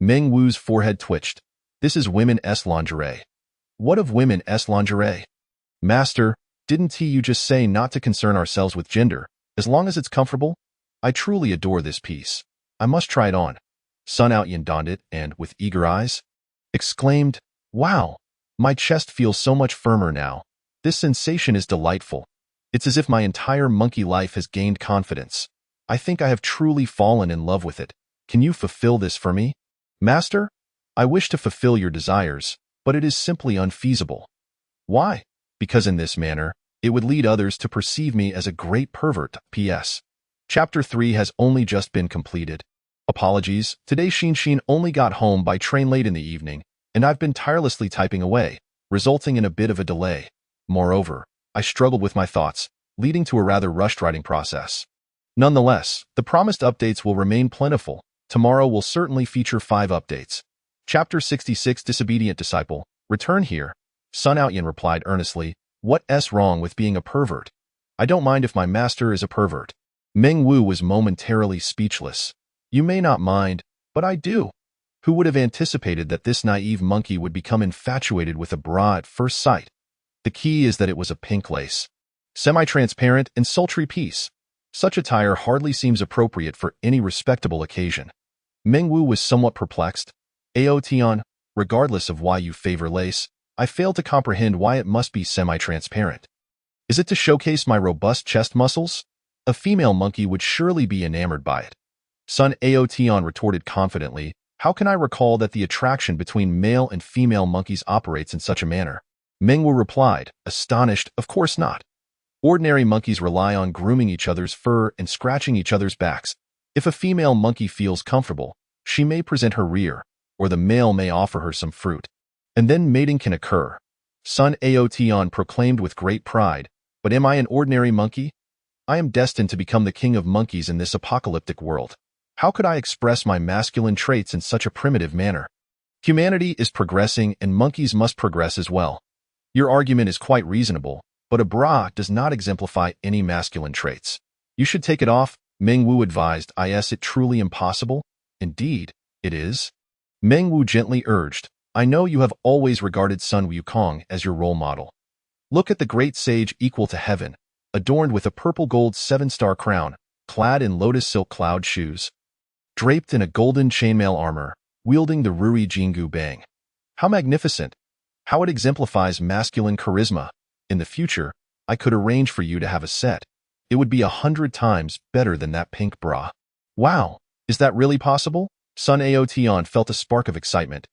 Meng Wu's forehead twitched. This is women's lingerie. What of women's lingerie? Master, didn't you just say not to concern ourselves with gender, as long as it's comfortable? I truly adore this piece. I must try it on. Sun Outyin donned it and, with eager eyes, exclaimed, Wow! My chest feels so much firmer now. This sensation is delightful. It's as if my entire monkey life has gained confidence. I think I have truly fallen in love with it. Can you fulfill this for me? Master, I wish to fulfill your desires, but it is simply unfeasible. Why? Because in this manner, it would lead others to perceive me as a great pervert. P.S. Chapter 3 has only just been completed. Apologies, today Shin only got home by train late in the evening, and I've been tirelessly typing away, resulting in a bit of a delay. Moreover, I struggled with my thoughts, leading to a rather rushed writing process. Nonetheless, the promised updates will remain plentiful. Tomorrow will certainly feature 5 updates. Chapter 66 Disobedient Disciple, return here. Sun Outyin replied earnestly, what's wrong with being a pervert? I don't mind if my master is a pervert. Meng Wu was momentarily speechless. You may not mind, but I do. Who would have anticipated that this naive monkey would become infatuated with a bra at first sight? The key is that it was a pink lace. Semi-transparent and sultry piece. Such attire hardly seems appropriate for any respectable occasion. Meng Wu was somewhat perplexed. Aotian, regardless of why you favor lace, I fail to comprehend why it must be semi-transparent. Is it to showcase my robust chest muscles? A female monkey would surely be enamored by it. Sun Aotian retorted confidently, how can I recall that the attraction between male and female monkeys operates in such a manner? Meng Wu replied, astonished, of course not. Ordinary monkeys rely on grooming each other's fur and scratching each other's backs. If a female monkey feels comfortable, she may present her rear, or the male may offer her some fruit. And then mating can occur. Sun Aotian proclaimed with great pride, but am I an ordinary monkey? I am destined to become the king of monkeys in this apocalyptic world. How could I express my masculine traits in such a primitive manner? Humanity is progressing and monkeys must progress as well. Your argument is quite reasonable, but a bra does not exemplify any masculine traits. You should take it off, Meng Wu advised. Is it truly impossible? Indeed, it is. Meng Wu gently urged, I know you have always regarded Sun Wukong as your role model. Look at the great sage equal to heaven, adorned with a purple-gold 7-star crown, clad in lotus silk cloud shoes, draped in a golden chainmail armor, wielding the Rui Jingu Bang. How magnificent! How it exemplifies masculine charisma. In the future, I could arrange for you to have a set. It would be 100 times better than that pink bra. Wow, is that really possible? Sun Aotian felt a spark of excitement.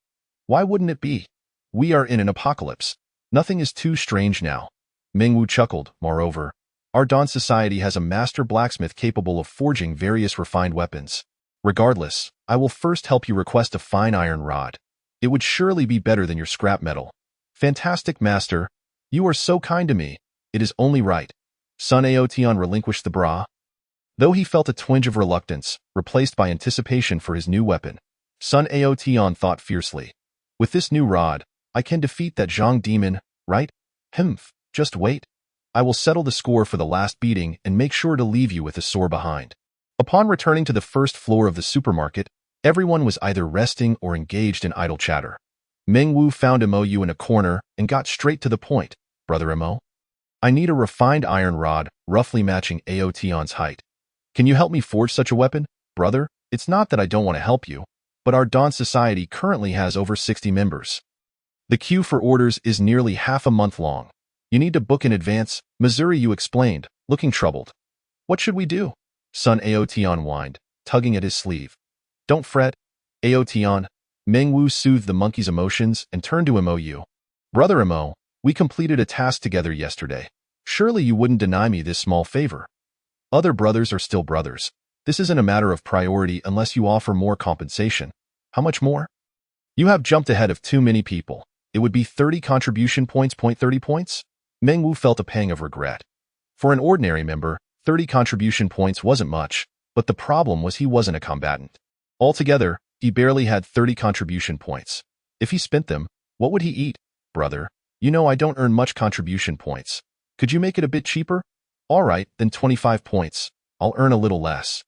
Why wouldn't it be? We are in an apocalypse. Nothing is too strange now. Meng Wu chuckled. Moreover, our Dawn Society has a master blacksmith capable of forging various refined weapons. Regardless, I will first help you request a fine iron rod. It would surely be better than your scrap metal. Fantastic, master. You are so kind to me. It is only right. Sun Aotian relinquished the bra. Though he felt a twinge of reluctance, replaced by anticipation for his new weapon, Sun Aotian thought fiercely. With this new rod, I can defeat that Zhang demon, right? Humph, just wait. I will settle the score for the last beating and make sure to leave you with a sore behind. Upon returning to the first floor of the supermarket, everyone was either resting or engaged in idle chatter. Meng Wu found Mo.U in a corner and got straight to the point. Brother Mo, I need a refined iron rod, roughly matching Aotian's height. Can you help me forge such a weapon? Brother, it's not that I don't want to help you, but our Dawn Society currently has over 60 members. The queue for orders is nearly half a month long. You need to book in advance, Missouri, you explained, looking troubled. What should we do? Sun Aotian whined, tugging at his sleeve. Don't fret, Aotian. Meng Wu soothed the monkey's emotions and turned to Mo.U. Brother Mo, we completed a task together yesterday. Surely you wouldn't deny me this small favor. Other brothers are still brothers. This isn't a matter of priority unless you offer more compensation. How much more? You have jumped ahead of too many people. It would be 30 contribution points. 30 points? Meng Wu felt a pang of regret. For an ordinary member, 30 contribution points wasn't much, but the problem was he wasn't a combatant. Altogether, he barely had 30 contribution points. If he spent them, what would he eat? Brother, you know I don't earn much contribution points. Could you make it a bit cheaper? All right, then 25 points. I'll earn a little less.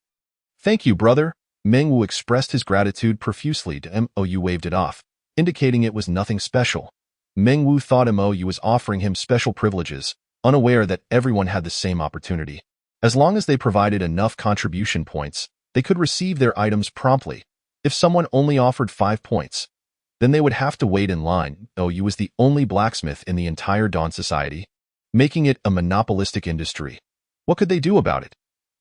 Thank you, brother. Meng Wu expressed his gratitude profusely to Mo.U waved it off, indicating it was nothing special. Meng Wu thought Mo.U was offering him special privileges, unaware that everyone had the same opportunity. As long as they provided enough contribution points, they could receive their items promptly. If someone only offered 5 points, then they would have to wait in line. Mo.U was the only blacksmith in the entire Dawn Society. making it a monopolistic industry. What could they do about it?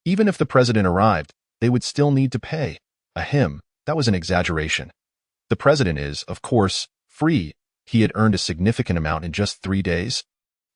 Even if the president arrived, they would still need to pay. That was an exaggeration. The president is, of course, free. He had earned a significant amount in just 3 days,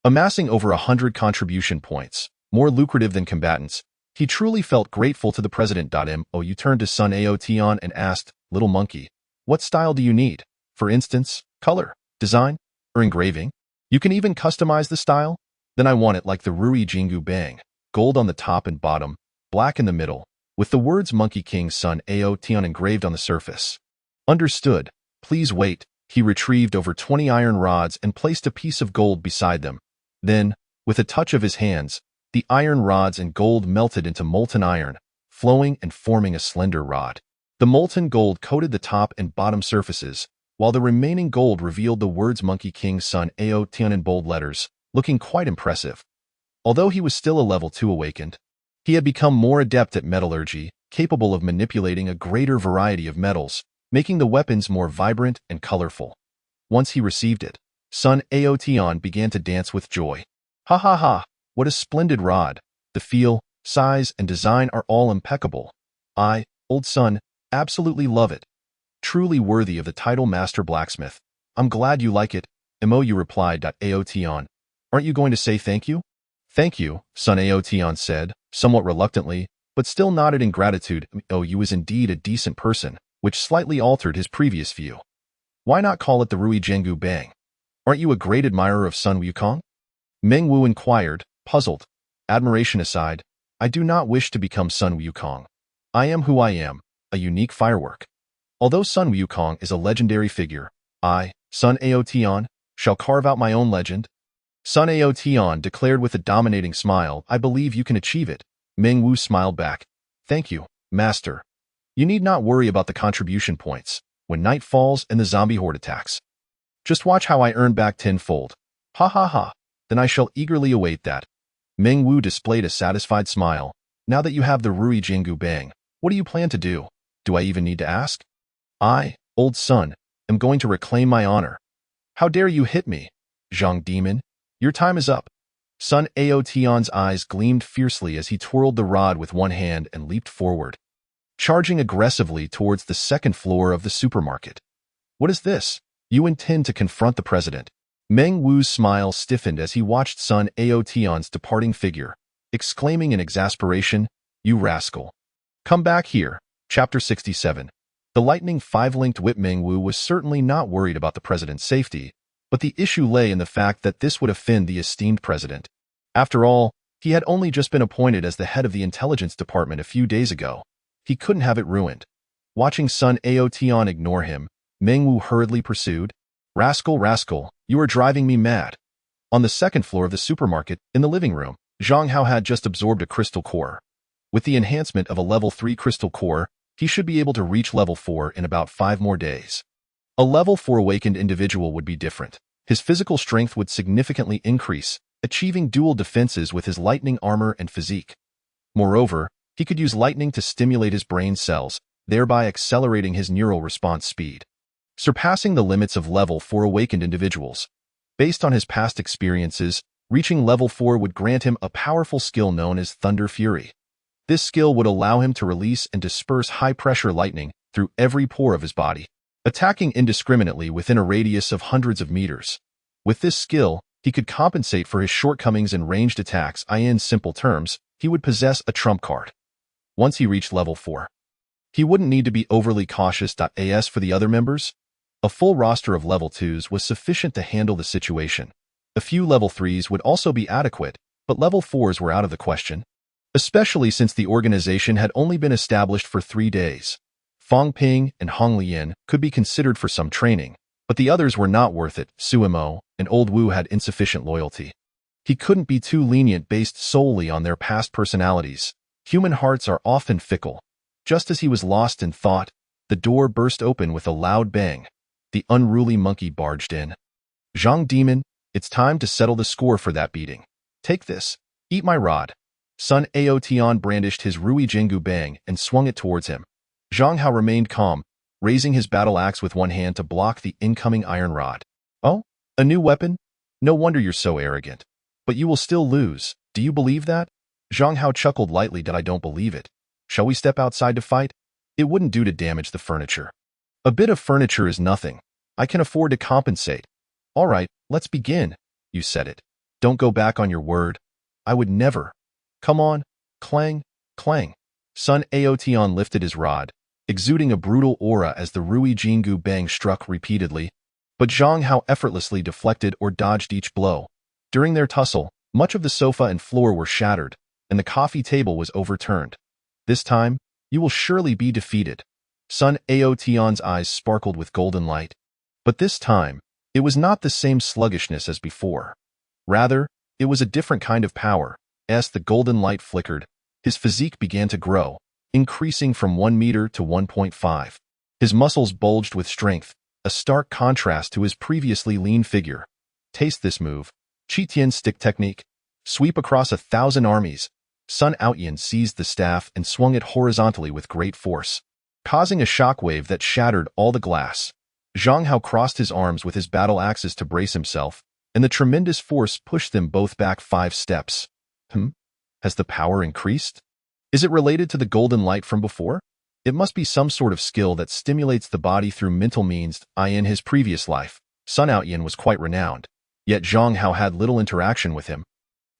amassing over 100 contribution points, more lucrative than combatants. He truly felt grateful to the president. You turned to Sun Aotion and asked, "Little monkey, what style do you need? For instance, color, design, or engraving? You can even customize the style? Then I want it like the Rui Jingu Bang, gold on the top and bottom, black in the middle, with the words Monkey King Sun Aotion engraved on the surface." Understood. Please wait. He retrieved over 20 iron rods and placed a piece of gold beside them. Then, with a touch of his hands, the iron rods and gold melted into molten iron, flowing and forming a slender rod. The molten gold coated the top and bottom surfaces, while the remaining gold revealed the words Monkey King Sun Aotion in bold letters, looking quite impressive. Although he was still a level 2 awakened, he had become more adept at metallurgy, capable of manipulating a greater variety of metals, making the weapons more vibrant and colorful. Once he received it, Sun Aotion began to dance with joy. Ha ha ha, what a splendid rod. The feel, size, and design are all impeccable. I, old Sun, absolutely love it. Truly worthy of the title Master Blacksmith. I'm glad you like it. You replied. Aotion. Aren't you going to say thank you? Thank you, Sun Aotion said, somewhat reluctantly, but still nodded in gratitude. You was indeed a decent person, which slightly altered his previous view. Why not call it the Rui Jingu Bang? Aren't you a great admirer of Sun Wukong? Meng Wu inquired, puzzled. Admiration aside, I do not wish to become Sun Wukong. I am who I am, a unique firework. Although Sun Wukong is a legendary figure, I, Sun Aotion, shall carve out my own legend. Sun Aotion declared with a dominating smile, I believe you can achieve it. Meng Wu smiled back. Thank you, Master. You need not worry about the contribution points when night falls and the zombie horde attacks. Just watch how I earn back tenfold. Ha ha ha. Then I shall eagerly await that. Meng Wu displayed a satisfied smile. Now that you have the Rui Jingu Bang, what do you plan to do? Do I even need to ask? I, old Sun, am going to reclaim my honor. How dare you hit me? Zhang Demon, your time is up. Sun Aotion's eyes gleamed fiercely as he twirled the rod with one hand and leaped forward, charging aggressively towards the second floor of the supermarket. What is this? You intend to confront the president? Meng Wu's smile stiffened as he watched Sun Aotion's departing figure, exclaiming in exasperation, You rascal. Come back here. Chapter 67. The lightning 5-linked whip. Meng Wu was certainly not worried about the president's safety, but the issue lay in the fact that this would offend the esteemed president. After all, he had only just been appointed as the head of the intelligence department a few days ago. He couldn't have it ruined. Watching Sun Aotion ignore him, Meng Wu hurriedly pursued, Rascal, rascal, you are driving me mad. On the second floor of the supermarket, in the living room, Zhang Hao had just absorbed a crystal core. With the enhancement of a level 3 crystal core, he should be able to reach level 4 in about 5 more days. A level 4 awakened individual would be different. His physical strength would significantly increase, achieving dual defenses with his lightning armor and physique. Moreover, he could use lightning to stimulate his brain cells, thereby accelerating his neural response speed, surpassing the limits of level 4 awakened individuals. Based on his past experiences, reaching level 4 would grant him a powerful skill known as Thunder Fury. This skill would allow him to release and disperse high-pressure lightning through every pore of his body, attacking indiscriminately within a radius of hundreds of meters. With this skill, he could compensate for his shortcomings in ranged attacks. In simple terms, he would possess a trump card. Once he reached level 4, he wouldn't need to be overly cautious. As for the other members, a full roster of level 2s was sufficient to handle the situation. A few level 3s would also be adequate, but level 4s were out of the question, especially since the organization had only been established for 3 days. Fang Ping and Hong Lian could be considered for some training, but the others were not worth it. Suimo and Old Wu had insufficient loyalty. He couldn't be too lenient based solely on their past personalities. Human hearts are often fickle. Just as he was lost in thought, the door burst open with a loud bang. The unruly monkey barged in. Zhang Demon, it's time to settle the score for that beating. Take this. Eat my rod. Sun Aotion brandished his Rui Jingu Bang and swung it towards him. Zhang Hao remained calm, raising his battle axe with one hand to block the incoming iron rod. Oh, a new weapon? No wonder you're so arrogant. But you will still lose. Do you believe that? Zhang Hao chuckled lightly. I don't believe it. Shall we step outside to fight? It wouldn't do to damage the furniture. A bit of furniture is nothing. I can afford to compensate. All right, let's begin. You said it. Don't go back on your word. I would never. Come on. Clang, clang. Sun Aotian lifted his rod, exuding a brutal aura as the Rui Jingu bang struck repeatedly. But Zhang Hao effortlessly deflected or dodged each blow. During their tussle, much of the sofa and floor were shattered, and the coffee table was overturned. This time, you will surely be defeated. Sun Aotian's eyes sparkled with golden light. But this time, it was not the same sluggishness as before. Rather, it was a different kind of power. As the golden light flickered, his physique began to grow, increasing from 1 meter to 1.5. His muscles bulged with strength, a stark contrast to his previously lean figure. Taste this move. Qitian stick technique. Sweep across 1,000 armies. Sun Outyin seized the staff and swung it horizontally with great force, causing a shockwave that shattered all the glass. Zhang Hao crossed his arms with his battle axes to brace himself, and the tremendous force pushed them both back 5 steps. Has the power increased? Is it related to the golden light from before? It must be some sort of skill that stimulates the body through mental means. In his previous life, Sun Outyin was quite renowned, yet Zhang Hao had little interaction with him.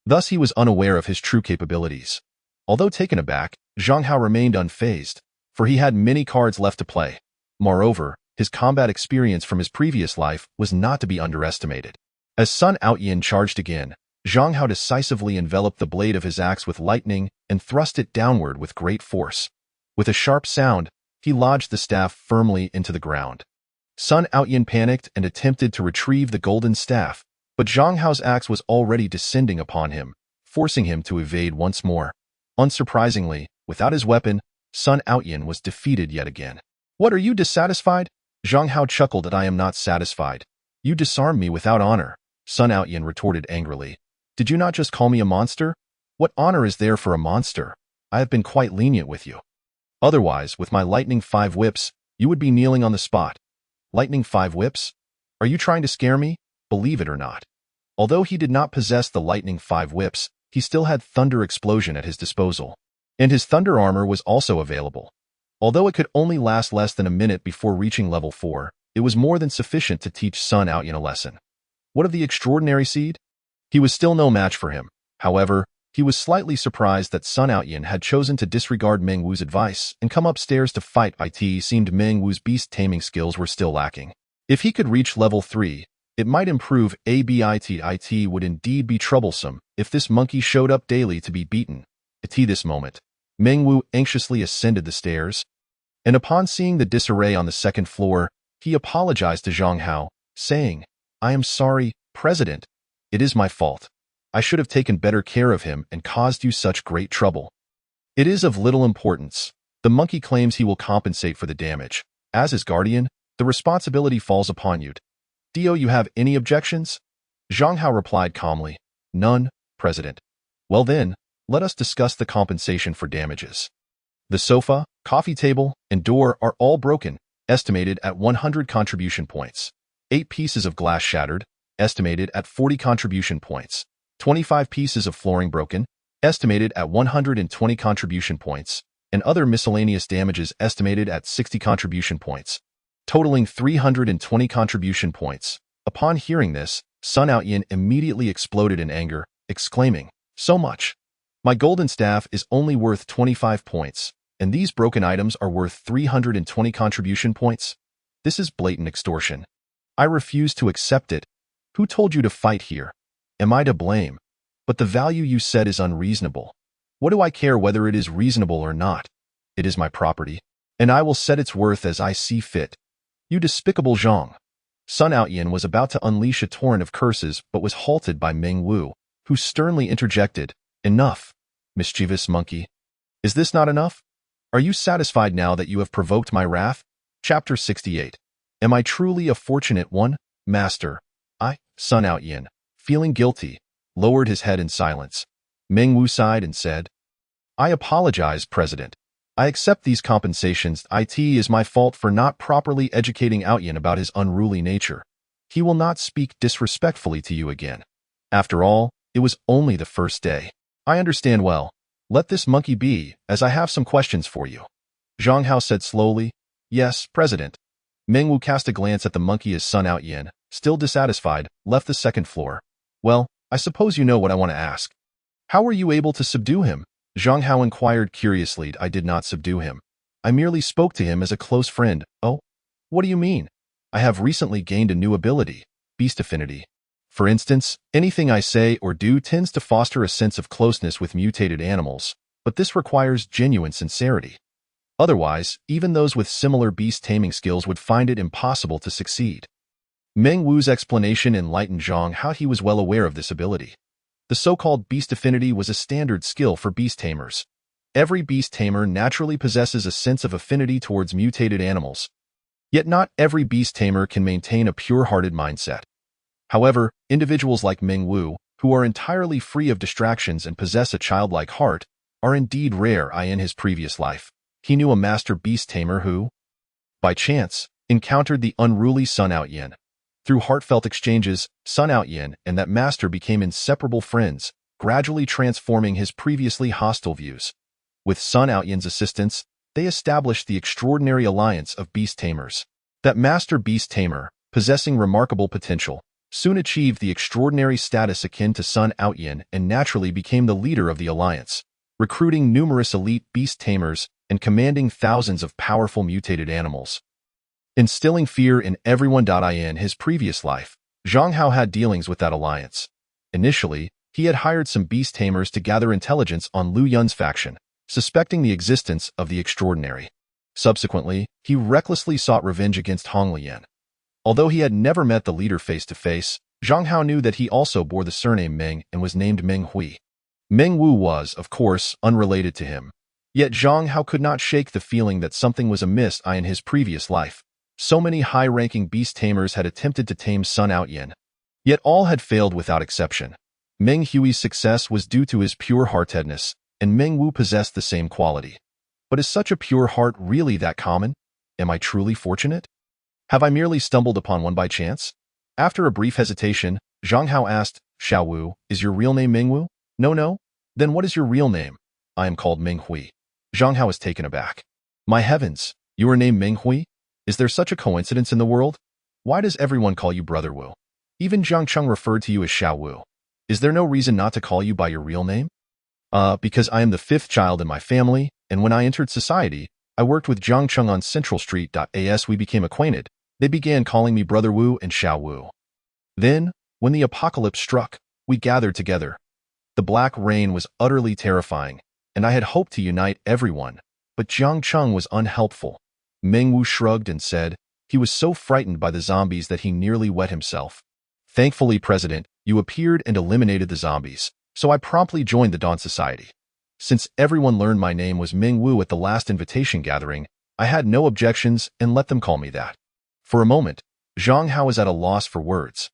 Thus he was unaware of his true capabilities. Although taken aback, Zhang Hao remained unfazed, for he had many cards left to play. Moreover, his combat experience from his previous life was not to be underestimated. As Sun Outyin charged again, Zhang Hao decisively enveloped the blade of his axe with lightning and thrust it downward with great force. With a sharp sound, he lodged the staff firmly into the ground. Sun Outyin panicked and attempted to retrieve the golden staff, but Zhang Hao's axe was already descending upon him, forcing him to evade once more. Unsurprisingly, without his weapon, Sun Outyin was defeated yet again. What, are you dissatisfied? Zhang Hao chuckled. I am not satisfied. You disarmed me without honor. Sun Outyin retorted angrily. Did you not just call me a monster? What honor is there for a monster? I have been quite lenient with you. Otherwise, with my lightning 5 whips, you would be kneeling on the spot. Lightning 5 whips? Are you trying to scare me? Believe it or not. Although he did not possess the lightning 5 whips, he still had thunder explosion at his disposal. And his thunder armor was also available. Although it could only last less than a minute before reaching level 4, it was more than sufficient to teach Sun Outyin a lesson. What of the extraordinary seed? He was still no match for him. However, he was slightly surprised that Sun Outyin had chosen to disregard Meng Wu's advice and come upstairs to fight. It seemed Meng Wu's beast-taming skills were still lacking. If he could reach level 3, it might improve. It would indeed be troublesome if this monkey showed up daily to be beaten. At this moment, Meng Wu anxiously ascended the stairs, and upon seeing the disarray on the 2nd floor, he apologized to Zhang Hao, saying, I am sorry, President. It is my fault. I should have taken better care of him and caused you such great trouble. It is of little importance. The monkey claims he will compensate for the damage. As his guardian, the responsibility falls upon you. Do you have any objections? Zhang Hao replied calmly, None, President. Well then, let us discuss the compensation for damages. The sofa, coffee table, and door are all broken, estimated at 100 contribution points. 8 pieces of glass shattered, estimated at 40 contribution points. 25 pieces of flooring broken, estimated at 120 contribution points, and other miscellaneous damages estimated at 60 contribution points, totaling 320 contribution points. Upon hearing this, Sun Outyin immediately exploded in anger, exclaiming, So much! My golden staff is only worth 25 points, and these broken items are worth 320 contribution points? This is blatant extortion. I refuse to accept it. Who told you to fight here? Am I to blame? But the value you said is unreasonable. What do I care whether it is reasonable or not? It is my property, and I will set its worth as I see fit. You despicable Zhang. Sun Outyin was about to unleash a torrent of curses but was halted by Meng Wu, who sternly interjected, Enough, mischievous monkey. Is this not enough? Are you satisfied now that you have provoked my wrath? Chapter 68. Am I truly a fortunate one, Master? Sun Outyin, feeling guilty, lowered his head in silence. Meng Wu sighed and said, I apologize, President. I accept these compensations. It is my fault for not properly educating Outyin about his unruly nature. He will not speak disrespectfully to you again. After all, It was only the first day. I understand well. Let this monkey be, as I have some questions for you. Zhang Hao said slowly. Yes, President. Meng Wu cast a glance at the monkey as Sun Outyin, still dissatisfied, left the second floor. Well, I suppose you know what I want to ask. How were you able to subdue him? Zhang Hao inquired curiously. I did not subdue him. I merely spoke to him as a close friend. Oh? What do you mean? I have recently gained a new ability, Beast Affinity. For instance, anything I say or do tends to foster a sense of closeness with mutated animals, but this requires genuine sincerity. Otherwise, even those with similar beast taming skills would find it impossible to succeed. Meng Wu's explanation enlightened Zhang Hao. He was well aware of this ability. The so-called Beast Affinity was a standard skill for beast tamers. Every beast tamer naturally possesses a sense of affinity towards mutated animals. Yet not every beast tamer can maintain a pure-hearted mindset. However, individuals like Meng Wu, who are entirely free of distractions and possess a childlike heart, are indeed rare. In his previous life, he knew a master beast tamer who, by chance, encountered the unruly Sun Outyin. Through heartfelt exchanges, Sun Outyin and that master became inseparable friends, gradually transforming his previously hostile views. With Sun Outyin's assistance, they established the extraordinary alliance of beast tamers. That master beast tamer, possessing remarkable potential, soon achieved the extraordinary status akin to Sun Outyin and naturally became the leader of the alliance, recruiting numerous elite beast tamers and commanding thousands of powerful mutated animals. Instilling fear in everyone. In his previous life, Zhang Hao had dealings with that alliance. Initially, he had hired some beast tamers to gather intelligence on Lu Yun's faction, suspecting the existence of the extraordinary. Subsequently, he recklessly sought revenge against Hong Lian. Although he had never met the leader face-to-face, Zhang Hao knew that he also bore the surname Meng and was named Meng Hui. Meng Wu was, of course, unrelated to him. Yet Zhang Hao could not shake the feeling that something was amiss in his previous life. So many high-ranking beast tamers had attempted to tame Sun Outyin. Yet all had failed without exception. Meng Hui's success was due to his pure-heartedness, and Meng Wu possessed the same quality. But is such a pure heart really that common? Am I truly fortunate? Have I merely stumbled upon one by chance? After a brief hesitation, Zhang Hao asked, Xiao Wu, is your real name Meng Wu? No. Then what is your real name? I am called Meng Hui. Zhang Hao was taken aback. My heavens, you are named Meng Hui? Is there such a coincidence in the world? Why does everyone call you Brother Wu? Even Jiang Cheng referred to you as Xiao Wu. Is there no reason not to call you by your real name? Because I am the fifth child in my family, and when I entered society, I worked with Jiang Cheng on Central Street. As we became acquainted, they began calling me Brother Wu and Xiao Wu. Then, when the apocalypse struck, we gathered together. The black rain was utterly terrifying, and I had hoped to unite everyone, but Jiang Cheng was unhelpful. Meng Wu shrugged and said, he was so frightened by the zombies that he nearly wet himself. Thankfully, President, you appeared and eliminated the zombies, so I promptly joined the Dawn Society. Since everyone learned my name was Meng Wu at the last invitation gathering, I had no objections and let them call me that. For a moment, Zhang Hao was at a loss for words.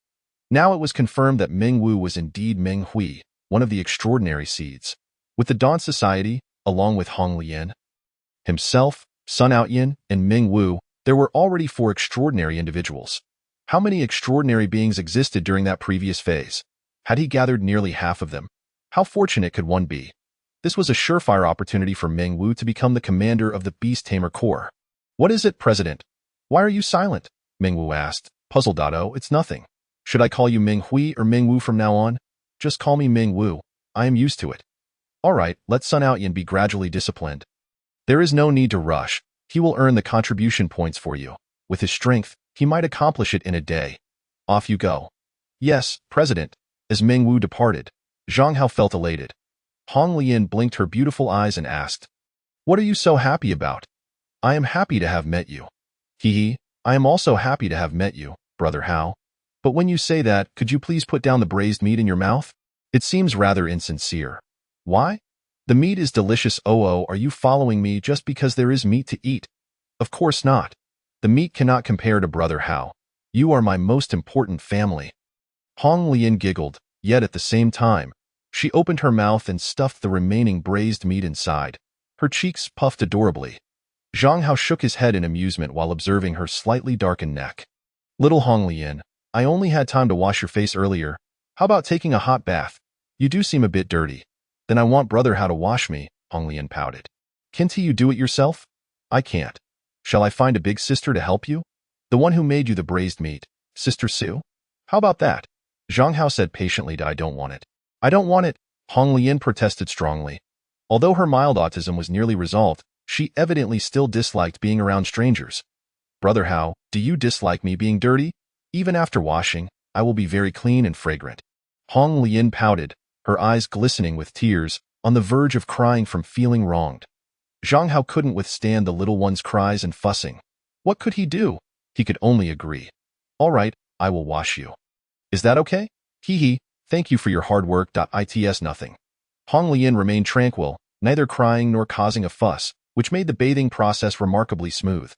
Now it was confirmed that Meng Wu was indeed Meng Hui, one of the extraordinary seeds. With the Dawn Society, along with Hong Lian, himself, Sun Outyin, and Meng Wu, there were already 4 extraordinary individuals. How many extraordinary beings existed during that previous phase? Had he gathered nearly half of them? How fortunate could one be? This was a surefire opportunity for Meng Wu to become the commander of the Beast Tamer Corps. What is it, President? Why are you silent? Meng Wu asked, puzzled. Oh, it's nothing. Should I call you Meng Hui or Meng Wu from now on? Just call me Meng Wu. I am used to it. All right, let Sun Outyin be gradually disciplined. There is no need to rush. He will earn the contribution points for you. With his strength, he might accomplish it in a day. Off you go. Yes, President. As Meng Wu departed, Zhang Hao felt elated. Hong Lian blinked her beautiful eyes and asked, what are you so happy about? I am happy to have met you. Hee, I am also happy to have met you, Brother Hao. But when you say that, could you please put down the braised meat in your mouth? It seems rather insincere. Why? The meat is delicious. Oh, are you following me just because there is meat to eat? Of course not. The meat cannot compare to Brother Hao. You are my most important family. Hong Lian giggled, yet at the same time, she opened her mouth and stuffed the remaining braised meat inside. Her cheeks puffed adorably. Zhang Hao shook his head in amusement while observing her slightly darkened neck. Little Hong Lian, I only had time to wash your face earlier. How about taking a hot bath? You do seem a bit dirty. Then I want brother how to wash me, Hong Lian pouted. Can't you do it yourself? I can't. Shall I find a big sister to help you? The one who made you the braised meat, Sister Sue? How about that? Zhang Hao said patiently. I don't want it. I don't want it, Hong Lian protested strongly. Although her mild autism was nearly resolved, she evidently still disliked being around strangers. Brother Hao, do you dislike me being dirty? Even after washing, I will be very clean and fragrant. Hong Lian pouted, her eyes glistening with tears, on the verge of crying from feeling wronged. Zhang Hao couldn't withstand the little one's cries and fussing. What could he do? He could only agree. All right, I will wash you. Is that okay? Hee hee, thank you for your hard work. It's nothing. Hong Lian remained tranquil, neither crying nor causing a fuss, which made the bathing process remarkably smooth.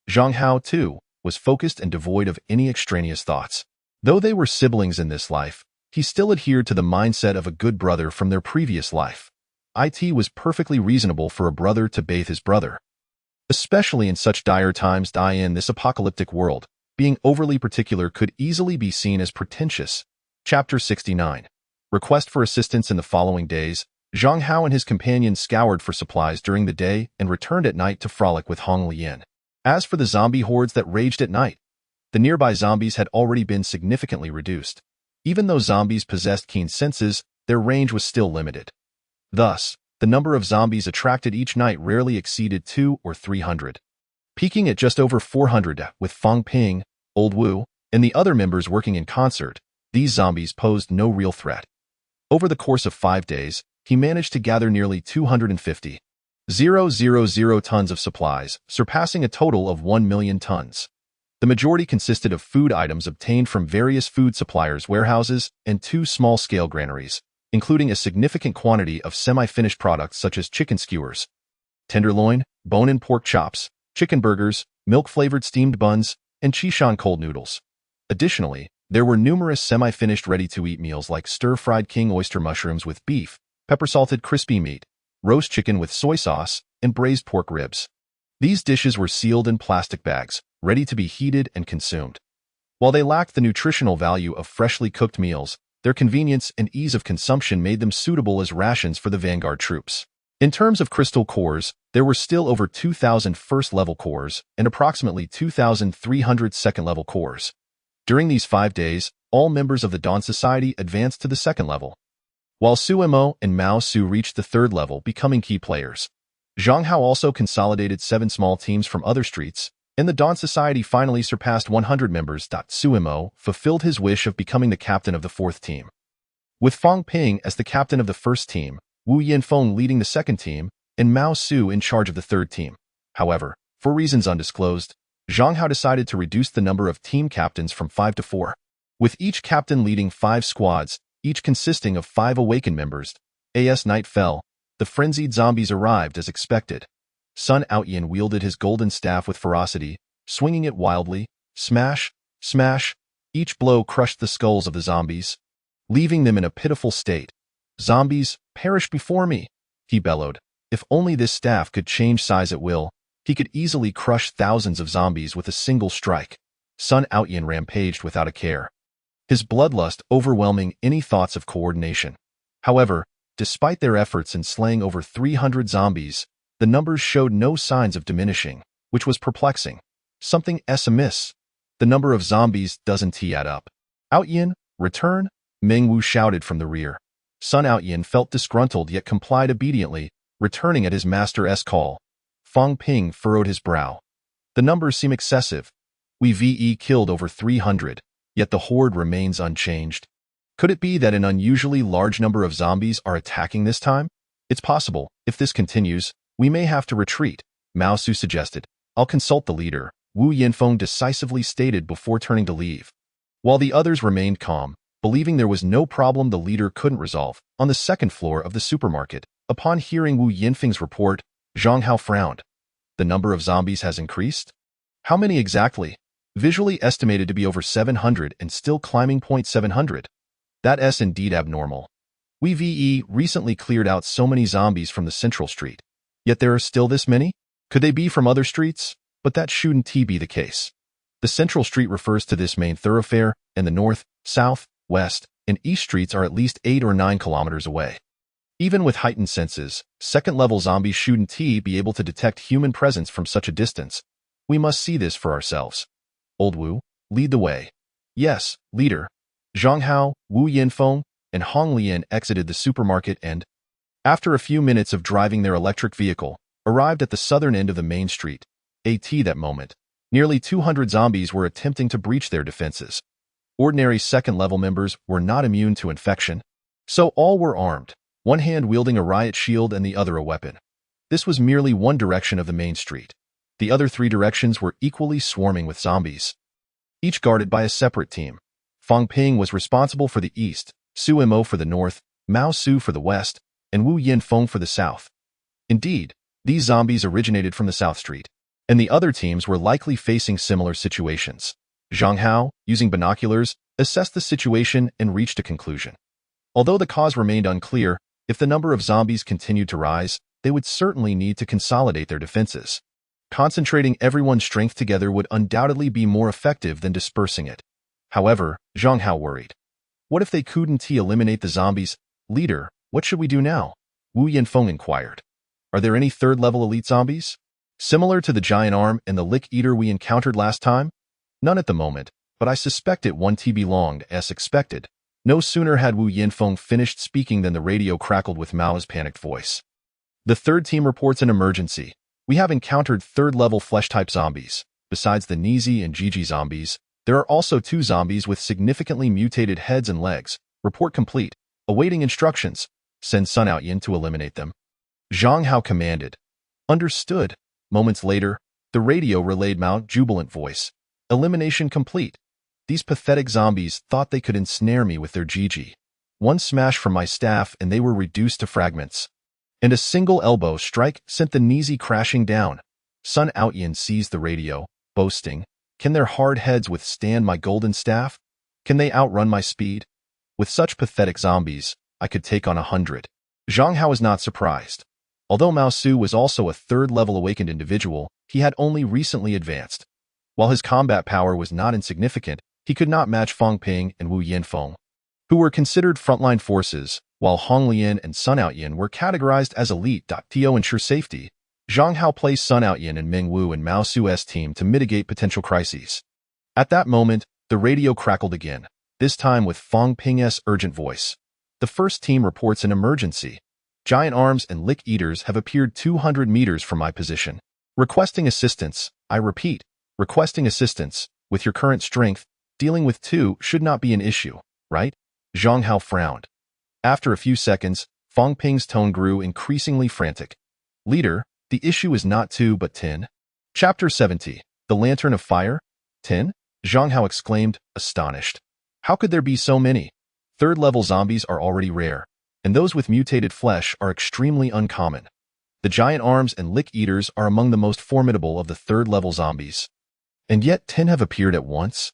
Zhang Hao, too, was focused and devoid of any extraneous thoughts. Though they were siblings in this life, he still adhered to the mindset of a good brother from their previous life. It was perfectly reasonable for a brother to bathe his brother. Especially in such dire times in this apocalyptic world, being overly particular could easily be seen as pretentious. Chapter 69. Request for assistance. In the following days, Zhang Hao and his companions scoured for supplies during the day and returned at night to frolic with Hong Lian. As for the zombie hordes that raged at night, the nearby zombies had already been significantly reduced. Even though zombies possessed keen senses, their range was still limited. Thus, the number of zombies attracted each night rarely exceeded 200 or 300. Peaking at just over 400 with Fang Ping, Old Wu, and the other members working in concert, these zombies posed no real threat. Over the course of 5 days, he managed to gather nearly 250,000 tons of supplies, surpassing a total of 1 million tons. The majority consisted of food items obtained from various food suppliers' warehouses and 2 small-scale granaries, including a significant quantity of semi-finished products such as chicken skewers, tenderloin, bone-in pork chops, chicken burgers, milk-flavored steamed buns, and Qishan cold noodles. Additionally, there were numerous semi-finished ready-to-eat meals like stir-fried king oyster mushrooms with beef, pepper-salted crispy meat, roast chicken with soy sauce, and braised pork ribs. These dishes were sealed in plastic bags, ready to be heated and consumed. While they lacked the nutritional value of freshly cooked meals, their convenience and ease of consumption made them suitable as rations for the vanguard troops. In terms of crystal cores, there were still over 2,000 first-level cores and approximately 2,300 second-level cores. During these 5 days, all members of the Dawn Society advanced to the second level, while Su Mo and Mao Su reached the third level, becoming key players. Zhang Hao also consolidated 7 small teams from other streets, and the Dawn Society finally surpassed 100 members. Su Mo fulfilled his wish of becoming the captain of the 4th team. With Fang Ping as the captain of the 1st team, Wu Yanfeng leading the 2nd team, and Mao Su in charge of the 3rd team. However, for reasons undisclosed, Zhang Hao decided to reduce the number of team captains from 5 to 4, with each captain leading 5 squads, each consisting of 5 awakened members. As night fell, the frenzied zombies arrived as expected. Sun Outyin wielded his golden staff with ferocity, swinging it wildly. Smash, smash, each blow crushed the skulls of the zombies, leaving them in a pitiful state. Zombies, perish before me, he bellowed. If only this staff could change size at will, he could easily crush thousands of zombies with a single strike. Sun Outyin rampaged without a care, his bloodlust overwhelming any thoughts of coordination. However, despite their efforts in slaying over 300 zombies, the numbers showed no signs of diminishing, which was perplexing. Something amiss. The number of zombies doesn't add up. Outyin, return, Meng Wu shouted from the rear. Sun Outyin felt disgruntled yet complied obediently, returning at his master's call. Fang Ping furrowed his brow. The numbers seem excessive. We've killed over 300, yet the horde remains unchanged. Could it be that an unusually large number of zombies are attacking this time? It's possible. If this continues, we may have to retreat, Mao Su suggested. I'll consult the leader, Wu Yanfeng decisively stated before turning to leave. While the others remained calm, believing there was no problem the leader couldn't resolve, on the 2nd floor of the supermarket, upon hearing Wu Yanfeng's report, Zhang Hao frowned. The number of zombies has increased? How many exactly? Visually estimated to be over 700 and still climbing. 700. That's indeed abnormal. We've recently cleared out so many zombies from the central street. Yet there are still this many? Could they be from other streets? But that shouldn't be the case. The central street refers to this main thoroughfare, and the north, south, west, and east streets are at least 8 or 9 kilometers away. Even with heightened senses, second-level zombies shouldn't be able to detect human presence from such a distance. We must see this for ourselves. Old Wu, lead the way. Yes, leader. Zhang Hao, Wu Yinfeng, and Hong Lian exited the supermarket and, after a few minutes of driving their electric vehicle, arrived at the southern end of the main street. That moment, nearly 200 zombies were attempting to breach their defenses. Ordinary second-level members were not immune to infection, so all were armed, one hand wielding a riot shield and the other a weapon. This was merely one direction of the main street. The other 3 directions were equally swarming with zombies, each guarded by a separate team. Fang Ping was responsible for the east, Su Mo for the north, Mao Su for the west, and Wu Yinfeng for the south. Indeed, these zombies originated from the South Street, and the other teams were likely facing similar situations. Zhang Hao, using binoculars, assessed the situation and reached a conclusion. Although the cause remained unclear, if the number of zombies continued to rise, they would certainly need to consolidate their defenses. Concentrating everyone's strength together would undoubtedly be more effective than dispersing it. However, Zhang Hao worried. What if they couldn't eliminate the zombies? Leader, what should we do now? Wu Yinfeng inquired. Are there any third-level elite zombies? Similar to the giant arm and the lick eater we encountered last time? None at the moment, but I suspect it won't be long as expected. No sooner had Wu Yinfeng finished speaking than the radio crackled with Mao's panicked voice. The third team reports an emergency. We have encountered third-level flesh-type zombies. Besides the Nizi and Gigi zombies, there are also 2 zombies with significantly mutated heads and legs. Report complete. Awaiting instructions. Send Sun Outyin to eliminate them. Zhang Hao commanded. Understood. Moments later, the radio relayed Mao's jubilant voice. Elimination complete. These pathetic zombies thought they could ensnare me with their Gigi. One smash from my staff and they were reduced to fragments. And a single elbow strike sent the Nizi crashing down. Sun Outyin seized the radio, boasting, "Can their hard heads withstand my golden staff? Can they outrun my speed? With such pathetic zombies, I could take on 100. Zhang Hao was not surprised. Although Mao Su was also a third-level awakened individual, he had only recently advanced. While his combat power was not insignificant, he could not match Fang Ping and Wu Yinfeng, who were considered frontline forces, while Hong Lian and Sun Outyin were categorized as elite. To ensure safety, Zhang Hao placed Sun Outyin and Ming Wu in Mao Su's team to mitigate potential crises. At that moment, the radio crackled again, this time with Fang Ping's urgent voice. The first team reports an emergency. Giant arms and lick eaters have appeared 200 meters from my position. Requesting assistance, I repeat, requesting assistance. With your current strength, dealing with 2 should not be an issue, right? Zhang Hao frowned. After a few seconds, Fang Ping's tone grew increasingly frantic. Leader, the issue is not 2 but 10. Chapter 70, The Lantern of Fire? 10? Zhang Hao exclaimed, astonished. How could there be so many? Third-level zombies are already rare, and those with mutated flesh are extremely uncommon. The giant arms and lick eaters are among the most formidable of the third-level zombies. And yet 10 have appeared at once?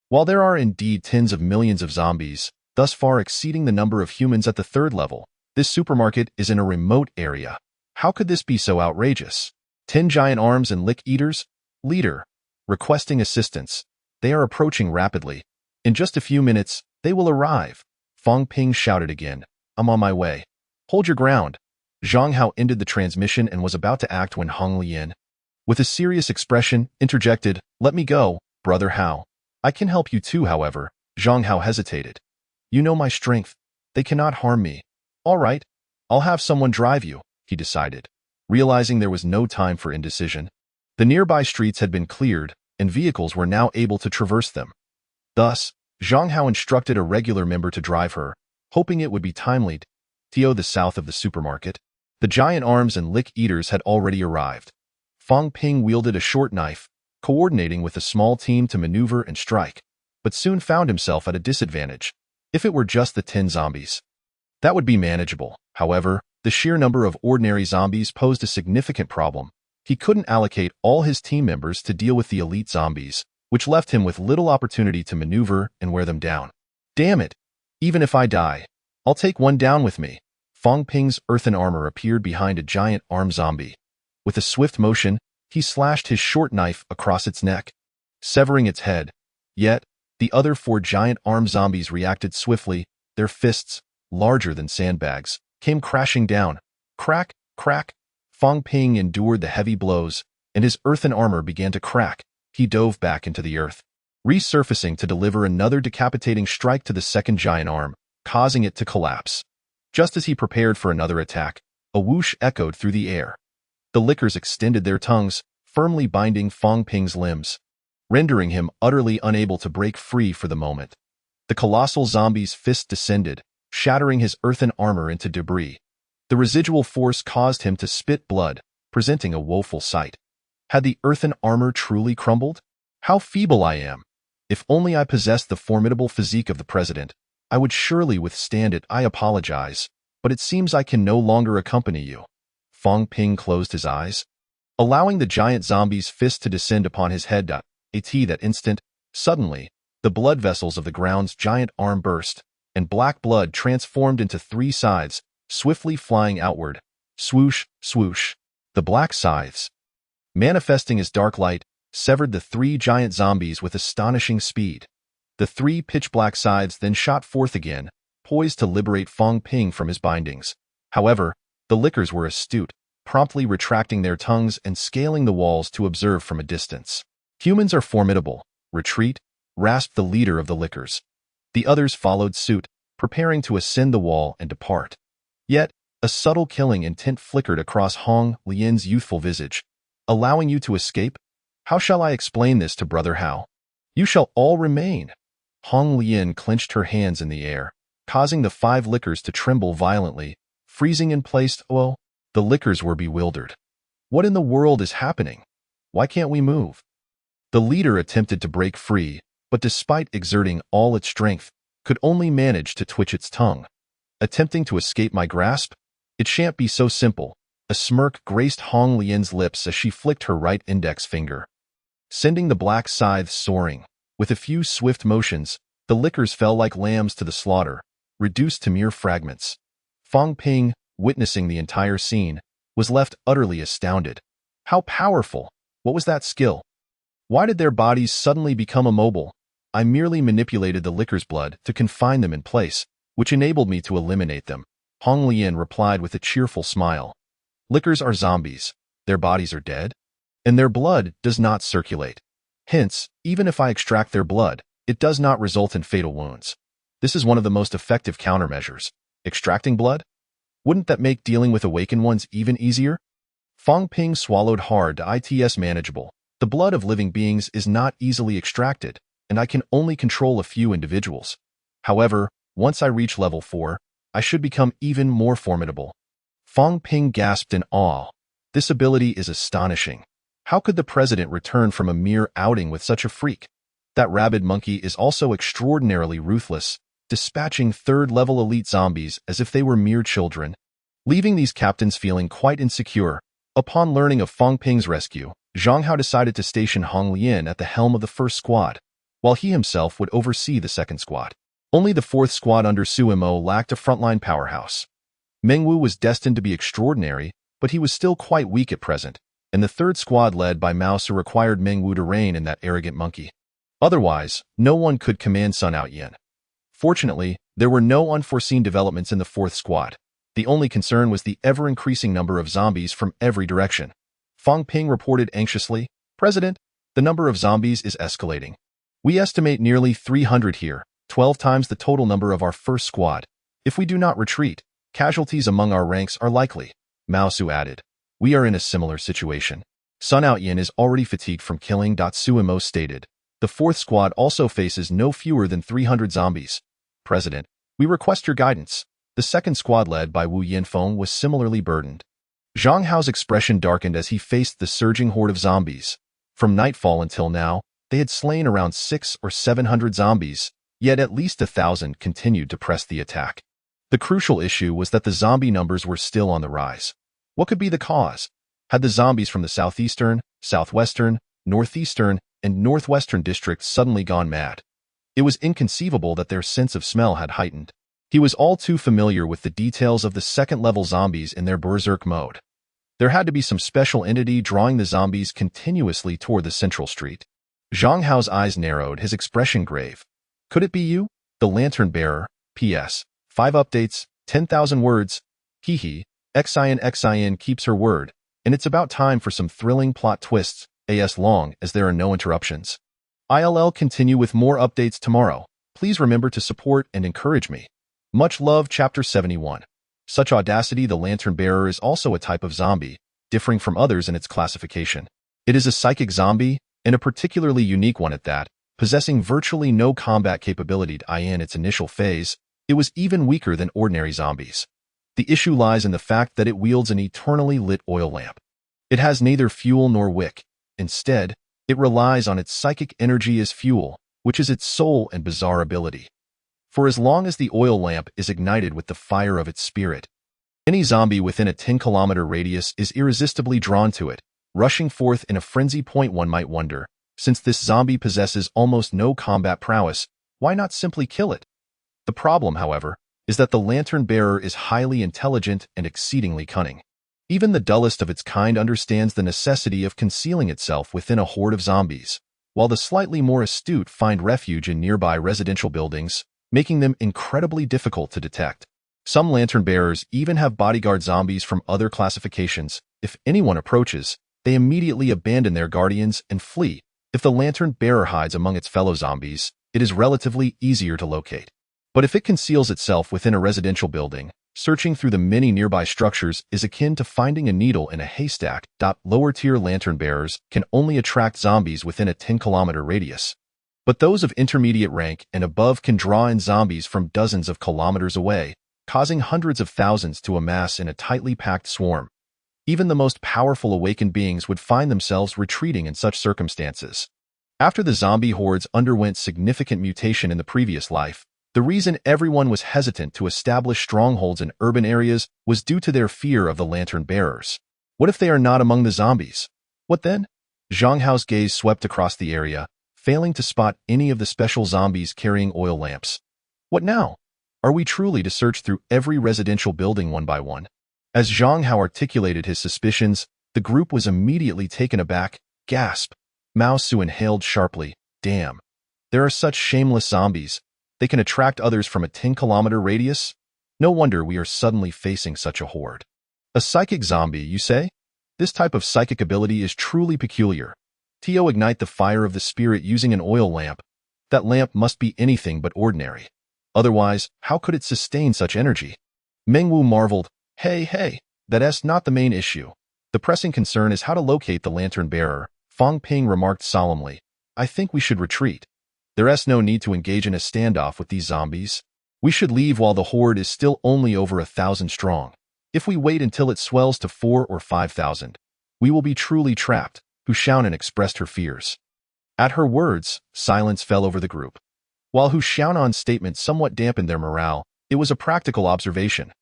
While there are indeed tens of millions of zombies, thus far exceeding the number of humans at the third level, this supermarket is in a remote area. How could this be so outrageous? 10 giant arms and lick eaters? Leader, requesting assistance. They are approaching rapidly. In just a few minutes, they will arrive. Fang Ping shouted again. I'm on my way. Hold your ground. Zhang Hao ended the transmission and was about to act when Hong Lian, with a serious expression, interjected, Let me go, brother Hao. I can help you too, however. Zhang Hao hesitated. You know my strength. They cannot harm me. All right, I'll have someone drive you, he decided, realizing there was no time for indecision. The nearby streets had been cleared, and vehicles were now able to traverse them. Thus, Zhang Hao instructed a regular member to drive her, hoping it would be timely. The south of the supermarket. The giant arms and lick eaters had already arrived. Fang Ping wielded a short knife, coordinating with a small team to maneuver and strike, but soon found himself at a disadvantage. If it were just the 10 zombies, that would be manageable. However, the sheer number of ordinary zombies posed a significant problem. He couldn't allocate all his team members to deal with the elite zombies, which left him with little opportunity to maneuver and wear them down. Damn it! Even if I die, I'll take one down with me. Fang Ping's earthen armor appeared behind a giant arm zombie. With a swift motion, he slashed his short knife across its neck, severing its head. Yet, the other 4 giant arm zombies reacted swiftly, Their fists, larger than sandbags, came crashing down. Crack, crack. Fang Ping endured the heavy blows, and his earthen armor began to crack. He dove back into the earth, resurfacing to deliver another decapitating strike to the second giant arm, causing it to collapse. Just as he prepared for another attack, a whoosh echoed through the air. The lickers extended their tongues, firmly binding Fang Ping's limbs, rendering him utterly unable to break free for the moment. The colossal zombie's fist descended, shattering his earthen armor into debris. The residual force caused him to spit blood, presenting a woeful sight. Had the earthen armor truly crumbled? How feeble I am! If only I possessed the formidable physique of the president, I would surely withstand it. I apologize, but it seems I can no longer accompany you. Fang Ping closed his eyes, allowing the giant zombie's fist to descend upon his head. At that instant, suddenly, the blood vessels of the ground's giant arm burst, and black blood transformed into three scythes, swiftly flying outward. Swoosh, swoosh. The black scythes, manifesting as dark light, severed the three giant zombies with astonishing speed. The three pitch-black scythes then shot forth again, poised to liberate Fang Ping from his bindings. However, the lickers were astute, promptly retracting their tongues and scaling the walls to observe from a distance. Humans are formidable. Retreat, rasped the leader of the lickers. The others followed suit, preparing to ascend the wall and depart. Yet, a subtle killing intent flickered across Hong Lian's youthful visage. Allowing you to escape? How shall I explain this to Brother Hao? You shall all remain. Hong Lian clenched her hands in the air, causing the 5 lickers to tremble violently, freezing in place. Oh, the lickers were bewildered. What in the world is happening? Why can't we move? The leader attempted to break free, but despite exerting all its strength, could only manage to twitch its tongue. Attempting to escape my grasp? It shan't be so simple. A smirk graced Hong Lian's lips as she flicked her right index finger, sending the black scythes soaring. With a few swift motions, the lickers fell like lambs to the slaughter, reduced to mere fragments. Fang Ping, witnessing the entire scene, was left utterly astounded. How powerful! What was that skill? Why did their bodies suddenly become immobile? I merely manipulated the lickers' blood to confine them in place, which enabled me to eliminate them. Hong Lian replied with a cheerful smile. Lickers are zombies. Their bodies are dead, and their blood does not circulate. Hence, even if I extract their blood, it does not result in fatal wounds. This is one of the most effective countermeasures. Extracting blood? Wouldn't that make dealing with awakened ones even easier? Fang Ping swallowed hard. It's manageable. The blood of living beings is not easily extracted, and I can only control a few individuals. However, once I reach level 4, I should become even more formidable. Fang Ping gasped in awe. This ability is astonishing. How could the president return from a mere outing with such a freak? That rabid monkey is also extraordinarily ruthless, dispatching third-level elite zombies as if they were mere children, leaving these captains feeling quite insecure. Upon learning of Fang Ping's rescue, Zhang Hao decided to station Hong Lian at the helm of the first squad, while he himself would oversee the second squad. Only the fourth squad under Su Mo lacked a frontline powerhouse. Meng Wu was destined to be extraordinary, but he was still quite weak at present, and the third squad led by Mao Su required Meng Wu to rein in that arrogant monkey. Otherwise, no one could command Sun Outyen. Fortunately, there were no unforeseen developments in the fourth squad. The only concern was the ever-increasing number of zombies from every direction. Fang Ping reported anxiously, President, the number of zombies is escalating. We estimate nearly 300 here, 12 times the total number of our first squad. If we do not retreat, casualties among our ranks are likely. Mao Su added. We are in a similar situation. Sun Outyen is already fatigued from killing. Su Mo stated. The fourth squad also faces no fewer than 300 zombies. President, we request your guidance. The second squad led by Wu Yanfeng was similarly burdened. Zhang Hao's expression darkened as he faced the surging horde of zombies. From nightfall until now, they had slain around 600 or 700 zombies, yet at least 1,000 continued to press the attack. The crucial issue was that the zombie numbers were still on the rise. What could be the cause? Had the zombies from the southeastern, southwestern, northeastern, and northwestern districts suddenly gone mad? It was inconceivable that their sense of smell had heightened. He was all too familiar with the details of the second-level zombies in their berserk mode. There had to be some special entity drawing the zombies continuously toward the central street. Zhang Hao's eyes narrowed, his expression grave. Could it be you, the lantern bearer, P.S. 5 updates, 10,000 words. Hehe. Xin keeps her word, and it's about time for some thrilling plot twists, as long as there are no interruptions. I'll continue with more updates tomorrow. Please remember to support and encourage me. Much love. Chapter 71. Such audacity. The Lantern Bearer is also a type of zombie, differing from others in its classification. It is a psychic zombie, and a particularly unique one at that, possessing virtually no combat capability. In its initial phase, it was even weaker than ordinary zombies. The issue lies in the fact that it wields an eternally lit oil lamp. It has neither fuel nor wick. Instead, it relies on its psychic energy as fuel, which is its sole and bizarre ability. For as long as the oil lamp is ignited with the fire of its spirit, any zombie within a 10-kilometer radius is irresistibly drawn to it, rushing forth in a frenzy. One might wonder, since this zombie possesses almost no combat prowess, why not simply kill it? The problem, however, is that the Lantern Bearer is highly intelligent and exceedingly cunning. Even the dullest of its kind understands the necessity of concealing itself within a horde of zombies, while the slightly more astute find refuge in nearby residential buildings, making them incredibly difficult to detect. Some Lantern Bearers even have bodyguard zombies from other classifications. If anyone approaches, they immediately abandon their guardians and flee. If the Lantern Bearer hides among its fellow zombies, it is relatively easier to locate. But if it conceals itself within a residential building, searching through the many nearby structures is akin to finding a needle in a haystack. Lower-tier Lantern Bearers can only attract zombies within a 10-kilometer radius. But those of intermediate rank and above can draw in zombies from dozens of kilometers away, causing hundreds of thousands to amass in a tightly packed swarm. Even the most powerful awakened beings would find themselves retreating in such circumstances. After the zombie hordes underwent significant mutation in the previous life, the reason everyone was hesitant to establish strongholds in urban areas was due to their fear of the Lantern Bearers. What if they are not among the zombies? What then? Zhang Hao's gaze swept across the area, failing to spot any of the special zombies carrying oil lamps. What now? Are we truly to search through every residential building one by one? As Zhang Hao articulated his suspicions, the group was immediately taken aback. Gasp! Mao Su inhaled sharply. Damn. There are such shameless zombies. They can attract others from a 10-kilometer radius? No wonder we are suddenly facing such a horde. A psychic zombie, you say? This type of psychic ability is truly peculiar. Tio ignite the fire of the spirit using an oil lamp. That lamp must be anything but ordinary. Otherwise, how could it sustain such energy? Mengwu marveled. Hey, that's not the main issue. The pressing concern is how to locate the Lantern Bearer. Fang Ping remarked solemnly. I think we should retreat. There's no need to engage in a standoff with these zombies. We should leave while the horde is still only over 1,000 strong. If we wait until it swells to 4,000 or 5,000, we will be truly trapped. Hu Xiaonan expressed her fears. At her words, silence fell over the group. While Hu Xiaonan's statement somewhat dampened their morale, it was a practical observation.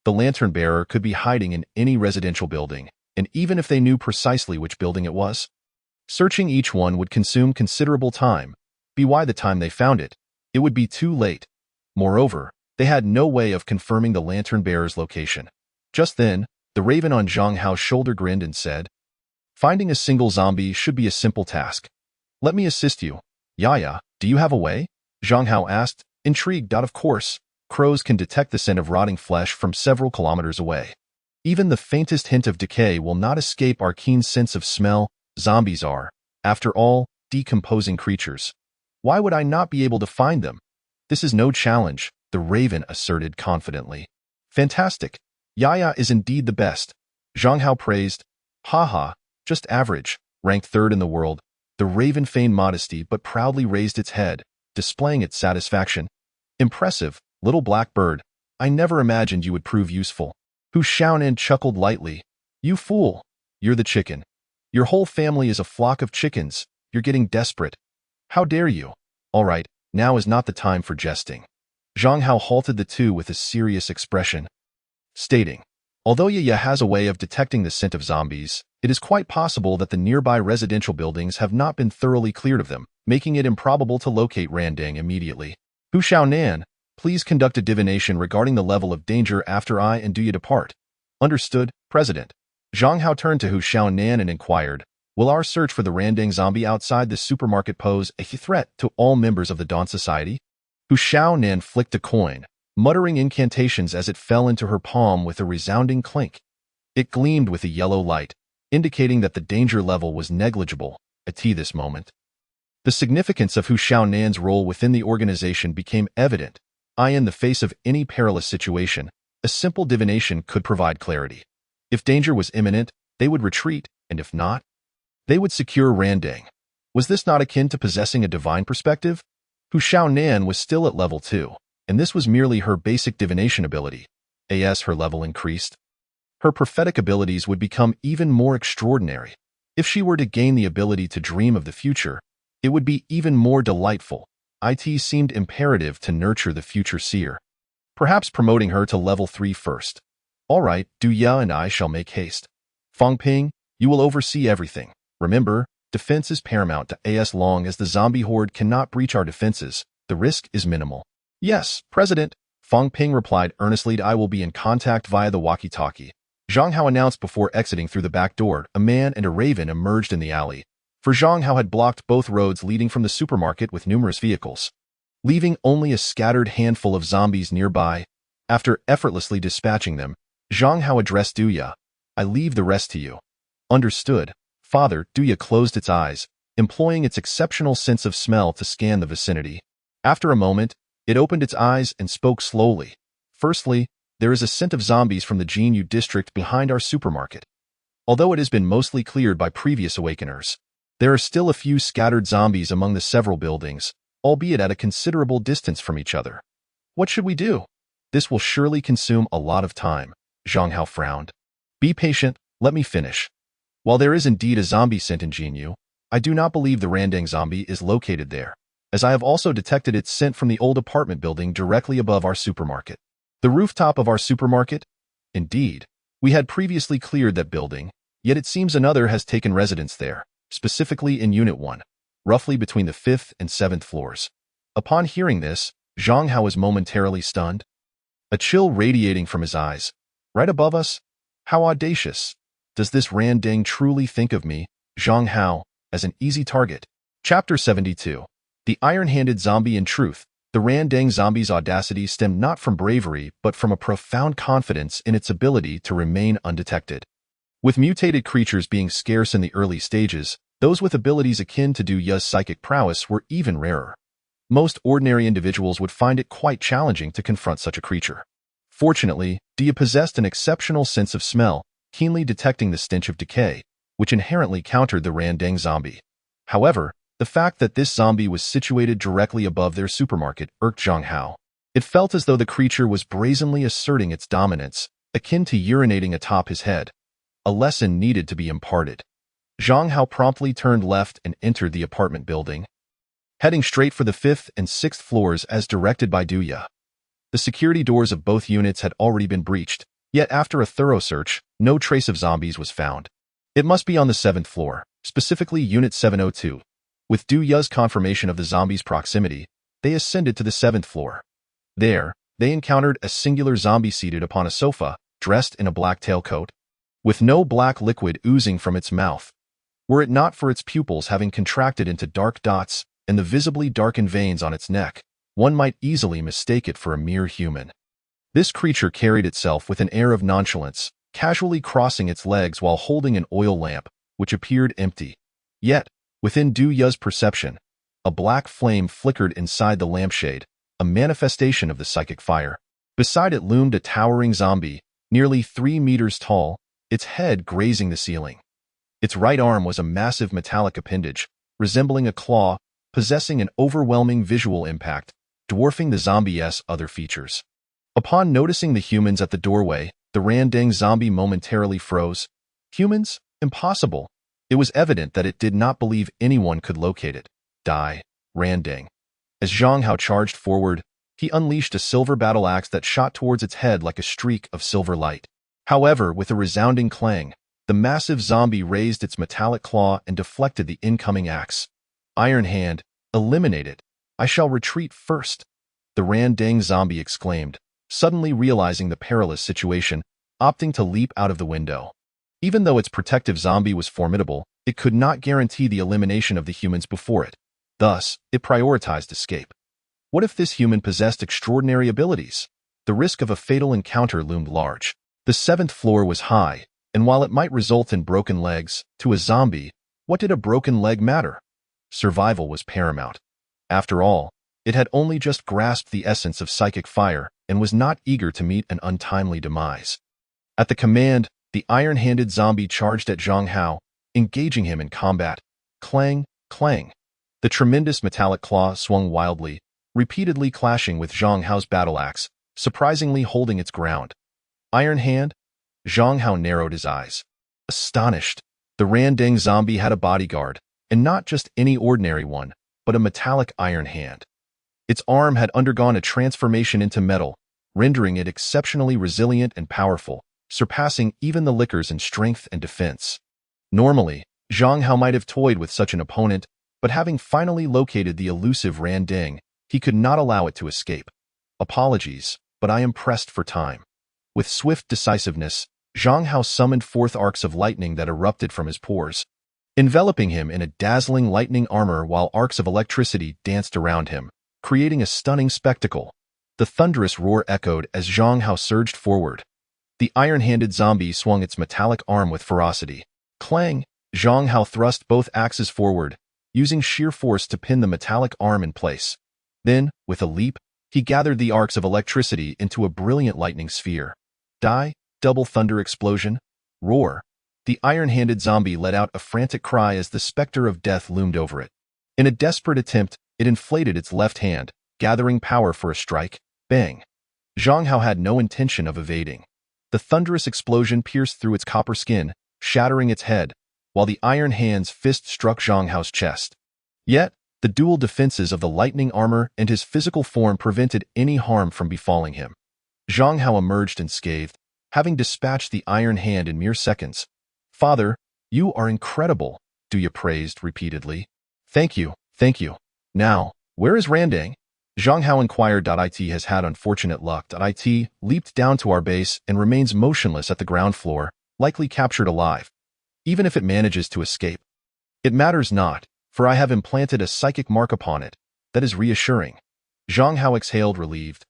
The Lantern Bearer could be hiding in any residential building, and even if they knew precisely which building it was, searching each one would consume considerable time. By the time they found it, it would be too late. Moreover, they had no way of confirming the Lantern Bearer's location. Just then, the raven on Zhang Hao's shoulder grinned and said, Finding a single zombie should be a simple task. Let me assist you. Yaya, do you have a way? Zhang Hao asked, intrigued. Of course, crows can detect the scent of rotting flesh from several kilometers away. Even the faintest hint of decay will not escape our keen sense of smell. Zombies are, after all, decomposing creatures. Why would I not be able to find them? This is no challenge, the raven asserted confidently. Fantastic. Yaya is indeed the best. Zhang Hao praised. Haha, just average, ranked third in the world. The raven feigned modesty but proudly raised its head, displaying its satisfaction. Impressive, little black bird. I never imagined you would prove useful. Hu Xiaonan chuckled lightly. You fool. You're the chicken. Your whole family is a flock of chickens. You're getting desperate. How dare you? All right, now is not the time for jesting. Zhang Hao halted the two with a serious expression, stating, although Yaya has a way of detecting the scent of zombies, it is quite possible that the nearby residential buildings have not been thoroughly cleared of them, making it improbable to locate Randang immediately. Hu Xiaonan, please conduct a divination regarding the level of danger after I and Duya depart. Understood, President. Zhang Hao turned to Hu Xiaonan and inquired, will our search for the Randang zombie outside the supermarket pose a threat to all members of the Dawn Society? Hu Xiaonan flicked a coin. muttering incantations as it fell into her palm with a resounding clink. It gleamed with a yellow light, indicating that the danger level was negligible at this moment. The significance of Hu Xiaonan's role within the organization became evident. In the face of any perilous situation, a simple divination could provide clarity. If danger was imminent, they would retreat, and if not, they would secure Randang. Was this not akin to possessing a divine perspective? Hu Xiaonan was still at level 2, and this was merely her basic divination ability. As her level increased, her prophetic abilities would become even more extraordinary. If she were to gain the ability to dream of the future, it would be even more delightful. It seemed imperative to nurture the future seer, perhaps promoting her to level 3 first. All right, Du Ya and I shall make haste. Fang Ping, you will oversee everything. Remember, defense is paramount to as long as the zombie horde cannot breach our defenses, the risk is minimal. Yes, President, Fang Ping replied earnestly. I will be in contact via the walkie-talkie. Zhang Hao announced before exiting through the back door. A man and a raven emerged in the alley, for Zhang Hao had blocked both roads leading from the supermarket with numerous vehicles, leaving only a scattered handful of zombies nearby. After effortlessly dispatching them, Zhang Hao addressed Du Ya. I leave the rest to you. Understood. Father. Du Ya closed its eyes, employing its exceptional sense of smell to scan the vicinity. After a moment, it opened its eyes and spoke slowly. Firstly, there is a scent of zombies from the Jinyu district behind our supermarket. Although it has been mostly cleared by previous awakeners, there are still a few scattered zombies among the several buildings, albeit at a considerable distance from each other. What should we do? This will surely consume a lot of time. Zhang Hao frowned. Be patient, let me finish. While there is indeed a zombie scent in Jinyu, I do not believe the Randang zombie is located there, as I have also detected its scent from the old apartment building directly above our supermarket. The rooftop of our supermarket? Indeed, we had previously cleared that building, yet it seems another has taken residence there, specifically in Unit 1, roughly between the 5th and 7th floors. Upon hearing this, Zhang Hao was momentarily stunned. A chill radiating from his eyes. Right above us? How audacious. Does this Randang truly think of me, Zhang Hao, as an easy target? Chapter 72. The Iron-Handed Zombie. In truth, the Randang zombie's audacity stemmed not from bravery but from a profound confidence in its ability to remain undetected. With mutated creatures being scarce in the early stages, those with abilities akin to Du Ya's psychic prowess were even rarer. Most ordinary individuals would find it quite challenging to confront such a creature. Fortunately, Du Ya possessed an exceptional sense of smell, keenly detecting the stench of decay, which inherently countered the Randang zombie. However, the fact that this zombie was situated directly above their supermarket irked Zhang Hao. It felt as though the creature was brazenly asserting its dominance, akin to urinating atop his head. A lesson needed to be imparted. Zhang Hao promptly turned left and entered the apartment building, heading straight for the 5th and 6th floors as directed by Du Ya. The security doors of both units had already been breached, yet after a thorough search, no trace of zombies was found. It must be on the 7th floor, specifically Unit 702. With Du Ya's confirmation of the zombies' proximity, they ascended to the 7th floor. There, they encountered a singular zombie seated upon a sofa, dressed in a black tailcoat, with no black liquid oozing from its mouth. Were it not for its pupils having contracted into dark dots and the visibly darkened veins on its neck, one might easily mistake it for a mere human. This creature carried itself with an air of nonchalance, casually crossing its legs while holding an oil lamp, which appeared empty. Yet, within Du Ya's perception, a black flame flickered inside the lampshade, a manifestation of the psychic fire. Beside it loomed a towering zombie, nearly 3 meters tall, its head grazing the ceiling. Its right arm was a massive metallic appendage, resembling a claw, possessing an overwhelming visual impact, dwarfing the zombie's other features. Upon noticing the humans at the doorway, the Randang zombie momentarily froze. Humans? Impossible. It was evident that it did not believe anyone could locate it. Die, Randang. As Zhang Hao charged forward, he unleashed a silver battle axe that shot towards its head like a streak of silver light. However, with a resounding clang, the massive zombie raised its metallic claw and deflected the incoming axe. Iron Hand, eliminate it. I shall retreat first, the Randang zombie exclaimed, suddenly realizing the perilous situation, opting to leap out of the window. Even though its protective zombie was formidable, it could not guarantee the elimination of the humans before it. Thus, it prioritized escape. What if this human possessed extraordinary abilities? the risk of a fatal encounter loomed large. The seventh floor was high, and while it might result in broken legs, to a zombie, what did a broken leg matter? Survival was paramount. After all, it had only just grasped the essence of psychic fire and was not eager to meet an untimely demise. At the command, the iron-handed zombie charged at Zhang Hao, engaging him in combat. Clang, clang. The tremendous metallic claw swung wildly, repeatedly clashing with Zhang Hao's battle axe, surprisingly holding its ground. Iron Hand? Zhang Hao narrowed his eyes. Astonished, the Randang zombie had a bodyguard, and not just any ordinary one, but a metallic iron hand. Its arm had undergone a transformation into metal, rendering it exceptionally resilient and powerful, surpassing even the lickers in strength and defense. Normally, Zhang Hao might have toyed with such an opponent, but having finally located the elusive Randang, he could not allow it to escape. Apologies, but I am pressed for time. With swift decisiveness, Zhang Hao summoned forth arcs of lightning that erupted from his pores, enveloping him in a dazzling lightning armor while arcs of electricity danced around him, creating a stunning spectacle. The thunderous roar echoed as Zhang Hao surged forward. The iron-handed zombie swung its metallic arm with ferocity. Clang! Zhang Hao thrust both axes forward, using sheer force to pin the metallic arm in place. Then, with a leap, he gathered the arcs of electricity into a brilliant lightning sphere. Die, double thunder explosion, roar. The iron-handed zombie let out a frantic cry as the specter of death loomed over it. In a desperate attempt, it inflated its left hand, gathering power for a strike. Bang! Zhang Hao had no intention of evading. The thunderous explosion pierced through its copper skin, shattering its head, while the iron hand's fist struck Zhang Hao's chest. Yet, the dual defenses of the lightning armor and his physical form prevented any harm from befalling him. Zhang Hao emerged unscathed, having dispatched the iron hand in mere seconds. Father, you are incredible, Duya praised repeatedly. Thank you, thank you. Now, where is Randang? Zhang Hao inquired. It has had unfortunate luck. It leaped down to our base and remains motionless at the ground floor, likely captured alive. Even if it manages to escape. It matters not, for I have implanted a psychic mark upon it. That is reassuring. Zhang Hao exhaled relieved.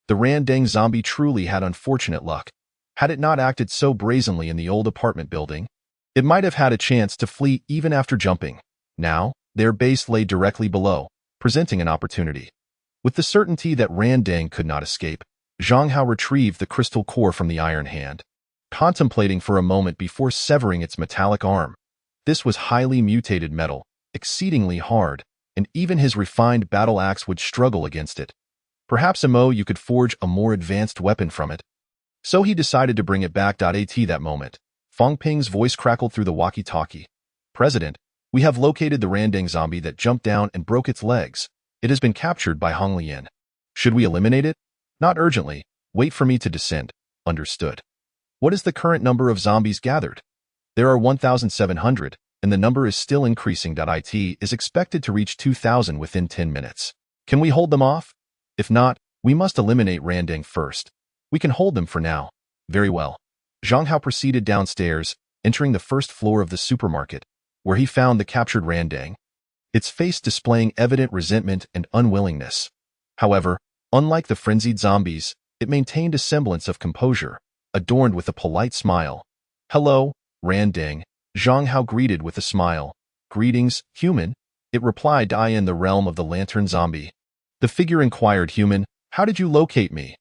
The Randang zombie truly had unfortunate luck. Had it not acted so brazenly in the old apartment building, it might have had a chance to flee even after jumping. Now, their base lay directly below, presenting an opportunity. With the certainty that Randang could not escape, Zhang Hao retrieved the crystal core from the iron hand, contemplating for a moment before severing its metallic arm. This was highly mutated metal, exceedingly hard, and even his refined battle axe would struggle against it. Perhaps you could forge a more advanced weapon from it. So he decided to bring it back. At that moment, Feng Ping's voice crackled through the walkie-talkie. President, we have located the Randang zombie that jumped down and broke its legs. It has been captured by Hong Lian. Should we eliminate it? Not urgently. Wait for me to descend. Understood. What is the current number of zombies gathered? There are 1,700, and the number is still increasing. It is expected to reach 2,000 within 10 minutes. Can we hold them off? If not, we must eliminate Randang first. We can hold them for now. Very well. Zhang Hao proceeded downstairs, entering the first floor of the supermarket, where he found the captured Randang, its face displaying evident resentment and unwillingness. However, unlike the frenzied zombies, it maintained a semblance of composure, adorned with a polite smile. Hello, Randang, Zhang Hao greeted with a smile. Greetings, human, it replied. I in the realm of the lantern zombie. The figure inquired, human, how did you locate me?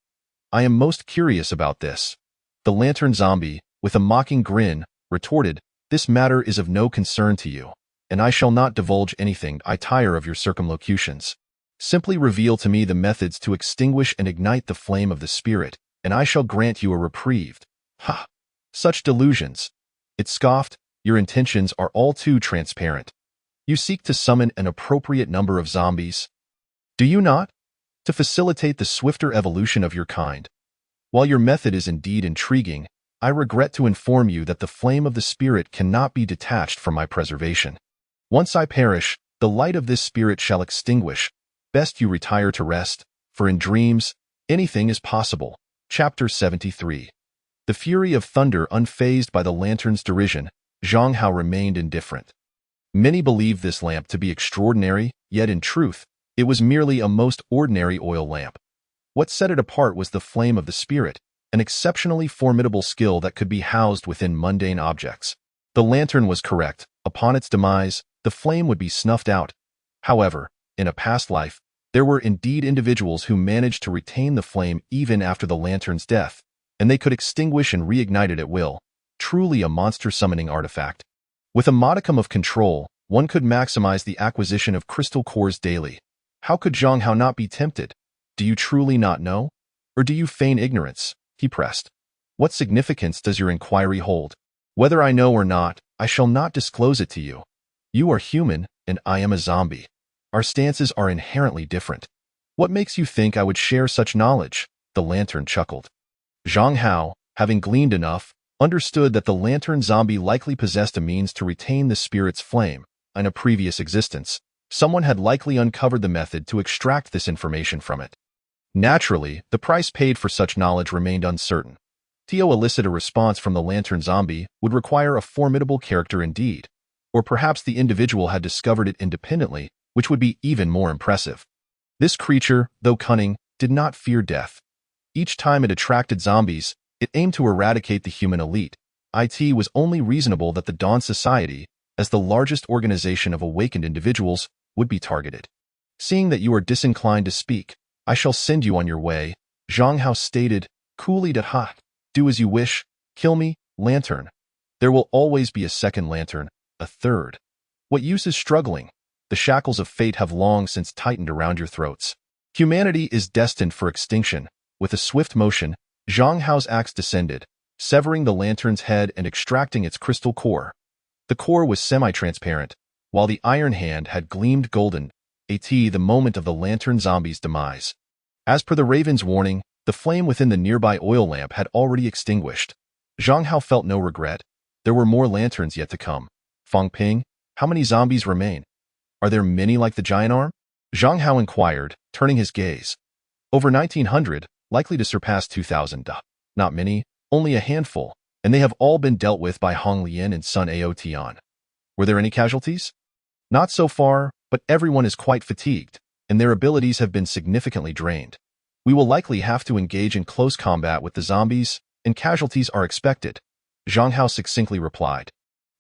I am most curious about this. The lantern zombie, with a mocking grin, retorted, this matter is of no concern to you, and I shall not divulge anything. I tire of your circumlocutions. Simply reveal to me the methods to extinguish and ignite the flame of the spirit, and I shall grant you a reprieve. Ha! Such delusions. It scoffed, your intentions are all too transparent. You seek to summon an appropriate number of zombies. Do you not? To facilitate the swifter evolution of your kind. While your method is indeed intriguing, I regret to inform you that the flame of the spirit cannot be detached from my preservation. Once I perish, the light of this spirit shall extinguish. Best you retire to rest, for in dreams, anything is possible. Chapter 73. The fury of thunder unfazed by the lantern's derision, Zhang Hao remained indifferent. Many believed this lamp to be extraordinary, yet in truth, it was merely a most ordinary oil lamp. What set it apart was the flame of the spirit, an exceptionally formidable skill that could be housed within mundane objects. The lantern was correct. Upon its demise, the flame would be snuffed out. However, in a past life, there were indeed individuals who managed to retain the flame even after the lantern's death, and they could extinguish and reignite it at will. Truly a monster summoning artifact. With a modicum of control, one could maximize the acquisition of crystal cores daily. How could Zhang Hao not be tempted? Do you truly not know? Or do you feign ignorance? He pressed. What significance does your inquiry hold? Whether I know or not, I shall not disclose it to you. You are human, and I am a zombie. Our stances are inherently different. What makes you think I would share such knowledge? The lantern chuckled. Zhang Hao, having gleaned enough, understood that the lantern zombie likely possessed a means to retain the spirit's flame. In a previous existence, someone had likely uncovered the method to extract this information from it. Naturally, the price paid for such knowledge remained uncertain. To elicit a response from the lantern zombie would require a formidable character indeed, or perhaps the individual had discovered it independently, which would be even more impressive. This creature, though cunning, did not fear death. Each time it attracted zombies, it aimed to eradicate the human elite. It was only reasonable that the Dawn Society, as the largest organization of awakened individuals, would be targeted. Seeing that you are disinclined to speak, I shall send you on your way, Zhang Hao stated, coolly. Do as you wish, kill me, lantern. There will always be a second lantern, a third. What use is struggling? The shackles of fate have long since tightened around your throats. Humanity is destined for extinction. With a swift motion, Zhang Hao's axe descended, severing the lantern's head and extracting its crystal core. The core was semi-transparent, while the iron hand had gleamed golden, the moment of the lantern zombie's demise. As per the raven's warning, the flame within the nearby oil lamp had already extinguished. Zhang Hao felt no regret. There were more lanterns yet to come. Fang Ping, how many zombies remain? Are there many like the giant arm? Zhang Hao inquired, turning his gaze. Over 1,900, likely to surpass 2,000. Not many, only a handful, and they have all been dealt with by Hong Lian and Sun Aotian. Were there any casualties? Not so far, but everyone is quite fatigued, and their abilities have been significantly drained. We will likely have to engage in close combat with the zombies, and casualties are expected, Zhang Hao succinctly replied.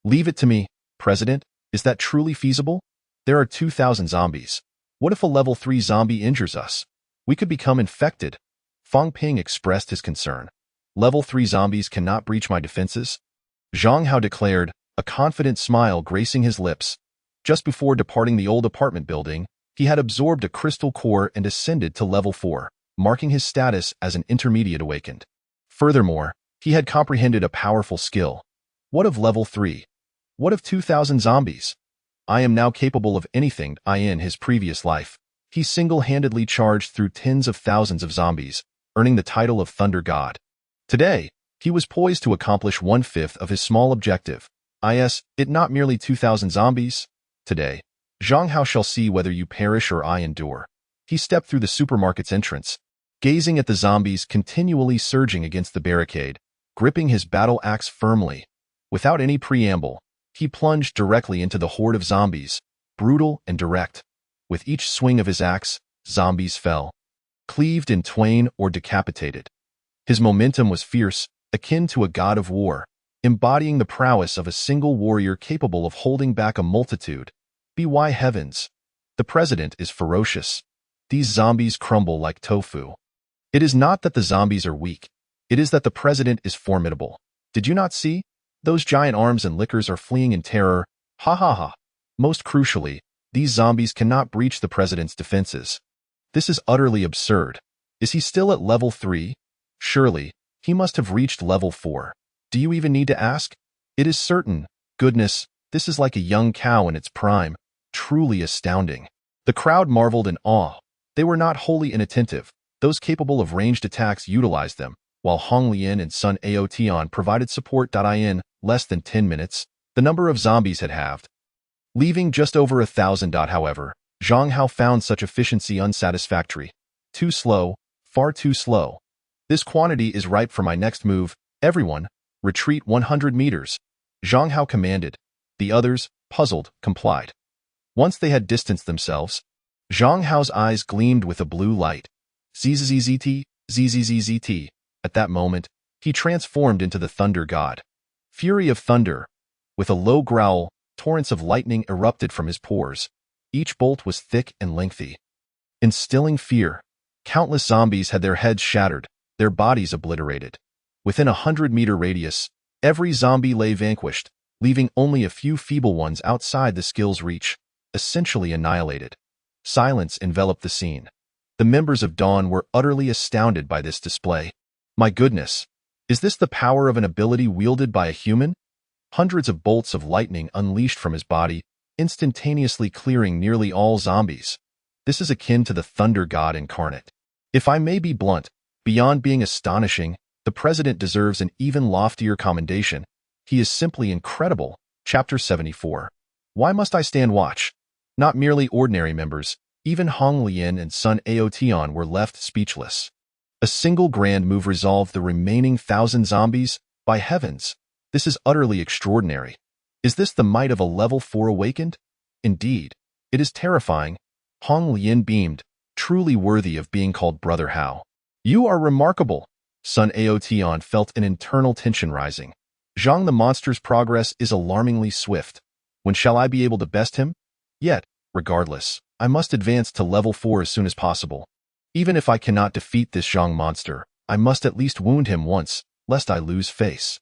Leave it to me, President. Is that truly feasible? There are 2,000 zombies. What if a level 3 zombie injures us? We could become infected. Fang Ping expressed his concern. Level 3 zombies cannot breach my defenses? Zhang Hao declared, a confident smile gracing his lips. Just before departing the old apartment building, he had absorbed a crystal core and ascended to level 4, marking his status as an intermediate awakened. Furthermore, he had comprehended a powerful skill. What of level 3? What of 2,000 zombies? I am now capable of anything. In his previous life, he single-handedly charged through tens of thousands of zombies, earning the title of Thunder God. Today, he was poised to accomplish 1/5 of his small objective. It not merely 2,000 zombies. Today, Zhang Hao shall see whether you perish or I endure. He stepped through the supermarket's entrance, gazing at the zombies continually surging against the barricade, gripping his battle axe firmly. Without any preamble, he plunged directly into the horde of zombies, brutal and direct. With each swing of his axe, zombies fell, cleaved in twain or decapitated. His momentum was fierce, akin to a god of war, embodying the prowess of a single warrior capable of holding back a multitude. By heavens! The president is ferocious. These zombies crumble like tofu. It is not that the zombies are weak. It is that the president is formidable. Did you not see? Those giant arms and lickers are fleeing in terror. Ha ha ha. Most crucially, these zombies cannot breach the president's defenses. This is utterly absurd. Is he still at level 3? Surely, he must have reached level 4. Do you even need to ask? It is certain. Goodness, this is like a young cow in its prime. Truly astounding. The crowd marveled in awe. They were not wholly inattentive. Those capable of ranged attacks utilized them, while Hong Lian and Sun Aotian provided support. In less than 10 minutes, the number of zombies had halved, leaving just over 1,000. However, Zhang Hao found such efficiency unsatisfactory. Too slow, far too slow. This quantity is ripe for my next move. Everyone, retreat 100 meters. Zhang Hao commanded. The others, puzzled, complied. Once they had distanced themselves, Zhang Hao's eyes gleamed with a blue light. ZZZZT, ZZZZT. At that moment, he transformed into the thunder god. Fury of thunder. With a low growl, torrents of lightning erupted from his pores. Each bolt was thick and lengthy, instilling fear. Countless zombies had their heads shattered, their bodies obliterated. Within a 100-meter radius, every zombie lay vanquished, leaving only a few feeble ones outside the skill's reach, essentially annihilated. Silence enveloped the scene. The members of Dawn were utterly astounded by this display. My goodness, is this the power of an ability wielded by a human? Hundreds of bolts of lightning unleashed from his body, instantaneously clearing nearly all zombies. This is akin to the thunder god incarnate. If I may be blunt, beyond being astonishing, the president deserves an even loftier commendation. He is simply incredible. Chapter 74. Why must I stand watch? Not merely ordinary members, even Hong Lian and Sun Aotian were left speechless. A single grand move resolved the remaining 1,000 zombies? By heavens, this is utterly extraordinary. Is this the might of a level 4 awakened? Indeed, it is terrifying. Hong Lian beamed, truly worthy of being called Brother Hao. You are remarkable. Sun Aotian felt an internal tension rising. Zhang the monster's progress is alarmingly swift. When shall I be able to best him? Yet, regardless, I must advance to level 4 as soon as possible. Even if I cannot defeat this Zhang monster, I must at least wound him once, lest I lose face.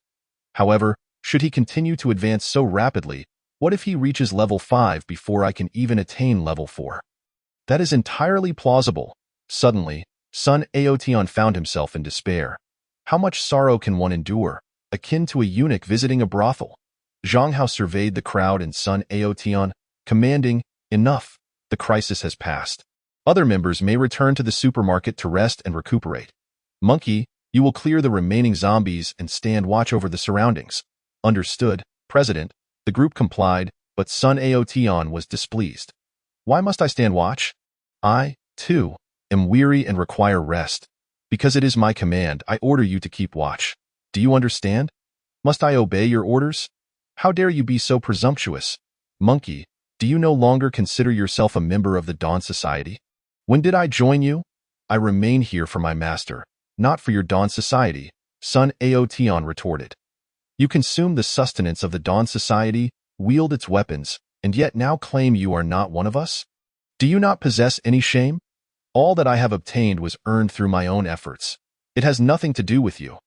However, should he continue to advance so rapidly, what if he reaches level 5 before I can even attain level 4? That is entirely plausible. Suddenly, Sun Aotian found himself in despair. How much sorrow can one endure, akin to a eunuch visiting a brothel? Zhang Hao surveyed the crowd and Sun Aotian, commanding, enough, the crisis has passed. Other members may return to the supermarket to rest and recuperate. Monkey, you will clear the remaining zombies and stand watch over the surroundings. Understood, President. The group complied, but Sun Aotian was displeased. Why must I stand watch? I, too, am weary and require rest. Because it is my command, I order you to keep watch. Do you understand? Must I obey your orders? How dare you be so presumptuous? Monkey, do you no longer consider yourself a member of the Dawn Society? When did I join you? I remain here for my master, not for your Dawn Society, Sun Aotian retorted. You consume the sustenance of the Dawn Society, wield its weapons, and yet now claim you are not one of us? Do you not possess any shame? All that I have obtained was earned through my own efforts. It has nothing to do with you.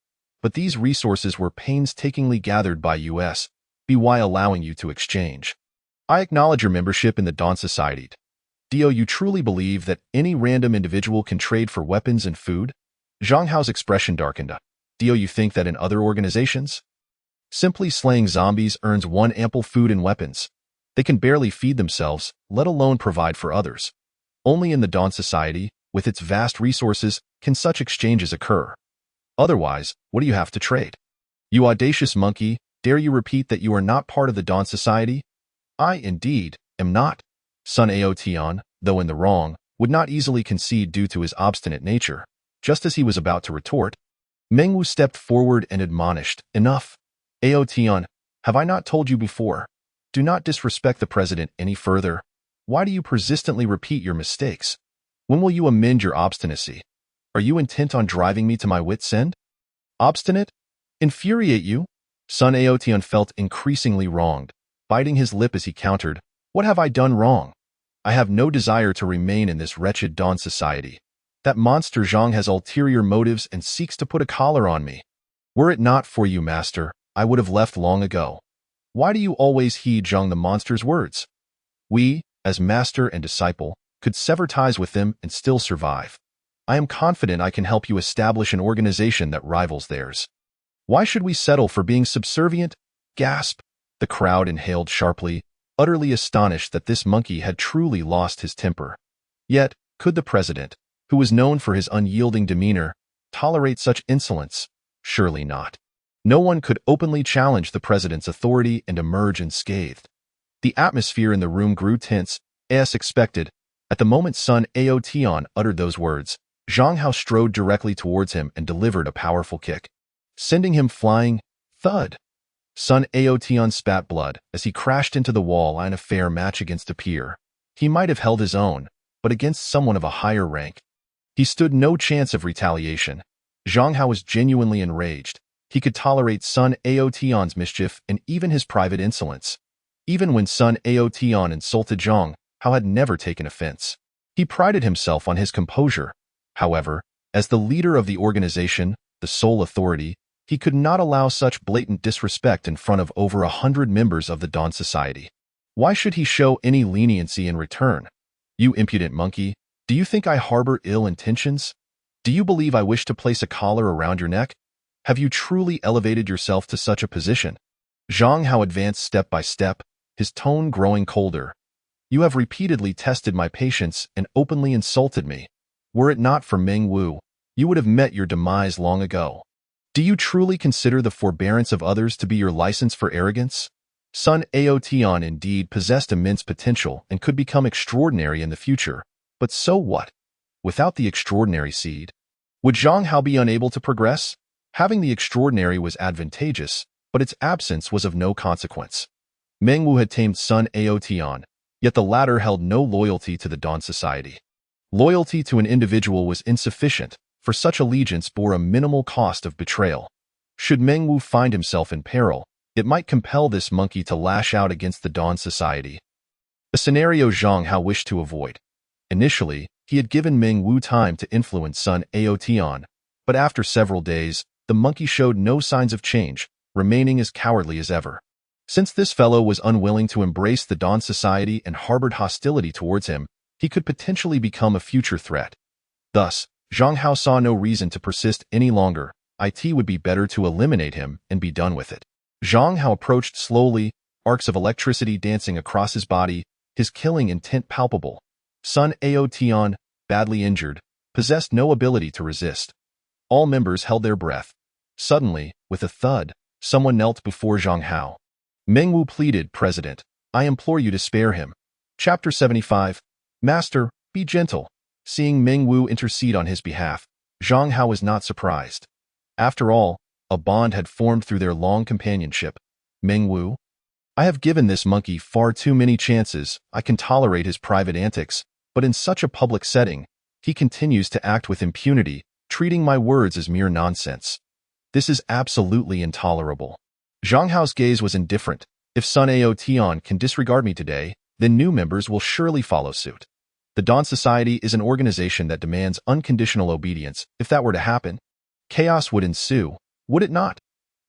But these resources were painstakingly gathered by us, BY allowing you to exchange. I acknowledge your membership in the Dawn Society. Do you truly believe that any random individual can trade for weapons and food? Zhang Hao's expression darkened. Do you think that in other organizations? Simply slaying zombies earns one ample food and weapons. They can barely feed themselves, let alone provide for others. Only in the Dawn Society, with its vast resources, can such exchanges occur. Otherwise, what do you have to trade? You audacious monkey, dare you repeat that you are not part of the Dawn Society? I, indeed, am not. Sun Aotian, though in the wrong, would not easily concede due to his obstinate nature. Just as he was about to retort, Mengwu stepped forward and admonished, enough. Aotian, have I not told you before? Do not disrespect the president any further. Why do you persistently repeat your mistakes? When will you amend your obstinacy? Are you intent on driving me to my wit's end? Obstinate? Infuriate you? Sun Aotian felt increasingly wronged, biting his lip as he countered, what have I done wrong? I have no desire to remain in this wretched Dawn Society. That monster Zhang has ulterior motives and seeks to put a collar on me. Were it not for you, master, I would have left long ago. Why do you always heed Zhang the monster's words? We, as master and disciple, could sever ties with them and still survive. I am confident I can help you establish an organization that rivals theirs. Why should we settle for being subservient? Gasp! The crowd inhaled sharply, utterly astonished that this monkey had truly lost his temper. Yet, could the president, who was known for his unyielding demeanor, tolerate such insolence? Surely not. No one could openly challenge the president's authority and emerge unscathed. The atmosphere in the room grew tense, as expected. At the moment Sun Aotian uttered those words, Zhang Hao strode directly towards him and delivered a powerful kick, sending him flying. Thud! Sun Aotian spat blood as he crashed into the wall in a fair match against a peer. He might have held his own, but against someone of a higher rank. He stood no chance of retaliation. Zhang Hao was genuinely enraged. He could tolerate Sun Aotion's mischief and even his private insolence. Even when Sun Aotion insulted Zhang Hao had never taken offense. He prided himself on his composure. However, as the leader of the organization, the sole authority, he could not allow such blatant disrespect in front of over 100 members of the Dawn Society. Why should he show any leniency in return? You impudent monkey, do you think I harbor ill intentions? Do you believe I wish to place a collar around your neck? Have you truly elevated yourself to such a position? Zhang Hao advanced step by step, his tone growing colder. You have repeatedly tested my patience and openly insulted me. Were it not for Meng Wu, you would have met your demise long ago. Do you truly consider the forbearance of others to be your license for arrogance? Sun Aotion indeed possessed immense potential and could become extraordinary in the future, but so what? Without the extraordinary seed, would Zhang Hao be unable to progress? Having the extraordinary was advantageous, but its absence was of no consequence. Meng Wu had tamed Sun Aotion, yet the latter held no loyalty to the Dawn Society. Loyalty to an individual was insufficient, for such allegiance bore a minimal cost of betrayal. Should Meng Wu find himself in peril, it might compel this monkey to lash out against the Dawn Society. A scenario Zhang Hao wished to avoid. Initially, he had given Meng Wu time to influence Sun Aotion, but after several days, the monkey showed no signs of change, remaining as cowardly as ever. Since this fellow was unwilling to embrace the Dawn Society and harbored hostility towards him, he could potentially become a future threat. Thus, Zhang Hao saw no reason to persist any longer. It would be better to eliminate him and be done with it. Zhang Hao approached slowly, arcs of electricity dancing across his body, his killing intent palpable. Sun Aotion, badly injured, possessed no ability to resist. All members held their breath. Suddenly, with a thud, someone knelt before Zhang Hao. Meng Wu pleaded, President, I implore you to spare him. Chapter 75. Master, be gentle. Seeing Meng Wu intercede on his behalf, Zhang Hao was not surprised. After all, a bond had formed through their long companionship. Meng Wu? I have given this monkey far too many chances. I can tolerate his private antics, but in such a public setting, he continues to act with impunity, treating my words as mere nonsense. This is absolutely intolerable. Zhang Hao's gaze was indifferent. If Sun Aotion can disregard me today, then new members will surely follow suit. The Dawn Society is an organization that demands unconditional obedience. If that were to happen, chaos would ensue, would it not?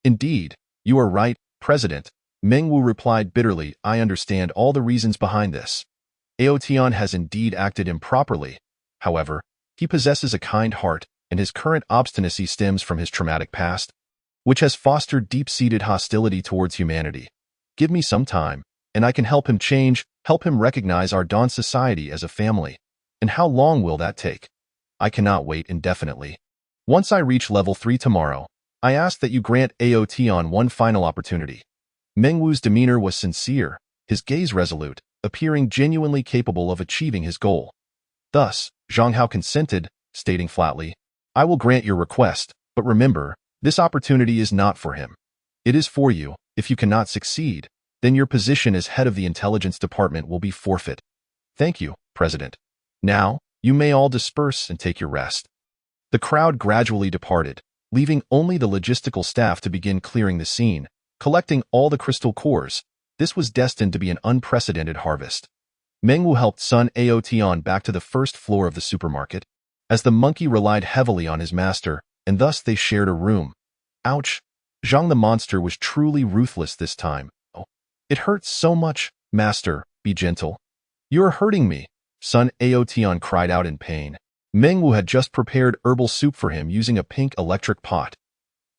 Indeed, you are right, President. Meng Wu replied bitterly, I understand all the reasons behind this. Aotion has indeed acted improperly. However, he possesses a kind heart, and his current obstinacy stems from his traumatic past, which has fostered deep-seated hostility towards humanity. Give me some time, and I can help him change, help him recognize our Dawn Society as a family. And how long will that take? I cannot wait indefinitely. Once I reach level 3 tomorrow, I ask that you grant Aotion one final opportunity. Meng Wu's demeanor was sincere, his gaze resolute, appearing genuinely capable of achieving his goal. Thus, Zhang Hao consented, stating flatly, I will grant your request, but remember, this opportunity is not for him. It is for you. If you cannot succeed, then your position as head of the intelligence department will be forfeit. Thank you, President. Now, you may all disperse and take your rest. The crowd gradually departed, leaving only the logistical staff to begin clearing the scene, collecting all the crystal cores. This was destined to be an unprecedented harvest. Meng Wu helped Sun Aotion back to the first floor of the supermarket, as the monkey relied heavily on his master, and thus they shared a room. Ouch! Zhang the monster was truly ruthless this time. Oh, it hurts so much. Master, be gentle. You're hurting me. Sun Aotion cried out in pain. Meng Wu had just prepared herbal soup for him using a pink electric pot.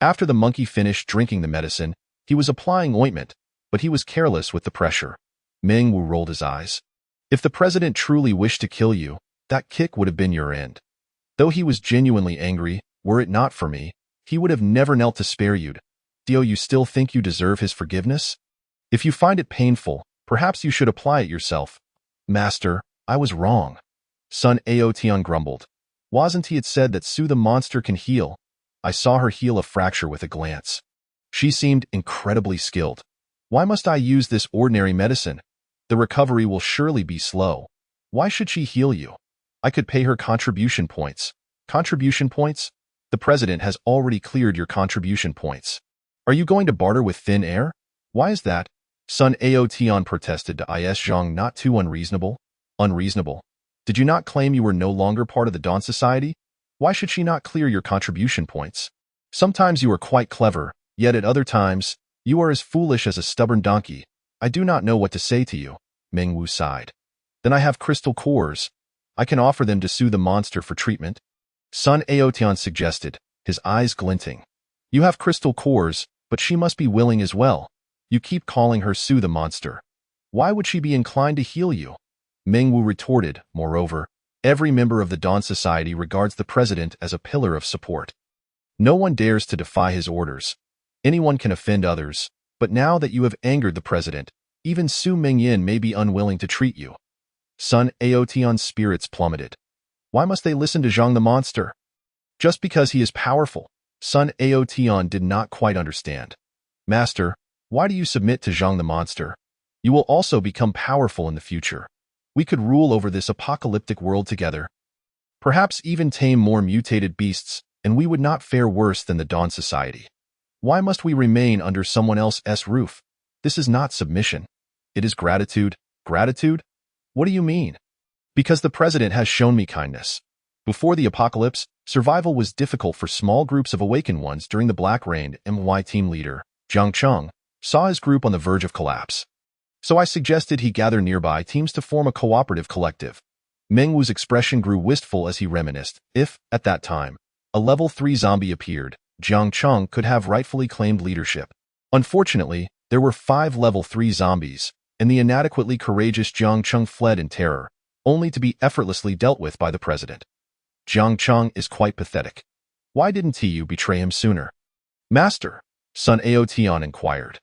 After the monkey finished drinking the medicine, he was applying ointment, but he was careless with the pressure. Meng Wu rolled his eyes. If the president truly wished to kill you, that kick would have been your end. Though he was genuinely angry, were it not for me, he would have never knelt to spare you. Do you still think you deserve his forgiveness? If you find it painful, perhaps you should apply it yourself. Master, I was wrong. Sun Aotion grumbled. Wasn't he it said that Su the monster can heal? I saw her heal a fracture with a glance. She seemed incredibly skilled. Why must I use this ordinary medicine? The recovery will surely be slow. Why should she heal you? I could pay her contribution points. Contribution points? The president has already cleared your contribution points. Are you going to barter with thin air? Why is that? Sun Aotian protested to Is Zhang, not too unreasonable. Unreasonable. Did you not claim you were no longer part of the Dawn Society? Why should she not clear your contribution points? Sometimes you are quite clever, yet at other times, you are as foolish as a stubborn donkey. I do not know what to say to you. Mengwu sighed. Then I have crystal cores. I can offer them to sue the monster for treatment. Sun Aotian suggested, his eyes glinting. You have crystal cores, but she must be willing as well. You keep calling her sue the monster. Why would she be inclined to heal you? Mengwu retorted, moreover, every member of the Dawn Society regards the president as a pillar of support. No one dares to defy his orders. Anyone can offend others, but now that you have angered the president, even Su Mingyin may be unwilling to treat you. Sun Aotian's spirits plummeted. Why must they listen to Zhang the monster? Just because he is powerful. Sun Aotian did not quite understand. Master, why do you submit to Zhang the monster? You will also become powerful in the future. We could rule over this apocalyptic world together. Perhaps even tame more mutated beasts, and we would not fare worse than the Dawn Society. Why must we remain under someone else's roof? This is not submission. It is gratitude. Gratitude? What do you mean? Because the president has shown me kindness. Before the apocalypse, survival was difficult for small groups of awakened ones. During the Black Rain, MY team leader, Jiang Cheng, saw his group on the verge of collapse. So I suggested he gather nearby teams to form a cooperative collective. Mengwu's expression grew wistful as he reminisced. If, at that time, a level 3 zombie appeared, Jiang Cheng could have rightfully claimed leadership. Unfortunately, there were 5 level 3 zombies, and the inadequately courageous Jiang Cheng fled in terror, only to be effortlessly dealt with by the president. Jiang Cheng is quite pathetic. Why didn't you betray him sooner? Master, Sun Aotian inquired.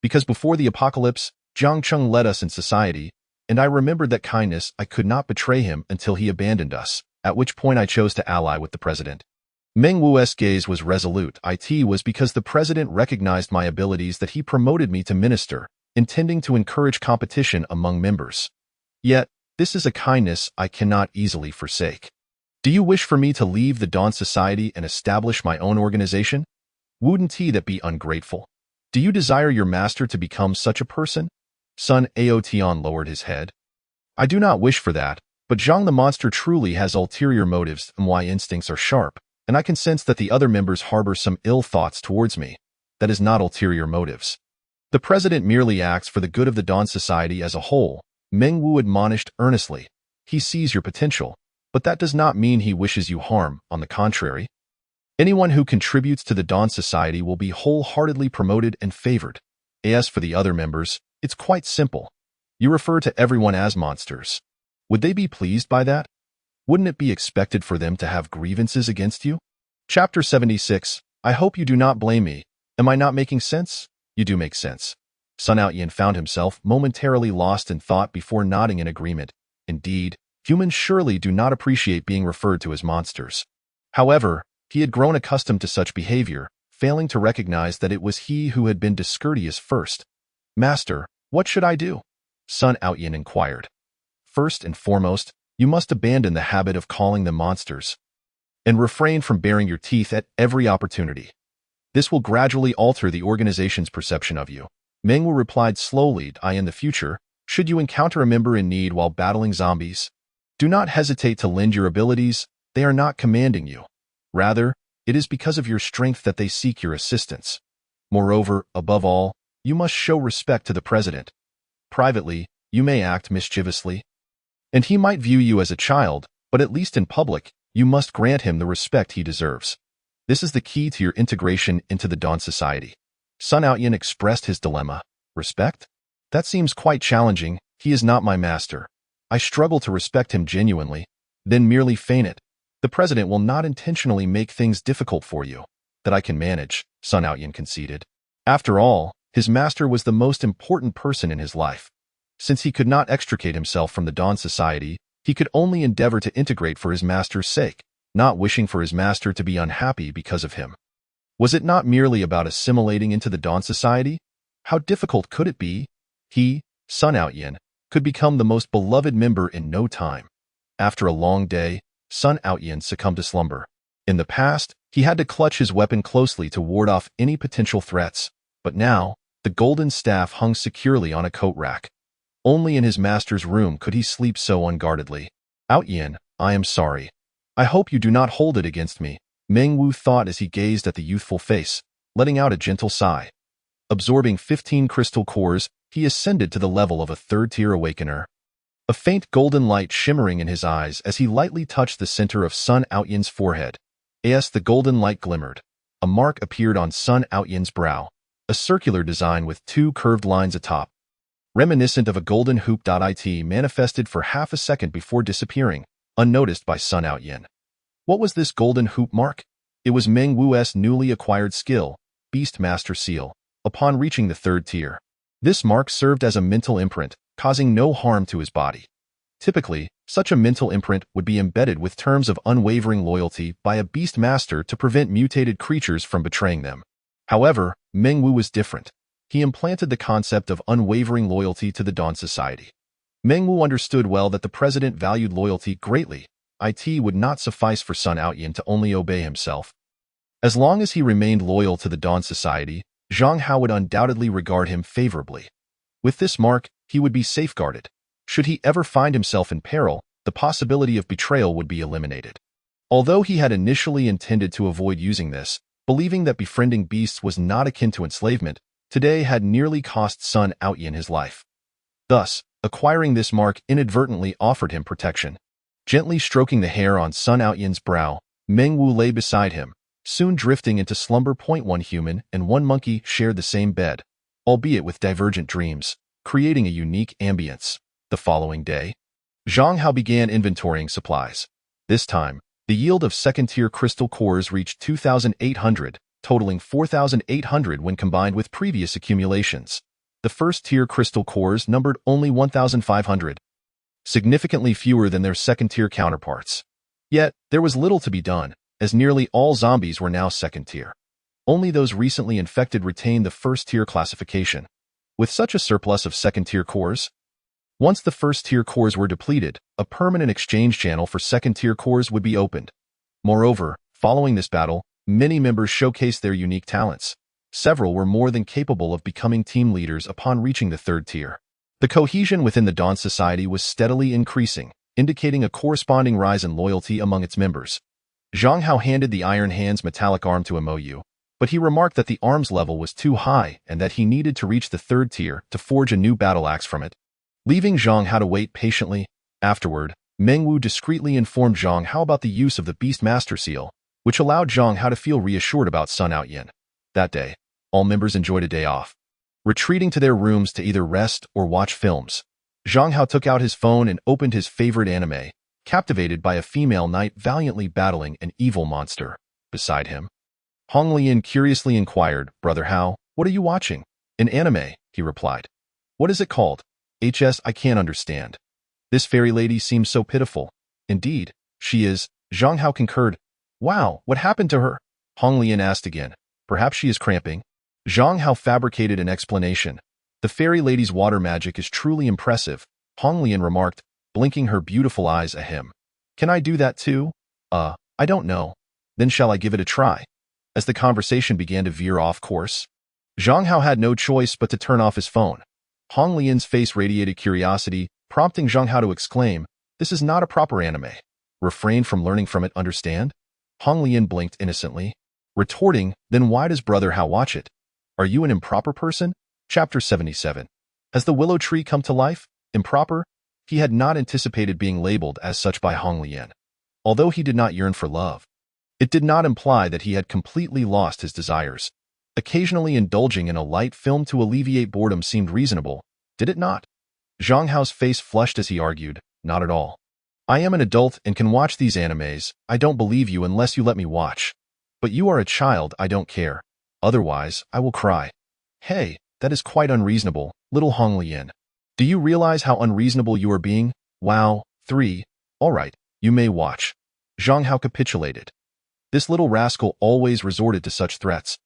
Because before the apocalypse, Jiang Cheng led us in society, and I remembered that kindness. I could not betray him until he abandoned us, at which point I chose to ally with the president. Mengwu's gaze was resolute. It was because the president recognized my abilities that he promoted me to minister, intending to encourage competition among members. Yet, this is a kindness I cannot easily forsake. Do you wish for me to leave the Dawn Society and establish my own organization? Wouldn't that be ungrateful? Do you desire your master to become such a person? Sun Aotian lowered his head. I do not wish for that, but Zhang the monster truly has ulterior motives, and my instincts are sharp, and I can sense that the other members harbor some ill thoughts towards me. That is not ulterior motives. The president merely acts for the good of the Dawn Society as a whole, Mengwu admonished earnestly. He sees your potential, but that does not mean he wishes you harm. On the contrary, anyone who contributes to the Dawn Society will be wholeheartedly promoted and favored. As for the other members, it's quite simple. You refer to everyone as monsters. Would they be pleased by that? Wouldn't it be expected for them to have grievances against you? Chapter 76. I hope you do not blame me. Am I not making sense? You do make sense. Sun Aotian found himself momentarily lost in thought before nodding in agreement. Indeed, humans surely do not appreciate being referred to as monsters. However, he had grown accustomed to such behavior, failing to recognize that it was he who had been discourteous first. Master, what should I do? Sun Aotian inquired. First and foremost, you must abandon the habit of calling them monsters, and refrain from baring your teeth at every opportunity. This will gradually alter the organization's perception of you. Mengwu replied slowly. In the future, should you encounter a member in need while battling zombies, do not hesitate to lend your abilities. They are not commanding you. Rather, it is because of your strength that they seek your assistance. Moreover, above all, you must show respect to the president. Privately, you may act mischievously, and he might view you as a child, but at least in public, you must grant him the respect he deserves. This is the key to your integration into the Dawn Society. Sun Aotian expressed his dilemma. Respect? That seems quite challenging. He is not my master. I struggle to respect him genuinely, then merely feign it. The president will not intentionally make things difficult for you. That I can manage, Sun Aotian conceded. After all, his master was the most important person in his life. Since he could not extricate himself from the Dawn Society, he could only endeavor to integrate for his master's sake, not wishing for his master to be unhappy because of him. Was it not merely about assimilating into the Dawn Society? How difficult could it be? He, Sun Aotian, could become the most beloved member in no time. After a long day, Sun Outyin succumbed to slumber. In the past, he had to clutch his weapon closely to ward off any potential threats, but now, the golden staff hung securely on a coat rack. Only in his master's room could he sleep so unguardedly. Outyin, I am sorry. I hope you do not hold it against me, Meng Wu thought as he gazed at the youthful face, letting out a gentle sigh. Absorbing 15 crystal cores, he ascended to the level of a third-tier awakener. A faint golden light shimmering in his eyes as he lightly touched the center of Sun Outyin's forehead. As the golden light glimmered, a mark appeared on Sun Outyin's brow, a circular design with 2 curved lines atop. Reminiscent of a golden hoop. It manifested for half a second before disappearing, unnoticed by Sun Outyin. What was this golden hoop mark? It was Meng Wu's newly acquired skill, Beast Master Seal, upon reaching the 3rd tier. This mark served as a mental imprint, causing no harm to his body. Typically, such a mental imprint would be embedded with terms of unwavering loyalty by a Beast Master to prevent mutated creatures from betraying them. However, Meng Wu was different. He implanted the concept of unwavering loyalty to the Dawn Society. Meng Wu understood well that the president valued loyalty greatly. It would not suffice for Sun Outyin to only obey himself. As long as he remained loyal to the Dawn Society, Zhang Hao would undoubtedly regard him favorably. With this mark, he would be safeguarded. Should he ever find himself in peril, the possibility of betrayal would be eliminated. Although he had initially intended to avoid using this, believing that befriending beasts was not akin to enslavement, today had nearly cost Sun Outyin his life. Thus, acquiring this mark inadvertently offered him protection. Gently stroking the hair on Sun Outyin's brow, Meng Wu lay beside him, soon drifting into slumber. 1 human and 1 monkey shared the same bed, albeit with divergent dreams, creating a unique ambience. The following day, Zhang Hao began inventorying supplies. This time, the yield of 2nd-tier crystal cores reached 2,800, totaling 4,800 when combined with previous accumulations. The 1st-tier crystal cores numbered only 1,500, significantly fewer than their 2nd-tier counterparts. Yet, there was little to be done, as nearly all zombies were now 2nd-tier. Only those recently infected retained the 1st-tier classification. With such a surplus of 2nd-tier cores, once the 1st-tier cores were depleted, a permanent exchange channel for 2nd-tier cores would be opened. Moreover, following this battle, many members showcased their unique talents. Several were more than capable of becoming team leaders upon reaching the 3rd tier. The cohesion within the Dawn Society was steadily increasing, indicating a corresponding rise in loyalty among its members. Zhang Hao handed the Iron Hand's metallic arm to Mou, but he remarked that the arm's level was too high and that he needed to reach the 3rd tier to forge a new battle axe from it. Leaving Zhang Hao to wait patiently, afterward, Meng Wu discreetly informed Zhang Hao about the use of the Beast Master Seal, which allowed Zhang Hao to feel reassured about Sun Outyin. That day, all members enjoyed a day off. Retreating to their rooms to either rest or watch films, Zhang Hao took out his phone and opened his favorite anime, captivated by a female knight valiantly battling an evil monster. Beside him, Hong Lian curiously inquired, "Brother Hao, what are you watching?" "An anime," he replied. "What is it called?" I can't understand. This fairy lady seems so pitiful." "Indeed, she is," Zhang Hao concurred. "Wow, what happened to her?" Hong Lian asked again. "Perhaps she is cramping." Zhang Hao fabricated an explanation. "The fairy lady's water magic is truly impressive," Hong Lian remarked, blinking her beautiful eyes at him. "Can I do that too?" I don't know. Then shall I give it a try?" As the conversation began to veer off course, Zhang Hao had no choice but to turn off his phone. Hong Lian's face radiated curiosity, prompting Zhang Hao to exclaim, "This is not a proper anime. Refrain from learning from it, understand?" Hong Lian blinked innocently, retorting, "Then why does Brother Hao watch it? Are you an improper person?" Chapter 77. Has the willow tree come to life? Improper? He had not anticipated being labeled as such by Hong Lian. Although he did not yearn for love, it did not imply that he had completely lost his desires. Occasionally indulging in a light film to alleviate boredom seemed reasonable, did it not? Zhang Hao's face flushed as he argued, "Not at all. I am an adult and can watch these animes. I don't believe you unless you let me watch. But you are a child, I don't care. Otherwise, I will cry." "Hey, that is quite unreasonable, little Hong Lian. Do you realize how unreasonable you are being?" "Wow, 3. All right, you may watch." Zhang Hao capitulated. This little rascal always resorted to such threats.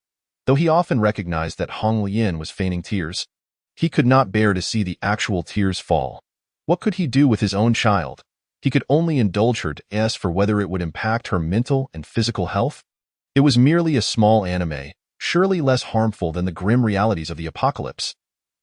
Though he often recognized that Hong Lian was feigning tears, he could not bear to see the actual tears fall. What could he do with his own child? He could only indulge her to ask for whether it would impact her mental and physical health. It was merely a small anime, surely less harmful than the grim realities of the apocalypse.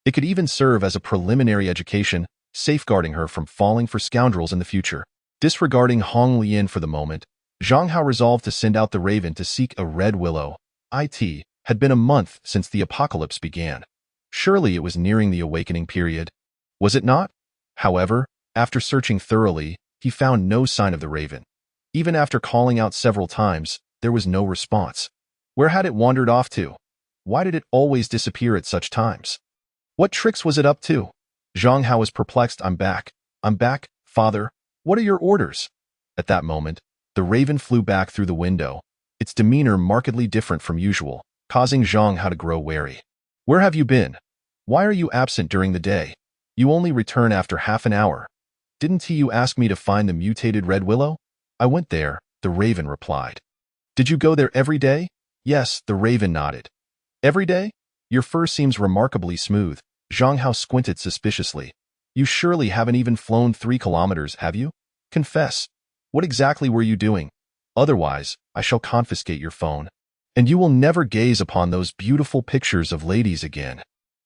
It could even serve as a preliminary education, safeguarding her from falling for scoundrels in the future. Disregarding Hong Lian for the moment, Zhang Hao resolved to send out the Raven to seek a red willow. It had been a month since the apocalypse began. Surely it was nearing the awakening period. Was it not? However, after searching thoroughly, he found no sign of the Raven. Even after calling out several times, there was no response. Where had it wandered off to? Why did it always disappear at such times? What tricks was it up to? Zhang Hao was perplexed. I'm back, father. What are your orders? At that moment, the Raven flew back through the window, its demeanor markedly different from usual, causing Zhang Hao to grow wary. Where have you been? Why are you absent during the day? You only return after half an hour. Didn't you ask me to find the mutated red willow? I went there, the Raven replied. Did you go there every day? Yes, the Raven nodded. Every day? Your fur seems remarkably smooth. Zhang Hao squinted suspiciously. You surely haven't even flown 3 kilometers, have you? Confess. What exactly were you doing? Otherwise, I shall confiscate your phone. And you will never gaze upon those beautiful pictures of ladies again.